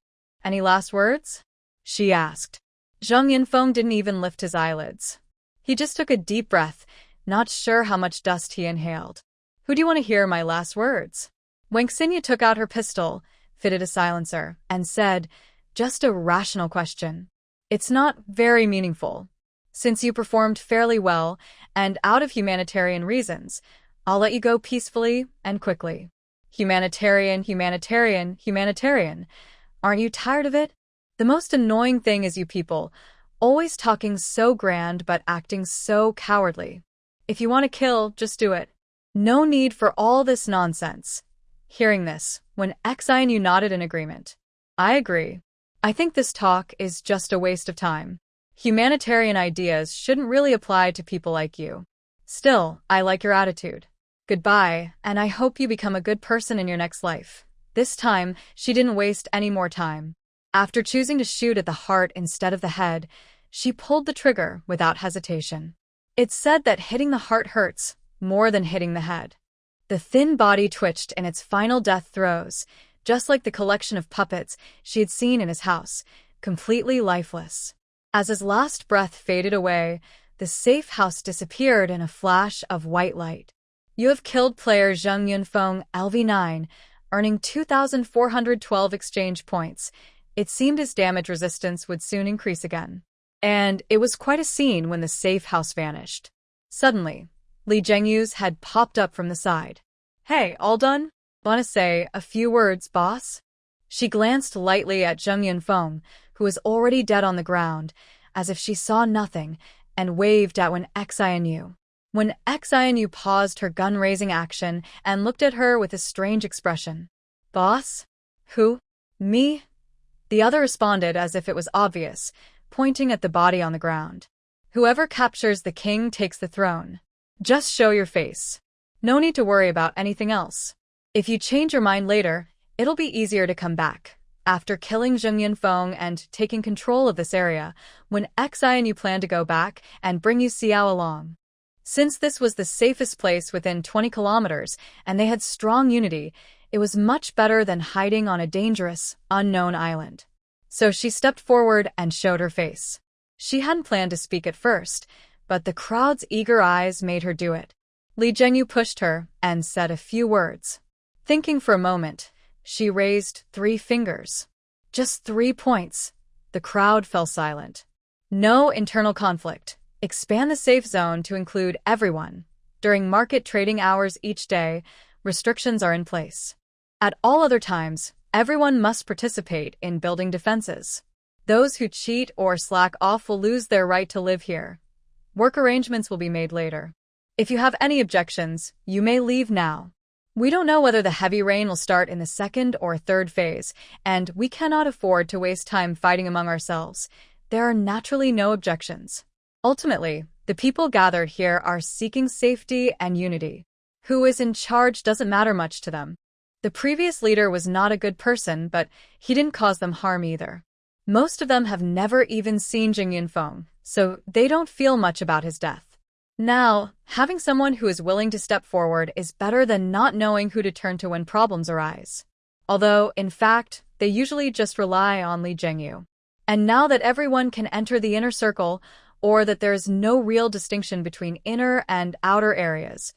"Any last words?" she asked. Zhang Yunfeng didn't even lift his eyelids. He just took a deep breath, not sure how much dust he inhaled. "Who do you want to hear my last words?" Wang Xinyu took out her pistol, fitted a silencer, and said, "Just a rational question. It's not very meaningful. Since you performed fairly well, and out of humanitarian reasons, I'll let you go peacefully and quickly." Humanitarian, humanitarian, humanitarian. Aren't you tired of it? The most annoying thing is you people, always talking so grand but acting so cowardly. If you want to kill, just do it. No need for all this nonsense. Hearing this, when Xianu nodded in agreement. "I agree. I think this talk is just a waste of time. Humanitarian ideas shouldn't really apply to people like you. Still, I like your attitude. Goodbye, and I hope you become a good person in your next life." This time, she didn't waste any more time. After choosing to shoot at the heart instead of the head, she pulled the trigger without hesitation. It's said that hitting the heart hurts more than hitting the head. The thin body twitched in its final death throes, just like the collection of puppets she had seen in his house, completely lifeless. As his last breath faded away, the safe house disappeared in a flash of white light. "You have killed player Zhang Yunfeng, LV9, earning 2,412 exchange points." It seemed his damage resistance would soon increase again. And it was quite a scene when the safe house vanished. Suddenly, Li Zhengyu's head popped up from the side. "Hey, all done? Wanna say a few words, boss?" She glanced lightly at Zhang Yunfeng, who was already dead on the ground, as if she saw nothing, and waved at Wen Xianu. When Xianu paused her gun-raising action and looked at her with a strange expression. "Boss? Who? Me?" The other responded as if it was obvious, pointing at the body on the ground. "Whoever captures the king takes the throne. Just show your face. No need to worry about anything else. If you change your mind later, it'll be easier to come back." After killing Zheng Yunfeng and taking control of this area, when Xianu planned to go back and bring Yu Xiao along. Since this was the safest place within 20 kilometers and they had strong unity, it was much better than hiding on a dangerous, unknown island. So she stepped forward and showed her face. She hadn't planned to speak at first, but the crowd's eager eyes made her do it. Li Zhenyu pushed her and said a few words. Thinking for a moment, she raised 3 fingers. Just 3 points. The crowd fell silent. No internal conflict. Expand the safe zone to include everyone. During market trading hours each day, restrictions are in place. At all other times, everyone must participate in building defenses. Those who cheat or slack off will lose their right to live here. Work arrangements will be made later. If you have any objections, you may leave now. We don't know whether the heavy rain will start in the 2nd or 3rd phase, and we cannot afford to waste time fighting among ourselves. There are naturally no objections. Ultimately, the people gathered here are seeking safety and unity. Who is in charge doesn't matter much to them. The previous leader was not a good person, but he didn't cause them harm either. Most of them have never even seen Zheng Yunfeng, so they don't feel much about his death. Now, having someone who is willing to step forward is better than not knowing who to turn to when problems arise. Although, in fact, they usually just rely on Li Zhenyu. And now that everyone can enter the inner circle, or that there is no real distinction between inner and outer areas,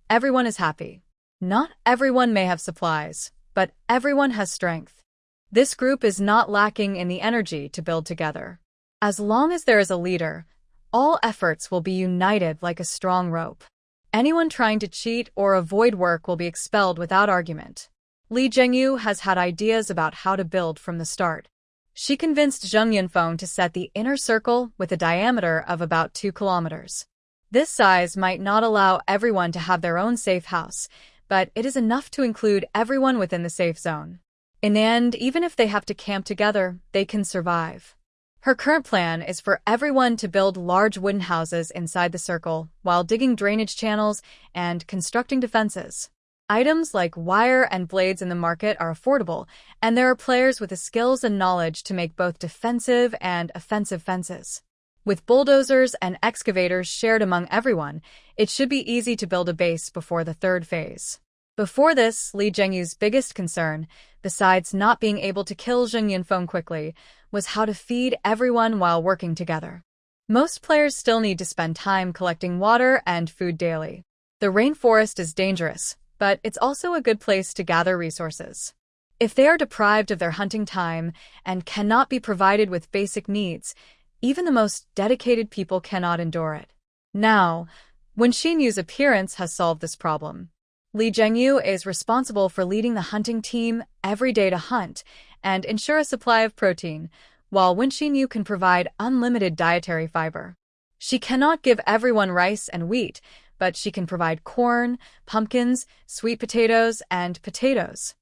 everyone is happy. Not everyone may have supplies, but everyone has strength. This group is not lacking in the energy to build together. As long as there is a leader, all efforts will be united like a strong rope. Anyone trying to cheat or avoid work will be expelled without argument. Li Zhenyu has had ideas about how to build from the start. She convinced Zheng Yunfeng to set the inner circle with a diameter of about 2 kilometers. This size might not allow everyone to have their own safe house, but it is enough to include everyone within the safe zone. In the end, even if they have to camp together, they can survive. Her current plan is for everyone to build large wooden houses inside the circle while digging drainage channels and constructing defenses. Items like wire and blades in the market are affordable, and there are players with the skills and knowledge to make both defensive and offensive fences. With bulldozers and excavators shared among everyone, it should be easy to build a base before the third phase. Before this, Li Zhengyu's biggest concern, besides not being able to kill Zheng Yunfeng quickly, was how to feed everyone while working together. Most players still need to spend time collecting water and food daily. The rainforest is dangerous, but it's also a good place to gather resources. If they are deprived of their hunting time and cannot be provided with basic needs, even the most dedicated people cannot endure it. Now, Wen Xinyu's appearance has solved this problem. Li Zhengyu is responsible for leading the hunting team every day to hunt and ensure a supply of protein, while Wen Xinyu can provide unlimited dietary fiber. She cannot give everyone rice and wheat, but she can provide corn, pumpkins, sweet potatoes, and potatoes.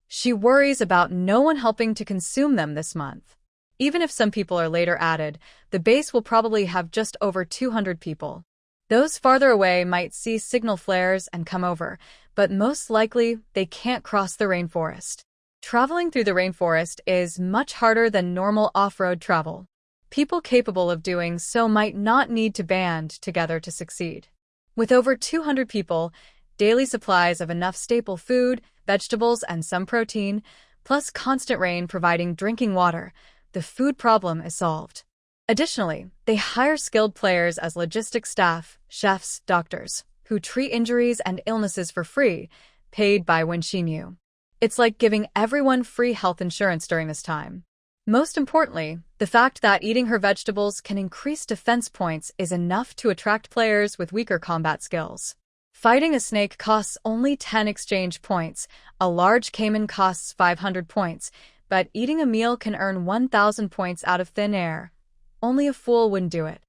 She worries about no one helping to consume them this month. Even if some people are later added, the base will probably have just over 200 people. Those farther away might see signal flares and come over, but most likely they can't cross the rainforest. Traveling through the rainforest is much harder than normal off-road travel. People capable of doing so might not need to band together to succeed. With over 200 people, daily supplies of enough staple food, vegetables, and some protein, plus constant rain providing drinking water, the food problem is solved. Additionally, they hire skilled players as logistics staff, chefs, doctors, who treat injuries and illnesses for free, paid by Wen Xinyu. It's like giving everyone free health insurance during this time. Most importantly, the fact that eating her vegetables can increase defense points is enough to attract players with weaker combat skills. Fighting a snake costs only 10 exchange points, a large caiman costs 500 points, but eating a meal can earn 1,000 points out of thin air. Only a fool wouldn't do it.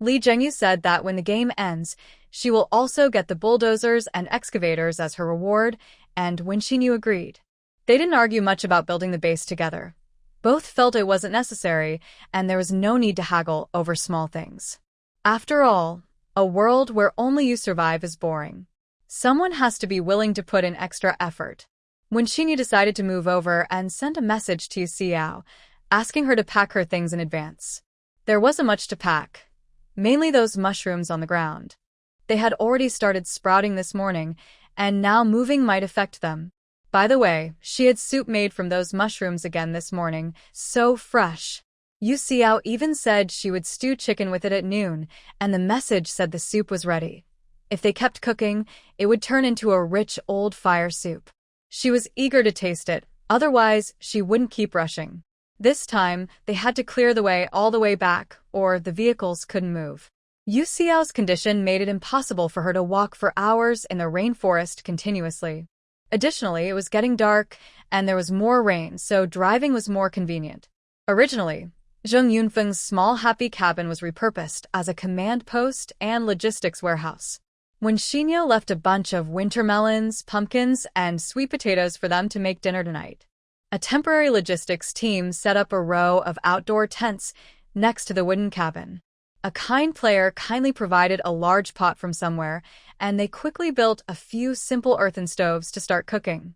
Li Zhengyu said that when the game ends, she will also get the bulldozers and excavators as her reward, and Wen Xinyu agreed. They didn't argue much about building the base together. Both felt it wasn't necessary, and there was no need to haggle over small things. After all, a world where only you survive is boring. Someone has to be willing to put in extra effort. When Xinyu decided to move over and sent a message to Xiao, asking her to pack her things in advance. There wasn't much to pack. Mainly those mushrooms on the ground. They had already started sprouting this morning, and now moving might affect them. By the way, she had soup made from those mushrooms again this morning, so fresh. Yu Xiao even said she would stew chicken with it at noon, and the message said the soup was ready. If they kept cooking, it would turn into a rich old fire soup. She was eager to taste it, otherwise she wouldn't keep rushing. This time, they had to clear the way all the way back, or the vehicles couldn't move. Yu Xiao's condition made it impossible for her to walk for hours in the rainforest continuously. Additionally, it was getting dark, and there was more rain, so driving was more convenient. Originally, Zheng Yunfeng's small happy cabin was repurposed as a command post and logistics warehouse. When Xinyu left a bunch of winter melons, pumpkins, and sweet potatoes for them to make dinner tonight. A temporary logistics team set up a row of outdoor tents next to the wooden cabin. A kind player kindly provided a large pot from somewhere, and they quickly built a few simple earthen stoves to start cooking.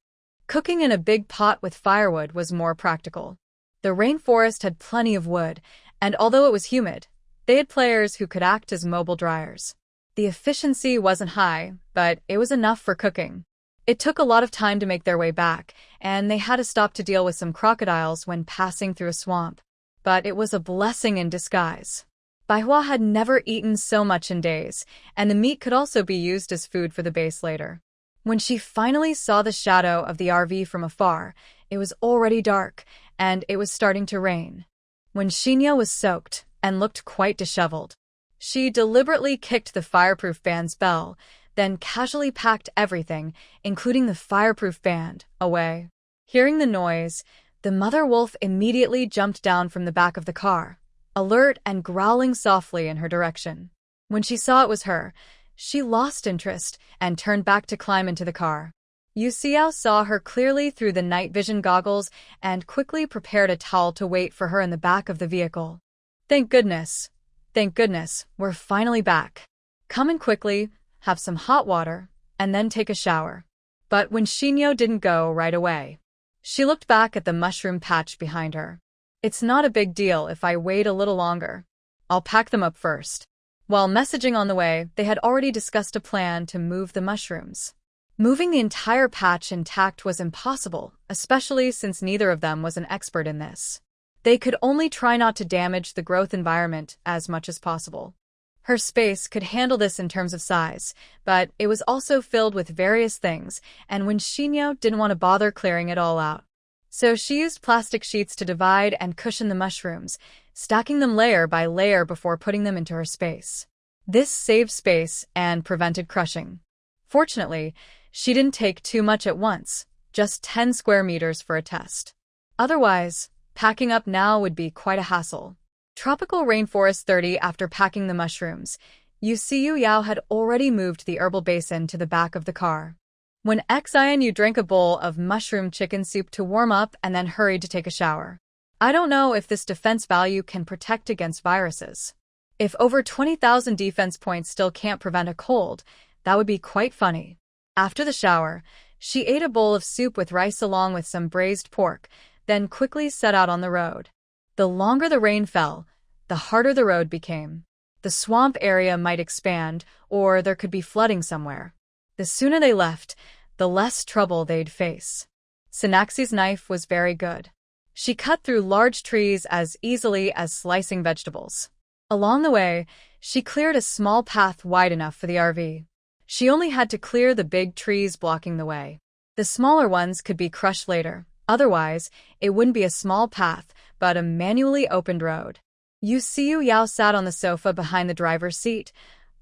Cooking in a big pot with firewood was more practical. The rainforest had plenty of wood, and although it was humid, they had players who could act as mobile dryers. The efficiency wasn't high, but it was enough for cooking. It took a lot of time to make their way back, and they had to stop to deal with some crocodiles when passing through a swamp. But it was a blessing in disguise. Baihua had never eaten so much in days, and the meat could also be used as food for the base later. When she finally saw the shadow of the RV from afar, it was already dark, and it was starting to rain. When Xinyu was soaked and looked quite disheveled, she deliberately kicked the fireproof band's bell, then casually packed everything, including the fireproof band, away. Hearing the noise, The mother wolf immediately jumped down from the back of the car, alert and growling softly in her direction. When she saw it was her, she lost interest and turned back to climb into the car. Yu Xiao saw her clearly through the night vision goggles and quickly prepared a towel to wait for her in the back of the vehicle. Thank goodness, we're finally back. Come in quickly, have some hot water, and then take a shower. But when Xinyo didn't go right away, she looked back at the mushroom patch behind her. It's not a big deal if I wait a little longer. I'll pack them up first. While messaging on the way, they had already discussed a plan to move the mushrooms. Moving the entire patch intact was impossible, especially since neither of them was an expert in this. They could only try not to damage the growth environment as much as possible. Her space could handle this in terms of size, but it was also filled with various things, and when Xinyo didn't want to bother clearing it all out. So she used plastic sheets to divide and cushion the mushrooms, stacking them layer by layer before putting them into her space. This saved space and prevented crushing. Fortunately, she didn't take too much at once, just 10 square meters for a test. Otherwise, packing up now would be quite a hassle. Tropical Rainforest 30. After packing the mushrooms, Yu Yao had already moved the herbal basin to the back of the car. When Xian drank a bowl of mushroom chicken soup to warm up and then hurried to take a shower. I don't know if this defense value can protect against viruses. If over 20,000 defense points still can't prevent a cold, that would be quite funny. After the shower, she ate a bowl of soup with rice along with some braised pork, then quickly set out on the road. The longer the rain fell, the harder the road became. The swamp area might expand, or there could be flooding somewhere. The sooner they left, the less trouble they'd face. Sinaxi's knife was very good. She cut through large trees as easily as slicing vegetables. Along the way, she cleared a small path wide enough for the RV. She only had to clear the big trees blocking the way. The smaller ones could be crushed later. Otherwise, it wouldn't be a small path, but a manually opened road. Yu Yao sat on the sofa behind the driver's seat,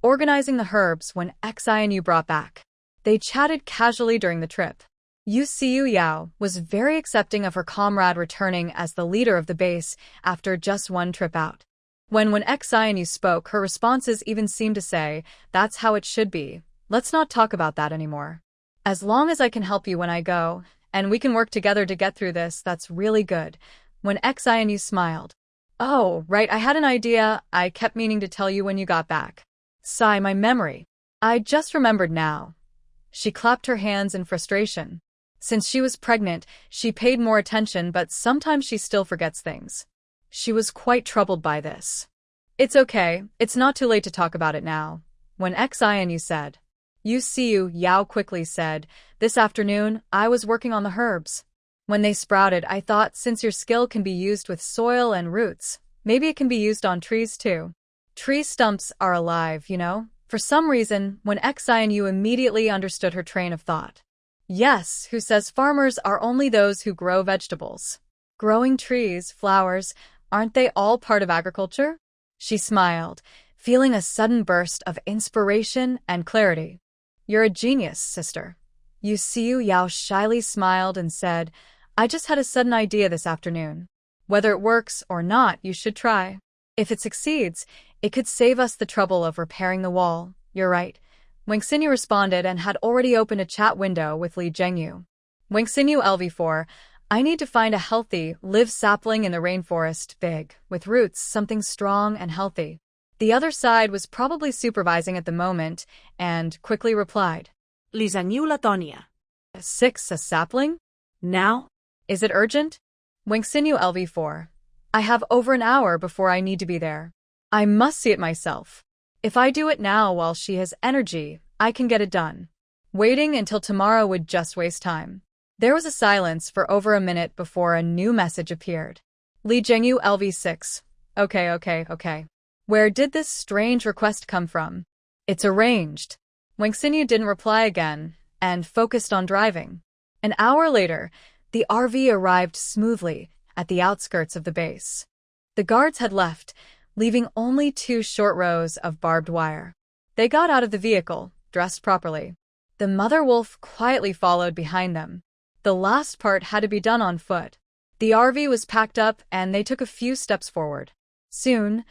organizing the herbs when Xian brought back. They chatted casually during the trip. Yu Yao was very accepting of her comrade returning as the leader of the base after just one trip out. When Xian spoke, her responses even seemed to say, "That's how it should be. Let's not talk about that anymore. As long as I can help you when I go, and we can work together to get through this, that's really good." When Xian smiled. "Oh, right, I had an idea I kept meaning to tell you when you got back." Sigh, my memory. I just remembered now. She clapped her hands in frustration. Since she was pregnant, she paid more attention, but sometimes she still forgets things. She was quite troubled by this. "It's okay, it's not too late to talk about it now." When Xian said. Yu Yao quickly said, "This afternoon, I was working on the herbs. When they sprouted, I thought since your skill can be used with soil and roots, maybe it can be used on trees too. Tree stumps are alive, you know?" For some reason, when Xian immediately understood her train of thought. Yes, who says farmers are only those who grow vegetables? Growing trees, flowers, aren't they all part of agriculture? She smiled, feeling a sudden burst of inspiration and clarity. "You're a genius, sister." Yu Yao shyly smiled and said, "I just had a sudden idea this afternoon. Whether it works or not, you should try. If it succeeds, it could save us the trouble of repairing the wall." "You're right." Wangxinyu responded and had already opened a chat window with Li Zhengyu. Wangxinyu LV4, "I need to find a healthy, live sapling in the rainforest, big, with roots, something strong and healthy." The other side was probably supervising at the moment, and quickly replied. Li Zhengyu Latonia. 6, a sapling? Now? Is it urgent? Wangxinyu LV4, "I have over an hour before I need to be there. I must see it myself. If I do it now while she has energy, I can get it done. Waiting until tomorrow would just waste time." There was a silence for over a minute before a new message appeared. Li Zhengyu LV6, Okay. Where did this strange request come from? It's arranged." Wangxinyu didn't reply again, and focused on driving. An hour later, the RV arrived smoothly at the outskirts of the base. The guards had left, leaving only 2 short rows of barbed wire. They got out of the vehicle, dressed properly. The mother wolf quietly followed behind them. The last part had to be done on foot. The RV was packed up and they took a few steps forward. Soon,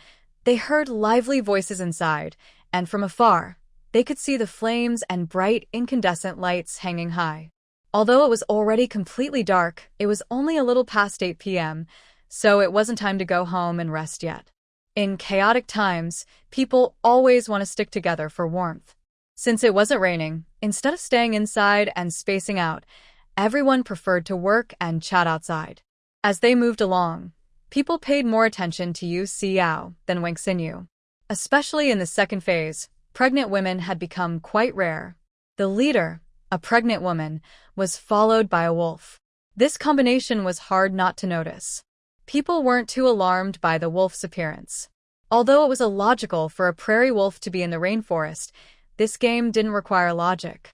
they heard lively voices inside, and from afar, they could see the flames and bright incandescent lights hanging high. Although it was already completely dark, it was only a little past 8 p.m., so it wasn't time to go home and rest yet. In chaotic times, people always want to stick together for warmth. Since it wasn't raining, instead of staying inside and spacing out, everyone preferred to work and chat outside. As they moved along, people paid more attention to Yu Xiao than Wang Xinyu. Especially in the second phase, pregnant women had become quite rare. The leader, a pregnant woman, was followed by a wolf. This combination was hard not to notice. People weren't too alarmed by the wolf's appearance. Although it was illogical for a prairie wolf to be in the rainforest, this game didn't require logic.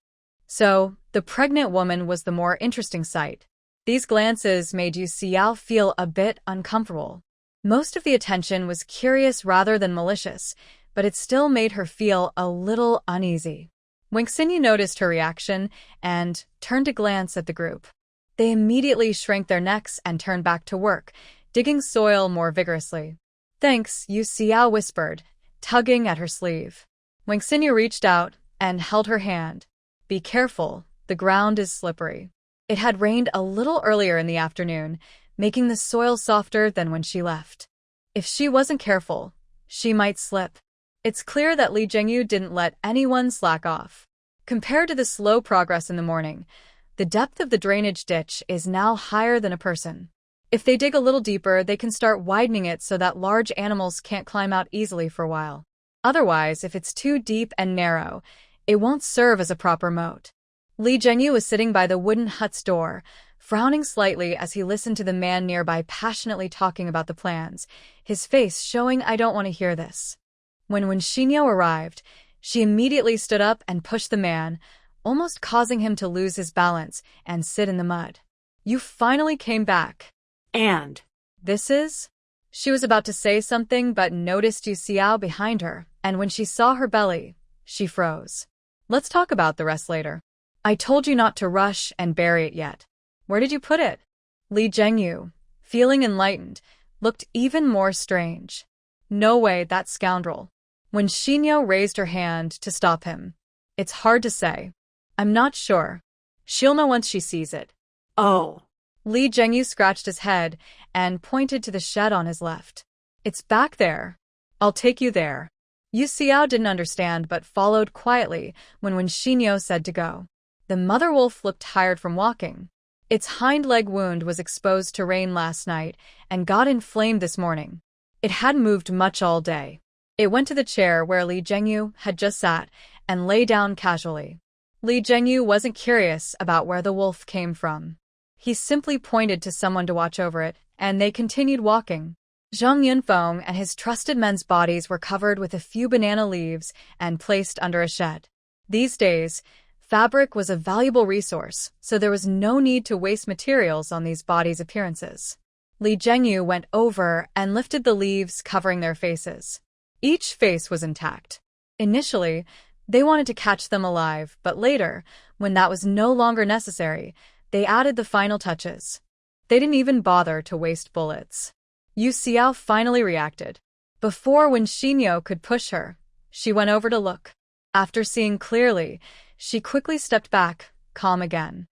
So, the pregnant woman was the more interesting sight. These glances made Yu Xiao feel a bit uncomfortable. Most of the attention was curious rather than malicious, but it still made her feel a little uneasy. Wang Xinyu noticed her reaction and turned to glance at the group. They immediately shrank their necks and turned back to work, digging soil more vigorously. "Thanks," Yu Xiao whispered, tugging at her sleeve. Wang Xinyu reached out and held her hand. "Be careful, the ground is slippery." It had rained a little earlier in the afternoon, making the soil softer than when she left. If she wasn't careful, she might slip. It's clear that Li Zhengyu didn't let anyone slack off. Compared to the slow progress in the morning, the depth of the drainage ditch is now higher than a person. If they dig a little deeper, they can start widening it so that large animals can't climb out easily for a while. Otherwise, if it's too deep and narrow, it won't serve as a proper moat. Li Zhengyu was sitting by the wooden hut's door, frowning slightly as he listened to the man nearby passionately talking about the plans, his face showing "I don't want to hear this." When Xinyo arrived, she immediately stood up and pushed the man, almost causing him to lose his balance and sit in the mud. "You finally came back." And "This is?" She was about to say something but noticed Yu Xiao behind her, and when she saw her belly, she froze. "Let's talk about the rest later. I told you not to rush and bury it yet. Where did you put it?" Li Zhengyu, feeling enlightened, looked even more strange. "No way, that scoundrel." When Xinyo raised her hand to stop him. "It's hard to say. I'm not sure. She'll know once she sees it." oh, Li Zhengyu scratched his head and pointed to the shed on his left. "It's back there. I'll take you there." Yu Xiao didn't understand but followed quietly when Xinyo said to go. The mother wolf looked tired from walking. Its hind leg wound was exposed to rain last night and got inflamed this morning. It hadn't moved much all day. It went to the chair where Li Zhengyu had just sat and lay down casually. Li Zhengyu wasn't curious about where the wolf came from. He simply pointed to someone to watch over it, and they continued walking. Zhang Yunfeng and his trusted men's bodies were covered with a few banana leaves and placed under a shed. These days, fabric was a valuable resource, so there was no need to waste materials on these bodies' appearances. Li Zhengyu went over and lifted the leaves covering their faces. Each face was intact. Initially, they wanted to catch them alive, but later, when that was no longer necessary, they added the final touches. They didn't even bother to waste bullets. Yu Xiao finally reacted. Before Xinyo could push her, she went over to look. After seeing clearly, she quickly stepped back, calm again.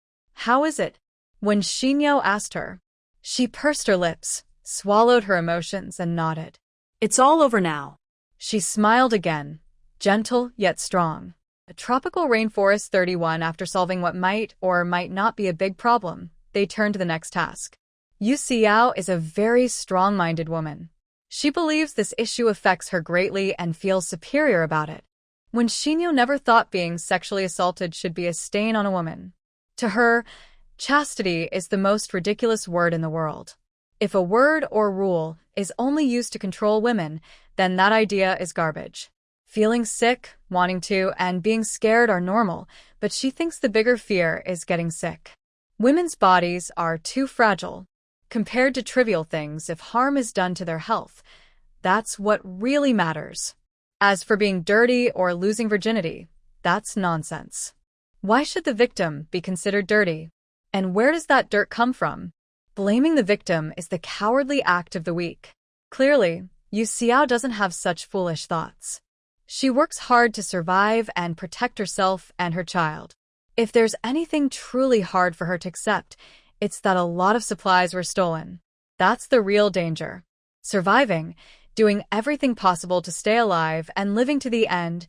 "How is it?" Xinyo asked her. She pursed her lips, swallowed her emotions, and nodded. "It's all over now." She smiled again, gentle yet strong. A tropical rainforest 31. After solving what might or might not be a big problem, they turned to the next task. Yu Xiao is a very strong-minded woman. She believes this issue affects her greatly and feels superior about it. Xinyo never thought being sexually assaulted should be a stain on a woman. To her, chastity is the most ridiculous word in the world. If a word or rule is only used to control women, then that idea is garbage. Feeling sick, wanting to, and being scared are normal, but she thinks the bigger fear is getting sick. Women's bodies are too fragile. Compared to trivial things, if harm is done to their health, that's what really matters. As for being dirty or losing virginity, that's nonsense. Why should the victim be considered dirty? And where does that dirt come from? Blaming the victim is the cowardly act of the weak. Clearly, Yu Xiao doesn't have such foolish thoughts. She works hard to survive and protect herself and her child. If there's anything truly hard for her to accept, it's that a lot of supplies were stolen. That's the real danger. Surviving, doing everything possible to stay alive and living to the end,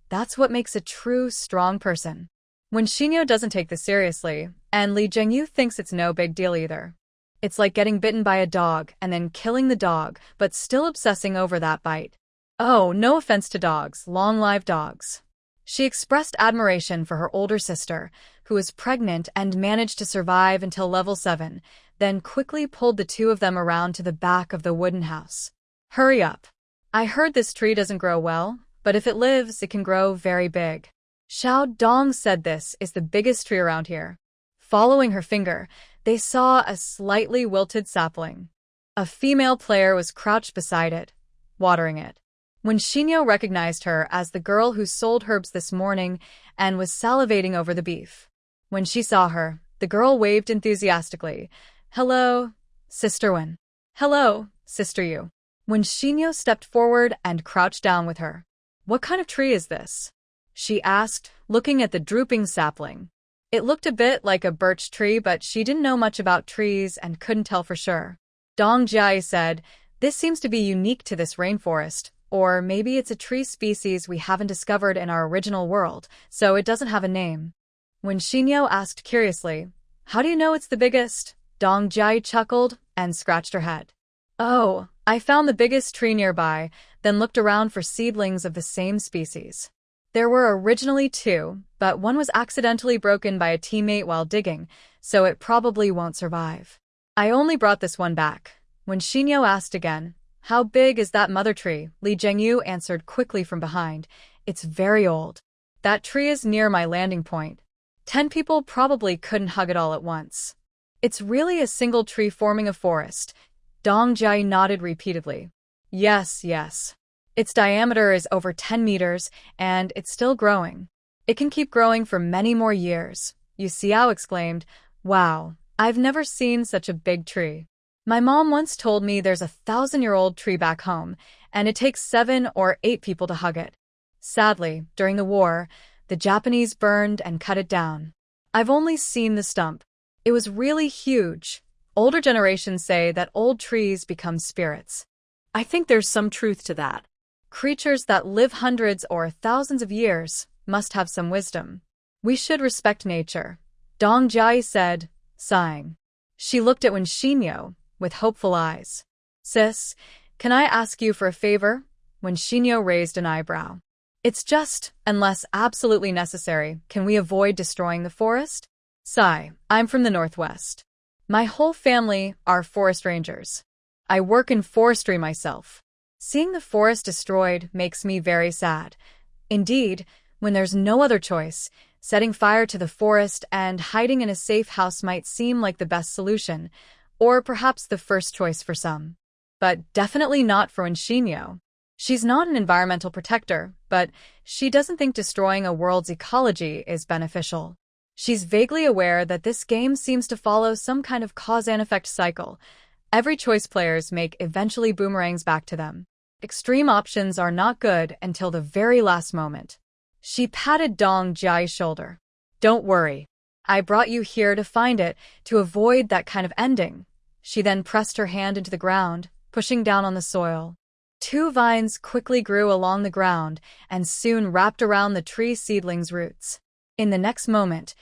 that's what makes a true, strong person. When Xinyo doesn't take this seriously, and Li Zhengyu thinks it's no big deal either. It's like getting bitten by a dog and then killing the dog, but still obsessing over that bite. Oh, no offense to dogs, long-lived dogs. She expressed admiration for her older sister, who was pregnant and managed to survive until level 7, then quickly pulled the two of them around to the back of the wooden house. Hurry up. I heard this tree doesn't grow well, but if it lives, it can grow very big. Xiao Dong said this is the biggest tree around here. Following her finger, they saw a slightly wilted sapling. A female player was crouched beside it, watering it. When Xinyo recognized her as the girl who sold herbs this morning and was salivating over the beef. When she saw her, the girl waved enthusiastically. Hello, Sister Wen. Hello, Sister Yu. When Xinyo stepped forward and crouched down with her. What kind of tree is this? She asked, looking at the drooping sapling. It looked a bit like a birch tree, but she didn't know much about trees and couldn't tell for sure. Dong Jia said, this seems to be unique to this rainforest, or maybe it's a tree species we haven't discovered in our original world, so it doesn't have a name. When Xinyo asked curiously, how do you know it's the biggest? Dong Jia chuckled and scratched her head. Oh, I found the biggest tree nearby, then looked around for seedlings of the same species. There were originally 2, but one was accidentally broken by a teammate while digging, so it probably won't survive. I only brought this one back. When Xinyo asked again, how big is that mother tree? Li Zhengyu answered quickly from behind, it's very old. That tree is near my landing point. 10 people probably couldn't hug it all at once. It's really a single tree forming a forest. Dong Jia nodded repeatedly. Yes, yes. Its diameter is over 10 meters, and it's still growing. It can keep growing for many more years. Yu Xiao exclaimed, wow, I've never seen such a big tree. My mom once told me there's a 1,000-year-old tree back home, and it takes 7 or 8 people to hug it. Sadly, during the war, the Japanese burned and cut it down. I've only seen the stump. It was really huge. Older generations say that old trees become spirits. I think there's some truth to that. Creatures that live hundreds or thousands of years must have some wisdom. We should respect nature, Dong Jia said, sighing. She looked at Wen Xinyo with hopeful eyes. Sis, can I ask you for a favor? When Xinyo raised an eyebrow. It's just, unless absolutely necessary, can we avoid destroying the forest? Sigh, I'm from the northwest. My whole family are forest rangers. I work in forestry myself. Seeing the forest destroyed makes me very sad. Indeed, when there's no other choice, setting fire to the forest and hiding in a safe house might seem like the best solution, or perhaps the first choice for some. But definitely not for Wen Xinyo. She's not an environmental protector, but she doesn't think destroying a world's ecology is beneficial. She's vaguely aware that this game seems to follow some kind of cause and effect cycle. Every choice players make eventually boomerangs back to them. Extreme options are not good until the very last moment. She patted Dong Jia's shoulder. Don't worry. I brought you here to find it, to avoid that kind of ending. She then pressed her hand into the ground, pushing down on the soil. 2 vines quickly grew along the ground and soon wrapped around the tree seedling's roots. In the next moment,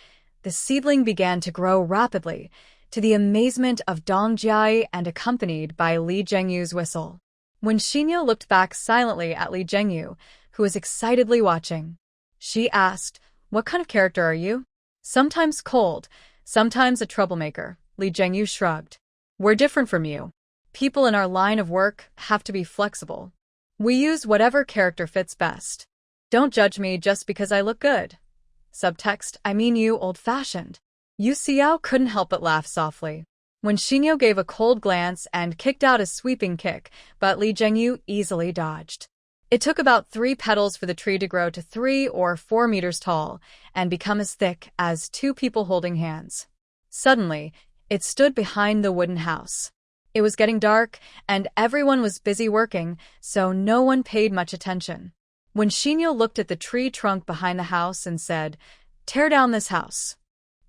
the seedling began to grow rapidly, to the amazement of Dong Jia and accompanied by Li Zhengyu's whistle. When Xinyo looked back silently at Li Zhengyu, who was excitedly watching, she asked, what kind of character are you? Sometimes cold, sometimes a troublemaker, Li Zhengyu shrugged. We're different from you. People in our line of work have to be flexible. We use whatever character fits best. Don't judge me just because I look good. Subtext, I mean you old-fashioned. Yu Xiao couldn't help but laugh softly. When Xinyo gave a cold glance and kicked out a sweeping kick, but Li Zhengyu easily dodged. It took about 3 petals for the tree to grow to 3 or 4 meters tall and become as thick as 2 people holding hands. Suddenly, It stood behind the wooden house. It was getting dark, and everyone was busy working, so no one paid much attention. When Shinyo looked at the tree trunk behind the house and said, "Tear down this house,"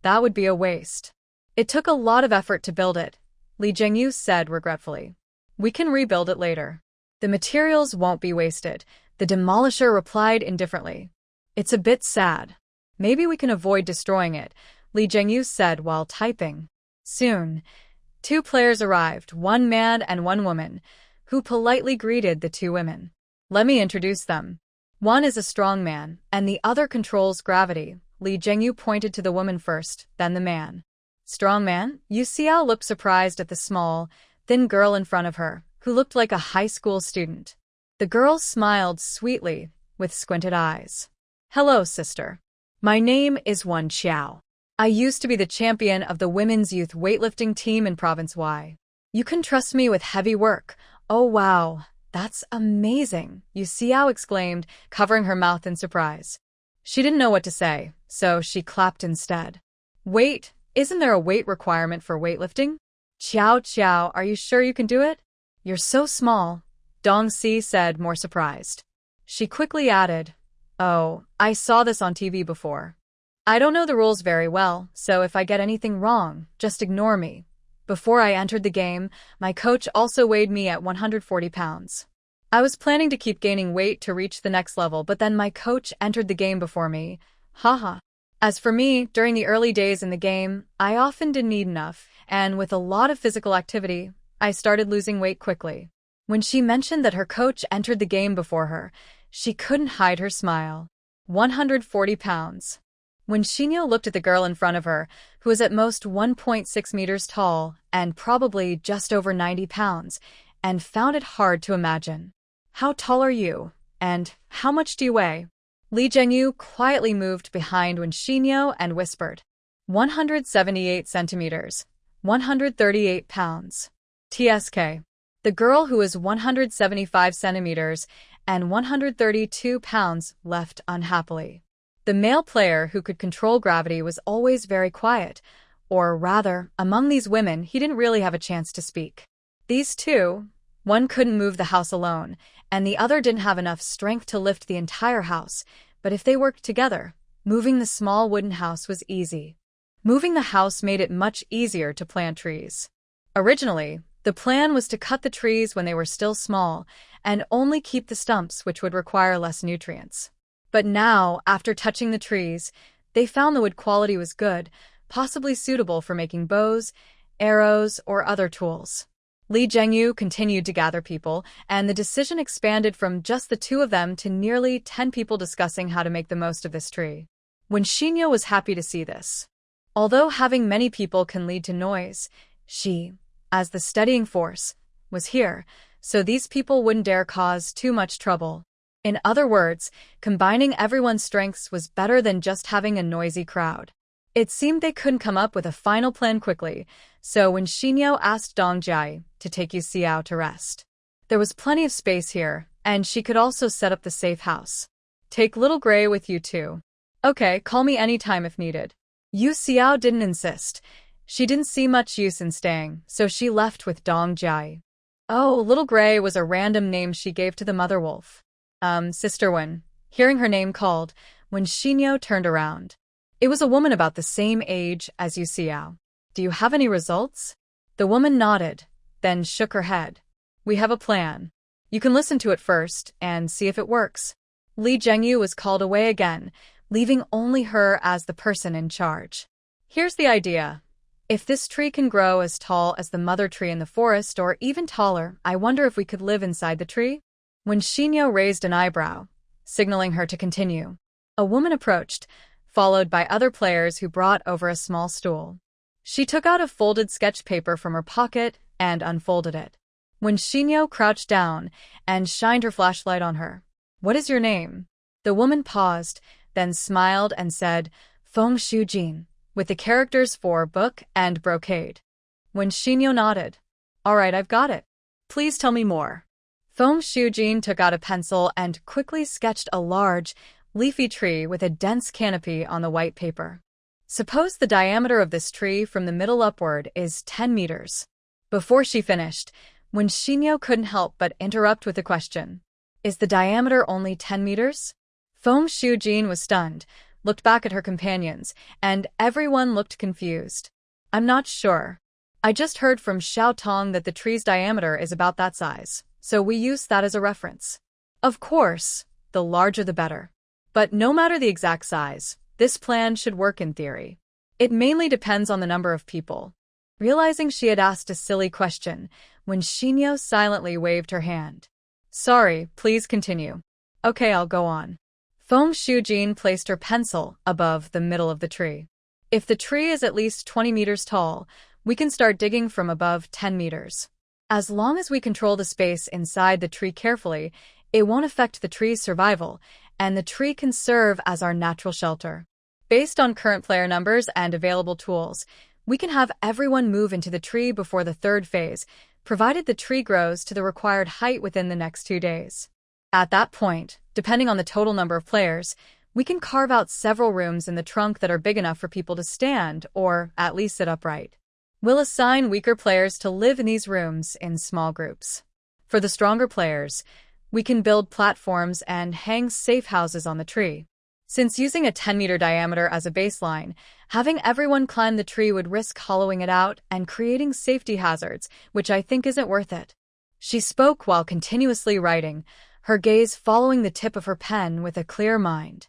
that would be a waste. It took a lot of effort to build it, Lee Jingyu said regretfully. "We can rebuild it later. The materials won't be wasted," the demolisher replied indifferently. "It's a bit sad. Maybe we can avoid destroying it," Lee Jingyu said while typing. Soon, 2 players arrived, 1 man and 1 woman, who politely greeted the 2 women. "Let me introduce them. One is a strong man, and the other controls gravity." Lee Jingyu pointed to the woman first, then the man. "Strong man?" Yu Xiao looked surprised at the small, thin girl in front of her, who looked like a high school student. The girl smiled sweetly, with squinted eyes. "Hello, sister. My name is Wen Qiao. I used to be the champion of the women's youth weightlifting team in Province Y. You can trust me with heavy work." "Oh wow, that's amazing," Yu Xiao exclaimed, covering her mouth in surprise. She didn't know what to say, so she clapped instead. "Wait, isn't there a weight requirement for weightlifting?" Qiao, are you sure you can do it?" "You're so small," Dong Si said, more surprised. She quickly added, "Oh, I saw this on TV before. I don't know the rules very well, so if I get anything wrong, just ignore me." Before I entered the game, my coach also weighed me at 140 pounds. I was planning to keep gaining weight to reach the next level, but then my coach entered the game before me. Haha. As for me, during the early days in the game, I often didn't eat enough, and with a lot of physical activity, I started losing weight quickly. When she mentioned that her coach entered the game before her, she couldn't hide her smile. 140 pounds. When Shinyo looked at the girl in front of her, who was at most 1.6 meters tall and probably just over 90 pounds, and found it hard to imagine. "How tall are you? And how much do you weigh?" Lee Jingyu quietly moved behind Wen Shinyo and whispered, 178 centimeters, 138 pounds. TSK. The girl, who was 175 centimeters and 132 pounds, left unhappily. The male player who could control gravity was always very quiet, or rather, among these women, he didn't really have a chance to speak. These 2, one couldn't move the house alone, and the other didn't have enough strength to lift the entire house, but if they worked together, moving the small wooden house was easy. Moving the house made it much easier to plant trees. Originally, the plan was to cut the trees when they were still small, and only keep the stumps, which would require less nutrients. But now, after touching the trees, they found the wood quality was good, possibly suitable for making bows, arrows, or other tools. Lee Jingyu continued to gather people, and the decision expanded from just the 2 of them to nearly 10 people discussing how to make the most of this tree. Wen Shinyo was happy to see this. Although having many people can lead to noise, she, as the steadying force, was here, so these people wouldn't dare cause too much trouble. In other words, combining everyone's strengths was better than just having a noisy crowd. It seemed they couldn't come up with a final plan quickly, so when Shinyo asked Dong Jai to take Yu Xiao to rest. There was plenty of space here, and she could also set up the safe house. "Take Little Gray with you too." "Okay, call me anytime if needed." Yu Xiao didn't insist. She didn't see much use in staying, so she left with Dong Jai. Oh, Little Gray was a random name she gave to the mother wolf. Sister Wen, hearing her name called, when Shinyo turned around. It was a woman about the same age as Yu Xiao. "Do you have any results?" The woman nodded, then shook her head. "We have a plan. You can listen to it first and see if it works." Lee Jingyu was called away again, leaving only her as the person in charge. "Here's the idea. If this tree can grow as tall as the mother tree in the forest or even taller, I wonder if we could live inside the tree?" When Shinyo raised an eyebrow, signaling her to continue, a woman approached, followed by other players who brought over a small stool. She took out a folded sketch paper from her pocket and unfolded it. When Shinyo crouched down and shined her flashlight on her, "What is your name?" The woman paused, then smiled and said, "Feng Shujin," with the characters for book and brocade. When Shinyo nodded, "All right, I've got it. Please tell me more." Feng Shujin took out a pencil and quickly sketched a large, leafy tree with a dense canopy on the white paper. Suppose the diameter of this tree from the middle upward is 10 meters. Before she finished, when Shinyo couldn't help but interrupt with a question. Is the diameter only 10 meters? Foam Shujin was stunned, looked back at her companions, and everyone looked confused. I'm not sure. I just heard from Xiao Tong that the tree's diameter is about that size, so we use that as a reference. Of course, the larger the better. But no matter the exact size, this plan should work in theory. It mainly depends on the number of people. Realizing she had asked a silly question, when Shinyo silently waved her hand. Sorry, please continue. Okay, I'll go on. Foam Shujin placed her pencil above the middle of the tree. If the tree is at least 20 meters tall, we can start digging from above 10 meters. As long as we control the space inside the tree carefully, it won't affect the tree's survival, and the tree can serve as our natural shelter. Based on current player numbers and available tools, we can have everyone move into the tree before the third phase, provided the tree grows to the required height within the next 2 days. At that point, depending on the total number of players, we can carve out several rooms in the trunk that are big enough for people to stand or at least sit upright. We'll assign weaker players to live in these rooms in small groups. For the stronger players, we can build platforms and hang safe houses on the tree. Since using a 10-meter diameter as a baseline, having everyone climb the tree would risk hollowing it out and creating safety hazards, which I think isn't worth it. She spoke while continuously writing, her gaze following the tip of her pen with a clear mind.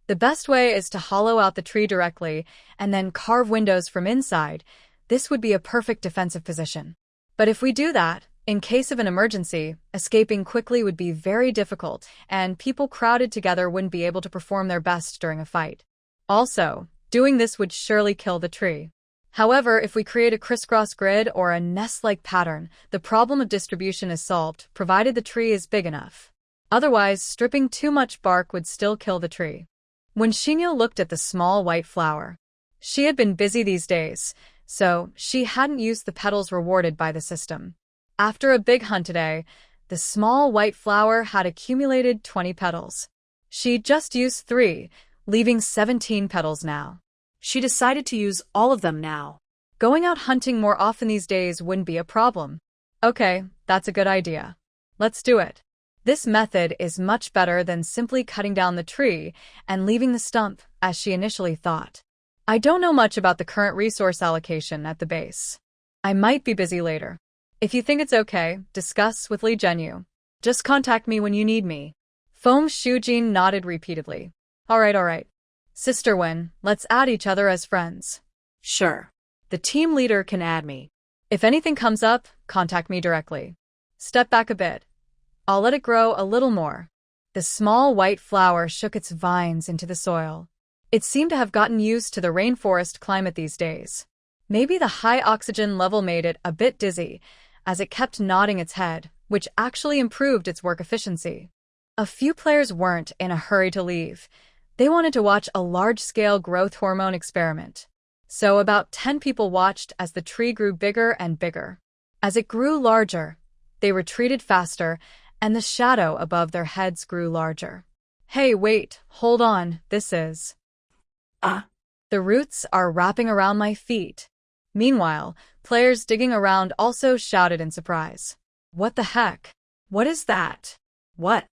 The best way is to hollow out the tree directly and then carve windows from inside. This would be a perfect defensive position. But if we do that, in case of an emergency, escaping quickly would be very difficult, and people crowded together wouldn't be able to perform their best during a fight. Also, doing this would surely kill the tree. However, if we create a crisscross grid or a nest-like pattern, the problem of distribution is solved, provided the tree is big enough. Otherwise, stripping too much bark would still kill the tree. When Shinyo looked at the small white flower, she had been busy these days, so she hadn't used the petals rewarded by the system. After a big hunt today, the small white flower had accumulated 20 petals. She just used 3, leaving 17 petals now. She decided to use all of them now. Going out hunting more often these days wouldn't be a problem. Okay, that's a good idea. Let's do it. This method is much better than simply cutting down the tree and leaving the stump, as she initially thought. I don't know much about the current resource allocation at the base. I might be busy later. If you think it's okay, discuss with Li Zhenyu. Just contact me when you need me. Foam Shujin nodded repeatedly. All right. Sister Wen, let's add each other as friends. Sure. The team leader can add me. If anything comes up, contact me directly. Step back a bit. I'll let it grow a little more. The small white flower shook its vines into the soil. It seemed to have gotten used to the rainforest climate these days. Maybe the high oxygen level made it a bit dizzy, as it kept nodding its head, which actually improved its work efficiency. A few players weren't in a hurry to leave. They wanted to watch a large-scale growth hormone experiment. So about 10 people watched as the tree grew bigger and bigger. As it grew larger, they retreated faster, and the shadow above their heads grew larger. Hey, wait, hold on, this is... The roots are wrapping around my feet. Meanwhile, players digging around also shouted in surprise. What the heck? What is that? What?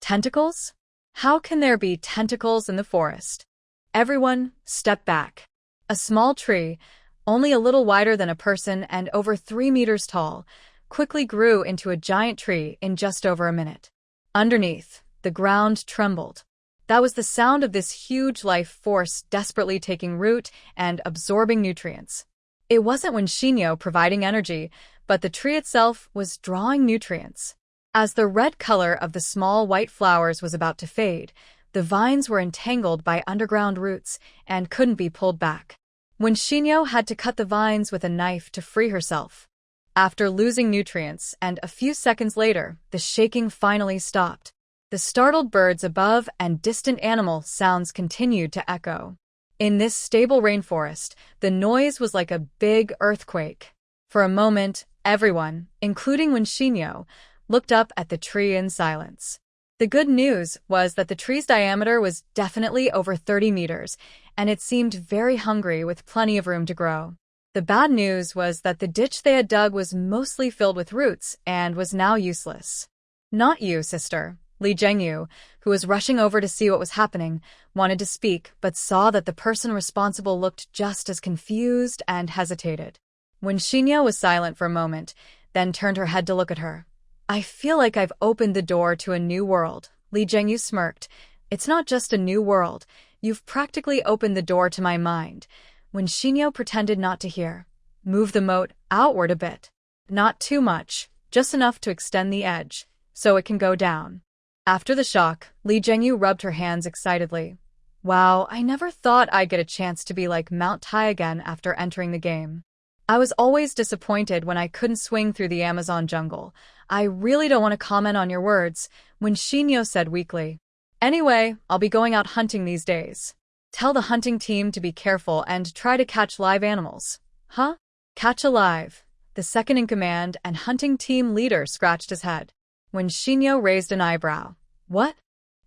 Tentacles? How can there be tentacles in the forest? Everyone, step back. A small tree, only a little wider than a person and over 3 meters tall, quickly grew into a giant tree in just over a minute. Underneath, the ground trembled. That was the sound of this huge life force desperately taking root and absorbing nutrients. It wasn't Shinyo providing energy, but the tree itself was drawing nutrients. As the red color of the small white flowers was about to fade, the vines were entangled by underground roots and couldn't be pulled back. Shinyo had to cut the vines with a knife to free herself. After losing nutrients and a few seconds later, the shaking finally stopped. The startled birds above and distant animal sounds continued to echo. In this stable rainforest, the noise was like a big earthquake. For a moment, everyone, including Shinyo, looked up at the tree in silence. The good news was that the tree's diameter was definitely over 30 meters, and it seemed very hungry with plenty of room to grow. The bad news was that the ditch they had dug was mostly filled with roots and was now useless. Not you, sister. Li Zhengyu, who was rushing over to see what was happening, wanted to speak but saw that the person responsible looked just as confused and hesitated. When Xinyo was silent for a moment, then turned her head to look at her. I feel like I've opened the door to a new world. Li Zhengyu smirked. It's not just a new world. You've practically opened the door to my mind. When Xinyo pretended not to hear, move the moat outward a bit. Not too much, just enough to extend the edge, so it can go down. After the shock, Li Zhengyu rubbed her hands excitedly. Wow, I never thought I'd get a chance to be like Mount Tai again after entering the game. I was always disappointed when I couldn't swing through the Amazon jungle. I really don't want to comment on your words, when Xinyo said weakly. Anyway, I'll be going out hunting these days. Tell the hunting team to be careful and try to catch live animals. Huh? Catch alive. The second-in-command and hunting team leader scratched his head. When Xinyo raised an eyebrow. What?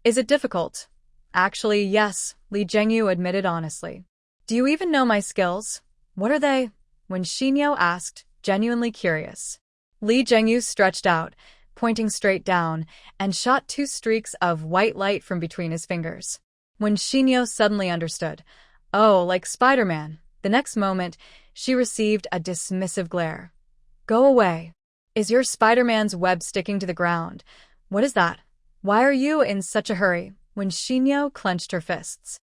Is it difficult? Actually, yes, Li Zhengyu admitted honestly. Do you even know my skills? What are they? When Xinyo asked, genuinely curious. Li Zhengyu stretched out, pointing straight down, and shot 2 streaks of white light from between his fingers. When Xinyo suddenly understood. Oh, like Spider-Man. The next moment, she received a dismissive glare. Go away. Is your Spider-Man's web sticking to the ground? What is that? Why are you in such a hurry? When Xinyo clenched her fists.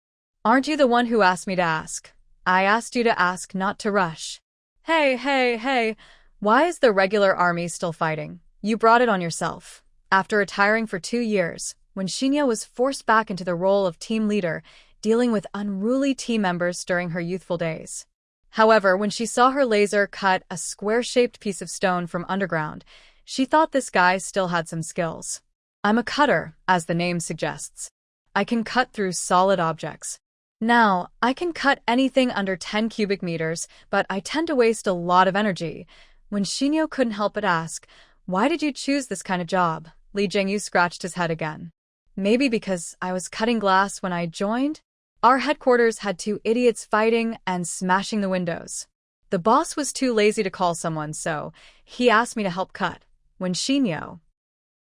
Aren't you the one who asked me to ask? I asked you to ask, not to rush. Hey. Why is the regular army still fighting? You brought it on yourself. After retiring for 2 years, when Xinyo was forced back into the role of team leader, dealing with unruly team members during her youthful days. However, when she saw her laser cut a square-shaped piece of stone from underground, she thought this guy still had some skills. I'm a cutter, as the name suggests. I can cut through solid objects. Now, I can cut anything under 10 cubic meters, but I tend to waste a lot of energy. When Xinyo couldn't help but ask, why did you choose this kind of job? Li Zhengyu scratched his head again. Maybe because I was cutting glass when I joined? Our headquarters had 2 idiots fighting and smashing the windows. The boss was too lazy to call someone, so he asked me to help cut. When Xinyo.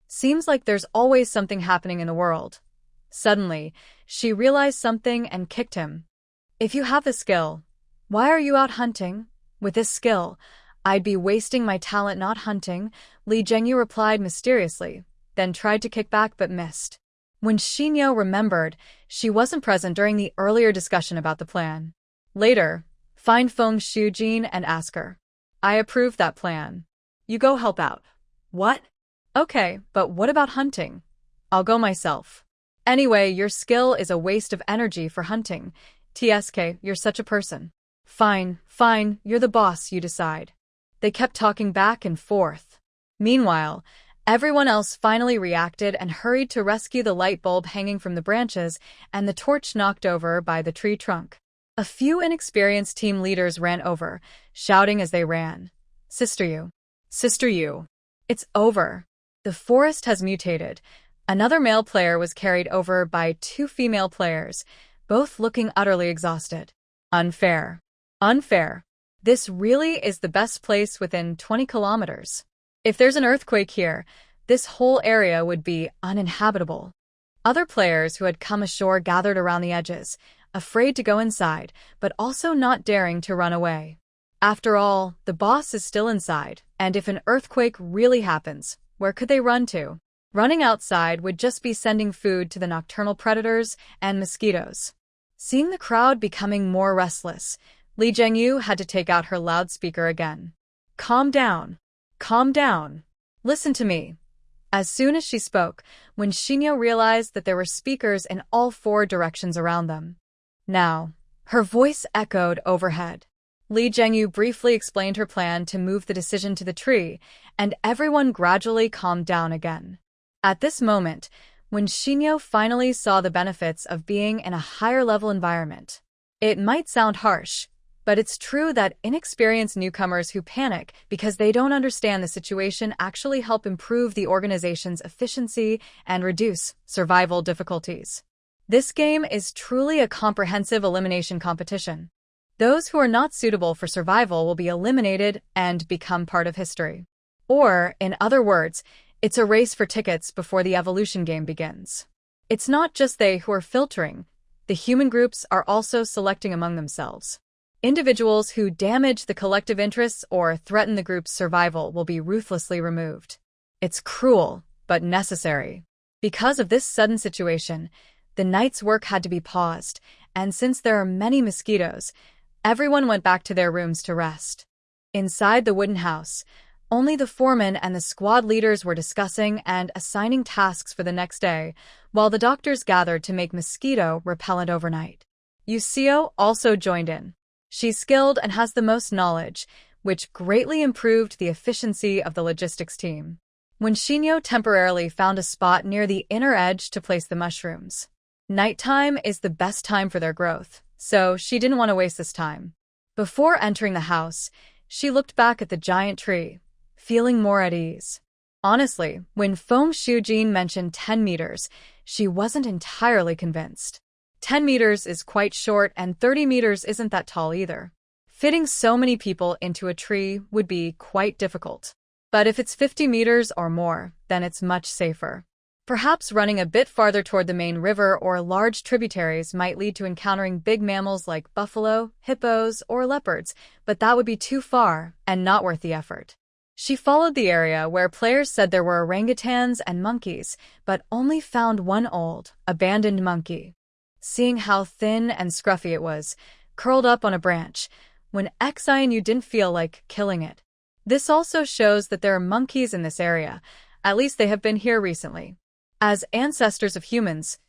Seems like there's always something happening in the world. Suddenly, she realized something and kicked him. If you have the skill, why are you out hunting? With this skill, I'd be wasting my talent not hunting, Li Zhengyu replied mysteriously, then tried to kick back but missed. When Xinyo remembered, she wasn't present during the earlier discussion about the plan. Later, find Feng Shujin and ask her. I approve that plan. You go help out. What? Okay, but what about hunting? I'll go myself. Anyway, your skill is a waste of energy for hunting. TSK, you're such a person. Fine, you're the boss, you decide. They kept talking back and forth. Meanwhile, everyone else finally reacted and hurried to rescue the light bulb hanging from the branches and the torch knocked over by the tree trunk. A few inexperienced team leaders ran over, shouting as they ran. Sister you. It's over. The forest has mutated. Another male player was carried over by 2 female players, both looking utterly exhausted. Unfair. This really is the best place within 20 kilometers. If there's an earthquake here, this whole area would be uninhabitable. Other players who had come ashore gathered around the edges, afraid to go inside, but also not daring to run away. After all, the boss is still inside, and if an earthquake really happens, where could they run to? Running outside would just be sending food to the nocturnal predators and mosquitoes. Seeing the crowd becoming more restless, Li Zhengyu had to take out her loudspeaker again. Calm down. Listen to me. As soon as she spoke, when Xinyo realized that there were speakers in all 4 directions around them. Now, her voice echoed overhead. Li Zhengyu briefly explained her plan to move the decision to the tree, and everyone gradually calmed down again. At this moment, when Xinyo finally saw the benefits of being in a higher-level environment. It might sound harsh, But it's true that inexperienced newcomers who panic because they don't understand the situation actually help improve the organization's efficiency and reduce survival difficulties. This game is truly a comprehensive elimination competition. Those who are not suitable for survival will be eliminated and become part of history. Or, in other words, it's a race for tickets before the evolution game begins. It's not just they who are filtering. The human groups are also selecting among themselves. Individuals who damage the collective interests or threaten the group's survival will be ruthlessly removed. It's cruel, but necessary. Because of this sudden situation, the night's work had to be paused, and since there are many mosquitoes, everyone went back to their rooms to rest. Inside the wooden house, only the foreman and the squad leaders were discussing and assigning tasks for the next day, while the doctors gathered to make mosquito repellent overnight. Yuseo also joined in. She's skilled and has the most knowledge, which greatly improved the efficiency of the logistics team. When Shinyo temporarily found a spot near the inner edge to place the mushrooms. Nighttime is the best time for their growth, so she didn't want to waste this time. Before entering the house, she looked back at the giant tree, feeling more at ease. Honestly, when Feng Shujin mentioned 10 meters, she wasn't entirely convinced. 10 meters is quite short and 30 meters isn't that tall either. Fitting so many people into a tree would be quite difficult. But if it's 50 meters or more, then it's much safer. Perhaps running a bit farther toward the main river or large tributaries might lead to encountering big mammals like buffalo, hippos, or leopards, but that would be too far and not worth the effort. She followed the area where players said there were orangutans and monkeys, but only found one old, abandoned monkey. Seeing how thin and scruffy it was, curled up on a branch, when Xianu didn't feel like killing it. This also shows that there are monkeys in this area, at least they have been here recently. As ancestors of humans,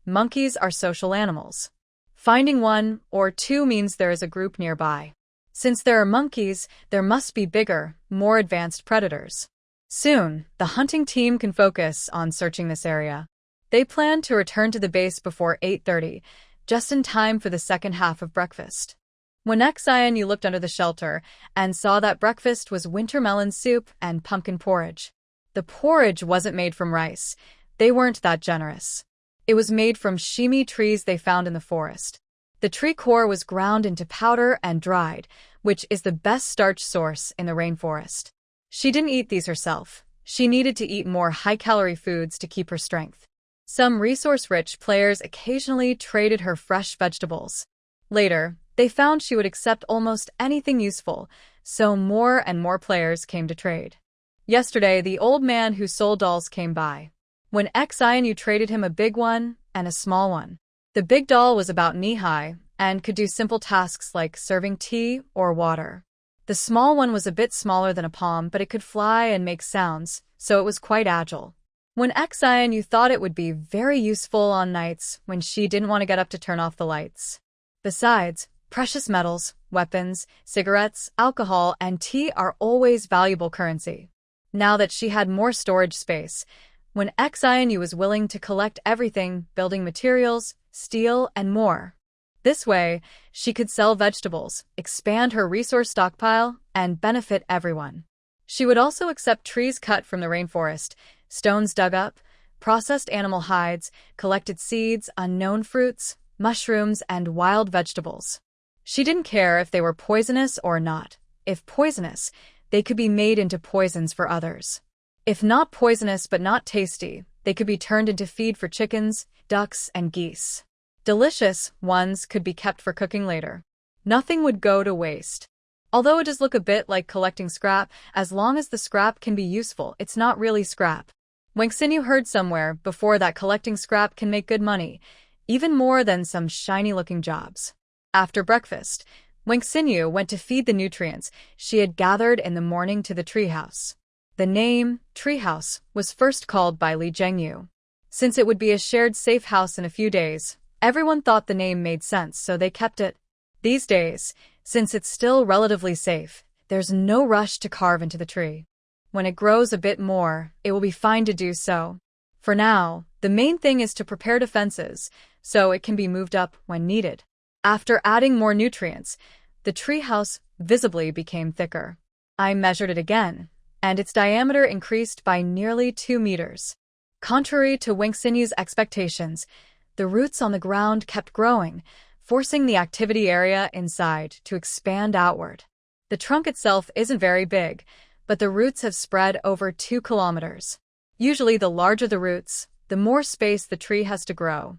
monkeys are social animals. Finding one or two means there is a group nearby. Since there are monkeys, there must be bigger, more advanced predators. Soon, the hunting team can focus on searching this area. They plan to return to the base before 8:30, just in time for the second half of breakfast. When Xianu looked under the shelter and saw that breakfast was winter melon soup and pumpkin porridge. The porridge wasn't made from rice. They weren't that generous. It was made from shimi trees they found in the forest. The tree core was ground into powder and dried, which is the best starch source in the rainforest. She didn't eat these herself. She needed to eat more high-calorie foods to keep her strength. Some resource-rich players occasionally traded her fresh vegetables. Later, they found she would accept almost anything useful, so more and more players came to trade. Yesterday, the old man who sold dolls came by. When Xianu traded him a big one and a small one. The big doll was about knee-high and could do simple tasks like serving tea or water. The small one was a bit smaller than a palm, but it could fly and make sounds, so it was quite agile. When Xianu thought it would be very useful on nights when she didn't want to get up to turn off the lights. Besides, precious metals, weapons, cigarettes, alcohol, and tea are always valuable currency. Now that she had more storage space, when Xianu was willing to collect everything, building materials, steel, and more. This way, she could sell vegetables, expand her resource stockpile, and benefit everyone. She would also accept trees cut from the rainforest, stones dug up, processed animal hides, collected seeds, unknown fruits, mushrooms, and wild vegetables. She didn't care if they were poisonous or not. If poisonous, they could be made into poisons for others. If not poisonous but not tasty, they could be turned into feed for chickens, ducks, and geese. Delicious ones could be kept for cooking later. Nothing would go to waste. Although it does look a bit like collecting scrap, as long as the scrap can be useful, it's not really scrap. Wangxinyu heard somewhere before that collecting scrap can make good money, even more than some shiny-looking jobs. After breakfast, Wangxinyu went to feed the nutrients she had gathered in the morning to the treehouse. The name, treehouse, was first called by Li Zhengyu. Since it would be a shared safe house in a few days, everyone thought the name made sense, so they kept it. These days, since it's still relatively safe, there's no rush to carve into the tree. When it grows a bit more, it will be fine to do so. For now, the main thing is to prepare defenses, so it can be moved up when needed. After adding more nutrients, The treehouse visibly became thicker. I measured it again, and its diameter increased by nearly 2 meters. Contrary to Wangxinyi's expectations, the roots on the ground kept growing, forcing the activity area inside to expand outward. The trunk itself isn't very big, but the roots have spread over 2 kilometers. Usually, the larger the roots, the more space the tree has to grow.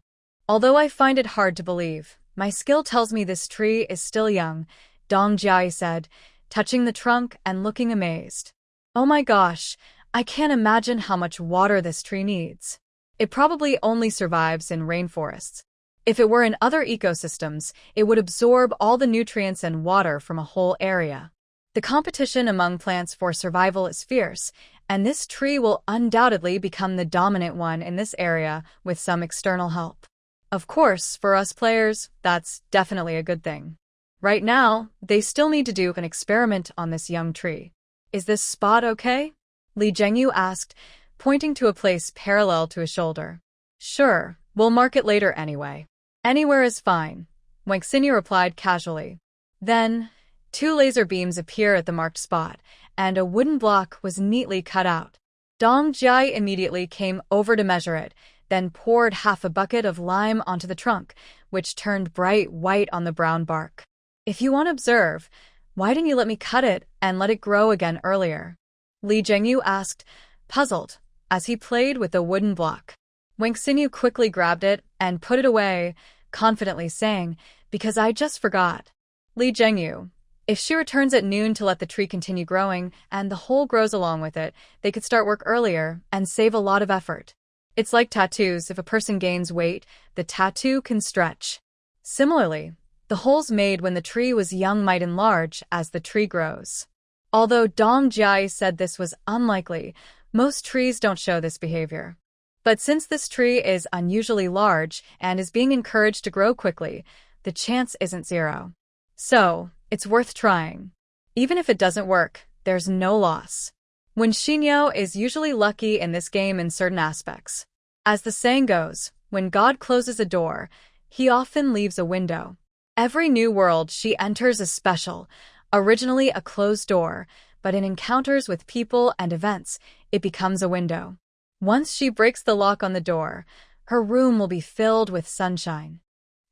Although I find it hard to believe, my skill tells me this tree is still young, Dong Jiai said, touching the trunk and looking amazed. Oh my gosh, I can't imagine how much water this tree needs. It probably only survives in rainforests. If it were in other ecosystems, it would absorb all the nutrients and water from a whole area. The competition among plants for survival is fierce, and this tree will undoubtedly become the dominant one in this area with some external help. Of course, for us players, that's definitely a good thing. Right now, they still need to do an experiment on this young tree. Is this spot okay? Li Zhengyu asked, pointing to a place parallel to his shoulder. Sure, we'll mark it later anyway. Anywhere is fine, Wangxinyi replied casually. Then, 2 laser beams appear at the marked spot, and a wooden block was neatly cut out. Dong Jiai immediately came over to measure it, then poured half a bucket of lime onto the trunk, which turned bright white on the brown bark. If you want to observe, why didn't you let me cut it and let it grow again earlier? Li Zhengyu asked, puzzled, as he played with the wooden block. Wangxinyi quickly grabbed it and put it away, confidently saying, because I just forgot. Li Zhengyu, if she returns at noon to let the tree continue growing and the hole grows along with it, they could start work earlier and save a lot of effort. It's like tattoos. If a person gains weight, the tattoo can stretch. Similarly, the holes made when the tree was young might enlarge as the tree grows. Although Dong Jiai said this was unlikely, most trees don't show this behavior. But since this tree is unusually large and is being encouraged to grow quickly, the chance isn't zero. So, it's worth trying. Even if it doesn't work, there's no loss. Wangxinyi is usually lucky in this game in certain aspects. As the saying goes, when God closes a door, he often leaves a window. Every new world she enters is special, originally a closed door, but in encounters with people and events, it becomes a window. Once she breaks the lock on the door, her room will be filled with sunshine.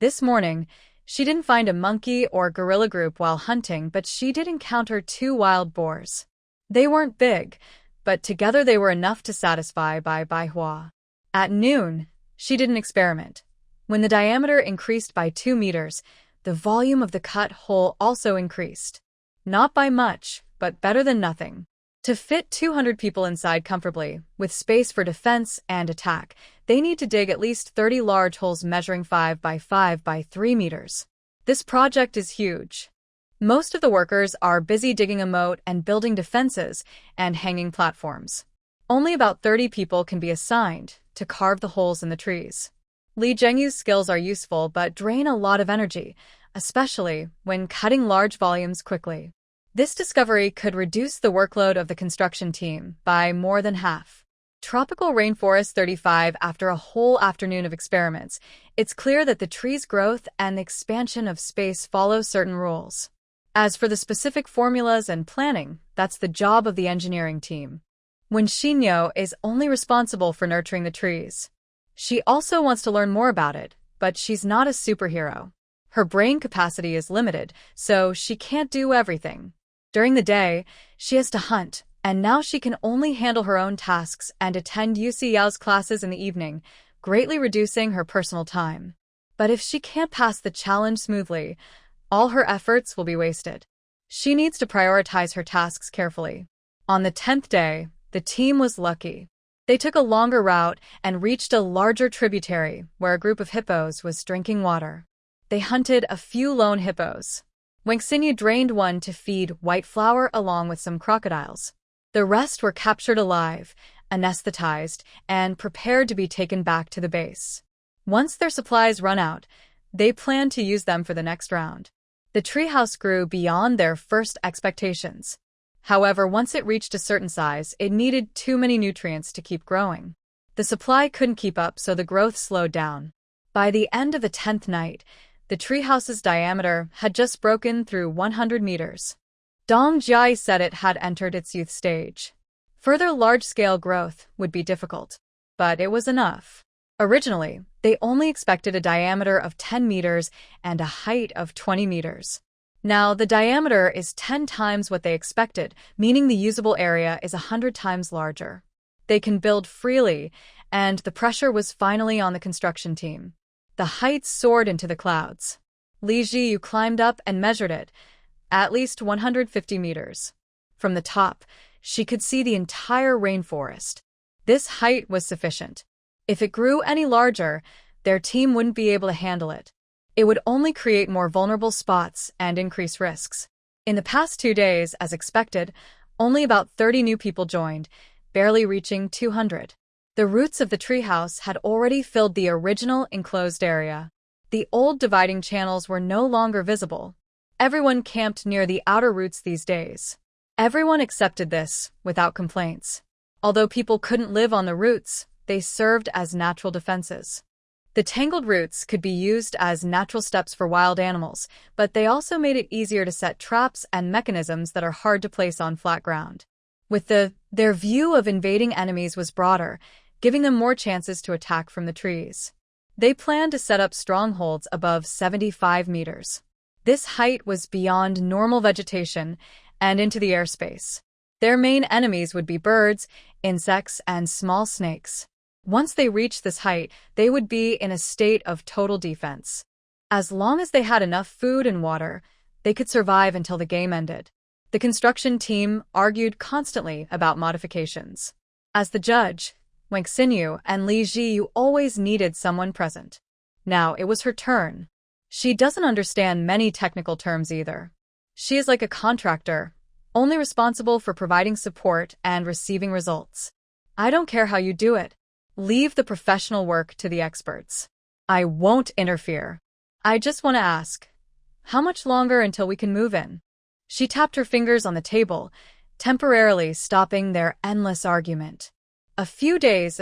This morning, she didn't find a monkey or gorilla group while hunting, but she did encounter 2 wild boars. They weren't big, but together they were enough to satisfy Manhwa. At noon, she did an experiment. When the diameter increased by 2 meters, the volume of the cut hole also increased. Not by much, but better than nothing. To fit 200 people inside comfortably, with space for defense and attack, they need to dig at least 30 large holes measuring 5 by 5 by 3 meters. This project is huge. Most of the workers are busy digging a moat and building defenses and hanging platforms. Only about 30 people can be assigned to carve the holes in the trees. Li Zhengyu's skills are useful but drain a lot of energy, especially when cutting large volumes quickly. This discovery could reduce the workload of the construction team by more than half. Tropical Rainforest 35. After a whole afternoon of experiments, it's clear that the tree's growth and the expansion of space follow certain rules. As for the specific formulas and planning, that's the job of the engineering team. Wangxinyi is only responsible for nurturing the trees. She also wants to learn more about it, but she's not a superhero. Her brain capacity is limited, so she can't do everything. During the day, she has to hunt, and now she can only handle her own tasks and attend Yu Xiao's classes in the evening, greatly reducing her personal time. But if she can't pass the challenge smoothly, all her efforts will be wasted. She needs to prioritize her tasks carefully. On the 10th day, the team was lucky. They took a longer route and reached a larger tributary where a group of hippos was drinking water. They hunted a few lone hippos. Wangxinyi drained one to feed white flour along with some crocodiles. The rest were captured alive, anesthetized, and prepared to be taken back to the base. Once their supplies run out, they planned to use them for the next round. The treehouse grew beyond their first expectations. However, once it reached a certain size, it needed too many nutrients to keep growing. The supply couldn't keep up, so the growth slowed down. By the end of the 10th night, The treehouse's diameter had just broken through 100 meters. Dong Jai said it had entered its youth stage. Further large-scale growth would be difficult, but it was enough. Originally, they only expected a diameter of 10 meters and a height of 20 meters. Now, the diameter is 10 times what they expected, meaning the usable area is 100 times larger. They can build freely, and the pressure was finally on the construction team. The heights soared into the clouds. Li Jiyu climbed up and measured it, at least 150 meters. From the top, she could see the entire rainforest. This height was sufficient. If it grew any larger, their team wouldn't be able to handle it. It would only create more vulnerable spots and increase risks. In the past 2 days, as expected, only about 30 new people joined, barely reaching 200. The roots of the treehouse had already filled the original enclosed area. The old dividing channels were no longer visible. Everyone camped near the outer roots these days. Everyone accepted this without complaints. Although people couldn't live on the roots, they served as natural defenses. The tangled roots could be used as natural steps for wild animals, but they also made it easier to set traps and mechanisms that are hard to place on flat ground. Their view of invading enemies was broader, giving them more chances to attack from the trees. They planned to set up strongholds above 75 meters. This height was beyond normal vegetation and into the airspace. Their main enemies would be birds, insects, and small snakes. Once they reached this height, they would be in a state of total defense. As long as they had enough food and water, they could survive until the game ended. The construction team argued constantly about modifications. As the judge, Wang Xinyu and Li Jiyu always needed someone present. Now it was her turn. She doesn't understand many technical terms either. She is like a contractor, only responsible for providing support and receiving results. I don't care how you do it. Leave the professional work to the experts. I won't interfere. I just want to ask, how much longer until we can move in? She tapped her fingers on the table, temporarily stopping their endless argument. A few days,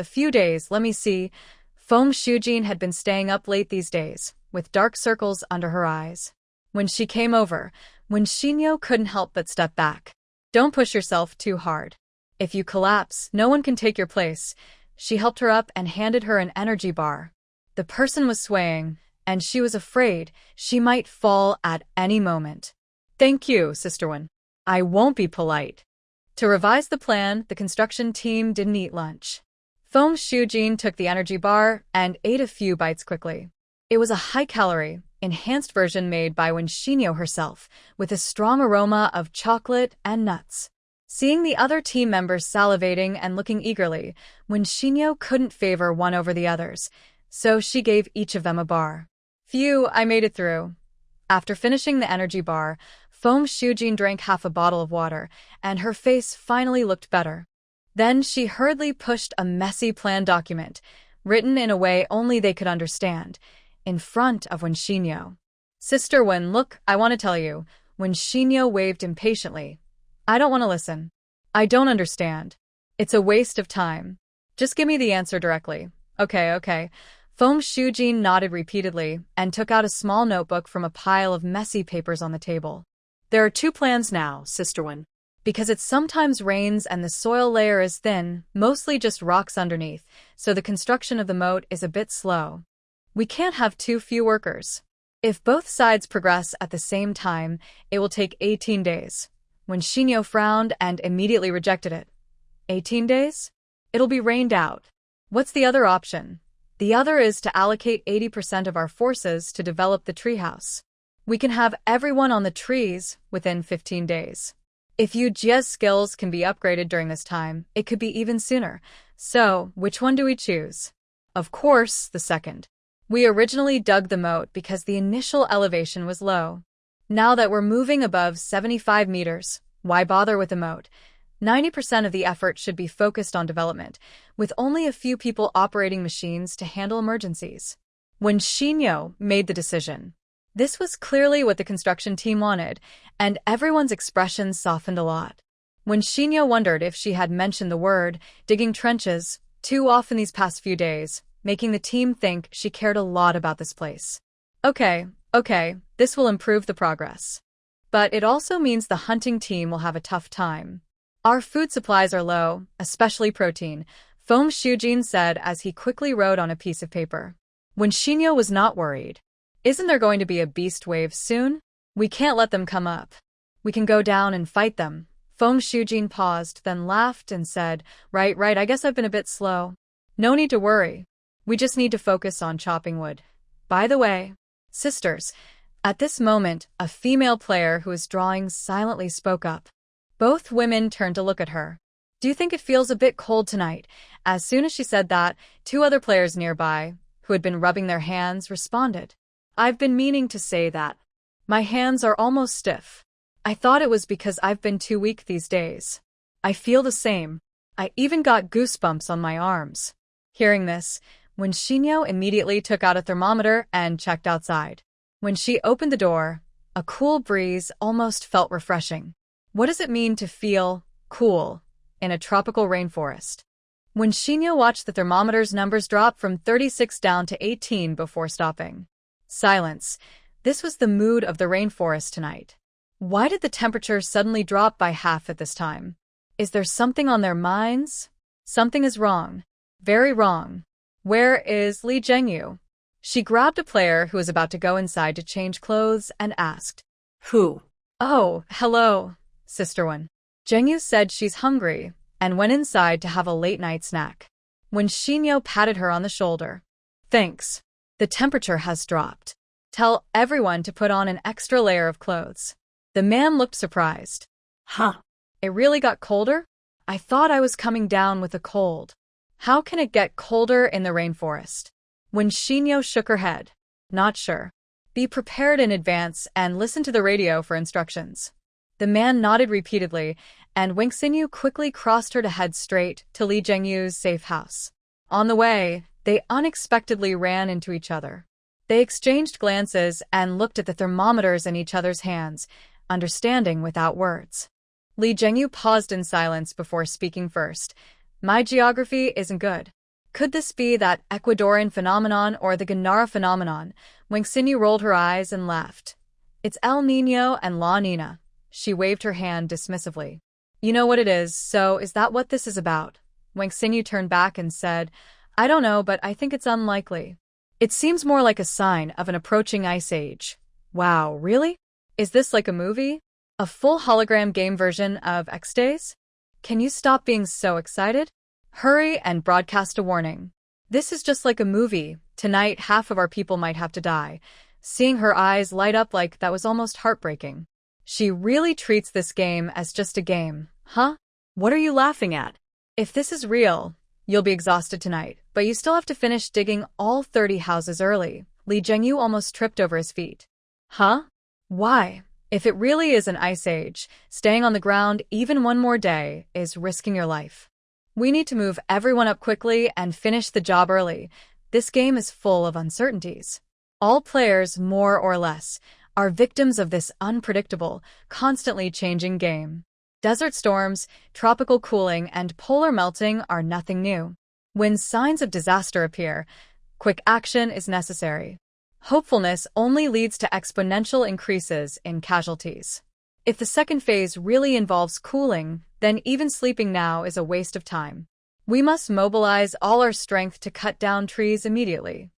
let me see. Foam Shujin had been staying up late these days, with dark circles under her eyes. When she came over, Wen Xinyo couldn't help but step back. Don't push yourself too hard. If you collapse, no one can take your place. She helped her up and handed her an energy bar. The person was swaying, and she was afraid she might fall at any moment. Thank you, Sister Wen. I won't be polite. To revise the plan, the construction team didn't eat lunch. Foam Shujin took the energy bar and ate a few bites quickly. It was a high-calorie, enhanced version made by Wen Xinyo herself, with a strong aroma of chocolate and nuts. Seeing the other team members salivating and looking eagerly, Wen Xinyo couldn't favor one over the others, so she gave each of them a bar. Phew, I made it through. After finishing the energy bar, Foam Shujin drank half a bottle of water, and her face finally looked better. Then she hurriedly pushed a messy plan document, written in a way only they could understand, in front of Wen Xinyo. Sister Wen, look, I want to tell you. Wen Xinyo waved impatiently. I don't want to listen. I don't understand. It's a waste of time. Just give me the answer directly. Okay. Foam Shujin nodded repeatedly and took out a small notebook from a pile of messy papers on the table. There are 2 plans now, Sister Wen. Because it sometimes rains and the soil layer is thin, mostly just rocks underneath, so the construction of the moat is a bit slow. We can't have too few workers. If both sides progress at the same time, it will take 18 days. Wen Xinyo frowned and immediately rejected it. 18 days? It'll be rained out. What's the other option? The other is to allocate 80% of our forces to develop the treehouse. We can have everyone on the trees within 15 days. If Yu Jie's skills can be upgraded during this time, it could be even sooner. So, which one do we choose? Of course, the second. We originally dug the moat because the initial elevation was low. Now that we're moving above 75 meters, why bother with the moat? 90% of the effort should be focused on development, with only a few people operating machines to handle emergencies. Wen Xinyo made the decision. This was clearly what the construction team wanted, and everyone's expressions softened a lot. Wen Xinyo wondered if she had mentioned the word digging trenches too often these past few days, making the team think she cared a lot about this place. Okay, Okay, this will improve the progress. But it also means the hunting team will have a tough time. Our food supplies are low, especially protein, Foam Shujin said as he quickly wrote on a piece of paper. When Shinyo was not worried. Isn't there going to be a beast wave soon? We can't let them come up. We can go down and fight them. Foam Shujin paused, then laughed and said, Right, I guess I've been a bit slow. No need to worry. We just need to focus on chopping wood. By the way, sisters, at this moment, a female player who was drawing silently spoke up. Both women turned to look at her. Do you think it feels a bit cold tonight? As soon as she said that, two other players nearby, who had been rubbing their hands, responded. I've been meaning to say that. My hands are almost stiff. I thought it was because I've been too weak these days. I feel the same. I even got goosebumps on my arms. Hearing this, when Shinyo immediately took out a thermometer and checked outside. When she opened the door, a cool breeze almost felt refreshing. What does it mean to feel cool in a tropical rainforest? When Shinyo watched the thermometer's numbers drop from 36 down to 18 before stopping. Silence. This was the mood of the rainforest tonight. Why did the temperature suddenly drop by half at this time? Is there something on their minds? Something is wrong. Very wrong. Where is Li Zhengyu? She grabbed a player who was about to go inside to change clothes and asked, Who? Oh, hello, Sister One. Zhengyu said she's hungry and went inside to have a late-night snack. When Shinyo patted her on the shoulder. Thanks. The temperature has dropped. Tell everyone to put on an extra layer of clothes. The man looked surprised. Huh. It really got colder? I thought I was coming down with a cold. How can it get colder in the rainforest? When Shinyo shook her head. Not sure. Be prepared in advance and listen to the radio for instructions. The man nodded repeatedly, and Wingxinyu quickly crossed her to head straight to Li Zhengyu's safe house. On the way, they unexpectedly ran into each other. They exchanged glances and looked at the thermometers in each other's hands, understanding without words. Li Zhengyu paused in silence before speaking first. My geography isn't good. Could this be that Ecuadorian phenomenon or the Ganara phenomenon? Wingxinyu rolled her eyes and laughed. It's El Niño and La Nina. She waved her hand dismissively. You know what it is, so is that what this is about? Wingxinyu turned back and said, I don't know, but I think it's unlikely. It seems more like a sign of an approaching ice age. Wow, really? Is this like a movie? A full hologram game version of X Days? Can you stop being so excited? Hurry and broadcast a warning. This is just like a movie. Tonight, half of our people might have to die. Seeing her eyes light up like that was almost heartbreaking. She really treats this game as just a game, huh? What are you laughing at? If this is real, you'll be exhausted tonight, but you still have to finish digging all 30 houses early. Li Zhengyu almost tripped over his feet. Huh? Why? If it really is an ice age, staying on the ground even one more day is risking your life. We need to move everyone up quickly and finish the job early. This game is full of uncertainties. All players, more or less, are victims of this unpredictable, constantly changing game. Desert storms, tropical cooling, and polar melting are nothing new. When signs of disaster appear, quick action is necessary. Hopefulness only leads to exponential increases in casualties. If the second phase really involves cooling, then even sleeping now is a waste of time. We must mobilize all our strength to cut down trees immediately.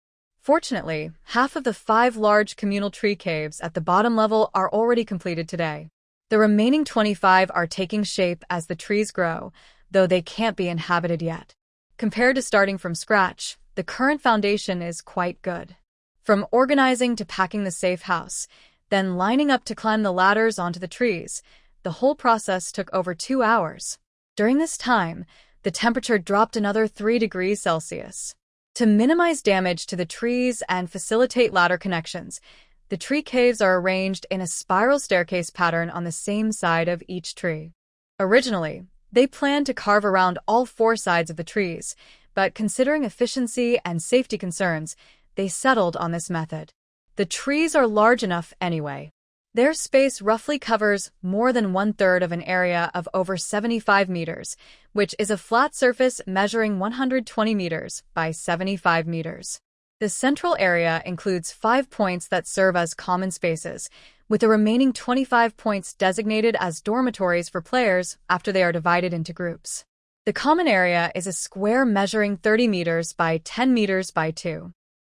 Fortunately, half of the 5 large communal tree caves at the bottom level are already completed today. The remaining 25 are taking shape as the trees grow, though they can't be inhabited yet. Compared to starting from scratch, the current foundation is quite good. From organizing to packing the safe house, then lining up to climb the ladders onto the trees, the whole process took over 2 hours. During this time, the temperature dropped another 3 degrees Celsius. To minimize damage to the trees and facilitate ladder connections, the tree caves are arranged in a spiral staircase pattern on the same side of each tree. Originally, they planned to carve around all 4 sides of the trees, but considering efficiency and safety concerns, they settled on this method. The trees are large enough anyway. Their space roughly covers more than 1/3 of an area of over 75 meters, which is a flat surface measuring 120 meters by 75 meters. The central area includes 5 points that serve as common spaces, with the remaining 25 points designated as dormitories for players after they are divided into groups. The common area is a square measuring 30 meters by 10 meters by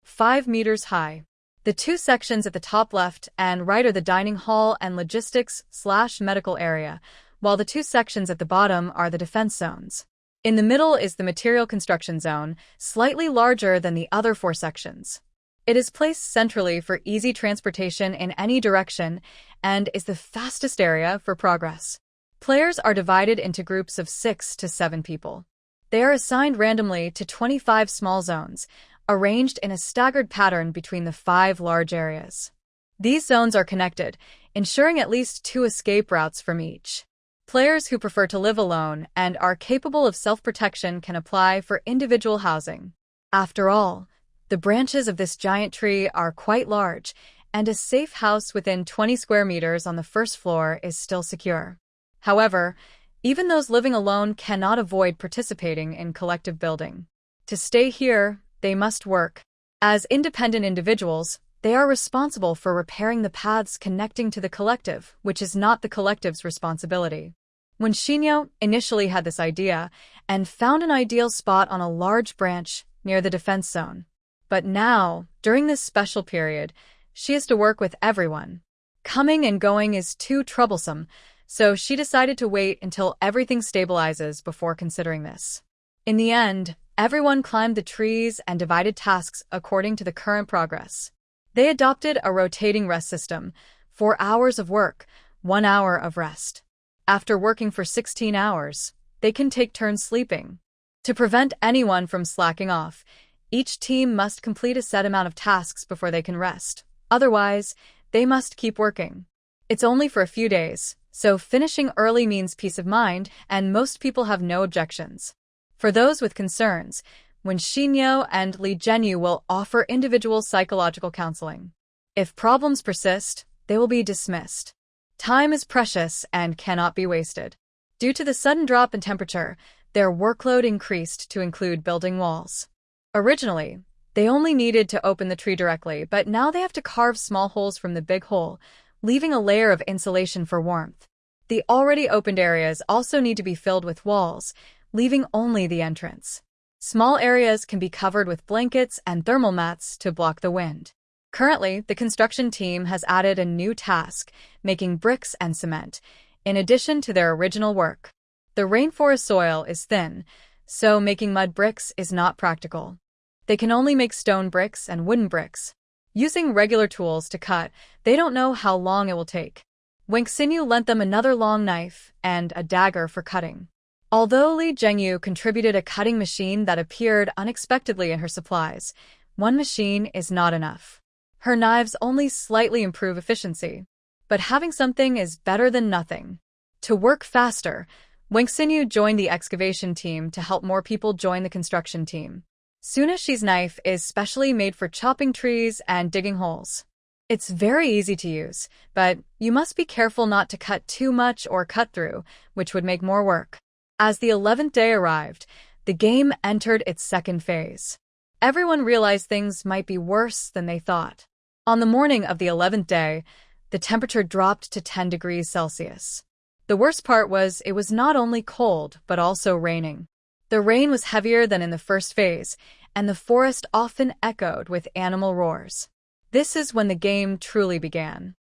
5 meters high. The 2 sections at the top left and right are the dining hall and logistics/medical area, while the 2 sections at the bottom are the defense zones. In the middle is the material construction zone, slightly larger than the other 4 sections. It is placed centrally for easy transportation in any direction and is the fastest area for progress. Players are divided into groups of 6 to 7 people. They are assigned randomly to 25 small zones, arranged in a staggered pattern between the 5 large areas. These zones are connected, ensuring at least 2 escape routes from each. Players who prefer to live alone and are capable of self-protection can apply for individual housing. After all, the branches of this giant tree are quite large, and a safe house within 20 square meters on the first floor is still secure. However, even those living alone cannot avoid participating in collective building. To stay here, they must work. As independent individuals, they are responsible for repairing the paths connecting to the collective, which is not the collective's responsibility. When Shinyo initially had this idea and found an ideal spot on a large branch near the defense zone. But now, during this special period, she has to work with everyone. Coming and going is too troublesome, so she decided to wait until everything stabilizes before considering this. In the end, everyone climbed the trees and divided tasks according to the current progress. They adopted a rotating rest system, 4 hours of work, 1 hour of rest. After working for 16 hours, they can take turns sleeping. To prevent anyone from slacking off, each team must complete a set amount of tasks before they can rest. Otherwise, they must keep working. It's only for a few days, so finishing early means peace of mind, and most people have no objections. For those with concerns, when Shinyo and Lee Jinyu will offer individual psychological counseling. If problems persist, they will be dismissed. Time is precious and cannot be wasted. Due to the sudden drop in temperature, their workload increased to include building walls. Originally, they only needed to open the tree directly, but now they have to carve small holes from the big hole, leaving a layer of insulation for warmth. The already opened areas also need to be filled with walls, leaving only the entrance. Small areas can be covered with blankets and thermal mats to block the wind. Currently, the construction team has added a new task, making bricks and cement, in addition to their original work. The rainforest soil is thin, so making mud bricks is not practical. They can only make stone bricks and wooden bricks. Using regular tools to cut, they don't know how long it will take. Wang-Xinyu lent them another long knife and a dagger for cutting. Although Lee Jinyu contributed a cutting machine that appeared unexpectedly in her supplies, one machine is not enough. Her knives only slightly improve efficiency. But having something is better than nothing. To work faster, Wang-Xinyu joined the excavation team to help more people join the construction team. Sunashi's knife is specially made for chopping trees and digging holes. It's very easy to use, but you must be careful not to cut too much or cut through, which would make more work. As the 11th day arrived, the game entered its second phase. Everyone realized things might be worse than they thought. On the morning of the 11th day, the temperature dropped to 10 degrees Celsius. The worst part was it was not only cold, but also raining. The rain was heavier than in the first phase, and the forest often echoed with animal roars. This is when the game truly began.